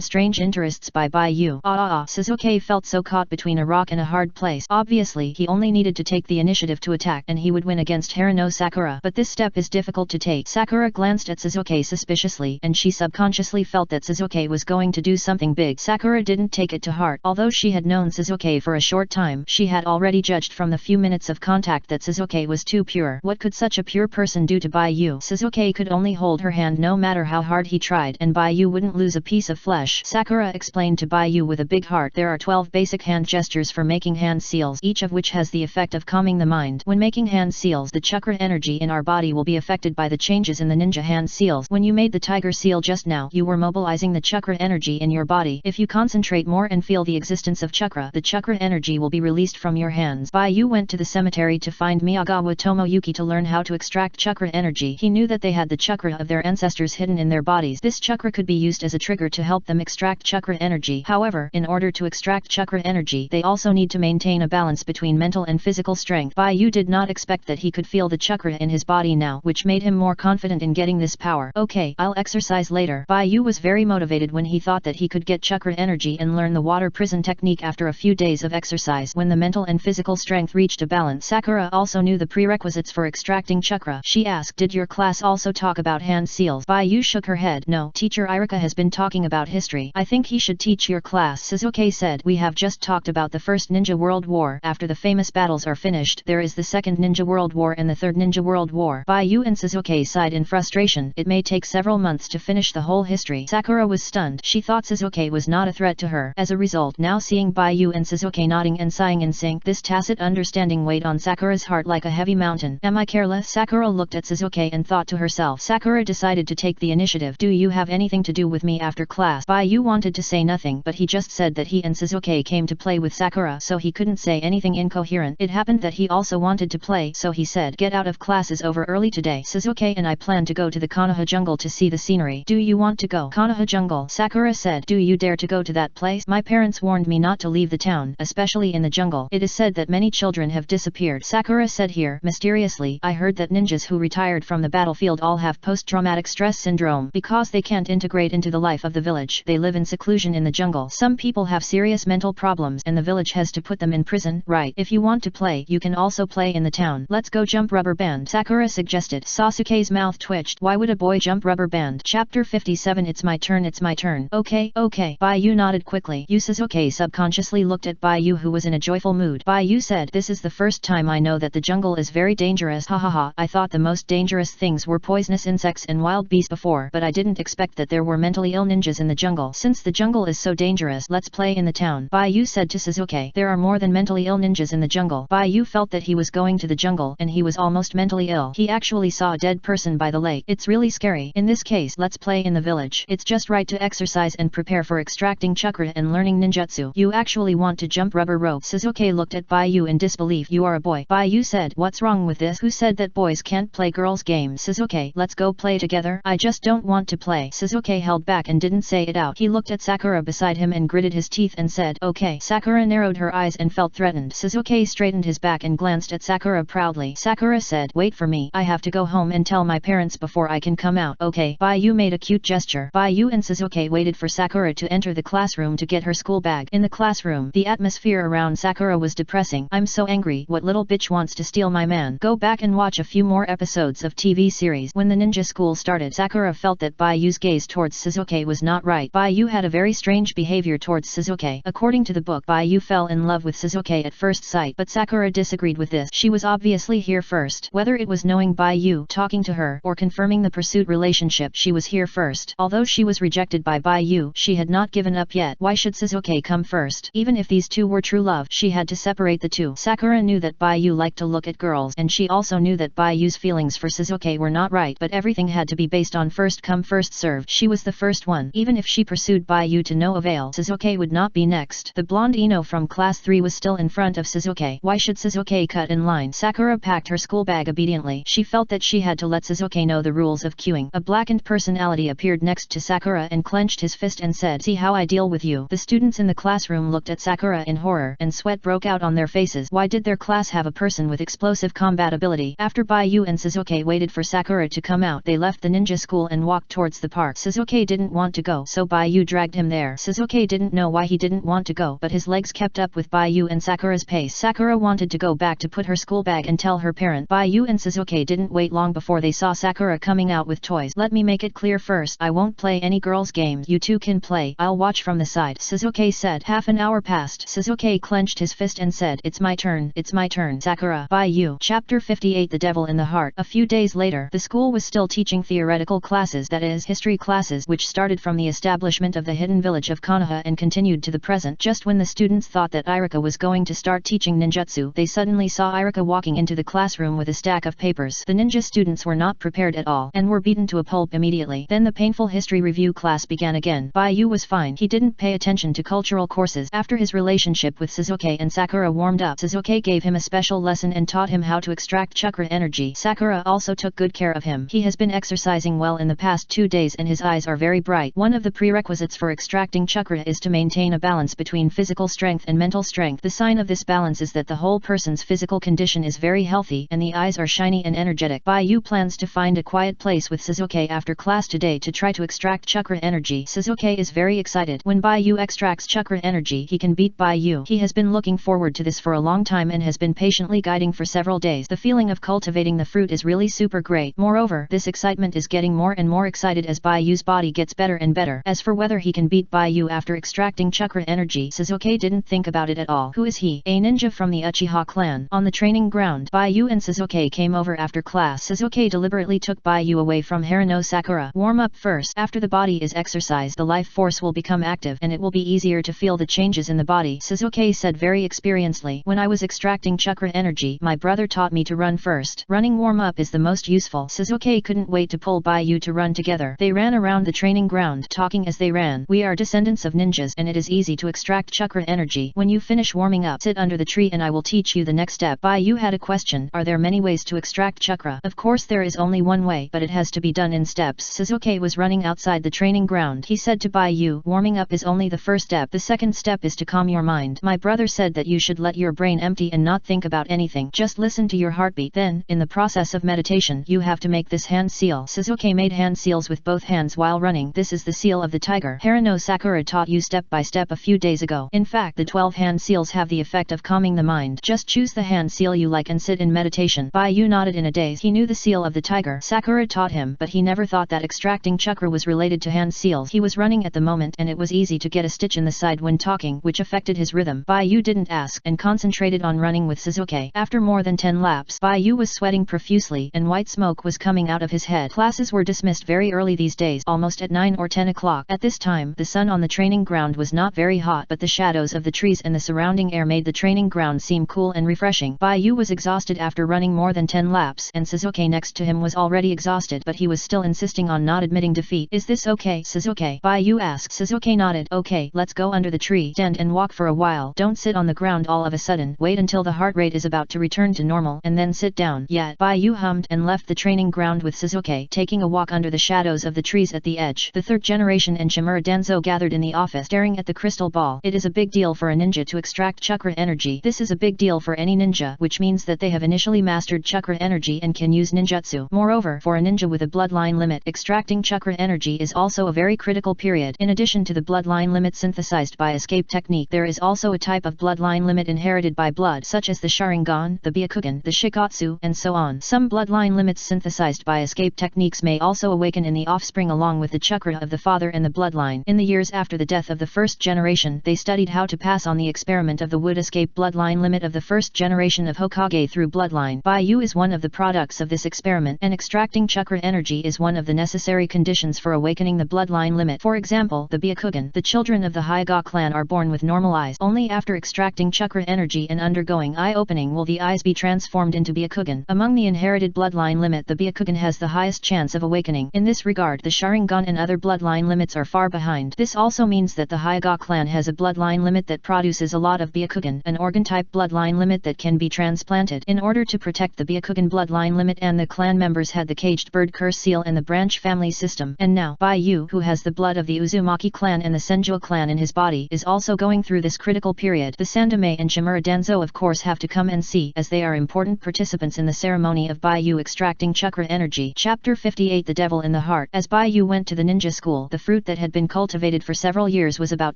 strange interests by Baiyu. Sasuke felt so caught between a rock and a hard place. Obviously, he only needed to take the initiative to attack, and he would win against Harano Sakura. But this step is difficult to take. Sakura glanced at Sasuke suspiciously, and she subconsciously felt that Sasuke was going to do something big. Sakura didn't take it to heart. Although she had known Sasuke for a short time, she had already judged from the few minutes of contact that Sasuke was too pure. What could such a pure person do to Baiyu? Sasuke could only hold her hand no matter how hard he tried, and Baiyu wouldn't lose a piece of flesh. Sakura explained to Baiyu with a big heart. heart. There are 12 basic hand gestures for making hand seals, each of which has the effect of calming the mind. When making hand seals, the chakra energy in our body will be affected by the changes in the ninja hand seals. When you made the tiger seal just now, you were mobilizing the chakra energy in your body. If you concentrate more and feel the existence of chakra, the chakra energy will be released from your hands. Baiyu went to the cemetery to find Miyagawa Tomoyuki to learn how to extract chakra energy. He knew that they had the chakra of their ancestors hidden in their bodies. This chakra could be used as a trigger to help them extract chakra energy. However, in order to extract chakra energy, they also need to maintain a balance between mental and physical strength. Baiyu did not expect that he could feel the chakra in his body now, which made him more confident in getting this power. Okay, I'll exercise later. Baiyu was very motivated when he thought that he could get chakra energy and learn the water prison technique after a few days of exercise. When the mental and physical strength reached a balance, Sakura also knew the prerequisites for extracting chakra. She asked, "Did your class also talk about hand seals?" Baiyu shook her head. "No, teacher Irika has been talking about history. I think he should teach your class." Suzuki said, "We have just talked about the First Ninja World War. After the famous battles are finished, there is the Second Ninja World War and the Third Ninja World War." Baiyu and Suzuki sighed in frustration. It may take several months to finish the whole history. Sakura was stunned. She thought Suzuki was not a threat to her. As a result, now seeing Baiyu and Suzuki nodding and sighing in sync, this tacit understanding weighed on Sakura's heart like a heavy mountain. "Am I careless?" Sakura looked at Suzuki and thought to herself. Sakura decided to take the initiative. "Do you have anything to do with me after class?" Baiyu wanted to say nothing, but he just said that he and Suzuki came to play with Sakura, so he couldn't say anything incoherent. It happened that he also wanted to play, so he said, "Get out of class is over early today. Suzuki and I plan to go to the Konoha jungle to see the scenery. Do you want to go?" "Konoha jungle?" Sakura said. "Do you dare to go to that place? My parents warned me not to leave the town, especially in the jungle. It is said that many children have disappeared." Sakura said here, mysteriously, "I heard that ninjas who retired from the battlefield all have post-traumatic stress syndrome. Because they can't integrate into the life of the village, they live in seclusion in the jungle. Some people have serious mental problems and the village has to put them in prison." "Right. If you want to play, you can also play in the town. Let's go jump rubber band," Sakura suggested. Sasuke's mouth twitched. Why would a boy jump rubber band? Chapter 57. It's my turn. It's my turn. Okay. Baiyu nodded quickly. Suzuki subconsciously looked at Baiyu, who was in a joyful mood. Baiyu said, "This is the first time I know that the jungle is very dangerous. Ha. I thought the most dangerous things were poisonous insects and wild beasts before, but I didn't expect that there were mentally ill ninjas in the jungle. Since the jungle is so dangerous, let's play in the town." Baiyu said to Suzuki, "There are more than mentally ill ninjas in the jungle." Baiyu felt that he was going to the jungle and he was almost mentally ill. He actually saw a dead person by the lake. It's really scary. In this case, let's play in the village. It's just right to exercise and prepare for extracting chakra and learning ninjutsu. You actually want to jump rubber rope? Suzuki looked at Baiyu in disbelief. "You are a boy." Baiyu said, "What's wrong with this? Who said that boys can't play girls' games?" "Suzuki, let's go play together." "I just don't want to play." Suzuki held back and didn't say it out. He looked at Sakura beside him and gritted his teeth and said, "Okay." Sakura narrowed her eyes and felt threatened. Suzuki straightened his back and glanced at Sakura proudly. Sakura said, "Wait for me. I have to go home and tell my parents before I can come out." "Okay." Baiyu made a cute gesture. Baiyu and Suzuki waited for Sakura to enter the classroom to get her school bag. In the classroom, the atmosphere around Sakura was depressing. "I'm so angry. What little bitch wants to steal my man?" Go back and watch a few more episodes of TV series. When the ninja school started, Sakura felt that Baiyu's gaze towards Suzuki was not right. Baiyu had a very strange behavior towards Suzuki. According to the book, Baiyu fell in love with Suzuki at first sight, but Sakura disagreed with this. She was obviously here first. Whether it was knowing Baiyu, talking to her, or confirming the pursuit relationship, she was here first. Although she was rejected by Baiyu, she had not given up yet. Why should Suzuki come first? Even if these two were true love, she had to separate the two. Sakura knew that Baiyu liked to look at girls, and she also knew that Baiyu's feelings for Suzuki were not right, but everything had to be based on first come first served. She was the first one. Even if she pursued Baiyu to no avail, Suzuki would not be next. The blonde Ino from class 3 was still in front of Suzuki. Why should Suzuki cut in line? Sakura packed her school bag obediently. She felt that she had to let Suzuki know the rules of queuing. A blackened personality appeared next to Sakura and clenched his fist and said, "See how I deal with you." The students in the classroom looked at Sakura in horror, and sweat broke out on their faces. Why did their class have a person with explosive combat ability? After Baiyu and Suzuki waited for Sakura to come out, they left the ninja school and walked towards the park. Suzuki didn't want to go, so Baiyu dragged him there. Suzuki didn't know why he didn't want to go, but his legs kept up with Baiyu and Sakura's pace. Sakura wanted to go back to put her school bag and tell her parent. Baiyu and Suzuki didn't wait long before they saw Sakura coming out with toys. "Let me make it clear first, I won't play any girls' games. You two can play, I'll watch from the side," Suzuki said. Half an hour passed. Suzuki clenched his fist and said, "It's my turn, it's my turn." Sakura. Baiyu. Chapter 58. The Devil in the Heart. A few days later, the school was still teaching theoretical classes, that is, history classes, which started from the establishment of the hidden village of Konoha and continued continued to the present. Just when the students thought that Irika was going to start teaching ninjutsu, they suddenly saw Irika walking into the classroom with a stack of papers. The ninja students were not prepared at all, and were beaten to a pulp immediately. Then the painful history review class began again. Baiyu was fine. He didn't pay attention to cultural courses. After his relationship with Suzuki and Sakura warmed up, Suzuki gave him a special lesson and taught him how to extract chakra energy. Sakura also took good care of him. He has been exercising well in the past 2 days and his eyes are very bright. One of the prerequisites for extracting chakra is to maintain a balance between physical strength and mental strength. The sign of this balance is that the whole person's physical condition is very healthy and the eyes are shiny and energetic. Baiyu plans to find a quiet place with Suzuki after class today to try to extract chakra energy. Suzuki is very excited. When Baiyu extracts chakra energy, he can beat Baiyu. He has been looking forward to this for a long time and has been patiently guiding for several days. The feeling of cultivating the fruit is really super great. Moreover, this excitement is getting more and more excited as Baiyu's body gets better and better. As for whether he can beat Baiyu after extracting chakra energy, Suzuki didn't think about it at all. Who is he? A ninja from the Uchiha clan. On the training ground, Baiyu and Suzuki came over after class. Suzuki deliberately took Baiyu away from Harano Sakura. Warm up first. After the body is exercised, the life force will become active and it will be easier to feel the changes in the body. Suzuki said very experiencedly, when I was extracting chakra energy, my brother taught me to run first. Running warm up is the most useful. Suzuki couldn't wait to pull Baiyu to run together. They ran around the training ground, talking as they ran. We are descendants of ninjas and it is easy to extract chakra energy. When you finish warming up, sit under the tree and I will teach you the next step. Baiyu had a question. Are there many ways to extract chakra? Of course there is only one way, but it has to be done in steps. Suzuki was running outside the training ground. He said to Baiyu, warming up is only the first step. The second step is to calm your mind. My brother said that you should let your brain empty and not think about anything. Just listen to your heartbeat. Then, in the process of meditation, you have to make this hand seal. Suzuki made hand seals with both hands while running. This is the seal of the tiger. Harano Sakura taught you step by step a few days ago. In fact, the 12 hand seals have the effect of calming the mind. Just choose the hand seal you like and sit in meditation. Baiyu nodded in a daze. He knew the seal of the tiger. Sakura taught him, but he never thought that extracting chakra was related to hand seals. He was running at the moment and it was easy to get a stitch in the side when talking, which affected his rhythm. Baiyu didn't ask and concentrated on running with Suzuki. After more than 10 laps, Baiyu was sweating profusely and white smoke was coming out of his head. Classes were dismissed very early these days, almost at 9 or 10 o'clock. At this time, the sun on the training ground was not very hot, but the shadows of the trees and the surrounding air made the training ground seem cool and refreshing. Baiyu was exhausted after running more than 10 laps, and Suzuki next to him was already exhausted, but he was still insisting on not admitting defeat. Is this okay, Suzuki? Baiyu asked. Suzuki nodded. Okay, let's go under the tree, stand and walk for a while. Don't sit on the ground all of a sudden. Wait until the heart rate is about to return to normal, and then sit down. Yeah. Baiyu hummed and left the training ground with Suzuki, taking a walk under the shadows of the trees at the edge. The third generation and Shimura Danzo gathered in the office, staring at the crystal ball. It is a big deal for a ninja to extract chakra energy. This is a big deal for any ninja, which means that they have initially mastered chakra energy and can use ninjutsu. Moreover, for a ninja with a bloodline limit, extracting chakra energy is also a very critical period. In addition to the bloodline limit synthesized by escape technique, there is also a type of bloodline limit inherited by blood, such as the Sharingan, the Byakugan, the Shikatsu, and so on. Some bloodline limits synthesized by escape techniques may also awaken in the offspring along with the chakra of the father and the bloodline. In the years after the death of the first generation, they studied how to pass on the experiment of the wood escape bloodline limit of the first generation of Hokage through bloodline. Baiyu is one of the products of this experiment, and extracting chakra energy is one of the necessary conditions for awakening the bloodline limit. For example, the Byakugan, the children of the Hyuga clan, are born with normal eyes. Only after extracting chakra energy and undergoing eye-opening will the eyes be transformed into Byakugan. Among the inherited bloodline limit, the Byakugan has the highest chance of awakening. In this regard, the Sharingan and other bloodline limits are far behind. This also means that the Hyuga clan has a bloodline limit that produces a lot of Byakugan, an organ-type bloodline limit that can be transplanted. In order to protect the Byakugan bloodline limit, and the clan members had the caged bird curse seal and the branch family system. And now, Baiyu, who has the blood of the Uzumaki clan and the Senju clan in his body, is also going through this critical period. The Sandaime and Shimura Danzo of course have to come and see, as they are important participants in the ceremony of Baiyu extracting chakra energy. Chapter 58. The Devil in the Heart. As Baiyu went to the ninja school, the fruit that had been cultivated for several years was about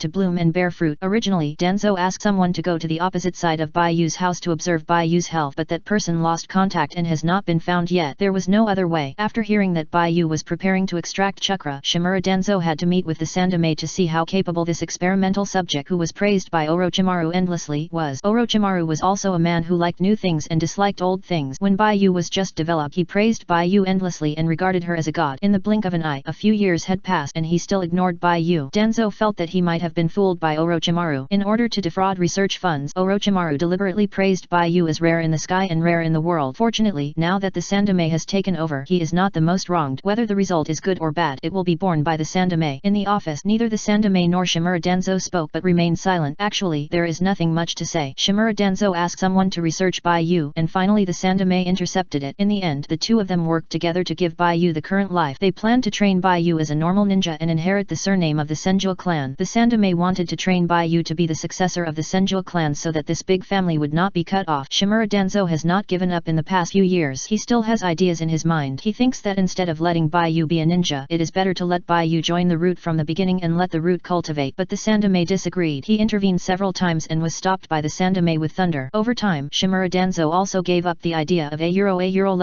to bloom and bear fruit. Originally, Danzo asked someone to go to the opposite side of Baiyu's house to observe Baiyu's health, but that person lost contact and has not been found yet. There was no other way. After hearing that Baiyu was preparing to extract chakra, Shimura Danzo had to meet with the Sandaime to see how capable this experimental subject, who was praised by Orochimaru endlessly, was. Orochimaru was also a man who liked new things and disliked old things. When Baiyu was just developed, he praised Baiyu endlessly and regarded her as a god. In the blink of an eye, a few years had passed and he still ignored Baiyu. Danzo felt that he might have been fooled by Orochimaru. In order to defraud research funds, Orochimaru deliberately praised Baiyu as rare in the sky and rare in the world. Fortunately, now that the Sandome has taken over, he is not the most wronged. Whether the result is good or bad, it will be borne by the Sandome. In the office, neither the Sandome nor Shimura Danzo spoke but remained silent. Actually, there is nothing much to say. Shimura Danzo asked someone to research Baiyu, and finally the Sandome intercepted it. In the end, the two of them worked together to give Baiyu the current life. They planned to train Baiyu as a normal ninja and inherit the surname of the Senju clan. The Sandome wanted to train Baiyu to be the successor of the Senju clan so that this big family would not be cut off. Shimura Danzo has not given up in the past few years. He still has ideas in his mind. He thinks that instead of letting Baiyu be a ninja, it is better to let Baiyu join the root from the beginning and let the root cultivate. But the Sandome disagreed. He intervened several times and was stopped by the Sandome with thunder. Over time, Shimura Danzo also gave up the idea of a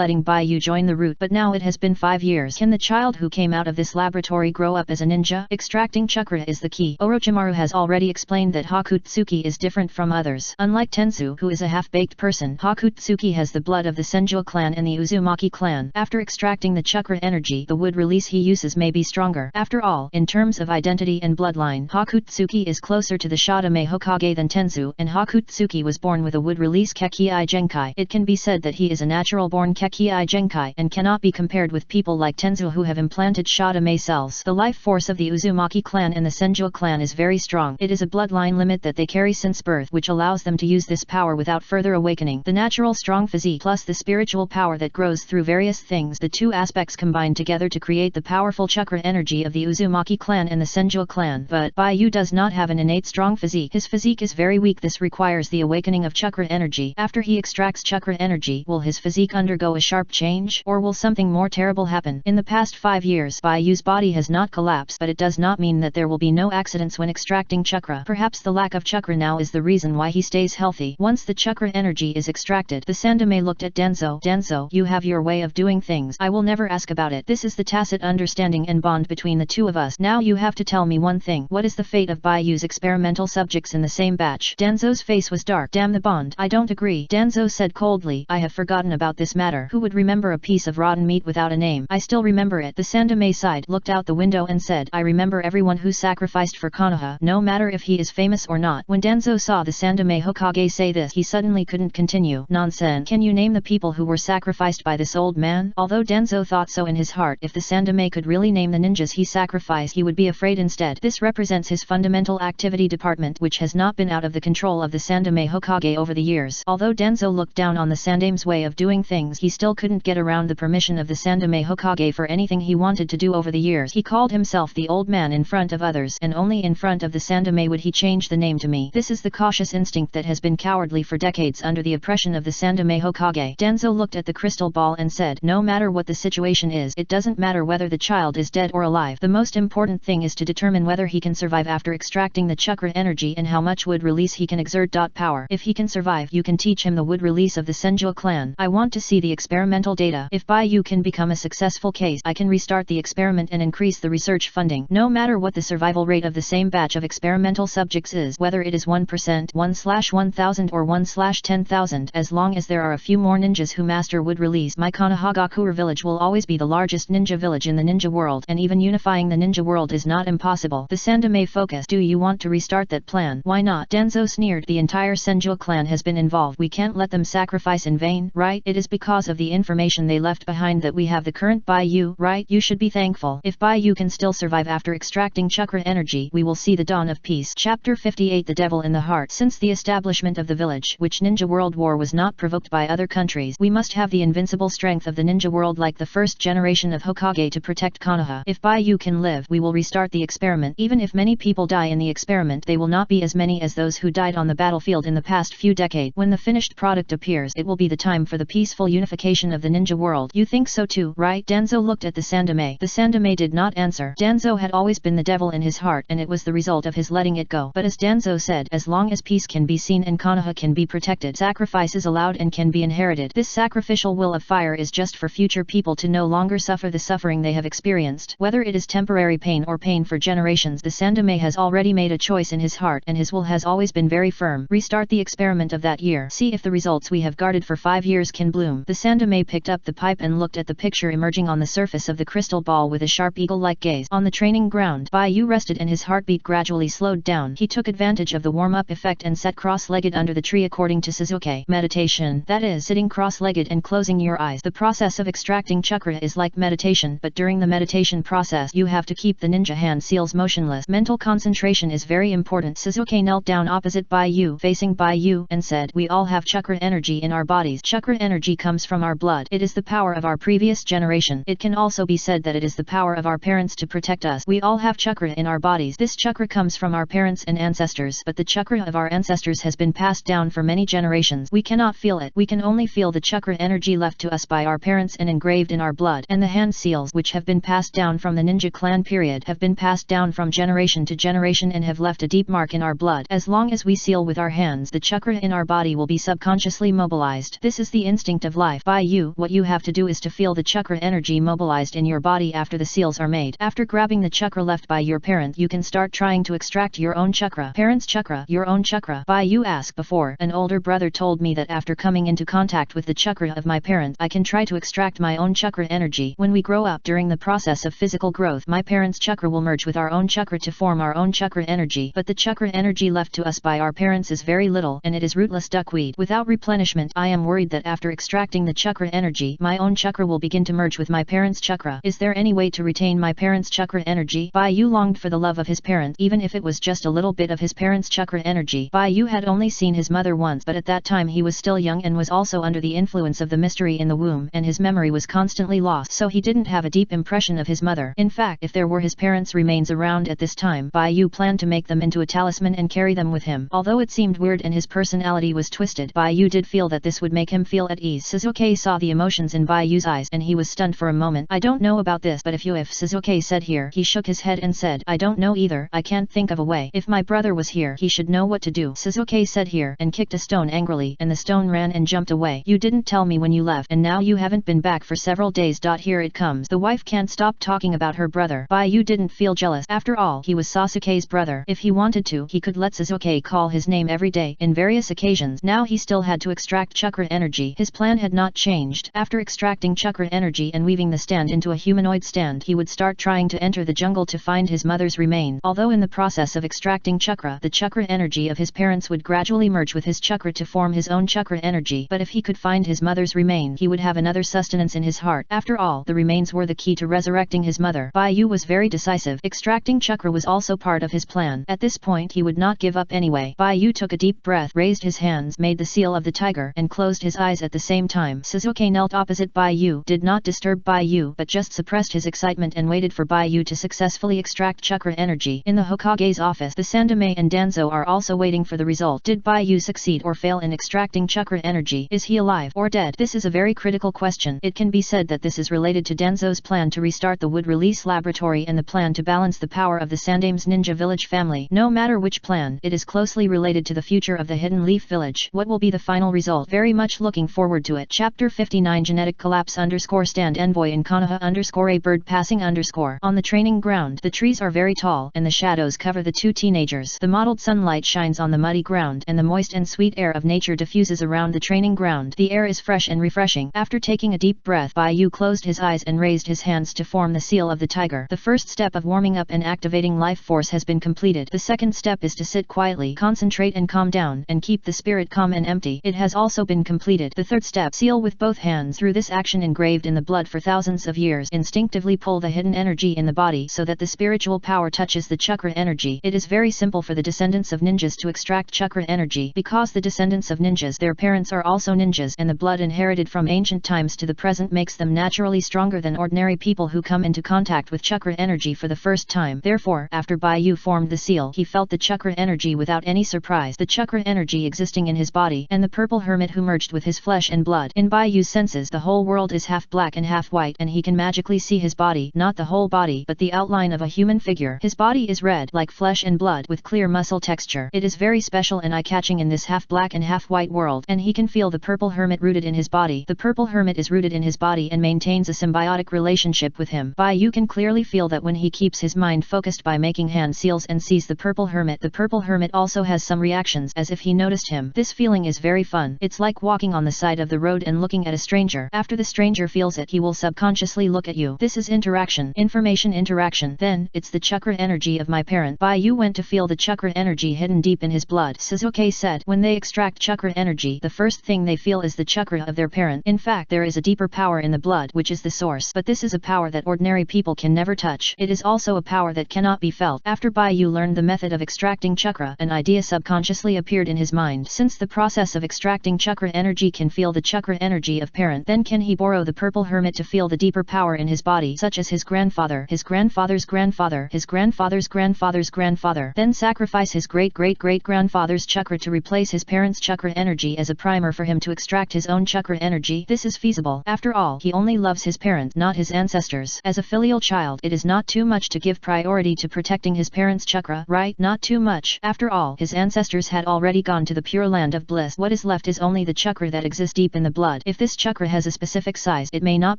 letting Baiyu join the root, but now it has been 5 years. Can the child who came out of this laboratory grow up as a ninja? Extracting chakra is the key. Orochimaru has already explained that Hakutsuki is different from others. Unlike Tensu, who is a half-baked person, Hakutsuki has the blood of the Senju clan and the Uzumaki clan. After extracting the chakra energy, the wood release he uses may be stronger. After all, in terms of identity and bloodline, Hakutsuki is closer to the Shadame Hokage than Tensu, and Hakutsuki was born with a wood release Kekii Genkai. It can be said that he is a natural-born Kekii Genkai and cannot be compared with people like Tensu who have implanted Shadame cells. The life force of the Uzumaki clan and the Senju clan is very strong. It is a bloodline limit that they carry since birth, which allows them to use this power without further awakening. The natural strong physique plus the spiritual power that grows through various things, the two aspects combine together to create the powerful chakra energy of the Uzumaki clan and the Senju clan. But Baiyu does not have an innate strong physique. His physique is very weak. This requires the awakening of chakra energy. After he extracts chakra energy, will his physique undergo a sharp change, or will something more terrible happen? In the past 5 years, Baiyu's body has not collapsed, but it does not mean that there will be no accidents when extracting chakra. Perhaps the lack of chakra now is the reason why he stays healthy. Once the chakra energy is extracted, the Sandome looked at Danzo. Danzo, you have your way of doing things. I will never ask about it. This is the tacit understanding and bond between the two of us. Now you have to tell me one thing. What is the fate of Baiyu's experimental subjects in the same batch? Danzo's face was dark. Damn the bond. I don't agree. Danzo said coldly. I have forgotten about this matter. Who would remember a piece of rotten meat without a name? I still remember it. The Sandome sighed, looked out the window and said, I remember everyone who sacrificed for Konoha, no matter if he is famous or not. When Danzo saw the Sandome Hokage say this, he suddenly couldn't continue. Nonsense. Can you name the people who were sacrificed by this old man? Although Danzo thought so in his heart, if the Sandome could really name the ninjas he sacrificed, he would be afraid instead. This represents his fundamental activity department, which has not been out of the control of the Sandome Hokage over the years. Although Danzo looked down on the Sandame's way of doing things, he still couldn't get around the permission of the Sandome Hokage for anything he wanted to do over the years. He called himself the old man in front of others, and only in front of the Sandome would he change the name to me. This is the cautious instinct that has been cowardly for decades under the oppression of the Sandome Hokage. Danzo looked at the crystal ball and said, no matter what the situation is, it doesn't matter whether the child is dead or alive. The most important thing is to determine whether he can survive after extracting the chakra energy and how much wood release he can exert. Power. If he can survive, you can teach him the wood release of the Senju clan. I want to see the experimental data. If Baiyu can become a successful case, I can restart the experiment and increase the research funding. No matter what the survival rate of the same batch of experimental subjects is, whether it is 1%, 1/1000 or 1/10,000, as long as there are a few more ninjas who master wood release, my Konohagakure village will always be the largest ninja village in the ninja world, and even unifying the ninja world is not impossible. The Sandome focused. Do you want to restart that plan? Why not? Danzo sneered. The entire Senju clan has been involved. We can't let them sacrifice in vain, right? It is because of the information they left behind that we have the current Baiyu, right? You should be thankful. If Baiyu can still survive after extracting chakra energy, we will see the dawn of peace. Chapter 58. The Devil in the Heart. Since the establishment of the village, which Ninja World War was not provoked by other countries, we must have the invincible strength of the ninja world like the first generation of Hokage to protect Konoha. If Baiyu can live, we will restart the experiment. Even if many people die in the experiment, they will not be as many as those who died on the battlefield in the past few decades. When the finished product appears, it will be the time for the peaceful unification of the ninja world. You think so too, right? Danzo looked at the Sandome. The Sandome did not answer. Danzo had always been the devil in his heart, and it was the result of his letting it go. But as Danzo said, as long as peace can be seen and Konoha can be protected, sacrifice is allowed and can be inherited. This sacrificial will of fire is just for future people to no longer suffer the suffering they have experienced. Whether it is temporary pain or pain for generations, the Sandome has already made a choice in his heart, and his will has always been very firm. Restart the experiment of that year. See if the results we have guarded for 5 years can bloom. The Sandome picked up the pipe and looked at the picture emerging on the surface of the crystal ball with a sharp eagle-like gaze. On the training ground, Baiyu rested and his heart heartbeat gradually slowed down. He took advantage of the warm-up effect and sat cross-legged under the tree according to Suzuki. Meditation, that is, sitting cross-legged and closing your eyes. The process of extracting chakra is like meditation, but during the meditation process you have to keep the ninja hand seals motionless. Mental concentration is very important. Suzuki knelt down opposite Baiyu, facing Baiyu, and said, "We all have chakra energy in our bodies. Chakra energy comes from our blood. It is the power of our previous generation. It can also be said that it is the power of our parents to protect us. We all have chakra in our bodies. This chakra comes from our parents and ancestors, but the chakra of our ancestors has been passed down for many generations. We cannot feel it. We can only feel the chakra energy left to us by our parents and engraved in our blood. And the hand seals, which have been passed down from the ninja clan period, have been passed down from generation to generation and have left a deep mark in our blood. As long as we seal with our hands, the chakra in our body will be subconsciously mobilized. This is the instinct of life. By you, what you have to do is to feel the chakra energy mobilized in your body after the seals are made. After grabbing the chakra left by your parent, you can start trying to extract your own chakra. Parents' chakra, your own chakra. By you asked before, an older brother told me that after coming into contact with the chakra of my parent, I can try to extract my own chakra energy. When we grow up during the process of physical growth, my parents' chakra will merge with our own chakra to form our own chakra energy. But the chakra energy left to us by our parents is very little, and it is rootless duckweed. Without replenishment, I am worried that after extracting the chakra energy, my own chakra will begin to merge with my parents' chakra. Is there any way to retain my parents' chakra energy? Bai Yu longed for the love of his parent, even if it was just a little bit of his parents' chakra energy. Bai Yu had only seen his mother once, but at that time he was still young and was also under the influence of the mystery in the womb, and his memory was constantly lost, so he didn't have a deep impression of his mother. In fact, if there were his parents' remains around at this time, Bai Yu planned to make them into a talisman and carry them with him. Although it seemed weird and his personality was twisted, Bai Yu did feel that this would make him feel at ease. Suzuki saw the emotions in Bai Yu's eyes and he was stunned for a moment. "I don't know about this, but if Suzuki said here." He shook his head and said, "I don't know either. I can't think of a way. If my brother was here, he should know what to do." Suzuki said here, and kicked a stone angrily, and the stone ran and jumped away. "You didn't tell me when you left, and now you haven't been back for several days. Here it comes." The wife can't stop talking about her brother. Bai Yu didn't feel jealous. After all, he was Sasuke's brother. If he wanted to, he could let Suzuki call his name every day, in various occasions. Now he still had to extract chakra energy. His plan had not changed. After extracting chakra energy and weaving the stand into a humanoid stand, he would start trying to enter the jungle to find his mother's remains. Although in the process of extracting chakra, the chakra energy of his parents would gradually merge with his chakra to form his own chakra energy, but if he could find his mother's remains, he would have another sustenance in his heart. After all, the remains were the key to resurrecting his mother. Bai Yu was very decisive. Extracting chakra was also part of his plan. At this point he would not give up anyway. Bai Yu took a deep breath, raised his hands, made the seal of the tiger, and closed his eyes at the same time. Suzuki knelt opposite Bai Yu, did not disturb Bai Yu, but just suppressed his excitement and waited for Bai Yu to successfully extract chakra energy. In the Hokage's office, the Sandaime and Danzo are also waiting for the result. Did Bai Yu succeed or fail in extracting chakra energy? Is he alive or dead? This is a very critical question. It can be said that this is related to Danzo's plan to restart the wood release laboratory and the plan to balance the power of the Sandaime's ninja village family. No matter which plan, it is closely related to the future of the Hidden Leaf village. What will be the final result? Very much looking forward to it. Chapter 59 Genetic Collapse stand envoy in Konoha a bird passing On the training ground, the trees are very tall and the shadows cover the two teenagers. The mottled sunlight shines on the muddy ground and the moist and sweet air of nature diffuses around the training ground. The air is fresh and refreshing. After taking a deep breath, Bai Yu closed his eyes and raised his hands to form the seal of the tiger. The first step of warming up and activating life force has been completed. The second step is to sit quietly, concentrate and calm down, and keep the spirit calm and empty. It has also been completed. The third step, seal with both hands. Through this action engraved in the blood for thousands of years, instinctively pull the hidden energy in the body so that the spiritual power touches the chakra energy. It is very simple for the descendants of ninjas to extract chakra energy, because the descendants of ninjas, their parents are also ninjas, and the blood inherited from ancient times to the present makes them naturally stronger than ordinary people who come into contact with chakra energy for the first time. Therefore, after Bai Yu formed the seal, he felt the chakra energy without any surprise. The chakra energy existing in his body, and the purple hermit who merged with his flesh and blood. In Bai Yu's senses, the whole world is half black and half white, and he can magically see his body, not the whole body, but the outline of a human figure. His body is red, like flesh and blood, with clear muscle texture. It is very special and eye-catching in this half black and half white world, and he can feel the purple hermit rooted in his body. The purple hermit is rooted in his body and maintains a symbiotic relationship with him. Bai Yu can clearly feel that when he keeps his mind focused by making hand seals and sees the purple hermit also has some reactions as if he noticed him. This feeling is very fun. It's like walking on the side of the road and looking at a stranger. After the stranger feels it, he will subconsciously look at you. This is interaction, information interaction. Then, it's the chakra energy energy of my parent. Baiyu went to feel the chakra energy hidden deep in his blood. Suzuki said, when they extract chakra energy, the first thing they feel is the chakra of their parent. In fact, there is a deeper power in the blood, which is the source. But this is a power that ordinary people can never touch. It is also a power that cannot be felt. After Baiyu learned the method of extracting chakra, an idea subconsciously appeared in his mind. Since the process of extracting chakra energy can feel the chakra energy of parent, then can he borrow the purple hermit to feel the deeper power in his body, such as his grandfather, his grandfather's grandfather, his grandfather's grandfather's grandfather, then sacrifice his great-great-great-grandfather's chakra to replace his parent's chakra energy as a primer for him to extract his own chakra energy. This is feasible. After all, he only loves his parent, not his ancestors. As a filial child, it is not too much to give priority to protecting his parent's chakra, right? Not too much. After all, his ancestors had already gone to the pure land of bliss. What is left is only the chakra that exists deep in the blood. If this chakra has a specific size, it may not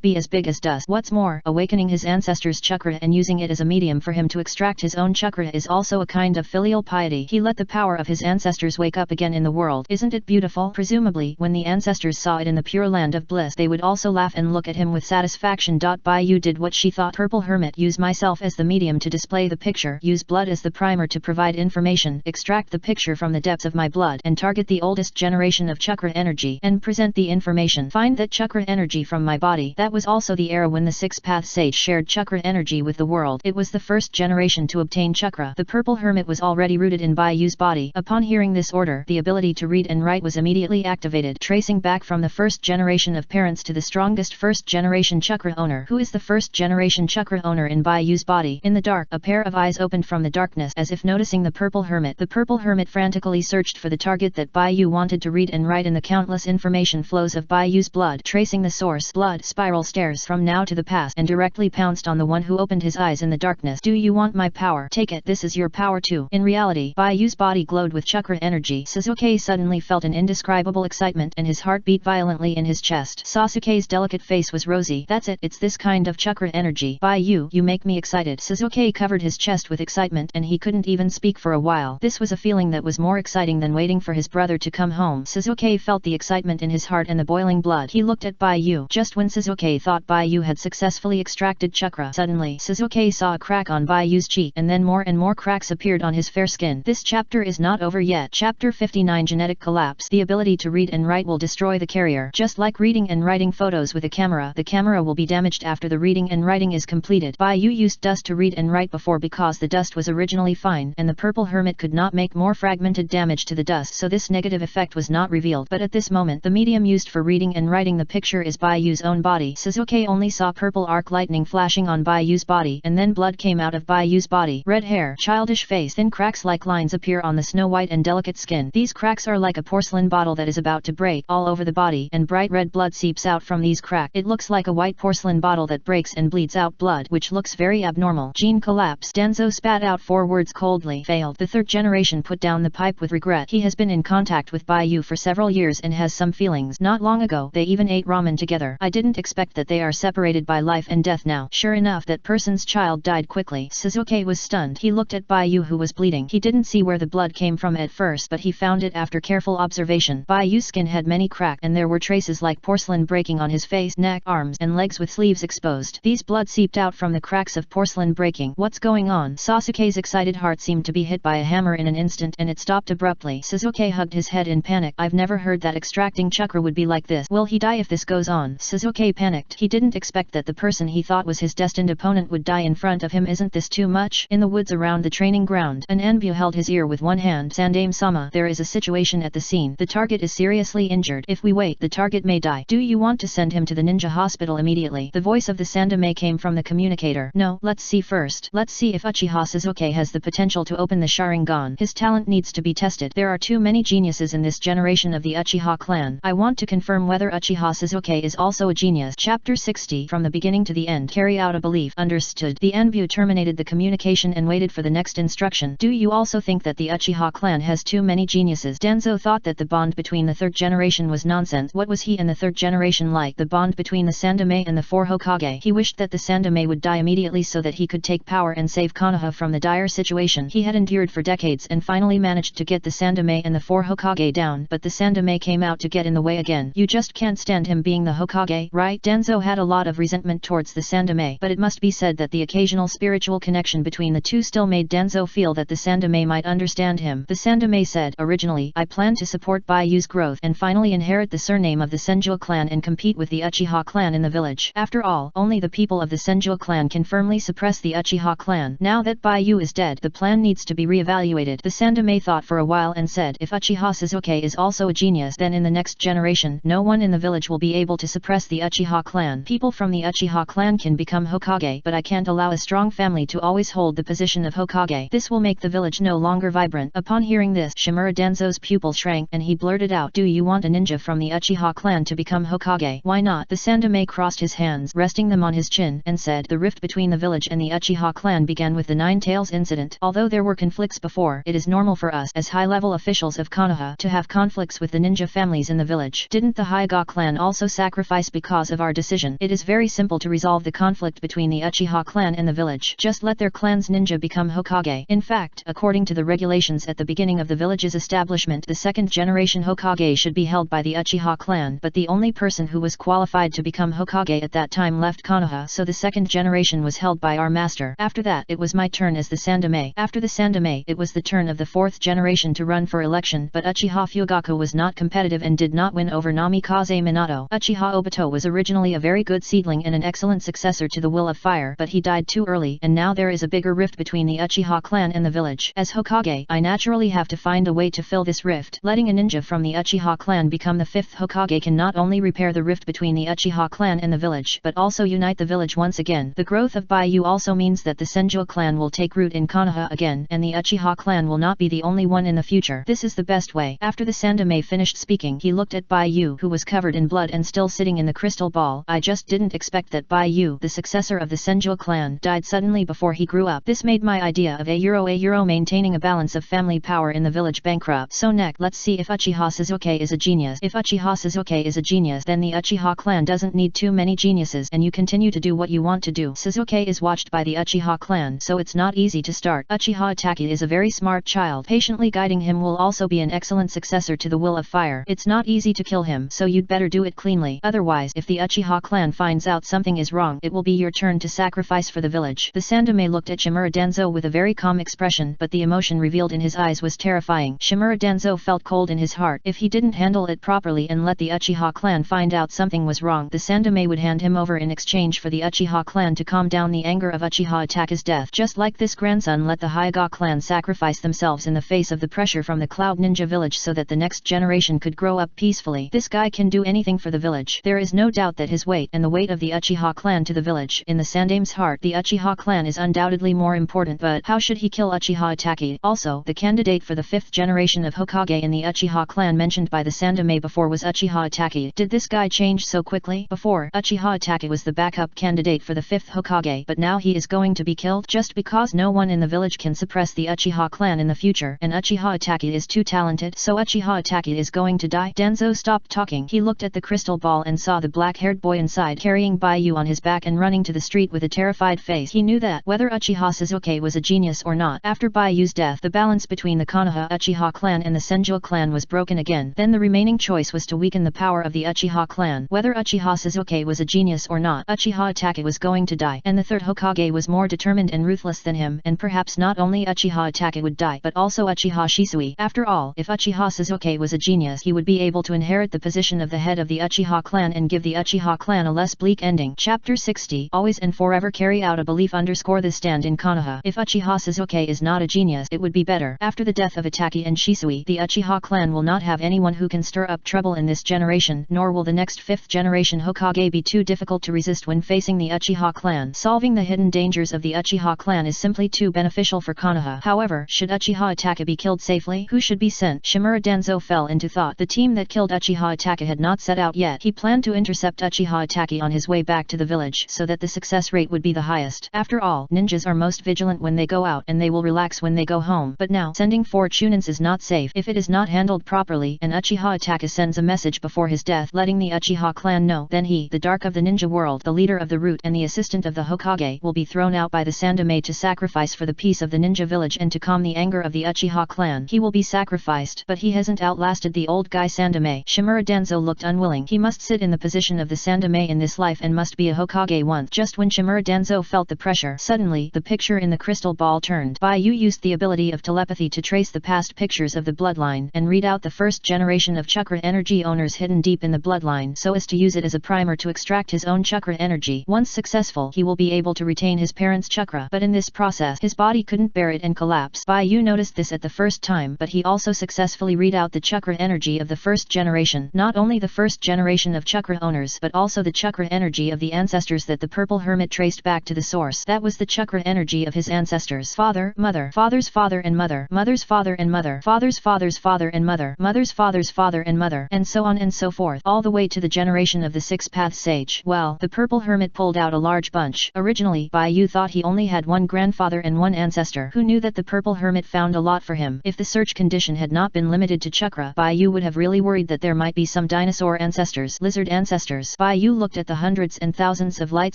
be as big as dust. What's more, awakening his ancestors' chakra and using it as a medium for him to extract his own chakra is also a kind of filial piety. He let the power of his ancestors wake up again in the world. Isn't it beautiful? Presumably, when the ancestors saw it in the pure land of bliss, they would also laugh and look at him with satisfaction. Baiyu did what she thought. Purple hermit, use myself as the medium to display the picture, use blood as the primer to provide information, extract the picture from the depths of my blood and target the oldest generation of chakra energy and present the information. Find that chakra energy from my body. That was also the era when the Sixth Path Sage shared chakra energy with the world. It was the first generation to obtain chakra. The purple hermit was already rooted in Baiyu's body. Upon hearing this order, the ability to read and write was immediately activated, tracing back from the first generation of parents to the strongest first generation chakra owner. Who is the first generation chakra owner in Baiyu's body? In the dark, a pair of eyes opened from the darkness as if noticing the purple hermit. The purple hermit frantically searched for the target that Baiyu wanted to read and write in the countless information flows of Baiyu's blood, tracing the source. Blood spiral stairs from now to the past and directly pounced on the one who opened his eyes in the darkness. Do you want my power? Take it. This is your power too. In reality, Baiyu's body glowed with chakra energy. Sasuke suddenly felt an indescribable excitement and his heart beat violently in his chest. Sasuke's delicate face was rosy. That's it. It's this kind of chakra energy. Baiyu, you make me excited. Sasuke covered his chest with excitement and he couldn't even speak for a while. This was a feeling that was more exciting than waiting for his brother to come home. Sasuke felt the excitement in his heart and the boiling blood. He looked at Baiyu. Just when Sasuke thought Baiyu had successfully extracted chakra, suddenly Sasuke saw a crack on Baiyu's cheek and then more and more cracks appeared on his fair skin. This chapter is not over yet. Chapter 59, Genetic Collapse. The ability to read and write will destroy the carrier. Just like reading and writing photos with a camera, the camera will be damaged after the reading and writing is completed. Baiyu used dust to read and write before because the dust was originally fine and the purple hermit could not make more fragmented damage to the dust, so this negative effect was not revealed. But at this moment, the medium used for reading and writing the picture is Baiyu's own body. Sasuke only saw purple arc lightning flashing on Baiyu's body and then blood came out of Baiyu's body. Red hair, childish face, thin cracks like lines appear on the snow white and delicate skin. These cracks are like a porcelain bottle that is about to break all over the body and bright red blood seeps out from these cracks. It looks like a white porcelain bottle that breaks and bleeds out blood, which looks very abnormal. Gene collapse. Danzo spat out 4 words coldly. Failed. The third generation put down the pipe with regret. He has been in contact with Baiyu for several years and has some feelings. Not long ago, they even ate ramen together. I didn't expect that they are separated by life and death now. Sure enough, that person's child died quickly. Sasuke was stunned. He looked at Baiyu who was bleeding. He didn't see where the blood came from at first, but he found it after careful observation. Baiyu's skin had many cracks and there were traces like porcelain breaking on his face, neck, arms, and legs with sleeves exposed. These blood seeped out from the cracks of porcelain breaking. What's going on? Sasuke's excited heart seemed to be hit by a hammer in an instant and it stopped abruptly. Sasuke hugged his head in panic. I've never heard that extracting chakra would be like this. Will he die if this goes on? Sasuke panicked. He didn't expect that the person he thought was his destined opponent would die in front of him. Isn't this too much? In the woods around the training ground, an Anbu held his ear with one hand. Sandame-sama, there is a situation at the scene. The target is seriously injured. If we wait, the target may die. Do you want to send him to the ninja hospital immediately? The voice of the Sandame came from the communicator. No, let's see first. Let's see if Uchiha Sasuke has the potential to open the Sharingan. His talent needs to be tested. There are too many geniuses in this generation of the Uchiha clan. I want to confirm whether Uchiha Sasuke is also a genius. Chapter 60. From the beginning to the end. Carry out a belief. Understood. The Anbu terminated the communication and waited for the next instruction. Do you also think that the Uchiha clan has too many geniuses? Danzo thought that the bond between the third generation was nonsense. What was he and the third generation like? The bond between the Sandame and the 4 Hokage. He wished that the Sandame would die immediately so that he could take power and save Konoha from the dire situation he had endured for decades and finally managed to get the Sandame and the 4 Hokage down, but the Sandame came out to get in the way again. You just can't stand him being the Hokage, right? Danzo had a lot of resentment towards the Sandame, but it must be said that the occasional spiritual connection between between the two still made Danzo feel that the Sandame might understand him. The Sandame said, "Originally, I planned to support Bayu's growth and finally inherit the surname of the Senju clan and compete with the Uchiha clan in the village. After all, only the people of the Senju clan can firmly suppress the Uchiha clan. Now that Bayu is dead, the plan needs to be re-evaluated." The Sandame thought for a while and said, "If Uchiha Sasuke is also a genius, then in the next generation, no one in the village will be able to suppress the Uchiha clan. People from the Uchiha clan can become Hokage, but I can't allow a strong family to always hold the position of Hokage. This will make the village no longer vibrant." Upon hearing this, Shimura Danzo's pupil shrank and he blurted out, "Do you want a ninja from the Uchiha clan to become Hokage? Why not?" The Sandame crossed his hands, resting them on his chin, and said, "The rift between the village and the Uchiha clan began with the Nine Tails incident. Although there were conflicts before, it is normal for us as high-level officials of Konoha to have conflicts with the ninja families in the village. Didn't the Hyuga clan also sacrifice because of our decision? It is very simple to resolve the conflict between the Uchiha clan and the village. Just let their clan's ninja become Hokage. In fact, according to the regulations at the beginning of the village's establishment, the second generation Hokage should be held by the Uchiha clan, but the only person who was qualified to become Hokage at that time left Konoha, so the second generation was held by our master. After that, it was my turn as the Sandame. After the Sandame, it was the turn of the fourth generation to run for election, but Uchiha Fugaku was not competitive and did not win over Namikaze Minato. Uchiha Obito was originally a very good seedling and an excellent successor to the Will of Fire, but he died too early, and now there is a bigger rift between the Uchiha clan and the village. As Hokage, I naturally have to find a way to fill this rift. Letting a ninja from the Uchiha clan become the fifth Hokage can not only repair the rift between the Uchiha clan and the village, but also unite the village once again. The growth of Baiyu also means that the Senju clan will take root in Konoha again, and the Uchiha clan will not be the only one in the future. This is the best way." After the Sandame finished speaking, he looked at Baiyu, who was covered in blood and still sitting in the crystal ball. "I just didn't expect that Baiyu, the successor of the Senju clan, died suddenly before he grew up. This made my idea of a euro maintaining a balance of family power in the village bankrupt. So next, let's see if Uchiha Sasuke is a genius. If Uchiha Sasuke is a genius, then the Uchiha clan doesn't need too many geniuses and you continue to do what you want to do. Sasuke is watched by the Uchiha clan, so it's not easy to start. Uchiha Itachi is a very smart child. Patiently guiding him will also be an excellent successor to the Will of Fire. It's not easy to kill him, so you'd better do it cleanly. Otherwise, if the Uchiha clan finds out something is wrong, it will be your turn to sacrifice for the village." The Sandame looked at Shimura Danzo with a very calm expression, but the emotion revealed in his eyes was terrifying. Shimura Danzo felt cold in his heart. If he didn't handle it properly and let the Uchiha clan find out something was wrong, the Sandame would hand him over in exchange for the Uchiha clan to calm down the anger of Uchiha Itachi's death. Just like this grandson let the Hyuga clan sacrifice themselves in the face of the pressure from the Cloud Ninja village so that the next generation could grow up peacefully. This guy can do anything for the village. There is no doubt that his weight and the weight of the Uchiha clan to the village. In the Sandame's heart, the Uchiha clan is undoubtedly more important, but how should he kill Uchiha Itachi? Also, the candidate for the fifth generation of Hokage in the Uchiha clan mentioned by the Sandame before was Uchiha Itachi. Did this guy change so quickly? Before, Uchiha Itachi was the backup candidate for the fifth Hokage, but now he is going to be killed just because no one in the village can suppress the Uchiha clan in the future, and Uchiha Itachi is too talented, so Uchiha Itachi is going to die. Danzo stopped talking. He looked at the crystal ball and saw the black-haired boy inside carrying Baiyu on his back and running to the street with a terrified face. He knew that, whether Uchiha Sasuke was a genius or not, after Baiyu's death, the balance between the Konoha Uchiha clan and the Senju clan was broken again. Then the remaining choice was to weaken the power of the Uchiha clan. Whether Uchiha Sasuke was a genius or not, Uchiha Itachi was going to die, and the third Hokage was more determined and ruthless than him, and perhaps not only Uchiha Itachi would die, but also Uchiha Shisui. After all, if Uchiha Sasuke was a genius, he would be able to inherit the position of the head of the Uchiha clan and give the Uchiha clan a less bleak ending. Chapter 60. Always and forever carry out a belief _ the stand in Konoha. If Uchiha Sasuke is not a genius, it would be better. After the death of Itachi and Shisui, the Uchiha clan will not have anyone who can stir up trouble in this generation, nor will the next fifth generation Hokage be too difficult to resist when facing the Uchiha clan. Solving the hidden dangers of the Uchiha clan is simply too beneficial for Konoha. However, should Uchiha Itachi be killed safely, who should be sent? Shimura Danzo fell into thought. The team that killed Uchiha Itachi had not set out yet. He planned to intercept Uchiha Itachi on his way back to the village, so that the success rate would be the highest. After all, ninjas are most vigilant when they go out and they will relax when they go home. But now, sending 4 Chunins is not safe. If it is not handled properly and Uchiha Itachi sends a message before his death letting the Uchiha clan know, then he, the Dark of the Ninja World, the leader of the Root and the assistant of the Hokage, will be thrown out by the Sandame to sacrifice for the peace of the ninja village and to calm the anger of the Uchiha clan. He will be sacrificed, but he hasn't outlasted the old guy Sandame. Shimura Danzo looked unwilling. He must sit in the position of the Sandame in this life and must be a Hokage once. Just when Shimura Danzo felt the pressure, suddenly the the picture in the crystal ball turned. Bai Yu used the ability of telepathy to trace the past pictures of the bloodline and read out the first generation of chakra energy owners hidden deep in the bloodline so as to use it as a primer to extract his own chakra energy. Once successful, he will be able to retain his parents' chakra, but in this process his body couldn't bear it and collapse. Bai Yu noticed this at the first time, but he also successfully read out the chakra energy of the first generation. Not only the first generation of chakra owners but also the chakra energy of the ancestors that the purple hermit traced back to the source. That was the chakra energy of his ancestors. Father, mother, father's father and mother, mother's father and mother, father's father's father and mother, mother's father's father and mother, and so on and so forth, all the way to the generation of the six-path sage. Well, the purple hermit pulled out a large bunch. Originally, Bai Yu thought he only had one grandfather and one ancestor. Who knew that the purple hermit found a lot for him? If the search condition had not been limited to chakra, Bai Yu would have really worried that there might be some dinosaur ancestors, lizard ancestors. Bai Yu looked at the hundreds and thousands of light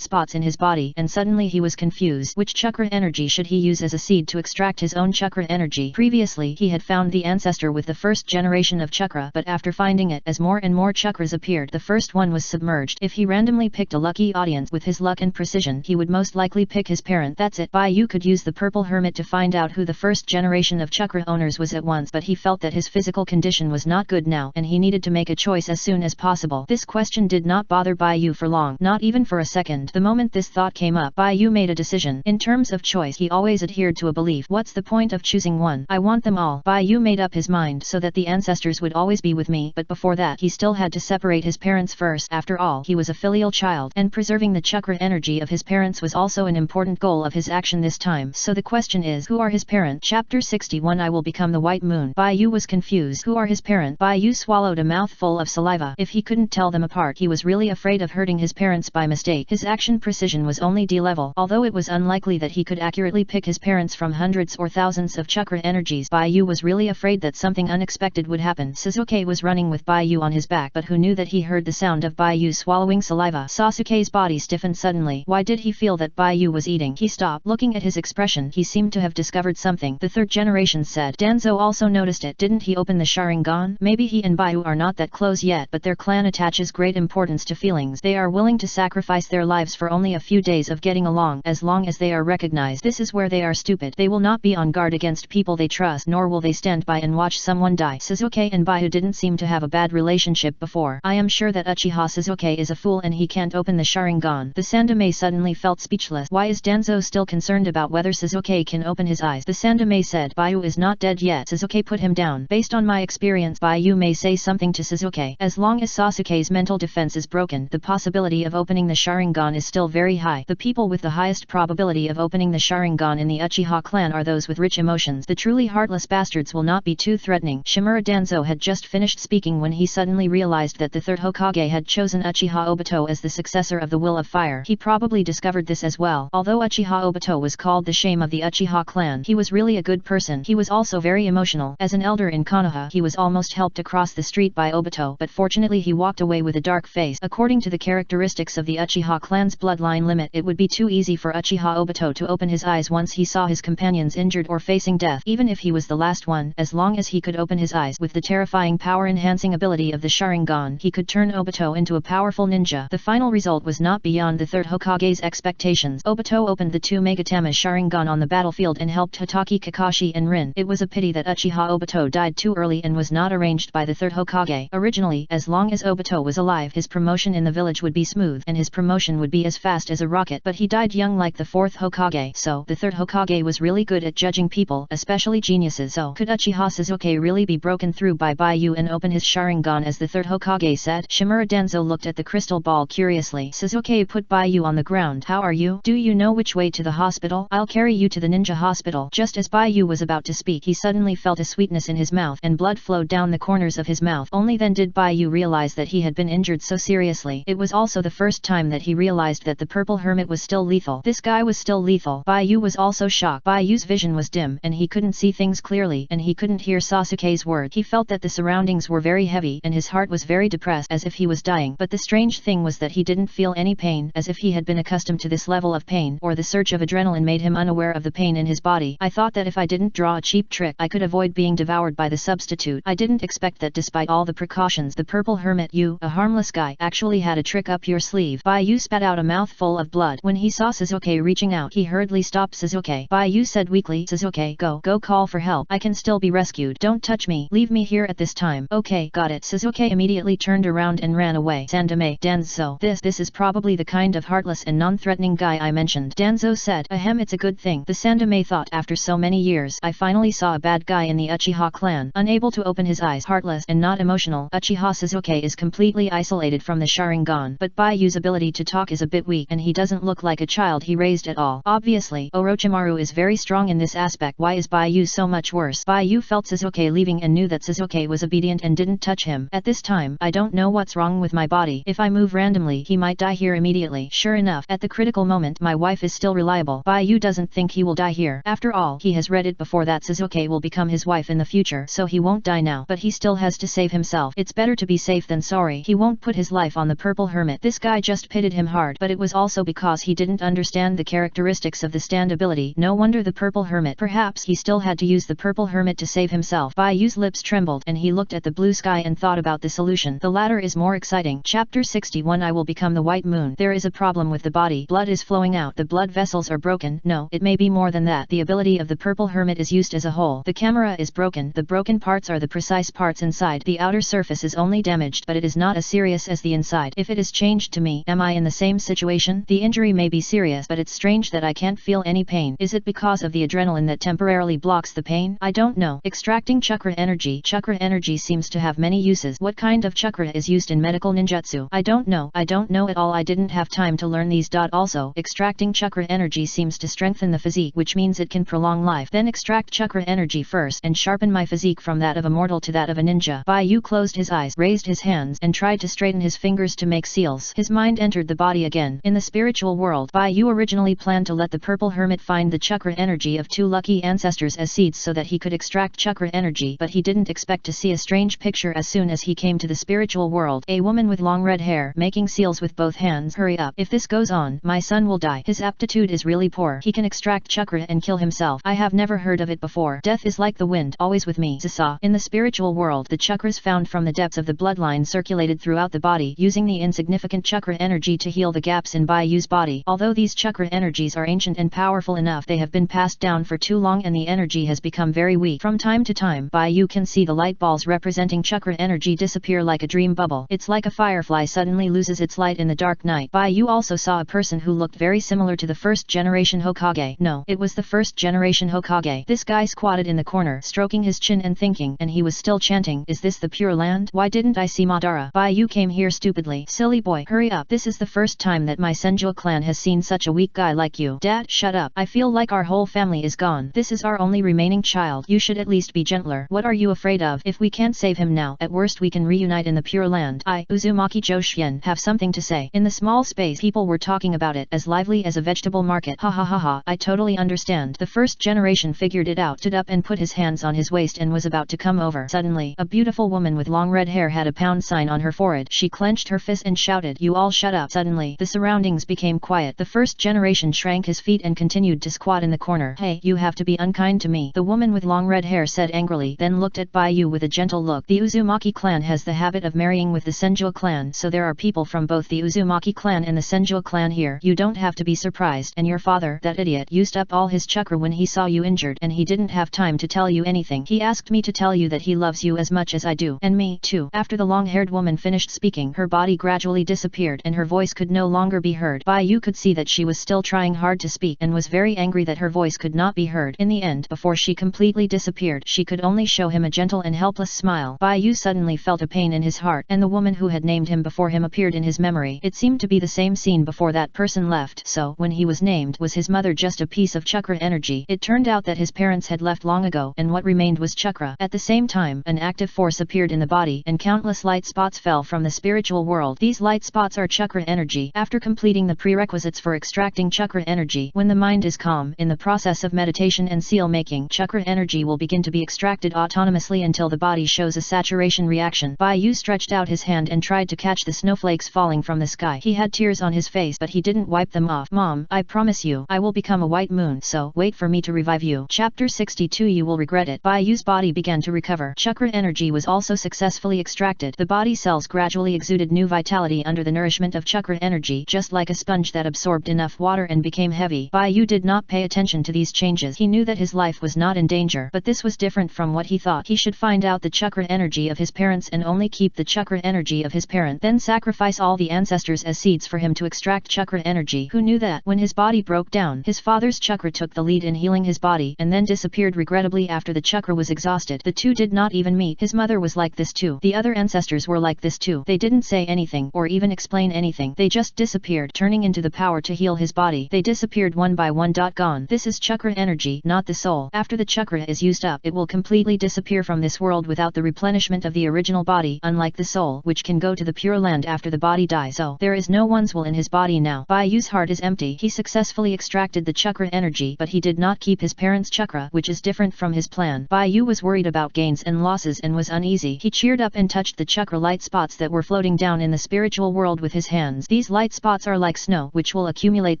spots in his body and suddenly he was confused. Which chakra energy should he use as a seed to extract his own chakra energy? Previously he had found the ancestor with the first generation of chakra, but after finding it, as more and more chakras appeared, the first one was submerged. If he randomly picked a lucky audience with his luck and precision, he would most likely pick his parent. That's it. Bai Yu could use the purple hermit to find out who the first generation of chakra owners was at once, but he felt that his physical condition was not good now and he needed to make a choice as soon as possible. This question did not bother Bai Yu for long, not even for a second. The moment this thought came up, Bai Yu made a decision. In terms of choice, he always adhered to a belief. What's the point of choosing one? I want them all. Bai Yu made up his mind so that the ancestors would always be with me, but before that he still had to separate his parents first. After all, he was a filial child, and preserving the chakra energy of his parents was also an important goal of his action this time. So the question is, who are his parents? Chapter 61 I will become the white moon. Bai Yu was confused. Who are his parents? Bai Yu swallowed a mouthful of saliva. If he couldn't tell them apart, he was really afraid of hurting his parents by mistake. His action precision was only D-level. Although it was unlikely that he could accurately pick his parents from hundreds or thousands of chakra energies, Bai Yu was really afraid that something unexpected would happen. Sasuke was running with Bai Yu on his back, but who knew that he heard the sound of Bai Yu swallowing saliva? Sasuke's body stiffened suddenly. Why did he feel that Bai Yu was eating? He stopped. Looking at his expression, he seemed to have discovered something. The third generation said. Danzo also noticed it. Didn't he open the Sharingan? Maybe he and Bai Yu are not that close yet, but their clan attaches great importance to feelings. They are willing to sacrifice their lives for only a few days of getting along, as long as they are recognized. This is where they are stupid. They will not be on guard against people they trust, nor will they stand by and watch someone die. Sasuke and Bai Yu didn't seem to have a bad relationship before. I am sure that Uchiha Sasuke is a fool and he can't open the Sharingan. The Sandaime suddenly felt speechless. Why is Danzo still concerned about whether Sasuke can open his eyes? The Sandaime said. Bai Yu is not dead yet. Sasuke put him down. Based on my experience, Bai Yu may say something to Sasuke. As long as Sasuke's mental defense is broken, the possibility of opening the Sharingan is still very high. The people with the highest probability of opening the Sharingan in the Uchiha clan are those with rich emotions. The truly heartless bastards will not be too threatening. Shimura Danzo had just finished speaking when he suddenly realized that the third Hokage had chosen Uchiha Obito as the successor of the Will of Fire. He probably discovered this as well. Although Uchiha Obito was called the shame of the Uchiha clan, he was really a good person. He was also very emotional. As an elder in Konoha, he was almost helped across the street by Obito, but fortunately he walked away with a dark face. According to the characteristics of the Uchiha clan's bloodline limit, it would be too easy for Uchiha Obito to open his eyes once he saw his companions injured or facing death. Even if he was the last one, as long as he could open his eyes with the terrifying power-enhancing ability of the Sharingan, he could turn Obito into a powerful ninja. The final result was not beyond the third Hokage's expectations. Obito opened the two Megatama Sharingan on the battlefield and helped Hatake, Kakashi and Rin. It was a pity that Uchiha Obito died too early and was not arranged by the third Hokage. Originally, as long as Obito was alive, his promotion in the village would be smooth and his promotion would be as fast as a rocket, but he died young like the fourth Hokage, so the third Hokage was really good at judging people, especially geniuses. So could Uchiha Sasuke really be broken through by Bai Yu and open his Sharingan as the third Hokage said? Shimura Danzo looked at the crystal ball curiously. Sasuke put Bai Yu on the ground. How are you? Do you know which way to the hospital? I'll carry you to the ninja hospital. Just as Bai Yu was about to speak, he suddenly felt a sweetness in his mouth and blood flowed down the corners of his mouth. Only then did Bai Yu realize that he had been injured so seriously. It was also the first time that he realized that the purple hermit was still lethal. This guy was still lethal. Bai Yu was also shocked. Bai Yu's vision was dim and he couldn't see things clearly and he couldn't hear Sasuke's words. He felt that the surroundings were very heavy and his heart was very depressed, as if he was dying. But the strange thing was that he didn't feel any pain, as if he had been accustomed to this level of pain, or the surge of adrenaline made him unaware of the pain in his body. I thought that if I didn't draw a cheap trick, I could avoid being devoured by the substitute. I didn't expect that despite all the precautions, the purple hermit, you, a harmless guy, actually had a trick up your sleeve. Bai Yu spat out a mouthful of blood. When he saw Sasuke reaching out, he hurriedly stopped Suzuki. Baiyu said weakly, Suzuki, go call for help. I can still be rescued. Don't touch me. Leave me here at this time. Okay, got it. Suzuki immediately turned around and ran away. Sandame, Danzo. This is probably the kind of heartless and non-threatening guy I mentioned. Danzo said, ahem, it's a good thing. The Sandame thought, after so many years, I finally saw a bad guy in the Uchiha clan. Unable to open his eyes, heartless and not emotional, Uchiha Suzuki is completely isolated from the Sharingan. But Baiyu's ability to talk is a bit weak and he doesn't look like a child he raised at all. Obviously, Orochimaru is very strong in this aspect. Why is Baiyu so much worse? Baiyu felt Suzuki leaving and knew that Suzuki was obedient and didn't touch him. At this time, I don't know what's wrong with my body. If I move randomly, he might die here immediately. Sure enough, at the critical moment, my wife is still reliable. Baiyu doesn't think he will die here. After all, he has read it before that Suzuki will become his wife in the future, so he won't die now. But he still has to save himself. It's better to be safe than sorry. He won't put his life on the Purple Hermit. This guy just pitted him hard, but it was also because he didn't understand the characteristics of the stand ability. No wonder the Purple Hermit. Perhaps he still had to use the Purple Hermit to save himself. Baiyu's lips trembled and he looked at the blue sky and thought about the solution. The latter is more exciting. Chapter 61 I will become the White Moon. There is a problem with the body. Blood is flowing out. The blood vessels are broken. No, it may be more than that. The ability of the Purple Hermit is used as a whole. The camera is broken. The broken parts are the precise parts inside. The outer surface is only damaged, but it is not as serious as the inside. If it is changed to me, am I in the same situation? The injury may be serious, but it's strange that I can't feel any pain. Is it because of the adrenaline that temporarily blocks the pain? I don't know. Extracting chakra energy. Chakra energy seems to have many uses. What kind of chakra is used in medical ninjutsu? I don't know. I don't know at all. I didn't have time to learn these. Also, extracting chakra energy seems to strengthen the physique, which means it can prolong life. Then extract chakra energy first and sharpen my physique from that of a mortal to that of a ninja. Baiyu closed his eyes, raised his hands, and tried to straighten his fingers to make seals. His mind entered the body again. In the spiritual world, Baiyu originally planned to let the Purple Hermit find the chakra energy of two lucky ancestors as seeds so that he could extract chakra energy, but he didn't expect to see a strange picture as soon as he came to the spiritual world. A woman with long red hair, making seals with both hands. Hurry up. If this goes on, my son will die. His aptitude is really poor. He can extract chakra and kill himself. I have never heard of it before. Death is like the wind, always with me. Zisa. In the spiritual world, the chakras found from the depths of the bloodline circulated throughout the body, using the insignificant chakra energy to heal the gaps in Baiyu's body. Although these chakra energies are ancient and powerful enough, they have been passed down for too long and the energy has become very weak. From time to time, Baiyu can see the light balls representing chakra energy disappear like a dream bubble. It's like a firefly suddenly loses its light in the dark night. Baiyu also saw a person who looked very similar to the first generation Hokage. No, it was the first generation Hokage. This guy squatted in the corner, stroking his chin and thinking, and he was still chanting, is this the Pure Land? Why didn't I see Madara? Baiyu came here stupidly. Silly boy, hurry up. This is the first time that my Senju clan has seen such a weak guy like you. Dad, shut up. I feel like our whole family is gone. This is our only remaining child. You should at least be gentler. What are you afraid of? If we can't save him now, at worst we can reunite in the Pure Land. I, Uzumaki Joshien, have something to say. In the small space, people were talking about it as lively as a vegetable market. Ha ha ha ha. I totally understand. The first generation figured it out, stood up and put his hands on his waist and was about to come over. Suddenly, a beautiful woman with long red hair had a pound sign on her forehead. She clenched her fist and shouted, you all shut up. Suddenly, the surroundings became quiet. The first generation shrank his feet and continued to squat in the corner. Hey, you have to be unkind to me, the woman with long red hair said angrily, then looked at Baiyu with a gentle look. The Uzumaki clan has the habit of marrying with the Senju clan, so there are people from both the Uzumaki clan and the Senju clan here. You don't have to be surprised. And your father, that idiot, used up all his chakra when he saw you injured and he didn't have time to tell you anything. He asked me to tell you that he loves you as much as I do. And me, too. After the long-haired woman finished speaking, her body gradually disappeared and her voice could no longer be heard. Baiyu could see that she was still trying hard to speak and was very angry that her voice could not be heard. In the end, before she completely disappeared, she could only show him a gentle and helpless smile. Baiyu suddenly felt a pain in his heart, and the woman who had named him before him appeared in his memory. It seemed to be the same scene before that person left, so when he was named, was his mother just a piece of chakra energy? It turned out that his parents had left long ago, and what remained was chakra. At the same time, an active force appeared in the body, and countless light spots fell from the spiritual world. These light spots are chakra energy. After completing the prerequisites for extracting chakra energy, when the mind is calm, in the process of meditation and seal making, chakra energy will begin to be extracted autonomously until the body shows a saturation reaction. Baiyu stretched out his hand and tried to catch the snowflakes falling from the sky. He had tears on his face, but he didn't wipe them off. Mom, I promise you, I will become a white moon, so wait for me to revive you. Chapter 62 You will regret it. Baiyu's body began to recover. Chakra energy was also successfully extracted. The body cells gradually exuded new vitality under the nourishment of chakra energy, just like a sponge that absorbed enough water and became became heavy. Bai Yu did not pay attention to these changes. He knew that his life was not in danger, but this was different from what he thought. He should find out the chakra energy of his parents and only keep the chakra energy of his parent, then sacrifice all the ancestors as seeds for him to extract chakra energy. Who knew that when his body broke down, his father's chakra took the lead in healing his body and then disappeared regrettably after the chakra was exhausted. The two did not even meet. His mother was like this too. The other ancestors were like this too. They didn't say anything or even explain anything. They just disappeared, turning into the power to heal his body. They disappeared one by one. Gone. This is chakra energy, not the soul. After the chakra is used up, it will completely disappear from this world without the replenishment of the original body, unlike the soul, which can go to the Pure Land after the body dies. So, there is no one's will in his body now. Bai Yu's heart is empty. He successfully extracted the chakra energy, but he did not keep his parents' chakra, which is different from his plan. Bai Yu was worried about gains and losses and was uneasy. He cheered up and touched the chakra light spots that were floating down in the spiritual world with his hands. These light spots are like snow, which will accumulate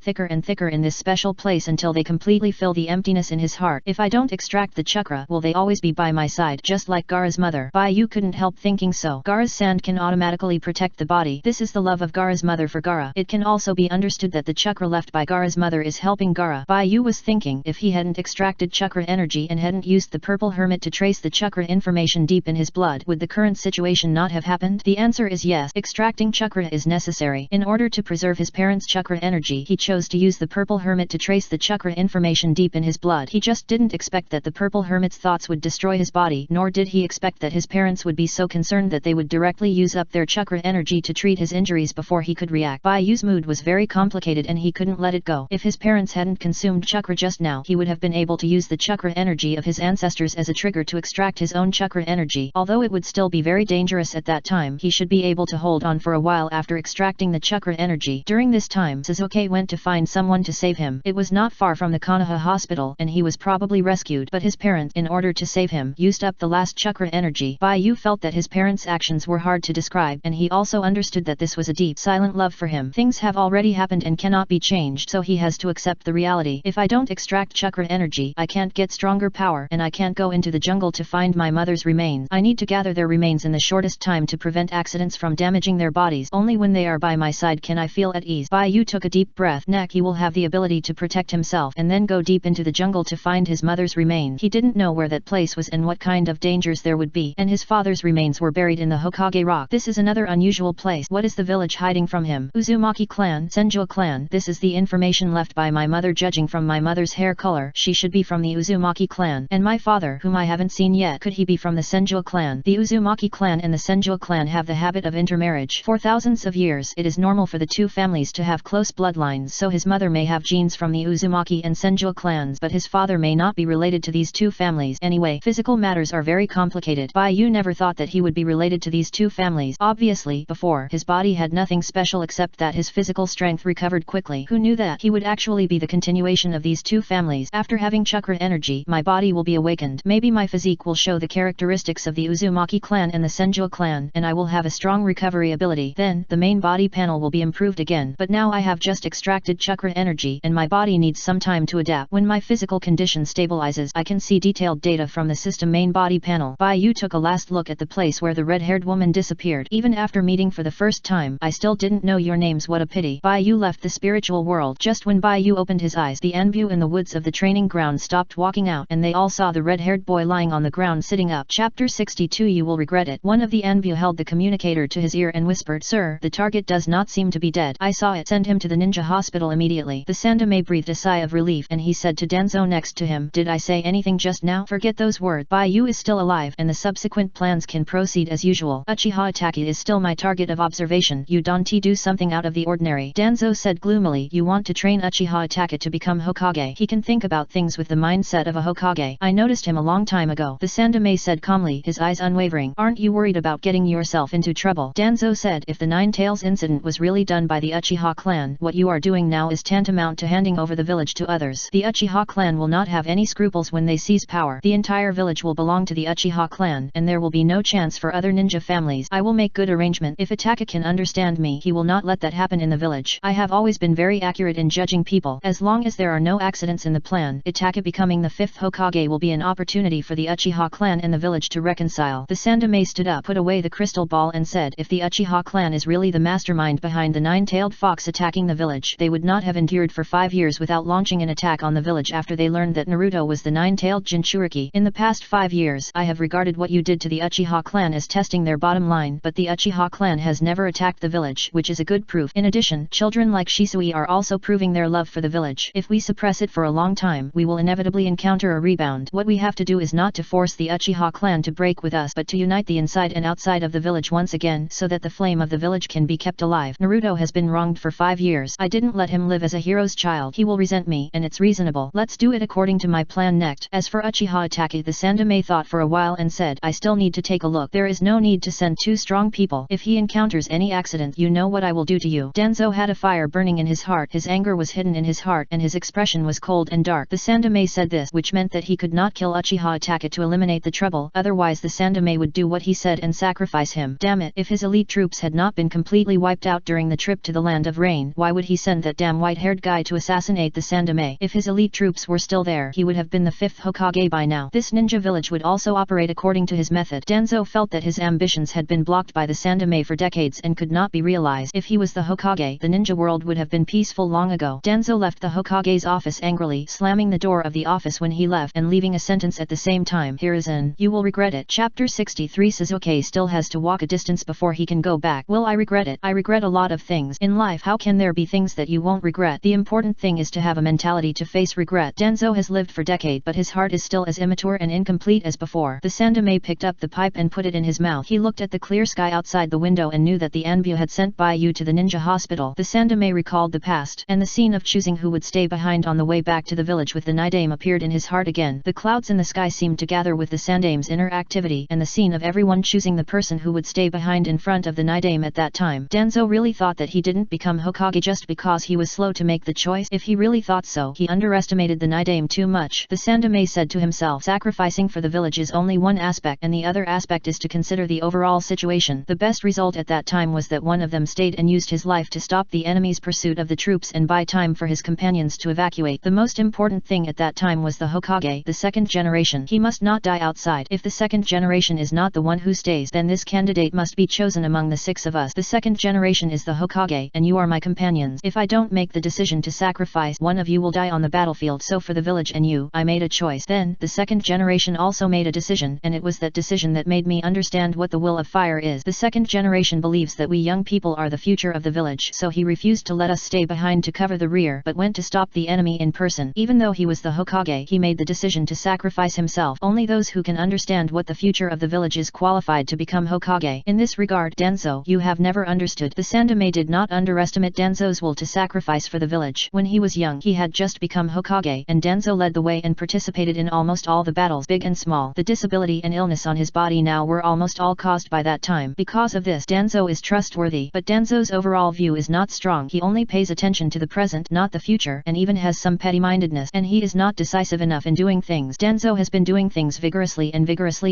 thicker and thicker in this special place until they completely fill the emptiness in his heart. If I don't extract the chakra, will they always be by my side, just like Gaara's mother? Bai Yu couldn't help thinking so. Gaara's sand can automatically protect the body. This is the love of Gaara's mother for Gaara. It can also be understood that the chakra left by Gaara's mother is helping Gaara. Bai Yu was thinking, if he hadn't extracted chakra energy and hadn't used the purple hermit to trace the chakra information deep in his blood, would the current situation not have happened? The answer is yes. Extracting chakra is necessary. In order to preserve his parents' chakra energy, he chose to use the purple hermit to trace the chakra information deep in his blood. He just didn't expect that the purple hermit's thoughts would destroy his body, nor did he expect that his parents would be so concerned that they would directly use up their chakra energy to treat his injuries before he could react. Bai Yu's mood was very complicated and he couldn't let it go. If his parents hadn't consumed chakra just now, he would have been able to use the chakra energy of his ancestors as a trigger to extract his own chakra energy. Although it would still be very dangerous at that time, he should be able to hold on for a while after extracting the chakra energy. During this time, Sasuke went to find someone to save him. It was not far from the Konoha hospital and he was probably rescued, but his parent, in order to save him, used up the last chakra energy. Bai Yu felt that his parents' actions were hard to describe, and he also understood that this was a deep, silent love for him. Things have already happened and cannot be changed, so he has to accept the reality. If I don't extract chakra energy, I can't get stronger power, and I can't go into the jungle to find my mother's remains. I need to gather their remains in the shortest time to prevent accidents from damaging their bodies. Only when they are by my side can I feel at ease. Bai Yu took a deep breath. Next, he will have the ability to protect himself and then go deep into the jungle to find his mother's remains. He didn't know where that place was and what kind of dangers there would be, and his father's remains were buried in the Hokage rock. This is another unusual place. What is the village hiding from him? Uzumaki clan, Senju clan. This is the information left by my mother. Judging from my mother's hair color, she should be from the Uzumaki clan. And my father, whom I haven't seen yet, could he be from the Senju clan? The Uzumaki clan and the Senju clan have the habit of intermarriage. For thousands of years, it is normal for the two families to have close bloodlines, so his mother may have genes from the Uzumaki and Senju clans, but his father may not be related to these two families. Anyway, physical matters are very complicated. Bai Yu never thought that he would be related to these two families. Obviously, before, his body had nothing special except that his physical strength recovered quickly. Who knew that he would actually be the continuation of these two families? After having chakra energy, my body will be awakened. Maybe my physique will show the characteristics of the Uzumaki clan and the Senju clan, and I will have a strong recovery ability. Then, the main body panel will be improved again. But now I have just extracted chakra energy, and my body needs some time to adapt. When my physical condition stabilizes, I can see detailed data from the system main body panel. Bai Yu took a last look at the place where the red-haired woman disappeared. Even after meeting for the first time, I still didn't know your names. What a pity. Bai Yu left the spiritual world. Just when Bai Yu opened his eyes, the Anbu in the woods of the training ground stopped walking out, and they all saw the red-haired boy lying on the ground sitting up. Chapter 62. You will regret it. One of the Anbu held the communicator to his ear and whispered, "Sir, the target does not seem to be dead. I saw it. Send him to the ninja hospital immediately." The Sandame breathed a sigh of relief, and he said to Danzo next to him, "Did I say anything just now? Forget those words. Bai Yu is still alive, and the subsequent plans can proceed as usual. Uchiha Itachi is still my target of observation. You don't do something out of the ordinary." Danzo said gloomily, "You want to train Uchiha Itachi to become Hokage. He can think about things with the mindset of a Hokage. I noticed him a long time ago." The Sandame said calmly, his eyes unwavering. "Aren't you worried about getting yourself into trouble?" Danzo said, "If the Nine Tails incident was really done by the Uchiha clan, what you are doing now is tantamount to handing over the village to others. The Uchiha clan will not have any scruples when they seize power. The entire village will belong to the Uchiha clan, and there will be no chance for other ninja families. I will make good arrangement. If Itachi can understand me, he will not let that happen in the village. I have always been very accurate in judging people. As long as there are no accidents in the plan, Itachi becoming the 5th Hokage will be an opportunity for the Uchiha clan and the village to reconcile." The Sandame stood up, put away the crystal ball and said, "If the Uchiha clan is really the mastermind behind the nine-tailed fox attacking the village, they would not have endured disappeared for 5 years without launching an attack on the village after they learned that Naruto was the nine-tailed Jinchuriki. In the past 5 years, I have regarded what you did to the Uchiha clan as testing their bottom line, but the Uchiha clan has never attacked the village, which is a good proof. In addition, children like Shisui are also proving their love for the village. If we suppress it for a long time, we will inevitably encounter a rebound. What we have to do is not to force the Uchiha clan to break with us, but to unite the inside and outside of the village once again, so that the flame of the village can be kept alive. Naruto has been wronged for 5 years. I didn't let him live as a hero's child. He will resent me, and it's reasonable. Let's do it according to my plan next. As for Uchiha Itachi, the Sandaime thought for a while and said, I still need to take a look. There is no need to send 2 strong people. If he encounters any accident, you know what I will do to you. Danzo had a fire burning in his heart. His anger was hidden in his heart, and his expression was cold and dark. The Sandaime said this, which meant that he could not kill Uchiha Itachi to eliminate the trouble, otherwise the Sandaime would do what he said and sacrifice him. Damn it, if his elite troops had not been completely wiped out during the trip to the Land of Rain, why would he send that damn white-haired guy to assassinate the Sandaime? If his elite troops were still there, he would have been the 5th Hokage by now. This ninja village would also operate according to his method. Danzo felt that his ambitions had been blocked by the Sandaime for decades and could not be realized. If he was the Hokage, the ninja world would have been peaceful long ago. Danzo left the Hokage's office angrily, slamming the door of the office when he left and leaving a sentence at the same time. Hiruzen, you will regret it. Chapter 63. Sasuke still has to walk a distance before he can go back. Will I regret it? I regret a lot of things. In life, how can there be things that you won't regret? The important thing is to have a mentality to face regret. Danzo has lived for decades, but his heart is still as immature and incomplete as before. The Sandaime picked up the pipe and put it in his mouth. He looked at the clear sky outside the window and knew that the Anbu had sent Baiyu to the ninja hospital. The Sandaime recalled the past, and the scene of choosing who would stay behind on the way back to the village with the Nidaime appeared in his heart again. The clouds in the sky seemed to gather with the Sandaime's inner activity, and the scene of everyone choosing the person who would stay behind in front of the Nidaime at that time. Danzo really thought that he didn't become Hokage just because he was slow to make the choice. If he really thought so, he underestimated the Nidaime too much. The Sandaime said to himself, sacrificing for the village is only one aspect, and the other aspect is to consider the overall situation. The best result at that time was that one of them stayed and used his life to stop the enemy's pursuit of the troops and buy time for his companions to evacuate. The most important thing at that time was the Hokage, the second generation. He must not die outside. If the second generation is not the one who stays, then this candidate must be chosen among the 6 of us. The second generation is the Hokage, and you are my companions. If I don't make the decision to sacrifice, one of you will die on the battlefield. So for the village and you, I made a choice. Then, the second generation also made a decision, and it was that decision that made me understand what the will of fire is. The second generation believes that we young people are the future of the village, so he refused to let us stay behind to cover the rear, but went to stop the enemy in person. Even though he was the Hokage, he made the decision to sacrifice himself. Only those who can understand what the future of the village is qualified to become Hokage. In this regard, Danzo, you have never understood. The Sandaime did not underestimate Danzo's will to sacrifice for the village. When he was young, he had just become Hokage, and Danzo led the way and participated in almost all the battles, big and small. The disability and illness on his body now were almost all caused by that time. Because of this, Danzo is trustworthy, but Danzo's overall view is not strong. He only pays attention to the present, not the future, and even has some petty-mindedness, and he is not decisive enough in doing things. Danzo has been doing things vigorously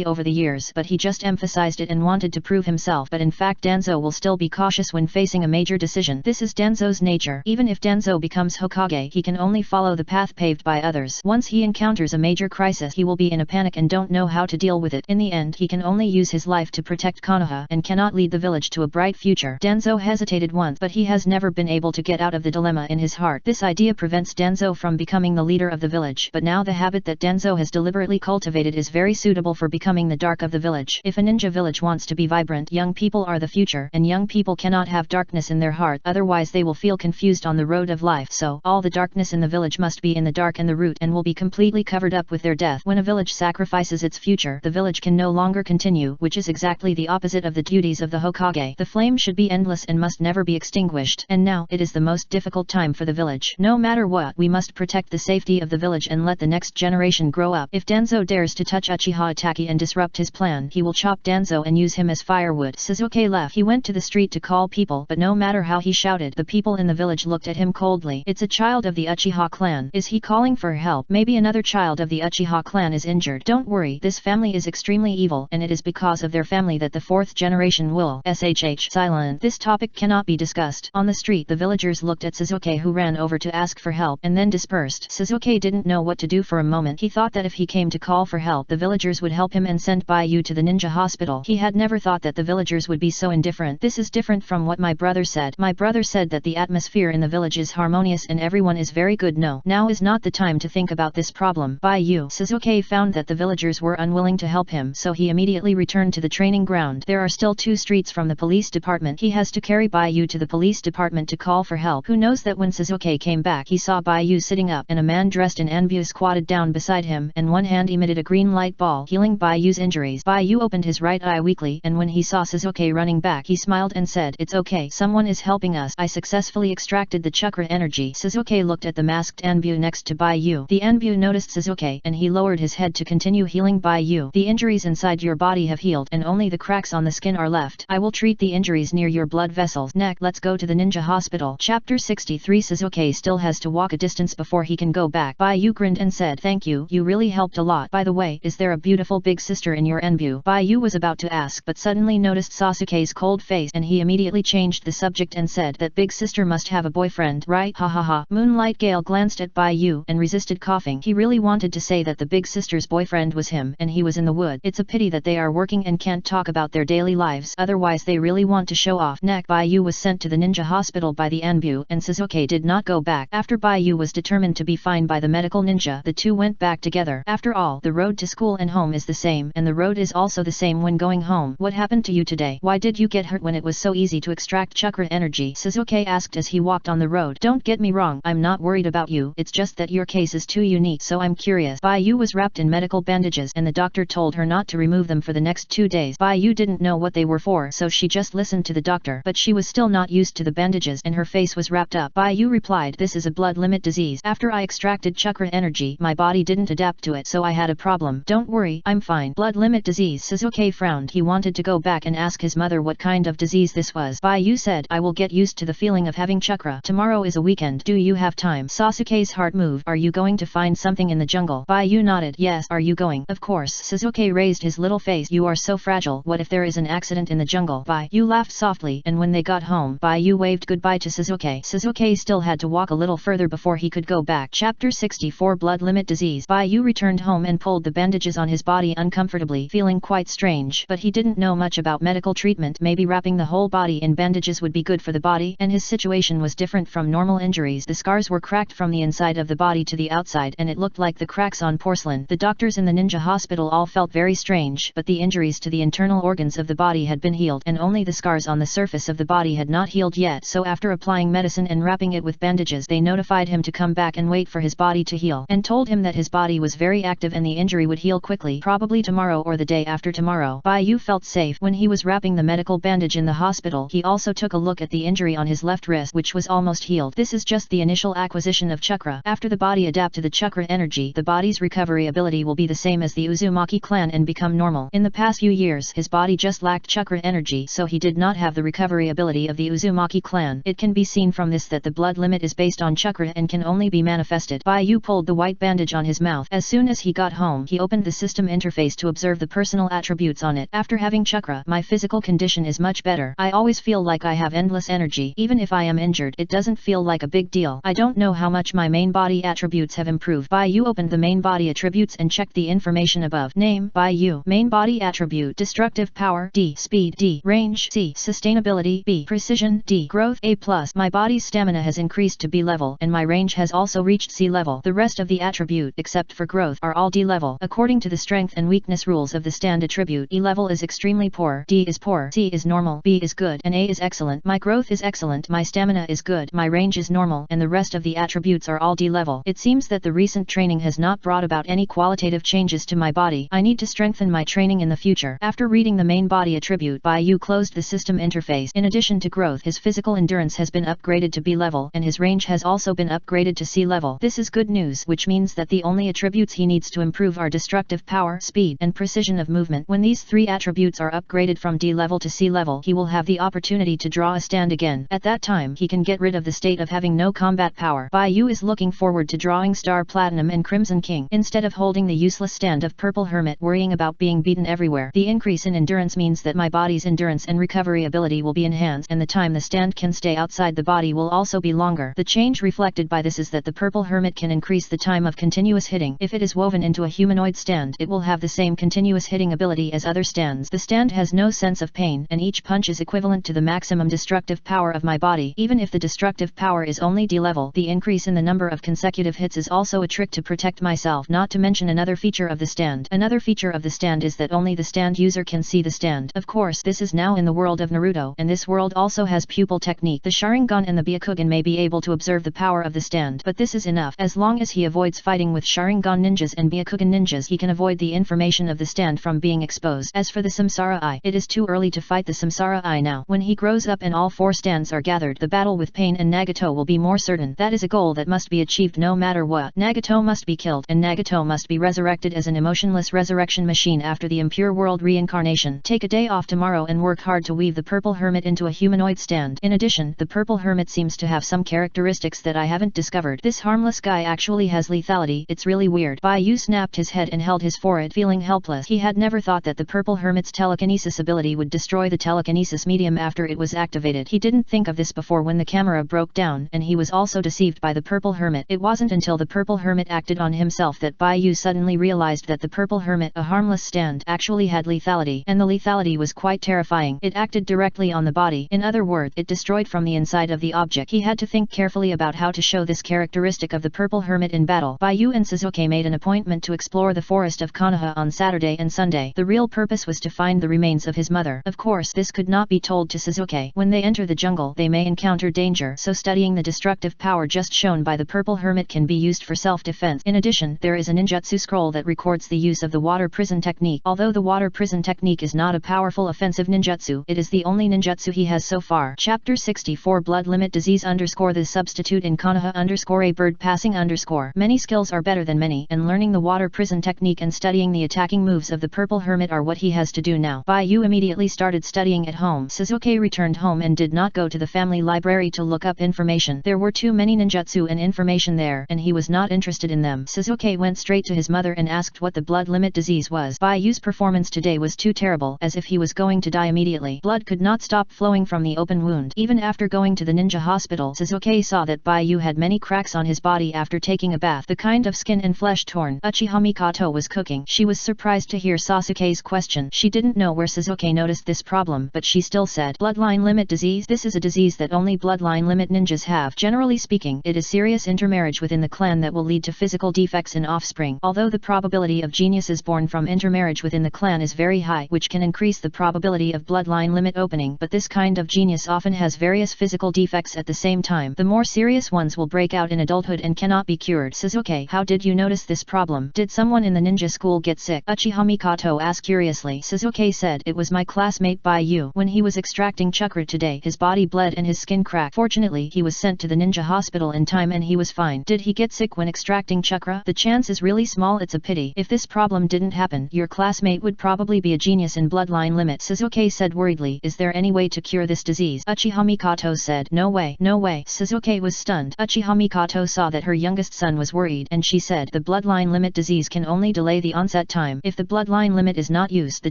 over the years, but he just emphasized it and wanted to prove himself. But in fact, Danzo will still be cautious when facing a major decision. This is Danzo's nature. Even if Danzo becomes Hokage, he can only follow the path paved by others. Once he encounters a major crisis, he will be in a panic and don't know how to deal with it. In the end, he can only use his life to protect Konoha and cannot lead the village to a bright future. Danzo hesitated once, but he has never been able to get out of the dilemma in his heart. This idea prevents Danzo from becoming the leader of the village, but now the habit that Danzo has deliberately cultivated is very suitable for becoming the dark of the village. If a ninja village wants to be vibrant, young people are the future, and young people cannot have darkness in their heart, otherwise they will feel confused on the road of life. So, all the darkness in the village must be in the dark and the root, and will be completely covered up with their death. When a village sacrifices its future, the village can no longer continue, which is exactly the opposite of the duties of the Hokage. The flame should be endless and must never be extinguished. And now, it is the most difficult time for the village. No matter what, we must protect the safety of the village and let the next generation grow up. If Danzo dares to touch Uchiha Itachi and disrupt his plan, he will chop Danzo and use him as firewood. Sasuke left. He went to the street to call people, but no matter how he shouted, the people in the village looked at him coldly. It's a child of the Uchiha clan. Is he calling for help? Maybe another child of the Uchiha clan is injured. Don't worry, this family is extremely evil, and it is because of their family that the 4th generation will silent. This topic cannot be discussed. On the street, the villagers looked at Sasuke, who ran over to ask for help, and then dispersed. Sasuke didn't know what to do for a moment. He thought that if he came to call for help, the villagers would help him and send Baiyu to the ninja hospital. He had never thought that the villagers would be so indifferent. This is different from what my brother said. My brother said that the atmosphere in the village is harmonious and everyone is very good. No, now is not the time to think about this problem. Bai Yu. Sasuke found that the villagers were unwilling to help him, so he immediately returned to the training ground. There are still 2 streets from the police department. He has to carry Bai Yu to the police department to call for help. Who knows that when Sasuke came back, he saw Bai Yu sitting up and a man dressed in anbu squatted down beside him, and one hand emitted a green light ball, healing Bai Yu's injuries. Bai Yu opened his right eye weakly, and when he saw Sasuke running back, he smiled and said, "It's okay, someone is helping us. I successfully extracted the chakra energy." Sasuke looked at the masked anbu next to Bai Yu. The anbu noticed Sasuke, and he lowered his head to continue healing Bai Yu. "The injuries inside your body have healed, and only the cracks on the skin are left. I will treat the injuries near your blood vessels. Next, let's go to the ninja hospital." Chapter 63. Sasuke still has to walk a distance before he can go back. Bai Yu grinned and said, "Thank you, you really helped a lot. By the way, is there a beautiful big sister in your anbu?" Bai Yu was about to ask, but suddenly noticed Sasuke's cold face, and he immediately changed the subject and said, "That big sister must have a boyfriend, right? Ha ha ha." Moonlight Gale glanced at Bai Yu and resisted coughing. He really wanted to say that the big sister's boyfriend was him, and he was in the wood. It's a pity that they are working and can't talk about their daily lives, otherwise they really want to show off. Next, Bai Yu was sent to the ninja hospital by the anbu, and Sasuke did not go back. After Bai Yu was determined to be fine by the medical ninja, the two went back together. After all, the road to school and home is the same, and the road is also the same when going home. "What happened to you today? Why did you get hurt when it was so easy to extract chakra energy?" Sasuke asked as he walked on the road. "Don't get me wrong, I'm not worried about you, it's just that your case is too unique, so I'm curious." Bai Yu was wrapped in medical bandages, and the doctor told her not to remove them for the next 2 days. Bai Yu didn't know what they were for, so she just listened to the doctor, but she was still not used to the bandages and her face was wrapped up. Bai Yu replied, "This is a blood limit disease. After I extracted chakra energy, my body didn't adapt to it, so I had a problem. Don't worry, I'm fine." Blood limit disease. Sasuke frowned. He wanted to go back and ask his mother what kind of disease this was. Bai Yu said, "I will get used to the feeling of having chakra. Tomorrow is a weekend. Do you have time?" Sasuke's heart moved. "Are you going to find something in the jungle?" Bai Yu nodded. "Yes." "Are you going?" "Of course." Sasuke raised his little face. "You are so fragile. What if there is an accident in the jungle?" Bai Yu laughed softly, and when they got home, Bai Yu waved goodbye to Sasuke. Sasuke still had to walk a little further before he could go back. Chapter 64. Blood limit disease. Bai Yu returned home and pulled the bandages on his body uncomfortably, feeling quite strange, but he didn't know much about medical treatment. Maybe wrapping the whole body in bandages would be good for the body, and his situation was different from normal injuries. The scars were cracked from the inside of the body to the outside, and it looked like the cracks on porcelain. The doctors in the ninja hospital all felt very strange, but the injuries to the internal organs of the body had been healed, and only the scars on the surface of the body had not healed yet. So after applying medicine and wrapping it with bandages, they notified him to come back and wait for his body to heal, and told him that his body was very active and the injury would heal quickly, probably tomorrow or the day after tomorrow. Bai Yu felt safe. When he was wrapping the medical bandage in the hospital, he also took a look at the injury on his left wrist, which was almost healed. This is just the initial acquisition of chakra. After the body adapt to the chakra energy, the body's recovery ability will be the same as the Uzumaki clan and become normal. In the past few years, his body just lacked chakra energy, so he did not have the recovery ability of the Uzumaki clan. It can be seen from this that the blood limit is based on chakra and can only be manifested. Bai Yu pulled the white bandage on his mouth. As soon as he got home, he opened the system interface to observe the personal attributes on it. "After having chakra, my physical condition is much better. I always feel like I have endless energy. Even if I am injured, it doesn't feel like a big deal. I don't know how much my main body attributes have improved." Bai Yu opened the main body attributes and checked the information above. Name: Bai Yu. Main body attribute: destructive power D, speed D, range C, sustainability B, precision D, growth A+. My body's stamina has increased to B level, and my range has also reached C level. The rest of the attribute, except for growth, are all D level. According to the strength and weakness rules of the stand attribute, E level is extremely poor, D is poor, C is normal, B is good, and A is excellent. My growth is excellent, my stamina is good, my range is normal, and the rest of the attributes are all D level. It seems that the recent training has not brought about any qualitative changes to my body. I need to strengthen my training in the future. After reading the main body attribute, Bai Yu closed the system interface. In addition to growth, his physical endurance has been upgraded to B level, and his range has also been upgraded to C level. This is good news, which means that the only attributes he needs to improve are destructive power, speed, and precision of movement. When these three attributes are upgraded from D level to C level, he will have the opportunity to draw a stand again. At that time, he can get rid of the state of having no combat power. Bai Yu is looking forward to drawing Star Platinum and Crimson King, instead of holding the useless stand of Purple Hermit worrying about being beaten everywhere. The increase in endurance means that my body's endurance and recovery ability will be enhanced, and the time the stand can stay outside the body will also be longer. The change reflected by this is that the Purple Hermit can increase the time of continuous hitting. If it is woven into a humanoid stand, it will have the same continuous hitting ability as other stands. The stand has no sense of pain, and each punch is equivalent to the maximum destructive power of my body. Even if the destructive power is only D-level. The increase in the number of consecutive hits is also a trick to protect myself, not to mention another feature of the stand. Another feature of the stand is that only the stand user can see the stand. Of course, this is now in the world of Naruto, and this world also has pupil technique. The Sharingan and the Byakugan may be able to observe the power of the stand, but this is enough. As long as he avoids fighting with Sharingan ninjas and Byakugan ninjas, he can avoid the information of the stand from being exposed. As for the Samsara Eye, it is too early to fight the Samsara Eye now. When he grows up and all 4 stands are gathered, the battle with Pain and Nagato will be more certain. That is a goal that must be achieved no matter what. Nagato must be killed, and Nagato must be resurrected as an emotionless resurrection machine after the impure world reincarnation. Take a day off tomorrow and work hard to weave the Purple Hermit into a humanoid stand. In addition, the Purple Hermit seems to have some characteristics that I haven't discovered. This harmless guy actually has lethality. It's really weird. Bai Yu snapped his head and held his forehead, feeling helpless. He had never thought that the Purple Hermit's telekinesis ability would destroy the telekinesis medium after it was activated. He didn't think of this before when the camera broke down, and he was also deceived by the Purple Hermit. It wasn't until the Purple Hermit acted on himself that Bai Yu suddenly realized that the Purple Hermit, a harmless stand, actually had lethality, and the lethality was quite terrifying. It acted directly on the body. In other words, it destroyed from the inside of the object. He had to think carefully about how to show this characteristic of the Purple Hermit in battle. Bai Yu and Sasuke made an appointment to explore the forest of Konoha on Saturday and Sunday. The real purpose was to find the remains of his mother. Of course, this could not be told to Sasuke. When they enter the jungle, they may encounter danger, so studying the destructive power just shown by the Purple Hermit can be used for self-defense. In addition, there is a ninjutsu scroll that records the use of the water prison technique. Although the water prison technique is not a powerful offensive ninjutsu, it is the only ninjutsu he has so far. Chapter 64 Blood Limit Disease _ The substitute in Konoha _ a bird passing _ Many skills are better than many, and learning the water prison technique and studying the attacking moves of the Purple Hermit are what he has to do now. Bai Yu immediately started studying at home. Sasuke returned home and did not go to the family library to look up information. There were too many ninjutsu and information there, and he was not interested in them. Sasuke went straight to his mother and asked what the blood limit disease was. Bai Yu's performance today was too terrible, as if he was going to die immediately. Blood could not stop flowing from the open wound. Even after going to the ninja hospital, Sasuke saw that Bai Yu had many cracks on his body after taking a bath, the kind of skin and flesh torn. Uchiha Mikoto was cooking. She was surprised to hear Sasuke's question. She didn't know where Sasuke noticed this problem, but she still said, "Bloodline limit disease? This is a disease that only bloodline limit ninjas have. Generally speaking, it is serious intermarriage within the clan that will lead to physical defects in offspring. Although the probability of geniuses born from intermarriage within the clan is very high, which can increase the probability of bloodline limit opening, but this kind of genius often has various physical defects at the same time. The more serious ones will break out in adulthood and cannot be cured." Sasuke, how did you notice this problem? Did someone in the ninja school get sick? Uchiha Mikoto asked curiously. Sasuke said, "It was my classmate Bai Yu. When he was extracting chakra today, his body bled and his skin cracked. Fortunately, he was sent to the ninja hospital in time and he was fine." Did he get sick when extracting chakra? The chance is really small. It's a pity. If this problem didn't happen, your classmate would probably be a genius in bloodline limit. Sasuke said worriedly, "Is there any way to cure this disease?" Uchiha Mikoto said, "No way, no way." Sasuke was stunned. Uchiha Mikoto saw that her youngest son was worried, and she said, "The bloodline limit disease can only delay the onset time. If the bloodline limit is not used, the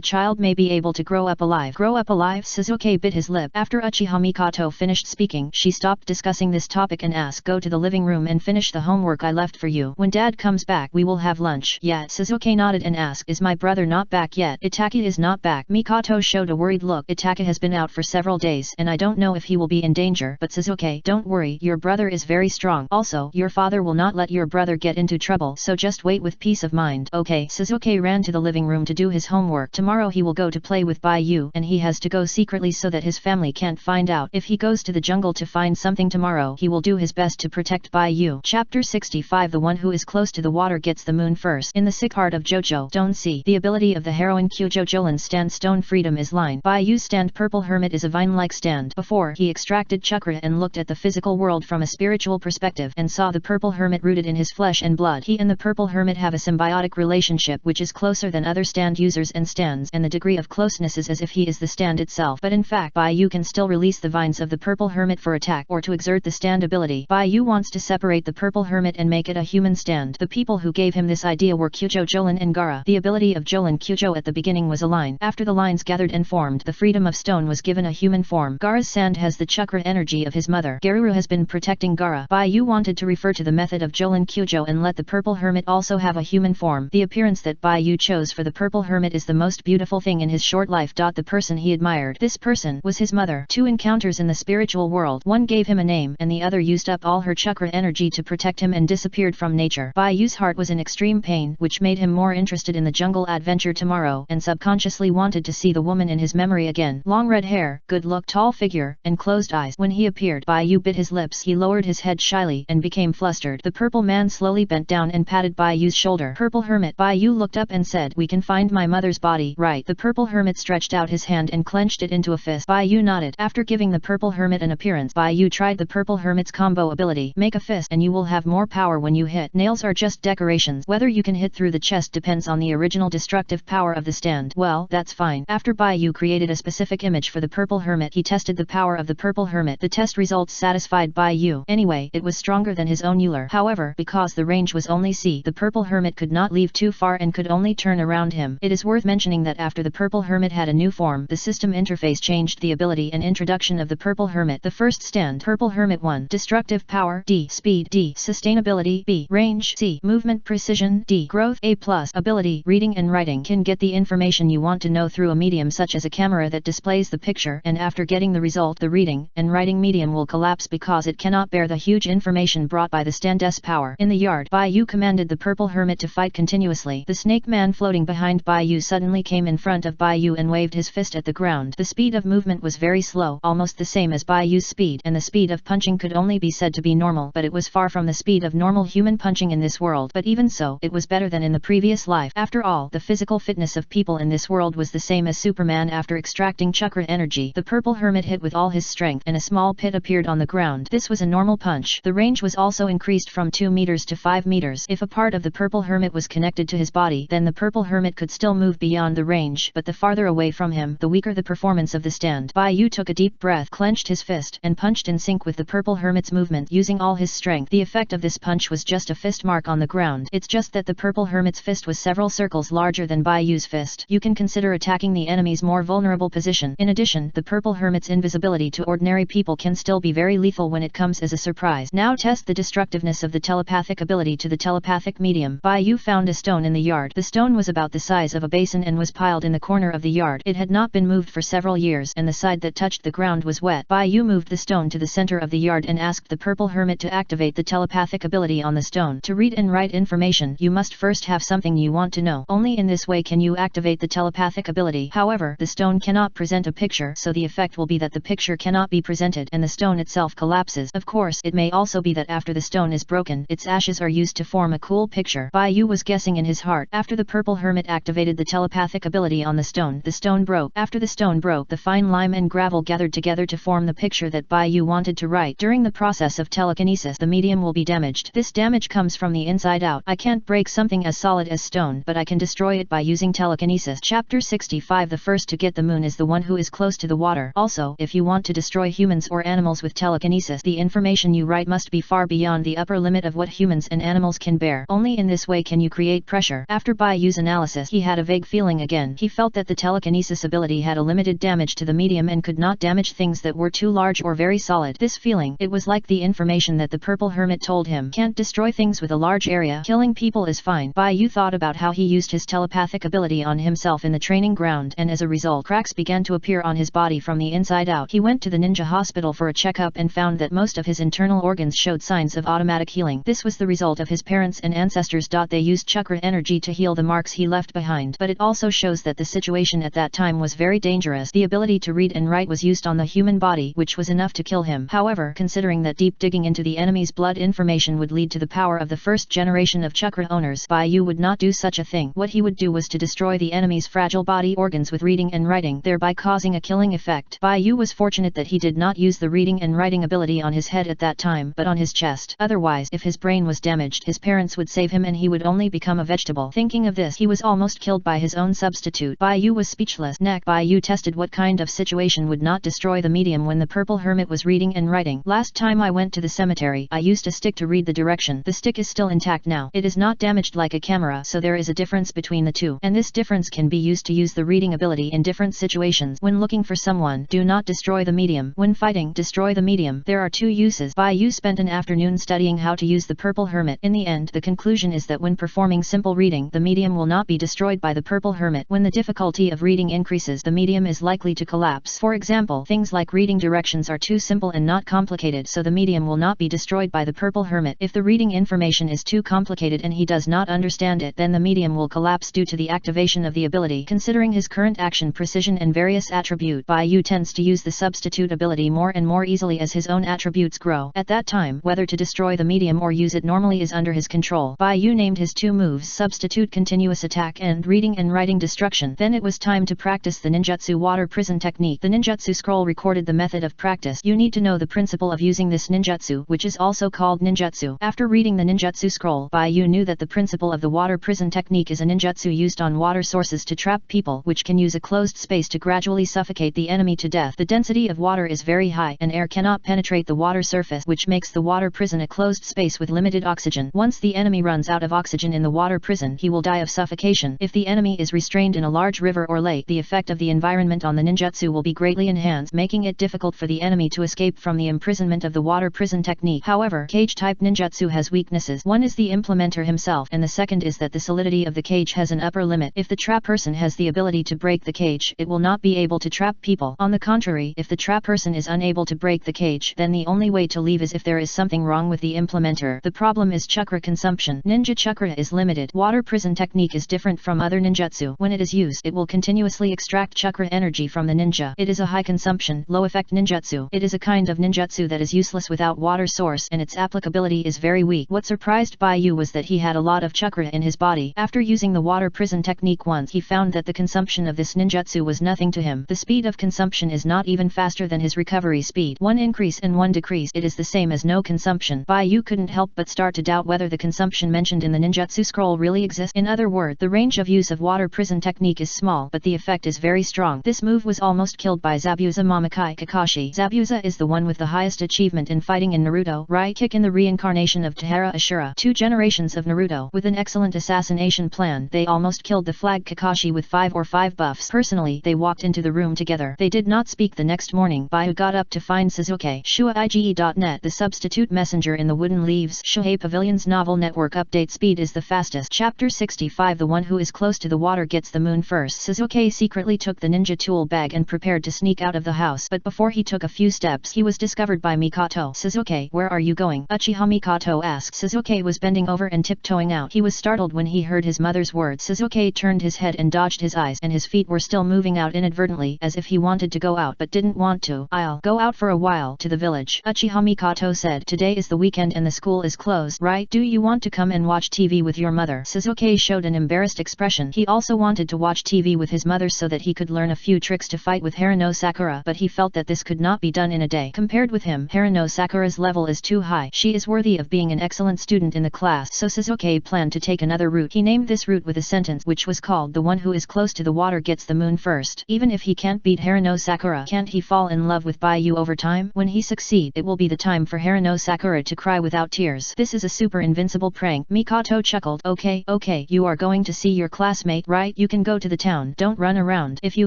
child may be able to grow up alive." Grow up alive? Sasuke bit his lip. After Uchiha Mikoto finished speaking, she stopped discussing this topic and asked, "Go to the living room and finish the homework I left for you. When dad comes back, we will have lunch." "Yeah." Sasuke nodded and asked, "Is my brother not back yet?" "Itake is not back." Mikoto showed a worried look. "Itake has been out for several days, and I don't know if he will be in danger." "But Sasuke, don't worry, your brother is very strong. Also, your father will not let your brother get into trouble, so just wait with peace of mind." "Okay." Sasuke ran to the living room to do his homework. Tomorrow he will go to play with Bai Yu, and he has to go secretly so that his family can't find out. If he goes to the jungle to find something tomorrow, he will do his best to protect Bai Yu. Chapter 65 The one who is close to the water gets the moon first. In the sick heart of JoJo, Stone Sea, the ability of the heroine Kyujo Jolin's stand Stone Freedom is line. Bai Yu's stand Purple Hermit is a vine-like stand. Before, he extracted chakra and looked at the physical world from a spiritual perspective, and saw the Purple Hermit rooted in his flesh and blood. He and the Purple Hermit have a symbiotic relationship which is closer than other stand users and stands, and the degree of closeness is as if he is the stand itself. But in fact, Bai Yu can still release the vines of the Purple Hermit for attack or to exert the stand ability. Bai Yu wants to separate the Purple Hermit and make it a human stand. The people who gave him this idea were Kyujo Jolin and Gaara. The ability of Jolin Kyujo at the beginning was a line. After the lines gathered and formed, the freedom of stone was given a human form. Gaara's sand has the chakra energy of his mother. Garuru has been protecting Gaara. Bai Yu wanted to refer to the method of Jolin Kyujo and let the Purple Hermit also have a human form. The appearance that Bai Yu chose for the Purple Hermit is the most beautiful thing in his short life. The person he admired. This person was his mother. 2 encounters in the spiritual world. One gave him him a name, and the other used up all her chakra energy to protect him and disappeared from nature. Bai Yu's heart was in extreme pain, which made him more interested in the jungle adventure tomorrow, and subconsciously wanted to see the woman in his memory again. Long red hair, good look, tall figure, and closed eyes. When he appeared, Bai Yu bit his lips. He lowered his head shyly and became flustered. The purple man slowly bent down and patted Bai Yu's shoulder. Purple hermit. Bai Yu looked up and said, "We can find my mother's body, right?" The purple hermit stretched out his hand and clenched it into a fist. Bai Yu nodded. After giving the purple hermit an appearance, Bai Yu tried the purple hermit's combo ability. Make a fist and you will have more power when you hit. Nails are just decorations. Whether you can hit through the chest depends on the original destructive power of the stand. Well, that's fine. After Bai Yu created a specific image for the purple hermit, he tested the power of the purple hermit. The test results satisfied Bai Yu. Anyway, it was stronger than his own Euler. However, because the range was only C, the purple hermit could not leave too far and could only turn around him. It is worth mentioning that after the purple hermit had a new form, the system interface changed the ability and introduction of the purple hermit. The first stand, purple hermit 1, destructive power D, speed D, sustainability B, range C, movement precision D, growth A+, ability reading and writing. Can get the information you want to know through a medium such as a camera that displays the picture, and after getting the result, the reading and writing medium will collapse because it cannot bear the huge information brought by the stand's power. In the yard, Bai Yu commanded the purple hermit to fight continuously. The snake man floating behind Bai Yu suddenly came in front of Bai Yu and waved his fist at the ground. The speed of movement was very slow, almost the same as Bai Yu's speed, and the speed of punching could only be said to be normal, but it was far from the speed of normal human punching in this world. But even so, it was better than in the previous life. After all, the physical fitness of people in this world was the same as Superman after extracting chakra energy. The purple hermit hit with all his strength, and a small pit appeared on the ground. This was a normal punch. The range was also increased from 2 meters to 5 meters. If a part of the purple hermit was connected to his body, then the purple hermit could still move beyond the range, but the farther away from him, the weaker the performance of the stand. Bai Yu took a deep breath, clenched his fist, and punched in sync with the purple hermit's movement, using all his strength. The effect of this punch was just a fist mark on the ground. It's just that the purple hermit's fist was several circles larger than Bai Yu's fist. You can consider attacking the enemy's more vulnerable position. In addition, the purple hermit's invisibility to ordinary people can still be very lethal when it comes as a surprise. Now test the destructiveness of the telepathic ability to the telepathic medium. Bai Yu found a stone in the yard. The stone was about the size of a basin and was piled in the corner of the yard. It had not been moved for several years, and the side that touched the ground was wet. Bai Yu moved the stone to the center of the yard and asked the purple hermit to activate the telepathic ability on the stone. To read and write information, you must first have something you want to know. Only in this way can you activate the telepathic ability. However, the stone cannot present a picture, so the effect will be that the picture cannot be presented and the stone itself collapses. Of course, it may also be that after the stone is broken, its ashes are used to form a cool picture. Bai Yu was guessing in his heart. After the purple hermit activated the telepathic ability on the stone broke. After the stone broke, the fine lime and gravel gathered together to form the picture that Bai Yu wanted to write. During the process of telekinesis, the medium will be damaged. This damage comes from the inside out. I can't break something as solid as stone, but I can destroy it by using telekinesis. Chapter 65. The first to get the moon is the one who is close to the water. Also, if you want to destroy humans or animals with telekinesis, the information you write must be far beyond the upper limit of what humans and animals can bear. Only in this way can you create pressure. After Bai Yu's analysis, he had a vague feeling again. He felt that the telekinesis ability had a limited damage to the medium and could not damage things that were too large or very solid. This feeling, it was like the information that the purple hermit told him. Can't destroy things with a large area. Killing people is fine. Bai Yu thought about how he used his telepathic ability on himself in the training ground, and as a result, cracks began to appear on his body from the inside out. He went to the ninja hospital for a checkup and found that most of his internal organs showed signs of automatic healing. This was the result of his parents and ancestors. They used chakra energy to heal the marks he left behind, but it also shows that the situation at that time was very dangerous. The ability to read and write was used on the human body, which was enough to kill him. However, considering that deep digging into the enemy's blood information would lead to the power of the first generation of chakra owners, Bai Yu would not do such a thing. What he would do was to destroy the enemy's fragile body organs with reading and writing, thereby causing a killing effect. Bai Yu was fortunate that he did not use the reading and writing ability on his head at that time, but on his chest. Otherwise, if his brain was damaged, his parents would save him and he would only become a vegetable. Thinking of this, he was almost killed by his own substitute. Bai Yu was speechless. Bai Yu tested what kind of situation would not destroy the medium when the purple hermit was reading and writing. Last time I went to the cemetery, I used a stick to read the direction. The stick is still intact now. It is not damaged like a camera, so there is a difference between the two, and this difference can be used to use the reading ability in different situations. When looking for someone, do not destroy the medium. When fighting, destroy the medium. There are two uses. Bai Yu spent an afternoon studying how to use the purple hermit. In the end, the conclusion is that when performing simple reading, the medium will not be destroyed by the purple hermit. When the difficulty of reading increases, the medium is likely to collapse. For example, things like reading directions are too simple and not complicated, so the medium will not be destroyed by the purple hermit. If the reading information is too complicated and he does not understand it, then the medium will collapse due to the activation of the ability. Considering his current action precision and various attribute, Bai Yu tends to use the substitute ability more and more easily as his own attributes grow. At that time, whether to destroy the medium or use it normally is under his control. Bai Yu named his two moves Substitute Continuous Attack and Reading and Writing Destruction. Then it was time to practice the ninjutsu water prison technique. The ninjutsu scroll recorded the method of practice. You need to know the principle of using this ninjutsu, which is also called ninjutsu. After reading the ninjutsu scroll, Bai Yu knew that the principle of the water prison technique is a ninjutsu used on water sources to trap people, which can use a closed space to gradually suffocate the enemy to death. The density of water is very high and air cannot penetrate the water surface, which makes the water prison a closed space with limited oxygen. Once the enemy runs out of oxygen in the water prison, he will die of suffocation. If the enemy is restrained in a large river or lake, the effect of the environment on the ninjutsu will be greatly enhanced, making it difficult for the enemy to escape from the imprisonment of the water prison technique. However, cage-type ninjutsu has weaknesses. One is the implementer himself, and the second is that the solidity of the cage has an upper limit. If the trap person has the ability to break the cage, it will not be able to trap people. On the contrary, if the trap person is unable to break the cage, then the only way to leave is if there is something wrong with the implementer. The problem is chakra consumption. Ninja chakra is limited. Water prison technique is different from other ninjutsu. When it is used, it will continuously extract chakra energy from the ninja. It is a high consumption, low effect ninjutsu. It is a kind of ninjutsu that is useless without water source, and its applicability is very weak. What surprised Bai Yu was that he had a lot of chakra in his body. After using the water prison technique once, he found that the consumption of this ninjutsu was nothing to him. The speed of consumption is not even faster than his recovery speed. One increase and one decrease. It is the same as no consumption. Bai Yu couldn't help but start to doubt whether the consumption mentioned in the ninjutsu scroll really exists. In other words, the range of use of water prison technique is small, but the effect is very strong. This move was almost killed by Zabuza Mamakai Kakashi. Zabuza is the one with the highest achievement in fighting in Naruto. Right kick in the reincarnation of Tahara Ashura. 2 generations of Naruto. With an excellent assassination plan, they almost killed the flag Kakashi with 5 buffs. Personally, they walked into the room together. They did not speak the next morning. Bai Yu got up to find Suzuki. ShuaIGE.net. The substitute messenger in the wooden leaves. Shuhei Pavilion's novel network update speed is the fastest. Chapter 65. The one who is close to the water gets the moon first. Suzuki secretly took the ninja tool bag and prepared to sneak out of the house, but before he took a few steps, he was discovered by Mikoto. Suzuki, where are you going? Uchiha Mikoto asked. Suzuki was bending over and tiptoeing out. He was startled when he heard his mother's words. Suzuki turned his head and dodged his eyes, and his feet were still moving out inadvertently, as if he wanted to go out but didn't want to. I'll go out for a while to the village. Uchiha Mikoto said. Today is the weekend and the school is closed, right? Do you want to come and watch TV with your mother? Suzuki showed an embarrassed expression. He also wanted to watch TV with his mother so that he could learn a few tricks to fight with Haruno Sakura, but he felt that this could not be done in a day. Compared with him, Haruno Sakura's level is too high. She is worthy of being an excellent student in the class, so Suzuki planned to take another route. He named this route with a sentence which was called the one who is close to the water gets the moon first. Even if he can't beat Haruno Sakura, can't he fall in love with Bai Yu over time? When he succeed, it will be the time for Haruno Sakura to cry without tears. This is a super invincible prank. Mikoto chuckled. Okay, you are going to see your classmate, right? You can go to the town. Don't run around. If you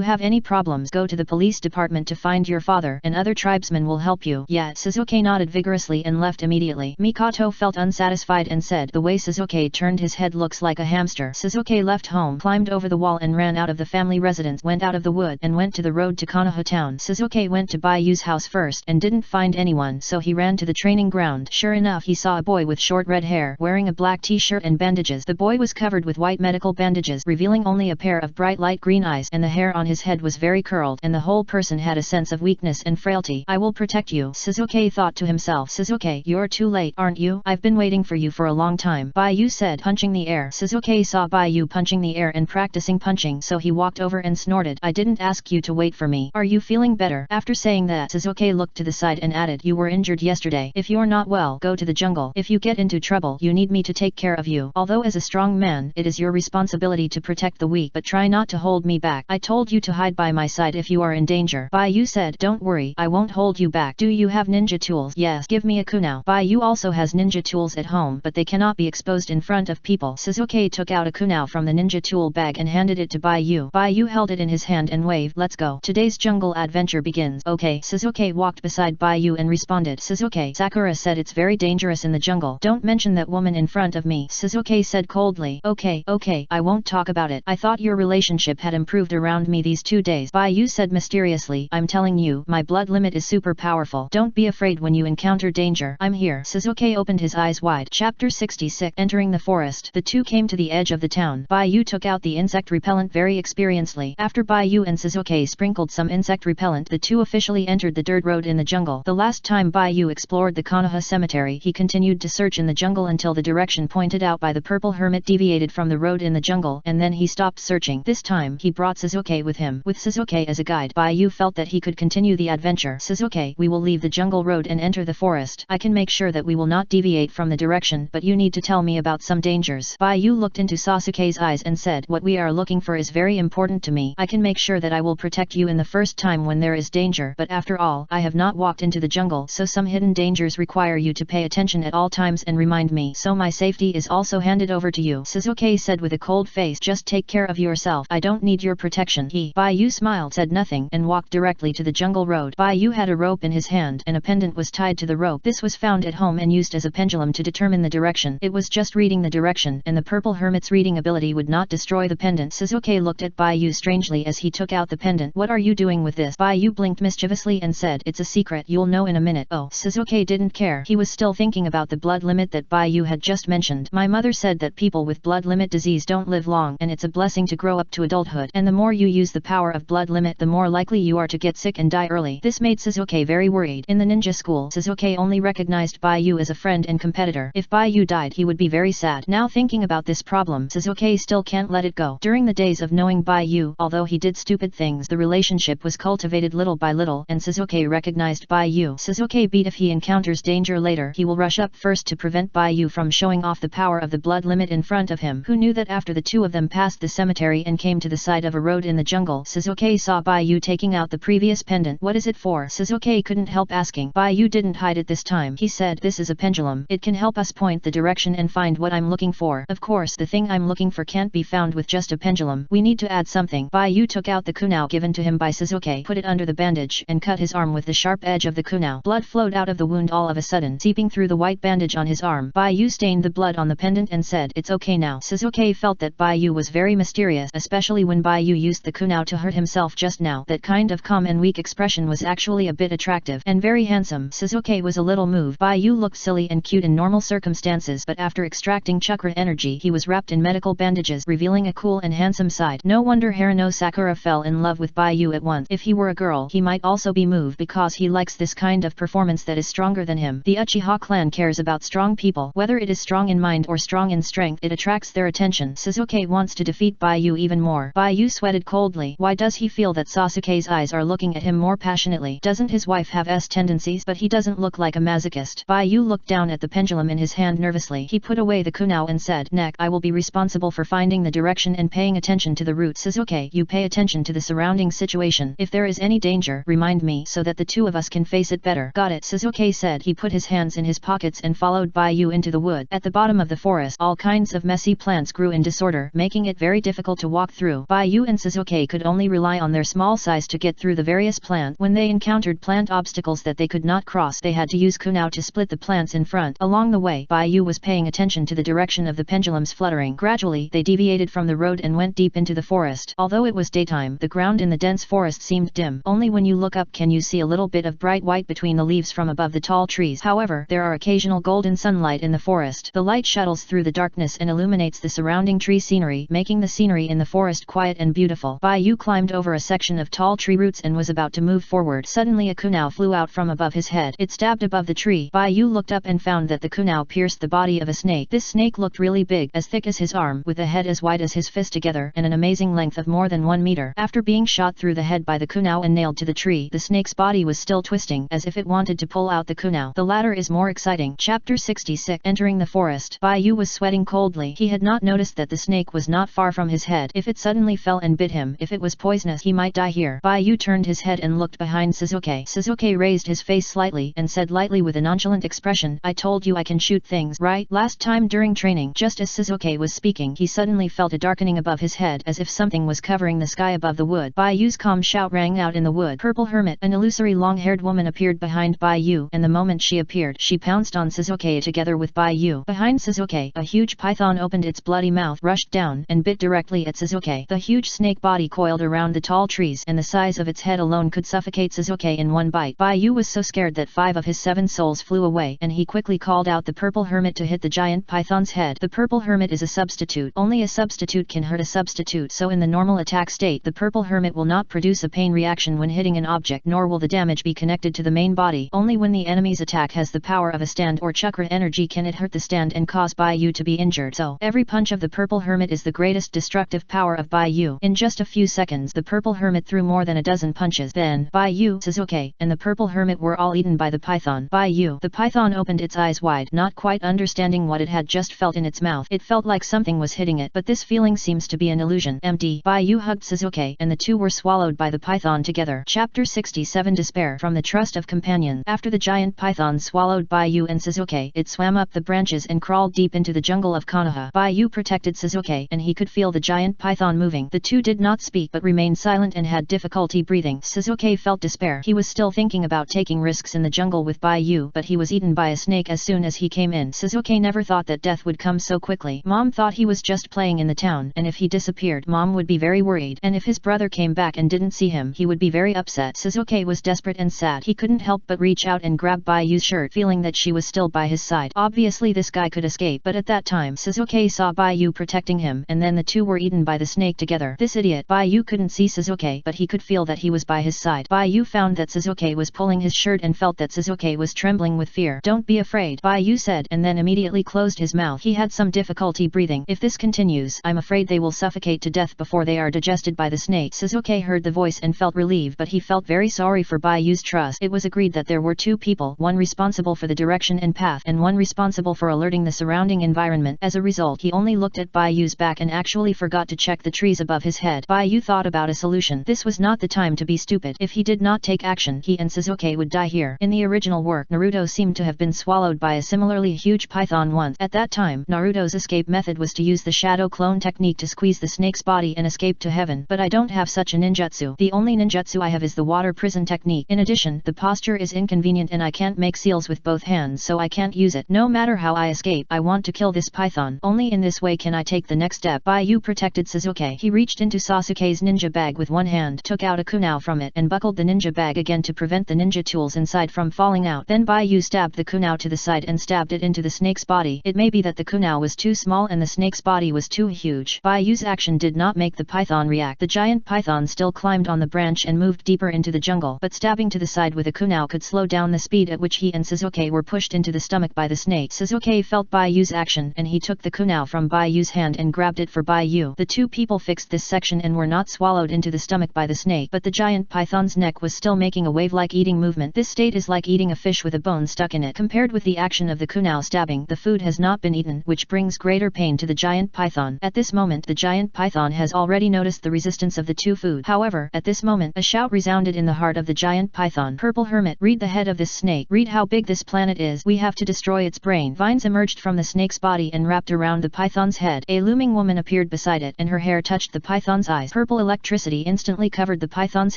have any problems, go to the police department to find your father, and other tribesmen will help you. Yeah. Suzuki nodded vigorously and left immediately. Mikoto felt unsatisfied and said, the way Suzuki turned his head looks like a hamster. Suzuki left home, climbed over the wall and ran out of the family residence, went out of the wood, and went to the road to Konoha town. Suzuki went to Bai Yu's house first, and didn't find anyone, so he ran to the training ground. Sure enough, he saw a boy with short red hair, wearing a black t-shirt and bandages. The boy was covered with white medical bandages, revealing only a pair of bright light green eyes, and the hair on his head was very curled, and the whole person had a sense of weakness and frailty. I will protect you, Suzuki thought to himself. Suzuki, you're too late, aren't you? I've been waiting for you for a long time, Bai Yu said, punching the air. Suzuki saw Bai Yu punching the air and practicing punching, so he walked over and snorted. I didn't ask you to wait for me. Are you feeling better? After saying that, Suzuki looked to the side and added, you were injured yesterday. If you're not well, go to the jungle. If you get into trouble, you need me to take care of you. Although as a strong man, it is your responsibility to protect the weak, but try not to hold me back. I told you to hide by my side if you are in danger. Bai Yu said, don't worry, I won't hold you back. Do you have ninja tools? Yes. Give me a kunai. Bai Yu also has ninja tools at home, but they cannot be exposed in front of people. Suzuki took out a kunai from the ninja tool bag and handed it to Bai Yu. Bai Yu held it in his hand and waved, let's go. Today's jungle adventure begins. Okay. Suzuki walked beside Bai Yu and responded, Suzuki, Sakura said it's very dangerous in the jungle. Don't mention that woman in front of me. Suzuki said coldly. Okay, I won't talk about it. I thought your relationship had improved around me these 2 days. Bai Yu said mysteriously, I'm telling you, my blood limit is super powerful. powerful. Don't be afraid when you encounter danger. I'm here. Sasuke opened his eyes wide. Chapter 66. Entering the forest. The two came to the edge of the town. Baiyu took out the insect repellent very experiencely. After Baiyu and Sasuke sprinkled some insect repellent, the two officially entered the dirt road in the jungle. The last time Baiyu explored the Konoha cemetery, he continued to search in the jungle until the direction pointed out by the purple hermit deviated from the road in the jungle, and then he stopped searching. This time, he brought Sasuke with him. With Sasuke as a guide, Baiyu felt that he could continue the adventure. Sasuke, we will leave the jungle road and enter the forest. I can make sure that we will not deviate from the direction, but you need to tell me about some dangers. Baiyu looked into Sasuke's eyes and said, what we are looking for is very important to me. I can make sure that I will protect you in the first time when there is danger, but after all, I have not walked into the jungle, so some hidden dangers require you to pay attention at all times and remind me, so my safety is also handed over to you. Sasuke said with a cold face, just take care of yourself. I don't need your protection. Baiyu smiled, said nothing, and walked directly to the jungle road. Baiyu had a rope in his hand, and a pendant was tied to the rope. This was found at home and used as a pendulum to determine the direction. It was just reading the direction, and the purple hermit's reading ability would not destroy the pendant. Sasuke looked at Baiyu strangely as he took out the pendant. What are you doing with this? Baiyu blinked mischievously and said, it's a secret, you'll know in a minute. Oh, Sasuke didn't care. He was still thinking about the blood limit that Baiyu had just mentioned. My mother said that people with blood limit disease don't live long, and it's a blessing to grow up to adulthood, and the more you use the power of blood limit, the more likely you are to get sick and die early. This made Sasuke very worried. In the ninja school, Sasuke only recognized Baiyu as a friend and competitor. If Baiyu died, he would be very sad. Now thinking about this problem, Sasuke still can't let it go. During the days of knowing Baiyu, although he did stupid things, the relationship was cultivated little by little, and Sasuke recognized Baiyu. Sasuke beat if he encounters danger later, he will rush up first to prevent Baiyu from showing off the power of the blood limit in front of him. Who knew that after the two of them passed the cemetery and came to the side of a road in the jungle, Sasuke saw Baiyu taking out the previous pendant. What is it for? Sasuke couldn't help asking. Baiyu didn't hide it this time. He said, this is a pendulum. It can help us point the direction and find what I'm looking for. Of course, the thing I'm looking for can't be found with just a pendulum. We need to add something. Baiyu took out the kunai given to him by Sasuke, put it under the bandage, and cut his arm with the sharp edge of the kunai. Blood flowed out of the wound all of a sudden, seeping through the white bandage on his arm. Baiyu stained the blood on the pendant and said, it's okay now. Sasuke felt that Baiyu was very mysterious, especially when Baiyu used the kunai to hurt himself just now. That kind of calm and weak expression was actually a bit attractive and very handsome. Sasuke was a little moved. Baiyu looked silly and cute in normal circumstances, but after extracting chakra energy, he was wrapped in medical bandages, revealing a cool and handsome side. No wonder Haruno Sakura fell in love with Baiyu at once. If he were a girl, he might also be moved because he likes this kind of performance that is stronger than him. The Uchiha clan cares about strong people. Whether it is strong in mind or strong in strength, it attracts their attention. Sasuke wants to defeat Baiyu even more. Baiyu sweated coldly. Why does he feel that Sasuke's eyes are looking at him more passionately? Doesn't his wife have tendencies? But he doesn't look like a masochist. Baiyu looked down at the pendulum in his hand nervously. He put away the kunai and said, Neck, I will be responsible for finding the direction and paying attention to the route. Sasuke, you pay attention to the surrounding situation. If there is any danger, remind me so that the two of us can face it better. Got it, Sasuke said. He put his hands in his pockets and followed Baiyu into the wood. At the bottom of the forest, all kinds of messy plants grew in disorder, making it very difficult to walk through. Baiyu and Sasuke could only rely on their small size to get through the various plants. When they encountered plant obstacles that they could not cross, they had to use kunai to split the plants in front. Along the way, Baiyu was paying attention to the direction of the pendulum's fluttering. Gradually, they deviated from the road and went deep into the forest. Although it was daytime, the ground in the dense forest seemed dim. Only when you look up can you see a little bit of bright white between the leaves from above the tall trees. However, there are occasional golden sunlight in the forest. The light shuttles through the darkness and illuminates the surrounding tree scenery, making the scenery in the forest quiet and beautiful. Baiyu climbed over a section of tall tree roots and was about to move forward. Suddenly a kunai flew out from above his head. It stabbed above the tree. Baiyu looked up and found that the kunai pierced the body of a snake. This snake looked really big, as thick as his arm, with a head as wide as his fist together, and an amazing length of more than 1 meter. After being shot through the head by the kunai and nailed to the tree, the snake's body was still twisting, as if it wanted to pull out the kunai. The latter is more exciting. Chapter 66. Entering the forest. Baiyu was sweating coldly. He had not noticed that the snake was not far from his head. If it suddenly fell and bit him, if it was poisonous, he might die here. Baiyu turned his head and looked behind Sasuke. Sasuke raised his face slightly and said lightly with a nonchalant expression, I told you I can shoot things, right? Last time during training, just as Sasuke was speaking, he suddenly felt a darkening above his head, as if something was covering the sky above the wood. Baiyu's calm shout rang out in the wood. Purple Hermit, an illusory long-haired woman, appeared behind Baiyu, and the moment she appeared, she pounced on Sasuke together with Baiyu. Behind Sasuke, a huge python opened its bloody mouth, rushed down, and bit directly at Sasuke. The huge snake body coiled around the tall trees, and the size of its head alone could suffocate Sasuke in one bite. fight. Baiyu was so scared that 5 of his 7 souls flew away, and he quickly called out the purple hermit to hit the giant python's head. The purple hermit is a substitute. Only a substitute can hurt a substitute, so in the normal attack state the purple hermit will not produce a pain reaction when hitting an object, nor will the damage be connected to the main body. Only when the enemy's attack has the power of a stand or chakra energy can it hurt the stand and cause Baiyu to be injured. So, every punch of the purple hermit is the greatest destructive power of Baiyu. In just a few seconds the purple hermit threw more than a dozen punches. Then, Baiyu, Sasuke, and the purple hermit were all eaten by the python. Baiyu. The python opened its eyes wide, not quite understanding what it had just felt in its mouth. It felt like something was hitting it, but this feeling seems to be an illusion. Empty. Baiyu hugged Sasuke, and the two were swallowed by the python together. Chapter 67 Despair from the Trust of Companions. After the giant python swallowed Baiyu and Sasuke, it swam up the branches and crawled deep into the jungle of Konoha. Baiyu protected Sasuke, and he could feel the giant python moving. The two did not speak but remained silent and had difficulty breathing. Sasuke felt despair. He was still thinking about taking risks in the jungle with Baiyu, but he was eaten by a snake as soon as he came in. Sasuke never thought that death would come so quickly. Mom thought he was just playing in the town, and if he disappeared, Mom would be very worried, and if his brother came back and didn't see him, he would be very upset. Sasuke was desperate and sad. He couldn't help but reach out and grab Baiyu's shirt, feeling that she was still by his side. Obviously this guy could escape, but at that time Sasuke saw Baiyu protecting him, and then the two were eaten by the snake together. This idiot. Baiyu couldn't see Sasuke, but he could feel that he was by his side. Baiyu found that Sasuke was pulling his shirt and felt that Sasuke was trembling with fear. "Don't be afraid," Baiyu said, and then immediately closed his mouth. He had some difficulty breathing. "If this continues, I'm afraid they will suffocate to death before they are digested by the snake." Sasuke heard the voice and felt relieved, but he felt very sorry for Baiyu's trust. It was agreed that there were two people, one responsible for the direction and path, and one responsible for alerting the surrounding environment. As a result, he only looked at Baiyu's back and actually forgot to check the trees above his head. Baiyu thought about a solution. This was not the time to be stupid. If he did not take action, he and Sasuke would die here. In the original work, Naruto seemed to have been swallowed by a similarly huge python once. At that time, Naruto's escape method was to use the shadow clone technique to squeeze the snake's body and escape to heaven. But I don't have such a ninjutsu. The only ninjutsu I have is the water prison technique. In addition, the posture is inconvenient and I can't make seals with both hands, so I can't use it. No matter how I escape, I want to kill this python. Only in this way can I take the next step. Baiyu protected Sasuke. He reached into Sasuke's ninja bag with one hand, took out a kunai from it, and buckled the ninja bag again to prevent the ninja tools inside from falling out. Then Baiyu stabbed the kunai to the side and stabbed it into the snake's body. It may be that the kunai was too small and the snake's body was too huge. Baiyu's action did not make the python react. The giant python still climbed on the branch and moved deeper into the jungle, but stabbing to the side with a kunai could slow down the speed at which he and Sasuke were pushed into the stomach by the snake. Sasuke felt Baiyu's action, and he took the kunai from Baiyu's hand and grabbed it for Baiyu. The two people fixed this section and were not swallowed into the stomach by the snake, but the giant python's neck was still making a wave-like eating movement. This state is like eating a fish with a bone stuck in it. Compared with the action of the kunai stabbing, the food has not been eaten, which brings greater pain to the giant python. At this moment, the giant python has already noticed the resistance of the two food. However, at this moment, a shout resounded in the heart of the giant python. "Purple hermit, read the head of this snake. Read how big this planet is. We have to destroy its brain." Vines emerged from the snake's body and wrapped around the python's head. A looming woman appeared beside it, and her hair touched the python's eyes. Purple electricity instantly covered the python's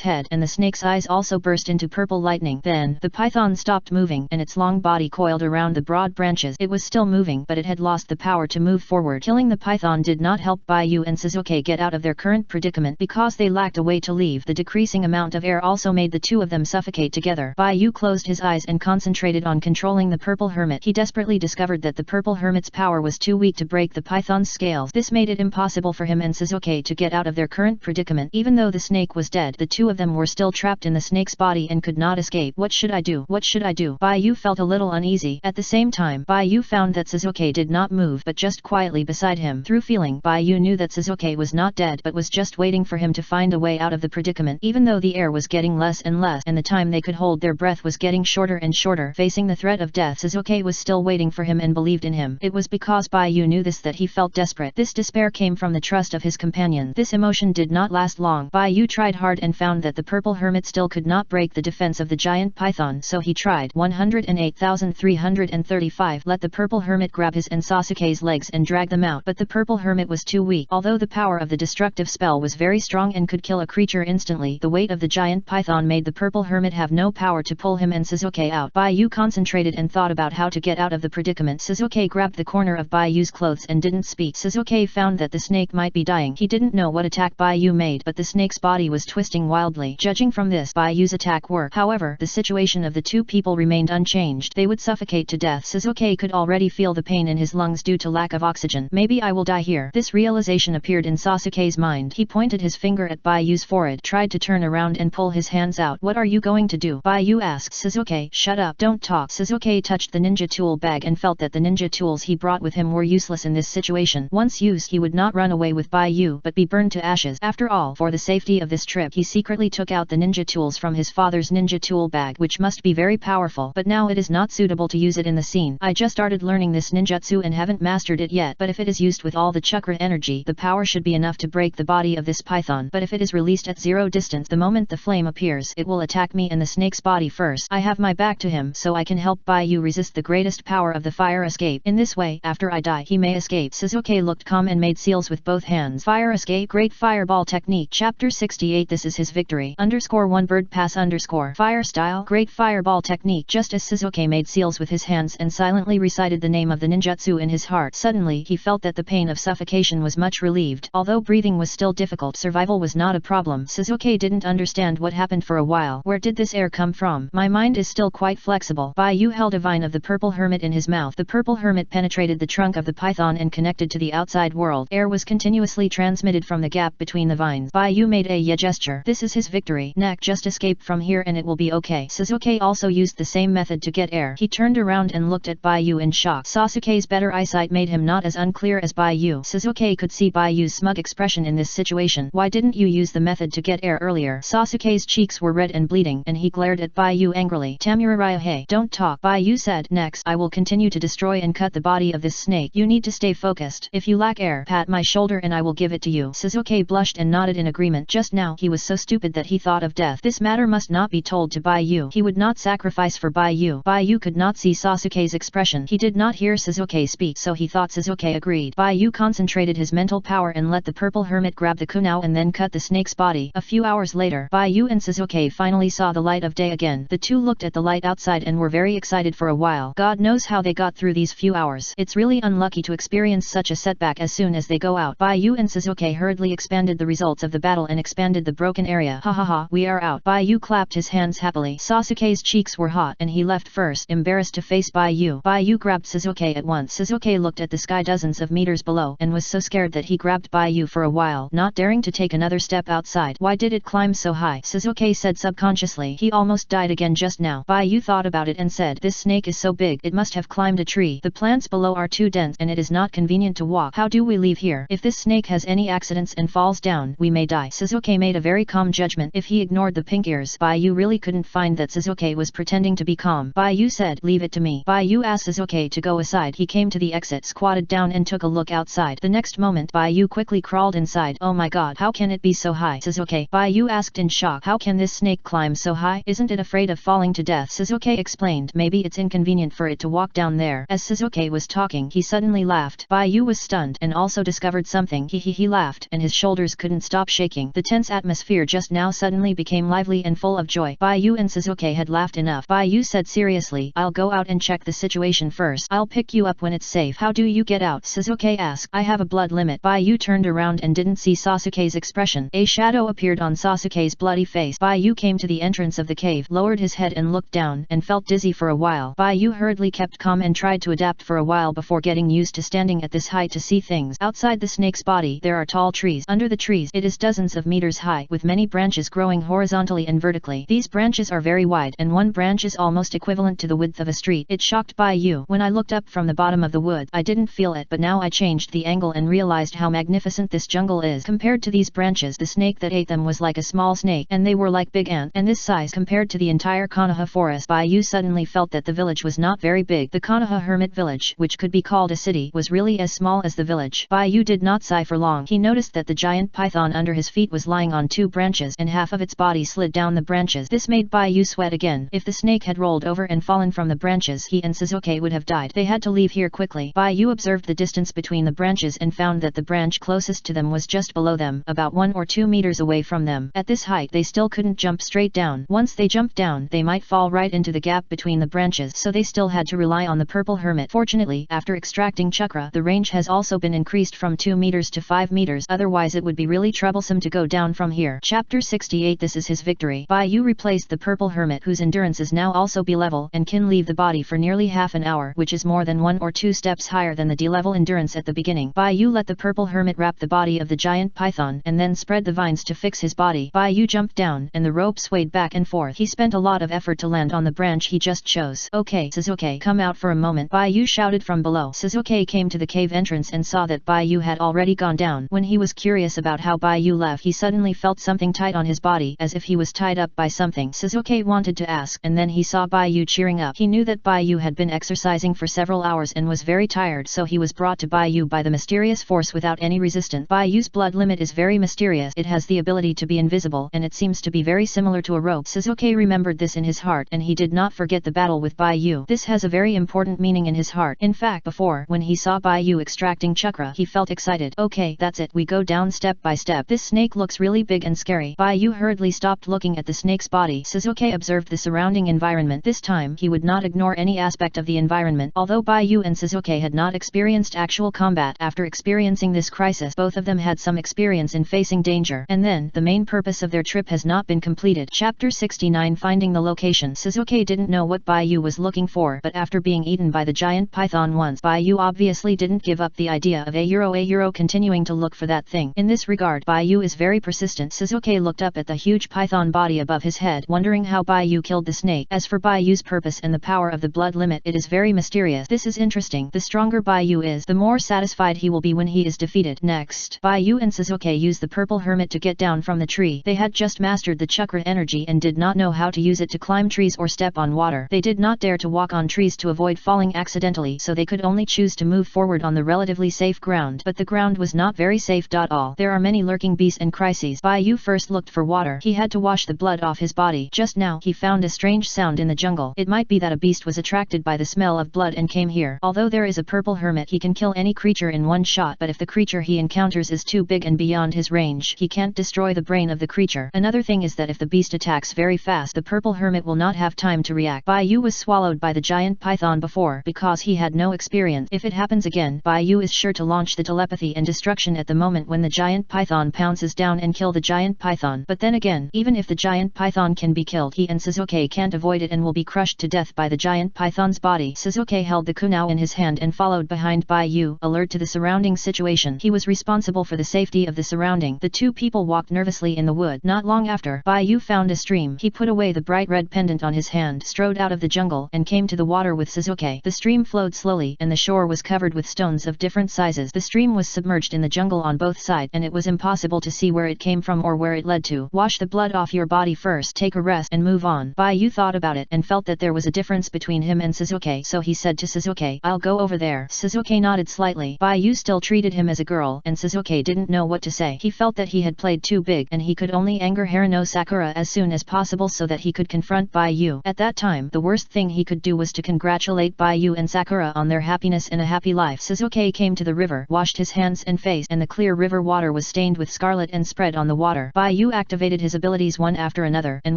head, and the snake's eyes also burst into purple lightning. Then, the python stopped moving, and its long body coiled around the broad branches. It was still moving, but it had lost the power to move forward. Killing the python did not help Baiyu and Sasuke get out of their current predicament because they lacked a way to leave. The decreasing amount of air also made the two of them suffocate together. Baiyu closed his eyes and concentrated on controlling the purple hermit. He desperately discovered that the purple hermit's power was too weak to break the python's scales. This made it impossible for him and Sasuke to get out of their current predicament. Even though the snake was dead, the two of them were still trapped in the snake's body and could not escape. What should I do? What should I do? Baiyu felt a little uneasy. At the same time, Baiyu found that Sasuke did not move but just quietly beside him. Through feeling, Baiyu knew that Sasuke was not dead but was just waiting for him to find a way out of the predicament. Even though the air was getting less and less and the time they could hold their breath was getting shorter and shorter, facing the threat of death, Sasuke was still waiting for him and believed in him. It was because Baiyu knew this that he felt desperate. This despair came from the trust of his companion. This emotion did not last long. Baiyu tried hard and found that the purple hermit still could not break the defense of the giant python, so he tried. 108,335. Let the purple hermit grab his and Sasuke's legs and drag them out, but the purple hermit was too weak. Although the power of the destructive spell was very strong and could kill a creature instantly, the weight of the giant python made the purple hermit have no power to pull him and Sasuke out. Baiyu concentrated and thought about how to get out of the predicament. Sasuke grabbed the corner of Baiyu's clothes and didn't speak. Sasuke found that the snake might be dying. He didn't know what attack Baiyu made, but the snake's body was twisting wildly. Judging from this, Baiyu's attack heroic work. However, the situation of the two people remained unchanged. They would suffocate to death. Sasuke could already feel the pain in his lungs due to lack of oxygen. Maybe I will die here. This realization appeared in Sasuke's mind. He pointed his finger at Bayu's forehead, tried to turn around and pull his hands out. What are you going to do? Bayu asked. Sasuke, shut up, don't talk. Sasuke touched the ninja tool bag and felt that the ninja tools he brought with him were useless in this situation. Once used, he would not run away with Bayu but be burned to ashes. After all, for the safety of this trip, he secretly took out the ninja tools from his father's ninja tool bag, which must be very powerful, but now it is not suitable to use it in the scene. I just started learning this ninjutsu and haven't mastered it yet, but if it is used with all the chakra energy, the power should be enough to break the body of this python. But if it is released at zero distance, the moment the flame appears, it will attack me and the snake's body first. I have my back to him, so I can help Bayu resist the greatest power of the fire escape. In this way, after I die, he may escape. Sasuke looked calm and made seals with both hands. Fire escape, great fireball technique. Chapter 68. This is his victory. _1 bird pass _ fire style, great fireball technique. Just as Sasuke made seals with his hands and silently recited the name of the ninjutsu in his heart, suddenly he felt that the pain of suffocation was much relieved. Although breathing was still difficult, survival was not a problem. Sasuke didn't understand what happened for a while. Where did this air come from? My mind is still quite flexible. Bayu held a vine of the purple hermit in his mouth. The purple hermit penetrated the trunk of the python and connected to the outside world. Air was continuously transmitted from the gap between the vines. Bayu made a yeah gesture. This is his victory. Neck, just escape from here and it will be okay. Sasuke also used the same method to get air. He turned around and looked at Bayu in shock. Sasuke's better eyesight made him not as unclear as Bayu. Sasuke could see Bayu's smug expression in this situation. Why didn't you use the method to get air earlier? Sasuke's cheeks were red and bleeding, and he glared at Bayu angrily. Tamuraya, hey, don't talk. Bayu said. Next, I will continue to destroy and cut the body of this snake. You need to stay focused. If you lack air, pat my shoulder and I will give it to you. Sasuke blushed and nodded in agreement. Just now, he was so stupid that he thought of death. This matter must not be told to Bayu. He would not sacrifice for Bayu. Bayu could not see Sasuke's expression. He did not hear Sasuke speak, so he thought Sasuke agreed. Bayu concentrated his mental power and let the purple hermit grab the kunao and then cut the snake's body. A few hours later, Bayu and Sasuke finally saw the light of day again. The two looked at the light outside and were very excited for a while. God knows how they got through these few hours. It's really unlucky to experience such a setback as soon as they go out. Bayu and Sasuke hurriedly expanded the results of the battle and expanded the broken area. Ha ha ha, we are out. Bayu clapped his hands happily. Sasuke's cheeks were hot and he left first, embarrassed to face Bayu. Bayu grabbed Sasuke at once. Sasuke looked at the sky dozens of meters below and was so scared that he grabbed Bayu for a while, not daring to take another step outside. Why did it climb so high? Sasuke said subconsciously. He almost died again just now. Bayu thought about it and said, this snake is so big, it must have climbed a tree. The plants below are too dense and it is not convenient to walk. How do we leave here? If this snake has any accidents and falls down, we may die. Sasuke made a very calm judgment. If he ignored the pink ears, Bayu really couldn't find that Sasuke was pretending to be calm. Bayu said, leave it to me. Bayu asked Sasuke to go aside. He came to the exit, squatted down and took a look outside. The next moment, Bayu quickly crawled inside. Oh my god, how can it be so high? Sasuke, Bayu asked in shock. How can this snake climb so high? Isn't it afraid of falling to death? Sasuke explained, maybe it's inconvenient for it to walk down there. As Sasuke was talking, he suddenly laughed. Bayu was stunned and also discovered something. He laughed and his shoulders couldn't stop shaking. The tense atmosphere just now suddenly became lively and full of joy. Bayu and Sasuke had laughed enough. Bayu said seriously, I'll go out and check the situation first. I'll pick you up when it's safe. How do you get out? Sasuke asked. I have a blood limit. Bayu turned around and didn't see Sasuke's expression. A shadow appeared on Sasuke's bloody face. Bayu came to the entrance of the cave, lowered his head and looked down, and felt dizzy for a while. Bayu hurriedly kept calm and tried to adapt for a while before getting used to standing at this height to see things. Outside the snake's body, there are tall trees. Under the trees, it is dozens of meters high, with many branches growing horizontally and vertically. These branches are very wide, and one branch is almost equivalent to the width of a street. It shocked Bayu. When I looked up from the bottom of the wood, I didn't feel it, but now I changed the angle and realized how magnificent this jungle is. Compared to these branches, the snake that ate them was like a small snake, and they were like big ants. And this size compared to the entire Konoha forest. Bayu suddenly felt that the village was not very big. The Konoha hermit village, which could be called a city, was really as small as the village. Bayu did not sigh for long. He noticed that the giant python under his feet was lying on two branches, and half of its body slid down the branches. This made Bayu sweat again. If the snake had rolled over and fallen from the branches, he and Sasuke would have died. They had to leave here quickly. Bayu observed the distance between the branches and found that the branch closest to them was just below them, about 1 or 2 meters away from them. At this height, they still couldn't jump straight down. Once they jumped down, they might fall right into the gap between the branches, so they still had to rely on the purple hermit. Fortunately, after extracting chakra, the range has also been increased from 2 meters to 5 meters, otherwise it would be really troublesome to go down from here. Chapter 68. This is his victory. Bayu Yu replaced the purple hermit, whose endurance is now also B-level and can leave the body for nearly half an hour, which is more than 1 or 2 steps higher than the D-level endurance at the beginning. Yu let the purple hermit wrap the body of the giant python and then spread the vines to fix his body. Yu jumped down and the rope swayed back and forth. He spent a lot of effort to land on the branch he just chose. Okay, Sasuke, come out for a moment, Yu shouted from below. Sasuke came to the cave entrance and saw that Yu had already gone down. When he was curious about how Yu left, he suddenly felt something tight on his body, as if he was tied up by something. Sasuke wanted to ask, and then he saw Yu cheering up. He knew that Yu had been exercising for several hours and was very tired, so he was brought to Yu by the mysterious force without any resistance. Yu's blood limit is very mysterious. It has the ability to be invisible, and it seems to be very similar to a rope. Sasuke remembered this in his heart, and he did not forget the battle with Yu. This has a very important meaning in his heart. In fact, before, when he saw Yu extracting chakra, he felt excited. Okay, that's it. We go down step by step. This snake looks really big and scary. Yu hurriedly stopped looking at the snake's body. Sasuke observed the surrounding environment. This time, he would not ignore any aspect of the environment. Although Yu and Sasuke had not experienced actual combat, after experiencing this crisis, both of them had some experience in facing danger. And then, the main purpose of their trip has not been completed. Chapter 69, Finding the Location. Sasuke didn't know what Yu was looking for, but after being eaten by the giant python once, Yu obviously didn't give up the idea of a continuing to look for that thing. In this regard, Yu is very persistent. Sasuke looked up at the huge python body above his head, wondering how Yu killed the snake. As for Yu's purpose and the power of the blood limit, it is very mysterious. This is interesting. The stronger Yu is, the more satisfied he will be when he is defeated. Next, Yu and Sasuke used the purple hermit to get down from the tree. They had just mastered the chakra energy and did not know how to use it to climb trees or step on water. They did not dare to walk on trees to avoid falling accidentally, so they could only choose to move forward on the relatively safe ground. But the ground was not very safe at all. There are many lurking beasts and crises. Yu first looked for water. He had to wash the blood off his body. Just now, he found a strange sound in the jungle. It might be that a beast was attracted by the smell of blood and came here. Although there is a purple hermit, he can kill any creature in one shot, but if the creature he encounters is too big and beyond his range, he can't destroy the brain of the creature. Another thing is that if the beast attacks very fast, the purple hermit will not have time to react. Yu was swallowed by the giant python before, because he had no experience. If it happens again, Yu is sure to launch the telepathy and destruction at the moment when the giant python pounces down and kill the giant python. But then again, even if the giant python can be killed, he and Sasuke can't avoid it and will be crushed to death by the giant python's body. Sasuke held the kunai in his hand and followed behind Yu, alert to the surrounding situation. He was responsible for the safety of the surrounding. The two people walked nervously in the wood. Not long after, Yu found a stream. He put away the bright red pendant on his hand, strode out of the jungle, and came to the water with Sasuke. The stream flowed slowly, and the shore was covered with stones of different sizes. The stream was submerged in the jungle on both sides, and it was impossible to see where it came from or where it led to. Wash the blood off your body first, take a rest, and move on. Yu thought about it, and felt that there was a difference between him and Sasuke, so he said to Sasuke, I'll go over there. Sasuke nodded slightly. Yu still treated him as a girl, and Sasuke didn't know what to say. He felt that he had played too big, and he could only anger Haruno Sakura as soon as possible so that he could confront Yu. At that time, the worst thing he could do was to congratulate Yu and Sakura on their happiness and a happy life. Sasuke came to the river, washed his hands and face, and the clear river water was stained with scarlet and spread on the water. Yu activated his abilities one after another, and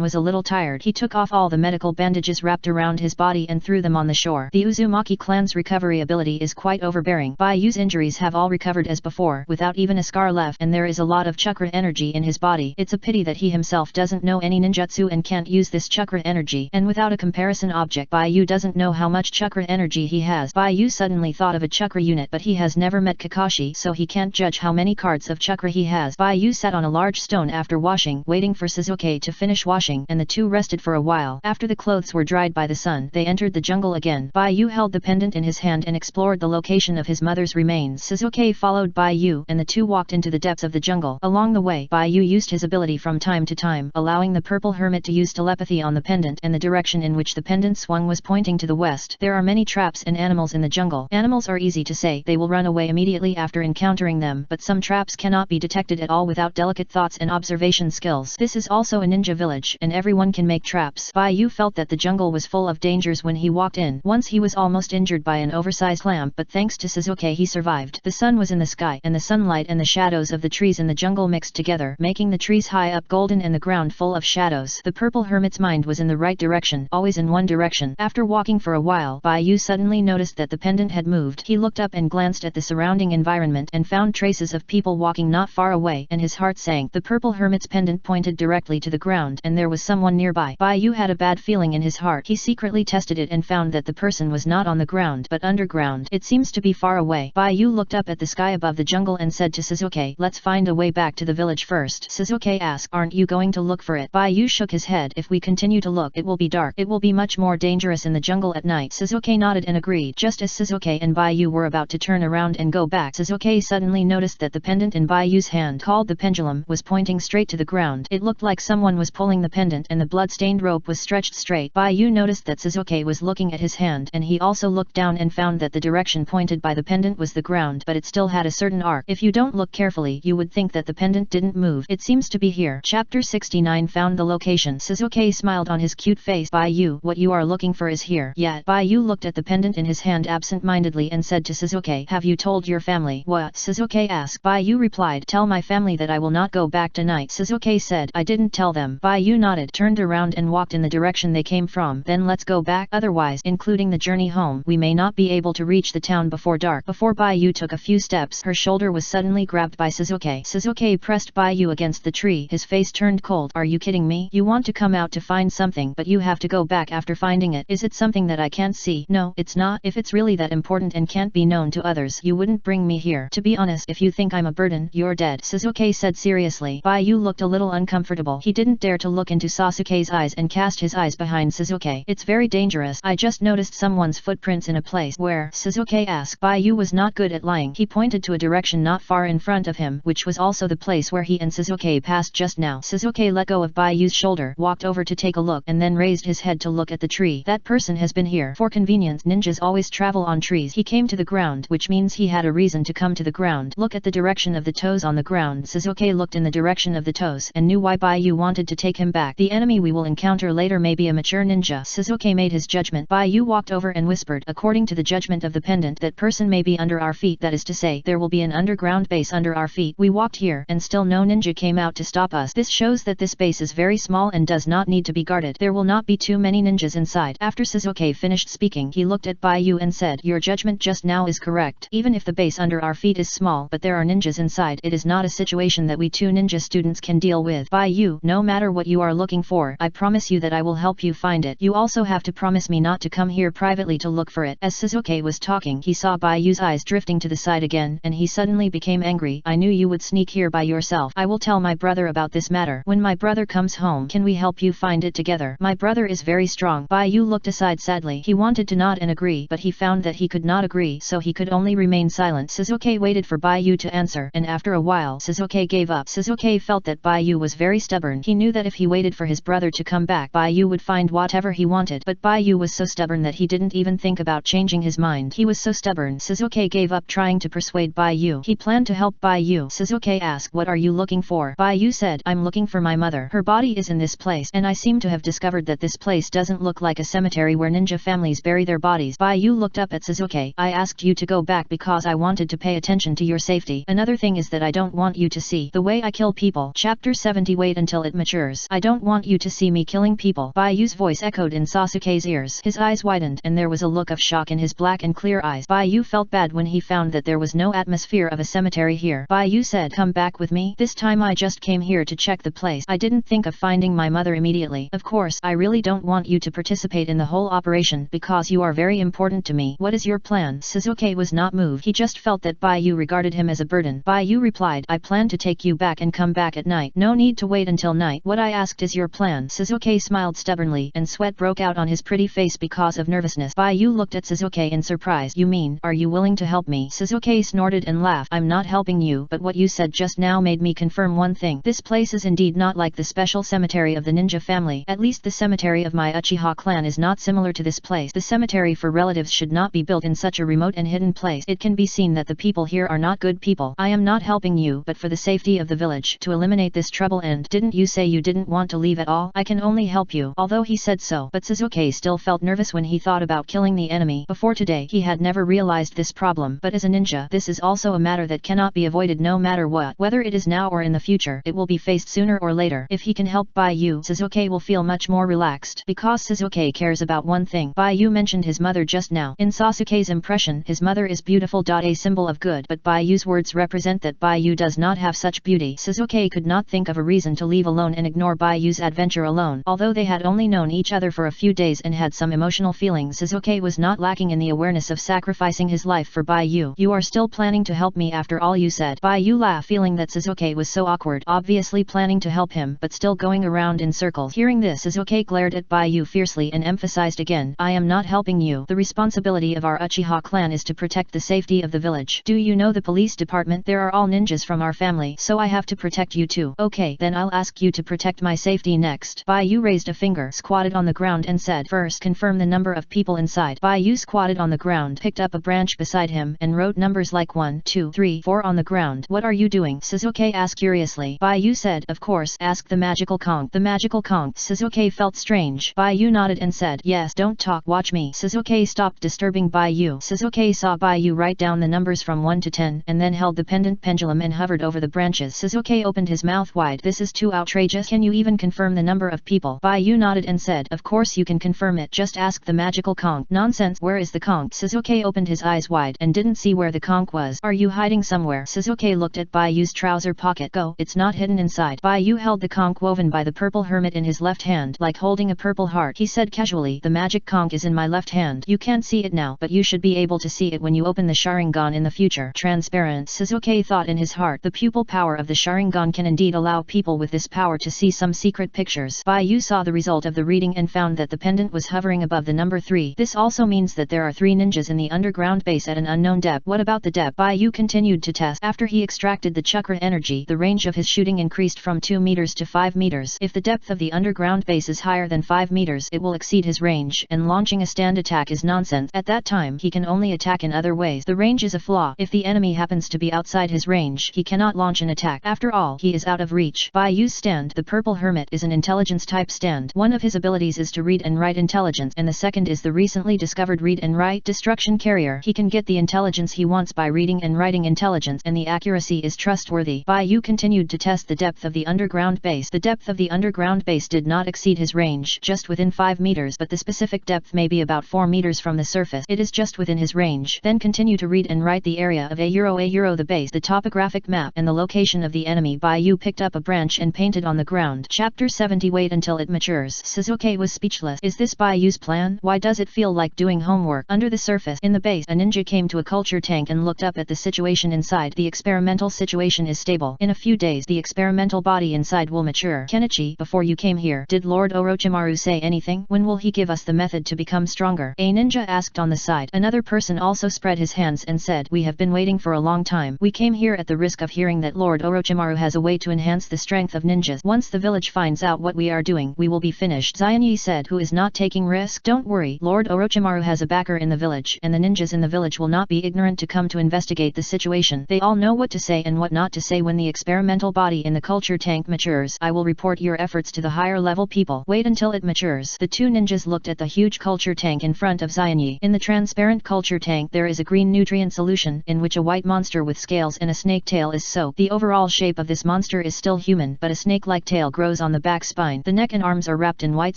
was a little tired. He took off all the medical bandages wrapped around his body and threw them on the shore. The Uzumaki clan's recovery ability is quite overbearing. Yu's injuries have all recovered as before, without even a scar left, and there is a lot of chakra energy in his body. It's a pity that he himself doesn't know any ninjutsu and can't use this chakra energy, and without a comparison object, Yu doesn't know how much chakra energy he has. Yu suddenly thought of a chakra unit, but he has never met Kakashi, so he can't judge how many cards of chakra he has. Yu sat on a large stone after washing, waiting for Sasuke to finish washing, and the two rested for a while. After the clothes were dried by the sun, they entered the jungle again. Yu held the pendant in his hand and explored the location of his mother's remains. Sasuke followed Yu, and the two walked into the depths of the jungle. Along the way, Yu used his ability from time to time, allowing the purple hermit to use telepathy on the pendant, and the direction in which the pendant swung was pointing to the west. There are many traps and animals in the jungle. Animals are easy to say, they will run away immediately after encountering them, but some traps cannot be detected at all without delicate thoughts and observation skills. This is also a ninja village, and everyone can make traps. Yu felt that the jungle was full of dangers when he walked in. Once he was almost injured by an oversized lamp, but thanks to Sasuke he survived. The sun was in the sky, and the sunlight and the shadows of the trees in the jungle mixed together, making the trees high up golden and the ground full of shadows. The purple hermit's mind was in the right direction, always in one direction. After walking for a while, Yu suddenly noticed that the pendant had moved. He looked up and glanced at the surrounding environment and found traces of people walking not far away, and his heart sank. The purple hermit's pendant pointed directly to the ground, ground and there was someone nearby. Baiyu had a bad feeling in his heart. He secretly tested it and found that the person was not on the ground but underground. It seems to be far away. Baiyu looked up at the sky above the jungle and said to Shizuke, let's find a way back to the village first. Shizuke asked, aren't you going to look for it? Baiyu shook his head. If we continue to look, it will be dark. It will be much more dangerous in the jungle at night. Shizuke nodded and agreed. Just as Shizuke and Baiyu were about to turn around and go back, Shizuke suddenly noticed that the pendant in Baiyu's hand, called the pendulum, was pointing straight to the ground. It looked like someone was pulling the pendant and the blood-stained rope was stretched straight. Baiyu noticed that Shizuke was looking at his hand and he also looked down and found that the direction pointed by the pendant was the ground, but it still had a certain arc. If you don't look carefully, you would think that the pendant didn't move. It seems to be here. Chapter 69 found the location. Shizuke smiled on his cute face. Baiyu, what you are looking for is here. Yeah. Baiyu looked at the pendant in his hand absent-mindedly and said to Shizuke, have you told your family? What? Shizuke asked. Baiyu replied, tell my family that I will not go back tonight. Shizuke said, I didn't tell them. Baiyu nodded, turned around and walked in the direction they came from. Then let's go back, otherwise, including the journey home, we may not be able to reach the town before dark. Before Baiyu took a few steps, her shoulder was suddenly grabbed by Shizuke. Shizuke pressed Baiyu against the tree. His face turned cold. Are you kidding me? You want to come out to find something, but you have to go back after finding it. Is it something that I can't see? No, it's not. If it's really that important and can't be known to others, you wouldn't bring me here. To be honest, if you think I'm a burden, you're dead. Shizuke said seriously. Baiyu looked a little uncomfortable. He didn't dare to look into Sasuke's eyes and cast his eyes behind Shizuke. It's very dangerous. I just noticed someone's footprints in a place. Where? Shizuke asked. Baiyu was not good at lying. He pointed to a direction not far in front of him, which was also the place where he and Shizuke passed just now. Shizuke let go of Baiyu's shoulder, walked over to take a look, and then raised his head to look at the tree. That person has been here. For convenience, ninjas always travel on trees. He came to the ground, which means he had a reason to come to the ground. Look at the direction of the toes on the ground. Shizuke looked in the direction of the toes and knew why Baiyu wanted to take him back. The enemy we will encounter later may be a mature ninja. Shizuke made his judgment. Baiyu walked over and whispered, according to the judgment of the pendant, that person may be under our feet. That is to say, there will be an underground base under our feet. We walked here, and still no ninja came out to stop us. This shows that this base is very small and does not need to be guarded. There will not be too many ninjas inside. After Shizuke finished speaking, he looked at Baiyu and said, your judgment just now is correct. Even if the base under our feet is small but there are ninjas inside, it is not a situation that we two ninja students can deal with. Baiyu, no matter what you are looking for, I promise you that I will help you find it. You also have to promise me not to come here privately to look for it. As Shizuke was talking, he saw Baiyu's eyes drifting to the side again, and he suddenly became angry. I knew you would sneak here by yourself. I will tell my brother about this matter. When my brother comes home, can we help you find it together? My brother is very strong. Baiyu looked aside sadly. He wanted to nod and agree, but he found that he could not agree, so he could only remain silent. Shizuke waited for Baiyu to answer, and after a while, Shizuke gave up. Shizuke felt that Baiyu was very stubborn. He knew that if he waited for his brother to come back, Baiyu would find whatever he wanted, but Baiyu was so stubborn that he didn't even think about changing his mind. He was so stubborn. Shizuke gave up trying to persuade Baiyu. He planned to help Baiyu. Shizuke asked, what are you looking for? Baiyu said, I'm looking for my mother. Her body is in this place, and I seem to have discovered that this place doesn't look like a cemetery where ninja families bury their bodies. Baiyu looked up at Shizuke. I asked you to go back because I wanted to pay attention to your safety. Another thing is that I don't want you to see the way I kill people. Chapter 70 Wait until it matures. I don't want you to see me killing people. Baiyu's voice echoed in Sasuke's ears. His eyes widened, and there was a look of shock in his black and clear eyes. Baiyu felt bad when he found that there was no atmosphere of a cemetery here. Baiyu said, come back with me. This time I just came here to check the place. I didn't think of finding my mother immediately. Of course, I really don't want you to participate in the whole operation because you are very important to me. What is your plan? Shizuke was not moved. He just felt that Baiyu regarded him as a burden. Baiyu replied, I plan to take you back and come back at night. No need to wait until night. What I asked is your plan. Shizuke smiled stubbornly, and sweat broke out on his pretty face because of nervousness. Baiyu looked at Shizuke in surprise. You mean, are you willing to help me? Shizuke snorted and laughed. I'm not helping you, but what you said just now made me confirm one thing. This place is indeed not like the special cemetery of the ninja family. At least the cemetery of my Uchiha clan is not similar to this place. The cemetery for relatives should not be built in such a remote and hidden place. It can be seen that the people here are not good people. I am not helping you, but for the safety of the village, to eliminate this trouble. And didn't you say you didn't want to leave at all? I can only help you. Although he said so, but Shizuke still felt nervous when he thought about killing the enemy. Before today, he had never realized this problem, but as a ninja, this is also a matter that cannot be avoided no matter what. Whether it is now or in the future, it will be faced sooner or later. If he can help Baiyu, Shizuke will feel much more relaxed, because Shizuke cares about one thing. Baiyu mentioned his mother just now. In Sasuke's impression, his mother is beautiful, a symbol of good, but Baiyu's words represent that Baiyu does not have such beauty. Shizuke could not think of a reason to leave alone and ignore ignore Bayu's adventure alone. Although they had only known each other for a few days and had some emotional feelings, Sasuke was not lacking in the awareness of sacrificing his life for Bayu. You are still planning to help me after all you said. Bayu laughed, feeling that Sasuke was so awkward, obviously planning to help him but still going around in circles. Hearing this, Sasuke glared at Bayu fiercely and emphasized again, I am not helping you. The responsibility of our Uchiha clan is to protect the safety of the village. Do you know the police department? There are all ninjas from our family, so I have to protect you too. Okay, then I'll ask you to protect my safety next. Bayu raised a finger, squatted on the ground and said, first confirm the number of people inside. Bayu squatted on the ground, picked up a branch beside him and wrote numbers like 1, 2, 3, 4 on the ground. What are you doing? Sasuke asked curiously. Bayu said, of course, ask the magical conch. The magical conch. Sasuke felt strange. Bayu nodded and said, yes, don't talk, watch me. Sasuke stopped disturbing Bayu. Sasuke saw Bayu write down the numbers from 1 to 10 and then held the pendant pendulum and hovered over the branches. Sasuke opened his mouth wide. This is too outrageous. Can you even confirm the number of people? Bayu nodded and said, of course you can confirm it, just ask the magical conch. Nonsense, where is the conch? Sasuke opened his eyes wide and didn't see where the conch was. Are you hiding somewhere? Sasuke looked at Bayu's trouser pocket. Go, it's not hidden inside. Bayu held the conch woven by the purple hermit in his left hand, like holding a purple heart. He said casually, the magic conch is in my left hand. You can't see it now, but you should be able to see it when you open the Sharingan in the future. Transparent. Sasuke thought in his heart, the pupil power of the Sharingan can indeed allow people with this power to see some secret pictures. Bayu saw the result of the reading and found that the pendant was hovering above the number 3. This also means that there are 3 ninjas in the underground base at an unknown depth. What about the depth? Bayu continued to test. After he extracted the chakra energy, the range of his shooting increased from 2 meters to 5 meters. If the depth of the underground base is higher than 5 meters, it will exceed his range, and launching a stand attack is nonsense. At that time, he can only attack in other ways. The range is a flaw. If the enemy happens to be outside his range, he cannot launch an attack. After all, he is out of reach. Bayu's stand. The purple hermit is an intelligence type stand. One of his abilities is to read and write intelligence, and the second is the recently discovered read and write destruction carrier. He can get the intelligence he wants by reading and writing intelligence, and the accuracy is trustworthy. Bayu continued to test the depth of the underground base. The depth of the underground base did not exceed his range, just within 5 meters, but the specific depth may be about 4 meters from the surface. It is just within his range. Then continue to read and write the area of a the base, the topographic map, and the location of the enemy. Bayu picked up a branch and painted on the ground. Chapter 70. Wait until it matures. Sasuke was speechless. Is this Bayu's plan? Why does it feel like doing homework? Under the surface, in the base, a ninja came to a culture tank and looked up at the situation inside. The experimental situation is stable. In a few days, the experimental body inside will mature. Kenichi, before you came here, did Lord Orochimaru say anything? When will he give us the method to become stronger? A ninja asked on the side. Another person also spread his hands and said, we have been waiting for a long time. We came here at the risk of hearing that Lord Orochimaru has a way to enhance the strength of ninjas. Once the village finds out what we are doing, we will be finished. Zion said, who is not taking risk? Don't worry, Lord Orochimaru has a backer in the village, and the ninjas in the village will not be ignorant to come to investigate the situation. They all know what to say and what not to say. When the experimental body in the culture tank matures, I will report your efforts to the higher level people. Wait until it matures. The two ninjas looked at the huge culture tank in front of Zion. In the transparent culture tank there is a green nutrient solution, in which a white monster with scales and a snake tail is soaked. The overall shape of this monster is still human, but a snake-like tail grows on the back spine. The neck and arms are wrapped in white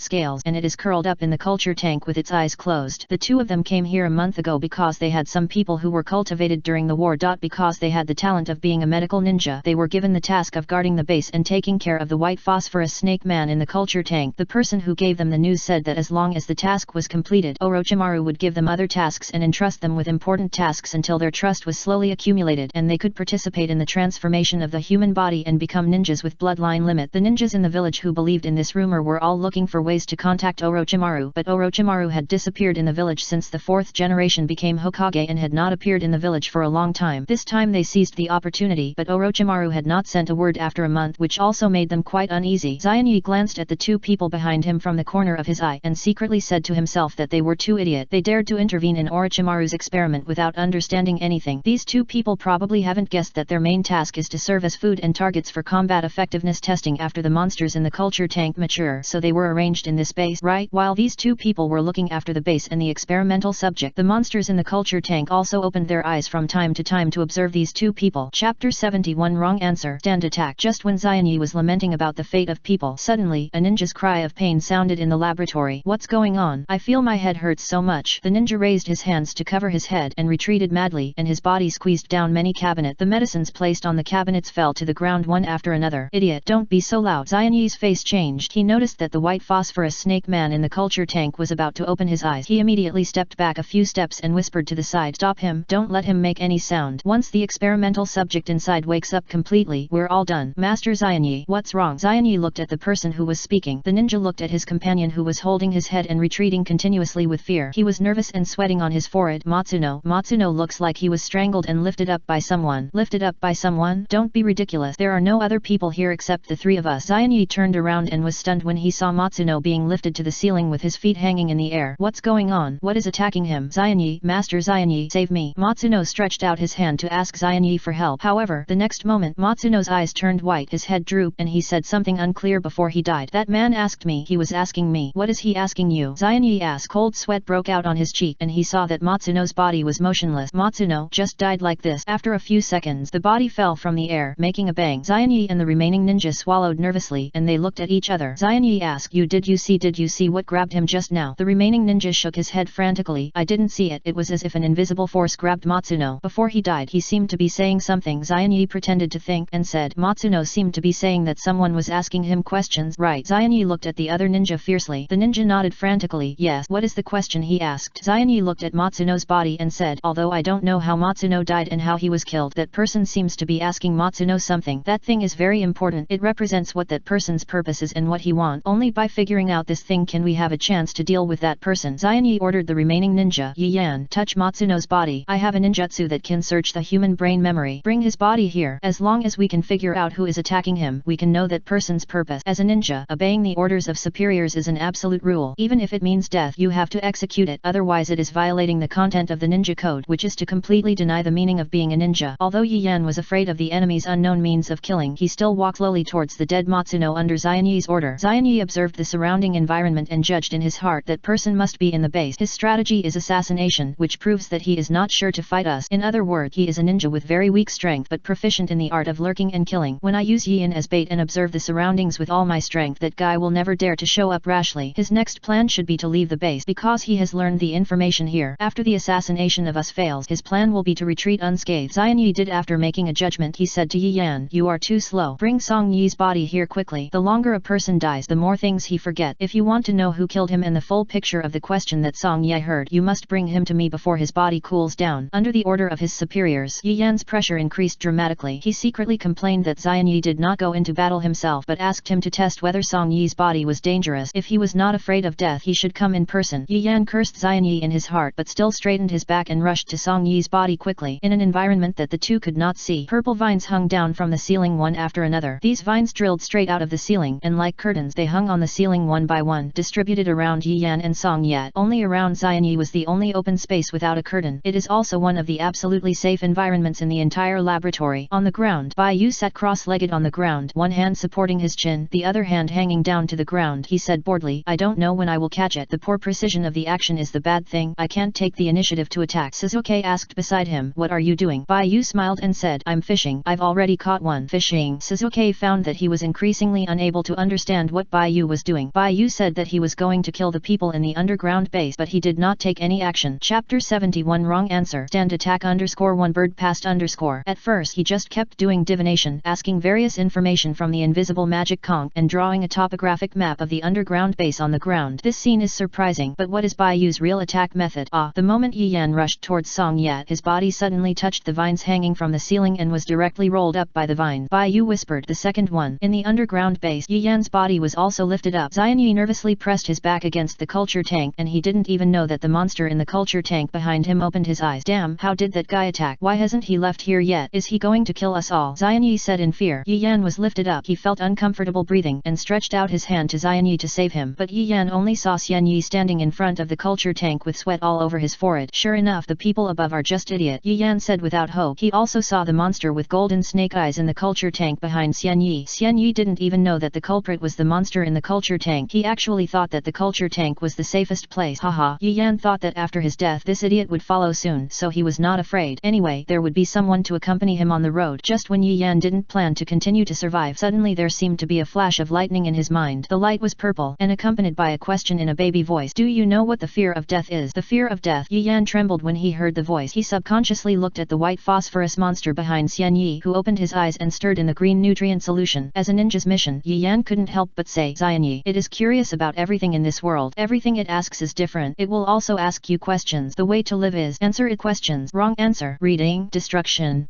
scales, and it is curled up in the culture tank with its eyes closed. The two of them came here a month ago because they had some people who were cultivated during the war. Because they had the talent of being a medical ninja, they were given the task of guarding the base and taking care of the white phosphorus snake man in the culture tank. The person who gave them the news said that as long as the task was completed, Orochimaru would give them other tasks and entrust them with important tasks until their trust was slowly accumulated and they could participate in the transformation of the human body and become ninjas with bloodline limit. The ninjas in the village who believed in this rumor were all looking for ways to contact Orochimaru, but Orochimaru had disappeared in the village since the 4th generation became Hokage and had not appeared in the village for a long time. This time they seized the opportunity, but Orochimaru had not sent a word after a month, which also made them quite uneasy. Zion glanced at the two people behind him from the corner of his eye and secretly said to himself that they were too idiot. They dared to intervene in Orochimaru's experiment without understanding anything. These two people probably haven't guessed that their main task is to serve as food and targets for combat effectiveness testing after the monsters in the culture tank mature, so they were arranged in this base, right? While these two people were looking after the base and the experimental subject, the monsters in the culture tank also opened their eyes from time to time to observe these two people. Chapter 71. Wrong answer. Stand attack. Just when Zion was lamenting about the fate of people, suddenly a ninja's cry of pain sounded in the laboratory. What's going on? I feel my head hurts so much. The ninja raised his hands to cover his head and retreated madly, and his body squeezed down many cabinets. The medicines placed on the cabinets fell to the ground one after another. Idiot, don't be so loud. readaloud. Zion Yi's face changed. He noticed that the white phosphorus snake man in the culture tank was about to open his eyes. He immediately stepped back a few steps and whispered to the side, "Stop him, don't let him make any sound. Once the experimental subject inside wakes up completely, we're all done." "Master Zion Yi, what's wrong?" Zion Yi looked at the person who was speaking. The ninja looked at his companion who was holding his head and retreating continuously with fear. He was nervous and sweating on his forehead. Matsuno looks like he was strangled and lifted up by someone. Lifted up by someone? Don't be ridiculous. There are no other people here except the three of us. Zion Yi turned around and was stunned when he saw Matsuno being lifted to the ceiling with his feet hanging in the air. What's going on? What is attacking him? Zion Yi, Master Zion Yi, save me. Matsuno stretched out his hand to ask Zion Yi for help. However, the next moment Matsuno's eyes turned white, his head drooped, and he said something unclear before he died. "That man asked me." "He was asking me. What is he asking you?" Zion Yi asked. Cold sweat broke out on his cheek and he saw that Matsuno's body was motionless. Matsuno just died like this. After a few seconds the body fell from the air, making a bang. Zion Yi and the remaining ninja swallowed nervously and they looked at each other. Zion Yi asked, Did you see what grabbed him just now?" The remaining ninja shook his head frantically. "I didn't see it. It was as if an invisible force grabbed Matsuno. Before he died he seemed to be saying something." Zion Yi pretended to think and said, "Matsuno seemed to be saying that someone was asking him questions." "Right." Zion Yi looked at the other ninja fiercely. The ninja nodded frantically. "Yes, what is the question?" he asked. Zion Yi looked at Matsuno's body and said, "Although I don't know how Matsuno died and how he was killed, that person seems to be asking Matsuno something. That thing is very important. It represents what that person's purpose is and what he wants. Only by figuring out this thing can we have a chance to deal with that person." Zion Yi ordered the remaining ninja, "Yi Yan, touch Matsuno's body. I have a ninjutsu that can search the human brain memory. Bring his body here. As long as we can figure out who is attacking him, we can know that person's purpose." As a ninja, obeying the orders of superiors is an absolute rule. Even if it means death, you have to execute it, otherwise it is violating the content of the ninja code, which is to completely deny the meaning of being a ninja. Although Yi Yan was afraid of the enemy's unknown means of killing, he still walked slowly towards the dead Matsuno under Zion Yi's order. Zion Yi observed the surrounding environment and judged in his heart that person must be in the base. His strategy is assassination, which proves that he is not sure to fight us. In other words, he is a ninja with very weak strength but proficient in the art of lurking and killing. When I use Yi Yan as bait and observe the surroundings with all my strength, that guy will never dare to show up rashly. His next plan should be to leave the base, because he has learned the information here. After the assassination of us fails, his plan will be to retreat unscathed. Zion Yi did. After making a judgment, he said to Yi Yan, "You are too slow. Bring Song Yi's body here quickly. The longer a person dies, the more things he forget. If you want to know who killed him and the full picture of the question that Song Yi heard, you must bring him to me before his body cools down." Under the order of his superiors, Yi Yan's pressure increased dramatically. He secretly complained that Zion Yi did not go into battle himself but asked him to test whether Song Yi's body was dangerous. If he was not afraid of death, he should come in person. Yi Yan cursed Zion Yi in his heart but still straightened his back and rushed to Song Yi's body quickly. In an environment that the two could not see, purple vines hung down from the ceiling one after another. These vines drilled straight out of the ceiling, and like curtains they hung on the ceiling one by one, distributed around Yi Yan and Song Yi. Only around Zion Yi was the only open space without a curtain. It is also one of the absolutely safe environments in the entire laboratory. On the ground, Bai Yu sat cross-legged on the ground, one hand supporting his chin, the other hand hanging down to the ground. He said boredly, "I don't know when I will catch it. The poor precision of the action is the bad thing. I can't take the initiative to attack." Sasuke asked beside him, "What are you doing?" Bai Yu smiled and said, "I'm fishing. I've already caught one." Fishing. Sasuke found that he was increasingly unable to understand what Bai Yu was doing. Bai Yu said that he was going to kill the people in the underground base, but he did not take any action. Chapter 71. Wrong answer. Stand attack _1 bird past _. At first he just kept doing divination, asking various information from the invisible magic conch and drawing a topographic map of the underground base on the ground. This scene is surprising, but what is Bai Yu's real attack method? The moment Yi Yan rushed towards Song Yi, his body suddenly touched the vines hanging from the ceiling and was directly rolled up by the vine. Bai Yu whispered, "The second one." In the underground base, Yi Yan's body was also lifted up. Zion Yi nervously pressed his back against the culture tank and he didn't even know that the monster in the culture tank behind him opened his eyes. "Damn, how did that guy attack? Why hasn't he left here yet? Is he going to kill us all?" Zion Yi said in fear. Yi Yan was lifted up. He felt uncomfortable breathing and stretched out his hand to Zion Yi to save him. But Yi Yan only saw Xian Yi standing in front of the culture tank with sweat all over his forehead. "Sure enough, the people above are just idiot," Yi Yan said without hope. He also saw the monster with golden snake eyes in the culture tank behind Xian Yi. Xian Yi didn't even know that the culprit was the monster in the culture tank. He actually thought that the culture tank was the safest place. Haha. Yi Yan thought that after his death this idiot would follow soon, so he was not afraid. Anyway, there would be someone to accompany him on the road. Just when Yi Yan didn't plan to continue to survive, suddenly there seemed to be a flash of lightning in his mind. The light was purple and accompanied by a question in a baby voice. "Do you know what the fear of death is?" The fear of death. Yi Yan trembled when he heard the voice. He subconsciously looked at the white phosphorus monster behind Xian Yi, who opened his eyes and stirred in the green nutrient solution. As a ninja's mission. Yi Yan couldn't help but say, Xianyi, it is curious about everything in this world. Everything it asks is different. It will also ask you questions. The way to live is answer it questions. Wrong answer. Reading. Destruction.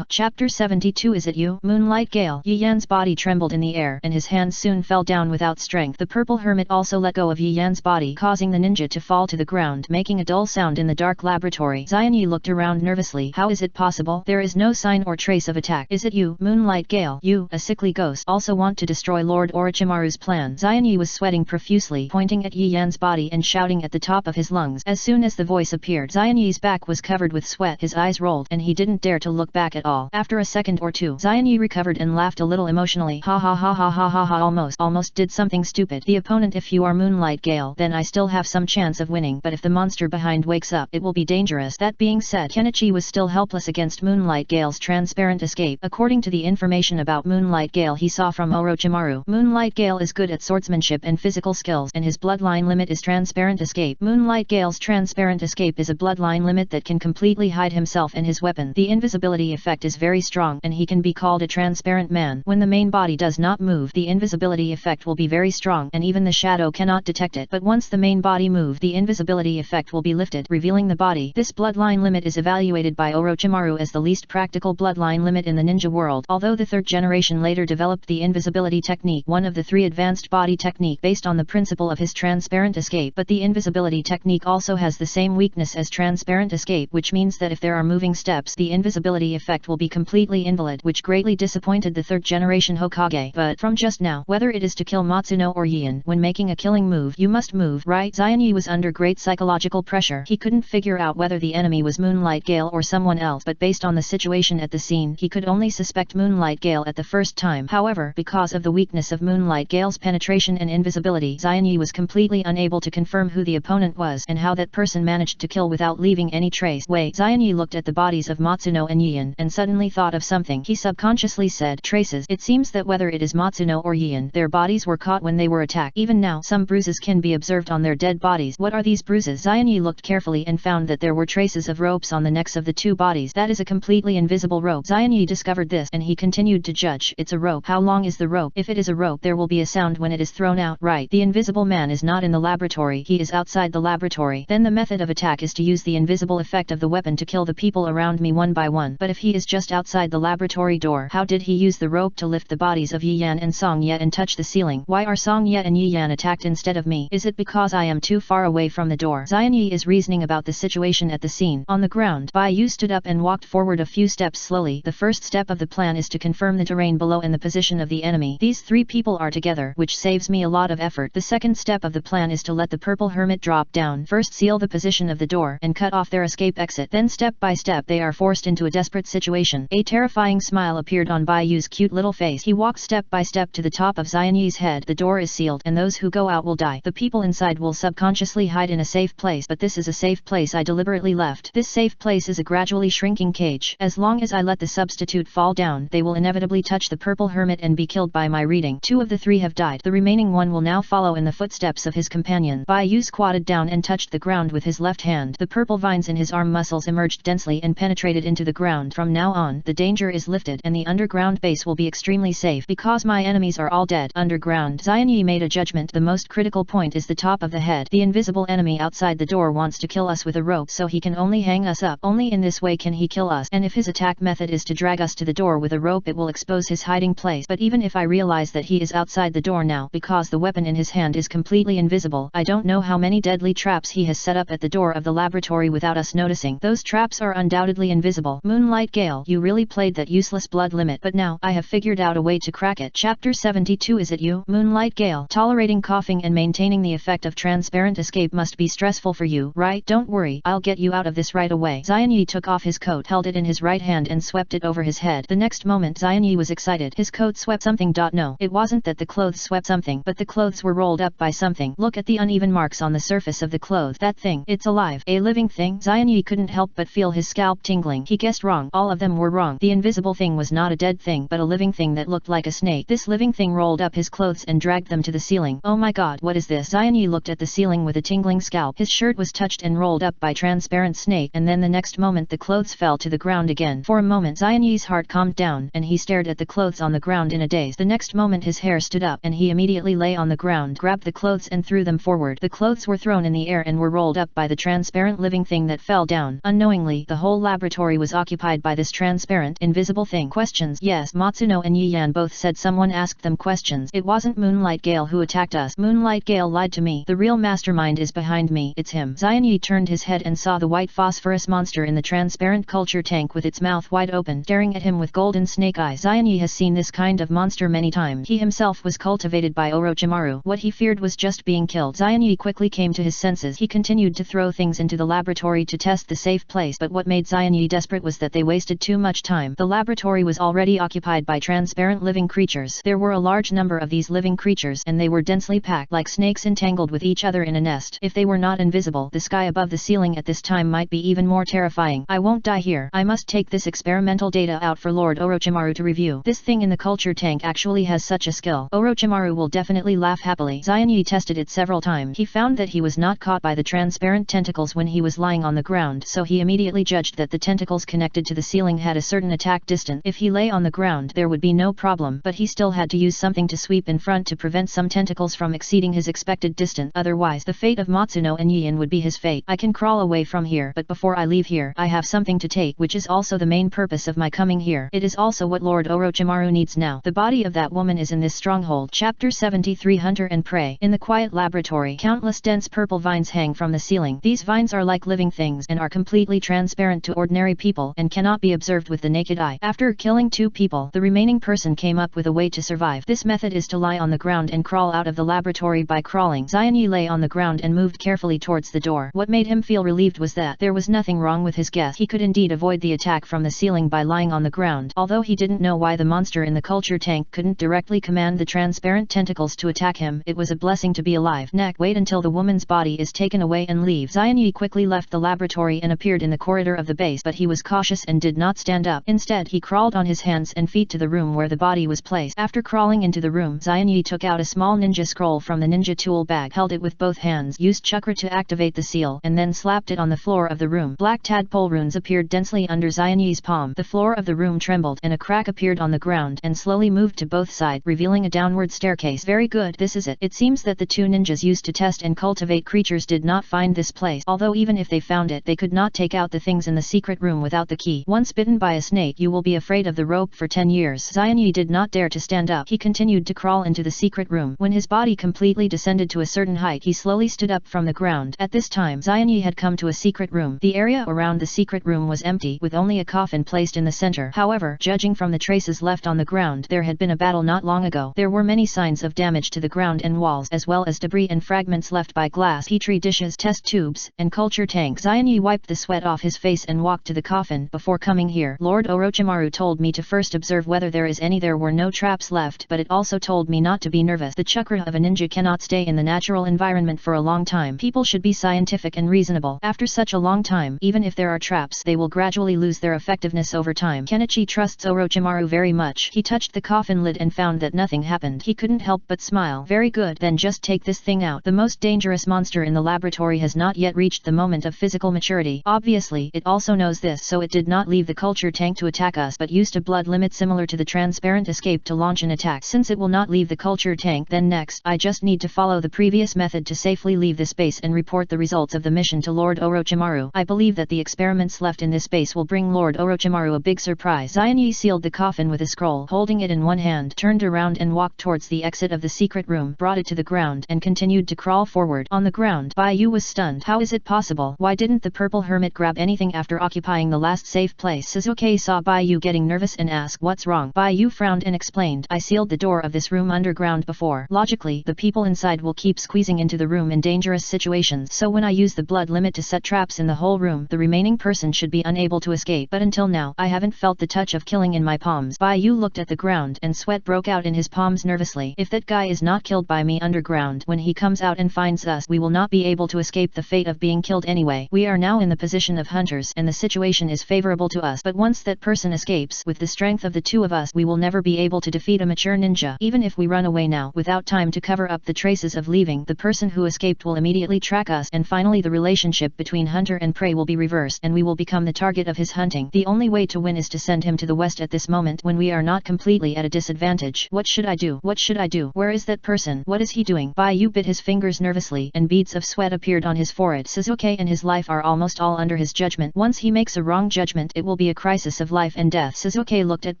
Chapter 72. Is it you? Moonlight Gale. Yi Yan's body trembled in the air, and his hands soon fell down without strength. The purple hermit also let go of Yi Yan's body, causing the ninja to fall to the ground, making a dull sound in the dark laboratory. Xianyi looked around nervously. How is it possible? There is no sign or trace of attack. Is it you, Moonlight Gale? You, a sickly ghost, also want to destroy Lord Orochimaru's plan? Xianyi was sweating profusely, pointing at Yi Yan's body and shouting at the top of his lungs. As soon as the voice appeared, Xianyi's back was covered with sweat, his eyes rolled, and he didn't dare to look back at all. After a second or two, Xianyi recovered and laughed a little emotionally. Ha ha ha ha ha ha ha, almost did something stupid. The opponent, if you are Moonlight Gale, then I still have some chance of winning, but if the monster behind wakes up, it will be dangerous. That being said, Kenichi was still helpless against Moonlight Gale's transparent escape. According to the information about Moonlight Gale he saw from Orochimaru, Moonlight Gale is good at swordsmanship and physical skills, and his bloodline limit is transparent escape. Moonlight Gale's transparent escape is a bloodline limit that can completely hide himself and his weapon. The invisibility effect is very strong, and he can be called a transparent man. When the main body does not move, the invisibility effect will be very strong, and even the shadow cannot detect it. But once the main body moves, the invisibility effect will be lifted, revealing the body. This bloodline limit is evaluated by Orochimaru as the least practical bloodline limit in the ninja world. Although the third generation later developed the invisibility technique, one of the three advanced body technique based on the principle of his transparent escape, but the invisibility technique also has the same weakness as transparent escape, which means that if there are moving steps, the invisibility effect will be completely invalid, which greatly disappointed the third generation Hokage. But from just now, whether it is to kill Matsuno or Yian, when making a killing move, you must move, right? Xianyi was under great psychological pressure. He couldn't figure out whether the enemy was Moonlight Gale or someone else, but based on the situation at the scene, he could only suspect Moonlight Gale at the first time. However, because of the weakness of Moonlight Gale's penetration and invisibility, Xianyi was completely unable to confirm who the opponent was and how that person managed to kill without leaving any trace. Wait, Xianyi looked at the bodies of Matsuno and Yian and suddenly thought of something. He subconsciously said, traces. It seems that whether it is Matsuno or Yian, their bodies were caught when they were attacked. Even now, some bruises can be observed on their dead bodies. What are these bruises? Xianyi looked carefully and found that there were traces of ropes on the necks of the two bodies. That is a completely invisible rope. Xianyi discovered this, and he continued to judge. It's a rope. How long is the rope? If it is a rope, there will be a sound when it is thrown out. Right. The invisible man is not in the laboratory. He is outside the laboratory. Then the method of attack is to use the invisible effect of the weapon to kill the people around me one by one. But if he is just outside the laboratory door, how did he use the rope to lift the bodies of Yi Yan and Song Ye and touch the ceiling? Why are Song Ye and Yi Yan attacked instead of me? Is it because I am too far away from the door? Xianyi is reasoning about the situation at the scene. On the ground, Bai Yu stood up and walked forward a few steps slowly. The first step of the plan is to confirm the terrain below and the position of the enemy. These three people are together, which saves me a lot of effort. The second step of the plan is to let the purple hermit drop down. First seal the position of the door and cut off their escape exit. Then step by step they are forced into a desperate situation. A terrifying smile appeared on Bai Yu's cute little face. He walked step by step to the top of Xianyi's head. The door is sealed, and those who go out will die. The people inside will subconsciously hide in a safe place, but this is a safe place I deliberately left. This safe place is a gradually shrinking cage. As long as I let the substitute fall down, they will inevitably touch the purple hermit and be killed by my reading. Two of the three have died. The remaining one will now follow in the footsteps of his companion. Bai Yu squatted down and touched the ground with his left hand. The purple vines in his arm muscles emerged densely and penetrated into the ground. From now on, the danger is lifted, and the underground base will be extremely safe because my enemies are all dead. Underground. Xianyi made a judgment. The most critical point is the top of the head. The invisible enemy outside the door wants to kill us with a rope, so he can only hang us up. Only in this way can he kill us, and if his attack method is to drag us to the door with a rope, it will expose his hiding place. But even if I realize that he is outside the door now, because the weapon in his hand is completely invisible, I don't know how many deadly traps he has set up at the door of the laboratory without us noticing. Those traps are undoubtedly invisible. Moonlight Gale, you really played that useless blood limit, but now I have figured out a way to crack it. Chapter 72. Is it you, Moonlight Gale? Tolerating coughing and maintaining the effect of transparent escape must be stressful for you, right? Don't worry, I'll get you out of this right away. Xianyi took off his coat, held it in his right hand and swept it over his head. The next moment Xianyi was excited. His coat swept something. No, it wasn't that the clothes swept something, but the clothes were rolled up by something. Look at the uneven marks on the surface of the clothes. That thing, it's alive. A living thing? Xianyi couldn't help but feel his scalp tingling. He guessed wrong. All of them were wrong. The invisible thing was not a dead thing, but a living thing that looked like a snake. This living thing rolled up his clothes and dragged them to the ceiling. Oh my god, what is this? Xianyi looked at the ceiling with a tingling scalp. His shirt was touched and rolled up by transparent snake, and then the next moment the clothes fell to the ground again. For a moment Xianyi's heart calmed down, and he stared at the clothes on the ground ground in a daze. The next moment his hair stood up and he immediately lay on the ground, grabbed the clothes and threw them forward. The clothes were thrown in the air and were rolled up by the transparent living thing that fell down. Unknowingly, the whole laboratory was occupied by this transparent, invisible thing. Questions? Yes, Matsuno and Yi Yan both said someone asked them questions. It wasn't Moonlight Gale who attacked us. Moonlight Gale lied to me. The real mastermind is behind me. It's him. Xianyi turned his head and saw the white phosphorus monster in the transparent culture tank with its mouth wide open, staring at him with golden snake eyes. Xianyi has seen this kind of monster many times. He himself was cultivated by Orochimaru. What he feared was just being killed. Xianyi quickly came to his senses. He continued to throw things into the laboratory to test the safe place, but what made Xianyi desperate was that they wasted too much time. The laboratory was already occupied by transparent living creatures. There were a large number of these living creatures and they were densely packed like snakes entangled with each other in a nest. If they were not invisible, the sky above the ceiling at this time might be even more terrifying. I won't die here. I must take this experimental data out for Lord Orochimaru to review. This thing in the culture tank actually has such a skill. Orochimaru will definitely laugh happily. Xianyi tested it several times. He found that he was not caught by the transparent tentacles when he was lying on the ground, so he immediately judged that the tentacles connected to the ceiling had a certain attack distance. If he lay on the ground there would be no problem, but he still had to use something to sweep in front to prevent some tentacles from exceeding his expected distance. Otherwise the fate of Matsuno and Yian would be his fate. I can crawl away from here, but before I leave here I have something to take, which is also the main purpose of my coming here. It is also what Lord Orochimaru needs now. The body of that woman is in this stronghold. Chapter 73 Hunter and Prey. In the quiet laboratory, countless dense purple vines hang from the ceiling. These vines are like living things and are completely transparent to ordinary people and cannot be observed with the naked eye. After killing 2 people, the remaining person came up with a way to survive. This method is to lie on the ground and crawl out of the laboratory by crawling. Xianyi lay on the ground and moved carefully towards the door. What made him feel relieved was that there was nothing wrong with his guess. He could indeed avoid the attack from the ceiling by lying on the ground. Although he didn't know why the monster in the culture tank couldn't directly command the transparent tentacles to attack him, it was a blessing to be alive. Next, wait until the woman's body is taken away and leave. Xianyi quickly left the laboratory and appeared in the corridor of the base, but he was cautious and did not stand up. Instead, he crawled on his hands and feet to the room where the body was placed. After crawling into the room, Xianyi took out a small ninja scroll from the ninja tool bag, held it with both hands, used chakra to activate the seal, and then slapped it on the floor of the room. Black tadpole runes appeared densely under Xianyi's palm. The floor of the room trembled and a crack appeared on the ground and slowly moved to both sides, revealing a downward staircase. Very good, this is it. It seems that the 2 ninjas used to test and cultivate creatures did not find this place, although even if they found it, they could not take out the things in the secret room without the key. Once bitten by a snake, you will be afraid of the rope for 10 years. Xianyi did not dare to stand up. He continued to crawl into the secret room. When his body completely descended to a certain height, he slowly stood up from the ground. At this time, Xianyi had come to a secret room. The area around the secret room was empty, with only a coffin placed in the center. However, judging from the traces left on the ground, there had been a battle not long ago. There were many signs of damage to the ground and walls, as well as debris and fragments left by glass, petri dishes, test tubes, and culture tanks. Xianyi wiped the sweat off his face and walked to the coffin. Before coming here, Lord Orochimaru told me to first observe whether there is any. There were no traps left, but it also told me not to be nervous. The chakra of a ninja cannot stay in the natural environment for a long time. People should be scientific and reasonable. After such a long time, even if there are traps, they will gradually lose their effectiveness over time. Kenichi trusts Orochimaru very much. He touched the coffin lid and found that nothing happened. He couldn't help but smile. Very good, then just take this thing out. The most dangerous monster in the laboratory has not yet reached the moment of physical maturity. Obviously, it also knows this, so it did not leave the culture tank to attack us, but used a blood limit similar to the transparent escape to launch an attack. Since it will not leave the culture tank, then next, I just need to follow the previous method to safely leave this base and report the results of the mission to Lord Orochimaru. I believe that the experiments left in this base will bring Lord Orochimaru a big surprise. Xianyi sealed the coffin with a scroll, holding it in one hand, turned around and walked towards the exit of the secret room, brought it to the ground, and continued to crawl forward. On the ground, Baiyu was stunned. How is it possible? Why didn't the purple hermit grab anything after occupying the last safe place? Sasuke saw Baiyu getting nervous and asked, "What's wrong?" Baiyu frowned and explained, "I sealed the door of this room underground before. Logically, the people inside will keep squeezing into the room in dangerous situations, so when I use the blood limit to set traps in the whole room, the remaining person should be unable to escape. But until now, I haven't felt the touch of killing in my palms." Baiyu looked at the ground and sweat broke out in his palms nervously. If that guy is not killed by me underground, when he comes out and finds us, we will not be able to escape the fate of being killed anyway. We are now in the position of hunters, and the situation is favorable to us. But once that person escapes, with the strength of the 2 of us, we will never be able to defeat a mature ninja. Even if we run away now, without time to cover up the traces of leaving, the person who escaped will immediately track us, and finally the relationship between hunter and prey will be reversed, and we will become the target of his hunting. The only way to win is to send him to the west at this moment, when we are not completely completely at a disadvantage. What should I do? What should I do? Where is that person? What is he doing? Bai Yu bit his fingers nervously and beads of sweat appeared on his forehead. Sasuke and his life are almost all under his judgment. Once he makes a wrong judgment, it will be a crisis of life and death. Sasuke looked at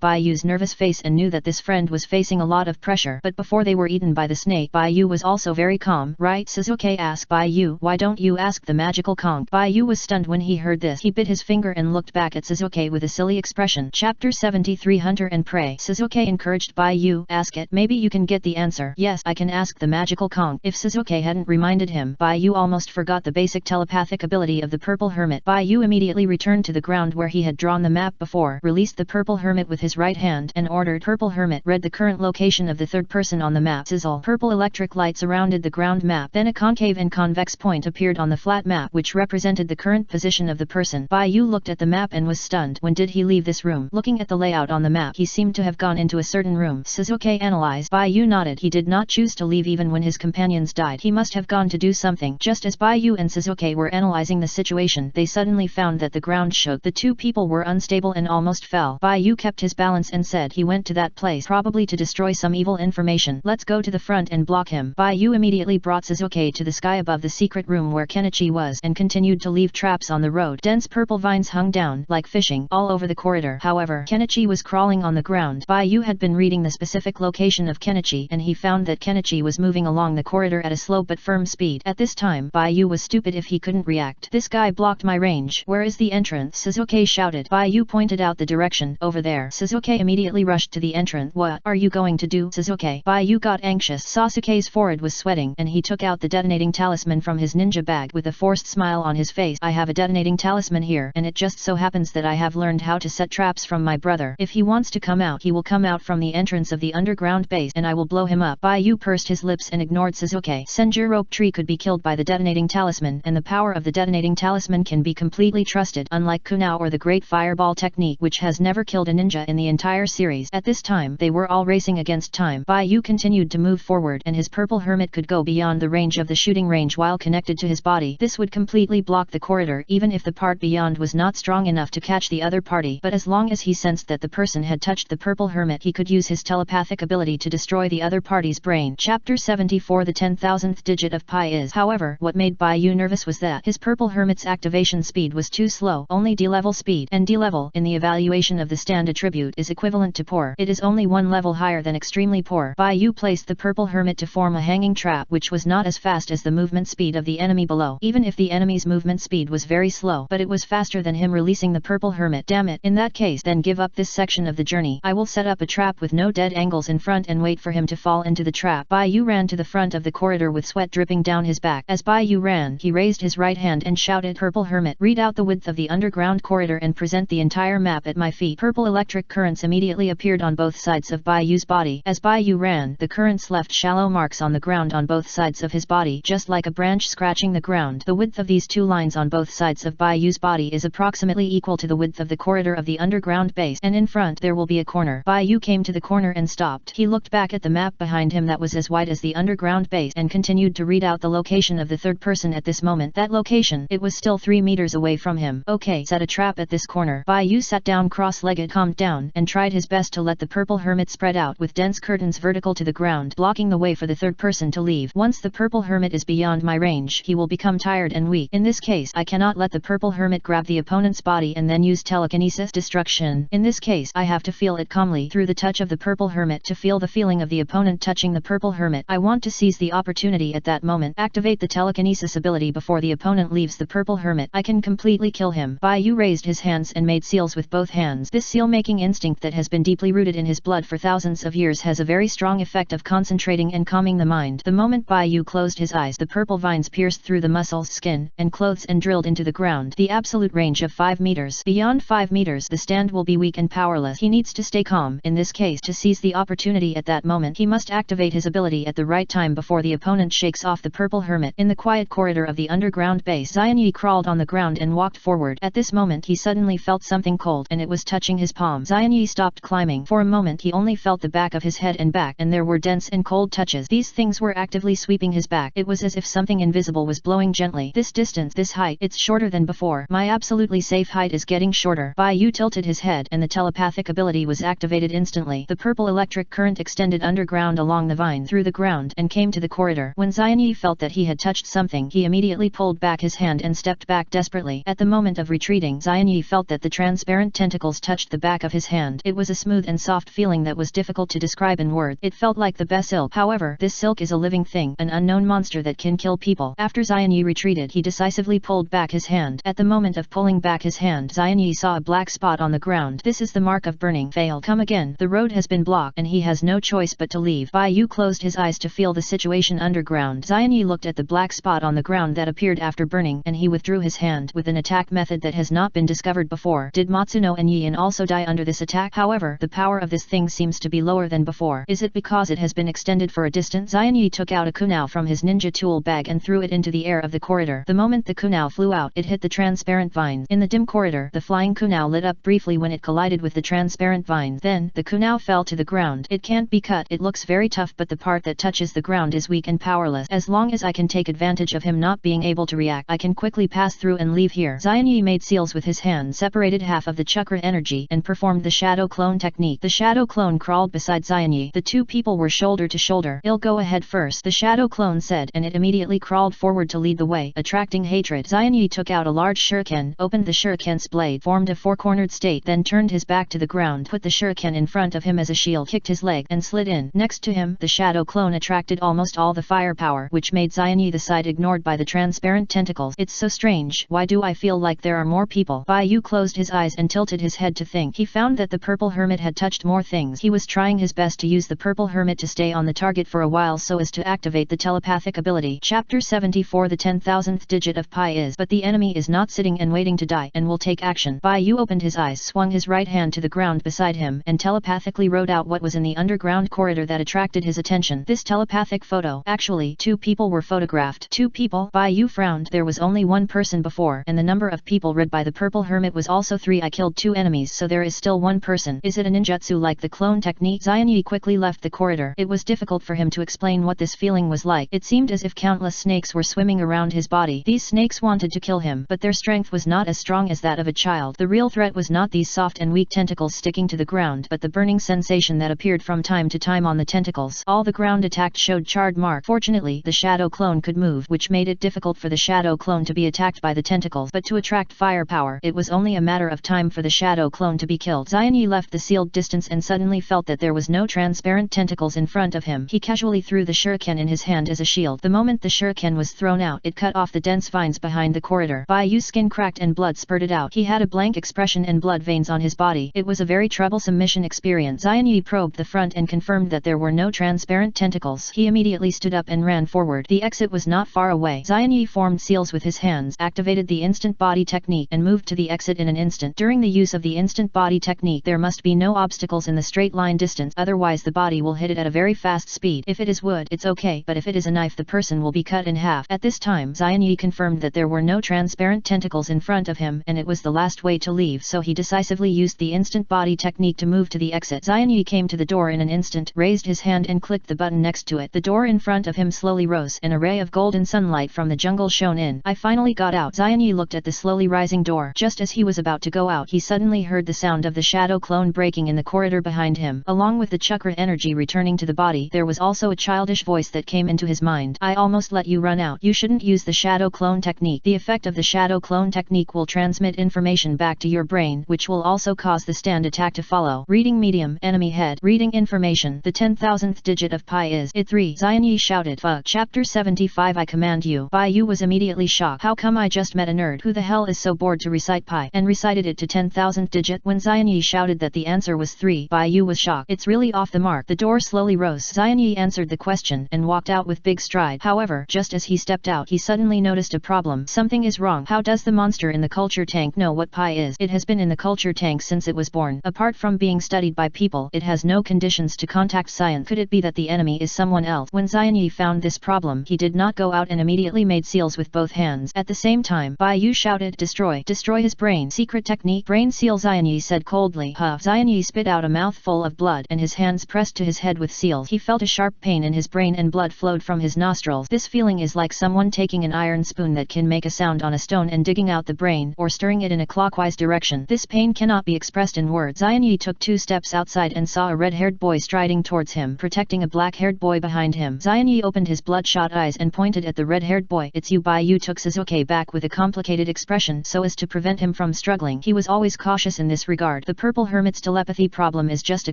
Bai Yu's nervous face and knew that this friend was facing a lot of pressure. But before they were eaten by the snake, Bai Yu was also very calm. Right? Sasuke asked Bai Yu, why don't you ask the magical Kong? Bai Yu was stunned when he heard this. He bit his finger and looked back at Sasuke with a silly expression. Chapter 73 Hunter and Prey. Sasuke encouraged Bai Yu, ask it, maybe you can get the answer. Yes, I can ask the magical Kong. If Sasuke hadn't reminded him, Bai Yu almost forgot the basic telepathic ability of the purple hermit. Bai Yu immediately returned to the ground where he had drawn the map before, released the purple hermit with his right hand, and ordered purple hermit read the current location of the third person on the map. Sizzle. Purple electric light surrounded the ground map. Then a concave and convex point appeared on the flat map which represented the current position of the person. Bai Yu looked at the map and was stunned. When did he leave this room? Looking at the layout on the map, he seemed to have gone into a certain room. Sasuke analyzed. Bai Yu nodded. He did not choose to leave even when his companions died. He must have gone to do something. Just as Bai Yu and Sasuke were analyzing the situation, they suddenly found that the ground shook. The two people were unstable and almost fell. Bai Yu kept his balance and said he went to that place probably to destroy some evil information. Let's go to the front and block him. Bai Yu immediately brought Sasuke to the sky above the secret room where Kenichi was and continued to leave traps on the road. Dense purple vines hung down, like fishing, all over the corridor. However, Kenichi was crawling on the ground. Bai Yu had been reading the specific location of Kenichi and he found that Kenichi was moving along the corridor at a slow but firm speed. At this time, Bai Yu was stupid if he couldn't react. This guy blocked my range. Where is the entrance? Sasuke shouted. Bai Yu pointed out the direction. Over there. Sasuke immediately rushed to the entrance. What are you going to do, Sasuke? Bai Yu got anxious. Sasuke's forehead was sweating and he took out the detonating talisman from his ninja bag with a forced smile on his face. I have a detonating talisman here and it just so happens that I have learned how to set traps from my brother. If he wants to come out, he will come out from the entrance of the underground base and I will blow him up. Bai Yu pursed his lips and ignored Sasuke. Senjuro tree could be killed by the detonating talisman and the power of the detonating talisman can be completely trusted, unlike Kunao or the great fireball technique which has never killed a ninja in the entire series. At this time, they were all racing against time. Bai Yu continued to move forward and his purple hermit could go beyond the range of the shooting range while connected to his body. This would completely block the corridor even if the part beyond was not strong enough to catch the other party, but as long as he sensed that the person had touched the purple hermit, he could use his telepathic ability to destroy the other party's brain. Chapter 74 The 10,000th digit of pi is. However, what made Bai Yu nervous was that his purple hermit's activation speed was too slow. Only D-level speed, and D-level in the evaluation of the stand attribute is equivalent to poor. It is only one level higher than extremely poor. Bai Yu placed the purple hermit to form a hanging trap which was not as fast as the movement speed of the enemy below, even if the enemy's movement speed was very slow, but it was faster than him releasing the purple hermit. Damn it. In that case, then give up this section of the journey. I will set up a trap with no dead angles in front and wait for him to fall into the trap. Bai Yu ran to the front of the corridor with sweat dripping down his back. As Bai Yu ran, he raised his right hand and shouted, Purple hermit, read out the width of the underground corridor and present the entire map at my feet. Purple electric currents immediately appeared on both sides of Bai Yu's body. As Bai Yu ran, the currents left shallow marks on the ground on both sides of his body, just like a branch scratching the ground. The width of these two lines on both sides of Bai Yu's body is approximately equal to the width of the corridor of the underground base, and in front there will be a corner. Bai Yu came to the corner and stopped. He looked back at the map behind him that was as wide as the underground base and continued to read out the location of the third person at this moment. That location, it was still 3 meters away from him. Okay, set a trap at this corner. Bai Yu sat down cross-legged, calmed down, and tried his best to let the purple hermit spread out with dense curtains vertical to the ground, blocking the way for the third person to leave. Once the purple hermit is beyond my range, he will become tired and weak. In this case, I cannot let the purple hermit grab the opponent's body and then use telekinesis destruction. In this case, I have to feel it calmly through the touch of the purple hermit to feel the feeling of the opponent touching the purple hermit. I want to seize the opportunity at that moment. Activate the telekinesis ability before the opponent leaves the purple hermit. I can completely kill him. Bai Yu raised his hands and made seals with both hands. This seal-making instinct that has been deeply rooted in his blood for thousands of years has a very strong effect of concentrating and calming the mind. The moment Bai Yu closed his eyes, the purple vines pierced through the muscles, skin, and clothes and drilled into the ground. The absolute range of 5 meters. Beyond 5 meters, the stand will be weak and powerless. He needs to stay calm. In this case, to seize the opportunity at that moment, he must activate his ability at the right time before the opponent shakes off the purple hermit. In the quiet corridor of the underground base, Xianyi crawled on the ground and walked forward. At this moment, he suddenly felt something cold, and it was touching his palm. Xianyi stopped climbing. For a moment, he only felt the back of his head and back, and there were dense and cold touches. These things were actively sweeping his back. It was as if something invisible was blowing gently. This distance, this height, it's shorter than before. My absolutely safe height is getting shorter. Bai Yu tilted his head, and the telepathic ability was activated activated instantly. The purple electric current extended underground along the vine through the ground and came to the corridor. When Xianyi felt that he had touched something, he immediately pulled back his hand and stepped back desperately. At the moment of retreating, Xianyi felt that the transparent tentacles touched the back of his hand. It was a smooth and soft feeling that was difficult to describe in words. It felt like the best silk. However, this silk is a living thing, an unknown monster that can kill people. After Xianyi retreated, he decisively pulled back his hand. At the moment of pulling back his hand, Xianyi saw a black spot on the ground. This is the mark of burning. Failed. Come again. The road has been blocked and he has no choice but to leave. Bai Yu closed his eyes to feel the situation underground. Xianyi looked at the black spot on the ground that appeared after burning and he withdrew his hand with an attack method that has not been discovered before. Did Matsuno and Yin also die under this attack? However, the power of this thing seems to be lower than before. Is it because it has been extended for a distance? Xianyi took out a kunao from his ninja tool bag and threw it into the air of the corridor. The moment the kunao flew out, it hit the transparent vines. In the dim corridor, the flying kunao lit up briefly when it collided with the transparent vines. Then, the kunao fell to the ground. It can't be cut. It looks very tough, but the part that touches the ground is weak and powerless. As long as I can take advantage of him not being able to react, I can quickly pass through and leave here. Xianyi made seals with his hand, separated half of the chakra energy, and performed the shadow clone technique. The shadow clone crawled beside Xianyi. The two people were shoulder to shoulder. "I'll go ahead first," the shadow clone said, and it immediately crawled forward to lead the way, attracting hatred. Xianyi took out a large shuriken, opened the shuriken's blade, formed a four-cornered state, then turned his back to the ground, put the shuriken in front of him as a shield, kicked his leg, and slid in. Next to him, the shadow clone attracted almost all the firepower, which made Xianyi the side ignored by the transparent tentacles. It's so strange. Why do I feel like there are more people? Bai Yu closed his eyes and tilted his head to think. He found that the purple hermit had touched more things. He was trying his best to use the purple hermit to stay on the target for a while so as to activate the telepathic ability. Chapter 74. The 10,000th digit of pi is, but the enemy is not sitting and waiting to die and will take action. Bai Yu opened his eyes, swung his right hand to the ground beside him, and telepathically wrote out what was in the underground corridor that attracted his attention. This telepathic photo. Actually, two people were photographed. Two people? Bai Yu frowned. There was only one person before, and the number of people read by the purple hermit was also 3. I killed 2 enemies, so there is still one person. Is it a ninjutsu like the clone technique? Xianyi quickly left the corridor. It was difficult for him to explain what this feeling was like. It seemed as if countless snakes were swimming around his body. These snakes wanted to kill him, but their strength was not as strong as that of a child. The real threat was not these soft and weak tentacles sticking to the ground, but the burning sensation that appeared from time to time on the tentacles. All the ground attacked showed charred marks. Fortunately, the shadow clone could move, which made it difficult for the shadow clone to be attacked by the tentacles, but to attract firepower, it was only a matter of time for the shadow clone to be killed. Xianyi left the sealed distance and suddenly felt that there was no transparent tentacles in front of him. He casually threw the shuriken in his hand as a shield. The moment the shuriken was thrown out, it cut off the dense vines behind the corridor. Bai Yu's skin cracked and blood spurted out. He had a blank expression and blood veins on his body. It was a very troublesome mission experience. Xianyi probed the front and confirmed that there were no transparent tentacles. He immediately stood up and ran forward. The exit was not far away. Xianyi formed seals with his hands, activated the instant body technique, and moved to the exit in an instant. During the use of the instant body technique, there must be no obstacles in the straight line distance, otherwise the body will hit it at a very fast speed. If it is wood, it's okay, but if it is a knife, the person will be cut in half. At this time, Xianyi confirmed that there were no transparent tentacles in front of him, and it was the last way to leave, so he decisively used the instant body technique to move to the exit. Xianyi came to the door in an instant, raised his hand and clicked the button next to it. The door in front of him slowly rose. An array of golden sunlight from the jungle shone in. I finally got out. Xianyi looked at the slowly rising door. Just as he was about to go out, he suddenly heard the sound of the shadow clone breaking in the corridor behind him. Along with the chakra energy returning to the body, there was also a childish voice that came into his mind. I almost let you run out. You shouldn't use the shadow clone technique. The effect of the shadow clone technique will transmit information back to your brain, which will also cause the stand attack to follow. Reading medium, enemy head. Reading information. The 10,000th digit of pi is it 3. Xianyi shouted. Fuck. Chapter 75. I command you. Bai Yu was immediately shocked. How come I just met a nerd who the hell is so bored to recite pi, and recited it to 10,000th digit? When Xianyi shouted that the answer was 3, Bai Yu was shocked. It's really off the mark. The door slowly rose. Xianyi answered the question and walked out with big stride. However, just as he stepped out, he suddenly noticed a problem. Something is wrong. How does the monster in the culture tank know what pi is? It has been in the culture tank since it was born. Apart from being studied by people, it has no conditions to contact science. Could it be that the enemy is someone else? When Xianyi found this problem, he did not go out and immediately made seals with both hands. At the same time, Bai Yu shouted, destroy. Destroy his brain. Secret technique. Brain seal. Xianyi said coldly. Huh. Xianyi spit out a mouthful of blood and his hands pressed to his head with seals. He felt a sharp pain in his brain and blood flowed from his nostrils. This feeling is like someone taking an iron spoon that can make a sound on a stone and digging out the brain, or stirring it in a clockwise direction. This pain cannot be expressed in words. Xianyi took 2 steps outside and saw a red-haired boy striding towards him, protecting a black-haired boy behind him. Zion opened his bloodshot eyes and pointed at the red-haired boy. "It's you." Bai Yu took Sasuke back with a complicated expression so as to prevent him from struggling. He was always cautious in this regard. The purple hermit's telepathy problem is just a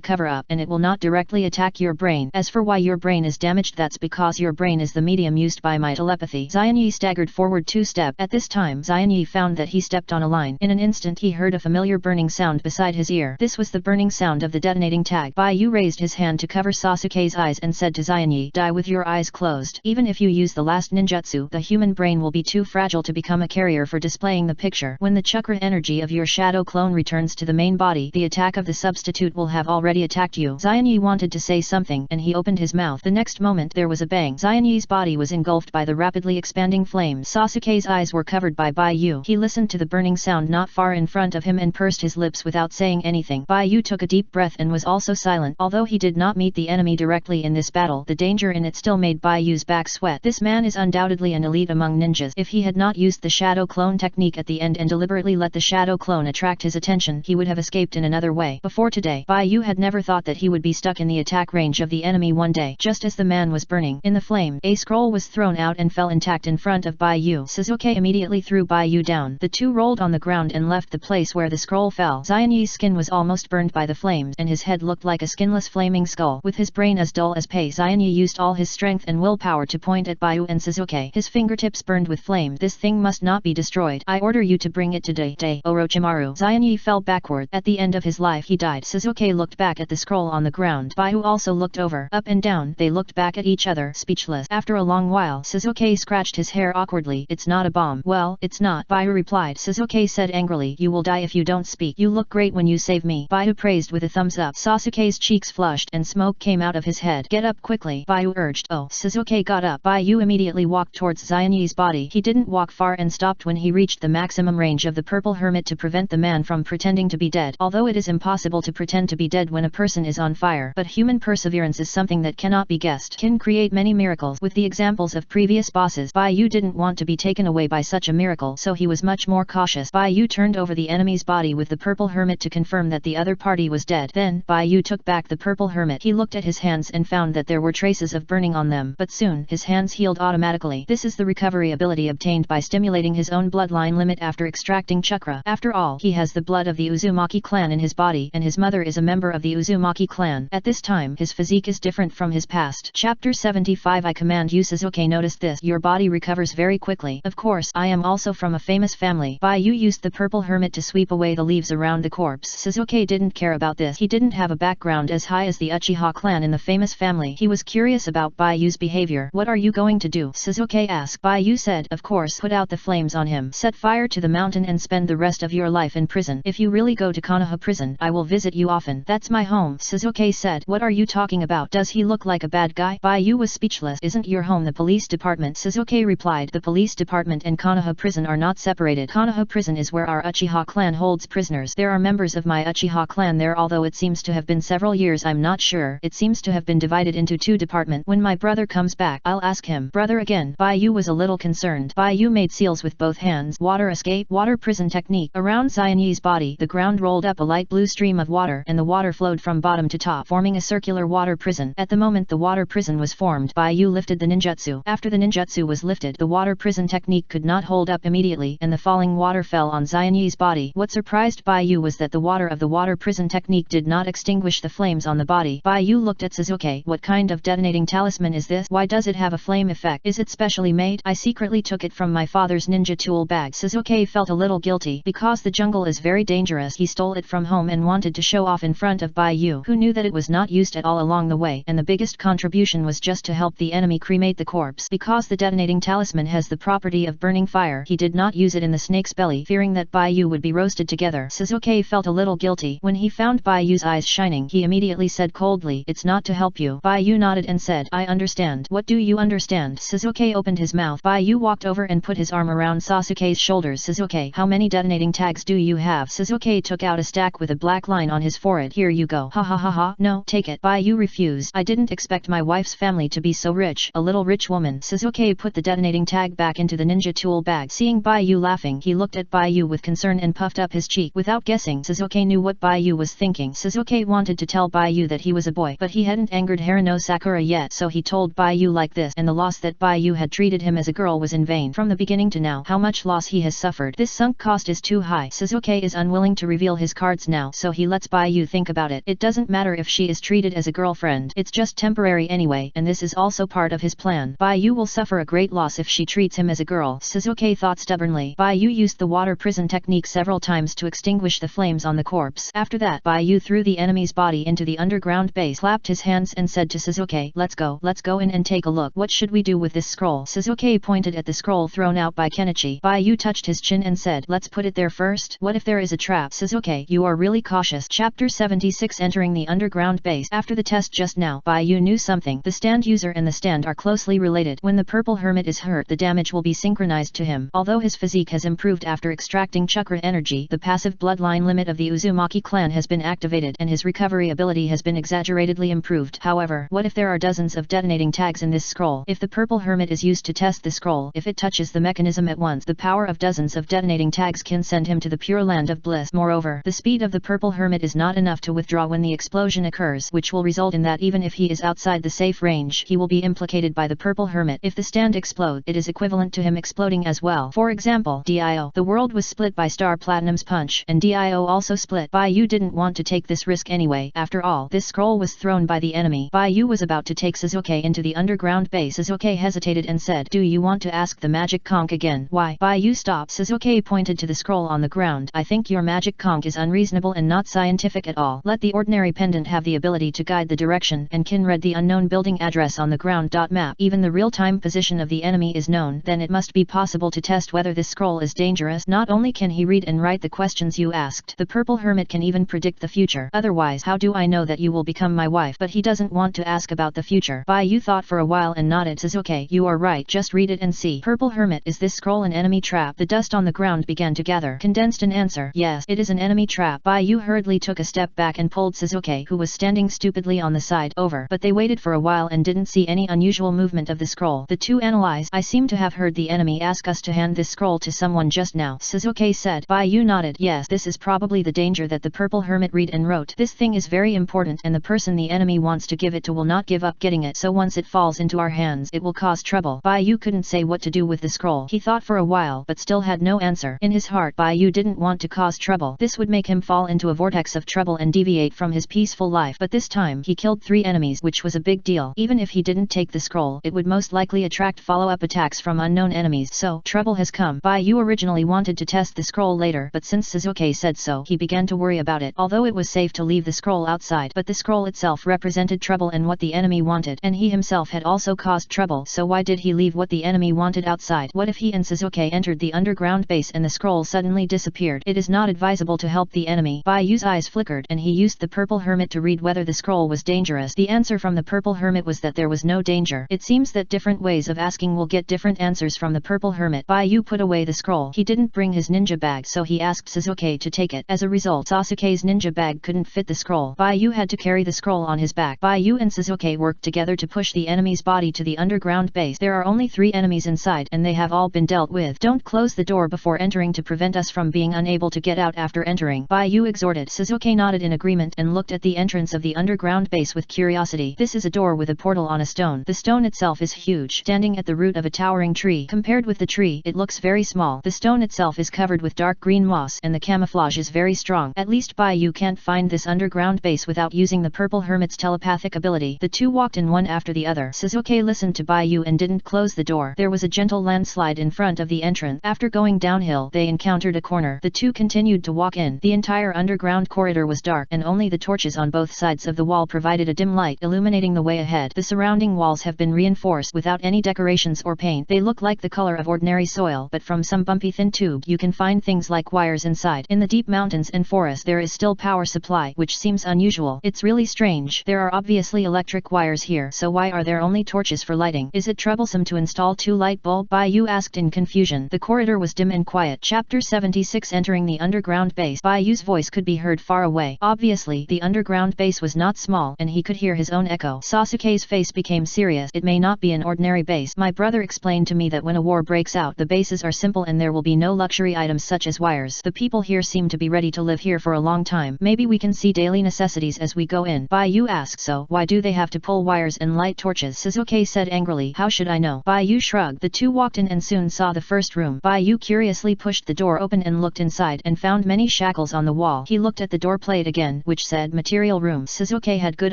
cover-up, and it will not directly attack your brain. As for why your brain is damaged, that's because your brain is the medium used by my telepathy. Zion staggered forward 2 steps. At this time Zion found that he stepped on a line. In an instant he heard a familiar burning sound beside his ear. This was the burning sound of the detonating tag. Bai Yu raised his hand to cover Sasuke's eyes and said to Zion, "Die with your eyes closed. Even if you use the last ninjutsu, the human brain will be too fragile to become a carrier for displaying the picture. When the chakra energy of your shadow clone returns to the main body, the attack of the substitute will have already attacked you." Zion wanted to say something and he opened his mouth. The next moment there was a bang. Zion's body was engulfed by the rapidly expanding flames. Sasuke's eyes were covered by Bai Yu. He listened to the burning sound not far in front of him and pursed his lips without saying anything. Bai Yu took a deep breath and was also silent. Although he did not meet the enemy directly in this battle, the danger in it still made Bai Yu's back sweat. This man is undoubtedly an elite among ninjas. If he had not used the shadow clone technique at the end and deliberately let the shadow clone attract his attention, he would have escaped in another way. Before today, Bai Yu had never thought that he would be stuck in the attack range of the enemy one day. Just as the man was burning in the flame, a scroll was thrown out and fell intact in front of Bai Yu. Sasuke immediately threw Bai Yu down. The two rolled on the ground and left the place where the scroll fell. Zion's skin was almost burned by the flames and his head looked like a skinless flaming skull. With his brain as dull as pay, Zion used all his strength and willpower to point at Bai Yu and Sasuke. His fingertips burned with flame. "This thing must not be destroyed. I order you to bring it to Day Orochimaru." Zion fell backward. At the end of his life he died. Sasuke looked back at the scroll on the ground. Bai Yu also looked over. Up and down they looked back at each other, speechless. After a long while Sasuke scratched his hair awkwardly. "It's not a bomb." "Well, it's not," Bai Yu replied. Sasuke said angrily, "You will die if you don't speak. You look great when you save me." Bai Yu praised with a thumbs up. Sasuke's cheeks flushed and smoke came out of his head. "Get up quickly," Bai Yu urged. "Oh." Sasuke got up. Bai Yu immediately walked towards Zion's body. He didn't walk far and stopped when he reached the maximum range of the purple hermit to prevent the man from pretending to be dead. Although it is impossible to pretend to be dead when a person is on fire, but human perseverance is something that cannot be guessed. Can create many miracles. With the examples of previous bosses, Bai Yu didn't want to be taken away by such a miracle, so he was much more cautious. Bai Yu turned over the enemy's body with the purple hermit to confirm that the other party was dead. Then, Bai Yu took back the purple hermit. He looked at his hands and found that there were traces of burning on them, but soon his hands healed automatically. This is the recovery ability obtained by stimulating his own bloodline limit after extracting chakra. After all, he has the blood of the Uzumaki clan in his body, and his mother is a member of the Uzumaki clan. At this time, his physique is different from his past. Chapter 75. I command you. Sasuke noticed this. Your body recovers very quickly. Of course, I am also from a famous family. Bai Yu used the purple hermit to sweep away the leaves around the corpse. Sasuke didn't care about this. He didn't have a background as high as the Uchiha clan in the famous family. He was curious about Bai Yu's behavior. "What are you going to do?" Sasuke asked. Bai Yu said, "Of course, put out the flames on him. Set fire to the mountain and spend the rest of your life in prison. If you really go to Konoha prison, I will visit you often. That's my home." Sasuke said, "What are you talking about? Does he look like a bad guy?" Bai Yu was speechless. "Isn't your home the police department?" Sasuke replied, "The police department and Konoha prison are not separated. Konoha prison is where our Uchiha clan holds prisoners. There are members of my Uchiha clan there, although it seems to have been several years. I'm not sure. It seems to have been divided into 2 departments. When my brother comes back, I'll ask him." "Brother again?" Bai Yu was a little concerned. Bai Yu made seals with both hands. Water escape, water prison technique. Around Zion's body, the ground rolled up a light blue stream of water, and the water flowed from bottom to top, forming a circular water prison. At the moment the water prison was formed, Bai Yu lifted the ninjutsu. After the ninjutsu was lifted, the water prison technique could not hold up immediately, and the falling water fell on Zion's body. What surprised Bai Yu was that the water of the water prison technique did not extinguish the flames on the body. Bai Yu looked at Sasuke. "What kind of detonating talisman is this? Why does it have a flame effect? Is it specially made? I secretly took it from my father's ninja tool bag." Sasuke felt a little guilty. Because the jungle is very dangerous, he stole it from home and wanted to show off in front of Bai Yu, who knew that it was not used at all along the way, and the biggest contribution was just to help the enemy cremate the corpse. Because the detonating talisman has the property of burning fire, he did not use it in the snake's belly, fearing that Bai Yu would be roasted together. Sasuke felt a little guilty. When he found Bai Yu's eyes shining, he immediately said coldly, "It's not to help you." Bai Yu nodded and said, "I understand." "What do you understand?" Sasuke opened his mouth. Bai Yu walked over and put his arm around Sasuke's shoulders. "Sasuke, how many detonating tags do you have?" Sasuke took out a stack with a black line on his forehead. "Here you go." "Ha ha ha ha." "No, take it." Bai Yu refused. "I didn't expect my wife's family to be so rich." "A little rich woman." Sasuke put the detonating tag back into the ninja tool bag. Seeing Bai Yu laughing, he looked at Bai Yu with concern and puffed up his cheek. Without guessing, Sasuke knew what Bai Yu Baiyu was thinking. Sasuke wanted to tell Baiyu that he was a boy, but he hadn't angered Harano Sakura yet, so he told Baiyu like this, and the loss that Baiyu had treated him as a girl was in vain. From the beginning to now, how much loss he has suffered. This sunk cost is too high. Sasuke is unwilling to reveal his cards now, so he lets Baiyu think about it. It doesn't matter if she is treated as a girlfriend, it's just temporary anyway, and this is also part of his plan. Baiyu will suffer a great loss if she treats him as a girl, Sasuke thought stubbornly. Baiyu used the water prison technique several times to extinguish the flames on the corpse. After that, Baiyu threw the enemy's body into the underground base, clapped his hands and said to Sasuke, let's go in and take a look. What should we do with this scroll? Sasuke pointed at the scroll thrown out by Kenichi. Baiyu touched his chin and said, let's put it there first. What if there is a trap? Sasuke, you are really cautious. Chapter 76 Entering the underground base. After the test just now, Baiyu knew something. The stand user and the stand are closely related. When the purple hermit is hurt, the damage will be synchronized to him. Although his physique has improved after extracting chakra energy, the passive bloodline limit of the Uzumaki clan has been activated and his recovery ability has been exaggeratedly improved. However, what if there are dozens of detonating tags in this scroll? If the purple hermit is used to test the scroll, if it touches the mechanism at once, the power of dozens of detonating tags can send him to the pure land of bliss. Moreover, the speed of the purple hermit is not enough to withdraw when the explosion occurs, which will result in that even if he is outside the safe range, he will be implicated by the purple hermit. If the stand explodes, it is equivalent to him exploding as well. For example, Dio. The world was split by Star Platinum's punch, and Dio also split. Baiyu didn't want to take this risk anyway. After all, this scroll was thrown by the enemy. Baiyu was about to take Sasuke into the underground base. Sasuke hesitated and said, do you want to ask the magic conch again? Why? Baiyu stopped. Sasuke pointed to the scroll on the ground. I think your magic conch is unreasonable and not scientific at all. Let the ordinary pendant have the ability to guide the direction, and can read the unknown building address on the ground map. Even the real-time position of the enemy is known, then it must be possible to test whether this scroll is dangerous. Not only can he read and write the questions you asked, the purple hermit can even predict the future. Otherwise, how do I know that you will become my wife? But he doesn't want to ask about the future. Baiyu thought for a while and nodded. Sasuke, you are right, just read it and see. Purple hermit, is this scroll an enemy trap? The dust on the ground began to gather. Condensed an answer, yes, it is an enemy trap. Baiyu hurriedly took a step back and pulled Sasuke, who was standing stupidly on the side, over. But they waited for a while and didn't see any unusual movement of the scroll. The two analyzed. I seem to have heard the enemy ask us to hand this scroll to someone just now, Sasuke said. Baiyu nodded. Yes, this is probably the danger that the purple hermit read and wrote. This thing is very important, and the person the enemy wants to give it to will not give up getting it, so once it falls into our hands, it will cause trouble. Baiyu couldn't say what to do with the scroll. He thought for a while, but still had no answer. In his heart, Baiyu didn't want to cause trouble. This would make him fall into a vortex of trouble and deviate from his peaceful life. But this time, he killed 3 enemies, which was a big deal. Even if he didn't take the scroll, it would most likely attract follow-up attacks from unknown enemies. So, trouble has come. Baiyu originally wanted to test the scroll later, but since Sasuke said so, he began to worry about it. Although it was safe to leave the scroll outside, but the scroll itself represented trouble and what the enemy wanted, and he himself had also caused trouble, so why did he leave what the enemy wanted outside? What if he and Sasuke entered the underground base and the scroll suddenly disappeared? It is not advisable to help the enemy. Baiyu's eyes flickered, and he used the purple hermit to read whether the scroll was dangerous. The answer from the purple hermit was that there was no danger. It seems that different ways of asking will get different answers from the purple hermit. Baiyu put away the scroll. He didn't bring his ninja bag, so he asked Sasuke to take it. As a result, Sasuke's ninja bag couldn't fit the scroll. Baiyu had to carry the scroll on his back. Baiyu and Sasuke worked together to push the enemy's body to the underground base. There are only 3 enemies inside, and they have all been dealt with. Don't close the door before entering to prevent us from being unable to get out after entering, Baiyu exhorted. Sasuke nodded in agreement and looked at the entrance of the underground base with curiosity. This is a door with a portal on a stone. The stone itself is huge, standing at the root of a towering tree. Compared with the tree, it looks very small. The stone itself is covered with dark green moss, and the camouflage is very strong. At least Baiyu can't find this underground base without using the purple hermit's telepathic ability. The two walked in one after the other. Sasuke listened to Baiyu and didn't close the door. There was a gentle landslide in front of the entrance. After going downhill, they encountered a corner. The two continued to walk in. The entire underground corridor was dark, and only the torches on both sides of the wall provided a dim light, illuminating the way ahead. The surrounding walls have been reinforced without any decorations or paint. They look like the color of ordinary soil, but from some bumpy thin tube you can find things like wires inside. In the deep mountains and forests there is still power supply, which seems unusual. It's really strange. There are obviously electric wires here, so why are there only torches for lighting? Is it troublesome to install 2 light bulbs? Baiyu asked in confusion. The corridor was dim and quiet. Chapter 76 Entering the underground base. Baiyu's voice could be heard far away. Obviously, the underground base was not small, and he could hear his own echo. Sasuke's face became serious. It may not be an ordinary base. My brother explained to me that when a war breaks out, the bases are simple and there will be no luxury items such as wires. The people here seem to be ready to live here for a long time. Maybe we can see daily necessities as we go in. Bai-yu asked. So, why do they have to pull wires and light torches? Shizuke said angrily. How should I know? Bai-yu shrugged. The two walked in and soon saw the first room. Bai-yu curiously pushed the door open and looked inside and found many shackles on the wall. He looked at the door plate again, which said material room. Shizuke had good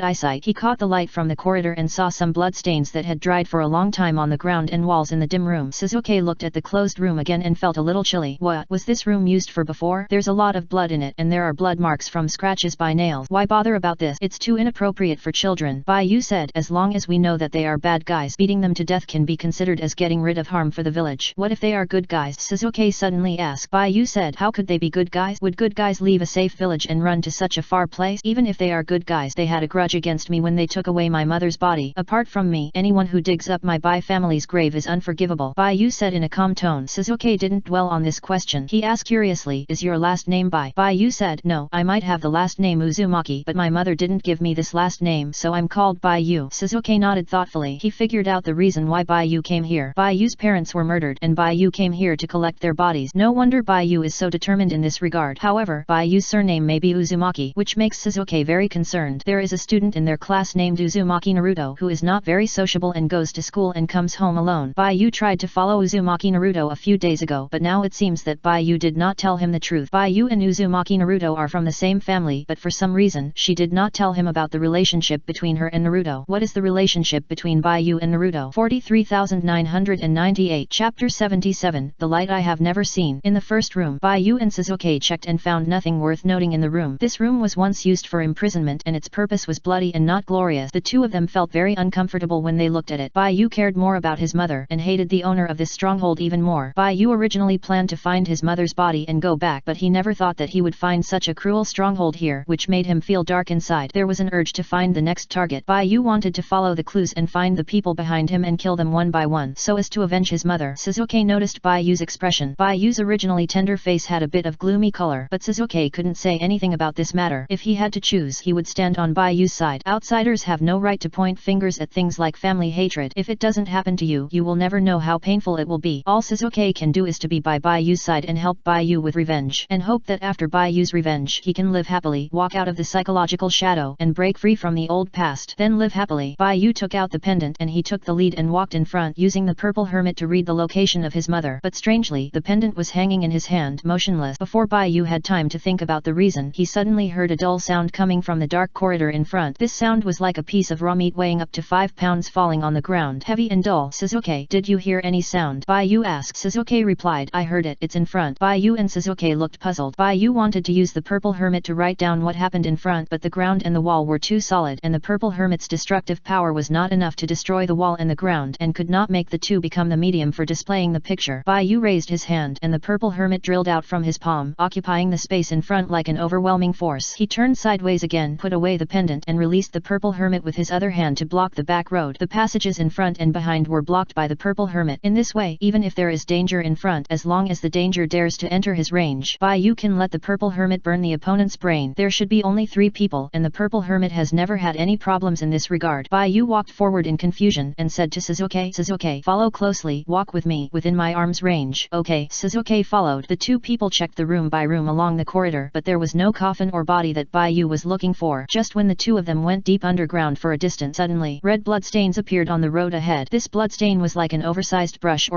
eyesight. He caught the light from the corridor and saw some blood stains that had dried for a long time on the ground and walls in the dim room. Shizuke looked at the closed room again and felt a little chilly. What was this room used for before? There's a lot of blood in it and there are blood marks from scratches by nails. Why bother about this? It's too inappropriate for children. Bai-yu said. As long as we know that they are bad guys, beating them to death can be considered as getting rid of harm for the village. What if they are good guys? Shizuke suddenly asked. Bai-yu said. How could they be good guys? Would good guys leave a safe village and run to such a far place? Even if they are good guys, they had a grudge against me when they took away my mother's body. Apart from me, anyone who digs up my Bai family's grave is unforgivable. Bai-yu said in a calm tone. Shizuke didn't dwell on this question. He asked curiously, is your last name Bai? Bai-yu said, no, I might have the last name Uzumaki, but my mother didn't give me this last name, so I'm called Bai-yu. Shizuke nodded thoughtfully. He figured out the reason why Bai-yu came here. Bai-yu's parents were murdered, and Bai-yu came here to collect their bodies. No wonder Bai-yu is so determined in this regard. However, Bai-yu's surname may be Uzumaki, which makes Shizuke very concerned. There is a student in their class named Uzumaki Naruto who is not very sociable and goes to school and comes home alone. Bai-yu tried to follow Uzumaki Naruto a few days ago, but now it seems that Bai-yu did not tell him the truth. Bai-yu and Uzumaki Naruto are from the same family, but for some reason, she did not tell him about the relationship between her and Naruto. What is the relationship between Bai-yu and Naruto? 43,998 Chapter 77 The Light I Have Never Seen. In the first room, Bai-yu and Shizuke checked and found nothing worth noting in the room. This room was once used for imprisonment and its purpose was bloody and not glorious. The two of them felt very uncomfortable when they looked at it. Bai-yu cared more about his mother and hated the owner of this stronghold even more. Bai-yu originally planned to find his mother's body and go back, but he never thought that he would find such a cruel stronghold here, which made him feel dark inside. There was an urge to find the next target. Bai-yu wanted to follow the clues and find the people behind him and kill them one by one, so as to avenge his mother. Shizuke noticed Bai-yu's expression. Bai-yu's originally tender face had a bit of gloomy color, but Shizuke couldn't say anything about this matter. If he had to choose, he would stand on Bai-yu's side. Outsiders have no right to point fingers at things like family hatred. If it doesn't happen to you, you will never know how painful it will be. All Shizuke can do is to be by Bai-yu's side and help Bai-yu with revenge, and hope that after Bai-yu's revenge, he can live happily, walk out of the psychological shadow, and break free from the old past. Then live happily. Bai-yu took out the pendant and he took the lead and walked in front, using the purple hermit to read the location of his mother. But strangely, the pendant was hanging in his hand, motionless. Before Bai-yu had time to think about the reason, he suddenly heard a dull sound coming from the dark corridor in front. This sound was like a piece of raw meat weighing up to 5 pounds falling on the ground, heavy and dull. Shizuke, did you hear any sound? Bai-yu asked. Shizuke replied, I heard it, it's in front. Bai-yu and Shizuke looked puzzled. Bai-yu wanted to use the purple hermit to write down what happened in front, but the ground and the wall were too solid, and the purple hermit's destructive power was not enough to destroy the wall and the ground, and could not make the two become the medium for displaying the picture. Bai-yu raised his hand, and the purple hermit drilled out from his palm, occupying the space in front like an overwhelming force. He turned sideways again, put away the pendant, and released the purple hermit with his other hand to block the back road. The passages in front and behind were blocked by the purple hermit. In this way, even if there is danger in front, as long as the danger dares to enter his range, Bai-yu can let the purple hermit burn the opponent's brain. There should be only 3 people, and the purple hermit has never had any problems in this regard. Bai-yu walked forward in confusion and said to Shizuke, Shizuke, follow closely, walk with me, within my arm's range. Okay. Shizuke followed. The two people checked the room by room along the corridor, but there was no coffin or body that Bai-yu was looking for. Just when the two of them went deep underground for a distance, suddenly, red bloodstains appeared on the road ahead. This bloodstain was like an oversized brush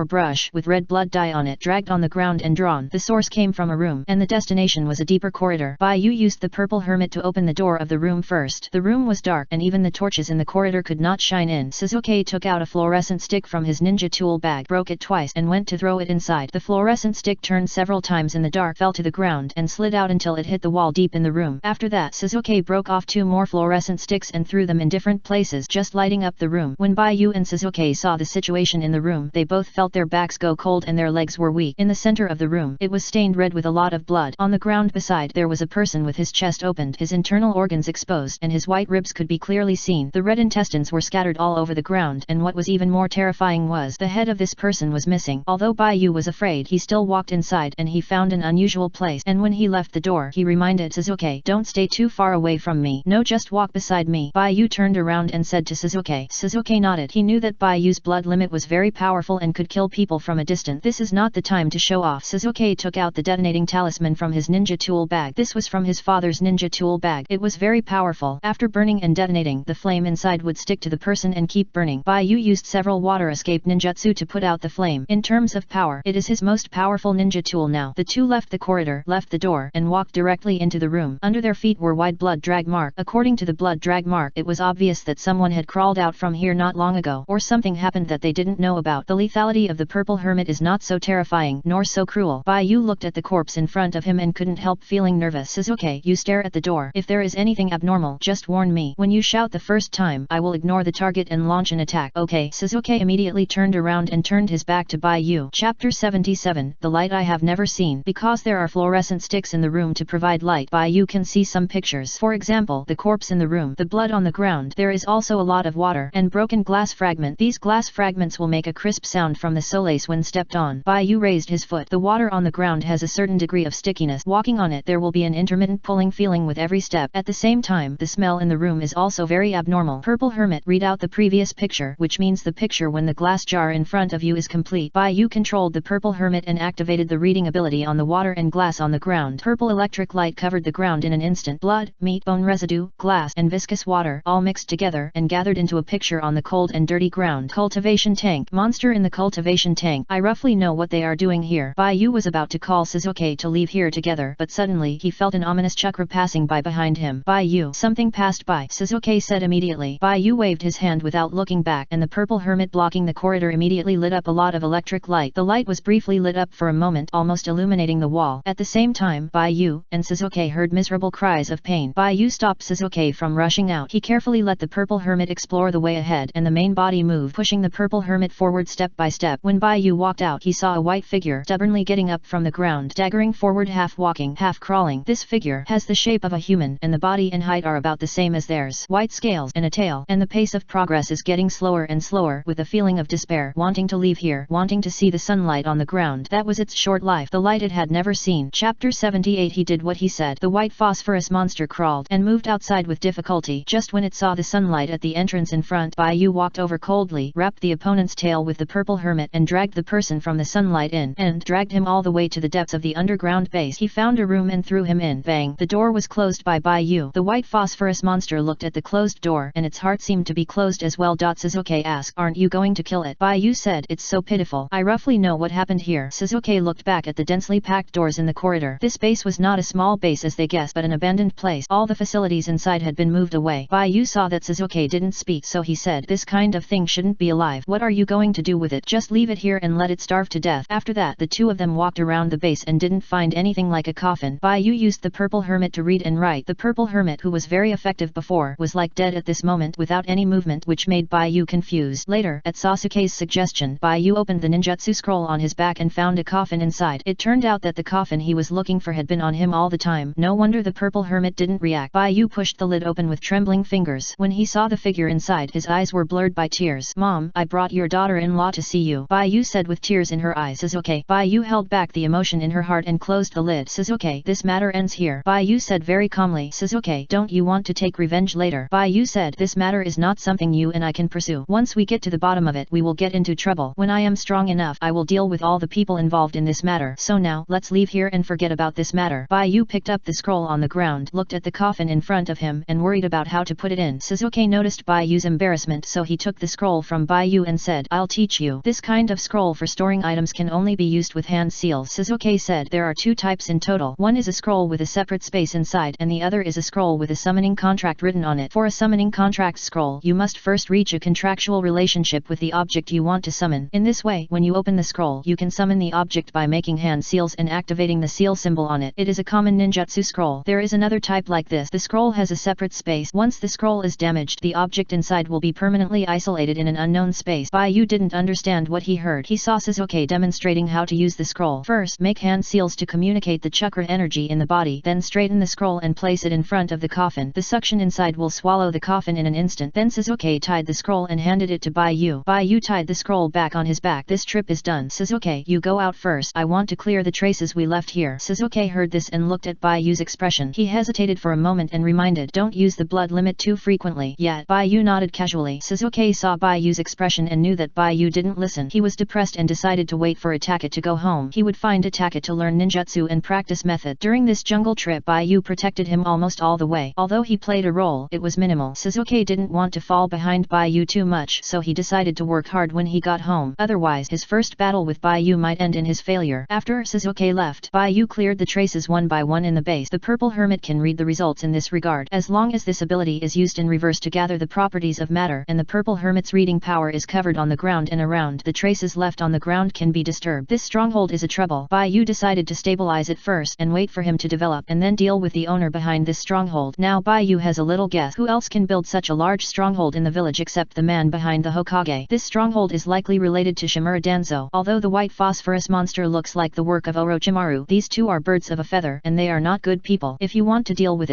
with red blood dye on it, dragged on the ground and drawn. The source came from a room, and the destination was a deeper corridor. Bai-yu used the purple hermit to open the door of the room first. The room was dark, and even the torches in the corridor could not shine in. Shizuke took out a fluorescent stick from his ninja tool bag, broke it twice, and went to throw it inside. The fluorescent stick turned several times in the dark, fell to the ground, and slid out until it hit the wall deep in the room. After that, Shizuke broke off 2 more fluorescent sticks and threw them in different places, just lighting up the room. When Bai-yu and Shizuke saw the situation in the room, they both felt their backs go cold and their legs were weak. In the center of the room, it was stained red with a lot of blood. On the ground beside, there was a person with his chest opened, his internal organs exposed, and his white ribs could be clearly seen. The red intestines were scattered all over the ground, and what was even more terrifying was, the head of this person was missing. Although Bai-yu was afraid, he still walked inside, and he found an unusual place, and when he left the door, he reminded Shizuke, don't stay too far away from me. No, just walk beside me. Bai-yu turned around and said to Shizuke. Shizuke nodded. He knew that Bai-yu's blood limit was very powerful and could kill people from a distance. This is not the time to show off. Shizuke took out the detonating talisman from his ninja tool bag. This This was from his father's ninja tool bag. It was very powerful. After burning and detonating, the flame inside would stick to the person and keep burning. Bai Yu used several water escape ninjutsu to put out the flame. In terms of power, it is his most powerful ninja tool now. The two left the corridor, left the door, and walked directly into the room. Under their feet were wide blood drag mark. According to the blood drag mark, it was obvious that someone had crawled out from here not long ago, or something happened that they didn't know about. The lethality of the purple hermit is not so terrifying, nor so cruel. Bai Yu looked at the corpse in front of him and couldn't help feeling nervous. Sasuke, you stare at the door. If there is anything abnormal, just warn me. When you shout the first time, I will ignore the target and launch an attack. Okay. Sasuke immediately turned around and turned his back to Bai Yu. Chapter 77, The Light I Have Never Seen. Because there are fluorescent sticks in the room to provide light, Bai Yu can see some pictures. For example, the corpse in the room, the blood on the ground. There is also a lot of water and broken glass fragment. These glass fragments will make a crisp sound from the soles when stepped on. Bai Yu raised his foot. The water on the ground has a certain degree of stickiness. Walking on it, there will be an intermittent pulling feeling with every step. At the same time, the smell in the room is also very abnormal. Purple hermit, read out the previous picture, which means the picture when the glass jar in front of you is complete. Bai Yu controlled the purple hermit and activated the reading ability on the water and glass on the ground. Purple electric light covered the ground in an instant. Blood, meat, bone residue, glass, and viscous water all mixed together and gathered into a picture on the cold and dirty ground. Cultivation tank. Monster in the cultivation tank. I roughly know what they are doing here. Bai Yu was about to call Sasuke to leave here together, but suddenly he felt an ominous chakra passing by behind him. Bai Yu, something passed by, Sasuke said immediately. Bai Yu waved his hand without looking back, and the purple hermit blocking the corridor immediately lit up a lot of electric light. The light was briefly lit up for a moment, almost illuminating the wall. At the same time, Bai Yu and Sasuke heard miserable cries of pain. Bai Yu stopped Sasuke from rushing out. He carefully let the purple hermit explore the way ahead, and the main body moved, pushing the purple hermit forward step by step. When Bai Yu walked out, he saw a white figure stubbornly getting up from the ground, staggering forward, half walking, half crawling. This figure has the shape of a human, and the body and height are about the same as theirs. White scales and a tail, and the pace of progress is getting slower and slower, with a feeling of despair, wanting to leave here, wanting to see the sunlight on the ground. That was its short life, the light it had never seen. Chapter 78. He did what he said. The white phosphorus monster crawled and moved outside with difficulty. Just when it saw the sunlight at the entrance in front, Bai Yu walked over coldly, wrapped the opponent's tail with the purple hermit, and dragged the person from the sunlight in, and dragged him all the way to the depths of the underground base. He found a room and threw him in. Bang! The door was closed by Bai Yu. The white phosphorus monster looked at the closed door, and its heart seemed to be closed as well. Sasuke asked, aren't you going to kill it? Bai Yu said, it's so pitiful. I roughly know what happened here. Sasuke looked back at the densely packed doors in the corridor. This base was not a small base as they guessed, but an abandoned place. All the facilities inside had been moved away. Bai Yu saw that Sasuke didn't speak, so he said, this kind of thing shouldn't be alive. What are you going to do with it? Just leave it here and let it starve to death. After that, the two of them walked around the base and didn't find anything like a coffin. Bai Yu used the purple hermit to read and write. The purple hermit, who was very effective before, was like dead at this moment, without any movement, which made Bai Yu confused. Later, at Sasuke's suggestion, Bai Yu opened the ninjutsu scroll on his back and found a coffin inside. It turned out that the coffin he was looking for had been on him all the time. No wonder the purple hermit didn't react. Bai Yu pushed the lid open with trembling fingers. When he saw the figure inside, his eyes were blurred by tears. Mom, I brought your daughter-in-law to see you, Bai Yu said with tears in her eyes. Sasuke. Bai Yu held back the emotion in her heart and closed the lid. Sasuke, this matter ends here, Bai Yu said very calmly. Sasuke, don't you want to take revenge later? Bai Yu said, this matter is not something you and I can pursue. Once we get to the bottom of it, we will get into trouble. When I am strong enough, I will deal with all the people involved in this matter. So now, let's leave here and forget about this matter. Bai Yu picked up the scroll on the ground, looked at the coffin in front of him, and worried about how to put it in. Sasuke noticed Bai Yu's embarrassment, so he took the scroll from Bai Yu and said, I'll teach you. This kind of scroll for storing items can only be used with hand seals. Sasuke said, there are two types in total. One is a scroll with a separate space inside, and the other is a scroll with a summoning contract written on it. For a summoning contract scroll, you must first reach a contractual relationship with the object you want to summon. In this way, when you open the scroll, you can summon the object by making hand seals and activating the seal symbol on it. It is a common ninjutsu scroll. There is another type like this. The scroll has a separate space. Once the scroll is damaged, the object inside will be permanently isolated in an unknown space. Bai Yu didn't understand what he heard. He saw Sasuke demonstrating how to use the scroll. First, make hand seals to communicate the chakra energy in the body, then straighten the scroll and place it in front of the coffin. The suction inside will swallow the coffin in an instant. Then Sasuke tied the scroll and handed it to Bai Yu. Bai Yu tied the scroll back on his back. This trip is done. Sasuke, you go out first. I want to clear the traces we left here. Sasuke heard this and looked at Bai Yu's expression. He hesitated for a moment and reminded, don't use the blood limit too frequently. Yet, Bai Yu nodded casually. Sasuke saw Bai Yu's expression and knew that Bai Yu didn't listen. He was depressed and decided to wait for Ataka to go home. He would find Ataka to learn ninjutsu and practice method. During this this jungle trip Baiyu protected him almost all the way. Although he played a role, it was minimal. Sasuke didn't want to fall behind Baiyu too much, so he decided to work hard when he got home. Otherwise, his first battle with Baiyu might end in his failure. After Sasuke left, Baiyu cleared the traces one by one in the base. The purple hermit can read the results in this regard. As long as this ability is used in reverse to gather the properties of matter, and the purple hermit's reading power is covered on the ground and around, the traces left on the ground can be disturbed. This stronghold is a trouble. Baiyu decided to stabilize it first and wait for him to develop, and then deal with the owner behind this stronghold. Now Baiyu has a little guess. Who else can build such a large stronghold in the village except the man behind the Hokage? This stronghold is likely related to Shimura Danzo. Although the white phosphorus monster looks like the work of Orochimaru, these two are birds of a feather, and they are not good people. If you want to deal with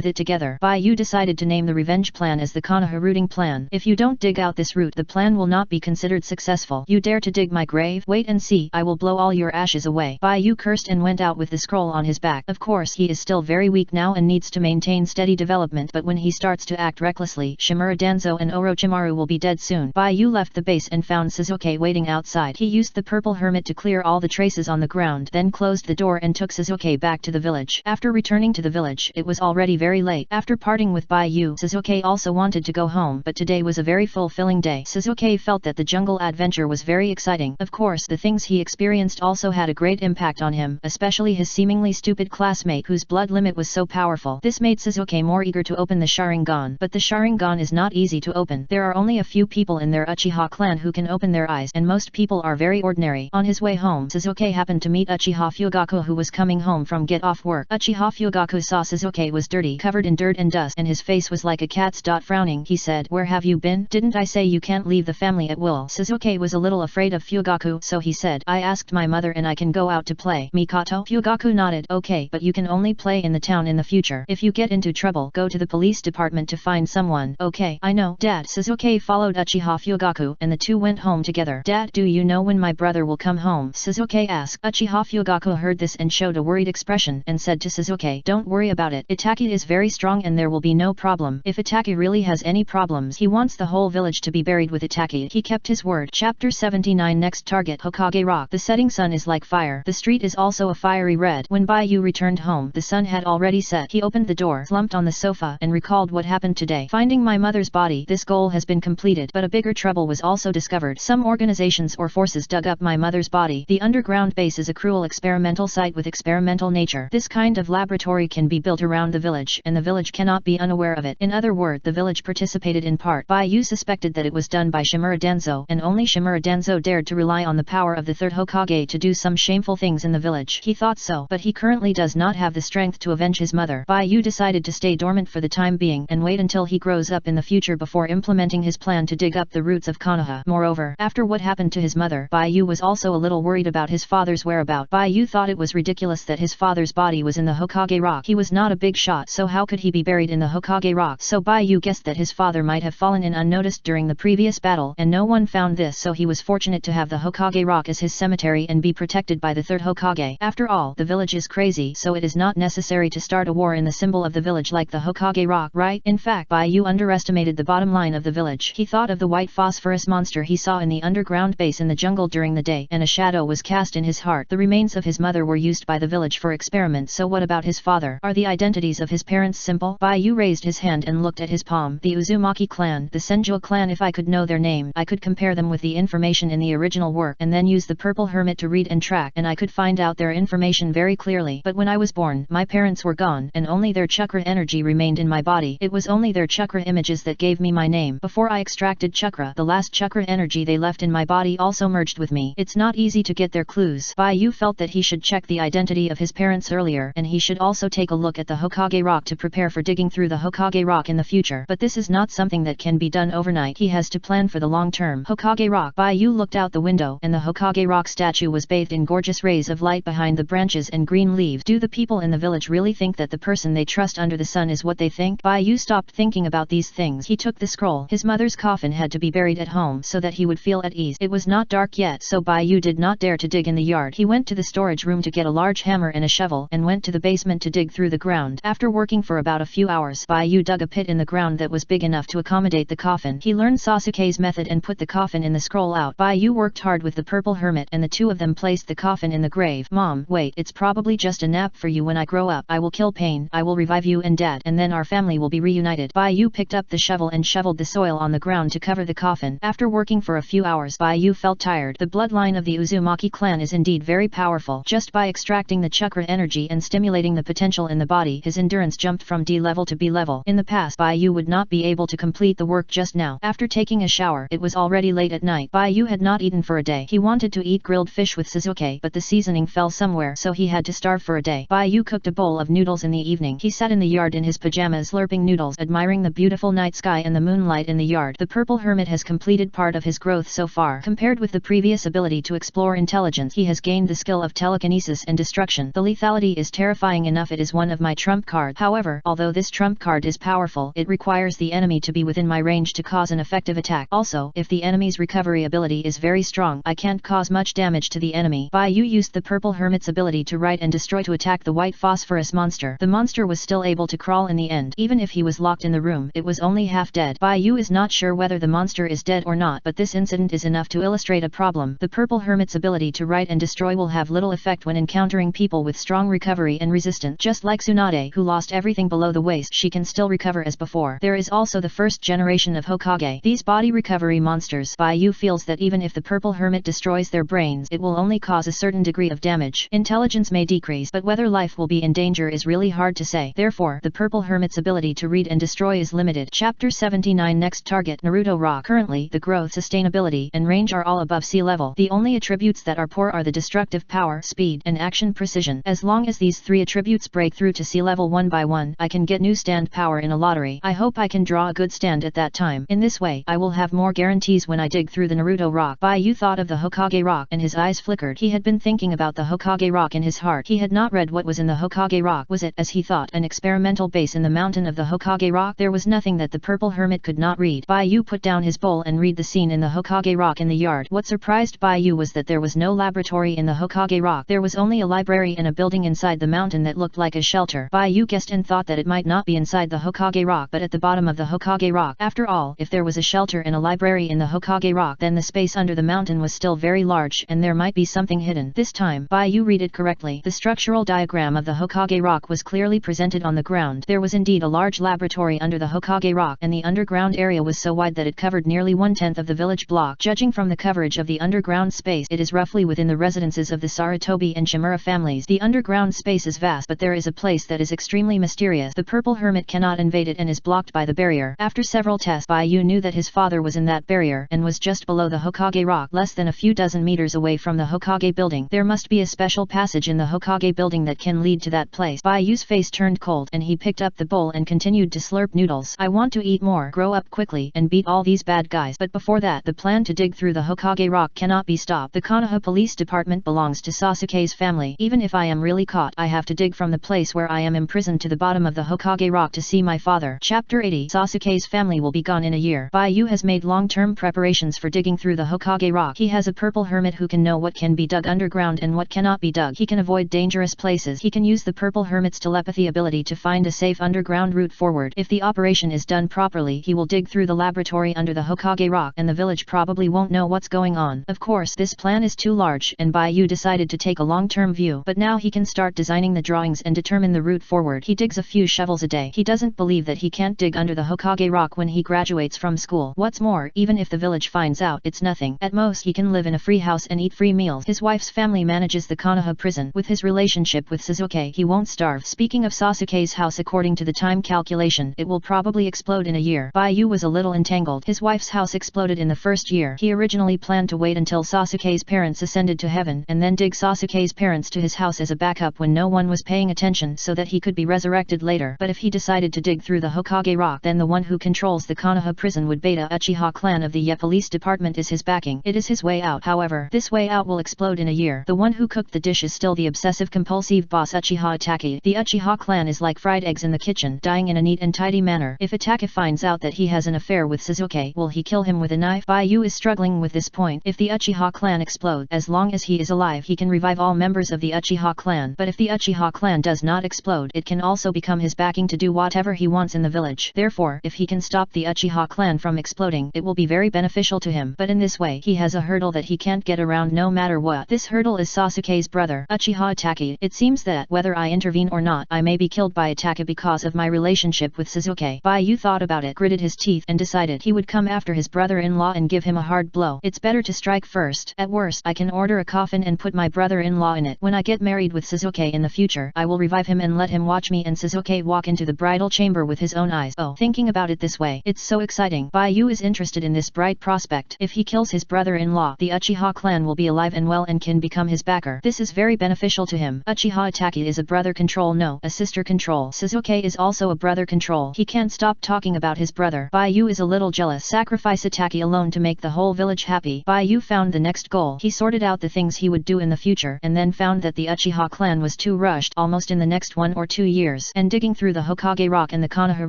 it together. Baiyu decided to name the revenge plan as the Konoha rooting plan. If you don't dig out this root, the plan will not be considered successful. You dare to dig my grave? Wait and see, I will blow all your ashes away. Baiyu cursed and went out with the scroll on his back. Of course he is still very weak now and needs to maintain steady development, but when he starts to act recklessly, Shimura Danzo and Orochimaru will be dead soon. Baiyu left the base and found Sasuke waiting outside. He used the purple hermit to clear all the traces on the ground, then closed the door and took Sasuke back to the village. After returning to the village, it was already very late. After parting with Baiyu, Sasuke also wanted to go home, but today was a very fulfilling day. Sasuke felt that the jungle adventure was very exciting. Of course, the things he experienced also had a great impact on him, especially his seemingly stupid classmate whose blood limit was so powerful. This made Sasuke more eager to open the Sharingan, but the Sharingan is not easy to open. There are only a few people in their Uchiha clan who can open their eyes, and most people are very ordinary. On his way home, Sasuke happened to meet Uchiha Fugaku, who was coming home from get off work. Uchiha Fugaku saw Sasuke was dirty, covered in dirt and dust, and his face was like a cat's. Frowning, he said, "Where have you been? Didn't I say you can't leave the family at will?" Sasuke was a little afraid of Fugaku, so he said, "I asked my mother and I can go out to play." Mikoto? Fugaku nodded. "Okay, but you can only play in the town in the future. If you get into trouble, go to the police department to find someone." "Okay, I know, Dad." Sasuke followed Uchiha Fugaku, and the two went home together. "Dad, do you know when my brother will come home?" Sasuke asked. Uchiha Fugaku heard this and showed a worried expression, and said to Sasuke, "Don't worry about it. Itachi is very strong and there will be no problem. If Itachi really has any problems, he wants the whole village to be buried with Itachi." He kept his word. Chapter 79. Next target, Hokage Rock. The setting sun is like fire. The street is also a fiery red. When Baiyu returned home, the sun had already set. He opened the door, slumped on the sofa, and recalled what happened today. Finding my mother's body. This goal has been completed, but a bigger trouble was also discovered. Some organizations or forces dug up my mother's body. The underground base is a cruel experimental site with experimental nature. This kind of laboratory can be built around the village, and the village cannot be unaware of it. In other words, the village participated in part. Baiyu suspected that it was done by Shimura Danzo, and only Shimura Danzo dared to rely on the power of the third Hokage to do some shameful things in the village. He thought so, but he currently does not have the strength to avenge his mother. Baiyu decided to stay dormant for the time being, and wait until he grows up in the future before implementing his plan to dig up the roots of Konoha. Moreover, after what happened to his mother, Baiyu was also a little worried about his father's whereabouts. Baiyu thought it was ridiculous that his father's body was in the Hokage Rock. He was not a big shot, so how could he be buried in the Hokage Rock? So Baiyu guessed that his father might have fallen in unnoticed during the previous battle, and no one found this, so he was fortunate to have the Hokage Rock as his cemetery and be protected by the third Hokage. After all, the village is crazy, so it is not necessary to start a war in the symbol of the village like the Hokage Rock, right? In fact, Baiyu underestimated the bottom line of the village. He thought of the white phosphorus monster he saw in the underground base in the jungle during the day, and a shadow was cast in his heart. The remains of his mother were used by the village for experiments, so what about his father? Are the identities of his parents simple? Baiyu raised his hand and looked at his palm. The Uzumaki clan, the Senju clan. If I could know their name, I could compare them with the information in the original work, and then use the purple hermit to read and track, and I could find out their information very clearly. But when I was born, my parents were gone, and only their chakra energy remained in my body. It was only their chakra images that gave me my name. Before I extracted chakra, the last chakra energy they left in my body also merged with me. It's not easy to get their clues. Baiyu felt that he should check the identity of his parents earlier, and he should also take a look at the Hokage Rock to prepare for digging through the Hokage Rock in the future. But this is not something that can be done overnight. He has to plan for the long term. Hokage Rock. Baiyu looked out the window, and the Hokage Rock statue was bathed in gorgeous rays of light behind the branches and green leaves. Do the people in the village really think that the person they trust under the sun is what they think? Baiyu stopped thinking about these things. He took the scroll. His mother's coffin had to be buried at home so that he would feel at ease. It was not dark yet, so Baiyu did not dare to dig in the yard. He went to the storage room to get a large hammer and a shovel, and went to the basement to dig through the ground. After working for about a few hours, Baiyu dug a pit in the ground that was big enough to accommodate the coffin. He learned Sasuke's method and put the coffin in the scroll out. Baiyu worked hard with the purple hermit, and the two of them placed the coffin in the grave. Mom, wait, it's probably just a nap. up for you when I grow up. I will kill Pain, I will revive you and Dad, and then our family will be reunited. Bai Yu picked up the shovel and shoveled the soil on the ground to cover the coffin. After working for a few hours, Bai Yu felt tired. The bloodline of the Uzumaki clan is indeed very powerful. Just by extracting the chakra energy and stimulating the potential in the body, his endurance jumped from D level to B level. In the past, Bai Yu would not be able to complete the work just now. After taking a shower, it was already late at night. Bai Yu had not eaten for a day. He wanted to eat grilled fish with Suzuki, but the seasoning fell somewhere, so he had to starve for a day. Bai Yu cooked a bowl of noodles in the evening. He sat in the yard in his pajamas slurping noodles, admiring the beautiful night sky and the moonlight in the yard. The purple hermit has completed part of his growth so far. Compared with the previous ability to explore intelligence, he has gained the skill of telekinesis and destruction. The lethality is terrifying enough. It is one of my trump cards. However, although this trump card is powerful, it requires the enemy to be within my range to cause an effective attack. Also, if the enemy's recovery ability is very strong, I can't cause much damage to the enemy. Bai Yu used the purple hermit's ability to write and destroy to attack the white phosphorus monster. The monster was still able to crawl in the end. Even if he was locked in the room, it was only half dead. Bai Yu is not sure whether the monster is dead or not, but this incident is enough to illustrate a problem. The purple hermit's ability to write and destroy will have little effect when encountering people with strong recovery and resistance. Just like Tsunade, who lost everything below the waist, she can still recover as before. There is also the first generation of Hokage. These body recovery monsters. Bai Yu feels that even if the purple hermit destroys their brains, it will only cause a certain degree of damage. Intelligence may decrease, but whether life will be in danger is really hard to say. Therefore, the purple hermit's ability to read and destroy is limited. Chapter 79. Next target, Naruto Rock. Currently, the growth, sustainability, and range are all above sea level. The only attributes that are poor are the destructive power, speed, and action precision. As long as these three attributes break through to sea level one by one, I can get new stand power in a lottery. I hope I can draw a good stand at that time. In this way, I will have more guarantees when I dig through the Naruto Rock. Bai Yu thought of the Hokage Rock and his eyes flickered. He had been thinking about the Hokage Rock in his heart. He had not read what was in the Hokage Rock. Was it, as he thought, an experimental base in the mountain of the Hokage Rock? There was nothing that the purple hermit could not read. Bai Yu put down his bowl and read the scene in the Hokage Rock in the yard. What surprised Bai Yu was that there was no laboratory in the Hokage Rock. There was only a library and a building inside the mountain that looked like a shelter. Bai Yu guessed and thought that it might not be inside the Hokage Rock, but at the bottom of the Hokage Rock. After all, if there was a shelter and a library in the Hokage Rock, then the space under the mountain was still very large, and there might be something hidden. This time, Bai Yu read it correctly. The structural diagram of the Hokage Rock was clearly presented on the ground. There was indeed a large laboratory under the Hokage Rock, and the underground area was so wide that it covered nearly 1/10 of the village block. Judging from the coverage of the underground space, it is roughly within the residences of the Sarutobi and Shimura families. The underground space is vast, but there is a place that is extremely mysterious. The purple hermit cannot invade it and is blocked by the barrier. After several tests, Bai Yu knew that his father was in that barrier and was just below the Hokage Rock, less than a few dozen meters away from the Hokage building. There must be a special passage in the Hokage building that can lead to that place. Bai Yu's face turned cold and he picked up the bowl and continued to slurp noodles. I want to eat more, grow up quickly, and beat all these bad guys. But before that, the plan to dig through the Hokage Rock cannot be stopped. The Konoha police department belongs to Sasuke's family. Even if I am really caught, I have to dig from the place where I am imprisoned to the bottom of the Hokage Rock to see my father. Chapter 80. Sasuke's family will be gone in a year. Bai Yu has made long-term preparations for digging through the Hokage Rock. He has a purple hermit who can know what can be dug underground and what cannot be dug. He can avoid dangerous places. He can use the purple hermit's telepathy ability to find a safe underground route forward. If the operation is done properly, he will dig through the laboratory under the Hokage Rock, and the village probably won't know what's going on. Of course, this plan is too large, and Bai Yu decided to take a long-term view. But now he can start designing the drawings and determine the route forward. He digs a few shovels a day. He doesn't believe that he can't dig under the Hokage Rock when he graduates from school. What's more, even if the village finds out, it's nothing. At most, he can live in a free house and eat free meals. His wife's family manages the Konoha prison. With his relationship with Sasuke, he won't starve. Speaking of Sasuke's house, according to the time calculation, it will probably explode in a year. Bai Yu was a little entangled. His wife's house exploded in the first year. He originally planned to wait until Sasuke's parents ascended to heaven and then dig Sasuke's parents to his house as a backup when no one was paying attention so that he could be resurrected later. But if he decided to dig through the Hokage Rock, then the one who controls the Konoha prison would Beta Uchiha clan of the Ye police department is his backing. It is his way out. However, this way out will explode in a year. The one who cooked the dish is still the obsessive compulsive boss Uchiha Itachi. The Uchiha clan is like fried eggs in the kitchen, dying in a neat and tidy manner. If Itachi finds out that he has an affair with Sasuke, will he kill him with a knife? Bai Yu is struggling with this point. If the Uchiha clan explodes, as long as he is alive, he can revive all members of the Uchiha clan. But if the Uchiha clan does not explode, it can also become his backing to do whatever he wants in the village. Therefore, if he can stop the Uchiha clan from exploding, it will be very beneficial to him. But in this way, he has a hurdle that he can't get around no matter what. This hurdle is Sasuke's brother, Uchiha Itachi. It It seems that, whether I intervene or not, I may be killed by Itaka because of my relationship with Shizuke. Baiyu thought about it, gritted his teeth and decided he would come after his brother-in-law and give him a hard blow. It's better to strike first. At worst, I can order a coffin and put my brother-in-law in it. When I get married with Shizuke in the future, I will revive him and let him watch me and Shizuke walk into the bridal chamber with his own eyes. Oh, thinking about it this way, it's so exciting. Baiyu is interested in this bright prospect. If he kills his brother-in-law, the Uchiha clan will be alive and well and can become his backer. This is very beneficial to him. Uchiha Itaki is a brother control, no, a sister control. Shizuke is also a brother control. He can't stop talking about his brother. Baiyu is a little jealous. Sacrifice Itaki alone to make the whole village happy. Baiyu found the next goal. He sorted out the things he would do in the future and then found that the Uchiha clan was too rushed almost in the next 1 or 2 years. And digging through the Hokage rock and the Konoha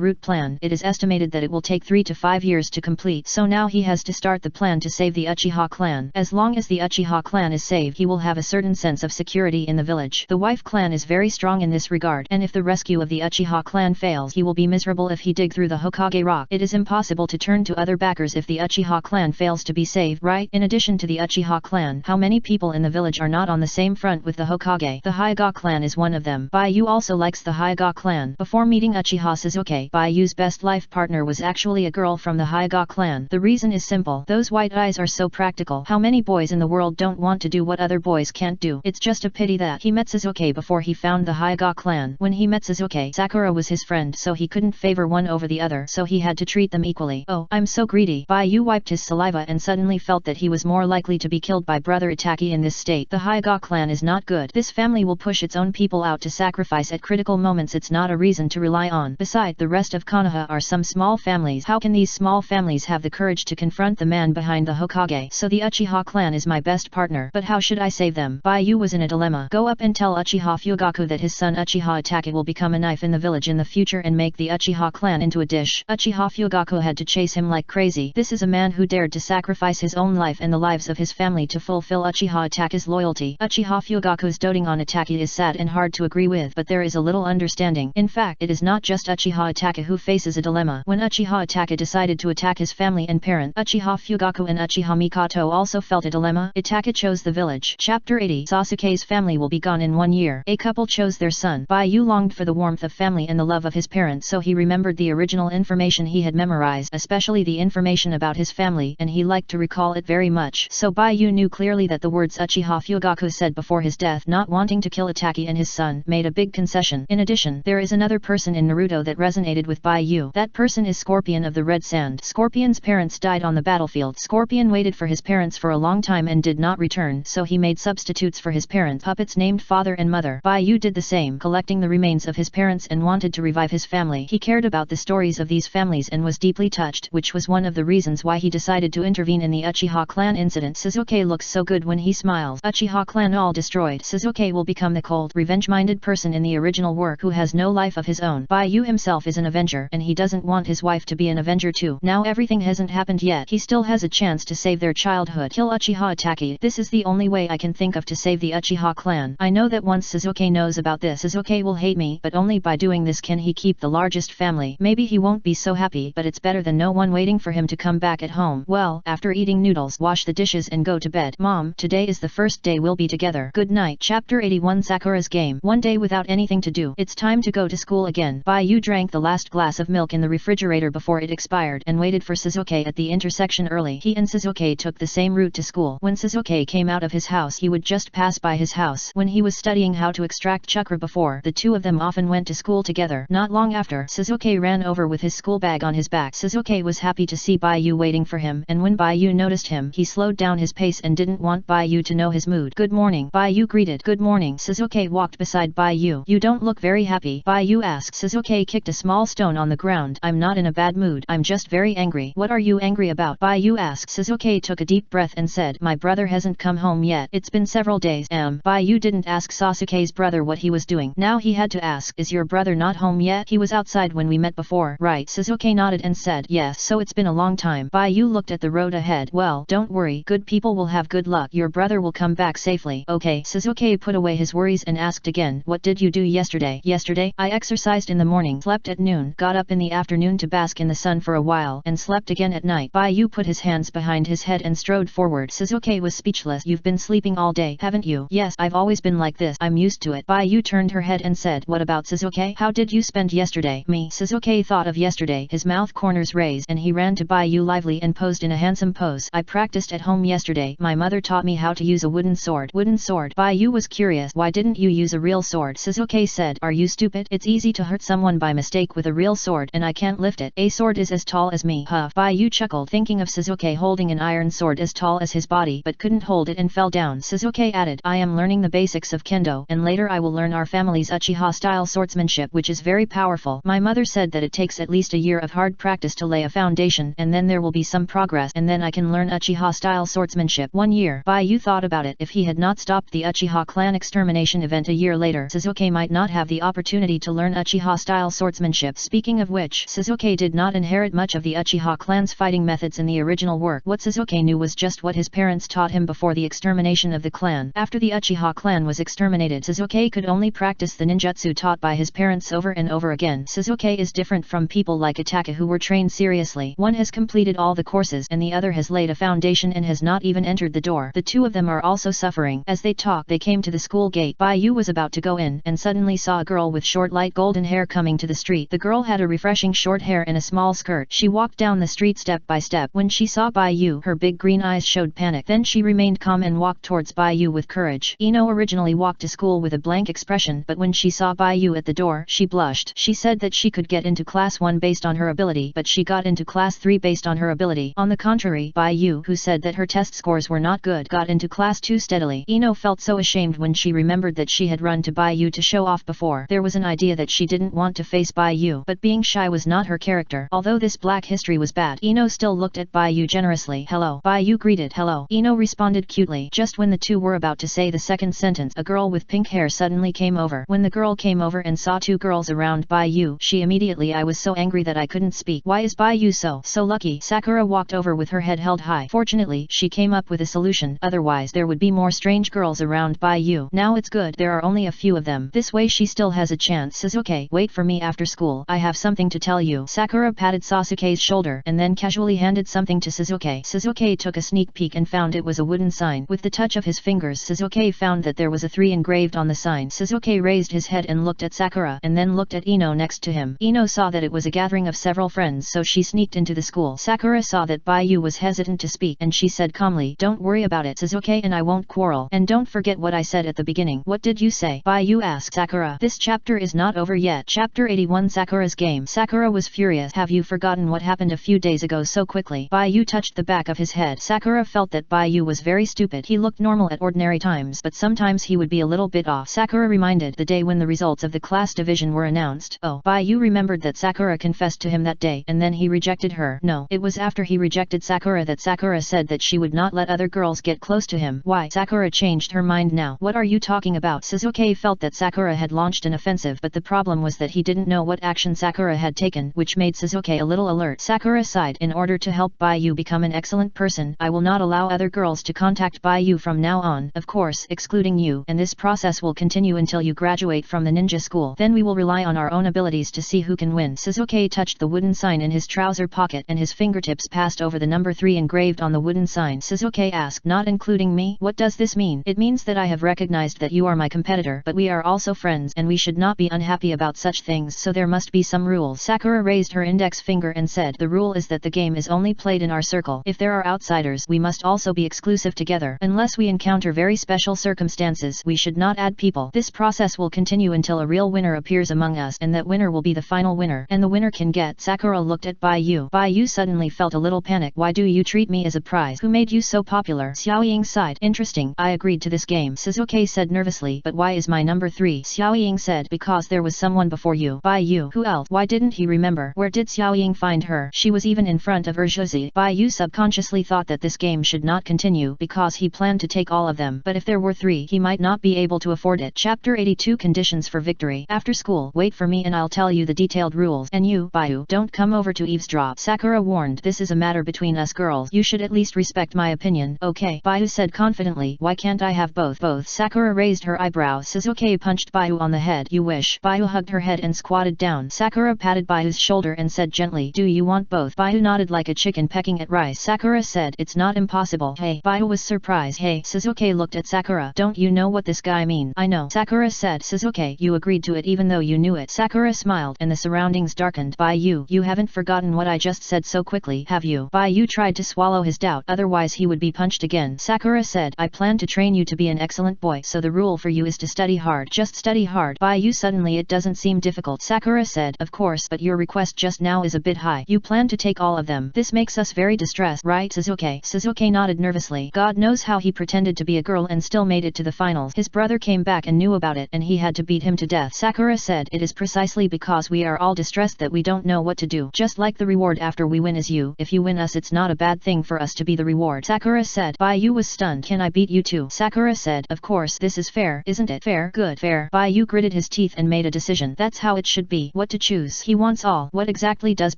route plan, it is estimated that it will take 3 to 5 years to complete. So now he has to start the plan to save the Uchiha clan. As long as the Uchiha clan is saved, he will have a certain sense of security in the village. The wife clan is very strong in this regard, and if the rescue of the Uchiha clan fails, he will be miserable if he dig through the Hokage rock. It is impossible to turn to other backers if the Uchiha clan fails to be saved, right? In addition to the Uchiha clan, how many people in the village are not on the same front with the Hokage? The Hyuga clan is one of them. Baiyu also likes the Hyuga clan. Before meeting Uchiha Shizuke, Baiyu's best life partner was actually a girl from the Hyuga clan. The reason is simple. Those white eyes are so practical. How many boys in the world don't want to do what other boys can't do? It's just a pity that he met Shizuke before he found the Hyuga clan. When he met Shizuke, Sakura was his friend, so he couldn't favor one over the other, so he had to treat them equally. Oh, I'm so greedy. Baiyu wiped his saliva and suddenly felt that he was more likely to be killed by brother Itaki in this state. The Hyuga clan is not good. This family will push its own people out to sacrifice at critical moments. It's not a reason to rely on. Besides, the rest of Konoha are some small families. How can these small families have the courage to confront the man behind the Hokage? So the Uchiha clan is my best partner. But how should I save them? Baiyu was in a dilemma. Go up and tell Uchiha Fugaku that his son Uchiha Itaki will become a knife in the village in the future and make the Uchiha clan into a dish. Uchiha Fugaku had to chase him like crazy. This is a man who dared to sacrifice his own life and the lives of his family to fulfill Uchiha Itaki's loyalty. Uchiha Fugaku's doting on Itaki is sad and hard to agree with, but there is a little understanding. In fact, it is not just Uchiha Itaki who faces a dilemma. When Uchiha Itaki decided to attack his family and parent, Uchiha Fugaku and Uchiha Mikoto also felt a dilemma. Itaki chose the village. Chapter 80. Sasuke's family will be gone in 1 year. A couple chose their son. Baiyu longed for the warmth of family and the love of his parents, so he remembered the original information he had memorized, especially the information about his family, and he liked to recall it very much. So Baiyu knew clearly that the words Uchiha Fugaku said before his death, not wanting to kill Itaki and his son, made a big concession. In addition, there is another person in Naruto that resonated with Baiyu. That person is Scorpion of the Red Sand. Scorpion's parents died on the battlefield. Scorpion waited for his parents for a long time and did not return, so he made substitutes for his parents, puppets named father and mother. Baiyu did the same, collecting the remains of his parents and wanted to revive his family. He cared about the stories of these families and was deeply touched, which was one of the reasons why he decided to intervene in the Uchiha clan incident. Shizuke looks so good when he smiles. Uchiha clan all destroyed. Shizuke will become the cold, revenge-minded person in the original work who has no life of his own. Baiyu himself is an avenger, and he doesn't want his wife to be an avenger too. Now everything hasn't happened yet. He still has a chance to save their childhood. Kill Uchiha Itaki. This is the only way I can think of to save the Uchiha clan. I know that once Shizuke knows about this, Shizuke will hate me, but only by doing this can he keep the largest family. Maybe he won't be so happy, but it's better than no one waiting for him to come back at home. Well, after eating noodles, wash the dishes and go to bed. Mom, today is the first day we'll be together. Good night. Chapter 81. Sakura's game. One day without anything to do. It's time to go to school again. Baiyu drank the last glass of milk in the refrigerator before it expired and waited for Shizuke at the intersection early. He and Shizuke took the same route to school. When Shizuke came out of his house, he would just pass by his house. When he was studying how to extract chakra before, the two of them often went to school together. Not long after, Shizuke ran over with his school bag on his back. Shizuke was happy to see Baiyu waiting for him, and when Baiyu noticed him, he slowed down his pace and didn't want Baiyu to know his mood. Good morning. Baiyu greeted. Good morning. Shizuke walked beside Baiyu. You don't look very happy. Baiyu asked. Shizuke kicked a small stone on the ground. I'm not in a bad mood. I'm just very angry. What are you angry about? Baiyu asked. Shizuke took a deep breath and said, my brother hasn't come home yet. It's been several days. Baiyu didn't ask Sasuke's brother what he was doing. Now he had to ask, is your brother not home yet? He was outside when we met before. Right. Shizuke nodded and said, yes, so it's been a long time. Baiyu looked at the road ahead. Well, don't worry. Good people will have good luck. Your brother will come back safely. Okay. Shizuke put away his worries and asked again, what did you do yesterday? Yesterday, I exercised in the morning, slept at noon, got up in the afternoon to bask in the sun for a while, and slept again at night. Baiyu put his hands behind his head and strode forward. Shizuke was speechless. You've been sleeping all day, haven't you? Yes, I've always been like this. yes, I'm used to it. Baiyu turned her head and said, what about Sasuke? How did you spend yesterday? Me. Sasuke thought of yesterday, his mouth corners raised and he ran to Baiyu lively and posed in a handsome pose. I practiced at home yesterday. My mother taught me how to use a wooden sword. Wooden sword? Baiyu was curious. Why didn't you use a real sword? Sasuke said, are you stupid? It's easy to hurt someone by mistake with a real sword and I can't lift it. A sword is as tall as me. Huh. Baiyu chuckled, thinking of Sasuke holding an iron sword as tall as his body but couldn't hold it and fell down. Sasuke added, I am learning the basics of kendo and later I will learn our family's Uchiha style swordsmanship which is very powerful. My mother said that it takes at least a year of hard practice to lay a foundation and then there will be some progress and then I can learn Uchiha style swordsmanship. 1 year. Baiyu thought about it. If he had not stopped the Uchiha clan extermination event a year later, Sasuke might not have the opportunity to learn Uchiha style swordsmanship. Speaking of which, Sasuke did not inherit much of the Uchiha clan's fighting methods in the original work. What Sasuke knew was just what his parents taught him before the extermination of the clan. After the Uchiha clan was exterminated, Sasuke could only practice the ninjutsu taught by his parents over and over again. Sasuke is different from people like Itachi who were trained seriously. One has completed all the courses and the other has laid a foundation and has not even entered the door. The two of them are also suffering. As they talked, they came to the school gate. Baiyu was about to go in and suddenly saw a girl with short light golden hair coming to the street. The girl had a refreshing short hair and a small skirt. She walked down the street step by step. When she saw Baiyu, her big green eyes showed panic. Then she remained calm and walked towards Baiyu with courage. Ino originally walked to school with a blank expression, but when she saw Baiyu at the door, she blushed. She said that she could get into class 1 based on her ability, but she got into class 3 based on her ability. On the contrary, Baiyu, who said that her test scores were not good, got into class 2 steadily. Ino felt so ashamed when she remembered that she had run to Baiyu to show off before. There was an idea that she didn't want to face Baiyu, but being shy was not her character. Although this black history was bad, Ino still looked at Baiyu generously. Hello. Baiyu greeted. Hello. Ino responded cutely. Just when the two were about to say the second sentence, a girl with pink hair suddenly came over. When the girl came over and saw two girls around Baiyu, she immediately, I was so angry that I couldn't speak. Why is Baiyu so lucky? Sakura walked over with her head held high. Fortunately, she came up with a solution, otherwise there would be more strange girls around Baiyu. Now it's good, there are only a few of them. This way she still has a chance. Sasuke, wait for me after school. I have something to tell you. Sakura patted Sasuke's shoulder and then casually handed something to Sasuke. Sasuke took a sneak peek and found it was a wooden sign. With the touch of his fingers, Sasuke found that there was a 3 engraved on the sign. Sasuke raised his head and looked at Sakura and then looked at Ino next to him. Ino saw that it was a gathering of several friends, so she sneaked into the school. Sakura saw that Baiyu was hesitant to speak and she said calmly, don't worry about it, Sasuke, and I won't quarrel. And don't forget what I said at the beginning. What did you say? Baiyu asked Sakura. This chapter is not over yet. Chapter 81, Sakura's game. Sakura was furious. Have you forgotten what happened a few days ago so quickly? Baiyu touched the back of his head. Sakura felt that Baiyu was very stupid. He looked normal at ordinary times, but sometimes he would be a little bit off. Sakura reminded the day when the results of the class division were announced. Oh, Baiyu remembered that Sakura confessed to him that day, and then he rejected her. No, it was after he rejected Sakura that Sakura said that she would not let other girls get close to him. Why? Sakura changed her mind now. What are you talking about? Sasuke felt that Sakura had launched an offensive, but the problem was that he didn't know what action Sakura had taken, which made Sasuke a little alert. Sakura sighed. In order to help Baiyu become an excellent person, I will not allow other girls to contact Baiyu from now on, of course, excluding you, and this process will continue until you graduate from the ninja school. Then we will rely on our own abilities to see who can win. Sasuke touched the wooden sign in his trouser pocket and his fingertips passed over the number 3 engraved on the wooden sign. Sasuke asked, not including me? What does this mean? It means that I have recognized that you are my competitor, but we are also friends and we should not be unhappy about such things, so there must be some rules. Sakura raised her index finger and said, the rule is that the game is only played in our circle. If there are outsiders, we must also be exclusive together. Unless we encounter very special circumstances, we should not add people. This process will continue until a real winner appears among us, and that winner will be the final winner, and the winner can get. Sakura looked at Baiyu. Baiyu suddenly felt a little panic. Why do you treat me as a prize? Who made you so popular? Xiaoying sighed. Interesting. I agreed to this game. Sasuke said nervously. But why is my number 3? Xiaoying said, because there was someone before you. Baiyu. Who else? Why didn't he remember? Where did Xiaoying find her? She was even in front of Urjuzi. Baiyu subconsciously thought that this game should not continue because he planned to take all of them, but if there were 3, he might not be able to afford it. Chapter 82, Conditions for Victory. After school, wait for me and I'll tell you the detailed rules. And you, Baiyu, don't come over to eavesdrop. Sakura warned, this is a matter between us girls. You should at least respect my opinion. Okay, Baiyu said confidently. Why can't I have both? Both. Sakura raised her eyebrows. Sasuke punched Baiyu on the head. You wish. Baiyu hugged her head and squatted down. Sakura patted Baiu's shoulder and said gently, do you want both? Baiyu nodded like a chicken pecking at rice. Sakura said, it's not impossible. Hey. Baiyu was surprised. Hey. Sasuke looked at Sakura. Don't you know what this guy mean? I know, Sakura said. Sasuke, you agreed to it even though you knew it. Sakura smiled and the surroundings darkened. You haven't forgotten what I just said so quickly, have you? You tried to swallow his doubt, otherwise he would be punched again. Sakura said, I plan to train you to be an excellent boy, so the rule for you is to study hard. Just study hard. You suddenly it doesn't seem difficult. Sakura said, of course, but your request just now is a bit high. You plan to take all of them. This makes us very distressed, right Sasuke? Sasuke nodded nervously. God knows how he pretended to be a girl and still made it to the finals. His brother came back and knew about it and he had to beat him to death. Sakura said, it is precisely because we are all distressed that we don't know what to do. Just like the reward after we win is you. If you win us, it's not a bad thing for us to be the reward. Sakura said. Yu was stunned. Can I beat you too? Sakura said, of course, this is fair, isn't it? Fair, good, fair. Yu gritted his teeth and made a decision. That's how it should be. What to choose? He wants all. What exactly does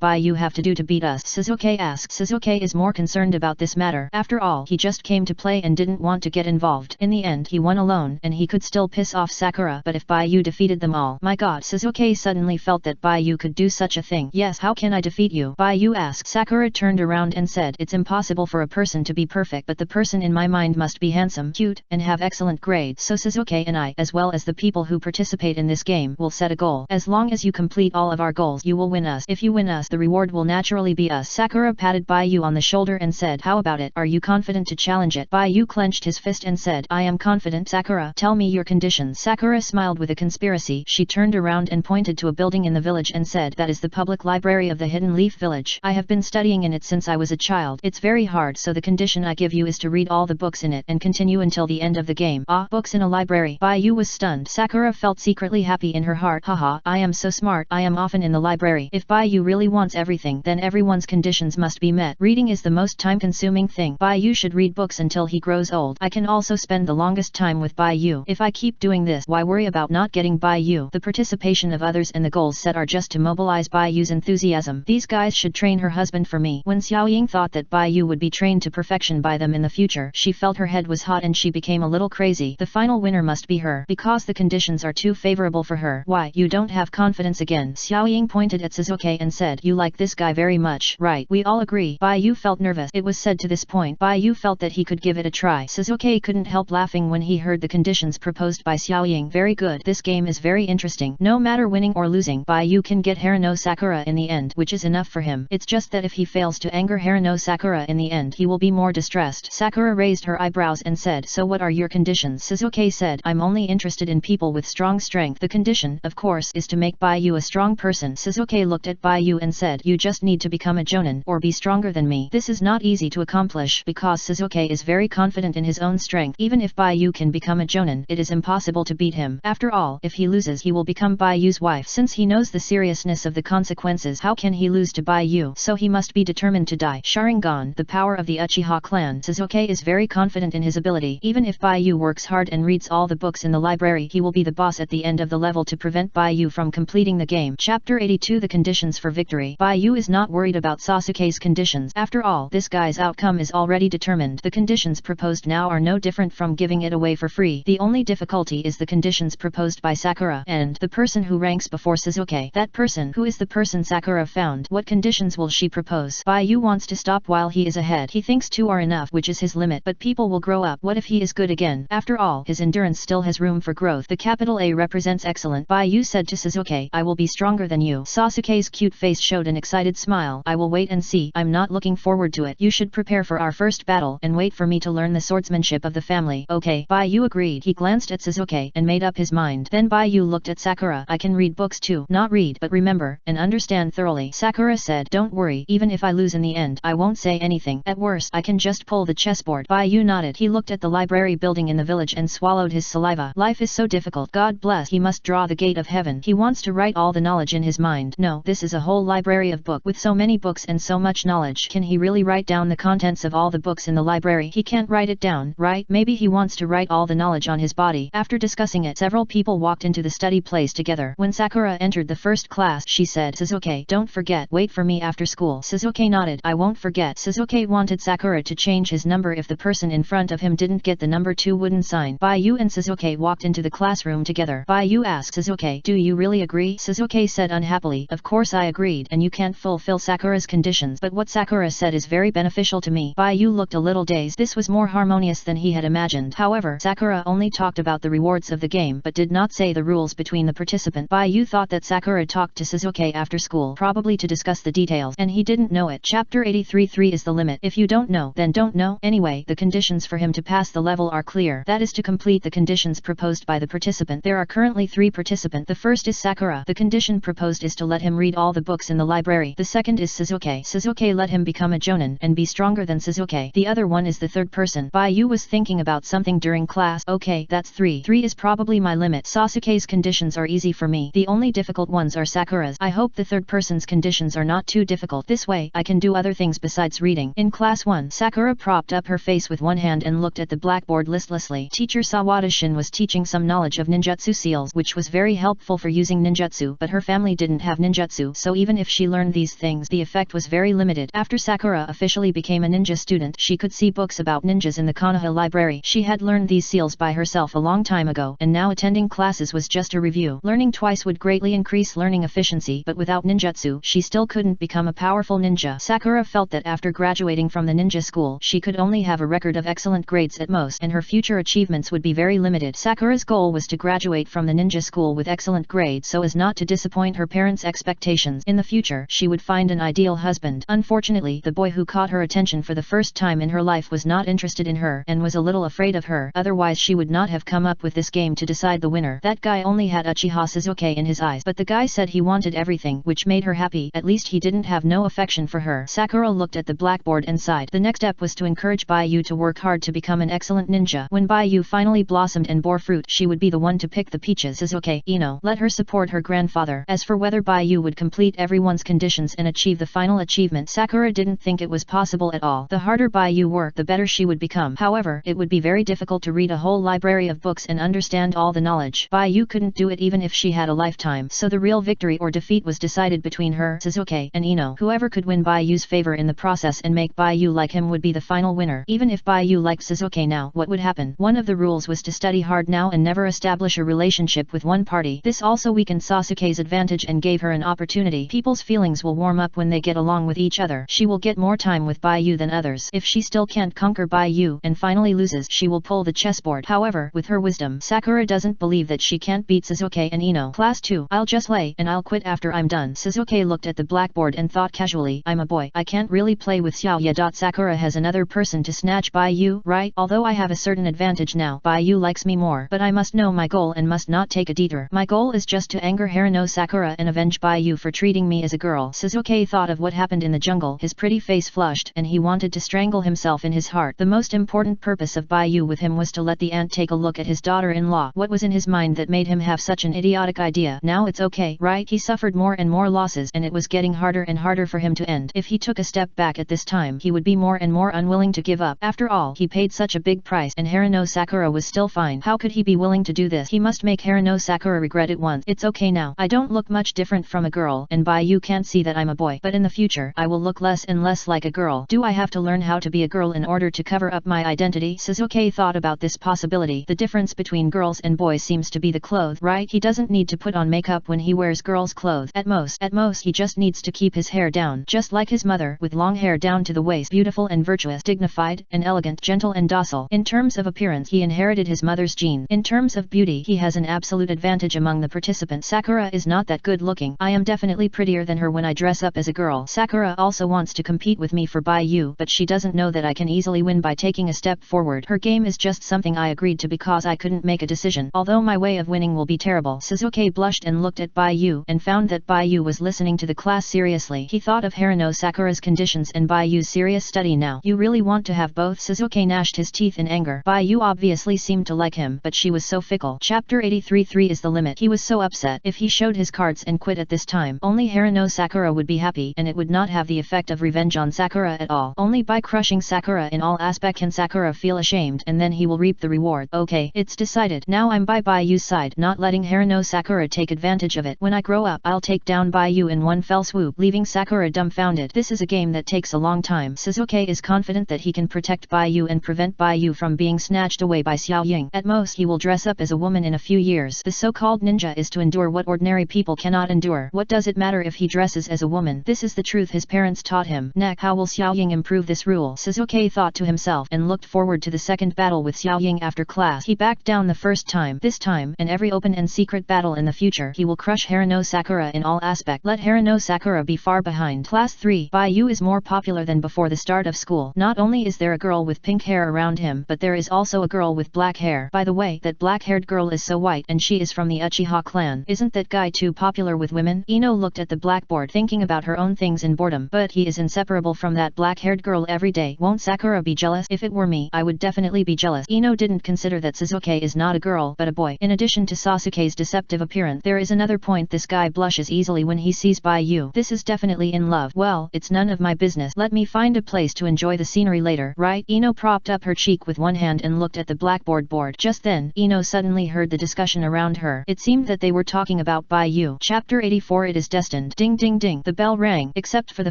Yu have to do to beat us? Sasuke asked. Sasuke is more concerned about this matter. After all, he just came to play and didn't want to get involved. In the end, he won alone, and he could still piss off Sakura, but if Yu defeated them all, my god, Sasuke suddenly felt that Yu could do such a thing. Yes, how can I defeat you? Yu asked. Sakura turned around and said, it's impossible for a person to be perfect, but the person in my mind must be handsome, cute, and have excellent grades. So Sasuke and I, as well as the people who participate in this game, will set a goal. As long as you complete all of our goals, you will win us. If you win us, the reward will naturally be us. Sakura patted Yu on the shoulder and said, how about it? Are you confident to challenge it? Yu clenched his fist and said, I am confident. Sakura, tell me your conditions. Sakura smiled with a conspiracy. She turned around and pointed to a building in the village and said, that is the public library of the Hidden Leaf Village. I have been studying in it since I was a child. It's very hard, so the condition I give you is to read all the books in it and continue until the end of the game. Books in a library. Yu was stunned. Sakura felt secretly happy in her heart. Haha, I am so smart. I am often in the library. If Yu really wants everything, then everyone's conditions must be met. Reading is the most time-consuming thing. Yu should read books until he grows old. I can also spend the longest time with Yu. If I keep doing this, why worry about not getting Yu? The participation of others and the goals set are just to mobilize Yu's enthusiasm. These guys should train her husband for me. When Xiaoying thought that Yu would be trained to perfection by them in the future, she felt her head was hot and she became a little crazy. The final winner must be her, because the conditions are too favorable for her. Why, you don't have confidence again? Xiaoying pointed at Sasuke and said, you like this guy very much, right? We all agree. Yu felt nervous. It was said to this point, Yu felt that he could give it a try. Sasuke couldn't help laughing when he heard the conditions proposed by Xiaoying. Very good. This game is very interesting. No matter winning or losing, Yu can get Haruno Sakura in the end, which is enough for him. It's just that if he fails to anger Haruno Sakura in the end, he will be more distressed. Sakura raised her eyebrows and said, so what are your conditions? Sasuke said, I'm only interested in people with strong strength. The condition, of course, is to make Yu a strong person. Sasuke looked at Yu and said, you just need to become a jonin, or be stronger than me. This is not easy to accomplish, because Sasuke is very confident in his own strength. Even if Yu can become a jonin, it is impossible to beat him. After all, if he loses, he will become Yu's wife. Since he knows the seriousness of the consequences, how can he lose to Yu? So he must be determined to die. Sharingan, the power of the Uchiha clan. Sasuke is very confident in his ability. Even if Yu works hard and reads all the books in the library, he will be the boss at the end of the level to prevent Yu from completing the game. Chapter 82. The conditions for victory. Yu is not worried about Sasuke's conditions. After all, this guy's outcome is already determined. The conditions proposed now are no different from giving it away for free. The only difficulty is the conditions proposed by Sakura, and the person who ranks before Sasuke. That person, who is the person Sakura found? What conditions will she propose? Yu wants to stop while he is ahead. He thinks 2 are enough, which is his limit, but people will grow up. What if he is good again? After all, his endurance still has room for growth. The capital A represents excellent. Yu said to Sasuke, I will be stronger than you. Sasuke's cute face showed an excited smile. I will wait and see. I'm not looking forward to it. You should prepare for our first battle, and wait for me to learn the swordsmanship of the family. Okay. Yu agreed. He glanced at Sasuke, and made up his mind. Then Yu looked at Sakura. I can read books too. Not read, but remember, and understand thoroughly. Sakura said, don't worry, even if I lose in the end, I won't say anything. At worst, I can just pull the chessboard. Yu nodded. He looked at the library building in the village and swallowed his saliva. Life is so difficult. God bless. He must draw the gate of heaven. He wants to write all the knowledge in his mind. No, this is a whole library of books. With so many books and so much knowledge, can he really write down the contents of all the books in the library? He can't write it down, right? Maybe he wants to write all the knowledge on his body. After discussing it, several people walked into the study place together. When Sakura entered the first class, she said, Sasuke, don't forget, wait for me after school. Sasuke nodded. I won't forget. Sasuke wanted Sakura to change his number if the person in front of him didn't get the number 2 wooden sign. Yu and Sasuke walked into the classroom together. Yu asked Sasuke, do you really agree? Sasuke said unhappily, of course I agreed, and you can't fulfill Sakura's conditions, but what Sakura said is very beneficial to me. Yu looked a little dazed. This was more harmonious than he had imagined. However, Sakura only only talked about the rewards of the game but did not say the rules between the participant. Bai Yu thought that Sakura talked to Shizuke after school, probably to discuss the details, and he didn't know it. Chapter 83. 3 is the limit. If you don't know, then don't know. Anyway, the conditions for him to pass the level are clear. That is to complete the conditions proposed by the participant. There are currently 3 participants. The first is Sakura. The condition proposed is to let him read all the books in the library. The second is Shizuke. Shizuke let him become a jonin and be stronger than Shizuke. The other one is the third person. Bai Yu was thinking about something during class. Okay, that's 3. 3 is probably my limit. Sasuke's conditions are easy for me. The only difficult ones are Sakura's. I hope the third person's conditions are not too difficult. This way, I can do other things besides reading. In class 1, Sakura propped up her face with one hand and looked at the blackboard listlessly. Teacher Sawada-shin was teaching some knowledge of ninjutsu seals, which was very helpful for using ninjutsu, but her family didn't have ninjutsu, so even if she learned these things, the effect was very limited. After Sakura officially became a ninja student, she could see books about ninjas in the Konoha library. She had learned these seals by herself a long time ago, and now attending classes was just a review. Learning twice would greatly increase learning efficiency, but without ninjutsu, she still couldn't become a powerful ninja. Sakura felt that after graduating from the ninja school, she could only have a record of excellent grades at most, and her future achievements would be very limited. Sakura's goal was to graduate from the ninja school with excellent grades so as not to disappoint her parents' expectations. In the future, she would find an ideal husband. Unfortunately, the boy who caught her attention for the first time in her life was not interested in her and was a little afraid of her, otherwise she would not have come up with this game to decide the winner. That guy only had Uchiha Shizuke in his eyes, but the guy said he wanted everything, which made her happy. At least he didn't have no affection for her. Sakura looked at the blackboard and sighed. The next step was to encourage Bai Yu to work hard to become an excellent ninja. When Bai Yu finally blossomed and bore fruit, she would be the one to pick the peaches. Shizuke, Ino, let her support her grandfather. As for whether Bai Yu would complete everyone's conditions and achieve the final achievement, Sakura didn't think it was possible at all. The harder Bai Yu worked, the better she would become. However, it would be very difficult to read a whole library of books and understand all the knowledge. Bai Yu couldn't do it even if she had a lifetime, so the real victory or defeat was decided between her, Shizuke, and Ino. Whoever could win Bai Yu's favor in the process and make Bai Yu like him would be the final winner. Even if Bai Yu liked Shizuke now, what would happen? One of the rules was to study hard now and never establish a relationship with one party. This also weakened Sasuke's advantage and gave her an opportunity. People's feelings will warm up when they get along with each other. She will get more time with Bai Yu than others. If she still can't conquer Bai Yu and finally loses, she will pull the chessboard. However, with her wisdom, Sakura doesn't believe that she can't beat Shizuke and Ino. Class 2, I'll just lay and I'll quit after I'm done. Shizuke looked at the blackboard and thought casually, I'm a boy. I can't really play with Xiaoya. Sakura has another person to snatch Bai Yu, right? Although I have a certain advantage now, Bai Yu likes me more, but I must know my goal and must not take a detour. My goal is just to anger Harano Sakura and avenge Bai Yu for treating me as a girl. Shizuke thought of what happened in the jungle. His pretty face flushed, and he wanted to strangle himself in his heart. The most important purpose of Bai Yu with him was to let the aunt take a look at his daughter-in-law. What was in his mind that made him have such an idiotic idea? Now it's okay, right? He suffered more and more losses, and it was getting harder and harder for him to end. If he took a step back at this time, he would be more and more unwilling to give up. After all, he paid such a big price, and Harano Sakura was still fine. How could he be willing to do this? He must make Harano Sakura regret it once. It's okay now. I don't look much different from a girl, and Bai Yu can't see that I'm a boy. But in the future, I will look less and less like a girl. Do I have to learn how to be a girl in order to cover up my identity? Shizuke thought about this possibility. The difference between girls and boys seems to be the clothes, right? He doesn't need to put on makeup when he wears girls' clothes. At most, he just needs to keep his hair down, just like his mother, with long hair down to the waist. Beautiful and virtuous, dignified and elegant, gentle and docile. In terms of appearance, he inherited his mother's genes. In terms of beauty, he has an absolute advantage among the participants. Sakura is not that good looking. I am definitely prettier than her when I dress up as a girl. Sakura also wants to compete with me for Bai Yu, but she doesn't know that I can easily win by taking a step forward. Her game is just something I agreed to because I couldn't make a decision. Although my way of winning will be terrible. Shizuke blushed and looked at Bai Yu and found that Bai Yu was listening to the class seriously. He thought of Harano Sakura's conditions and Bai Yu's serious study now. You really want to have both? Shizuke gnashed his teeth in anger. Bai Yu obviously seemed to like him, but she was so fickle. Chapter 83. 3 is the limit. He was so upset. If he showed his cards and quit at this time, only Harano Sakura would be happy, and it would not have the effect of revenge on Sakura at all. Only by crushing Sakura in all aspects can Sakura feel ashamed, and then he will reap the reward. Okay, it's decided. Now I'm by Bai Yu's side, not letting Harano Sakura take advantage of it. When I grow up, I'll take down Bai Yu in one fell swoop, leaving Sakura dumbfounded. This is a game that takes a long time. Shizuke is confident that he can protect Bai Yu and prevent Bai Yu from being snatched away by Xiao Ying. At most, he will dress up as a woman in a few years. The so-called ninja is to endure what ordinary people cannot endure. What does it matter if he dresses as a woman? This is the truth his parents taught him. Next, how will Xiao Ying improve this rule? Shizuke thought to himself and looked forward to the second battle with Xiao Ying after class. He backed down the first time. This time, and every open and secret battle in the future, he will crush Harano Sakura in all aspects. Let Harano Sakura be far behind. Class 3. Baiyu is more popular than before the start of school. Not only is there a girl with pink hair around him, but there is also a girl with black hair. By the way, that black-haired girl is so white, and she is from the Uchiha clan. Isn't that guy too popular with women? Ino looked at the blackboard, thinking about her own things in boredom. But he is inseparable from that black-haired girl every day. Won't Sakura be jealous? If it were me, I would definitely be jealous. Ino didn't consider that Sasuke is not a girl, but a boy. In addition to Sasuke's deceptive appearance, there is another point. This guy blushes easily when he sees Baiyu. This is definitely in love. Well, it's none of my business. Let me find a place to enjoy the scenery later, right? Ino propped up her cheek with one hand and looked at the blackboard board. Just then, Ino suddenly heard the discussion around her. It seemed that they were talking about Baiyu. Chapter 84. It is destined. Ding ding ding. The bell rang. Except for the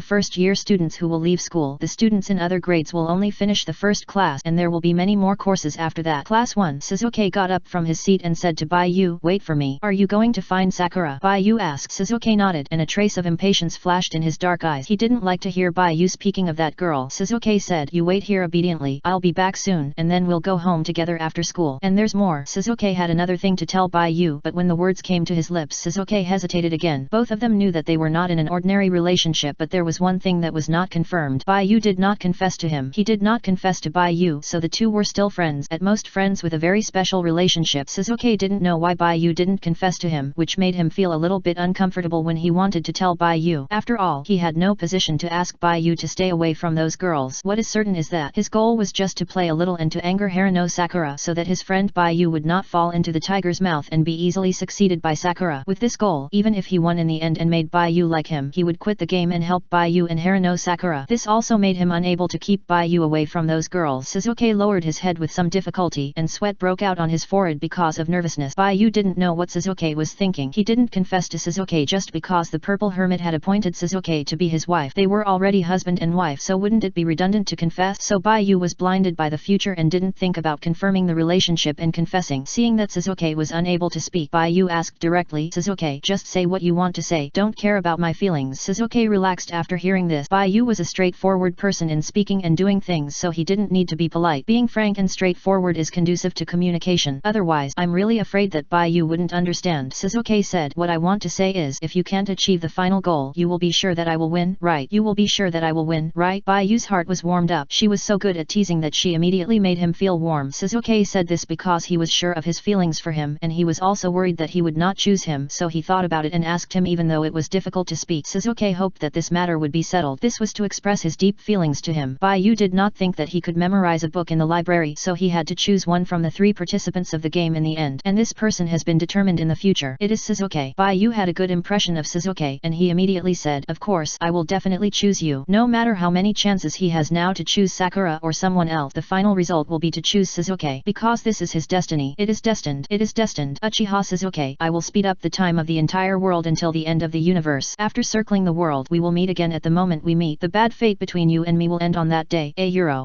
first-year students who will leave school, the students in other grades will only finish the first class, and there will be many more courses after that. Class 1. Sasuke got up from his seat and said to Baiyu, "Wait for me. Are you going to find Sakura?" Baiyu asked. Sasuke nodded, and a trace of impatience flashed in his dark eyes. He didn't like to hear Baiyu speaking of that girl. Sasuke said, "You wait here obediently. I'll be back soon, and then we'll go home together after school. And there's more." Sasuke had another thing to tell Baiyu, but when the words came to his lips, Sasuke hesitated again. Both of them knew that they were not in an ordinary relationship, but there was one thing that was not confirmed. Baiyu did not confess to him. He did not confess to Baiyu, so the two were still friends, at most friends with a very special relationship. Sasuke didn't know why Baiyu didn't confess to him, which made him feel a little bit uncomfortable when he wanted to tell Baiyu. After all, he had no position to ask Baiyu to stay away from those girls. What is certain is that his goal was just to play a little and to anger Harano Sakura so that his friend Baiyu would not fall into the tiger's mouth and be easily succeeded by Sakura. With this goal, even if he won in the end and made Baiyu like him, he would quit the game and help Baiyu and Harano Sakura. This also made him unable to keep Baiyu away from those girls. Sasuke lowered his head with some difficulty, and sweat broke out on his forehead because of nervousness. Baiyu didn't know what Sasuke was thinking. He didn't confess to Sasuke just because the purple hermit had appointed Sasuke to be his wife. They were already husband and wife, so wouldn't it be redundant to confess? So Baiyu was blinded by the future and didn't think about confirming the relationship and confessing. Seeing that Sasuke was unable to speak, Baiyu asked directly, "Sasuke, just say what you want to say. Don't care about my feelings." Sasuke relaxed after hearing this. Baiyu was a straightforward person in speaking and doing things, so he didn't need to be polite. Being frank and straightforward is conducive to communication. Otherwise, I'm really afraid that Baiyu wouldn't understand. Sasuke said, "What I want to say is, if you can't achieve the final goal, you will be sure that I will win, right? You will be sure that I will win, right?" Baiyu's heart was warmed up. She was so good at teasing that she immediately made him feel warm. Sasuke said this because he was sure of his feelings for him, and he was also worried that he would not choose him, so he thought about it and asked him even though it was difficult to speak. Sasuke hoped that this matter would be settled. This was to express his deep feelings to him. Baiyu did not think that he could memorize a book in the library, so he had to choose one from the three participants of the game in the end. And this person has been determined in the future. It is Sasuke. Baiyu had a good impression of Sasuke, and he immediately said, "Of course, I will definitely choose you. No matter how many chances he has now to choose Sakura or someone else, the final result will be to choose Sasuke, because this is his destiny. It is destined. It is destined. Uchiha Sasuke, I will speed up the time of the entire world until the end of the universe. After circling the world, we will meet again at the moment we meet. The bad fate between you and me will end on that day.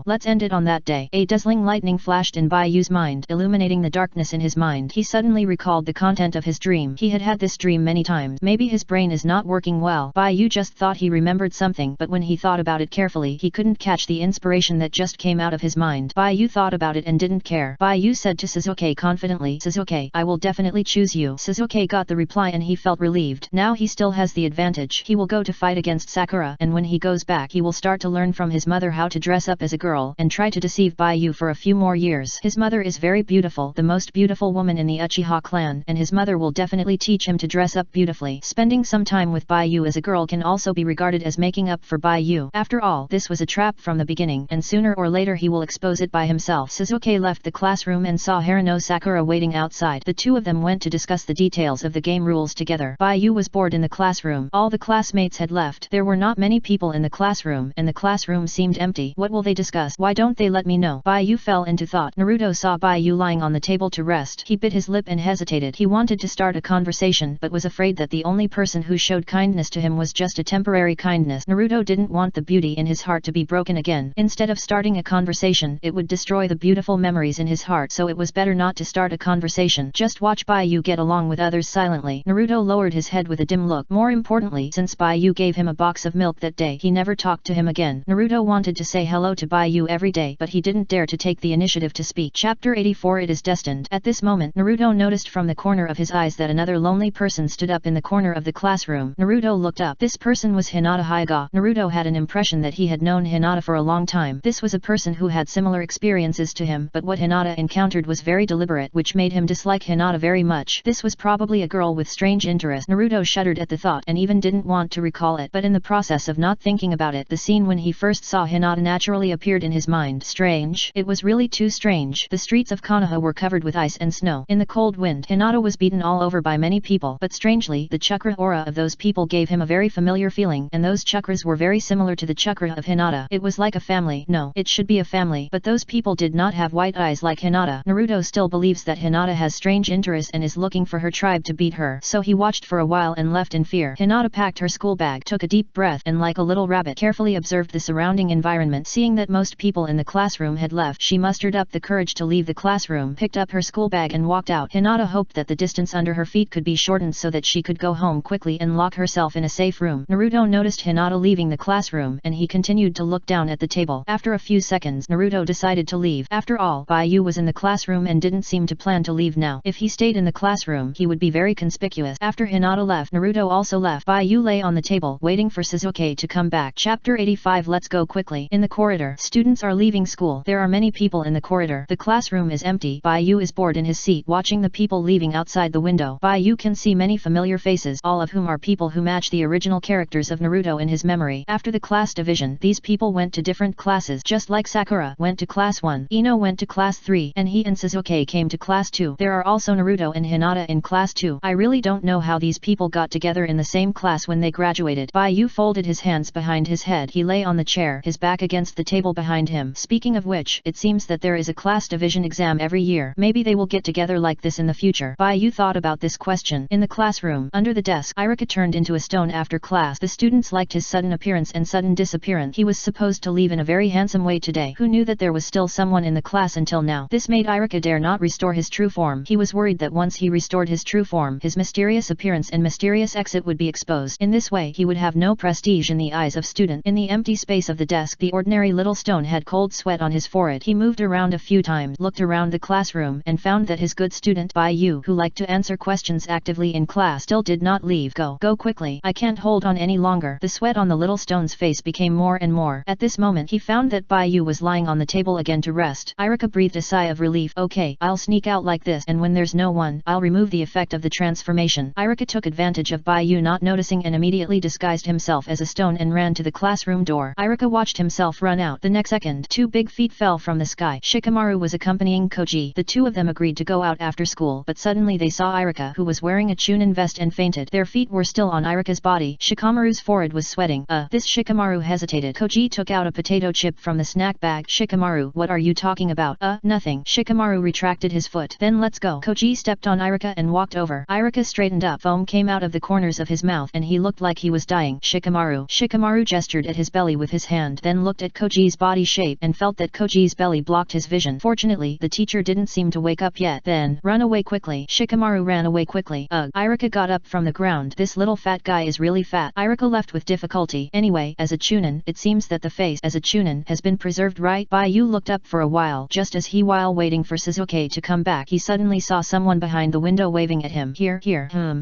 Let's end it on that day." A dazzling lightning flashed in Baiyu's mind, illuminating the darkness in his mind. He suddenly recalled the content of his dream. He had this dream many times. Maybe his brain is not working well. Baiyu just thought he remembered something, but when he thought about it carefully, he couldn't catch the inspiration that just came out of his mind. Baiyu thought about it and didn't care. Baiyu said to Sasuke confidently, "Sasuke, I will definitely choose you." Sasuke got the reply and he felt relieved. Now he still has the advantage. He will go to fight against Sakura, and when he goes back he will start to learn from his mother how to dress up as a girl and try to deceive Baiyu for a few more years. His mother is very beautiful, the most beautiful woman in the Uchiha clan, and his mother will definitely teach him to dress up beautifully. Spending some time with Baiyu as a girl can also be regarded as making up for Baiyu. After all, this was a trap from the beginning, and sooner or later he will expose it by himself. Sasuke left the classroom and saw Harano Sakura waiting outside. The two of them went to discuss the details of the game rules together. Baiyu was bored in the classroom. All the classmates had left. There were not many people in the classroom, and the classroom seemed empty. What will they discuss? Why don't they let me know? Baiyu fell into thought. Naruto saw Baiyu lying on the table to rest. He bit his lip and hesitated. He wanted to start a conversation, but was afraid that the only person who showed kindness to him was just a temporary kindness. Naruto didn't want the beauty in his heart to be broken again. Instead of starting a conversation, it would destroy the beautiful memories in his heart, so it was better not to start a conversation. Just watch Baiyu get along with others silently. Naruto lowered his head with a dim look. More importantly, since Baiyu gave him a box of milk that day, he never talked to him again. Naruto wanted to say hello to Baiyu every day, but he didn't dare to take the initiative to speak. Chapter 84 It is destined. At this moment Naruto noticed from the corner of his eyes that another lonely person stood up in the corner of the classroom. Naruto looked up. This person was Hinata Hyuga. Naruto had an impression that he had known Hinata for a long time. This was a person who had similar experiences to him, but what Hinata encountered was very deliberate, which made him dislike Hinata very much. This was probably a girl with strange interest. Naruto shuddered at the thought and even didn't want to recall it, but in the process of not thinking about it, the scene when he first saw Hinata naturally appeared in his mind. Strange. It was really too strange. The streets of Konoha were covered with ice and snow. In the cold wind, Hinata was beaten all over by many people, but strangely, the chakra aura of those people gave him a very familiar feeling, and those chakras were very similar to the chakra of Hinata. It was like a family. No, it should be a family, but those people did not have white eyes like Hinata. Naruto still believes that Hinata has strange interests and is looking for her tribe to beat her, so he watched for a while and left in fear. Hinata packed her school bag, took a deep breath, and like a little rabbit carefully observed the surrounding environment. Seeing that most people in the classroom had left, she mustered up the courage to leave the classroom, picked up her school bag and walked out. Hinata hoped that the distance under her feet could be shortened so that she could go home quickly and lock herself in a safe room. Naruto noticed Hinata leaving the classroom, and he continued to look down at the table. After a few seconds, Naruto decided to leave. After all, Baiyu was in the classroom and didn't seem to plan to leave now. If he stayed in the classroom, he would be very conspicuous. After Hinata left, Naruto also left. Baiyu lay on the table, waiting for Shizuke to come back. Chapter 85 Let's go quickly. In the corridor, students are leaving school. There are many people in the corridor. The classroom is empty. Baiyu is bored in his seat, watching the people leaving outside the window. Baiyu can see many familiar faces, all of whom are people who match the original characters of Naruto in his memory. After the class division, these people went to different classes, just like Sakura went to class 1, Ino went to class 3, and he and Shizuke came to class 2. There are also Naruto and Hinata in class 2. I really don't know how these people got together in the same class when they graduated. Baiyu folded his hands behind his head. He lay on the chair, his back against the table behind him. Speaking of which, it seems that there is a class division exam every year. Maybe they will get together like this in the future. Baiyu thought about this question. In the classroom, under the desk, Irika turned into a stone after class. The students liked his sudden appearance and sudden disappearance. He was supposed to leave in a very handsome way today. Who knew that there was still someone in the class until now? This made Irika dare not restore his true form. He was worried that once he restored his true form, his mysterious appearance and mysterious exit would be exposed. In this way, he would have no prestige in the eyes of students. In the empty space of the desk, the ordinary little stone had cold sweat on his forehead. He moved around a few times, looked around the classroom, and found that his good student Baiyu, who liked to answer questions actively in class, still did not leave. Go quickly. I can't hold on any longer. The sweat on the little stone's face became more and more. At this moment, he found that Baiyu was lying on the table again to rest. Irika breathed a sigh of relief. Okay, I'll sneak out like this, and when there's no one, I'll remove the effect of the transformation. Irika took advantage of Baiyu not noticing and immediately disguised himself as a stone and ran to the classroom door. Irika watched himself run out. The next second, 2 big feet fell from the sky. Shikamaru was accompanying Koji. The two of them agreed to go out after school, but suddenly they saw Irika, who was wearing a chunin vest, and fainted. Their feet were still on Irika's body. Shikamaru's forehead was sweating. This Shikamaru hesitated. Koji took out a potato chip from the snack bag. Shikamaru, what are you talking about? Nothing. Shikamaru retracted his foot. Then let's go. Koji stepped on Irika and walked over. Irika straightened up. Foam came out of the corners of his mouth and he looked like he was dying. Shikamaru gestured at his belly with his hand, then looked at Koji's body shape and felt that Koji's belly blocked his vision. Fortunately, the teacher didn't seem to wake up yet. Then, run away quickly. Shikamaru ran away quickly. Irika got up from the ground. This little fat guy is really fat. Irika left with difficulty. Anyway, as a chunin, it seems that the face as a chunin has been preserved, right? Baiyu looked up for a while. Just as while waiting for Shizuke to come back, he suddenly saw someone behind the window waving at him. Here.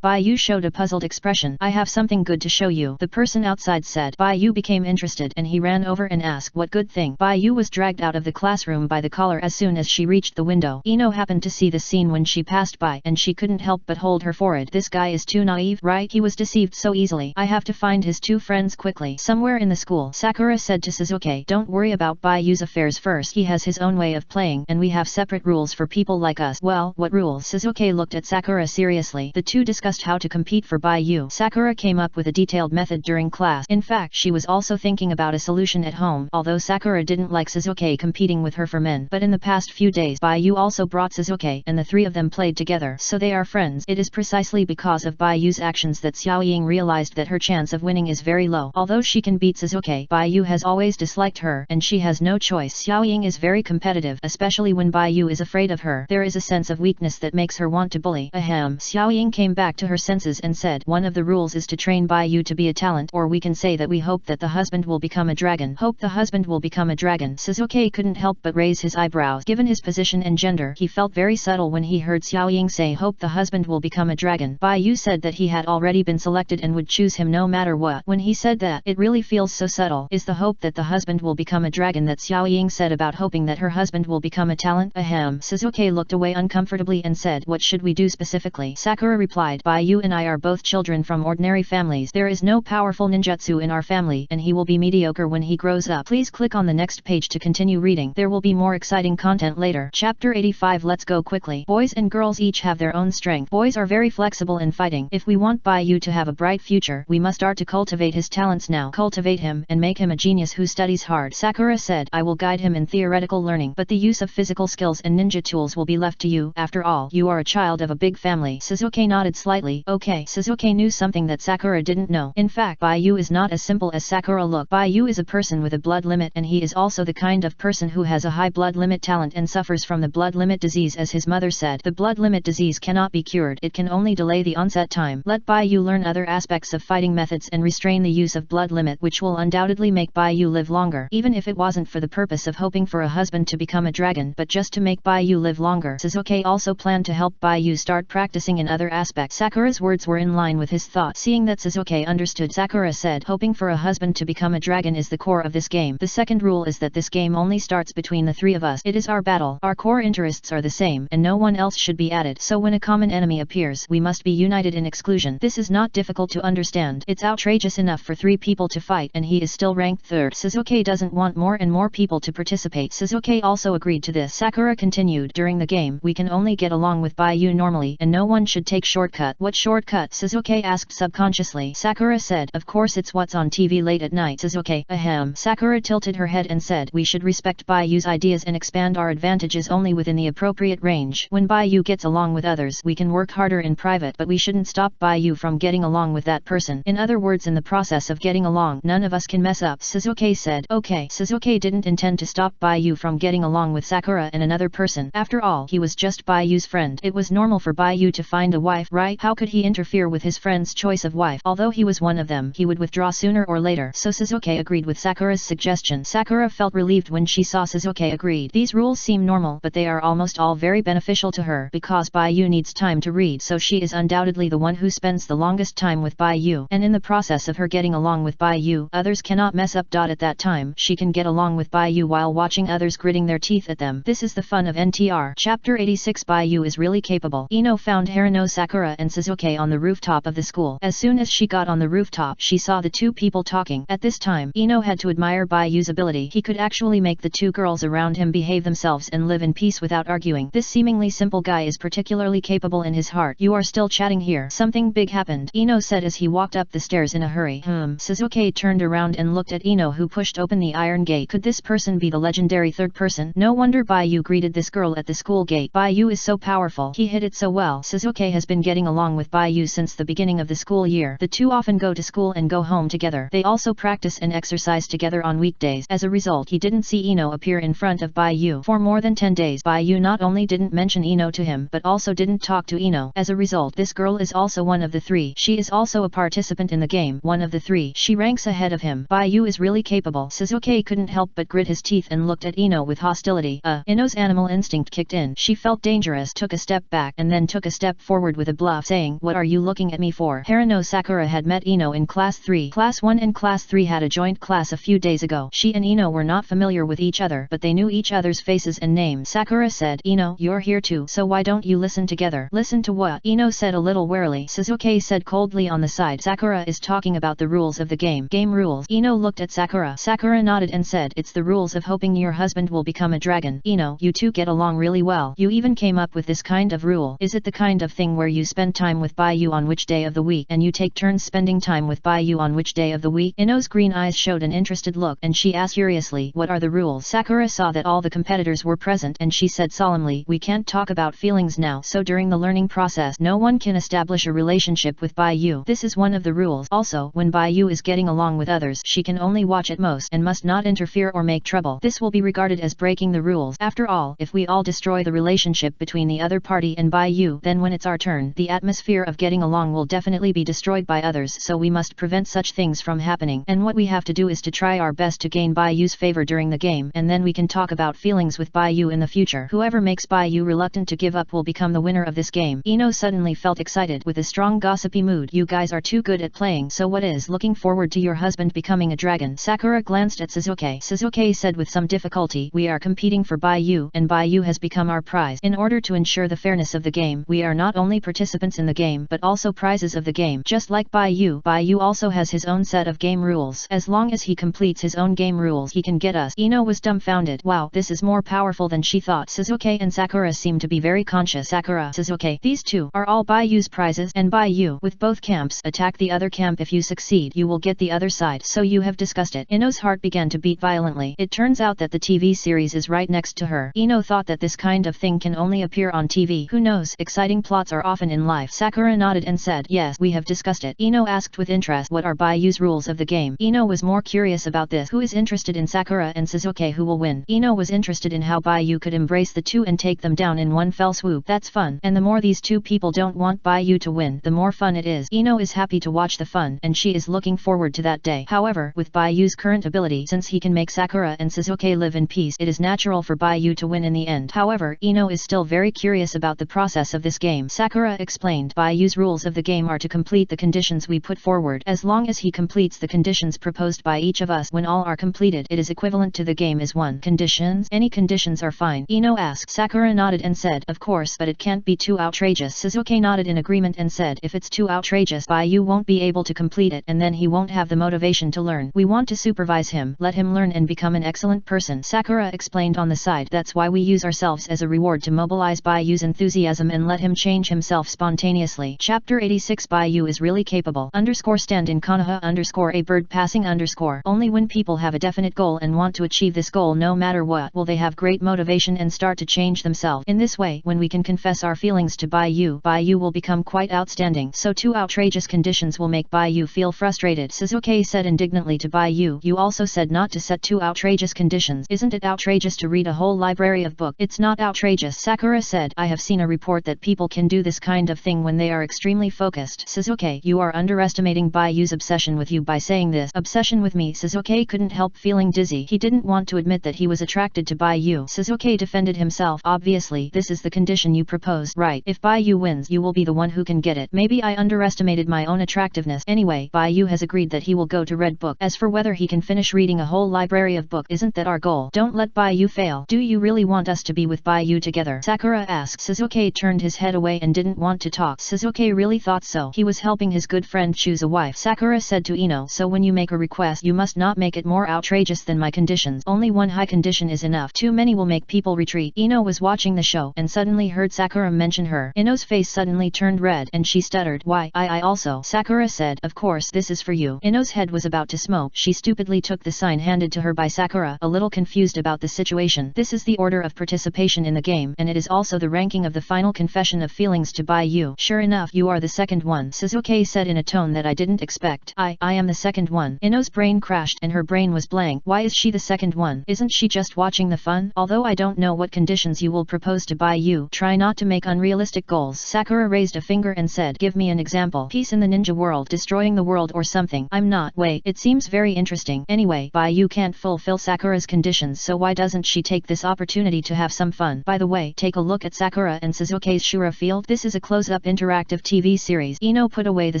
Baiyu showed a puzzled expression. I have something good to show you, the person outside said. Baiyu became interested and he ran over and asked, what good thing? Baiyu was dragged out of the classroom by the collar as soon as she reached the window. Ino happened to see the scene when she passed by, and she couldn't help but hold her forehead. This guy is too naive, right? He was deceived so easily. I have to find his 2 friends quickly. Somewhere in the school. Sakura said to Shizuke, don't worry about Baiyu's affairs first. He has his own way of playing, and we have separate rules for people like us. Well, what rules? Shizuke looked at Sakura seriously. The two discussed how to compete for Baiyu. Sakura came up with a detailed method during class. In fact, she was also thinking about a solution at home, although Sakura didn't like Shizuke competing with her for men. But in the past few days, Baiyu also brought Shizuke, and the 3 of them played together, so they are friends. It is precisely because of Baiyu's actions that Xiao Ying realized that her chance of winning is very low. Although she can beat Shizuke, Baiyu has always disliked her, and she has no choice. Xiao Ying is very competitive, especially when Baiyu is afraid of her. There is a sense of weakness that makes her want to bully. Xiao Ying came back to her senses and said, one of the rules is to train Baiyu to be a talent, or we can say that we hope that the husband will become a dragon. Hope the husband will become a dragon. Shizuke couldn't help but raise his eyebrow. eyebrows. Given his position and gender, he felt very subtle when he heard Xiao Ying say hope the husband will become a dragon. Bai Yu said that he had already been selected and would choose him no matter what. When he said that, it really feels so subtle. Is the hope that the husband will become a dragon that Xiao Ying said about hoping that her husband will become a talent? Ahem. Suzuki looked away uncomfortably and said, what should we do specifically? Sakura replied, Bai Yu and I are both children from ordinary families. There is no powerful ninjutsu in our family and he will be mediocre when he grows up. Please click on the next page to continue reading. There will be more exciting content later. Chapter 85. Let's go quickly. Boys and girls each have their own strength. Boys are very flexible in fighting. If we want Bai Yu to have a bright future, we must start to cultivate his talents now. Cultivate him and make him a genius who studies hard. Sakura said, I will guide him in theoretical learning, but the use of physical skills and ninja tools will be left to you. After all, you are a child of a big family. Suzuki nodded slightly. Okay. Suzuki knew something that Sakura didn't know. In fact, Bai Yu is not as simple as Sakura looked. Bai Yu is a person with a blood limit and he is also the kind of person who has a high blood limit talent and suffers from the blood limit disease. As his mother said, the blood limit disease cannot be cured, it can only delay the onset time. Let Bai Yu learn other aspects of fighting methods and restrain the use of blood limit, which will undoubtedly make Bai Yu live longer, even if it wasn't for the purpose of hoping for a husband to become a dragon, but just to make Bai Yu live longer. Suzuki also planned to help Bai Yu start practicing in other aspects. Sakura's words were in line with his thoughts. Seeing that Suzuki understood, Sakura said, hoping for a husband to become a dragon is the core of this game. The second rule is that this game only starts between the three of us. It is our battle. Our core interests are the same, and no one else should be added. So when a common enemy appears, we must be united in exclusion. This is not difficult to understand. It's outrageous enough for 3 people to fight, and he is still ranked 3rd. Suzuki doesn't want more and more people to participate. Suzuki also agreed to this. Sakura continued, during the game, we can only get along with Bai Yu normally, and no one should take shortcut. What shortcut? Suzuki asked subconsciously. Sakura said, of course it's what's on TV late at night. Suzuki, ahem. Sakura tilted her head and said, we should respect Bai Yu's ideas and expand our advantages only within the appropriate range. When Bai Yu gets along with others, we can work harder in private, but we shouldn't stop Bai Yu from getting along with that person. In other words, in the process of getting along, none of us can mess up. Suzuki said, okay. Suzuki didn't intend to stop Bai Yu from getting along with Sakura and another person. After all, he was just Bai Yu's friend. It was normal for Bai Yu to find a wife, right? How could he interfere with his friend's choice of wife? Although he was one of them, he would withdraw sooner or later. So Suzuki agreed with Sakura's suggestion. Sakura felt relieved when she saw Suzuki agreed. These rules seem normal, but they are almost all very beneficial to her, because Bai Yu needs time to read, so she is undoubtedly the one who spends the longest time with Bai Yu, and in the process of her getting along with Bai Yu, others cannot mess up. At that time, she can get along with Bai Yu while watching others gritting their teeth at them. This is the fun of NTR. Chapter 86. Bai Yu is really capable. Ino found Haruno, Sakura and Suzuki on the rooftop of the school. As soon as she got on the rooftop, she saw the 2 people talking. At this time, Ino had to admire Bai Yu's ability. He could actually make the 2 girls around him behave themselves and live in peace without arguing. This seemingly simple guy is particularly capable in his heart. You are still chatting here. Something big happened, Ino said as he walked up the stairs in a hurry. Suzuki turned around and looked at Ino, who pushed open the iron gate. Could this person be the legendary 3rd person? No wonder Bai Yu greeted this girl at the school gate. Bai Yu is so powerful. He hid it so well. Suzuki has been getting along with Bai Yu since the beginning of the school year. The 2 often go to school and go home together. They also practice and exercise together on weekdays. As a result, he didn't see Ino appear in front of Bai Yu for more than 10 days. Bai Yu not only didn't mention Ino to him, but also didn't talk to Ino. As a result, this girl is also one of the 3. She is also a participant in the game, one of the 3. She ranks ahead of him. Bai Yu is really capable. Suzuki couldn't help but grit his teeth and looked at Ino with hostility. Ino's animal instinct kicked in. She felt dangerous, took a step back, and then took a step forward with a bluff, saying, what are you looking at me for? Haruno Sakura had met Ino in Class 3. Class 1 and Class 3 had a joint class a few days ago. She and Ino were not familiar with each other, but they knew each other's faces and names. Sakura said, Ino, you're here too, so why don't you listen together? Listen to what? Ino said a little warily. Suzuki said coldly on the side, Sakura is talking about the rules of the game. Game rules. Ino looked at Sakura. Sakura nodded and said, it's the rules of hoping your husband will become a dragon. Ino, you 2 get along really well. You even came up with this kind of rule. Is it the kind of thing where you spend time with Bai Yu on which day of the week, and you take turns spending time with Bai Yu on which day of the week? Ino's green eyes showed an interested look, and she asked curiously, what are the rules? Sakura saw that all the competitors were present, and she said solemnly, we can't talk about feelings now, so during the learning process, no one can establish a relationship with Bai Yu. This is one of the rules. Also, when Bai Yu is getting along with others, she can only watch at most, and must not interfere or make trouble. This will be regarded as breaking the rules. After all, if we all destroy the relationship between the other party and Bai Yu, then when it's our turn, the atmosphere of getting along will definitely be destroyed by others, so we must prevent such things from happening. And what we have to do is to try our best to gain Bai Yu's favor during the game, and then we can talk about feelings feelings with Baiyu in the future. Whoever makes Baiyu reluctant to give up will become the winner of this game. Ino suddenly felt excited with a strong gossipy mood. You guys are too good at playing, so what is looking forward to your husband becoming a dragon? Sakura glanced at Shizuke. Shizuke said with some difficulty, we are competing for Baiyu, and Baiyu has become our prize. In order to ensure the fairness of the game, we are not only participants in the game but also prizes of the game. Just like Baiyu, Baiyu also has his own set of game rules. As long as he completes his own game rules, he can get us. Ino was dumbfounded. Wow, this is more powerful than she thought. Shizuke and Sakura seem to be very conscious. Sakura, Shizuke, these two are all Baiyu's prizes, and Baiyu, with both camps, attack the other camp. If you succeed, you will get the other side. So you have discussed it. Ino's heart began to beat violently. It turns out that the TV series is right next to her. Ino thought that this kind of thing can only appear on TV. Who knows, exciting plots are often in life. Sakura nodded and said, yes, we have discussed it. Ino asked with interest, what are Baiyu's rules of the game? Ino was more curious about this. Who is interested in Sakura and Shizuke? Who will win? Ino was interested in how Baiyu could embrace the two and take them down in one fell swoop. That's fun. And the more these two people don't want Baiyu to win, the more fun it is. Ino is happy to watch the fun, and she is looking forward to that day. However, with Baiyu's current ability, since he can make Sakura and Shizuke live in peace, it is natural for Baiyu to win in the end. However, Ino is still very curious about the process of this game. Sakura explained, Baiyu's rules of the game are to complete the conditions we put forward. As long as he completes the conditions proposed by each of us, when all are completed, it is equivalent to the game is won. Conditions? Any conditions are fine. Ino asked. Sakura nodded and said, of course, but it can't be too outrageous. Shizuke nodded in agreement and said, if it's too outrageous, Baiyu won't be able to complete it, and then he won't have the motivation to learn. We want to supervise him, let him learn and become an excellent person. Sakura explained on the side, that's why we use ourselves as a reward to mobilize Baiyu's enthusiasm and let him change himself spontaneously. Chapter 86 Baiyu is really capable. Stand in Konoha _ a bird passing _ only when people have a definite goal and want to achieve this goal no matter what, will they have great motivation and start to change themselves. In this way, when we can confess our feelings to Baiyu, Baiyu will become quite outstanding. So too outrageous conditions will make Baiyu feel frustrated. Shizuke said indignantly to Baiyu, you also said not to set too outrageous conditions. Isn't it outrageous to read a whole library of books? It's not outrageous. Sakura said, I have seen a report that people can do this kind of thing when they are extremely focused. Shizuke, you are underestimating Baiyu's obsession with you by saying this. Obsession with me? Shizuke couldn't help feeling dizzy. He didn't want to admit that he was attracted to Baiyu. Shizuke defended himself. Obviously, this is the condition you proposed. Right. If Baiyu wins, you will be the one who can get it. Maybe I underestimated my own attractiveness. Anyway, Baiyu has agreed that he will go to Red Book. As for whether he can finish reading a whole library of books, isn't that our goal? Don't let Baiyu fail. Do you really want us to be with Baiyu together? Sakura asked. Shizuke turned his head away and didn't want to talk. Shizuke really thought so. He was helping his good friend choose a wife. Sakura said to Ino, so when you make a request, you must not make it more outrageous than my conditions. Only one high condition is enough. Too many will make people retreat. Ino was watching the show and suddenly heard Sakura mention her. Ino's face suddenly turned red and she stuttered, why, I also. Sakura said, of course, this is for you. Ino's head was about to smoke. She stupidly took the sign handed to her by Sakura, a little confused about the situation. This is the order of participation in the game, and it is also the ranking of the final confession of feelings to Baiyu. Sure enough, you are the second one, Shizuke said in a tone that I didn't expect. I am the second one. Ino's brain crashed and her brain was blank. Why is she the second one? Isn't she just watching the fun? Although I don't know what conditions you will propose to Baiyu, try not to make unrealistic goals. Sakura raised a finger and said, give me an example. Peace in the ninja world, destroying the world or something. I'm not. Wait, it seems very interesting. Anyway, Baiyu can't fulfill Sakura's conditions, so why doesn't she take this opportunity to have some fun? By the way, take a look at Sakura and Shizuke's Shura field. This is a close-up interactive TV series. Ino put away the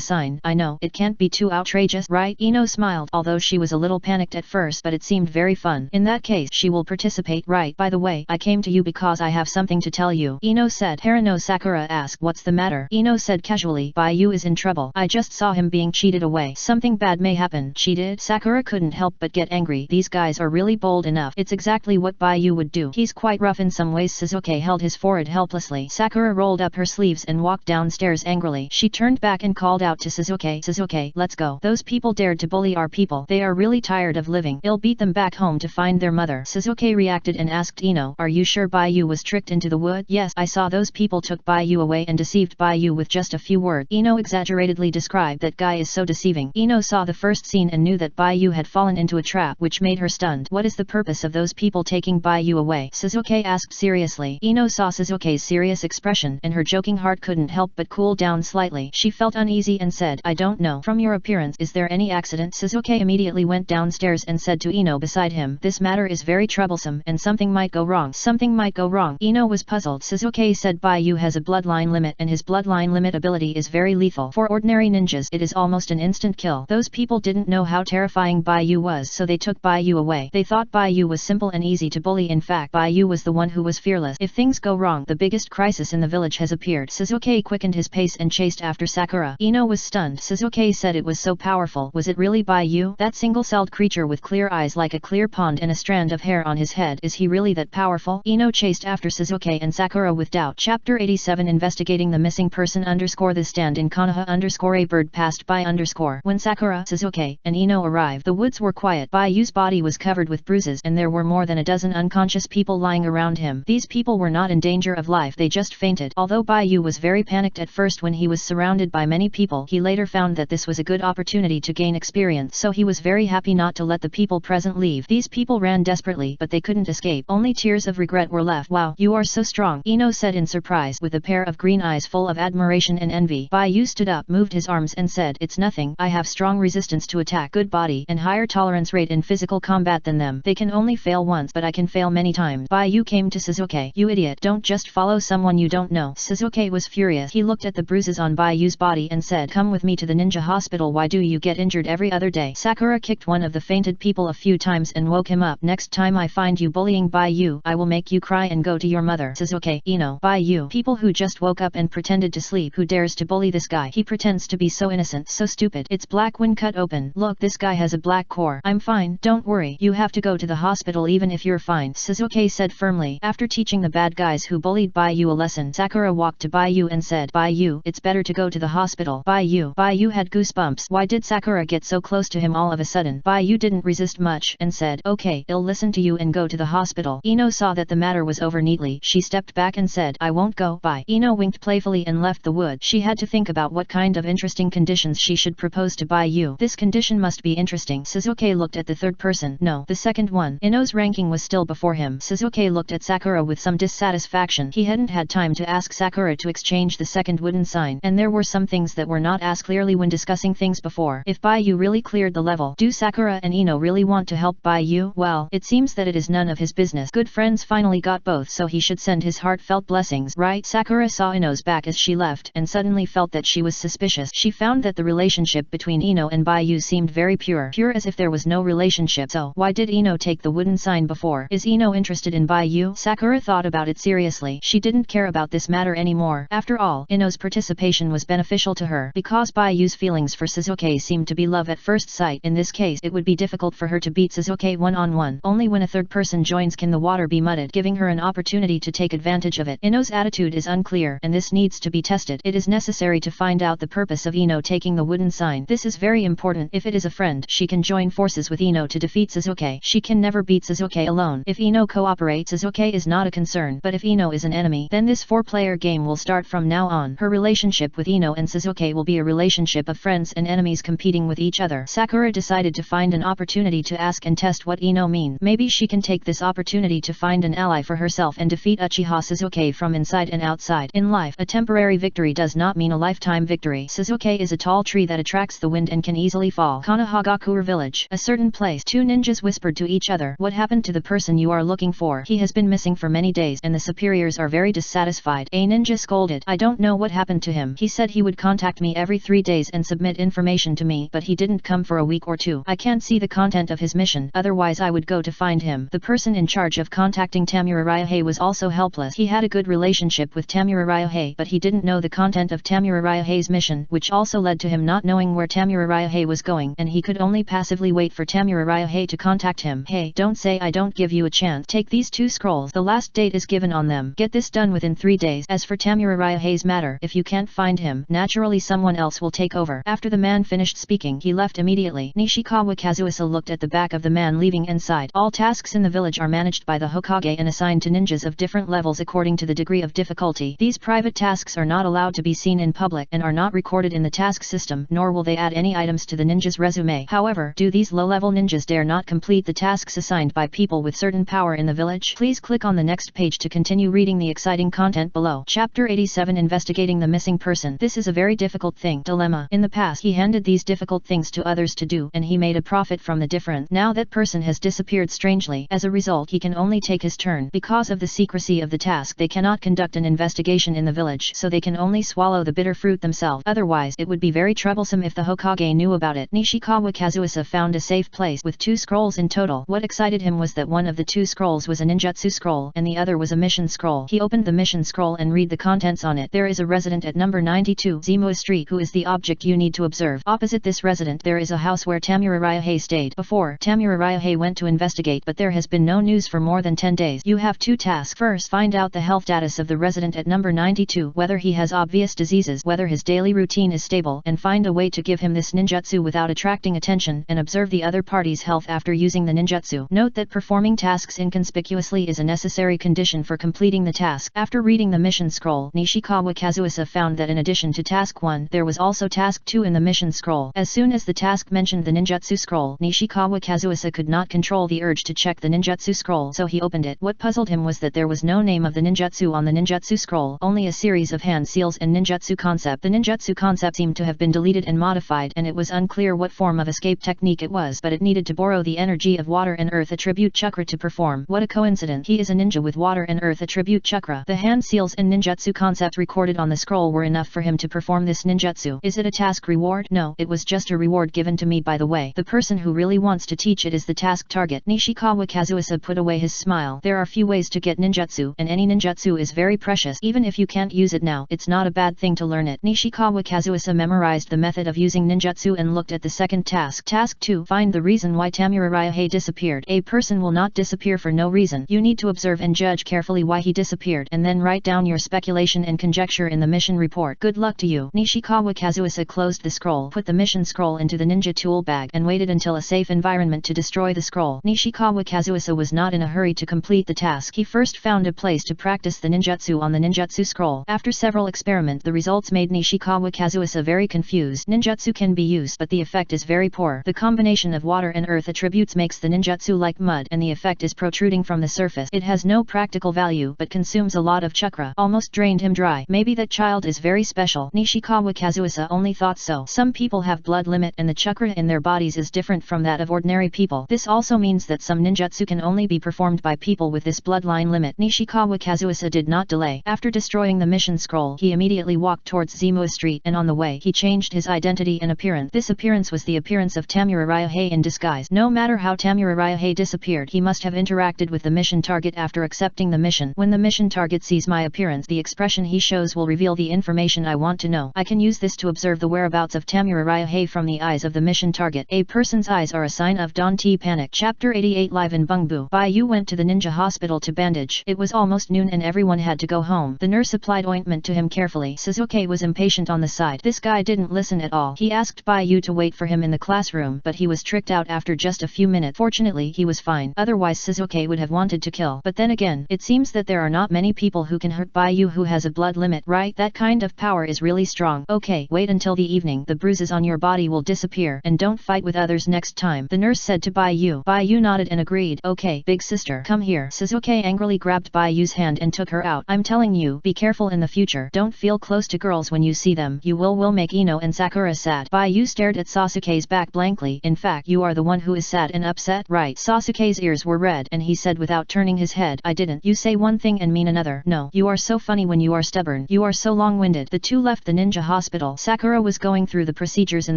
sign. I know, it can't be too outrageous, right? Ino smiled, although she was a little panicked at first, but it seemed very fun. In that case, she will participate, right? By the way, I came to you because I have something to tell you. Ino said. Harano Sakura asked, what's the matter? Ino said casually, Baiyu is in trouble. I just saw him being cheated away. Something bad may happen. Cheated? Sakura couldn't help but get angry. These guys are really bold enough. It's exactly what Baiyu would do. He's quite rough in some ways. Shizuke held his forehead helplessly. Sakura rolled up her sleeves and walked downstairs angrily. She turned back and called out to Shizuke, Shizuke, let's go. Those people dared to bully our people. They are really tired of living. I'll beat them back home to find their mother. Shizuke reacted and asked Ino, are you sure Baiyu was tricked into the wood? Yes, I saw those people took Baiyu away and deceived Baiyu with just a few words. Ino exaggeratedly described, that guy is so deceiving. Ino saw the first scene and knew that Baiyu had fallen into a trap, which made her stunned. What is the purpose of those people taking Baiyu away? Shizuke asked seriously. Ino saw Shizuke's serious expression and her joking heart couldn't help but cool down slightly. She felt uneasy and said, I don't know. From your appearance, is there any accident? Shizuke immediately went downstairs and said to Ino beside him, this matter is very troublesome and something might go wrong. Something might go wrong. Ino was puzzled. Sasuke said Baiyu has a bloodline limit and his bloodline limit ability is very lethal. For ordinary ninjas it is almost an instant kill. Those people didn't know how terrifying Baiyu was, so they took Baiyu away. They thought Baiyu was simple and easy to bully. In fact, Baiyu was the one who was fearless. If things go wrong, the biggest crisis in the village has appeared. Sasuke quickened his pace and chased after Sakura. Ino was stunned. Sasuke said it was so powerful. Was it really Baiyu? That single-celled creature with clear eyes like a clear pond and a strand of hair on his head. Is he really that powerful? Ino chased after Sasuke and Sakura with doubt. Chapter 87 Investigating the Missing Person _ The stand in Konoha _ A bird passed by _ When Sakura, Sasuke, and Ino arrived, the woods were quiet. Baiyu's body was covered with bruises and there were more than a dozen unconscious people lying around him. These people were not in danger of life, they just fainted. Although Baiyu was very panicked at first when he was surrounded by many people, he later found that this was a good opportunity to gain experience, so he was very happy not to let the people present leave. These people ran desperately, but they couldn't escape. Only tears of regret were left. Wow, you are so strong, Ino said in surprise, with a pair of green eyes full of admiration and envy. Baiyu stood up, moved his arms and said, it's nothing, I have strong resistance to attack, good body, and higher tolerance rate in physical combat than them. They can only fail once, but I can fail many times. Baiyu came to Sasuke. You idiot, don't just follow someone you don't know. Sasuke was furious. He looked at the bruises on Baiyu's body and said, come with me to the ninja hospital. Why do you get injured every other day? Sakura kicked one of the fainted people a few times and woke him up. Next time I find you bullying Baiyu, I will make you cry and go to your mother. Sasuke, Ino, Baiyu, people who just woke up and pretended to sleep. Who dares to bully this guy? He pretends to be so innocent, so stupid. It's black when cut open. Look, this guy has a black core. I'm fine, don't worry. You have to go to the hospital even if you're fine, Sasuke said firmly. After teaching the bad guys who bullied Baiyu a lesson, Sakura walked to Baiyu and said, Baiyu, it's better to go to the hospital. Baiyu had goosebumps. Why did Sakura get so close to him all of a sudden? Baiyu didn't resist much and said, okay, I'll listen to you and go to the hospital. Ino saw that the matter was over neatly. She stepped back and said, I won't go. Bye. Ino winked playfully and left the wood. She had to think about what kind of interesting conditions she should propose to Baiyu. This condition must be interesting. Sasuke looked at the third person. No, the second one. Ino's ranking was still before him. Sasuke looked at Sakura with some dissatisfaction. He hadn't had time to ask Sakura to exchange the second wooden sign, and there were some things that were not asked clearly when discussing things before. If Baiyu really cleared the level, do Sakura and Ino really want to help Baiyu? Well, it seems that it is none of his business. Good friends finally got both, so he should send his heartfelt blessings, right? Sakura saw Ino's back as she left, and suddenly felt that she was suspicious. She found that the relationship between Ino and Baiyu seemed very pure as if there was no relationship. So, why did Ino take the wooden sign before? Is Ino interested in Baiyu? Sakura thought about it seriously. She didn't care about this matter anymore. After all, Ino's participation was beneficial to her, because Baiyu's feelings for Sasuke seemed to be love at first sight. In this case, it would be difficult for her to beat Sasuke one-on-one. Only when a third person joins can the water be muddied, giving her an opportunity to take advantage of it. Ino's attitude is unclear, and this needs to be tested. It is necessary to find out the purpose of Ino taking the wooden sign. This is very important. If it is a friend, she can join forces with Ino to defeat Sasuke. She can never beat Sasuke alone. If Ino cooperates, Sasuke is not a concern, but if Ino is an enemy, then this four-player game will start from now on. Her relationship with Ino and Sasuke will be a relationship of friends and enemies competing with each other. Sakura decided to find an opportunity to ask and test what Ino means. Maybe she can take this opportunity to find an ally for herself and defeat Uchiha Sasuke from inside and outside. In life, a temporary victory does not mean a lifetime victory. Sasuke is a tall tree that attracts the wind and can easily fall. Konoha village. A certain place. Two ninjas whispered to each other. What happened to the person you are looking for? He has been missing for many days and the superiors are very dissatisfied. A ninja scolded. I don't know what happened to him. He said he would contact me every 3 days and submit information to me, but he didn't come for a week or two. I can't see the content of his mission, otherwise I would go to find him. The person in charge of contacting Tamura Ryuhei was also helpless. He had a good relationship with Tamura Ryuhei, but he didn't know the content of Tamura Ryuhei's mission, which also led to him not knowing where Tamura Ryuhei was going, and he could only passively wait for Tamura Ryuhei to contact him. Hey, don't say I don't give you a chance. Take these 2 scrolls. The last date is given on them. Get this done within 3 days. As for Tamura Ryuhei's matter, if you can't find him, naturally someone else will take over. After the man finished speaking, he left immediately. Nishikawa Kazuisa looked at the back of the man leaving and sighed. All tasks in the village are managed by the Hokage and assigned to ninjas of different levels according to the degree of difficulty. These private tasks are not allowed to be seen in public and are not recorded in the task system, nor will they add any items to the ninja's resume. However, do these low-level ninjas dare not complete the tasks assigned by people with certain power in the village? Please click on the next page to continue reading the exciting content below. Chapter 87 Investigating the Missing Person. This is a very difficult thing. Dilemma. In the past he handed these difficult things to others to do, and he made a profit from the difference. Now that person has disappeared strangely. As a result, result he can only take his turn. Because of the secrecy of the task they cannot conduct an investigation in the village, so they can only swallow the bitter fruit themselves. Otherwise it would be very troublesome if the Hokage knew about it. Nishikawa Kazuhisa found a safe place with 2 scrolls in total. What excited him was that one of the 2 scrolls was a ninjutsu scroll and the other was a mission scroll. He opened the mission scroll and read the contents on it. There is a resident at number 92 Zimua Street who is the object you need to observe. Opposite this resident there is a house where Tamura Ryuhei stayed. Before, Tamura Ryuhei went to investigate but there has been no news for more than 10 days. You have 2 tasks. First, find out the health status of the resident at number 92, whether he has obvious diseases, whether his daily routine is stable, and find a way to give him this ninjutsu without attracting attention, and observe the other party's health after using the ninjutsu. Note that performing tasks inconspicuously is a necessary condition for completing the task. After reading the mission scroll, Nishikawa Kazuhisa found that in addition to task 1, there was also task 2 in the mission scroll. As soon as the task mentioned the ninjutsu scroll, Nishikawa Kazuhisa could not control the urge to check the ninjutsu scroll, so he opened it. What puzzled him was that there was no name of the ninjutsu on the ninjutsu scroll, only a series of hand seals and ninjutsu concept. The ninjutsu concept seemed to have been deleted and modified, and it was unclear what form of escape technique it was, but it needed to borrow the energy of water and earth attribute chakra to perform. What a coincidence! He is a ninja with water and earth attribute chakra. The hand seals and ninjutsu concept recorded on the scroll were enough for him to perform this ninjutsu. Is it a task reward? No, it was just a reward given to me by the way. The person who really wants to teach it is the task target. Nishikawa Kazuhisa put away his smile. There are few ways to get ninjutsu, and any ninjutsu is very precious. Even if you can't use it now, it's not a bad thing to learn it. Nishikawa Kazuhisa memorized the method of using ninjutsu and looked at the second task. Task 2. Find the reason why Tamura Ryuhei disappeared. A person will not disappear for no reason. You need to observe and judge carefully why he disappeared, and then write down your speculation and conjecture in the mission report. Good luck to you. Nishikawa Kazuhisa closed the scroll, put the mission scroll into the ninja tool bag, and waited until a safe environment to destroy the scroll. Nishikawa Kazuhisa was not in a hurry to complete the task. He first found a place to practice the ninjutsu on the ninjutsu scroll. After several experiments, the results made Nishikawa Kazuhisa very confused. Ninjutsu can be used, but the effect is very poor. The combination of water and earth attributes makes the ninjutsu like mud, and the effect is protruding from the surface. It has no practical value, but consumes a lot of chakra. Almost drained him dry. Maybe that child is very special. Nishikawa Kazuhisa only thought so. Some people have blood limit, and the chakra in their bodies is different from that of ordinary people. This also means that some ninjutsu can only be performed by people with this bloodline limit. Nishikawa Kazuhisa did not delay. After destroying the mission scroll, he immediately walked towards Zimua Street, and on the way, he changed his identity and appearance. This appearance was the appearance of Tamura Ryuhei in disguise. No matter how Tamura Ryuhei disappeared, he must have interacted with the mission target after accepting the mission. When the mission target sees my appearance, the expression he shows will reveal the information I want to know. I can use this to observe the whereabouts of Tamura Ryuhei from the eyes of the mission target. A person's eyes are a sign of Dante panic. Chapter 88 Live in Bungbu. Baiyu went to the ninja hospital to bandage. It was almost noon and everyone had to go home. The nurse applied ointment to him carefully. Suzuki was impatient on the side. This guy didn't listen at all. He asked Baiyu to wait for him in the classroom, but he was tricked out after just a few minutes. Fortunately, he was fine. Otherwise Suzuki would have wanted to kill. But then again, it seems that there are not many people who can hurt Baiyu who has a blood limit, right? That kind of power is really strong. Okay, wait until the evening. The bruises on your body will disappear, and don't fight with others next time, the nurse said to Baiyu. Baiyu nodded and agreed. Okay, big sister, come here. Suzuki angrily grabbed Baiyu's hand and took her out. I'm telling you, be careful in the future. Don't feel close to girls when you see them. You will make Ino and Sakura sad. Baiyu stared at Sasuke's back blankly. In fact, you are the one who is sad and upset, right? Sasuke's ears were red, and he said without turning his head, I didn't. You say one thing and mean another. No, you are so funny when you are stubborn. You are so long-winded. The two left the ninja hospital. Sakura was going through the procedures in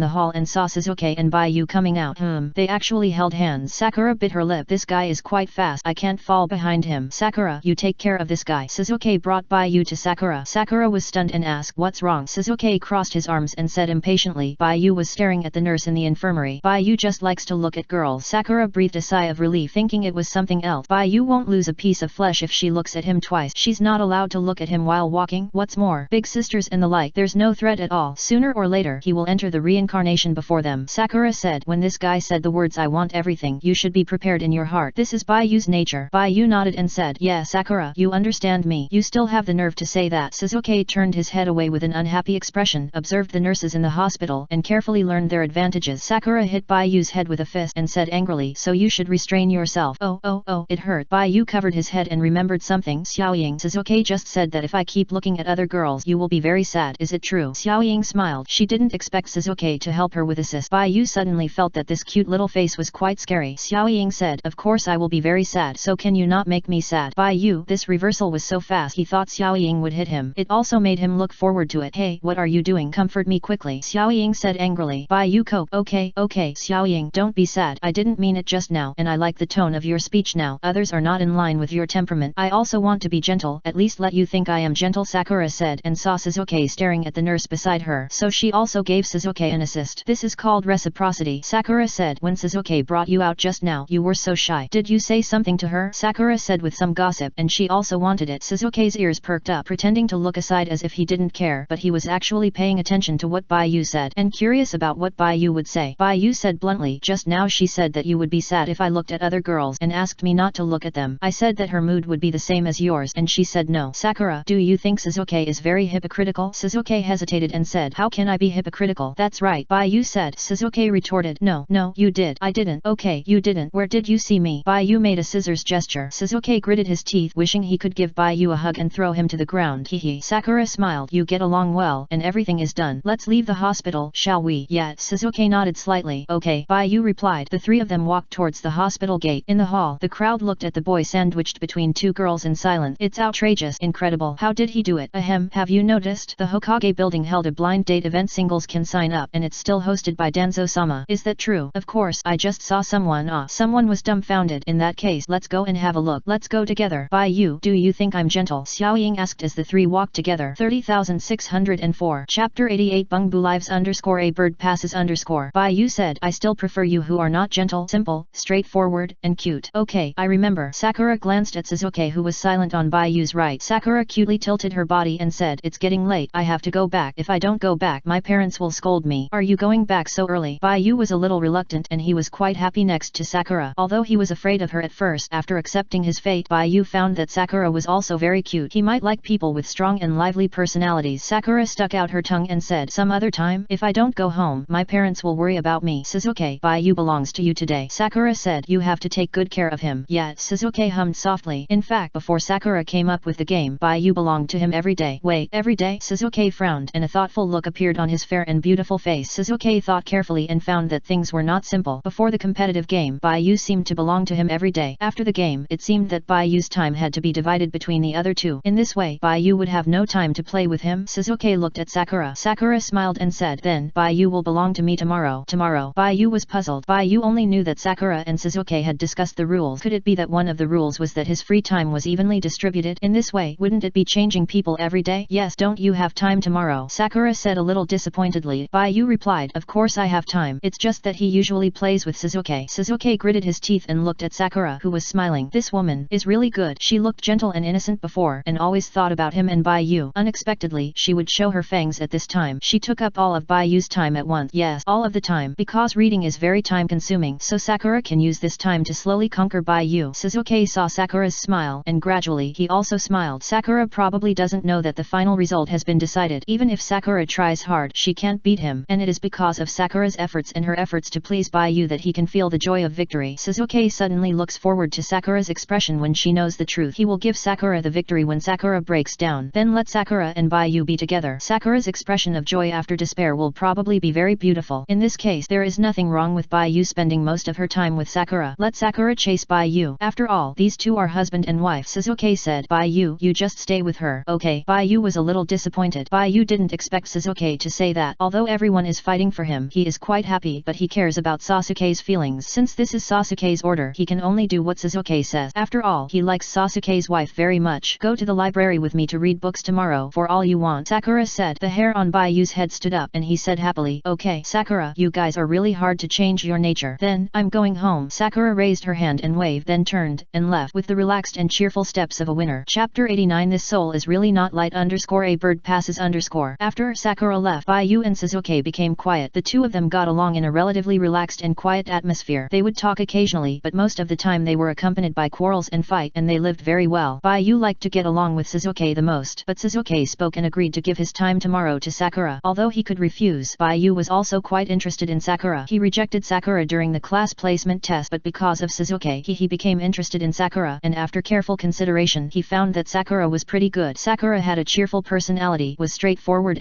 the hall and saw Suzuki and Baiyu coming out. They actually held hands. Sakura bit her lip. This guy is quite fast. I can't fall behind him. Sakura, you take care of this guy. Suzuki brought Baiyu to Sakura. Sakura was stunned and asked, what's wrong? Suzuki crossed his arms and said impatiently. Baiyu was staring at the nurse in the infirmary. Baiyu just likes to look at girls. Sakura breathed a sigh of relief, thinking it was something else. Baiyu won't lose a piece of flesh if she looks at him twice. She's not allowed to look at him while walking. What's more, big sisters and the like, there's no threat at all. Sooner or later, he will enter the reincarnation before them. Sakura said, when this guy said the words I want everything, you should be prepared in your heart. This is Baiyu's nature. Baiyu nodded and said, yeah, Sakura, you understand me. You still have the nerve to say that. Suzuki turned his head away with an unhappy expression, observed the nurses in the hospital, and carefully learned their advantages. Sakura hit Baiyu's head with a fist and said angrily, so you should restrain yourself. Oh, it hurt. Baiyu covered his head and remembered something. Xiaoying, Suzuki just said that if I keep looking at other girls you will be very sad. Is it true? Xiaoying smiled. She didn't expect Suzuki to help her with assist. Baiyu suddenly felt that this cute little face was quite scary. Xiaoying said, of course I will be very sad, so can you not make me sad? Bai Yu. This reversal was so fast he thought Xiao Ying would hit him. It also made him look forward to it. Hey, what are you doing? Comfort me quickly, Xiao Ying said angrily. Bai Yu cope. Okay, Xiao Ying, don't be sad. I didn't mean it just now, and I like the tone of your speech now. Others are not in line with your temperament. I also want to be gentle, at least let you think I am gentle, Sakura said, and saw Suzuki staring at the nurse beside her, so she also gave Suzuki an assist. This is called reciprocity, Sakura said. When Suzuki brought you out just now, you were so shy. Did you say something to her? Sakura said with some gossip, and she also wanted it. Suzuki's ears perked up, pretending to look aside as if he didn't care, but he was actually paying attention to what Bai Yu said, and curious about what Bai Yu would say. Bai Yu said bluntly, just now she said that you would be sad if I looked at other girls, and asked me not to look at them. I said that her mood would be the same as yours, and she said no. Sakura, do you think Suzuki is very hypocritical? Suzuki hesitated and said, how can I be hypocritical? That's right, Bai Yu said. Suzuki retorted, no, you did. I didn't. Okay, you didn't. Where did you see me? Bai Yu made a scissors gesture. Suzuki gritted his teeth, wishing he could give Bai Yu a hug and throw him to the ground. Hehe. Sakura smiled. You get along well, and everything is done. Let's leave the hospital, shall we? Yeah. Suzuki nodded slightly. Okay, Bai Yu replied. The three of them walked towards the hospital gate. In the hall, the crowd looked at the boy sandwiched between two girls in silence. It's outrageous. Incredible. How did he do it? Ahem. Have you noticed? The Hokage building held a blind date event. Singles can sign up, and it's still hosted by Danzo-sama. Is that true? Of course. I just saw someone. Someone was dumbfounded. In that case, let's go and have a look. Let's go together. Bai Yu, do you think I'm gentle? Xiao Ying asked as the three walked together. 30,604. Chapter 88. Bungbu Lives _a bird passes _ Bai Yu said, I still prefer you who are not gentle, simple, straightforward, and cute. Okay, I remember. Sakura glanced at Suzuki, who was silent on Bai Yu's right. Sakura cutely tilted her body and said, it's getting late. I have to go back. If I don't go back, my parents will scold me. Are you going back so early? Bai Yu was a little reluctant, and he was quite happy next to Sakura. Although he was afraid of her at first, after accepting his fate, Bai Yu found that Sakura was also very cute. He might like people with strong and lively personalities. Sakura stuck out her tongue and said, some other time, if I don't go home, my parents will worry about me. Suzuki, Bai Yu belongs to you today. Sakura said, you have to take good care of him. Yeah, Suzuki hummed softly. In fact, before Sakura came up with the game, Bai Yu belonged to him every day. Wait, every day? Suzuki frowned, and a thoughtful look appeared on his fair and beautiful face. Suzuki thought carefully and found that things were not simple. Before the competitive game, Bai Yu seemed to belong to him every day. After the game, it seemed that Bai Yu's time had to be divided between the other two. In this way, Bai Yu would have no time to play with him. Suzuki looked at Sakura. Sakura smiled and said, then, Bai Yu will belong to me tomorrow. Tomorrow. Bai Yu was puzzled. Bai Yu only knew that Sakura and Suzuki had discussed the rules. Could it be that one of the rules was that his free time was evenly distributed? In this way, wouldn't it be changing people every day? Yes, don't you have time tomorrow? Sakura said a little disappointedly. Bai Yu replied, of course I have time. It's just that he usually plays with Suzuki. Suzuki gritted his teeth and looked at Sakura, who was smiling. This woman is really good. She looked gentle and innocent before, and always thought about him and Bai Yu. Unexpectedly, she would show her fangs at this time. She took up all of Bai Yu's time at once. Yes, all of the time. Because reading is very time-consuming, so Sakura can use this time to slowly conquer Bai Yu. Suzuki saw Sakura's smile, and gradually he also smiled. Sakura probably doesn't know that the final result has been decided. Even if Sakura tries hard, she can't beat him, and it is because of Sakura's efforts and her efforts to please Bai Yu that he can feel the joy of victory. Suzuki suddenly looks forward to Sakura's expression when she knows the truth. He will give Sakura the victory when Sakura breaks down. Then let Sakura and Bai Yu be together. Sakura's expression of joy after despair will probably be very beautiful. In this case, there is nothing wrong with Bai Yu spending most of her time with Sakura. Let Sakura chase Bai Yu. After all, these two are husband and wife. Suzuki said, Bai Yu, you just stay with her. Okay. Bai Yu was a little disappointed. Bai Yu didn't expect Suzuki to say that. Although everyone is fighting for him, he is quite happy, but he cares about Sasuke's feelings. Since this is Sasuke's order, he can only do what Suzuki says. After all, he likes Sasuke's wife very much. Go to the library with me to read books tomorrow for all you want, Sakura said. The hair on Bai Yu's head stood up, and he said happily, okay, Sakura, you guys are really hard to change your nature. Then, I'm going home. Sakura raised her hand and waved, then turned, and left with the relaxed and cheerful steps of a winner. Chapter 89. This soul is really not light _ a bird passes _ After Sakura left, Bai Yu and Suzuki became quiet. The two of them got along in a relatively relaxed and quiet atmosphere. They would talk occasionally, but most of the time they were accompanied by quarrels and fight, and they lived very well. Bai Yu liked to get along with Suzuki the most, but Suzuki spoke and agreed to give his time tomorrow to Sakura. Although he could refuse, Bai Yu was also quite interested in Sakura. He rejected Sakura during the class placement test, but because of Suzuki, he became interested in Sakura, and after careful consideration, he found that Sakura was pretty good. Sakura had a cheerful personality, was straightforward,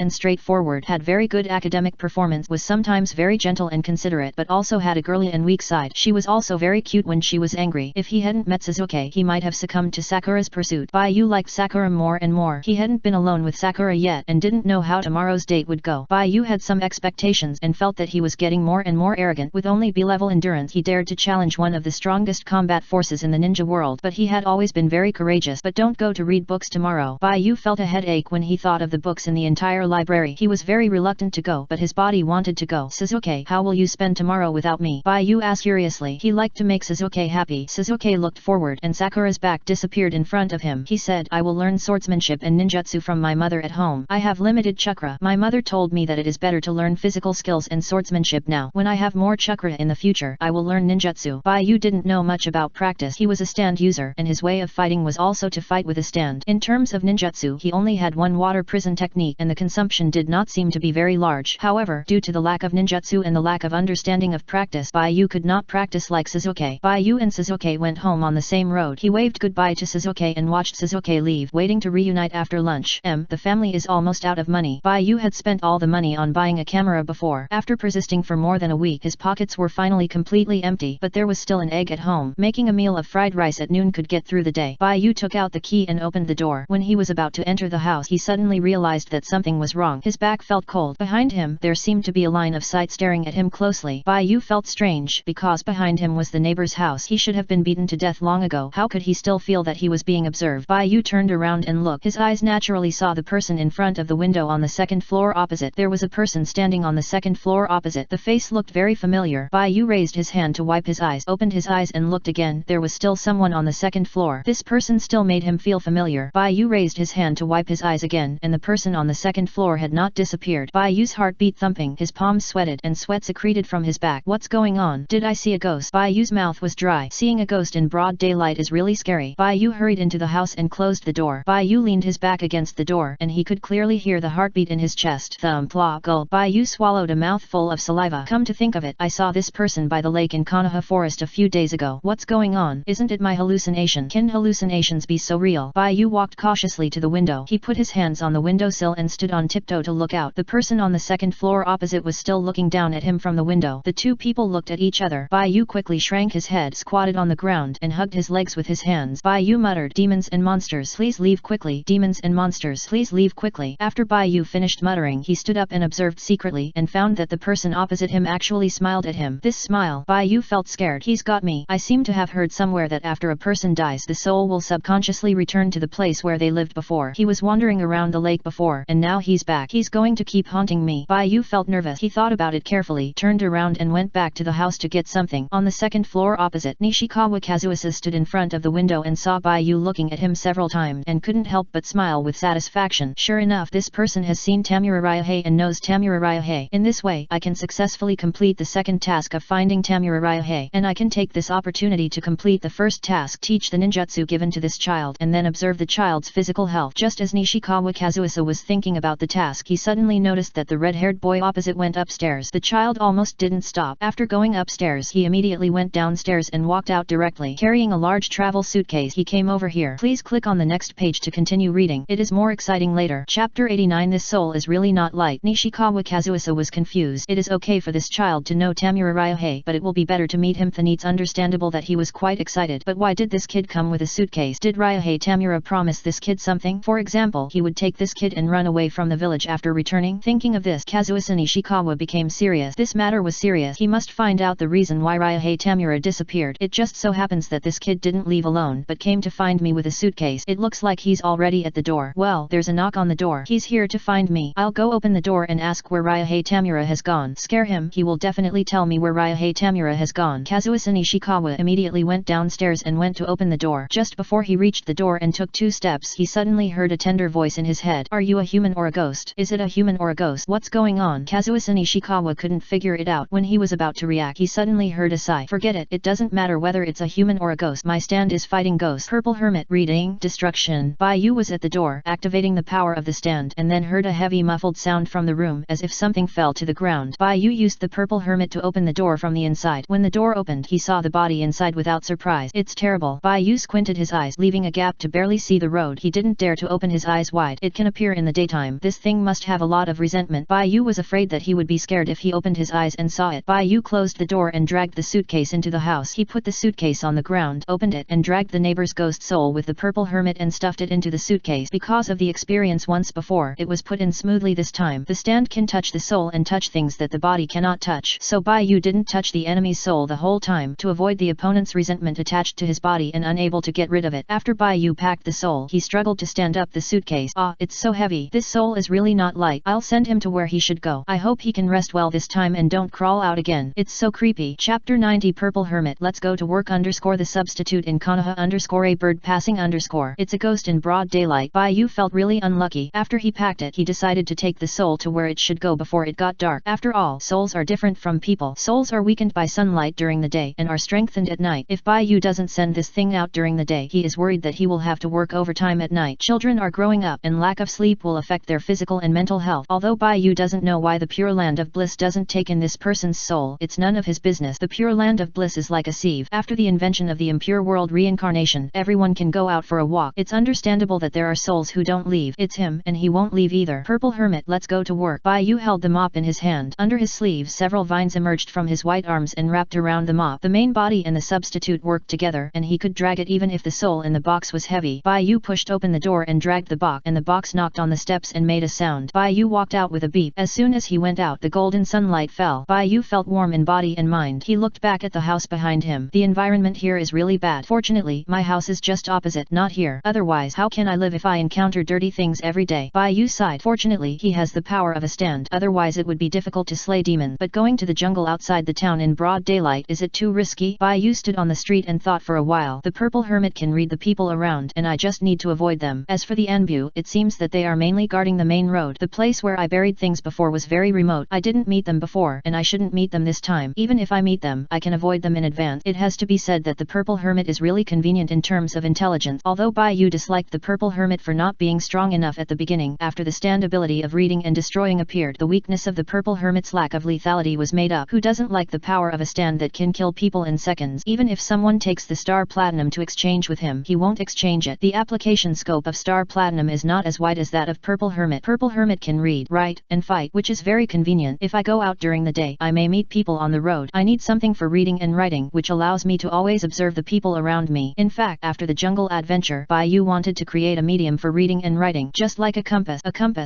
had very good academic performance, was sometimes very gentle and considerate, but also had a girly and weak side. She was also very cute when when she was angry. If he hadn't met Sasuke, he might have succumbed to Sakura's pursuit. Baiyu liked Sakura more and more. He hadn't been alone with Sakura yet and didn't know how tomorrow's date would go. Baiyu had some expectations and felt that he was getting more and more arrogant. With only B-level endurance, he dared to challenge one of the strongest combat forces in the ninja world, but he had always been very courageous. But don't go to read books tomorrow. Baiyu felt a headache when he thought of the books in the entire library. He was very reluctant to go, but his body wanted to go. Sasuke, how will you spend tomorrow without me? Baiyu asked curiously. He liked to make Sasuke happy. Sasuke looked forward and Sakura's back disappeared in front of him. He said, I will learn swordsmanship and ninjutsu from my mother at home. I have limited chakra. My mother told me that it is better to learn physical skills and swordsmanship now. When I have more chakra in the future, I will learn ninjutsu. Baiyu didn't know much about practice. He was a stand user and his way of fighting was also to fight with a stand. In terms of ninjutsu, he only had one water prison technique and the consumption did not seem to be very large. However, due to the lack of ninjutsu and the lack of understanding of practice, Baiyu could not practice like Sasuke. Baiyu and Sasuke went home on the same road. He waved goodbye to Sasuke and watched Sasuke leave, waiting to reunite after lunch. The family is almost out of money. Baiyu had spent all the money on buying a camera before. After persisting for more than a week, his pockets were finally completely empty, but there was still an egg at home. Making a meal of fried rice at noon could get through the day. Baiyu took out the key and opened the door. When he was about to enter the house, he suddenly realized that something was wrong. His back felt cold. Behind him, there seemed to be a line of sight staring at him closely. Baiyu felt strange, because behind him was the neighbor's house. He should have been beaten to death long ago. How could he still feel that he was being observed? Baiyu turned around and looked. His eyes naturally saw the person in front of the window on the second floor opposite. There was a person standing on the second floor opposite. The face looked very familiar. Baiyu raised his hand to wipe his eyes, opened his eyes and looked again. There was still someone on the second floor. This person still made him feel familiar. Baiyu raised his hand to wipe his eyes again, and the person on the second floor had not disappeared. Baiyu's heart beat thumping. His palms sweated and sweat secreted from his back. What's going on? Did I see a ghost? Baiyu's mouth was dry. Seeing a ghost in broad daylight is really scary. Baiyu hurried into the house and closed the door. Baiyu leaned his back against the door, and he could clearly hear the heartbeat in his chest. Thump, plop, gulp. Baiyu swallowed a mouthful of saliva. Come to think of it, I saw this person by the lake in Konoha forest a few days ago. What's going on? Isn't it my hallucination? Can hallucinations be so real? Baiyu walked cautiously to the window. He put his hands on the windowsill and stood on tiptoe to look out. The person on the second floor opposite was still looking down at him from the window. The two people looked at each other. Baiyu quickly shrank his head, squatted on the ground, and hugged his legs with his hands. Baiyu muttered, demons and monsters, please leave quickly. Demons and monsters, please leave quickly. After Baiyu finished muttering, he stood up and observed secretly, and found that the person opposite him actually smiled at him. This smile, Baiyu felt scared. He's got me. I seem to have heard somewhere that after a person dies, the soul will subconsciously return to the place where they lived before. He was wandering around the lake before, and now he's back. He's going to keep haunting me. Baiyu felt nervous. He thought about it carefully, turned around and went back to the house to get something. On the second floor opposite, Nishikawa Kazuisa stood in front of the window and saw Baiyu looking at him several times, and couldn't help but smile with satisfaction. Sure enough, this person has seen Tamura Ryuhei and knows Tamura Ryuhei. In this way, I can successfully complete the second task of finding Tamura Ryuhei, and I can take this opportunity to complete the first task, teach the ninjutsu given to this child, and then observe the child's physical health. Just as Nishikawa Kazuisa was thinking about the task, he suddenly noticed that the red-haired boy opposite went upstairs. The child almost didn't stop. After going upstairs, he immediately went downstairs and walked out directly, carrying a large travel suitcase. He came over here. Please click on the next page to continue reading. It is more exciting later. Chapter 89. This soul is really not light. Nishikawa Kazuisa was confused. It is okay for this child to know Tamura Ryuhei, but it will be better to meet him. It's understandable that he was quite excited. But why did this kid come with a suitcase? Did Ryuhei Tamura promise this kid something? For example, he would take this kid and run away from the village after returning? Thinking of this, Kazuisa Nishikawa became serious. This matter was serious. He must find out the reason why Ryuhei Tamura disappeared. It just so happens that this kid didn't leave alone, but came to find me with a suitcase. It looks like he's already at the door. Well, there's a knock on the door. He's here to find me. I'll go open the door and ask where Ryuhei Tamura has gone. Scare him. He will definitely tell me where Ryuhei Tamura has gone. Kazuisa Nishikawa immediately went downstairs and went to open the door. Just before he reached the door and took 2 steps, he suddenly heard a tender voice in his head. Are you a human or a ghost? Is it a human or a ghost? What's going on? Kazuisa Nishikawa couldn't figure it out. When he was about to react, he suddenly heard a sigh. Forget it. It doesn't matter whether it's a human or a ghost. My stand is fighting ghosts. Purple Hermit. Reading. Destruction. Baiyu was at the door, activating the power of the stand, and then heard a heavy muffled sound from the room, as if something fell to the ground. Baiyu used the Purple Hermit to open the door from the inside. When the door opened, he saw the body inside without surprise. It's terrible. Baiyu squinted his eyes, leaving a gap to barely see the road. He didn't dare to open his eyes wide. It can appear in the daytime. This thing must have a lot of resentment. Baiyu was afraid that he would be scared if he opened his eyes and saw it. Baiyu closed the door and dragged the suitcase into the house. house. He put the suitcase on the ground, opened it, and dragged the neighbor's ghost soul with the purple hermit and stuffed it into the suitcase. Because of the experience once before, it was put in smoothly this time. The stand can touch the soul and touch things that the body cannot touch. So Bai Yu didn't touch the enemy's soul the whole time to avoid the opponent's resentment attached to his body and unable to get rid of it. After Bai Yu packed the soul, he struggled to stand up the suitcase. Ah, it's so heavy. This soul is really not light. I'll send him to where he should go. I hope he can rest well this time and don't crawl out again. It's so creepy. Chapter 90 Purple Hermit. Let's go to work _ the substitute in Konoha _ a bird passing _ It's a ghost in broad daylight. Bai Yu felt really unlucky. After he packed it, he decided to take the soul to where it should go before it got dark. After all, souls are different from people. Souls are weakened by sunlight during the day and are strengthened at night. If Bai Yu doesn't send this thing out during the day, he is worried that he will have to work overtime at night. Children are growing up and lack of sleep will affect their physical and mental health. Although Bai Yu doesn't know why the Pure Land of Bliss doesn't take in this person's soul, it's none of his business. The Pure Land of Bliss is like a sieve. After the invention of the impure world reincarnation, everyone can go out for a walk. It's understandable that there are souls who don't leave. It's him, and he won't leave either. Purple Hermit, let's go to work. Bai Yu held the mop in his hand. Under his sleeves, several vines emerged from his white arms and wrapped around the mop. The main body and the substitute worked together, and he could drag it even if the soul in the box was heavy. Bai Yu pushed open the door and dragged the box, and the box knocked on the steps and made a sound. Bai Yu walked out with a beep. As soon as he went out, the golden sunlight fell. Bai Yu felt warm in body and mind. He looked back at the house behind him. The environment here is really bad. Fortunately, my house is just opposite, not here. Otherwise, how can I live if I encounter dirty things every day? Bai Yu sighed. Fortunately, he has the power of a stand. Otherwise, it would be difficult to slay demons. But going to the jungle outside the town in broad daylight, is it too risky? Bai Yu stood on the street and thought for a while. The Purple Hermit can read the people around, and I just need to avoid them. As for the Anbu, it seems that they are mainly guarding the main road. The place where I buried things before was very remote. I didn't meet them before, and I shouldn't meet them this time. Even if I meet them, I can avoid them in advance. It has to be said that the Purple Hermit is really convenient in terms of intelligence. Although Bai Yu disliked the Purple Hermit for not being strong enough at the beginning, after the stand ability of reading and destroying appeared, the weakness of the Purple Hermit's lack of lethality was made up. Who doesn't like the power of a stand that can kill people in seconds? Even if someone takes the Star Platinum to exchange with him, he won't exchange it. The application scope of Star Platinum is not as wide as that of Purple Hermit. Purple Hermit can read, write, and fight, which is very convenient. If I go out during the day, I may meet people on the road. I need something for reading and writing, which allows me to always observe the people around me. In fact, after the jungle adventure, Bai Yu wanted to create a medium for reading and writing, just like a compass,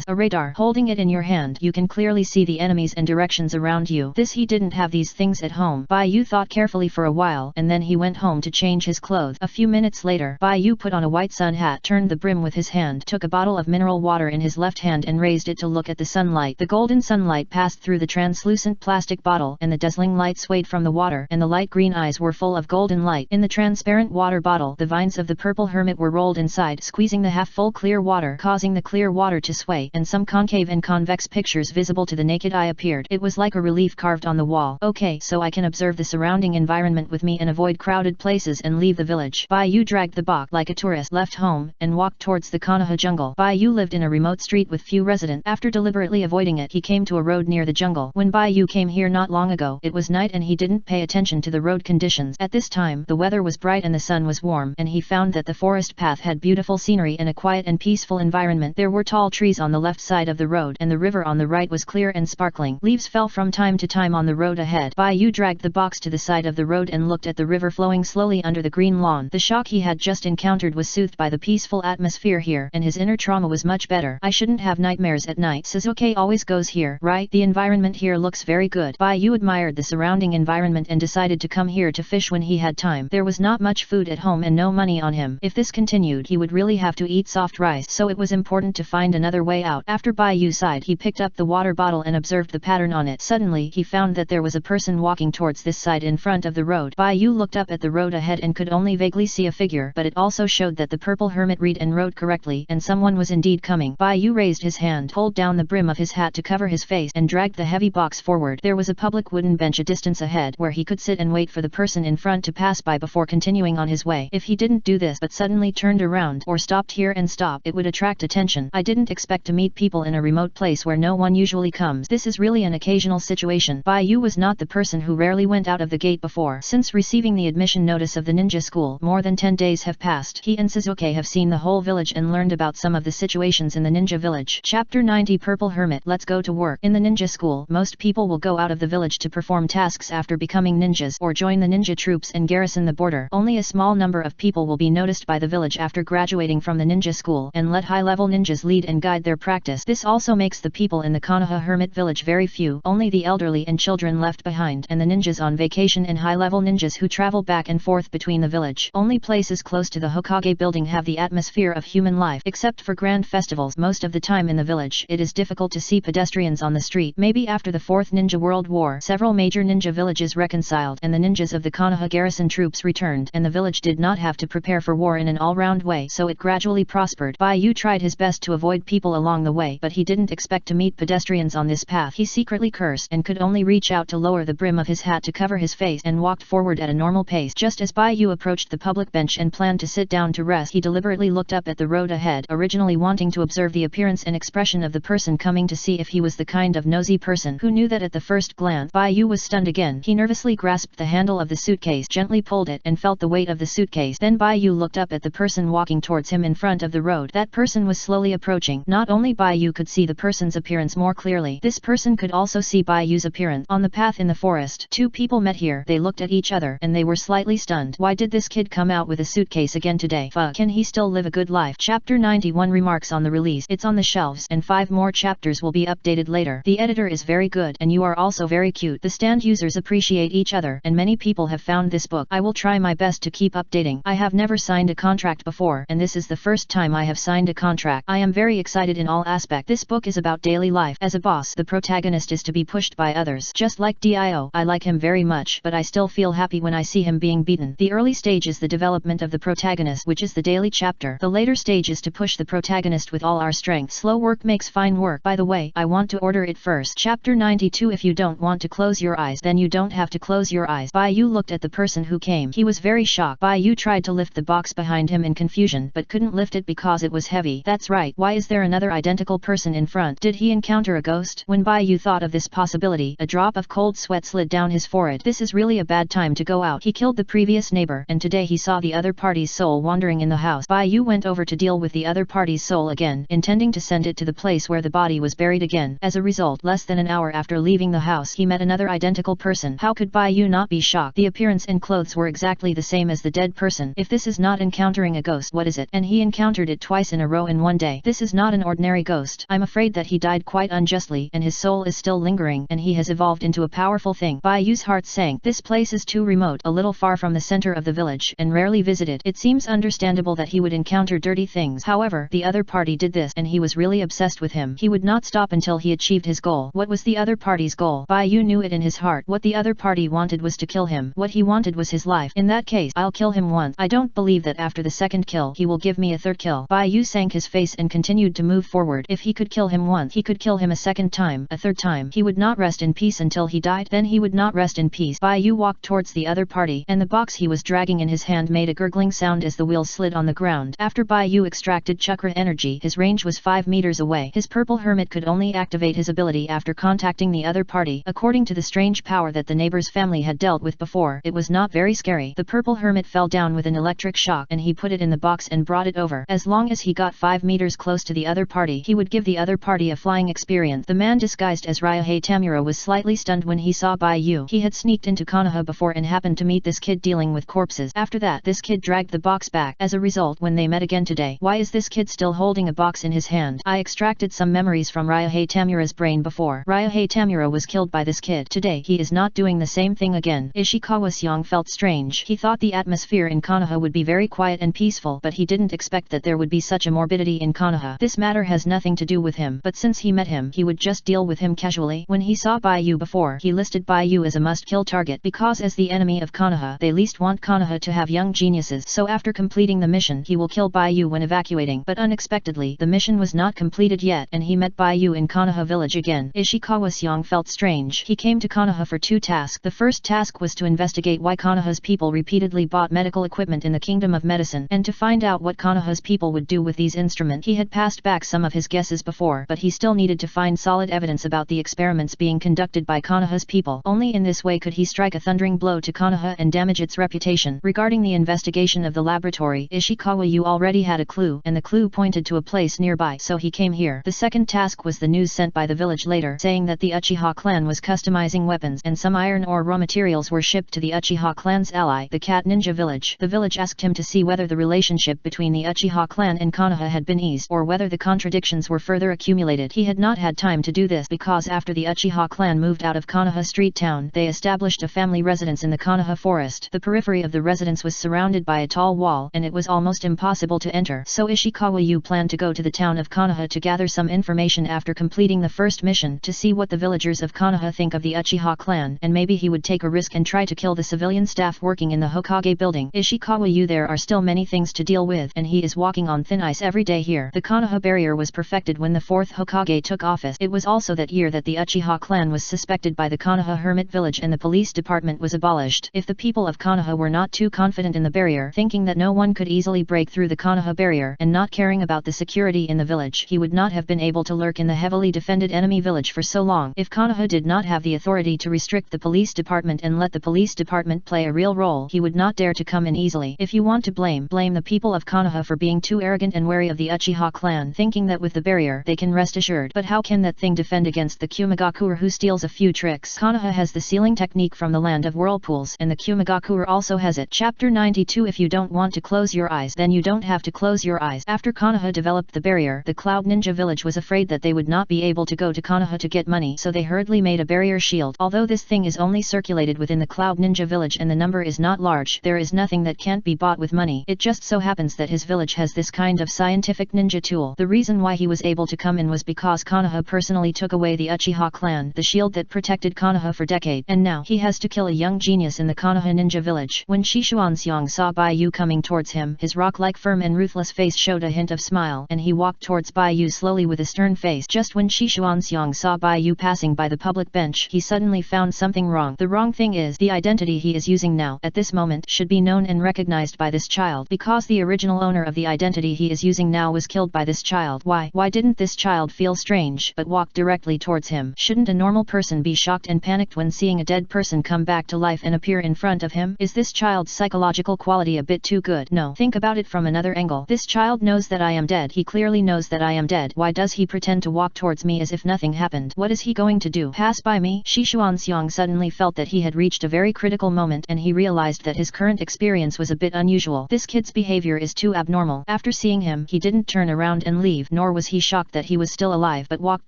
a radar. Holding it in your hand, you can clearly see the enemies and directions around you. He didn't have these things at home. Bai Yu thought carefully for a while, and then he went home to change his clothes. A few minutes later, Bai Yu put on a white sun hat, turned the brim with his hand, took a bottle of mineral water in his left hand and raised it to look at the sunlight. The golden sunlight passed through the translucent plastic bottle, and the dazzling light swayed from the water, and the light green eyes were full of golden light. In the transparent water bottle, the vines of the Purple Hermit were rolled inside, squeezing the half-full clear water, causing the clear water to sway, and some concave and convex pictures visible to the naked eye appeared. It was like a relief carved on the wall. Okay, so I can observe the surrounding environment with me and avoid crowded places and leave the village. Bai Yu dragged the box like a tourist, left home, and walked towards the Konoha jungle. Bai Yu lived in a remote street with few residents. After deliberately avoiding it, he came to a road near the jungle. When Bai Yu came here not long ago, it was night and he didn't pay attention to the road conditions. At this time, the weather was bright and the sun was warm, and he found that the forest path had beautiful scenery and a quiet and peaceful environment. There were tall trees on the left side of the road, and the river on the right was clear and sparkling. Leaves fell from time to time on the road ahead. Bai Yu dragged the box to the side of the road and looked at the river flowing slowly under the green lawn. The shock he had just encountered was soothed by the peaceful atmosphere here, and his inner trauma was much better. I shouldn't have nightmares at night. Sasuke always goes here, right? The environment here looks very good. Bai Yu admired the surrounding environment and decided to come here to fish when he had time. There was not much food at home and no money on him. If this continued, he would really have to eat soft rice, so it was important to find another way out. After Bai Yu sighed, he picked up the water bottle and observed the pattern on it. Suddenly, he found that there was a person walking towards this side in front of the road. Bai Yu looked up at the road ahead and could only vaguely see a figure, but it also showed that the Purple Hermit read and wrote correctly, and someone was indeed coming. Bai Yu raised his hand, pulled down the brim of his hat to cover his face, and dragged the heavy box forward. There was a public wooden bench a distance ahead, where he could sit and wait for the person in front to pass by before continuing on his way. If he didn't do this but suddenly turned around, or stopped here and stopped, it would attract attention. I didn't expect to meet people in a remote place where no one usually comes. This is really an occasional situation. Bai Yu was not the person who rarely went out of the gate before. Since receiving the admission notice of the ninja school, more than 10 days have passed. He and Sasuke have seen the whole village and learned about some of the situations in the ninja village. Chapter 90 Purple Hermit. Let's go to work. In the ninja school, most people will go out of the village to perform tasks after becoming ninjas or join join the ninja troops and garrison the border. Only a small number of people will be noticed by the village after graduating from the ninja school, and let high-level ninjas lead and guide their practice. This also makes the people in the Konoha hermit village very few, only the elderly and children left behind, and the ninjas on vacation and high-level ninjas who travel back and forth between the village. Only places close to the Hokage building have the atmosphere of human life, except for grand festivals. Most of the time in the village, it is difficult to see pedestrians on the street. Maybe after the Fourth Ninja World War, several major ninja villages reconciled, and the ninjas of the Konoha garrison troops returned, and the village did not have to prepare for war in an all-round way, so it gradually prospered. Bai Yu tried his best to avoid people along the way, but he didn't expect to meet pedestrians on this path. He secretly cursed, and could only reach out to lower the brim of his hat to cover his face, and walked forward at a normal pace. Just as Bai Yu approached the public bench and planned to sit down to rest, he deliberately looked up at the road ahead, originally wanting to observe the appearance and expression of the person coming to see if he was the kind of nosy person who knew that at the first glance. Bai Yu was stunned again. He nervously grasped the handle of the suitcase, gently pulled it, and felt the weight of the suitcase. Then Bai Yu looked up at the person walking towards him in front of the road. That person was slowly approaching. Not only Bai Yu could see the person's appearance more clearly, this person could also see Bai Yu's appearance. On the path in the forest, two people met here. They looked at each other, and they were slightly stunned. Why did this kid come out with a suitcase again today? Fuck, can he still live a good life? Chapter 91 Remarks on the release. It's on the shelves, and 5 more chapters will be updated later. The editor is very good, and you are also very cute. The stand users appreciate each other, and many people have found this book. I will try my best to keep updating. I have never signed a contract before, and this is the first time I have signed a contract. I am very excited in all aspects. This book is about daily life. As a boss, the protagonist is to be pushed by others. Just like Dio, I like him very much, but I still feel happy when I see him being beaten. The early stage is the development of the protagonist, which is the daily chapter. The later stage is to push the protagonist with all our strength. Slow work makes fine work. By the way, I want to order it first. Chapter 92 If you don't want to close your eyes, then you don't have to close your eyes. Bai Yu looked at the person who came. He was very shocked. Bai Yu tried to lift the box behind him in confusion, but couldn't lift it because it was heavy. That's right. Why is there another identical person in front? Did he encounter a ghost? When Bai Yu thought of this possibility, a drop of cold sweat slid down his forehead. This is really a bad time to go out. He killed the previous neighbor, and today he saw the other party's soul wandering in the house. Bai Yu went over to deal with the other party's soul again, intending to send it to the place where the body was buried again. As a result, less than an hour after leaving the house, he met another identical person. How could Bai Yu not be shocked? The appearance and clothes were exactly the same as the dead person. If this is not encountering a ghost, what is it? And he encountered it twice in a row in one day. This is not an ordinary ghost. I'm afraid that he died quite unjustly, and his soul is still lingering, and he has evolved into a powerful thing. Bai Yu's heart sank. This place is too remote, a little far from the center of the village, and rarely visited. It seems understandable that he would encounter dirty things. However, the other party did this, and he was really obsessed with him. He would not stop until he achieved his goal. What was the other party's goal? Bai Yu knew it in his heart. What the other party wanted was to kill him. What he wanted was his life. In that case, I'll kill him once. I don't believe that after the second kill, he will give me a third kill. Bai Yu sank his face and continued to move forward. If he could kill him once, he could kill him a second time, a third time. He would not rest in peace until he died. Then he would not rest in peace. Bai Yu walked towards the other party, and the box he was dragging in his hand made a gurgling sound as the wheels slid on the ground. After Bai Yu extracted Chakra energy, his range was 5 meters away. His purple hermit could only activate his ability after contacting the other party. According to the strange power that the neighbor's family had dealt with before, it was not very scary. The purple hermit fell down with an electric shock, and he put it in the box and brought it over. As long as he got 5 meters close to the other party, he would give the other party a flying experience. The man disguised as Ryuhei Tamura was slightly stunned when he saw Bai Yu. He had sneaked into Konoha before and happened to meet this kid dealing with corpses. After that, this kid dragged the box back. As a result, when they met again today, why is this kid still holding a box in his hand? I extracted some memories from Ryuhei Tamura's brain before. Ryuhei Tamura was killed by this kid. Today, he is not doing the same thing again. Ishikawa Seong felt strange. He thought the atmosphere in Konoha would be very quiet and peaceful, but he didn't expect that there would be such a morbidity in Konoha. This matter has nothing to do with him, but since he met him, he would just deal with him casually. When he saw Bai Yu before, he listed Bai Yu as a must-kill target, because as the enemy of Konoha, they least want Konoha to have young geniuses. So after completing the mission, he will kill Bai Yu when evacuating. But unexpectedly, the mission was not completed yet, and he met Bai Yu in Konoha village again. Ishikawa Seong felt strange. He came to Konoha for 2 tasks. The first task was to investigate why Konoha's people repeatedly bought medical equipment in the Kingdom of Medicine, and to find out what Konoha's people would do with these instruments. He had passed back some of his guesses before, but he still needed to find solid evidence about the experiments being conducted by Konoha's people. Only in this way could he strike a thundering blow to Konoha and damage its reputation. Regarding the investigation of the laboratory, Ishikawa Yu already had a clue, and the clue pointed to a place nearby, so he came here. The second task was the news sent by the village later, saying that the Uchiha clan was customizing weapons, and some iron ore raw materials were were shipped to the Uchiha clan's ally, the Cat Ninja village. The village asked him to see whether the relationship between the Uchiha clan and Konoha had been eased, or whether the contradictions were further accumulated. He had not had time to do this because after the Uchiha clan moved out of Konoha street town, they established a family residence in the Konoha forest. The periphery of the residence was surrounded by a tall wall, and it was almost impossible to enter. So Ishikawa Yu planned to go to the town of Konoha to gather some information after completing the first mission, to see what the villagers of Konoha think of the Uchiha clan, and maybe he would take a risk and try to kill the civilian staff working in the Hokage building. Ishikawa Yu, there are still many things to deal with, and he is walking on thin ice every day here. The Konoha barrier was perfected when the 4th Hokage took office. It was also that year that the Uchiha clan was suspected by the Konoha hermit village and the police department was abolished. If the people of Konoha were not too confident in the barrier, thinking that no one could easily break through the Konoha barrier, and not caring about the security in the village, he would not have been able to lurk in the heavily defended enemy village for so long. If Konoha did not have the authority to restrict the police department and let the police department play a real role, he would not dare to come in easily. If you want to blame the people of Konoha for being too arrogant and wary of the Uchiha clan, thinking that with the barrier they can rest assured. But how can that thing defend against the Kumagakure who steals a few tricks? Konoha has the sealing technique from the land of whirlpools, and the Kumagakure also has it. Chapter 92. If you don't want to close your eyes, then you don't have to close your eyes. After Konoha developed the barrier, the Cloud Ninja village was afraid that they would not be able to go to Konoha to get money, so they hurriedly made a barrier shield. Although this thing is only circulated within the Cloud Ninja village and the number is not large, there is nothing that can't be bought with money. It just so happens that his village has this kind of scientific ninja tool. The reason why he was able to come in was because Konoha personally took away the Uchiha clan, the shield that protected Konoha for decades, and now he has to kill a young genius in the Konoha ninja village. When Shishuanseong saw Bai Yu coming towards him, his rock-like firm and ruthless face showed a hint of smile, and he walked towards Bai Yu slowly with a stern face. Just when Shishuanseong saw Bai Yu passing by the public bench, he suddenly found something wrong. The wrong thing is, the identity he is using now, at this moment, should be known and recognized by this child, because the original owner of the identity he is using now was killed by this child. Why didn't this child feel strange, but walk directly towards him? Shouldn't a normal person be shocked and panicked when seeing a dead person come back to life and appear in front of him? Is this child's psychological quality a bit too good? No. Think about it from another angle. This child knows that I am dead. He clearly knows that I am dead. Why does he pretend to walk towards me as if nothing happened? What is he going to do? Pass by me? Shishuanseong suddenly felt that he had reached a very critical moment, and he realized that his current experience was a bit unusual. This kid's behavior is too abnormal. After seeing him, he didn't turn around and leave, nor was he shocked that he was still alive, but walked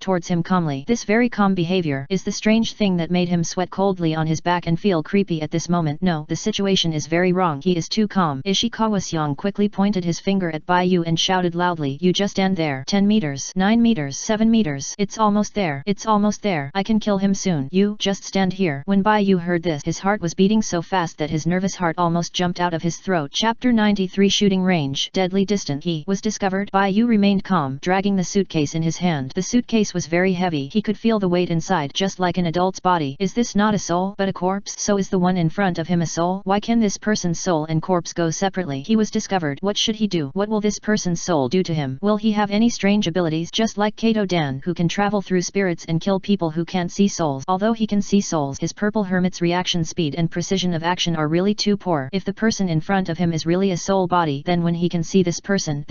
towards him calmly. This very calm behavior is the strange thing that made him sweat coldly on his back and feel creepy at this moment. No, the situation is very wrong. He is too calm. Ishikawa-seong quickly pointed his finger at Bai Yu and shouted loudly, "You just stand there. 10 meters, 9 meters, 7 meters. It's almost there. It's almost there. I can kill him soon. You just stand here." When Bai Yu heard this, his heart was beating so fast that his nervous heart almost jumped out of his throat. Chapter 93. Shooting range. Deadly distant. He was discovered. Bai Yu remained calm, dragging the suitcase in his hand. The suitcase was very heavy. He could feel the weight inside, just like an adult's body. Is this not a soul, but a corpse? So is the one in front of him a soul? Why can this person's soul and corpse go separately? He was discovered. What should he do? What will this person's soul do to him? Will he have any strange abilities, just like Kato Dan, who can travel through spirits and kill people who can't see souls? Although he can see souls, his purple hermit's reaction speed and precision of action are really too poor. If the person in front of him is really a soul body, then when he can see this person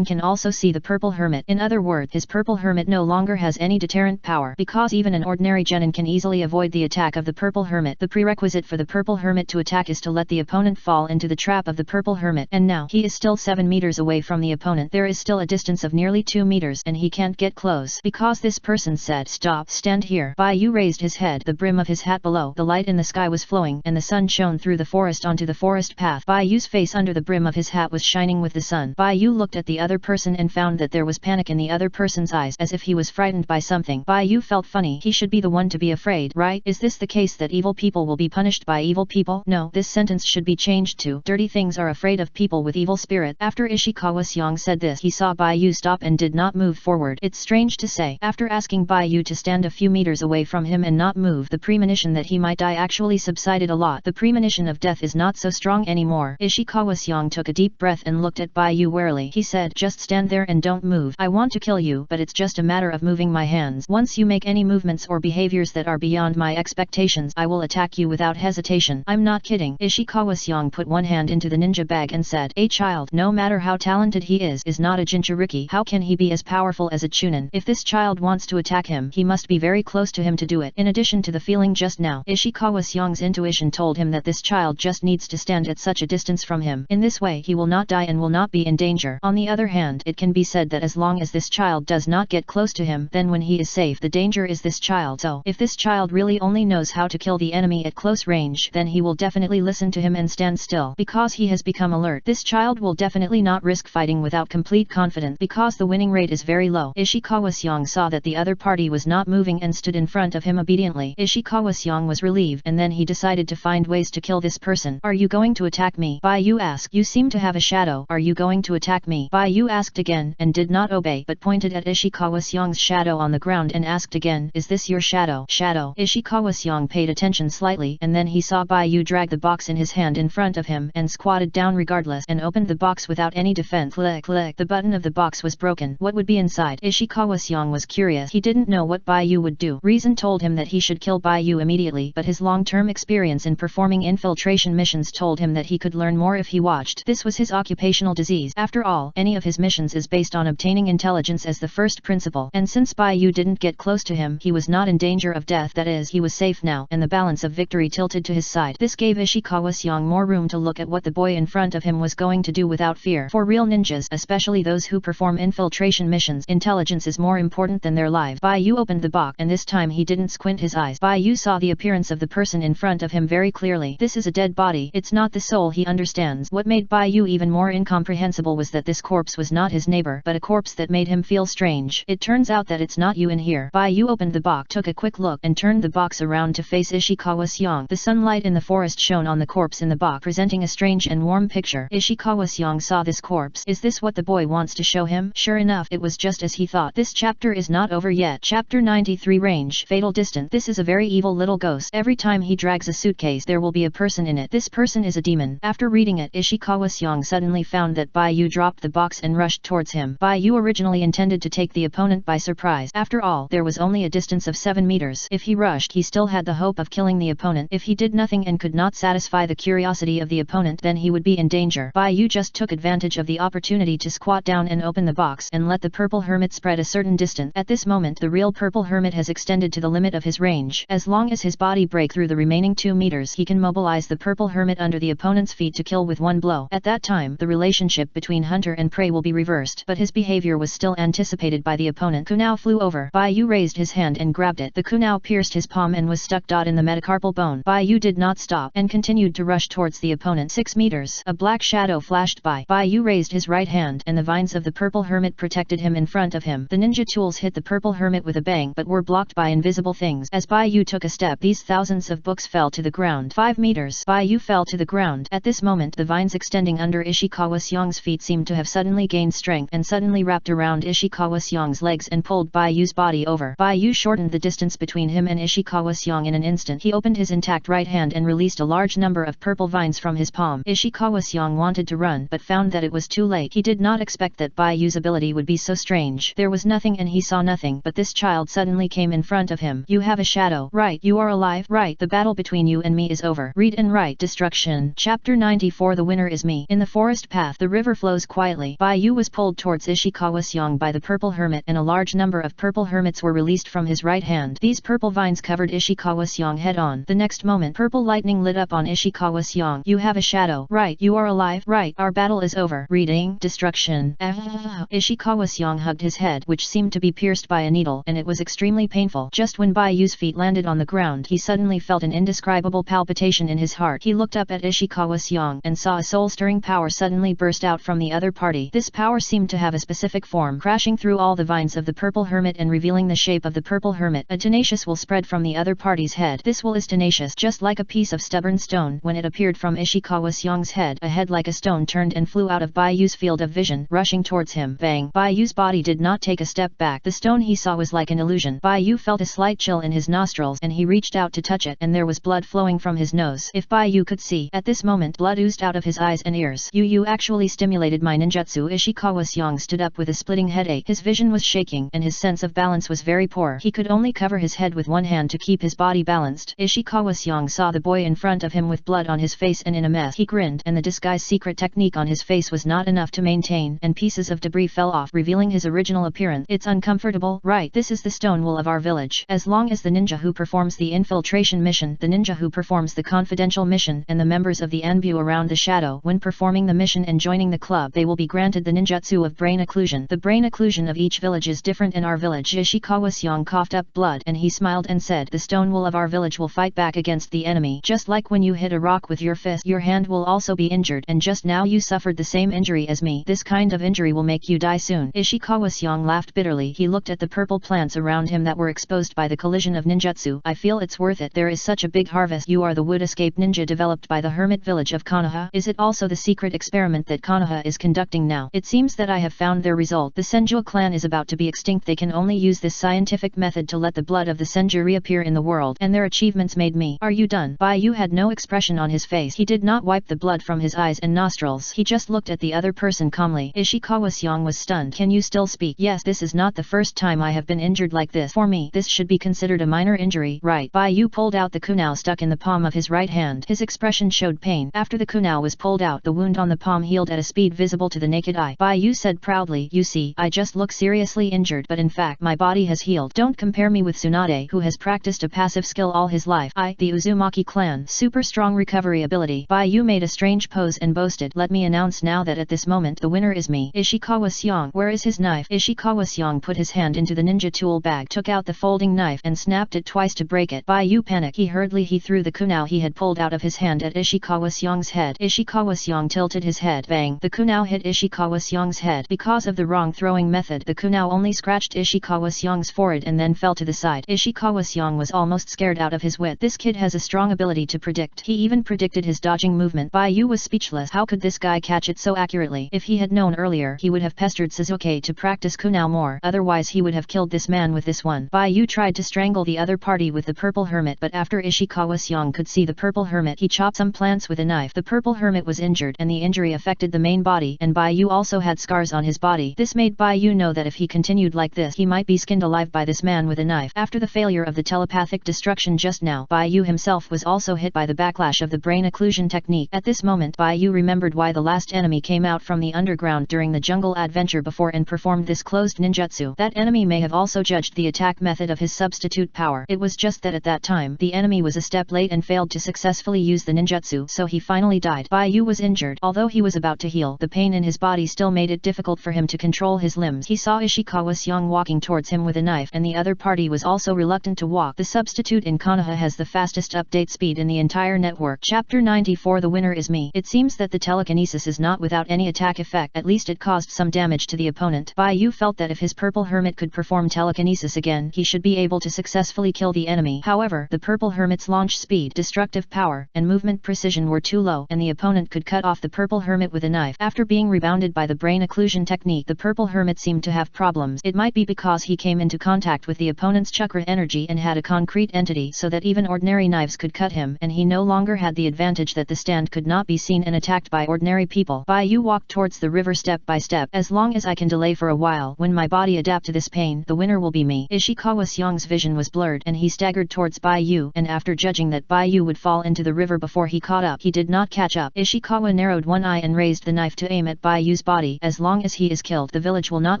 can also see the purple hermit. In other words, his purple hermit no longer has any deterrent power, because even an ordinary genin can easily avoid the attack of the purple hermit. The prerequisite for the purple hermit to attack is to let the opponent fall into the trap of the purple hermit, and now he is still 7 meters away from the opponent. There is still a distance of nearly 2 meters, and he can't get close, because this person said, "Stop, stand here." Bai Yu raised his head, the brim of his hat below. The light in the sky was flowing, and the sun shone through the forest onto the forest path. Bai Yu's face under the brim of his hat was shining with the sun. Bai Yu looked at the other person and found that there was panic in the other person's eyes, as if he was frightened by something. Bai Yu felt funny. He should be the one to be afraid, right? Is this the case that evil people will be punished by evil people? No, this sentence should be changed to, dirty things are afraid of people with evil spirit. After Ishikawa-seong said this, he saw Bai Yu stop and did not move forward. It's strange to say, after asking Bai Yu to stand a few meters away from him and not move, the premonition that he might die actually subsided a lot. The premonition of death is not so strong anymore. Ishikawa-seong took a deep breath and looked at Bai Yu warily. He said, "Just stand there and don't move. I want to kill you, but it's just a matter of moving my hands. Once you make any movements or behaviors that are beyond my expectations, I will attack you without hesitation." "I'm not kidding." Ishikawa-seong put one hand into the ninja bag and said, "A child, no matter how talented he is not a Jinchuriki. How can he be as powerful as a Chunin? If this child wants to attack him, he must be very close to him to do it." In addition to the feeling just now, Ishikawa-seong Yong's intuition told him that this child just needs to stand at such a distance from him. In this way he will not die and will not be in danger. On the other hand, it can be said that as long as this child does not get close to him, then when he is safe, the danger is this child. So, if this child really only knows how to kill the enemy at close range, then he will definitely listen to him and stand still. Because he has become alert, this child will definitely not risk fighting without complete confidence because the winning rate is very low. Ishikawa Seong saw that the other party was not moving and stood in front of him obediently. Ishikawa Seong was relieved, and then he decided to find ways to kill this person. Are you going to attack me? Bai Yu asked. You seem to have a shadow. Are you going to attack me? Bai Yu asked again, and did not obey, but pointed at Ishikawa Seong's shadow on the ground and asked again, is this your shadow? Shadow. Ishikawa Seong paid attention slightly, and then he saw Bai Yu drag the box in his hand in front of him and squatted down regardless and opened the box without any defense. Click, click. The button of the box was broken. What would be inside? Ishikawa Seong was curious. He didn't know what Bai Yu would do. Reason told him that he should kill Bai Yu immediately, but his long-term experience in performing infiltration missions told him that he could learn more if he watched. This was his occupational disease. After all, any of his missions is based on obtaining intelligence as the first principle, and since Bai Yu didn't get close to him, he was not in danger of death. That is, he was safe now, and the balance of victory tilted to his side. This gave Ishikawa Seong more room to look at what the boy in front of him was going to do without fear. For real ninjas, especially those who perform infiltration missions, intelligence is more important than their lives. Bai Yu opened the box, and this time he didn't squint his eyes. Bai Yu saw the appearance of the person in front of him very clearly. This is a dead body. It's not the soul, he understands. What made Bai Yu even more incomprehensible was that this corpse was not his neighbor, but a corpse that made him feel strange. It turns out that it's not you in here. Bai Yu opened the box, took a quick look, and turned the box around to face Ishikawa Seong. The sunlight in the forest shone on the corpse in the box, presenting a strange and warm picture. Ishikawa Seong saw this corpse. Is this what the boy wants to show him? Sure enough, it was just as he thought. This chapter is not over yet. Chapter 93 Range. Fatal Distance. This is a very evil little ghost. Every time he drags a suitcase, there will be a person in it. This person is a demon. After reading it, Ishikawa Seong suddenly found that Bai Yu dropped the box and rushed towards him. Bai Yu originally intended to take the opponent by surprise. After all, there was only a distance of 7 meters. If he rushed, he still had the hope of killing the opponent. If he did nothing and could not satisfy the curiosity of the opponent, then he would be in danger. Bai Yu just took advantage of the opportunity to squat down and open the box and let the purple hermit spread a certain distance. At this moment, the real purple hermit has extended to the limit of his range. As long as his body break through the remaining 2 meters, he can mobilize the purple hermit under the opponent's feet to kill with one blow. At that time, the relationship between hunter and prey will be reversed, but his behavior was still anticipated by the opponent. Kunao flew over. Bai Yu raised his hand and grabbed it. The kunao pierced his palm and was stuck in the metacarpal bone. Bai Yu did not stop and continued to rush towards the opponent. 6 meters. A black shadow flashed by. Bai Yu raised his right hand, and the vines of the purple hermit protected him in front of him. The ninja tools hit the purple hermit with a bang, but were blocked by invisible things. As Bai Yu took a step, these thousands of books fell to the ground. 5 meters. Bai Yu fell to the ground. At this moment, the vines extending under Ishikawa Seong's feet seemed to have suddenly gained strength and suddenly wrapped around Ishikawa Seong's legs and pulled Bai Yu's body over. Bai Yu shortened the distance between him and Ishikawa Seong in an instant. He opened his intact right hand and released a large number of purple vines from his palm. Ishikawa Seong wanted to run, but found that it was too late. He did not expect that Bai Yu's ability would be so strange. There was nothing and he saw nothing, but this child suddenly came in front of him. You have a shadow. Right. You are alive. Right. The battle between you and me is over. Read and write. Destruction. Chapter 94 The winner is me. In the forest path, the river flows quietly. Bai Yu was pulled towards Ishikawa Seong by the purple hermit, and a large number of purple hermits were released from his right hand. These purple vines covered Ishikawa Seong head on. The next moment, purple lightning lit up on Ishikawa Seong. You have a shadow. Right. You are alive. Right. Our battle is over. Reading. Destruction. Ishikawa Seong hugged his head, which seemed to be pierced by a needle, and it was extremely painful. Just when Bai Yu's feet landed on the ground, he suddenly felt an indescribable palpitation in his heart. He looked up at Ishikawa Seong and saw a soul-stirring power suddenly burst out from the other party. This power seemed to have a specific form, crashing through all the vines of the purple hermit and revealing the shape of the purple hermit. A tenacious will spread from the other party's head. This will is tenacious, just like a piece of stubborn stone. When it appeared from Ishikawa Seong's head, a head like a stone turned and flew out of Bai Yu's field of vision, rushing towards him. Bang! Bai Yu's body did not take a step back. The stone he saw was like an illusion. Bai Yu felt a slight chill in his nostrils, and he reached out to touch it, and there was blood flowing from his nose. If Bai Yu could see, at this moment blood oozed out of his eyes and ears. You actually stimulated my ninjutsu. Ishikawa Seong stood up with a splitting headache. His vision was shaking, and his sense of balance was very poor. He could only cover his head with one hand to keep his body balanced. Ishikawa Seong saw the boy in front of him with blood on his face and in a mess. He grinned, and the disguise secret technique on his face was not enough to maintain, and pieces of debris fell off, revealing his original appearance. It's uncomfortable, right? This is the stone wool of our village. As long as the ninja who performs the infiltration mission mission, the ninja who performs the confidential mission, and the members of the Anbu around the shadow. When performing the mission and joining the club, they will be granted the ninjutsu of brain occlusion. The brain occlusion of each village is different. In our village, Ishikawa Seong coughed up blood and he smiled and said, the stone wall of our village will fight back against the enemy. Just like when you hit a rock with your fist, your hand will also be injured, and just now you suffered the same injury as me. This kind of injury will make you die soon. Ishikawa Seong laughed bitterly. He looked at the purple plants around him that were exposed by the collision of ninjutsu. I feel it's worth it. There is such a big harvest. You are the wood escape ninja developed by the hermit village of Konoha. Is it also the secret experiment that Konoha is conducting now? It seems that I have found their result. The Senju clan is about to be extinct. They can only use this scientific method to let the blood of the Senju reappear in the world, and their achievements made me. Are you done? Bai Yu had no expression on his face. He did not wipe the blood from his eyes and nostrils. He just looked at the other person calmly. Ishikawa Seong was stunned. Can you still speak? Yes, this is not the first time I have been injured like this. For me, this should be considered a minor injury, right? Bai Yu pulled out the kunai stuck in the palm of his right hand. His expression showed pain. After the kunai was pulled out, the wound on the palm healed at a speed visible to the naked eye. Bai Yu said proudly, you see, I just look seriously injured, but in fact my body has healed. Don't compare me with Tsunade, who has practiced a passive skill all his life. The Uzumaki clan, super strong recovery ability. Bai Yu made a strange pose and boasted, let me announce now that at this moment the winner is me. Ishikawa Seong, where is his knife? Ishikawa Seong put his hand into the ninja tool bag, took out the folding knife and snapped it twice to break it. Bai Yu panicked. He threw the kunai he had pulled out of his hand at Ishikawa Seong's head. Ishikawa Seong tilted his head. Bang! The kunai hit Ishikawa Seong's head. Because of the wrong throwing method, the kunai only scratched Ishikawa Seong's forehead and then fell to the side. Ishikawa Seong was almost scared out of his wit. This kid has a strong ability to predict. He even predicted his dodging movement. Bai Yu was speechless. How could this guy catch it so accurately? If he had known earlier, he would have pestered Suzuki to practice kunai more. Otherwise he would have killed this man with this one. Bai Yu tried to strangle the other party with the purple hermit, but after Ishikawa Seong could see the purple hermit, he chopped some plants with a knife. The purple hermit was injured, and the injury affected the main body, and Bai Yu also had scars on his body. This made Bai Yu know that if he continued like this, he might be skinned alive by this man with a knife. After the failure of the telepathic destruction just now, Bai Yu himself was also hit by the backlash of the brain occlusion technique. At this moment, Bai Yu remembered why the last enemy came out from the underground during the jungle adventure before and performed this closed ninjutsu. That enemy may have also judged the attack method of his substitute power. It was just that at that time, the enemy was a step late and failed to successfully use the ninjutsu, so he finally died. Bai Yu was injured. Although he was about to heal, the pain in his body still made it difficult for him to control his limbs. He saw Ishikawa Seong walking towards him with a knife, and the other party was also reluctant to walk. The substitute in Konoha has the fastest update speed in the entire network. Chapter 94. The winner is me. It seems that the telekinesis is not without any attack effect. At least it caused some damage to the opponent. Bai Yu felt that if his purple hermit could perform telekinesis again, he should be able to successfully kill the enemy. However, the purple hermit's launch speed, destructive power, and movement precision were too low, and the opponent could cut off the purple hermit with a knife. After being rebounded by the brain occlusion technique, the purple hermit seemed to have problems. It might be because he came into contact with the opponent's chakra energy and had a concrete entity so that even ordinary knives could cut him, and he no longer had the advantage that the stand could not be seen and attacked by ordinary people. Bai Yu walked towards the river step by step. As long as I can delay for a while, when my body adapt to this pain, the winner will be me. Ishikawa Seong's vision was blurred and he staggered towards Bai Yu, and after judging that Bai Yu would fall into the river before he caught up, he did not catch up. Ishikawa narrowed one eye and raised the knife to aim at Bai Yu's body. As long as he is killed, the village will not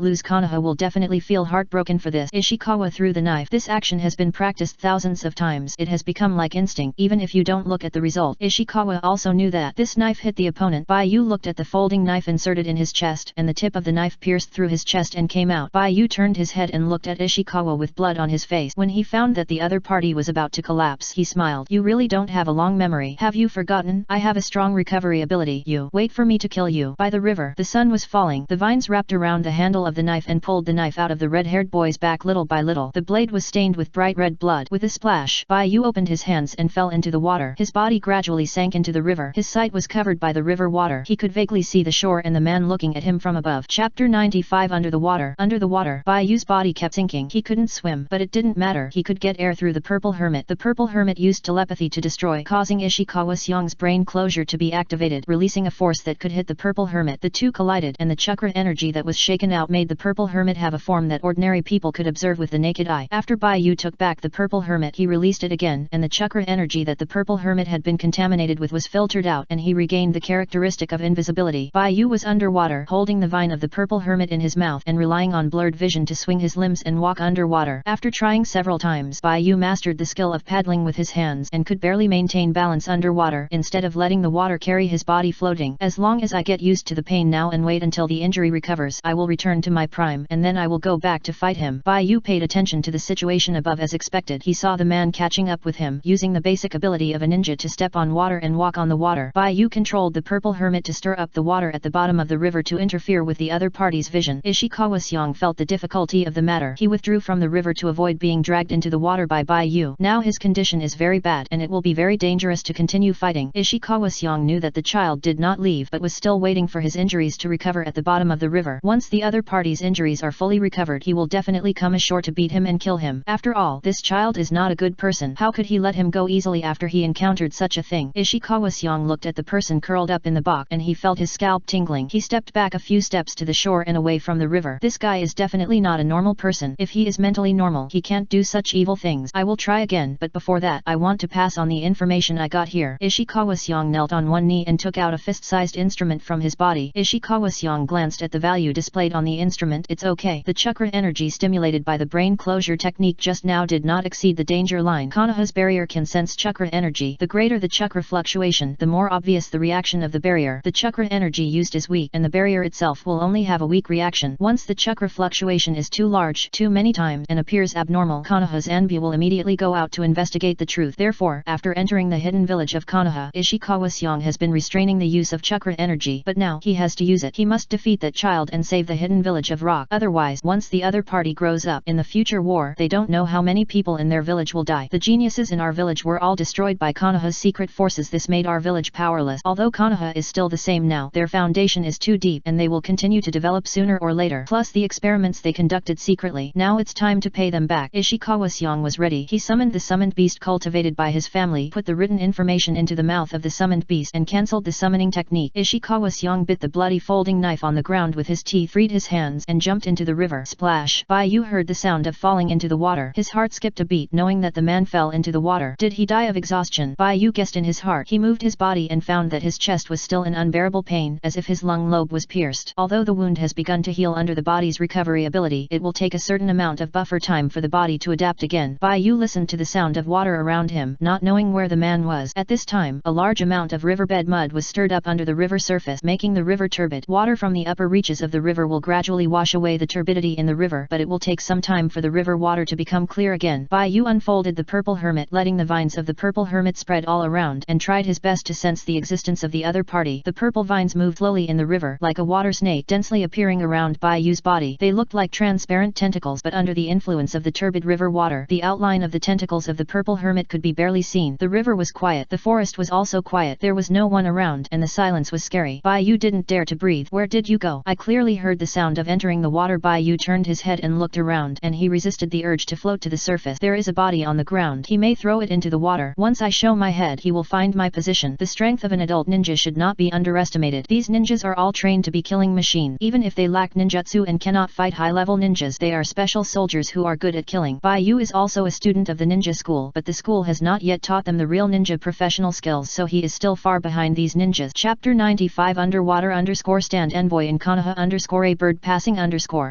lose. Konoha will definitely feel heartbroken for this. Ishikawa threw the knife. This action has been practiced thousands of times. It has become like instinct, even if you don't look at the result. Ishikawa also knew that this knife hit the opponent. Bai Yu looked at the folding knife inserted in his chest, and the tip of the knife pierced through his chest and came out. Bai Yu turned his head and looked at Ishikawa with blood on his face. When he found that the other party was about to collapse, he smiled. You really don't have a long memory. Have you forgotten? I have a strong recovery ability. You wait for me to kill you. By the river, the sun was falling. The vines wrapped around the handle of the knife and pulled the knife out of the red-haired boy's back little by little. The blade was stained with bright red blood. With a splash, Bai Yu opened his hands and fell into the water. His body gradually sank into the river. His sight was covered by the river water. He could vaguely see the shore and the man looking at him from above. Chapter 95. Under the water. Under the water, Bai Yu's body kept sinking. He couldn't swim, but it didn't matter. He could get air through the purple hermit. The purple hermit used telepathy to destroy, causing Ishikawa Seong's brain closure to be activated, releasing a force that could hit the purple hermit. The two collided, and the chakra energy that was shaken out made the purple hermit have a form that ordinary people could observe with the naked eye. After Bai Yu took back the purple hermit, he released it again, and the chakra energy that the purple hermit had been contaminated with was filtered out, and he regained the characteristic of invisibility. Bai Yu was underwater, holding the vine of the purple hermit in his mouth and relying on blurred vision to swing his limbs and walk underwater. After trying several times, Bai Yu mastered the skill of paddling paddling with his hands and could barely maintain balance underwater instead of letting the water carry his body floating. As long as I get used to the pain now and wait until the injury recovers, I will return to my prime and then I will go back to fight him. Bai Yu paid attention to the situation above as expected. He saw the man catching up with him, using the basic ability of a ninja to step on water and walk on the water. Bai Yu controlled the purple hermit to stir up the water at the bottom of the river to interfere with the other party's vision. Ishikawa Seong felt the difficulty of the matter. He withdrew from the river to avoid being dragged into the water by Bai Yu. Now his condition is very bad and it will be very dangerous to continue fighting. Ishikawa Seong knew that the child did not leave but was still waiting for his injuries to recover at the bottom of the river. Once the other party's injuries are fully recovered, he will definitely come ashore to beat him and kill him. After all, this child is not a good person. How could he let him go easily after he encountered such a thing? Ishikawa Seong looked at the person curled up in the box and he felt his scalp tingling. He stepped back a few steps to the shore and away from the river. This guy is definitely not a normal person. If he is mentally normal, he can't do such evil things. I will try again, but before that, I want to pass on the information I got here. Ishikawa Seong knelt on one knee and took out a fist-sized instrument from his body. Ishikawa Seong glanced at the value displayed on the instrument. It's okay. The chakra energy stimulated by the brain closure technique just now did not exceed the danger line. Konoha's barrier can sense chakra energy. The greater the chakra fluctuation, the more obvious the reaction of the barrier. The chakra energy used is weak and the barrier itself will only have a weak reaction. Once the chakra fluctuation is too large, too many times, and appears abnormal, Konoha's envy will immediately go out to investigate the truth. Therefore, after entering the hidden village of Konoha, Ishikawa Seong has been restraining the use of chakra energy, but now he has to use it. He must defeat that child and save the hidden village of rock. Otherwise, once the other party grows up in the future war, they don't know how many people in their village will die. The geniuses in our village were all destroyed by Konoha's secret forces. This made our village powerless. Although Konoha is still the same now, their foundation is too deep and they will continue to develop sooner or later. Plus the experiments they conducted secretly. Now it's time to pay them back. Ishikawa Seong was ready. He summoned the summoned beast cultivated by his family, put the written information into the mouth of the summoned beast and cancelled the summoning technique. Ishikawa Seong bit the bloody folding knife on the ground with his teeth, freed his hands and jumped into the river. Splash! Bai Yu heard the sound of falling into the water. His heart skipped a beat knowing that the man fell into the water. Did he die of exhaustion? Bai Yu guessed in his heart. He moved his body and found that his chest was still in unbearable pain, as if his lung lobe was pierced. Although the wound has begun to heal under the body's recovery ability, it will take a certain amount of buffer time for the body to adapt again. Bai Yu listened to the sound of water around him, not knowing where the man was. At this time, a large amount of riverbed mud was stirred up under the river surface, making the river turbid. Water from the upper reaches of the river will gradually wash away the turbidity in the river, but it will take some time for the river water to become clear again. Bai Yu unfolded the purple hermit, letting the vines of the purple hermit spread all around, and tried his best to sense the existence of the other party. The purple vines moved slowly in the river, like a water snake, densely appearing around Bai Yu's body. They looked like transparent tentacles, but under the influence of the turbid river water, the outline of the tentacles of the purple hermit could be barely seen. The river was quiet. The forest was also quiet. There was no one around, and the silence was scary. Bai Yu didn't dare to breathe. Where did you go? I clearly heard the sound of entering the water. Bai Yu turned his head and looked around, and he resisted the urge to float to the surface. There is a body on the ground. He may throw it into the water. Once I show my head, he will find my position. The strength of an adult ninja should not be underestimated. These ninjas are all trained to be killing machine. Even if they lack ninjutsu and cannot fight high-level ninjas, they are special soldiers who are good at killing. Bai Yu is also a student of the ninja school, but the school has not yet taught them the real ninja professional skills, so he is still far behind these ninjas. Chapter 95 Underwater stand envoy in Konoha a bird passing .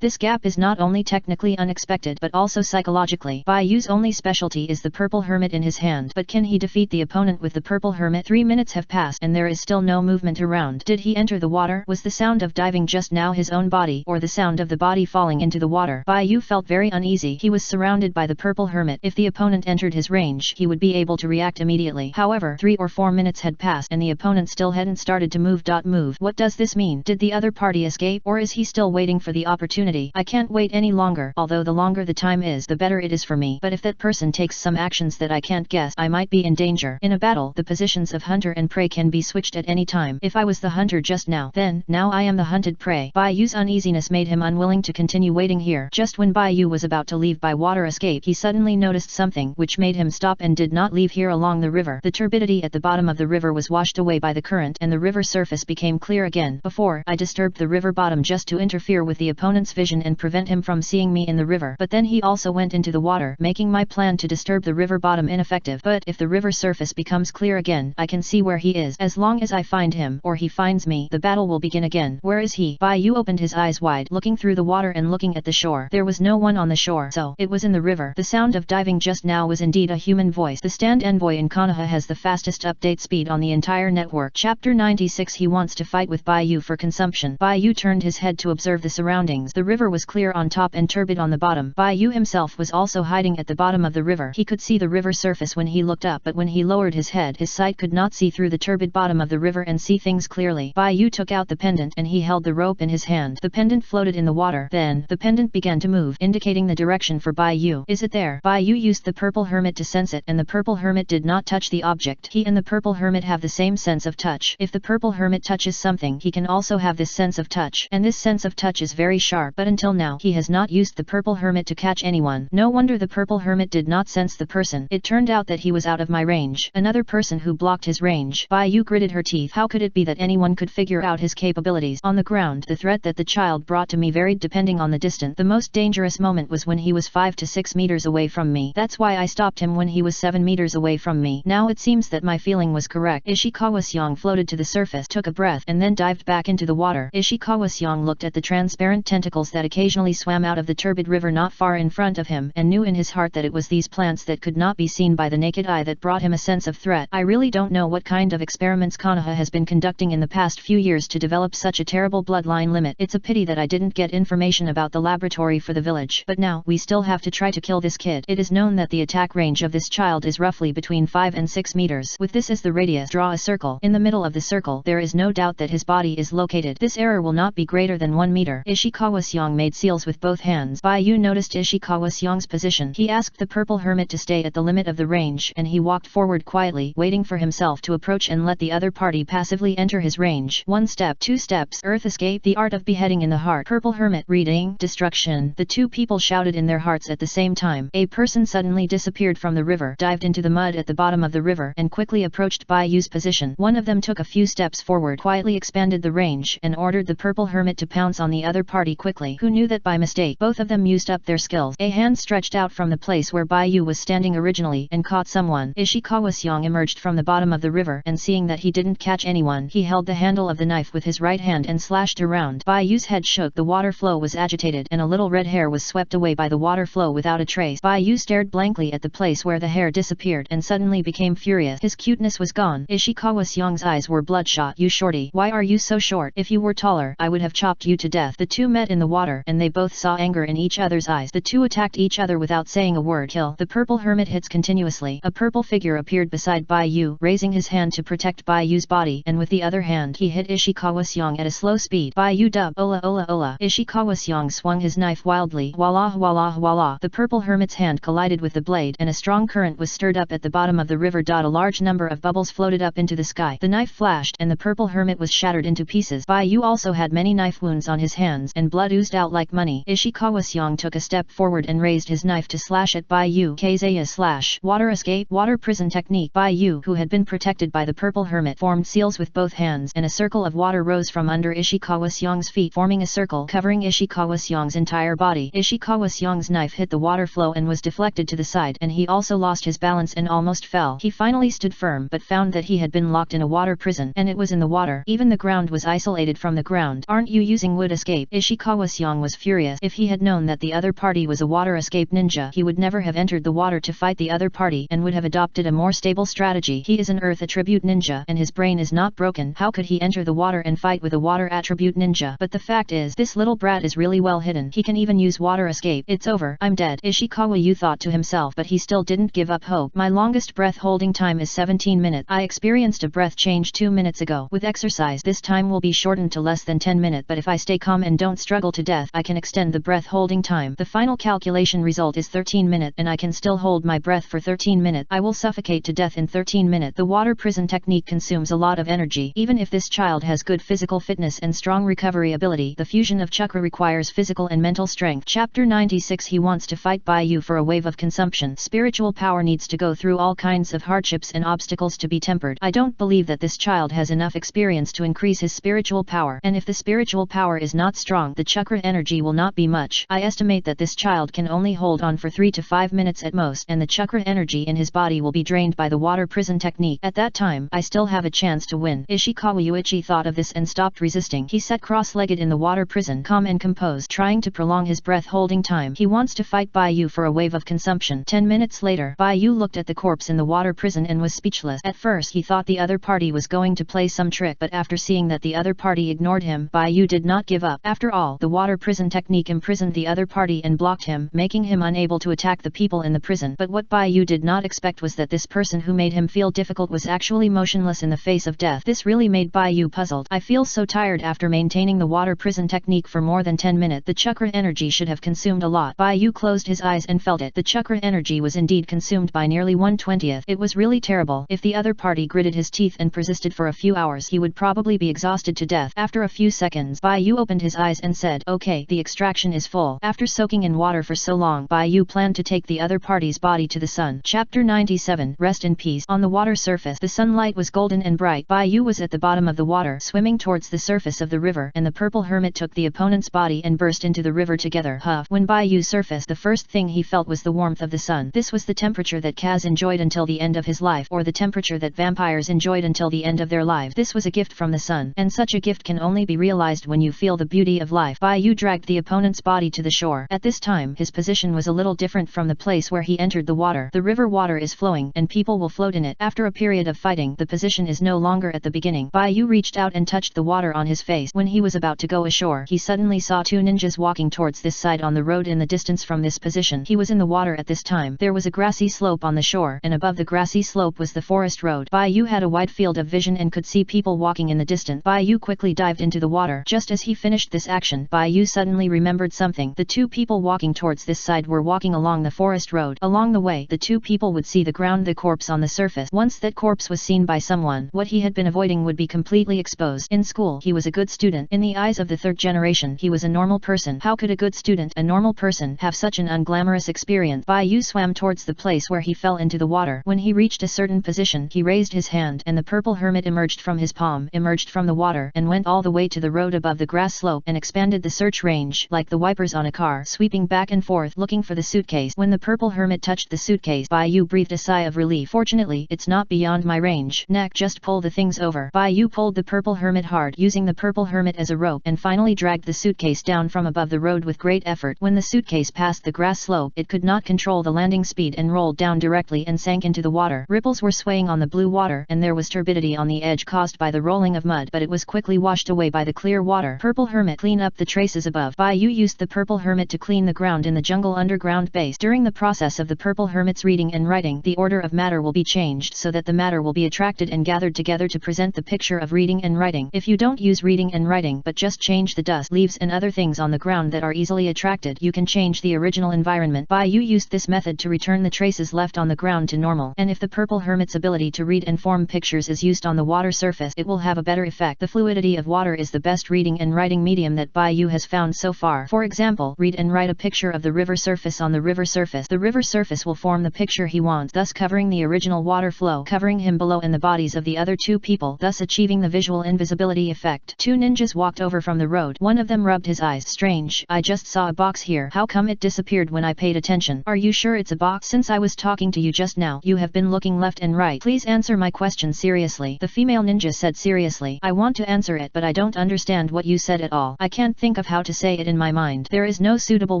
This gap is not only technically unexpected but also psychologically. Bai Yu's only specialty is the purple hermit in his hand, but can he defeat the opponent with the purple hermit? 3 minutes have passed and there is still no movement around. Did he enter the water? Was the sound of diving just now his own body, or the sound of the body falling into the water? Bai Yu felt very uneasy. He was surrounded by the purple hermit. If the opponent entered his range, he would be able to react immediately. However, 3 or 4 minutes had passed and the opponent still hadn't started to move. What does this mean? Did the other party escape, or is he still waiting for the opportunity? I can't wait any longer. Although the longer the time is, the better it is for me. But if that person takes some actions that I can't guess, I might be in danger. In a battle, the positions of hunter and prey can be switched at any time. If I was the hunter just now, then now I am the hunted prey. Bai Yu's uneasiness made him unwilling to continue waiting here. Just when Bai Yu was about to leave by water escape, he suddenly noticed something which made him stop and did not leave here along the river. The turbidity at the bottom of the river was washed away by the current and the river surface became clear again. Before, I disturbed the river bottom just to interfere with the opponent's vision and prevent him from seeing me in the river. But then he also went into the water, making my plan to disturb the river bottom ineffective. But if the river surface becomes clear again, I can see where he is. As long as I find him, or he finds me, the battle will begin again. Where is he? Bai Yu opened his eyes wide, looking through the water and looking at the shore. There was no one on the shore, so it was in the river. The sound of diving just now was indeed a human voice. The stand envoy in Konoha has the fastest update speed on the entire network. Chapter 96. He wants to fight with Baiyu for consumption. Baiyu turned his head to observe the surroundings. The river was clear on top and turbid on the bottom. Baiyu himself was also hiding at the bottom of the river. He could see the river surface when he looked up, but when he lowered his head, his sight could not see through the turbid bottom of the river and see things clearly. Baiyu took out the pendant and he held the rope in his hand. The pendant floated in the water. Then, the pendant began to move, indicating the direction for Baiyu. Is it there? Baiyu used the purple hermit to sense it, and the purple hermit did not touch the object. He and the purple hermit have the same sense of touch. If the purple hermit touches something, he can also have this sense of touch, and this sense of touch is very sharp, but until now, he has not used the purple hermit to catch anyone. No wonder the purple hermit did not sense the person. It turned out that he was out of my range. Another person who blocked his range. Baiyu gritted her teeth. How could it be that anyone could figure out his capabilities? On the ground, the threat that the child brought to me varied depending on the distance. The most dangerous moment was when he was 5 to 6 meters away from me. That's why I stopped him when he was 7 meters away from me. Now it seems that my feeling was correct. Ishikawa Seong floated to the surface, took a breath, and then dived back into the water. Ishikawa Seong looked at the transparent tentacles that occasionally swam out of the turbid river not far in front of him, and knew in his heart that it was these plants that could not be seen by the naked eye that brought him a sense of threat. I really don't know what kind of experiments Konoha has been conducting in the past few years to develop such a terrible bloodline limit. It's a pity that I didn't get information about the laboratory for the village. But now, we still have to try to kill this kid. It is known that the attack range of this child is roughly between 5 and 6 meters. With this as the radius, draw a circle. In the middle of the circle, there is no doubt that his body is located. This error will not be greater than 1 meter. Ishikawa Seong made seals with both hands. Baiyu noticed Ishikawa Seong's position. He asked the purple hermit to stay at the limit of the range, and he walked forward quietly, waiting for himself to approach and let the other party passively enter his range. 1 step, 2 steps, earth escape, the art of beheading in the heart. Purple hermit, reading, destruction. The two people shouted in their hearts at the same time. A person suddenly disappeared from the river, dived into the mud at the bottom of the river, and quickly approached Baiyu's position. One of them took a few steps forward, quietly expanded the range, and ordered the purple hermit to pounce on the other party quickly. Who knew that by mistake, both of them used up their skills. A hand stretched out from the place where Baiyu was standing originally, and caught someone. Ishikawa Seong emerged from the bottom of the river, and seeing that he didn't catch anyone, he held the handle of the knife with his right hand and slashed around. Baiyu's head shook, the water flow was agitated, and a little red hair was swept away by the water flow without a trace. Baiyu stared blankly at the place where the hair disappeared, and suddenly became furious. His cuteness was gone. Ishikawa Seong's eyes were bloodshot. You shorty, why are you so short? If you were taller, I would have chopped you to death. The two met in the water, and they both saw anger in each other's eyes. The two attacked each other without saying a word. Kill. The purple hermit hits continuously. A purple figure appeared beside Baiyu, raising his hand to protect Baiyu's body, and with the other hand he hit Ishikawa Seong at a slow speed. Baiyu dubbed, "Ola ola ola." Ishikawa Seong swung his knife wildly. Voila voila voila. The purple hermit's hand collided with the blade, and a strong current was stirred up at the bottom of the river. A large number of bubbles floated up into the sky. The knife flashed, and the purple hermit was shattered into pieces. Baiyu also had many knife wounds on his hands, and blood oozed out like money. Ishikawa Seong took a step forward and raised his knife to slash at Baiyu. Kazaya slash. Water escape. Water prison technique. Baiyu, who had been protected by the purple hermit, formed seals with both hands, and a circle of water rose from under Ishikawa Seong's feet, forming a circle covering Ishikawa Seong's entire body. Ishikawa Seong's knife hit the water flow and was deflected to the side, and he also lost his balance and almost fell. He finally stood firm, but found that he had been locked in a water prison, and it was in the water. Even the ground was isolated from the ground. Aren't you using wood escape? Ishikawa Seong was furious. If he had known that the other party was a water escape ninja, he would never have entered the water to fight the other party, and would have adopted a more stable strategy. He is an earth attribute ninja, and his brain is not broken. How could he enter the water and fight with a water attribute ninja? But the fact is, this little brat is really well hidden. He can even use water escape. It's over. I'm dead. Ishikawa Yu thought to himself, but he still didn't give up hope. My longest breath holding time is 17 minutes. I experienced a breath change 2 minutes ago. With exercise, this time will be shortened to less than 10 minutes, but if I stay calm and don't struggle to death, I can extend the breath holding time. The final calculation result is 13 minutes, and I can still hold my breath for 13 minutes. I will suffocate to death in 13 minutes. The water prison technique consumes a lot of energy. Even if this child has good physical fitness and strong recovery ability, the fusion of chakra requires physical and mental strength. Chapter 96. He wants to fight Baiyu for a wave of consumption. Spiritual power needs to go through all kinds of hardships and obstacles to be tempered. I don't believe that this child has enough experience to increase his spiritual power, and if the spiritual power is not strong, the chakra energy will not be much. I estimate that this child can only hold on for 3 to 5 minutes at most, and the chakra energy in his body will be drained by the water prison technique. At that time, I still have a chance to win. Ishikawa Yuichi thought of this and stopped resisting. He sat cross-legged in the water prison, calm and composed, trying to prolong his breath holding time. He wants to fight Baiyu for a wave of consumption. 10 minutes minutes later, Bai-Yu looked at the corpse in the water prison and was speechless. At first he thought the other party was going to play some trick, but after seeing that the other party ignored him, Bai-Yu did not give up. After all, the water prison technique imprisoned the other party and blocked him, making him unable to attack the people in the prison. But what Bai-Yu did not expect was that this person who made him feel difficult was actually motionless in the face of death. This really made Bai-Yu puzzled. I feel so tired after maintaining the water prison technique for more than 10 minutes. The chakra energy should have consumed a lot. Bai-Yu closed his eyes and felt it. The chakra energy was indeed consumed by nearly 1/20. It was really terrible. If the other party gritted his teeth and persisted for a few hours, he would probably be exhausted to death. After a few seconds, Bai-Yu opened his eyes and said, "Okay, the extraction is full." After soaking in water for so long, Bai-Yu planned to take the other party's body to the sun. Chapter 97. Rest in peace. On the water surface, the sunlight was golden and bright. Bai-Yu was at the bottom of the water, swimming towards the surface of the river, and the purple hermit took the opponent's body and burst into the river together. When Bai-Yu surfaced, the first thing he felt was the warmth of the sun. This was the temperature that Kaz enjoyed until the end of his life, or the temperature that vampires enjoyed until the end of their lives. This was a gift from the sun, and such a gift can only be realized when you feel the beauty of life. Bai-Yu dragged the opponent's body to the shore. At this time, his position was a little different from the place where he entered the water. The river water is flowing, and people will float in it. After a period of fighting, the position is no longer at the beginning. Bai-Yu reached out and touched the water on his face. When he was about to go ashore, he suddenly saw two ninjas walking towards this side on the road in the distance from this position. He was in the water at this time. There was a grassy slope on the shore, and above the grassy slope was the forest road. Bai-Yu had a wide field of vision and could see people walking in the distance. Bai-Yu quickly dived into the water. Just as he finished this action, Bai-Yu suddenly remembered something. The two people walking towards this side were walking along the forest road. Along the way, the two people would see the ground, the corpse on the surface. Once that corpse was seen by someone, what he had been avoiding would be completely exposed. In school, he was a good student. In the eyes of the third generation, he was a normal person. How could a good student, a normal person, have such an unglamorous experience? Bai-Yu swam towards the place where he fell into the water. When he reached a certain position, he raised his hand, and the purple hermit emerged from his palm, emerged from the water, and went all the way to the road above the grass slope, and expanded the search range, like the wipers on a car, sweeping back and forth, looking for the suitcase. When the purple hermit touched the suitcase, Bai-Yu breathed a sigh of relief. Fortunately, it's not beyond my range. Neck, just pull the things over. Bai-Yu pulled the purple hermit hard, using the purple hermit as a rope, and finally dragged the suitcase down from above the road with great effort. When the suitcase passed the grass slope, it could not control the landing speed and rolled down directly and sank into the water. Ripples were swaying on the blue water, and there was turbidity on the edge caused by the rolling of mud, but it was quickly washed away by the clear water. Purple hermit, clean up the traces above. Bai-Yu used the purple hermit to clean the ground in the jungle underground base. During the process of the purple hermit's reading and writing, the order of matter will be changed so that the matter will be attracted and gathered together to present the picture of reading and writing. If you don't use reading and writing but just change the dust, leaves and other things on the ground that are easily attracted, you can change the original environment. Bai-Yu used this method to return the traces left on the ground to normal, and if the purple hermit's ability to read and form pictures is used on the water surface, it will have a better effect. The fluidity of water is the best reading and writing medium that Bai-Yu has found so far. For example, read and write a picture of the river surface on the river surface. The river surface will form the picture he wants, thus covering the original water flow, covering him below and the bodies of the other two people, thus achieving the visual invisibility effect. Two ninjas walked over from the road. One of them rubbed his eyes. Strange, I just saw a box here. How come it disappeared when I paid attention? Are you sure it's a box? Since I was talking to you just now, you have been looking left and right. Please answer my question seriously. The female ninja said seriously. I want to answer it, but I don't understand what you said at all. I can't think of how to say it in my mind. There is no suitable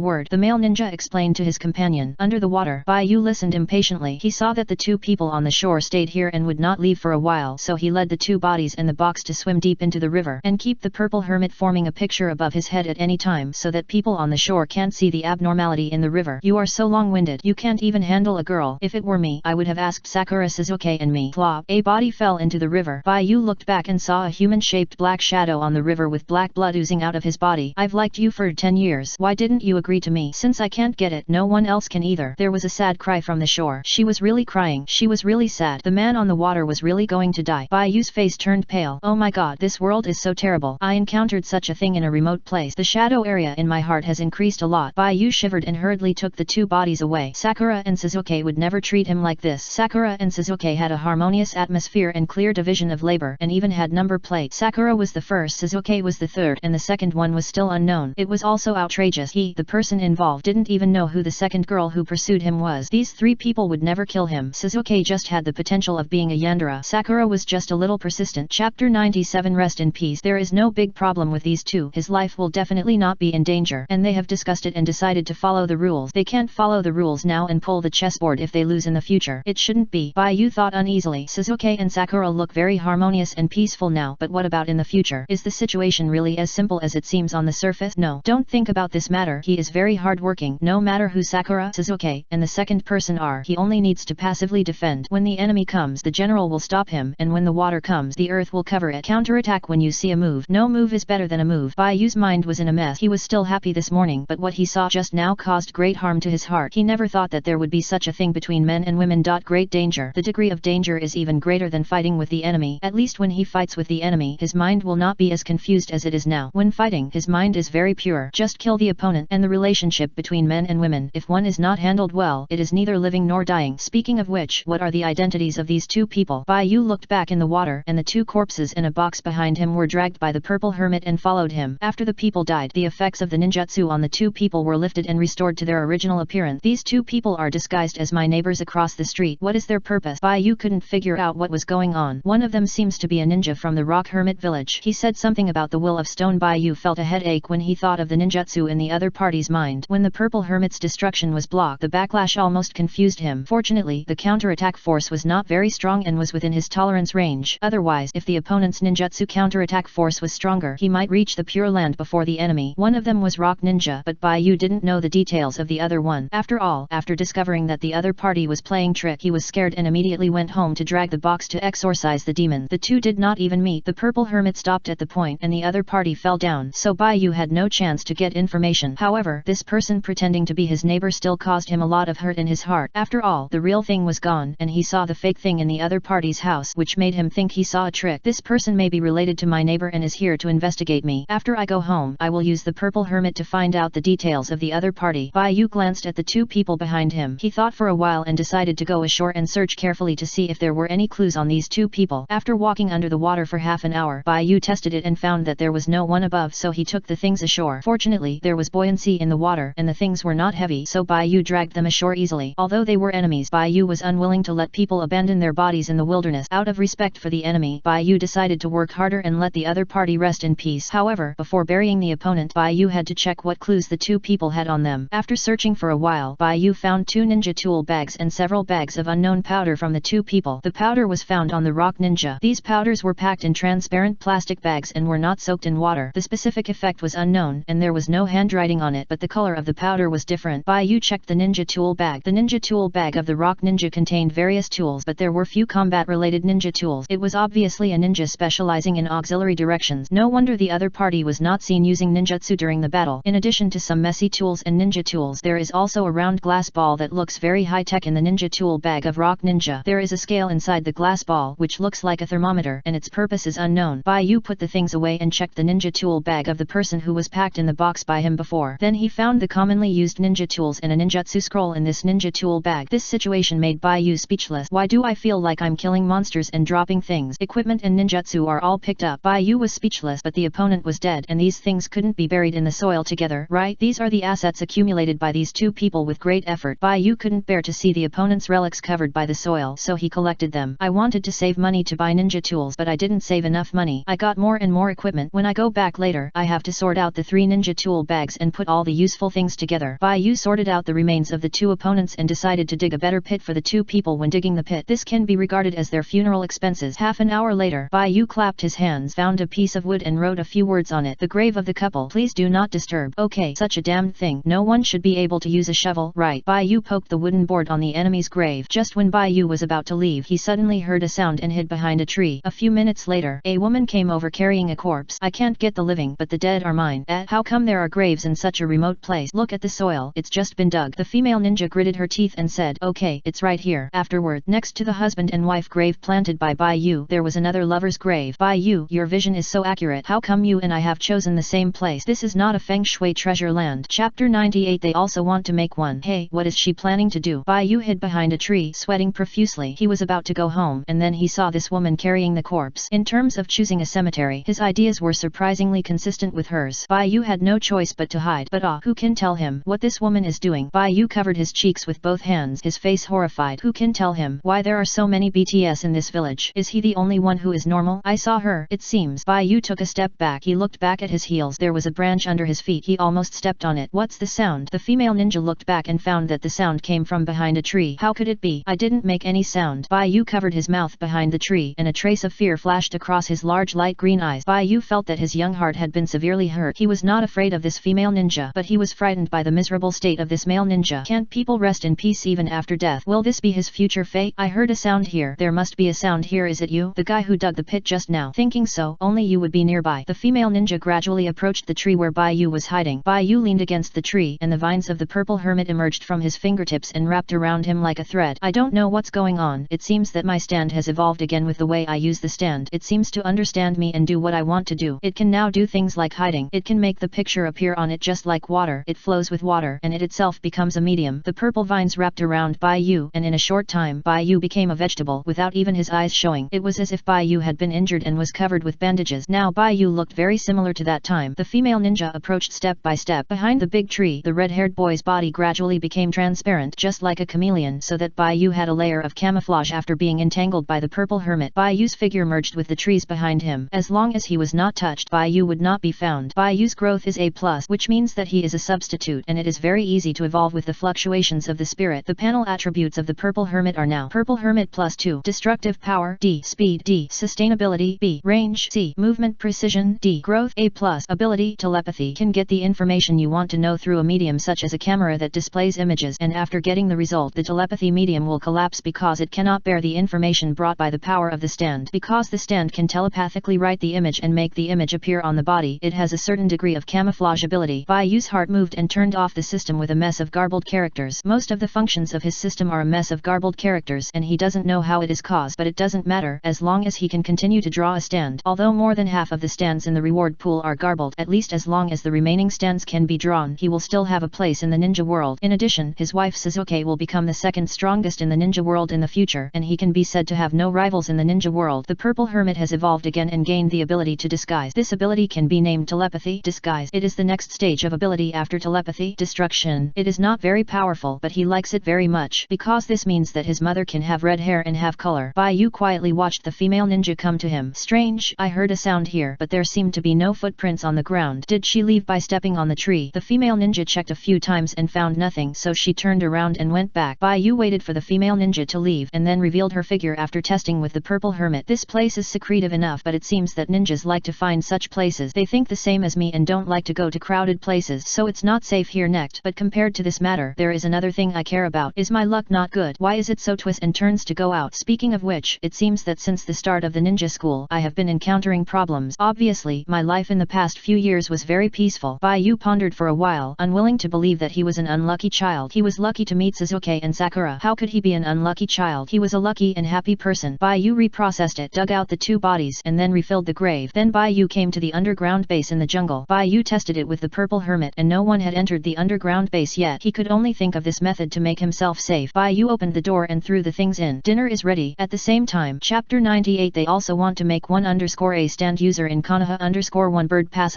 word. The male ninja explained to his companion. Under the water, Bai-Yu listened impatiently. He saw that the two people on the shore stayed here and would not leave for a while, so he led the two bodies and the box to swim deep into the river, and keep the purple hermit forming a picture above his head at any time so that people on the shore can't see the abnormality in the river. You are so long-winded. You can't even handle a girl. If it were me, I would have asked Sakura Suzuki and me. Plop. A body fell into the river. Bai-Yu looked back and saw a human-shaped black shadow on the river with black blood oozing out of his body. I've liked you for 10 years. Why didn't you agree to me? Since I can't get it, no one else can either. There was a sad cry from the shore. She was really crying. She was really sad. The man on the water was really going to die. Bai-Yu's face turned pale. Oh my god, this world is so terrible. I encountered such a thing in a remote place. The shadow area in my heart has increased a lot. Bai-Yu shivered and hurriedly took the two bodies away. Sakura and Suzuki would never treat him like this. Sakura and Suzuki had a harmonious atmosphere and clear division of labor, and even had number plates. Sakura was the first, Suzuki was the third, and the second one was still unknown. It was also outrageous. He, the person involved, didn't even know who the second girl who pursued him was. These three people would never kill him. Suzuki just had the potential of being a yandere. Sakura was just a little persistent. Chapter 97. Rest in peace. There is no big problem with these two. His life will definitely not be in danger, and they have discussed it and decided to follow the rules. They can't follow the rules now, and can pull the chessboard if they lose in the future. It shouldn't be. Bai Yu thought uneasily. Sasuke and Sakura look very harmonious and peaceful now, but what about in the future? Is the situation really as simple as it seems on the surface? No. Don't think about this matter. He is very hardworking. No matter who Sakura, Sasuke, and the second person are, he only needs to passively defend. When the enemy comes, the general will stop him, and when the water comes, the earth will cover it. Counterattack when you see a move. No move is better than a move. Bai Yu's mind was in a mess. He was still happy this morning, but what he saw just now caused great harm to his heart. He never thought that there would be such a thing between men and women. Great danger. The degree of danger is even greater than fighting with the enemy. At least when he fights with the enemy, his mind will not be as confused as it is now. When fighting, his mind is very pure. Just kill the opponent. And the relationship between men and women, if one is not handled well, it is neither living nor dying. Speaking of which, what are the identities of these two people? Bai Yu looked back in the water, and the two corpses in a box behind him were dragged by the purple hermit and followed him. After the people died, the effects of the ninjutsu on the two people were lifted and restored to their original appearance. These two people are disguised as my neighbors across the street. What is their purpose? Bai Yu couldn't figure out what was going on. One of them seems to be a ninja from the rock hermit village. He said something about the will of stone. Bai Yu felt a headache when he thought of the ninjutsu in the other party's mind. When the purple hermit's destruction was blocked, the backlash almost confused him. Fortunately, the counterattack force was not very strong and was within his tolerance range. Otherwise, if the opponent's ninjutsu counterattack force was stronger, he might reach the Pure Land before the enemy. One of them was rock ninja, but Bai Yu didn't know the details of the other one. After all, after discovering that the other party was playing trick, he was scared and immediately went home to drag the box to exorcise the demon. The two did not even meet. The purple hermit stopped at the point and the other party fell down, so Bai Yu had no chance to get information. However, this person pretending to be his neighbor still caused him a lot of hurt in his heart. After all, the real thing was gone, and he saw the fake thing in the other party's house, which made him think he saw a trick. This person may be related to my neighbor and is here to investigate me. After I go home, I will use the purple hermit to find out the details of the other party. Bai Yu glanced at the two people behind him. He thought for a while and decided to go ashore and search carefully to see if there were any clues on these two people. After walking under the water for half an hour, Bai Yu tested it and found that there was no one above, so he took the things ashore. Fortunately, there was buoyancy in the water and the things were not heavy, so Bai Yu dragged them ashore easily. Although they were enemies, Bai Yu was unwilling to let people abandon their bodies in the wilderness. Out of respect for the enemy, Bai Yu decided to work harder and let the other party rest in peace. However, before burying the opponent, Bai Yu had to check what clues the two people had on them. After searching for a while, Bai Yu found two ninja tool bags and several bags of unknown powder from the two people. The powder was found on the rock ninja. These powders were packed in transparent plastic bags and were not soaked in water. The specific effect was unknown, and there was no handwriting on it, but the color of the powder was different. Bai Yu checked the ninja tool bag. The ninja tool bag of the rock ninja contained various tools, but there were few combat-related ninja tools. It was obviously a ninja specializing in auxiliary directions. No wonder the other party was not seen using ninjutsu during the battle. In addition to some messy tools and ninja tools, there is also a round glass ball that looks very high-tech in the ninja tool bag of rock ninja. There is a scale inside the glass ball which looks like a thermometer, and its purpose is unknown. Bai Yu put the things away and checked the ninja tool bag of the person who was packed in the box by him before. Then he found the commonly used ninja tools and a ninjutsu scroll in this ninja tool bag. This situation made Bai Yu speechless. Why do I feel like I'm killing monsters and dropping things? Equipment and ninjutsu are all picked up. Bai Yu was speechless, but the opponent was dead, and these things couldn't be buried in the soil together, right? These are the assets accumulated by these two people with great effort. Bai Yu couldn't bear to see the opponent's relics covered by the soil, so he collected them. I wanted to save money to buy ninja tools, but I didn't save enough money. I got more and more equipment. When I go back later, I have to sort out the 3 ninja tool bags and put all the useful things together. Bai Yu sorted out the remains of the two opponents and decided to dig a better pit for the two people. When digging the pit, this can be regarded as their funeral expenses. Half an hour later, Bai Yu clapped his hands, found a piece of wood and wrote a few words on it. The grave of the couple. Please do not disturb. Okay, such a damned thing. No one should be able to use a shovel, right? Bai Yu poked the wooden board on the enemy's grave. Just when Bai Yu was about to leave, he suddenly heard a sound and hid behind a tree. A few minutes later, a woman came over carrying a corpse. I can't get the living, but the dead are mine. How come there are graves in such a remote place? Look at the soil, it's just been dug. The female ninja gritted her teeth and said, okay, it's right here. Afterward, next to the husband and wife grave planted by Bai Yu, there was another lover's grave. Bai Yu, your vision is so accurate. How come you and I have chosen the same place? This is not a feng shui treasure land. Chapter 98. They also want to make one. Hey, what is she planning to do? Bai Yu hid behind a tree, sweating profusely. He was about to go home, and then he saw this woman carrying the corpse. In terms of choosing a cemetery, his ideas were surprisingly consistent with hers. Bai Yu had no choice but to hide. But who can tell him what this woman is doing? Bai Yu covered his cheeks with both hands, his face horrified. Who can tell him why there are so many BTS in this village? Is he the only one who is normal? I saw her, it seems. Bai Yu took a step back. He looked back at his heels. There was a branch under his feet. He almost stepped on it. What's the sound? The female ninja looked back and found that the the sound came from behind a tree. How could it be? I didn't make any sound. Bai Yu covered his mouth behind the tree, and a trace of fear flashed across his large light green eyes. Bai Yu felt that his young heart had been severely hurt. He was not afraid of this female ninja, but he was frightened by the miserable state of this male ninja. Can't people rest in peace even after death? Will this be his future fate? I heard a sound here. There must be a sound here. Is it you? The guy who dug the pit just now? Thinking so, only you would be nearby. The female ninja gradually approached the tree where Bai Yu was hiding. Bai Yu leaned against the tree, and the vines of the purple hermit emerged from his fingertips and wrapped around him like a thread. I don't know what's going on. It seems that my stand has evolved again with the way I use the stand. It seems to understand me and do what I want to do. It can now do things like hiding. It can make the picture appear on it just like water. It flows with water, and it itself becomes a medium. The purple vines wrapped around Bai Yu, and in a short time Bai Yu became a vegetable without even his eyes showing. It was as if Bai Yu had been injured and was covered with bandages. Now Bai Yu looked very similar to that time. The female ninja approached step by step. Behind the big tree, the red-haired boy's body gradually became transparent, just like a chameleon, so that Bai Yu had a layer of camouflage after being entangled by the purple hermit. Bai Yu's figure merged with the trees behind him. As long as he was not touched, Bai Yu would not be found. Bai Yu's growth is A+, which means that he is a substitute, and it is very easy to evolve with the fluctuations of the spirit. The panel attributes of the purple hermit are now: Purple Hermit +2, Destructive Power D, Speed D, Sustainability B, Range C, Movement Precision D, Growth A+, Ability Telepathy. Can get the information you want to know through a medium such as a camera that displays images, and after getting the result, the telepathy medium will collapse because it cannot bear the information brought by the power of the stand. Because the stand can telepathically write the image and make the image appear on the body, it has a certain degree of camouflage ability. Bai Yu's heart moved and turned off the system with a mess of garbled characters. Most of the functions of his system are a mess of garbled characters, and he doesn't know how it is caused, but it doesn't matter as long as he can continue to draw a stand. Although more than half of the stands in the reward pool are garbled, at least as long as the remaining stands can be drawn, he will still have a place in the ninja world. In addition, his wife Suzuki will become the second strongest in the ninja world in the future, and he can be said to have no rivals in the ninja world. The purple hermit has evolved again and gained the ability to disguise. This ability can be named telepathy disguise. It is the next stage of ability after telepathy destruction. It is not very powerful, but he likes it very much, because this means that his mother can have red hair and have color. Bai Yu quietly watched the female ninja come to him. Strange, I heard a sound here, but there seemed to be no footprints on the ground. Did she leave by stepping on the tree? The female ninja checked a few times and found nothing, so she turned around and went back. Bai Yu waited for the female ninja to leave, and then revealed her figure after testing with the purple hermit. This place is secretive enough, but it seems that ninjas like to find such places. They think the same as me and don't like to go to crowded places, so it's not safe here next. But compared to this matter, there is another thing I care about. Is my luck not good? Why is it so twists and turns to go out? Speaking of which, it seems that since the start of the ninja school, I have been encountering problems. Obviously, my life in the past few years was very peaceful. Bai Yu pondered for a while, unwilling to believe that he was an unlucky child. He was lucky to meet Suzuki and Sakura. How could he be an unlucky child? He was a lucky and happy person. Bai Yu reprocessed it, dug out the two bodies, and then refilled the grave. Then Bai Yu came to the underground base in the jungle. Bai Yu tested it with the purple hermit, and no one had entered the underground base yet. He could only think of this method to make himself safe. Bai Yu opened the door and threw the things in. Dinner is ready. At the same time, Chapter 98. They also want to make 1_a stand user in Konoha_1 bird pass_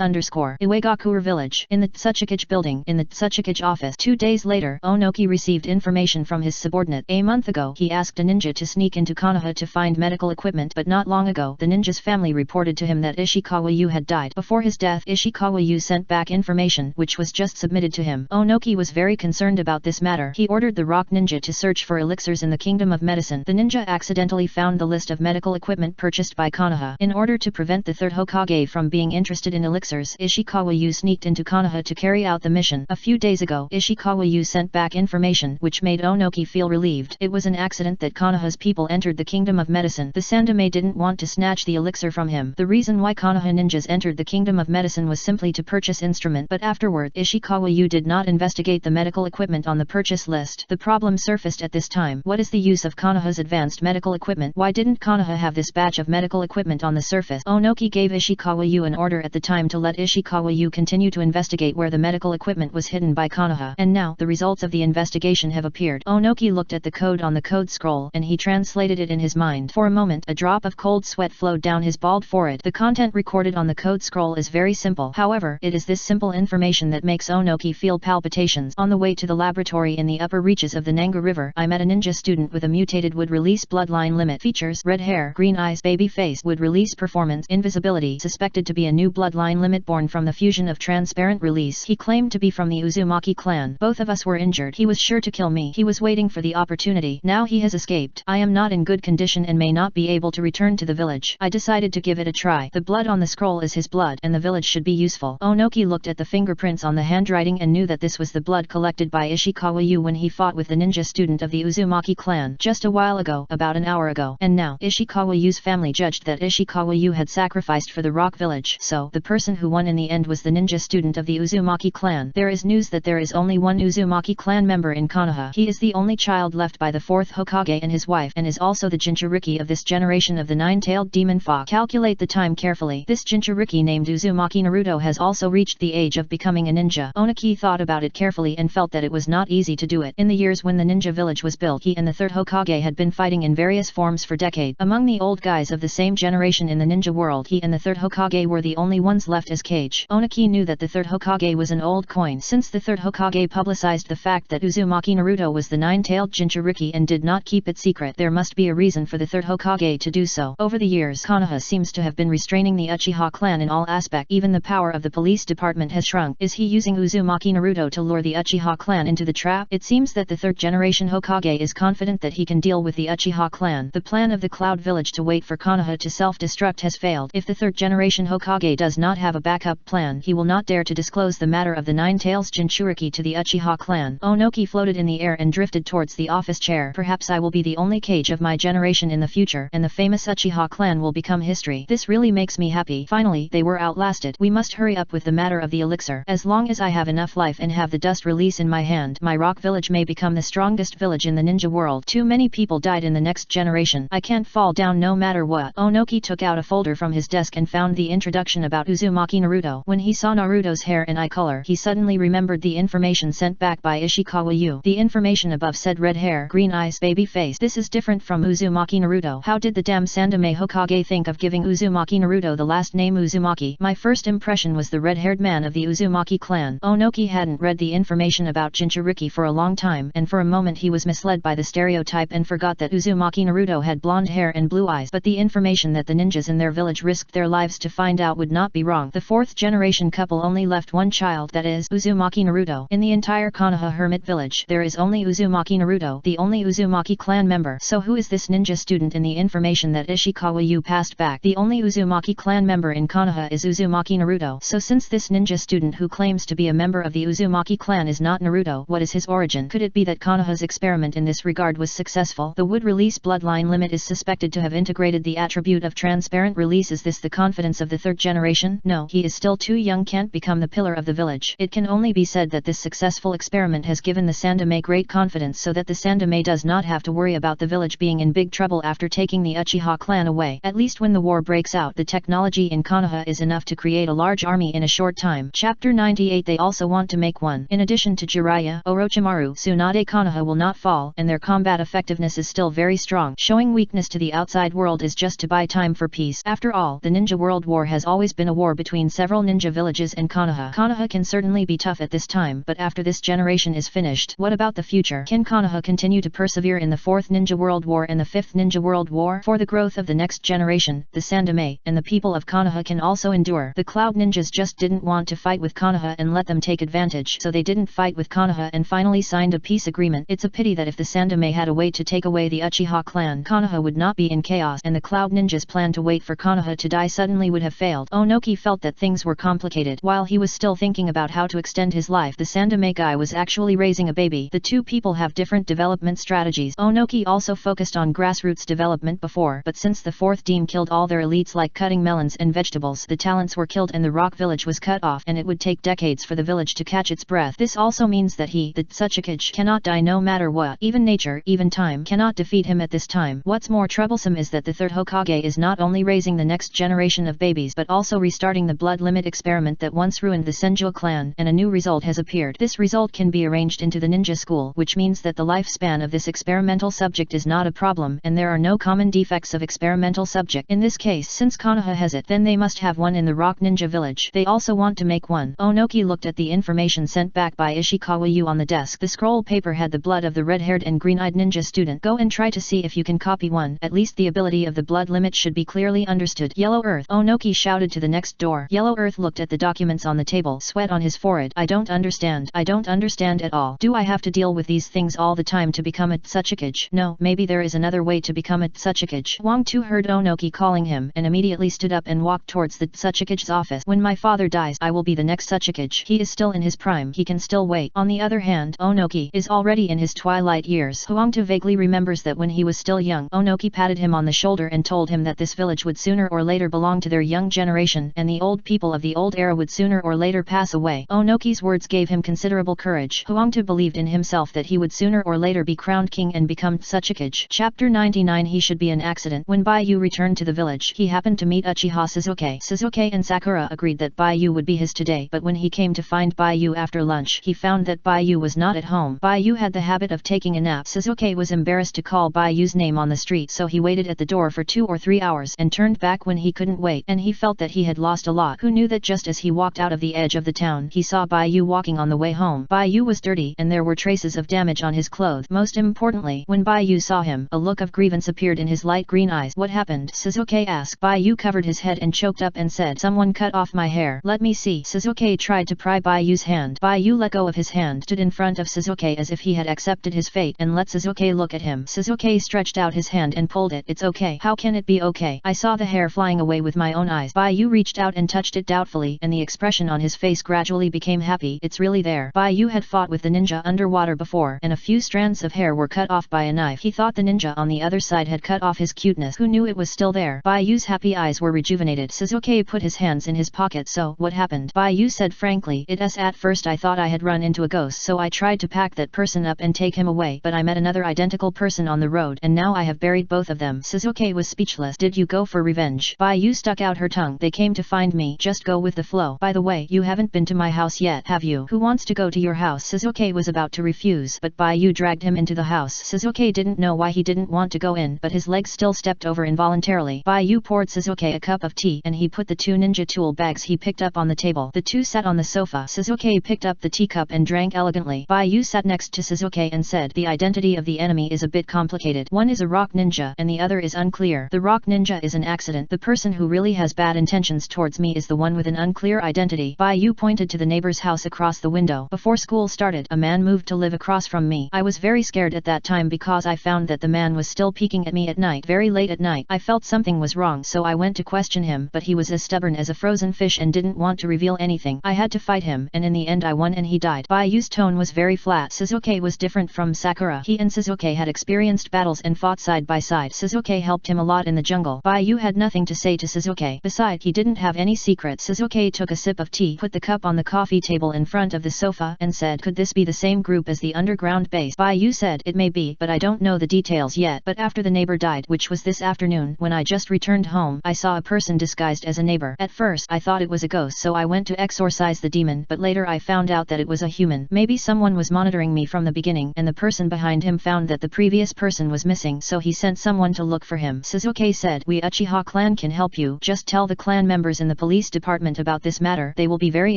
Iwagakure village. In the Tsukage building, in the Tsukage office. 2 days later, Onoki received information from his subordinate. A month ago, he asked a ninja to sneak into Konoha to find medical equipment, but not long ago, the ninja's family reported to him that Ishikawa Yu had died. Before his death, Ishikawa Yu sent back information, which was just submitted to him. Onoki was very concerned about this matter. He ordered the rock ninja to search for elixirs in the Kingdom of Medicine. The ninja accidentally found the list of medical equipment purchased by Konoha. In order to prevent the third Hokage from being interested in elixirs, Ishikawa Yu sneaked into Konoha to carry out the mission. A few days ago, Ishikawa Yu sent back information, which made Onoki feel relieved. It was an accident that Konoha's people entered the Kingdom of Medicine. The Sandame didn't want to snatch the elixir from him. The reason why Konoha ninjas entered the Kingdom of Medicine was simply to purchase instrument, but afterward, Ishikawa Yu did not investigate the medical equipment on the purchase list. The problem surfaced at this time. What is the use of Konoha's advanced medical equipment? Why didn't Konoha have this batch of medical equipment on the surface? Onoki gave Ishikawa Yu an order at the time to let Ishikawa Yu continue to investigate where the medical equipment was hidden by Konoha. And now, the results of the investigation have appeared. Onoki looked at the code on the code scroll, and he translated it in his mind. For a moment, a drop of cold sweat flowed down his bald forehead. The content recorded on the code scroll is very simple. However, it is this simple information that makes Onoki feel palpitations. On the way to the laboratory in the upper reaches of the Nanga River, I met a ninja student with a mutated would release bloodline limit. Features: red hair, green eyes, baby face. Would release performance, invisibility. Suspected to be a new bloodline limit born from the fusion of transparent release. He claimed to be from the Uzumaki clan. Both of us were injured. injured. He was sure to kill me. He was waiting for the opportunity. Now he has escaped. I am not in good condition and may not be able to return to the village. I decided to give it a try. The blood on the scroll is his blood, and the village should be useful. Onoki looked at the fingerprints on the handwriting and knew that this was the blood collected by Ishikawa Yu when he fought with the ninja student of the Uzumaki clan just a while ago, about an hour ago. And now, Ishikawa Yu's family judged that Ishikawa Yu had sacrificed for the rock village. So, the person who won in the end was the ninja student of the Uzumaki clan. There is news that there is only one Uzumaki clan member in Konoha. He is the only child left by the 4th Hokage and his wife, and is also the Jinchuriki of this generation of the nine-tailed demon fox. Calculate the time carefully. This Jinchuriki named Uzumaki Naruto has also reached the age of becoming a ninja. Onoki thought about it carefully and felt that it was not easy to do it. In the years when the ninja village was built, he and the 3rd Hokage had been fighting in various forms for decades. Among the old guys of the same generation in the ninja world, he and the 3rd Hokage were the only ones left as Kage. Onoki knew that the 3rd Hokage was an old coin. Since the 3rd Hokage publicized the fact that Uzumaki Naruto was the nine-tailed Jinchuriki and did not keep it secret, there must be a reason for the 3rd Hokage to do so. Over the years, Konoha seems to have been restraining the Uchiha clan in all aspects. Even the power of the police department has shrunk. Is he using Uzumaki Naruto to lure the Uchiha clan into the trap? It seems that the 3rd generation Hokage is confident that he can deal with the Uchiha clan. The plan of the Cloud Village to wait for Konoha to self-destruct has failed. If the 3rd generation Hokage does not have a backup plan, he will not dare to disclose the matter of the Nine Tails Jinchuriki to the Uchiha clan. Onoki floated in the air and drifted towards the office chair. Perhaps I will be the only Kage of my generation in the future, and the famous Uchiha clan will become history. This really makes me happy. Finally, they were outlasted. We must hurry up with the matter of the elixir. As long as I have enough life and have the dust release in my hand, my rock village may become the strongest village in the ninja world. Too many people died in the next generation. I can't fall down no matter what. Onoki took out a folder from his desk and found the introduction about Uzumaki Naruto. When he saw Naruto's hair and eye color, he suddenly remembered the information sent back by Ishikawa Yu. The information above said red hair, green eyes, baby face. This is different from Uzumaki Naruto. How did the damn Sandaime Hokage think of giving Uzumaki Naruto the last name Uzumaki? My first impression was the red-haired man of the Uzumaki clan. Onoki hadn't read the information about Jinchuriki for a long time, and for a moment he was misled by the stereotype and forgot that Uzumaki Naruto had blonde hair and blue eyes. But the information that the ninjas in their village risked their lives to find out would not be wrong. The 4th generation couple only left one child, that is, Uzumaki Naruto. In the entire Konoha hermit village, there is only Uzumaki Naruto, the only Uzumaki clan member. So who is this ninja student in the information that Ishikawa Yu passed back? The only Uzumaki clan member in Konoha is Uzumaki Naruto. So since this ninja student who claims to be a member of the Uzumaki clan is not Naruto, what is his origin? Could it be that Konoha's experiment in this regard was successful? The wood release bloodline limit is suspected to have integrated the attribute of transparent release. Is this the confidence of the 3rd generation? No, he is still too young, can't become the pillar of the village. It can only be said that this successful experiment has given the Sandaime great confidence, so that the Sandaime does not have to worry about the village being in big trouble after taking the Uchiha clan away. At least when the war breaks out, the technology in Konoha is enough to create a large army in a short time. Chapter 98. They also want to make one. In addition to Jiraiya, Orochimaru, Tsunade, Konoha will not fall, and their combat effectiveness is still very strong. Showing weakness to the outside world is just to buy time for peace. After all, the Ninja World War has always been a war between several ninja villages and Konoha. Konoha can certainly be tough at this time, but after this generation is finished, what about the future? Can Konoha continue to persevere in the 4th Ninja World War and the 5th Ninja World War? For the growth of the next generation, the Sandaime and the people of Konoha can also endure. The Cloud Ninjas just didn't want to fight with Konoha and let them take advantage, so they didn't fight with Konoha and finally signed a peace agreement. It's a pity that if the Sandaime had a way to take away the Uchiha clan, Konoha would not be in chaos, and the Cloud Ninjas' plan to wait for Konoha to die suddenly would have failed. Onoki felt that things were complicated. While he was still thinking about how to extend his life, the Sandaime guy was actually raising a baby. The two people have different development strategies. Onoki also focused on grassroots development before, but since the 4th Deem killed all their elites like cutting melons and vegetables, the talents were killed and the rock village was cut off, and it would take decades for the village to catch its breath. This also means that he, the Tsuchikage, cannot die no matter what. Even nature, even time, cannot defeat him at this time. What's more troublesome is that the 3rd Hokage is not only raising the next generation of babies but also restarting the blood limit experiment that once ruined the Senju clan, and a new result has appeared. This result can be arranged into the ninja school, which means that the lifespan of this experimental subject is not a problem, and there are no common defects of experimental subject. In this case, since Konoha has it, then they must have one in the rock ninja village. They also want to make one. Onoki looked at the information sent back by Ishikawa Yu on the desk. The scroll paper had the blood of the red-haired and green-eyed ninja student. Go and try to see if you can copy one. At least the ability of the blood limit should be clearly understood. Yellow Earth. Onoki shouted to the next door. Yellow Earth looked at the documents on the table, sweat on his forehead. I don't understand at at all. Do I have to deal with these things all the time to become a Tsuchikage? No, maybe there is another way to become a Tsuchikage. Wang Tu heard Onoki calling him and immediately stood up and walked towards the Tsuchikage's office. When my father dies, I will be the next Tsuchikage. He is still in his prime. He can still wait. On the other hand, Onoki is already in his twilight years. Huang Tu vaguely remembers that when he was still young, Onoki patted him on the shoulder and told him that this village would sooner or later belong to their young generation, and the old people of the old era would sooner or later pass away. Onoki's words gave him considerable courage. Huang Tu believed in himself that he would sooner or later be crowned king and become Tsuchikage. Chapter 99. He should be an accident. When Baiyu returned to the village, he happened to meet Uchiha Sasuke. Sasuke and Sakura agreed that Baiyu would be his today, but when he came to find Baiyu after lunch, he found that Baiyu was not at home. Baiyu had the habit of taking a nap. Sasuke was embarrassed to call Baiyu's name on the street, so he waited at the door for 2 or 3 hours and turned back when he couldn't wait, and he felt that he had lost a lot. Who knew that just as he walked out of the edge of the town, he saw Baiyu walking on the way home. Baiyu was dirty and there were traces of damage on his clothes. Most importantly, when Baiyu saw him, a look of grievance appeared in his light green eyes. What happened? Sasuke asked. Baiyu covered his head and choked up and said, "Someone cut off my hair. Let me see." Sasuke tried to pry Baiyu's hand. Baiyu let go of his hand, stood in front of Sasuke as if he had accepted his fate, and let Sasuke look at him. Sasuke stretched out his hand and pulled it. "It's okay." "How can it be okay? I saw the hair flying away with my own eyes." Baiyu reached out and touched it doubtfully, and the expression on his face gradually became happy. "It's really there." Baiyu had fought with the ninja underwater before, and a few strands of hair were cut off by a knife. He thought the ninja on the other side had cut off his cuteness. Who knew it was still there? Baiyu's happy eyes were rejuvenated. Sasuke put his hands in his pocket. "So, what happened?" Baiyu said frankly. At first I thought I had run into a ghost, so I tried to pack that person up and take him away, but I met another identical person on the road, and now I have buried both of them." Sasuke was speechless. "Did you go for revenge?" Baiyu stuck out her tongue. "They came to find me. Just go with the flow. By the way, you haven't been to my house yet, have you? Who wants to go to your house?" Sasuke was about to refuse, but Baiyu dragged him into the house. Sasuke didn't know why he didn't want to go in, but his legs still stepped over involuntarily. Baiyu poured Sasuke a cup of tea, and he put the 2 ninja tool bags he picked up on the table. The two sat on the sofa. Sasuke picked up the teacup and drank elegantly. Baiyu sat next to Sasuke and said, "The identity of the enemy is a bit complicated. One is a rock ninja and the other is unclear. The rock ninja is an accident. The person who really has bad intentions towards me is the one with an unclear identity." Baiyu pointed to the neighbor's house across the window. "Before school started, a man moved to live across from me. I was very scared at that time because I found that the man was still peeking at me at night, very late at night. I felt something was wrong, so I went to question him, but he was as stubborn as a frozen fish and didn't want to reveal anything. I had to fight him, and in the end I won and he died." Baiyu's tone was very flat. Sasuke was different from Sakura. He and Sasuke had experienced battles and fought side by side. Sasuke helped him a lot in the jungle. Baiyu had nothing to say to Sasuke. Besides, he didn't have any secrets. Sasuke took a sip of tea, put the cup on the coffee table in front of the sofa, and said, "Could this be the same group as the underground base?" Baiyu said, "It may be, but I don't know the details yet. But after the neighbor died, which was this afternoon, when I just returned home, I saw a person disguised as a neighbor. At first I thought it was a ghost, so I went to exorcise the demon, but later I found out that it was a human. Maybe someone was monitoring me from the beginning, and the person behind him found that the previous person was missing, so he sent someone to look for him." Sasuke said, "We Uchiha clan can help you. Just tell the clan members in the police department about this matter. They will be very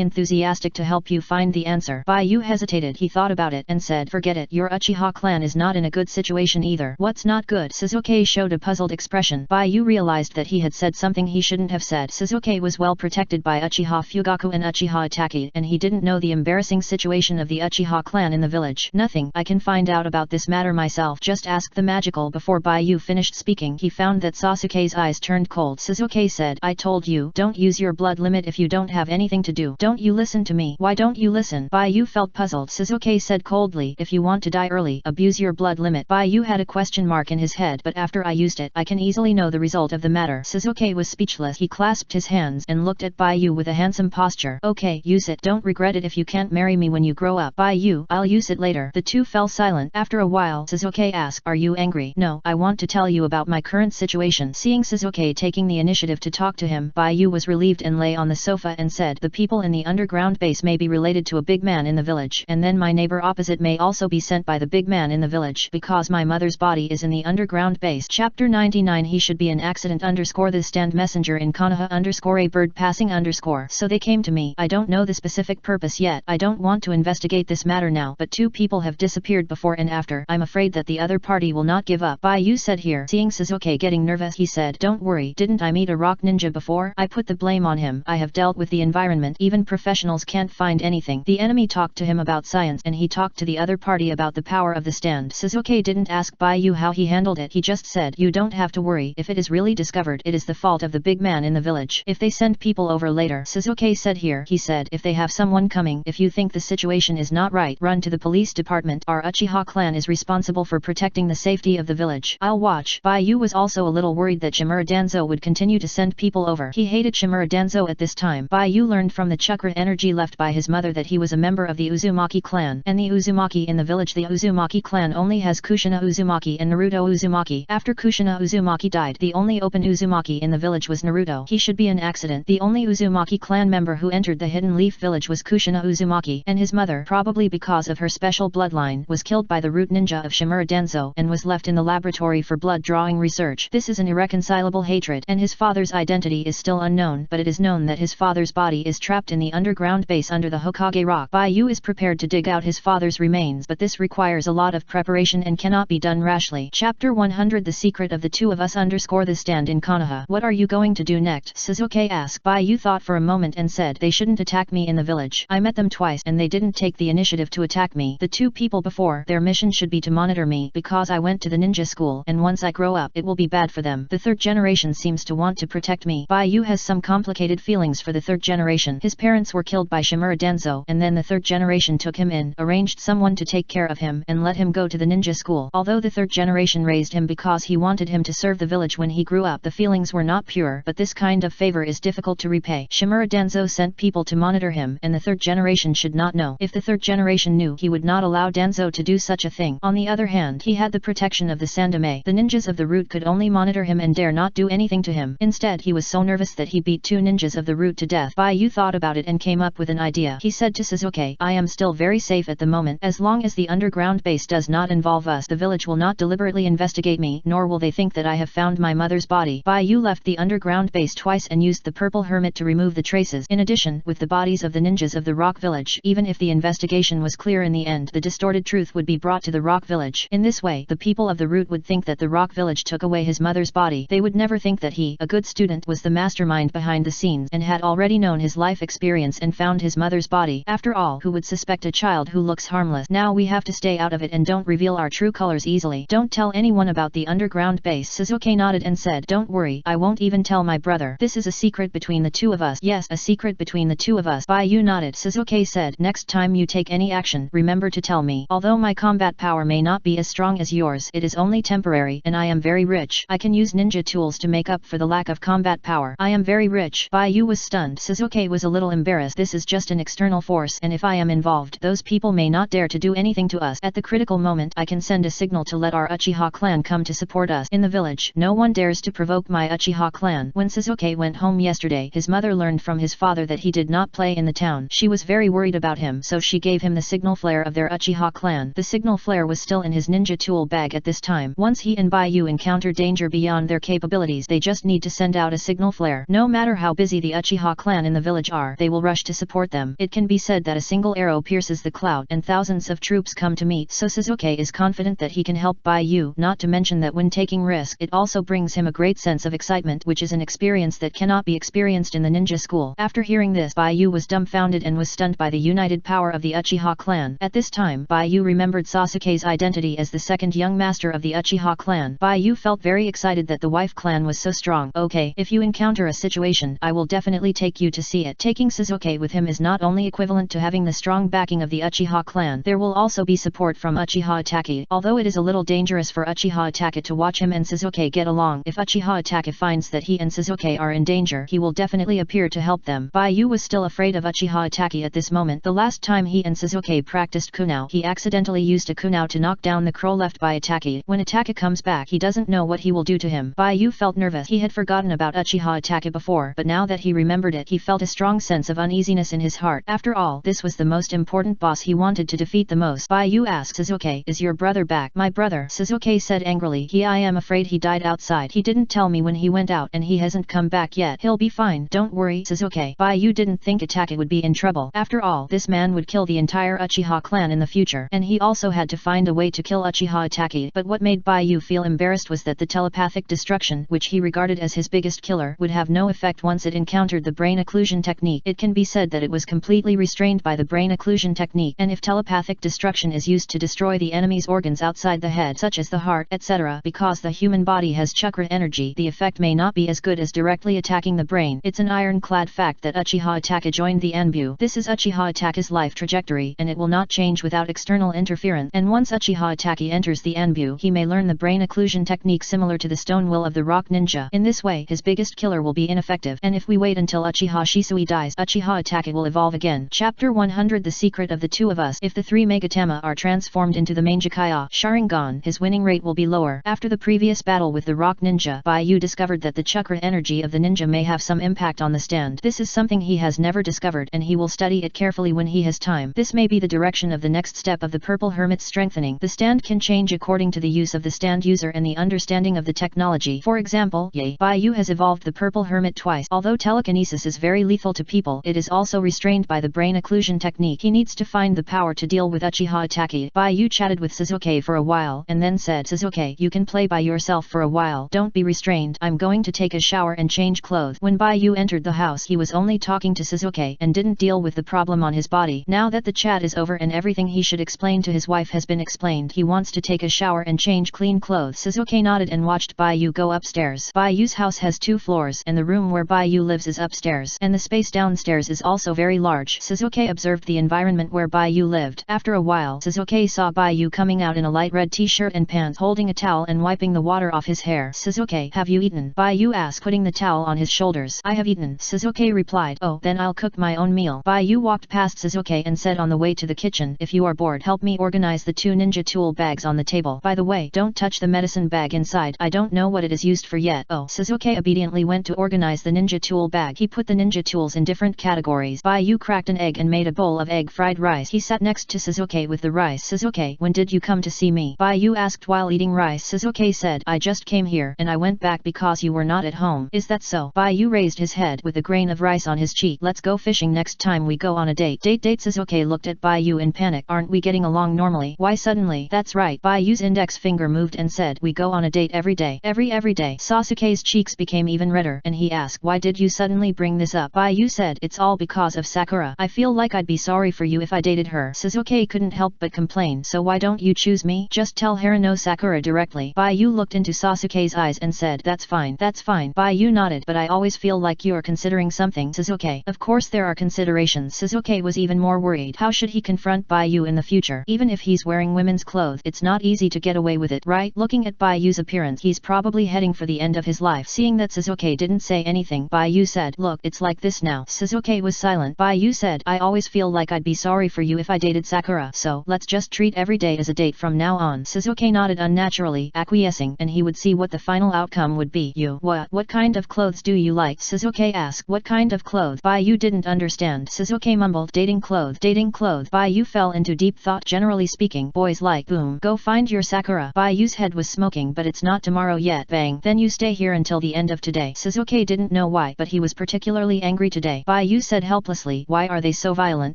enthusiastic to help you find the answer." Baiyu hesitated. He thought about it and said, "Forget it. Your Uchiha clan is not in a good situation either." "What's not good?" Sasuke showed a puzzled expression. Baiyu realized that he had said something he shouldn't have said. Sasuke was well protected by Uchiha Fugaku and Uchiha Itachi, and he didn't know the embarrassing situation of the Uchiha clan in the village. "Nothing. I can find out about this matter myself. Just ask the magical." Before Baiyu finished speaking, he found that Sasuke's eyes turned cold. Sasuke said, "I told you, don't use your blood limit if you don't have anything to do. Don't you listen to me? Why don't you listen?" Baiyu felt puzzled. Sasuke said coldly, "If you want to die early, abuse your blood limit." Baiyu had a question mark in his head, but after I used it, I can easily know the result of the matter. Sasuke was speechless. He clasped his hands and looked at Baiyu with a handsome posture. "Okay, use it. Don't regret it if you can't marry me when you grow up." "Baiyu, I'll use it later." The two fell silent. After a while, Sasuke asked, "Are you angry?" "No, I want to tell you about my current situation." Seeing Sasuke taking the initiative to talk to him, Baiyu was relieved and lay on the sofa and said, "The people in the underground base may be related to a big man in the village, and then my neighbor opposite may also be sent by the big man in the village, because my mother's body is in the underground base." Chapter 99. He should be an accident _ the stand messenger in Konoha _ a bird passing _ So they came to me. I don't know the specific purpose yet. I don't want to investigate this matter now, but 2 people have disappeared before and after. I'm afraid that the other party will not give up. Baiyu said here. Seeing Sasuke getting nervous, he said, "Don't worry. Didn't I meet a rock ninja before? I put the blame on him. I have dealt with the environment. Even professionals can't find anything. The enemy talked to him about about science and he talked to the other party about the power of the stand. Sasuke didn't ask Baiyu how he handled it, he just said, "You don't have to worry, if it is really discovered it is the fault of the big man in the village. If they send people over later." Sasuke said here, he said, "If they have someone coming, if you think the situation is not right, run to the police department. Our Uchiha clan is responsible for protecting the safety of the village. I'll watch." Baiyu was also a little worried that Shimura Danzo would continue to send people over. He hated Shimura Danzo at this time. Baiyu learned from the chakra energy left by his mother that he was a member of the Uzumaki clan, and the Uzumaki in the village. The Uzumaki clan only has Kushina Uzumaki and Naruto Uzumaki. After Kushina Uzumaki died, the only open Uzumaki in the village was Naruto. He should be an accident. The only Uzumaki clan member who entered the Hidden Leaf village was Kushina Uzumaki, and his mother, probably because of her special bloodline, was killed by the root ninja of Shimura Danzo and was left in the laboratory for blood drawing research. This is an irreconcilable hatred, and his father's identity is still unknown, but it is known that his father's body is trapped in the underground base under the Hokage rock. Baiyu is prepared to dig out his father's remains, but this requires a lot of preparation and cannot be done rashly. Chapter 100 The Secret of the Two of Us _ the stand in Konoha. What are you going to do next? Sasuke asked. Baiyu thought for a moment and said, "They shouldn't attack me in the village. I met them twice and they didn't take the initiative to attack me. The two people before, their mission should be to monitor me because I went to the ninja school, and once I grow up it will be bad for them. The third generation seems to want to protect me." Baiyu has some complicated feelings for the third generation. His parents were killed by Shimura Danzo, and then the third generation took him in, arranged someone to take care of him, and let him go to the ninja school. Although the third generation raised him because he wanted him to serve the village when he grew up, the feelings were not pure, but this kind of favor is difficult to repay. Shimura Danzo sent people to monitor him, and the third generation should not know. If the third generation knew, he would not allow Danzo to do such a thing. On the other hand, he had the protection of the Sandame. The ninjas of the root could only monitor him and dare not do anything to him. Instead, he was so nervous that he beat two ninjas of the root to death. Baiyu thought about it and came up with an idea. He said to Sasuke, "I am still very safe at the moment. As long as the underground base does not involve us, the village will not deliberately investigate me, nor will they think that I have found my mother's body." Baiyu left the underground base twice and used the purple hermit to remove the traces. In addition, with the bodies of the ninjas of the rock village, even if the investigation was clear in the end, the distorted truth would be brought to the rock village. In this way, the people of the root would think that the rock village took away his mother's body. They would never think that he, a good student, was the mastermind behind the scenes and had already known his life experience and found his mother's body. After all, who would suspect a child who looks harmless? Now we have to stay out of it and don't reveal our true colors easily. Don't tell anyone about the underground base. Sasuke nodded and said, "Don't worry, I won't even tell my brother. This is a secret between the two of us." "Yes, a secret between the two of us." Baiyu nodded. Sasuke said, "Next time you take any action, remember to tell me. Although my combat power may not be as strong as yours, it is only temporary, and I am very rich. I can use ninja tools to make up for the lack of combat power. I am very rich." Baiyu was stunned. Sasuke was a little embarrassed. This is just an external force, and if I am involved, those people may not dare to do anything to us. At the critical moment, I can send a signal to let our Uchiha clan come to support us. In the village, no one dares to provoke my Uchiha clan. When Sasuke went home yesterday, his mother learned from his father that he did not play in the town. She was very worried about him, so she gave him the signal flare of their Uchiha clan. The signal flare was still in his ninja tool bag at this time. Once he and Baiyu encounter danger beyond their capabilities, they just need to send out a signal flare. No matter how busy the Uchiha clan in the village are, they will rush to support them. It can be said that a single arrow pierces the cloud and thousands of troops come to meet, so Sasuke is confident that he can help Baiyu, not to mention that when taking risk, it also brings him a great sense of excitement, which is an experience that cannot be experienced in the ninja school. After hearing this, Baiyu was dumbfounded and was stunned by the united power of the Uchiha clan. At this time, Baiyu remembered Sasuke's identity as the second young master of the Uchiha clan. Baiyu felt very excited that the wife clan was so strong. "Okay, if you encounter a situation, I will definitely take you to see it." Taking Sasuke with him is not only equivalent to having the strong backing of the Uchiha clan, there will also be support from Uchiha Itachi. Although it is a little dangerous for Uchiha Itachi to watch him and Sasuke get along, if Uchiha Itachi finds that he and Sasuke are in danger, he will definitely appear to help them. Baiyu was still afraid of Uchiha Itachi at this moment. The last time he and Sasuke practiced kunao, he accidentally used a kunao to knock down the crow left by Itachi. When Itachi comes back, he doesn't know what he will do to him. Baiyu felt nervous. He had forgotten about Uchiha Itachi before, but now that he remembered it, he felt a strong sense of uneasiness in his heart. After all, this was the most important boss he wanted to defeat the most. Baiyu asked Sasuke, "Is your brother back?" "My brother," Sasuke said angrily. I am afraid he died outside. He didn't tell me when he went out and he hasn't come back yet. He'll be fine. Don't worry, Sasuke." Baiyu didn't think Itachi would be in trouble. After all, this man would kill the entire Uchiha clan in the future, and he also had to find a way to kill Uchiha Itachi. But what made Baiyu feel embarrassed was that the telepathic destruction, which he regarded as his biggest killer, would have no effect once it encountered the brain occlusion technique. It can be said that it was completely restrained by the brain occlusion occlusion technique, and if telepathic destruction is used to destroy the enemy's organs outside the head such as the heart, etc. Because the human body has chakra energy, the effect may not be as good as directly attacking the brain. It's an ironclad fact that Uchiha Itachi joined the Anbu. This is Uchiha Itachi's life trajectory, and it will not change without external interference. And once Uchiha Itachi enters the Anbu, he may learn the brain occlusion technique similar to the stone will of the rock ninja. In this way, his biggest killer will be ineffective, and if we wait until Uchiha Shisui dies, Uchiha Itachi will evolve again. Chapter 100 The Secret of the Two of Us. If the three Megatama are transformed into the Mangekyo Sharingan, his winning rate will be lower. After the previous battle with the rock ninja, Baiyu discovered that the chakra energy of the ninja may have some impact on the stand. This is something he has never discovered, and he will study it carefully when he has time. This may be the direction of the next step of the Purple Hermit's strengthening. The stand can change according to the use of the stand user and the understanding of the technology. For example, Baiyu has evolved the Purple Hermit twice. Although telekinesis is very lethal to people, it is also restrained by the brain occlusion technique. He needs to find the power to deal with Uchiha Itachi. Baiyu chatted with Sasuke for a while, and then said, Sasuke, you can play by yourself for a while. Don't be restrained. I'm going to take a shower and change clothes. When Baiyu entered the house, he was only talking to Sasuke, and didn't deal with the problem on his body. Now that the chat is over and everything he should explain to his wife has been explained, he wants to take a shower and change clean clothes. Sasuke nodded and watched Baiyu go upstairs. Baiyu's house has 2 floors, and the room where Baiyu lives is upstairs, and the space downstairs is also very large. Sasuke observed the environment where Baiyu lived. After a while, Sasuke saw Baiyu coming out in a light red t-shirt and pants, holding a towel and wiping the water off his hair. Sasuke, have you eaten? Baiyu asked, putting the towel on his shoulders. I have eaten, Sasuke replied. Oh, then I'll cook my own meal. Baiyu walked past Sasuke and said on the way to the kitchen, if you are bored, help me organize the 2 ninja tool bags on the table. By the way, don't touch the medicine bag inside. I don't know what it is used for yet. Oh, Sasuke obediently went to organize the ninja tool bag. He put the ninja tools in different categories. Baiyu cracked an egg and made a bowl of egg fried rice. He sat next to Sasuke with the rice. Sasuke, when did you come to see me? Baiyu asked while eating rice. Sasuke said, I just came here, and I went back because you were not at home. Is that so? Baiyu raised his head with a grain of rice on his cheek. Let's go fishing next time we go on a date. Date. Sasuke looked at Baiyu in panic. Aren't we getting along normally? Why suddenly? That's right. Baiyu's index finger moved and said, we go on a date every day. Every day. Sasuke's cheeks became even redder, and he asked, why did you suddenly bring this up? Baiyu said, it's all because of Sakura. I feel like I'd be sorry for you if I dated her. Sasuke couldn't help but complain. So why don't you choose me? Just tell Harano Sakura directly. Baiyu looked into Sasuke's eyes and said, that's fine. Baiyu nodded, but I always feel like you're considering something. Sasuke, of course there are considerations. Sasuke was even more worried. How should he confront Baiyu in the future? Even if he's wearing women's clothes, it's not easy to get away with it, right? Looking at Baiyu's appearance, he's probably heading for the end of his life. Seeing that Sasuke didn't say anything, Baiyu said, look, it's like this now. Sasuke was silent. Baiyu said, I always feel like I'd be sorry for you if I dated Sakura, so let's just treat every day as a date from now on. Sasuke nodded unnaturally, acquiescing, and he would see what the final outcome would be. What kind of clothes do you like? Sasuke asked. What kind of clothes? Baiyu didn't understand. Sasuke mumbled, dating clothes. Baiyu fell into deep thought. Generally speaking, boys like boom. Go find your Sakura. Baiyu's head was smoking, but it's not tomorrow yet. Bang. Then you stay here until the end of today. Sasuke didn't know why, but he was particularly angry today. Baiyu said helplessly, why are they so violent?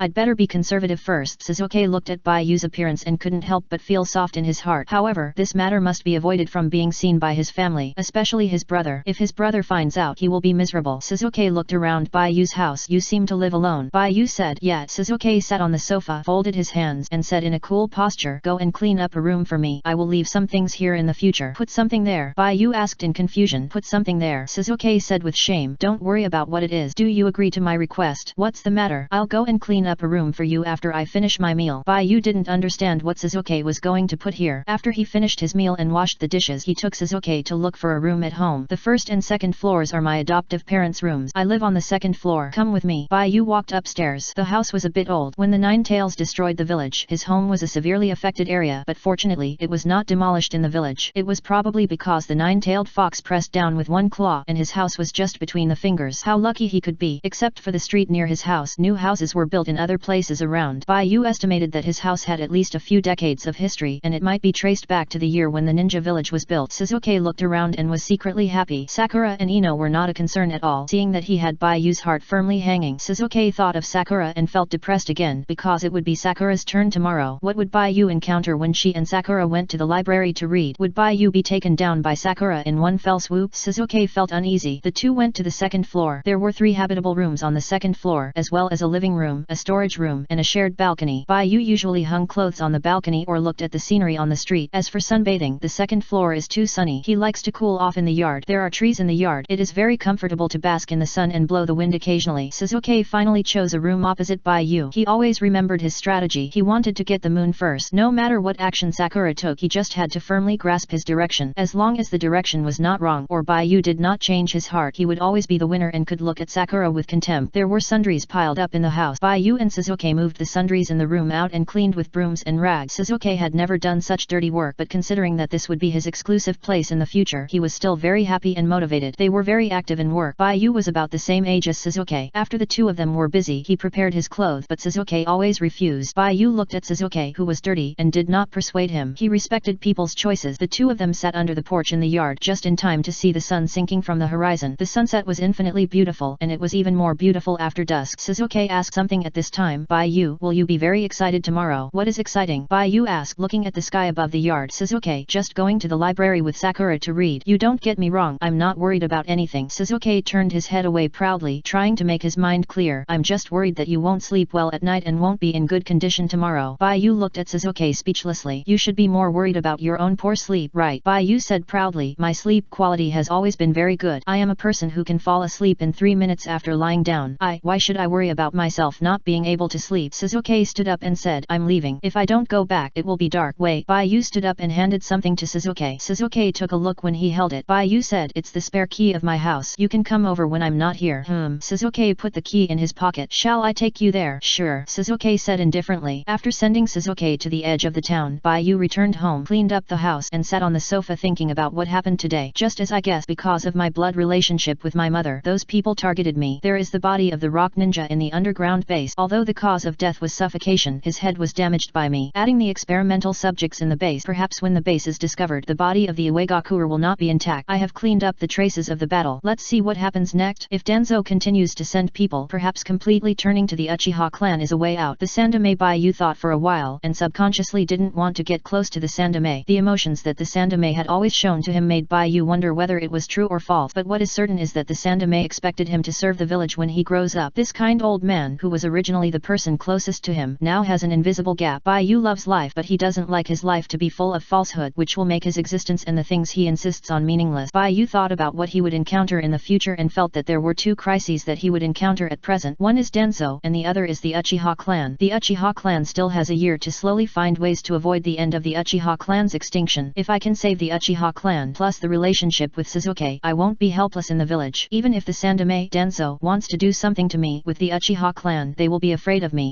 I'd better be conservative first. Sasuke looked at Baiyu's appearance and couldn't help but feel soft in his heart. However, this matter must be avoided from being seen by his family, especially his brother. If his brother finds out, he will be miserable. Sasuke looked around Baiyu's house. You seem to live alone. Baiyu said, yeah. Sasuke sat on the sofa, folded his hands, and said in a cool posture, go and clean up a room for me. I will leave some things here in the future. Put something there. Baiyu asked in confusion. Put something there. Sasuke said with shame, don't worry about what it is. Do you agree to my request? What's the matter? I'll go and clean up a room for you after I finish my meal. Baiyu didn't understand what Sasuke was going to put here. After he finished his meal and washed the dishes, he took Sasuke to look for a room at home. The first and second floors are my adoptive parents' rooms. I live on the second floor. Come with me. Baiyu walked upstairs. The house was a bit old. When the Nine Tails destroyed the village, his home was a severely affected area, but fortunately, it was not demolished in the village. It was probably because the nine-tailed fox pressed down with one claw, and his house was just between the fingers. How lucky he could be. Except for the street near his house, new houses were built in other places around. Baiyu estimated that his house had at least a few decades of history, and it might be traced back to the year when the ninja village was built. Sasuke looked around and was secretly happy. Sakura and Ino were not a concern at all, seeing that he had Baiyu's heart firmly hanging. Sasuke thought of Sakura and felt depressed again, because it would be Sakura's turn tomorrow. What would Baiyu encounter when she and Sakura went to the library to read? Would Baiyu be taken down by Sakura in one fell swoop? Sasuke felt uneasy. The two went to the second floor. There were 3 habitable rooms on the second floor, as well as a living room, a storage room, room and a shared balcony. Bai-yu usually hung clothes on the balcony or looked at the scenery on the street. As for sunbathing, the second floor is too sunny. He likes to cool off in the yard. There are trees in the yard. It is very comfortable to bask in the sun and blow the wind occasionally. Sasuke finally chose a room opposite Bai-yu. He always remembered his strategy. He wanted to get the moon first. No matter what action Sakura took, he just had to firmly grasp his direction. As long as the direction was not wrong or Bai-yu did not change his heart, he would always be the winner and could look at Sakura with contempt. There were sundries piled up in the house. Bai-yu and Sasuke moved the sundries in the room out and cleaned with brooms and rags. Sasuke had never done such dirty work, but considering that this would be his exclusive place in the future, he was still very happy and motivated. They were very active in work. Bai-yu was about the same age as Sasuke. After the two of them were busy, he prepared his clothes, but Sasuke always refused. Bai-yu looked at Sasuke, who was dirty, and did not persuade him. He respected people's choices. The two of them sat under the porch in the yard just in time to see the sun sinking from the horizon. The sunset was infinitely beautiful, and it was even more beautiful after dusk. Sasuke asked something at this time. Bai-yu, will you be very excited tomorrow? What is exciting? Bai-yu asked, looking at the sky above the yard. Sasuke, just going to the library with Sakura to read. You don't get me wrong, I'm not worried about anything. Sasuke turned his head away proudly, trying to make his mind clear. I'm just worried that you won't sleep well at night and won't be in good condition tomorrow. Bai-yu looked at Sasuke speechlessly. You should be more worried about your own poor sleep, right? Bai-yu said proudly. My sleep quality has always been very good. I am a person who can fall asleep in 3 minutes after lying down. Why should I worry about myself not being able to sleep? Sasuke stood up and said, I'm leaving. If I don't go back, it will be dark. Wait. Bai-yu stood up and handed something to Sasuke. Sasuke took a look when he held it. Bai-yu said, it's the spare key of my house. You can come over when I'm not here. Sasuke put the key in his pocket. Shall I take you there? Sure, Sasuke said indifferently. After sending Sasuke to the edge of the town, Bai-yu returned home, cleaned up the house, and sat on the sofa thinking about what happened today. Just as I guessed, because of my blood relationship with my mother, those people targeted me. There is the body of the rock ninja in the underground base. Although the cause of death was suffocation, his head was damaged by me. Adding the experimental subjects in the base, perhaps when the base is discovered, the body of the Uegakure will not be intact. I have cleaned up the traces of the battle. Let's see what happens next. If Danzo continues to send people, perhaps completely turning to the Uchiha clan is a way out. The Sandaime Bai-yu thought for a while, and subconsciously didn't want to get close to the Sandaime. The emotions that the Sandaime had always shown to him made Bai-yu wonder whether it was true or false, but what is certain is that the Sandaime expected him to serve the village when he grows up. This kind old man, who was originally the person closest to him, now has an invisible gap. Bai-yu loves life, but he doesn't like his life to be full of falsehood, which will make his existence and the things he insists on meaningless. Bai-yu thought about what he would encounter in the future and felt that there were two crises that he would encounter at present. One is Danzo, and the other is the Uchiha clan. The Uchiha clan still has a year to slowly find ways to avoid the end of the Uchiha clan's extinction. If I can save the Uchiha clan plus the relationship with Sasuke, I won't be helpless in the village. Even if the Sandaime Danzo wants to do something to me with the Uchiha clan, they will be afraid of me.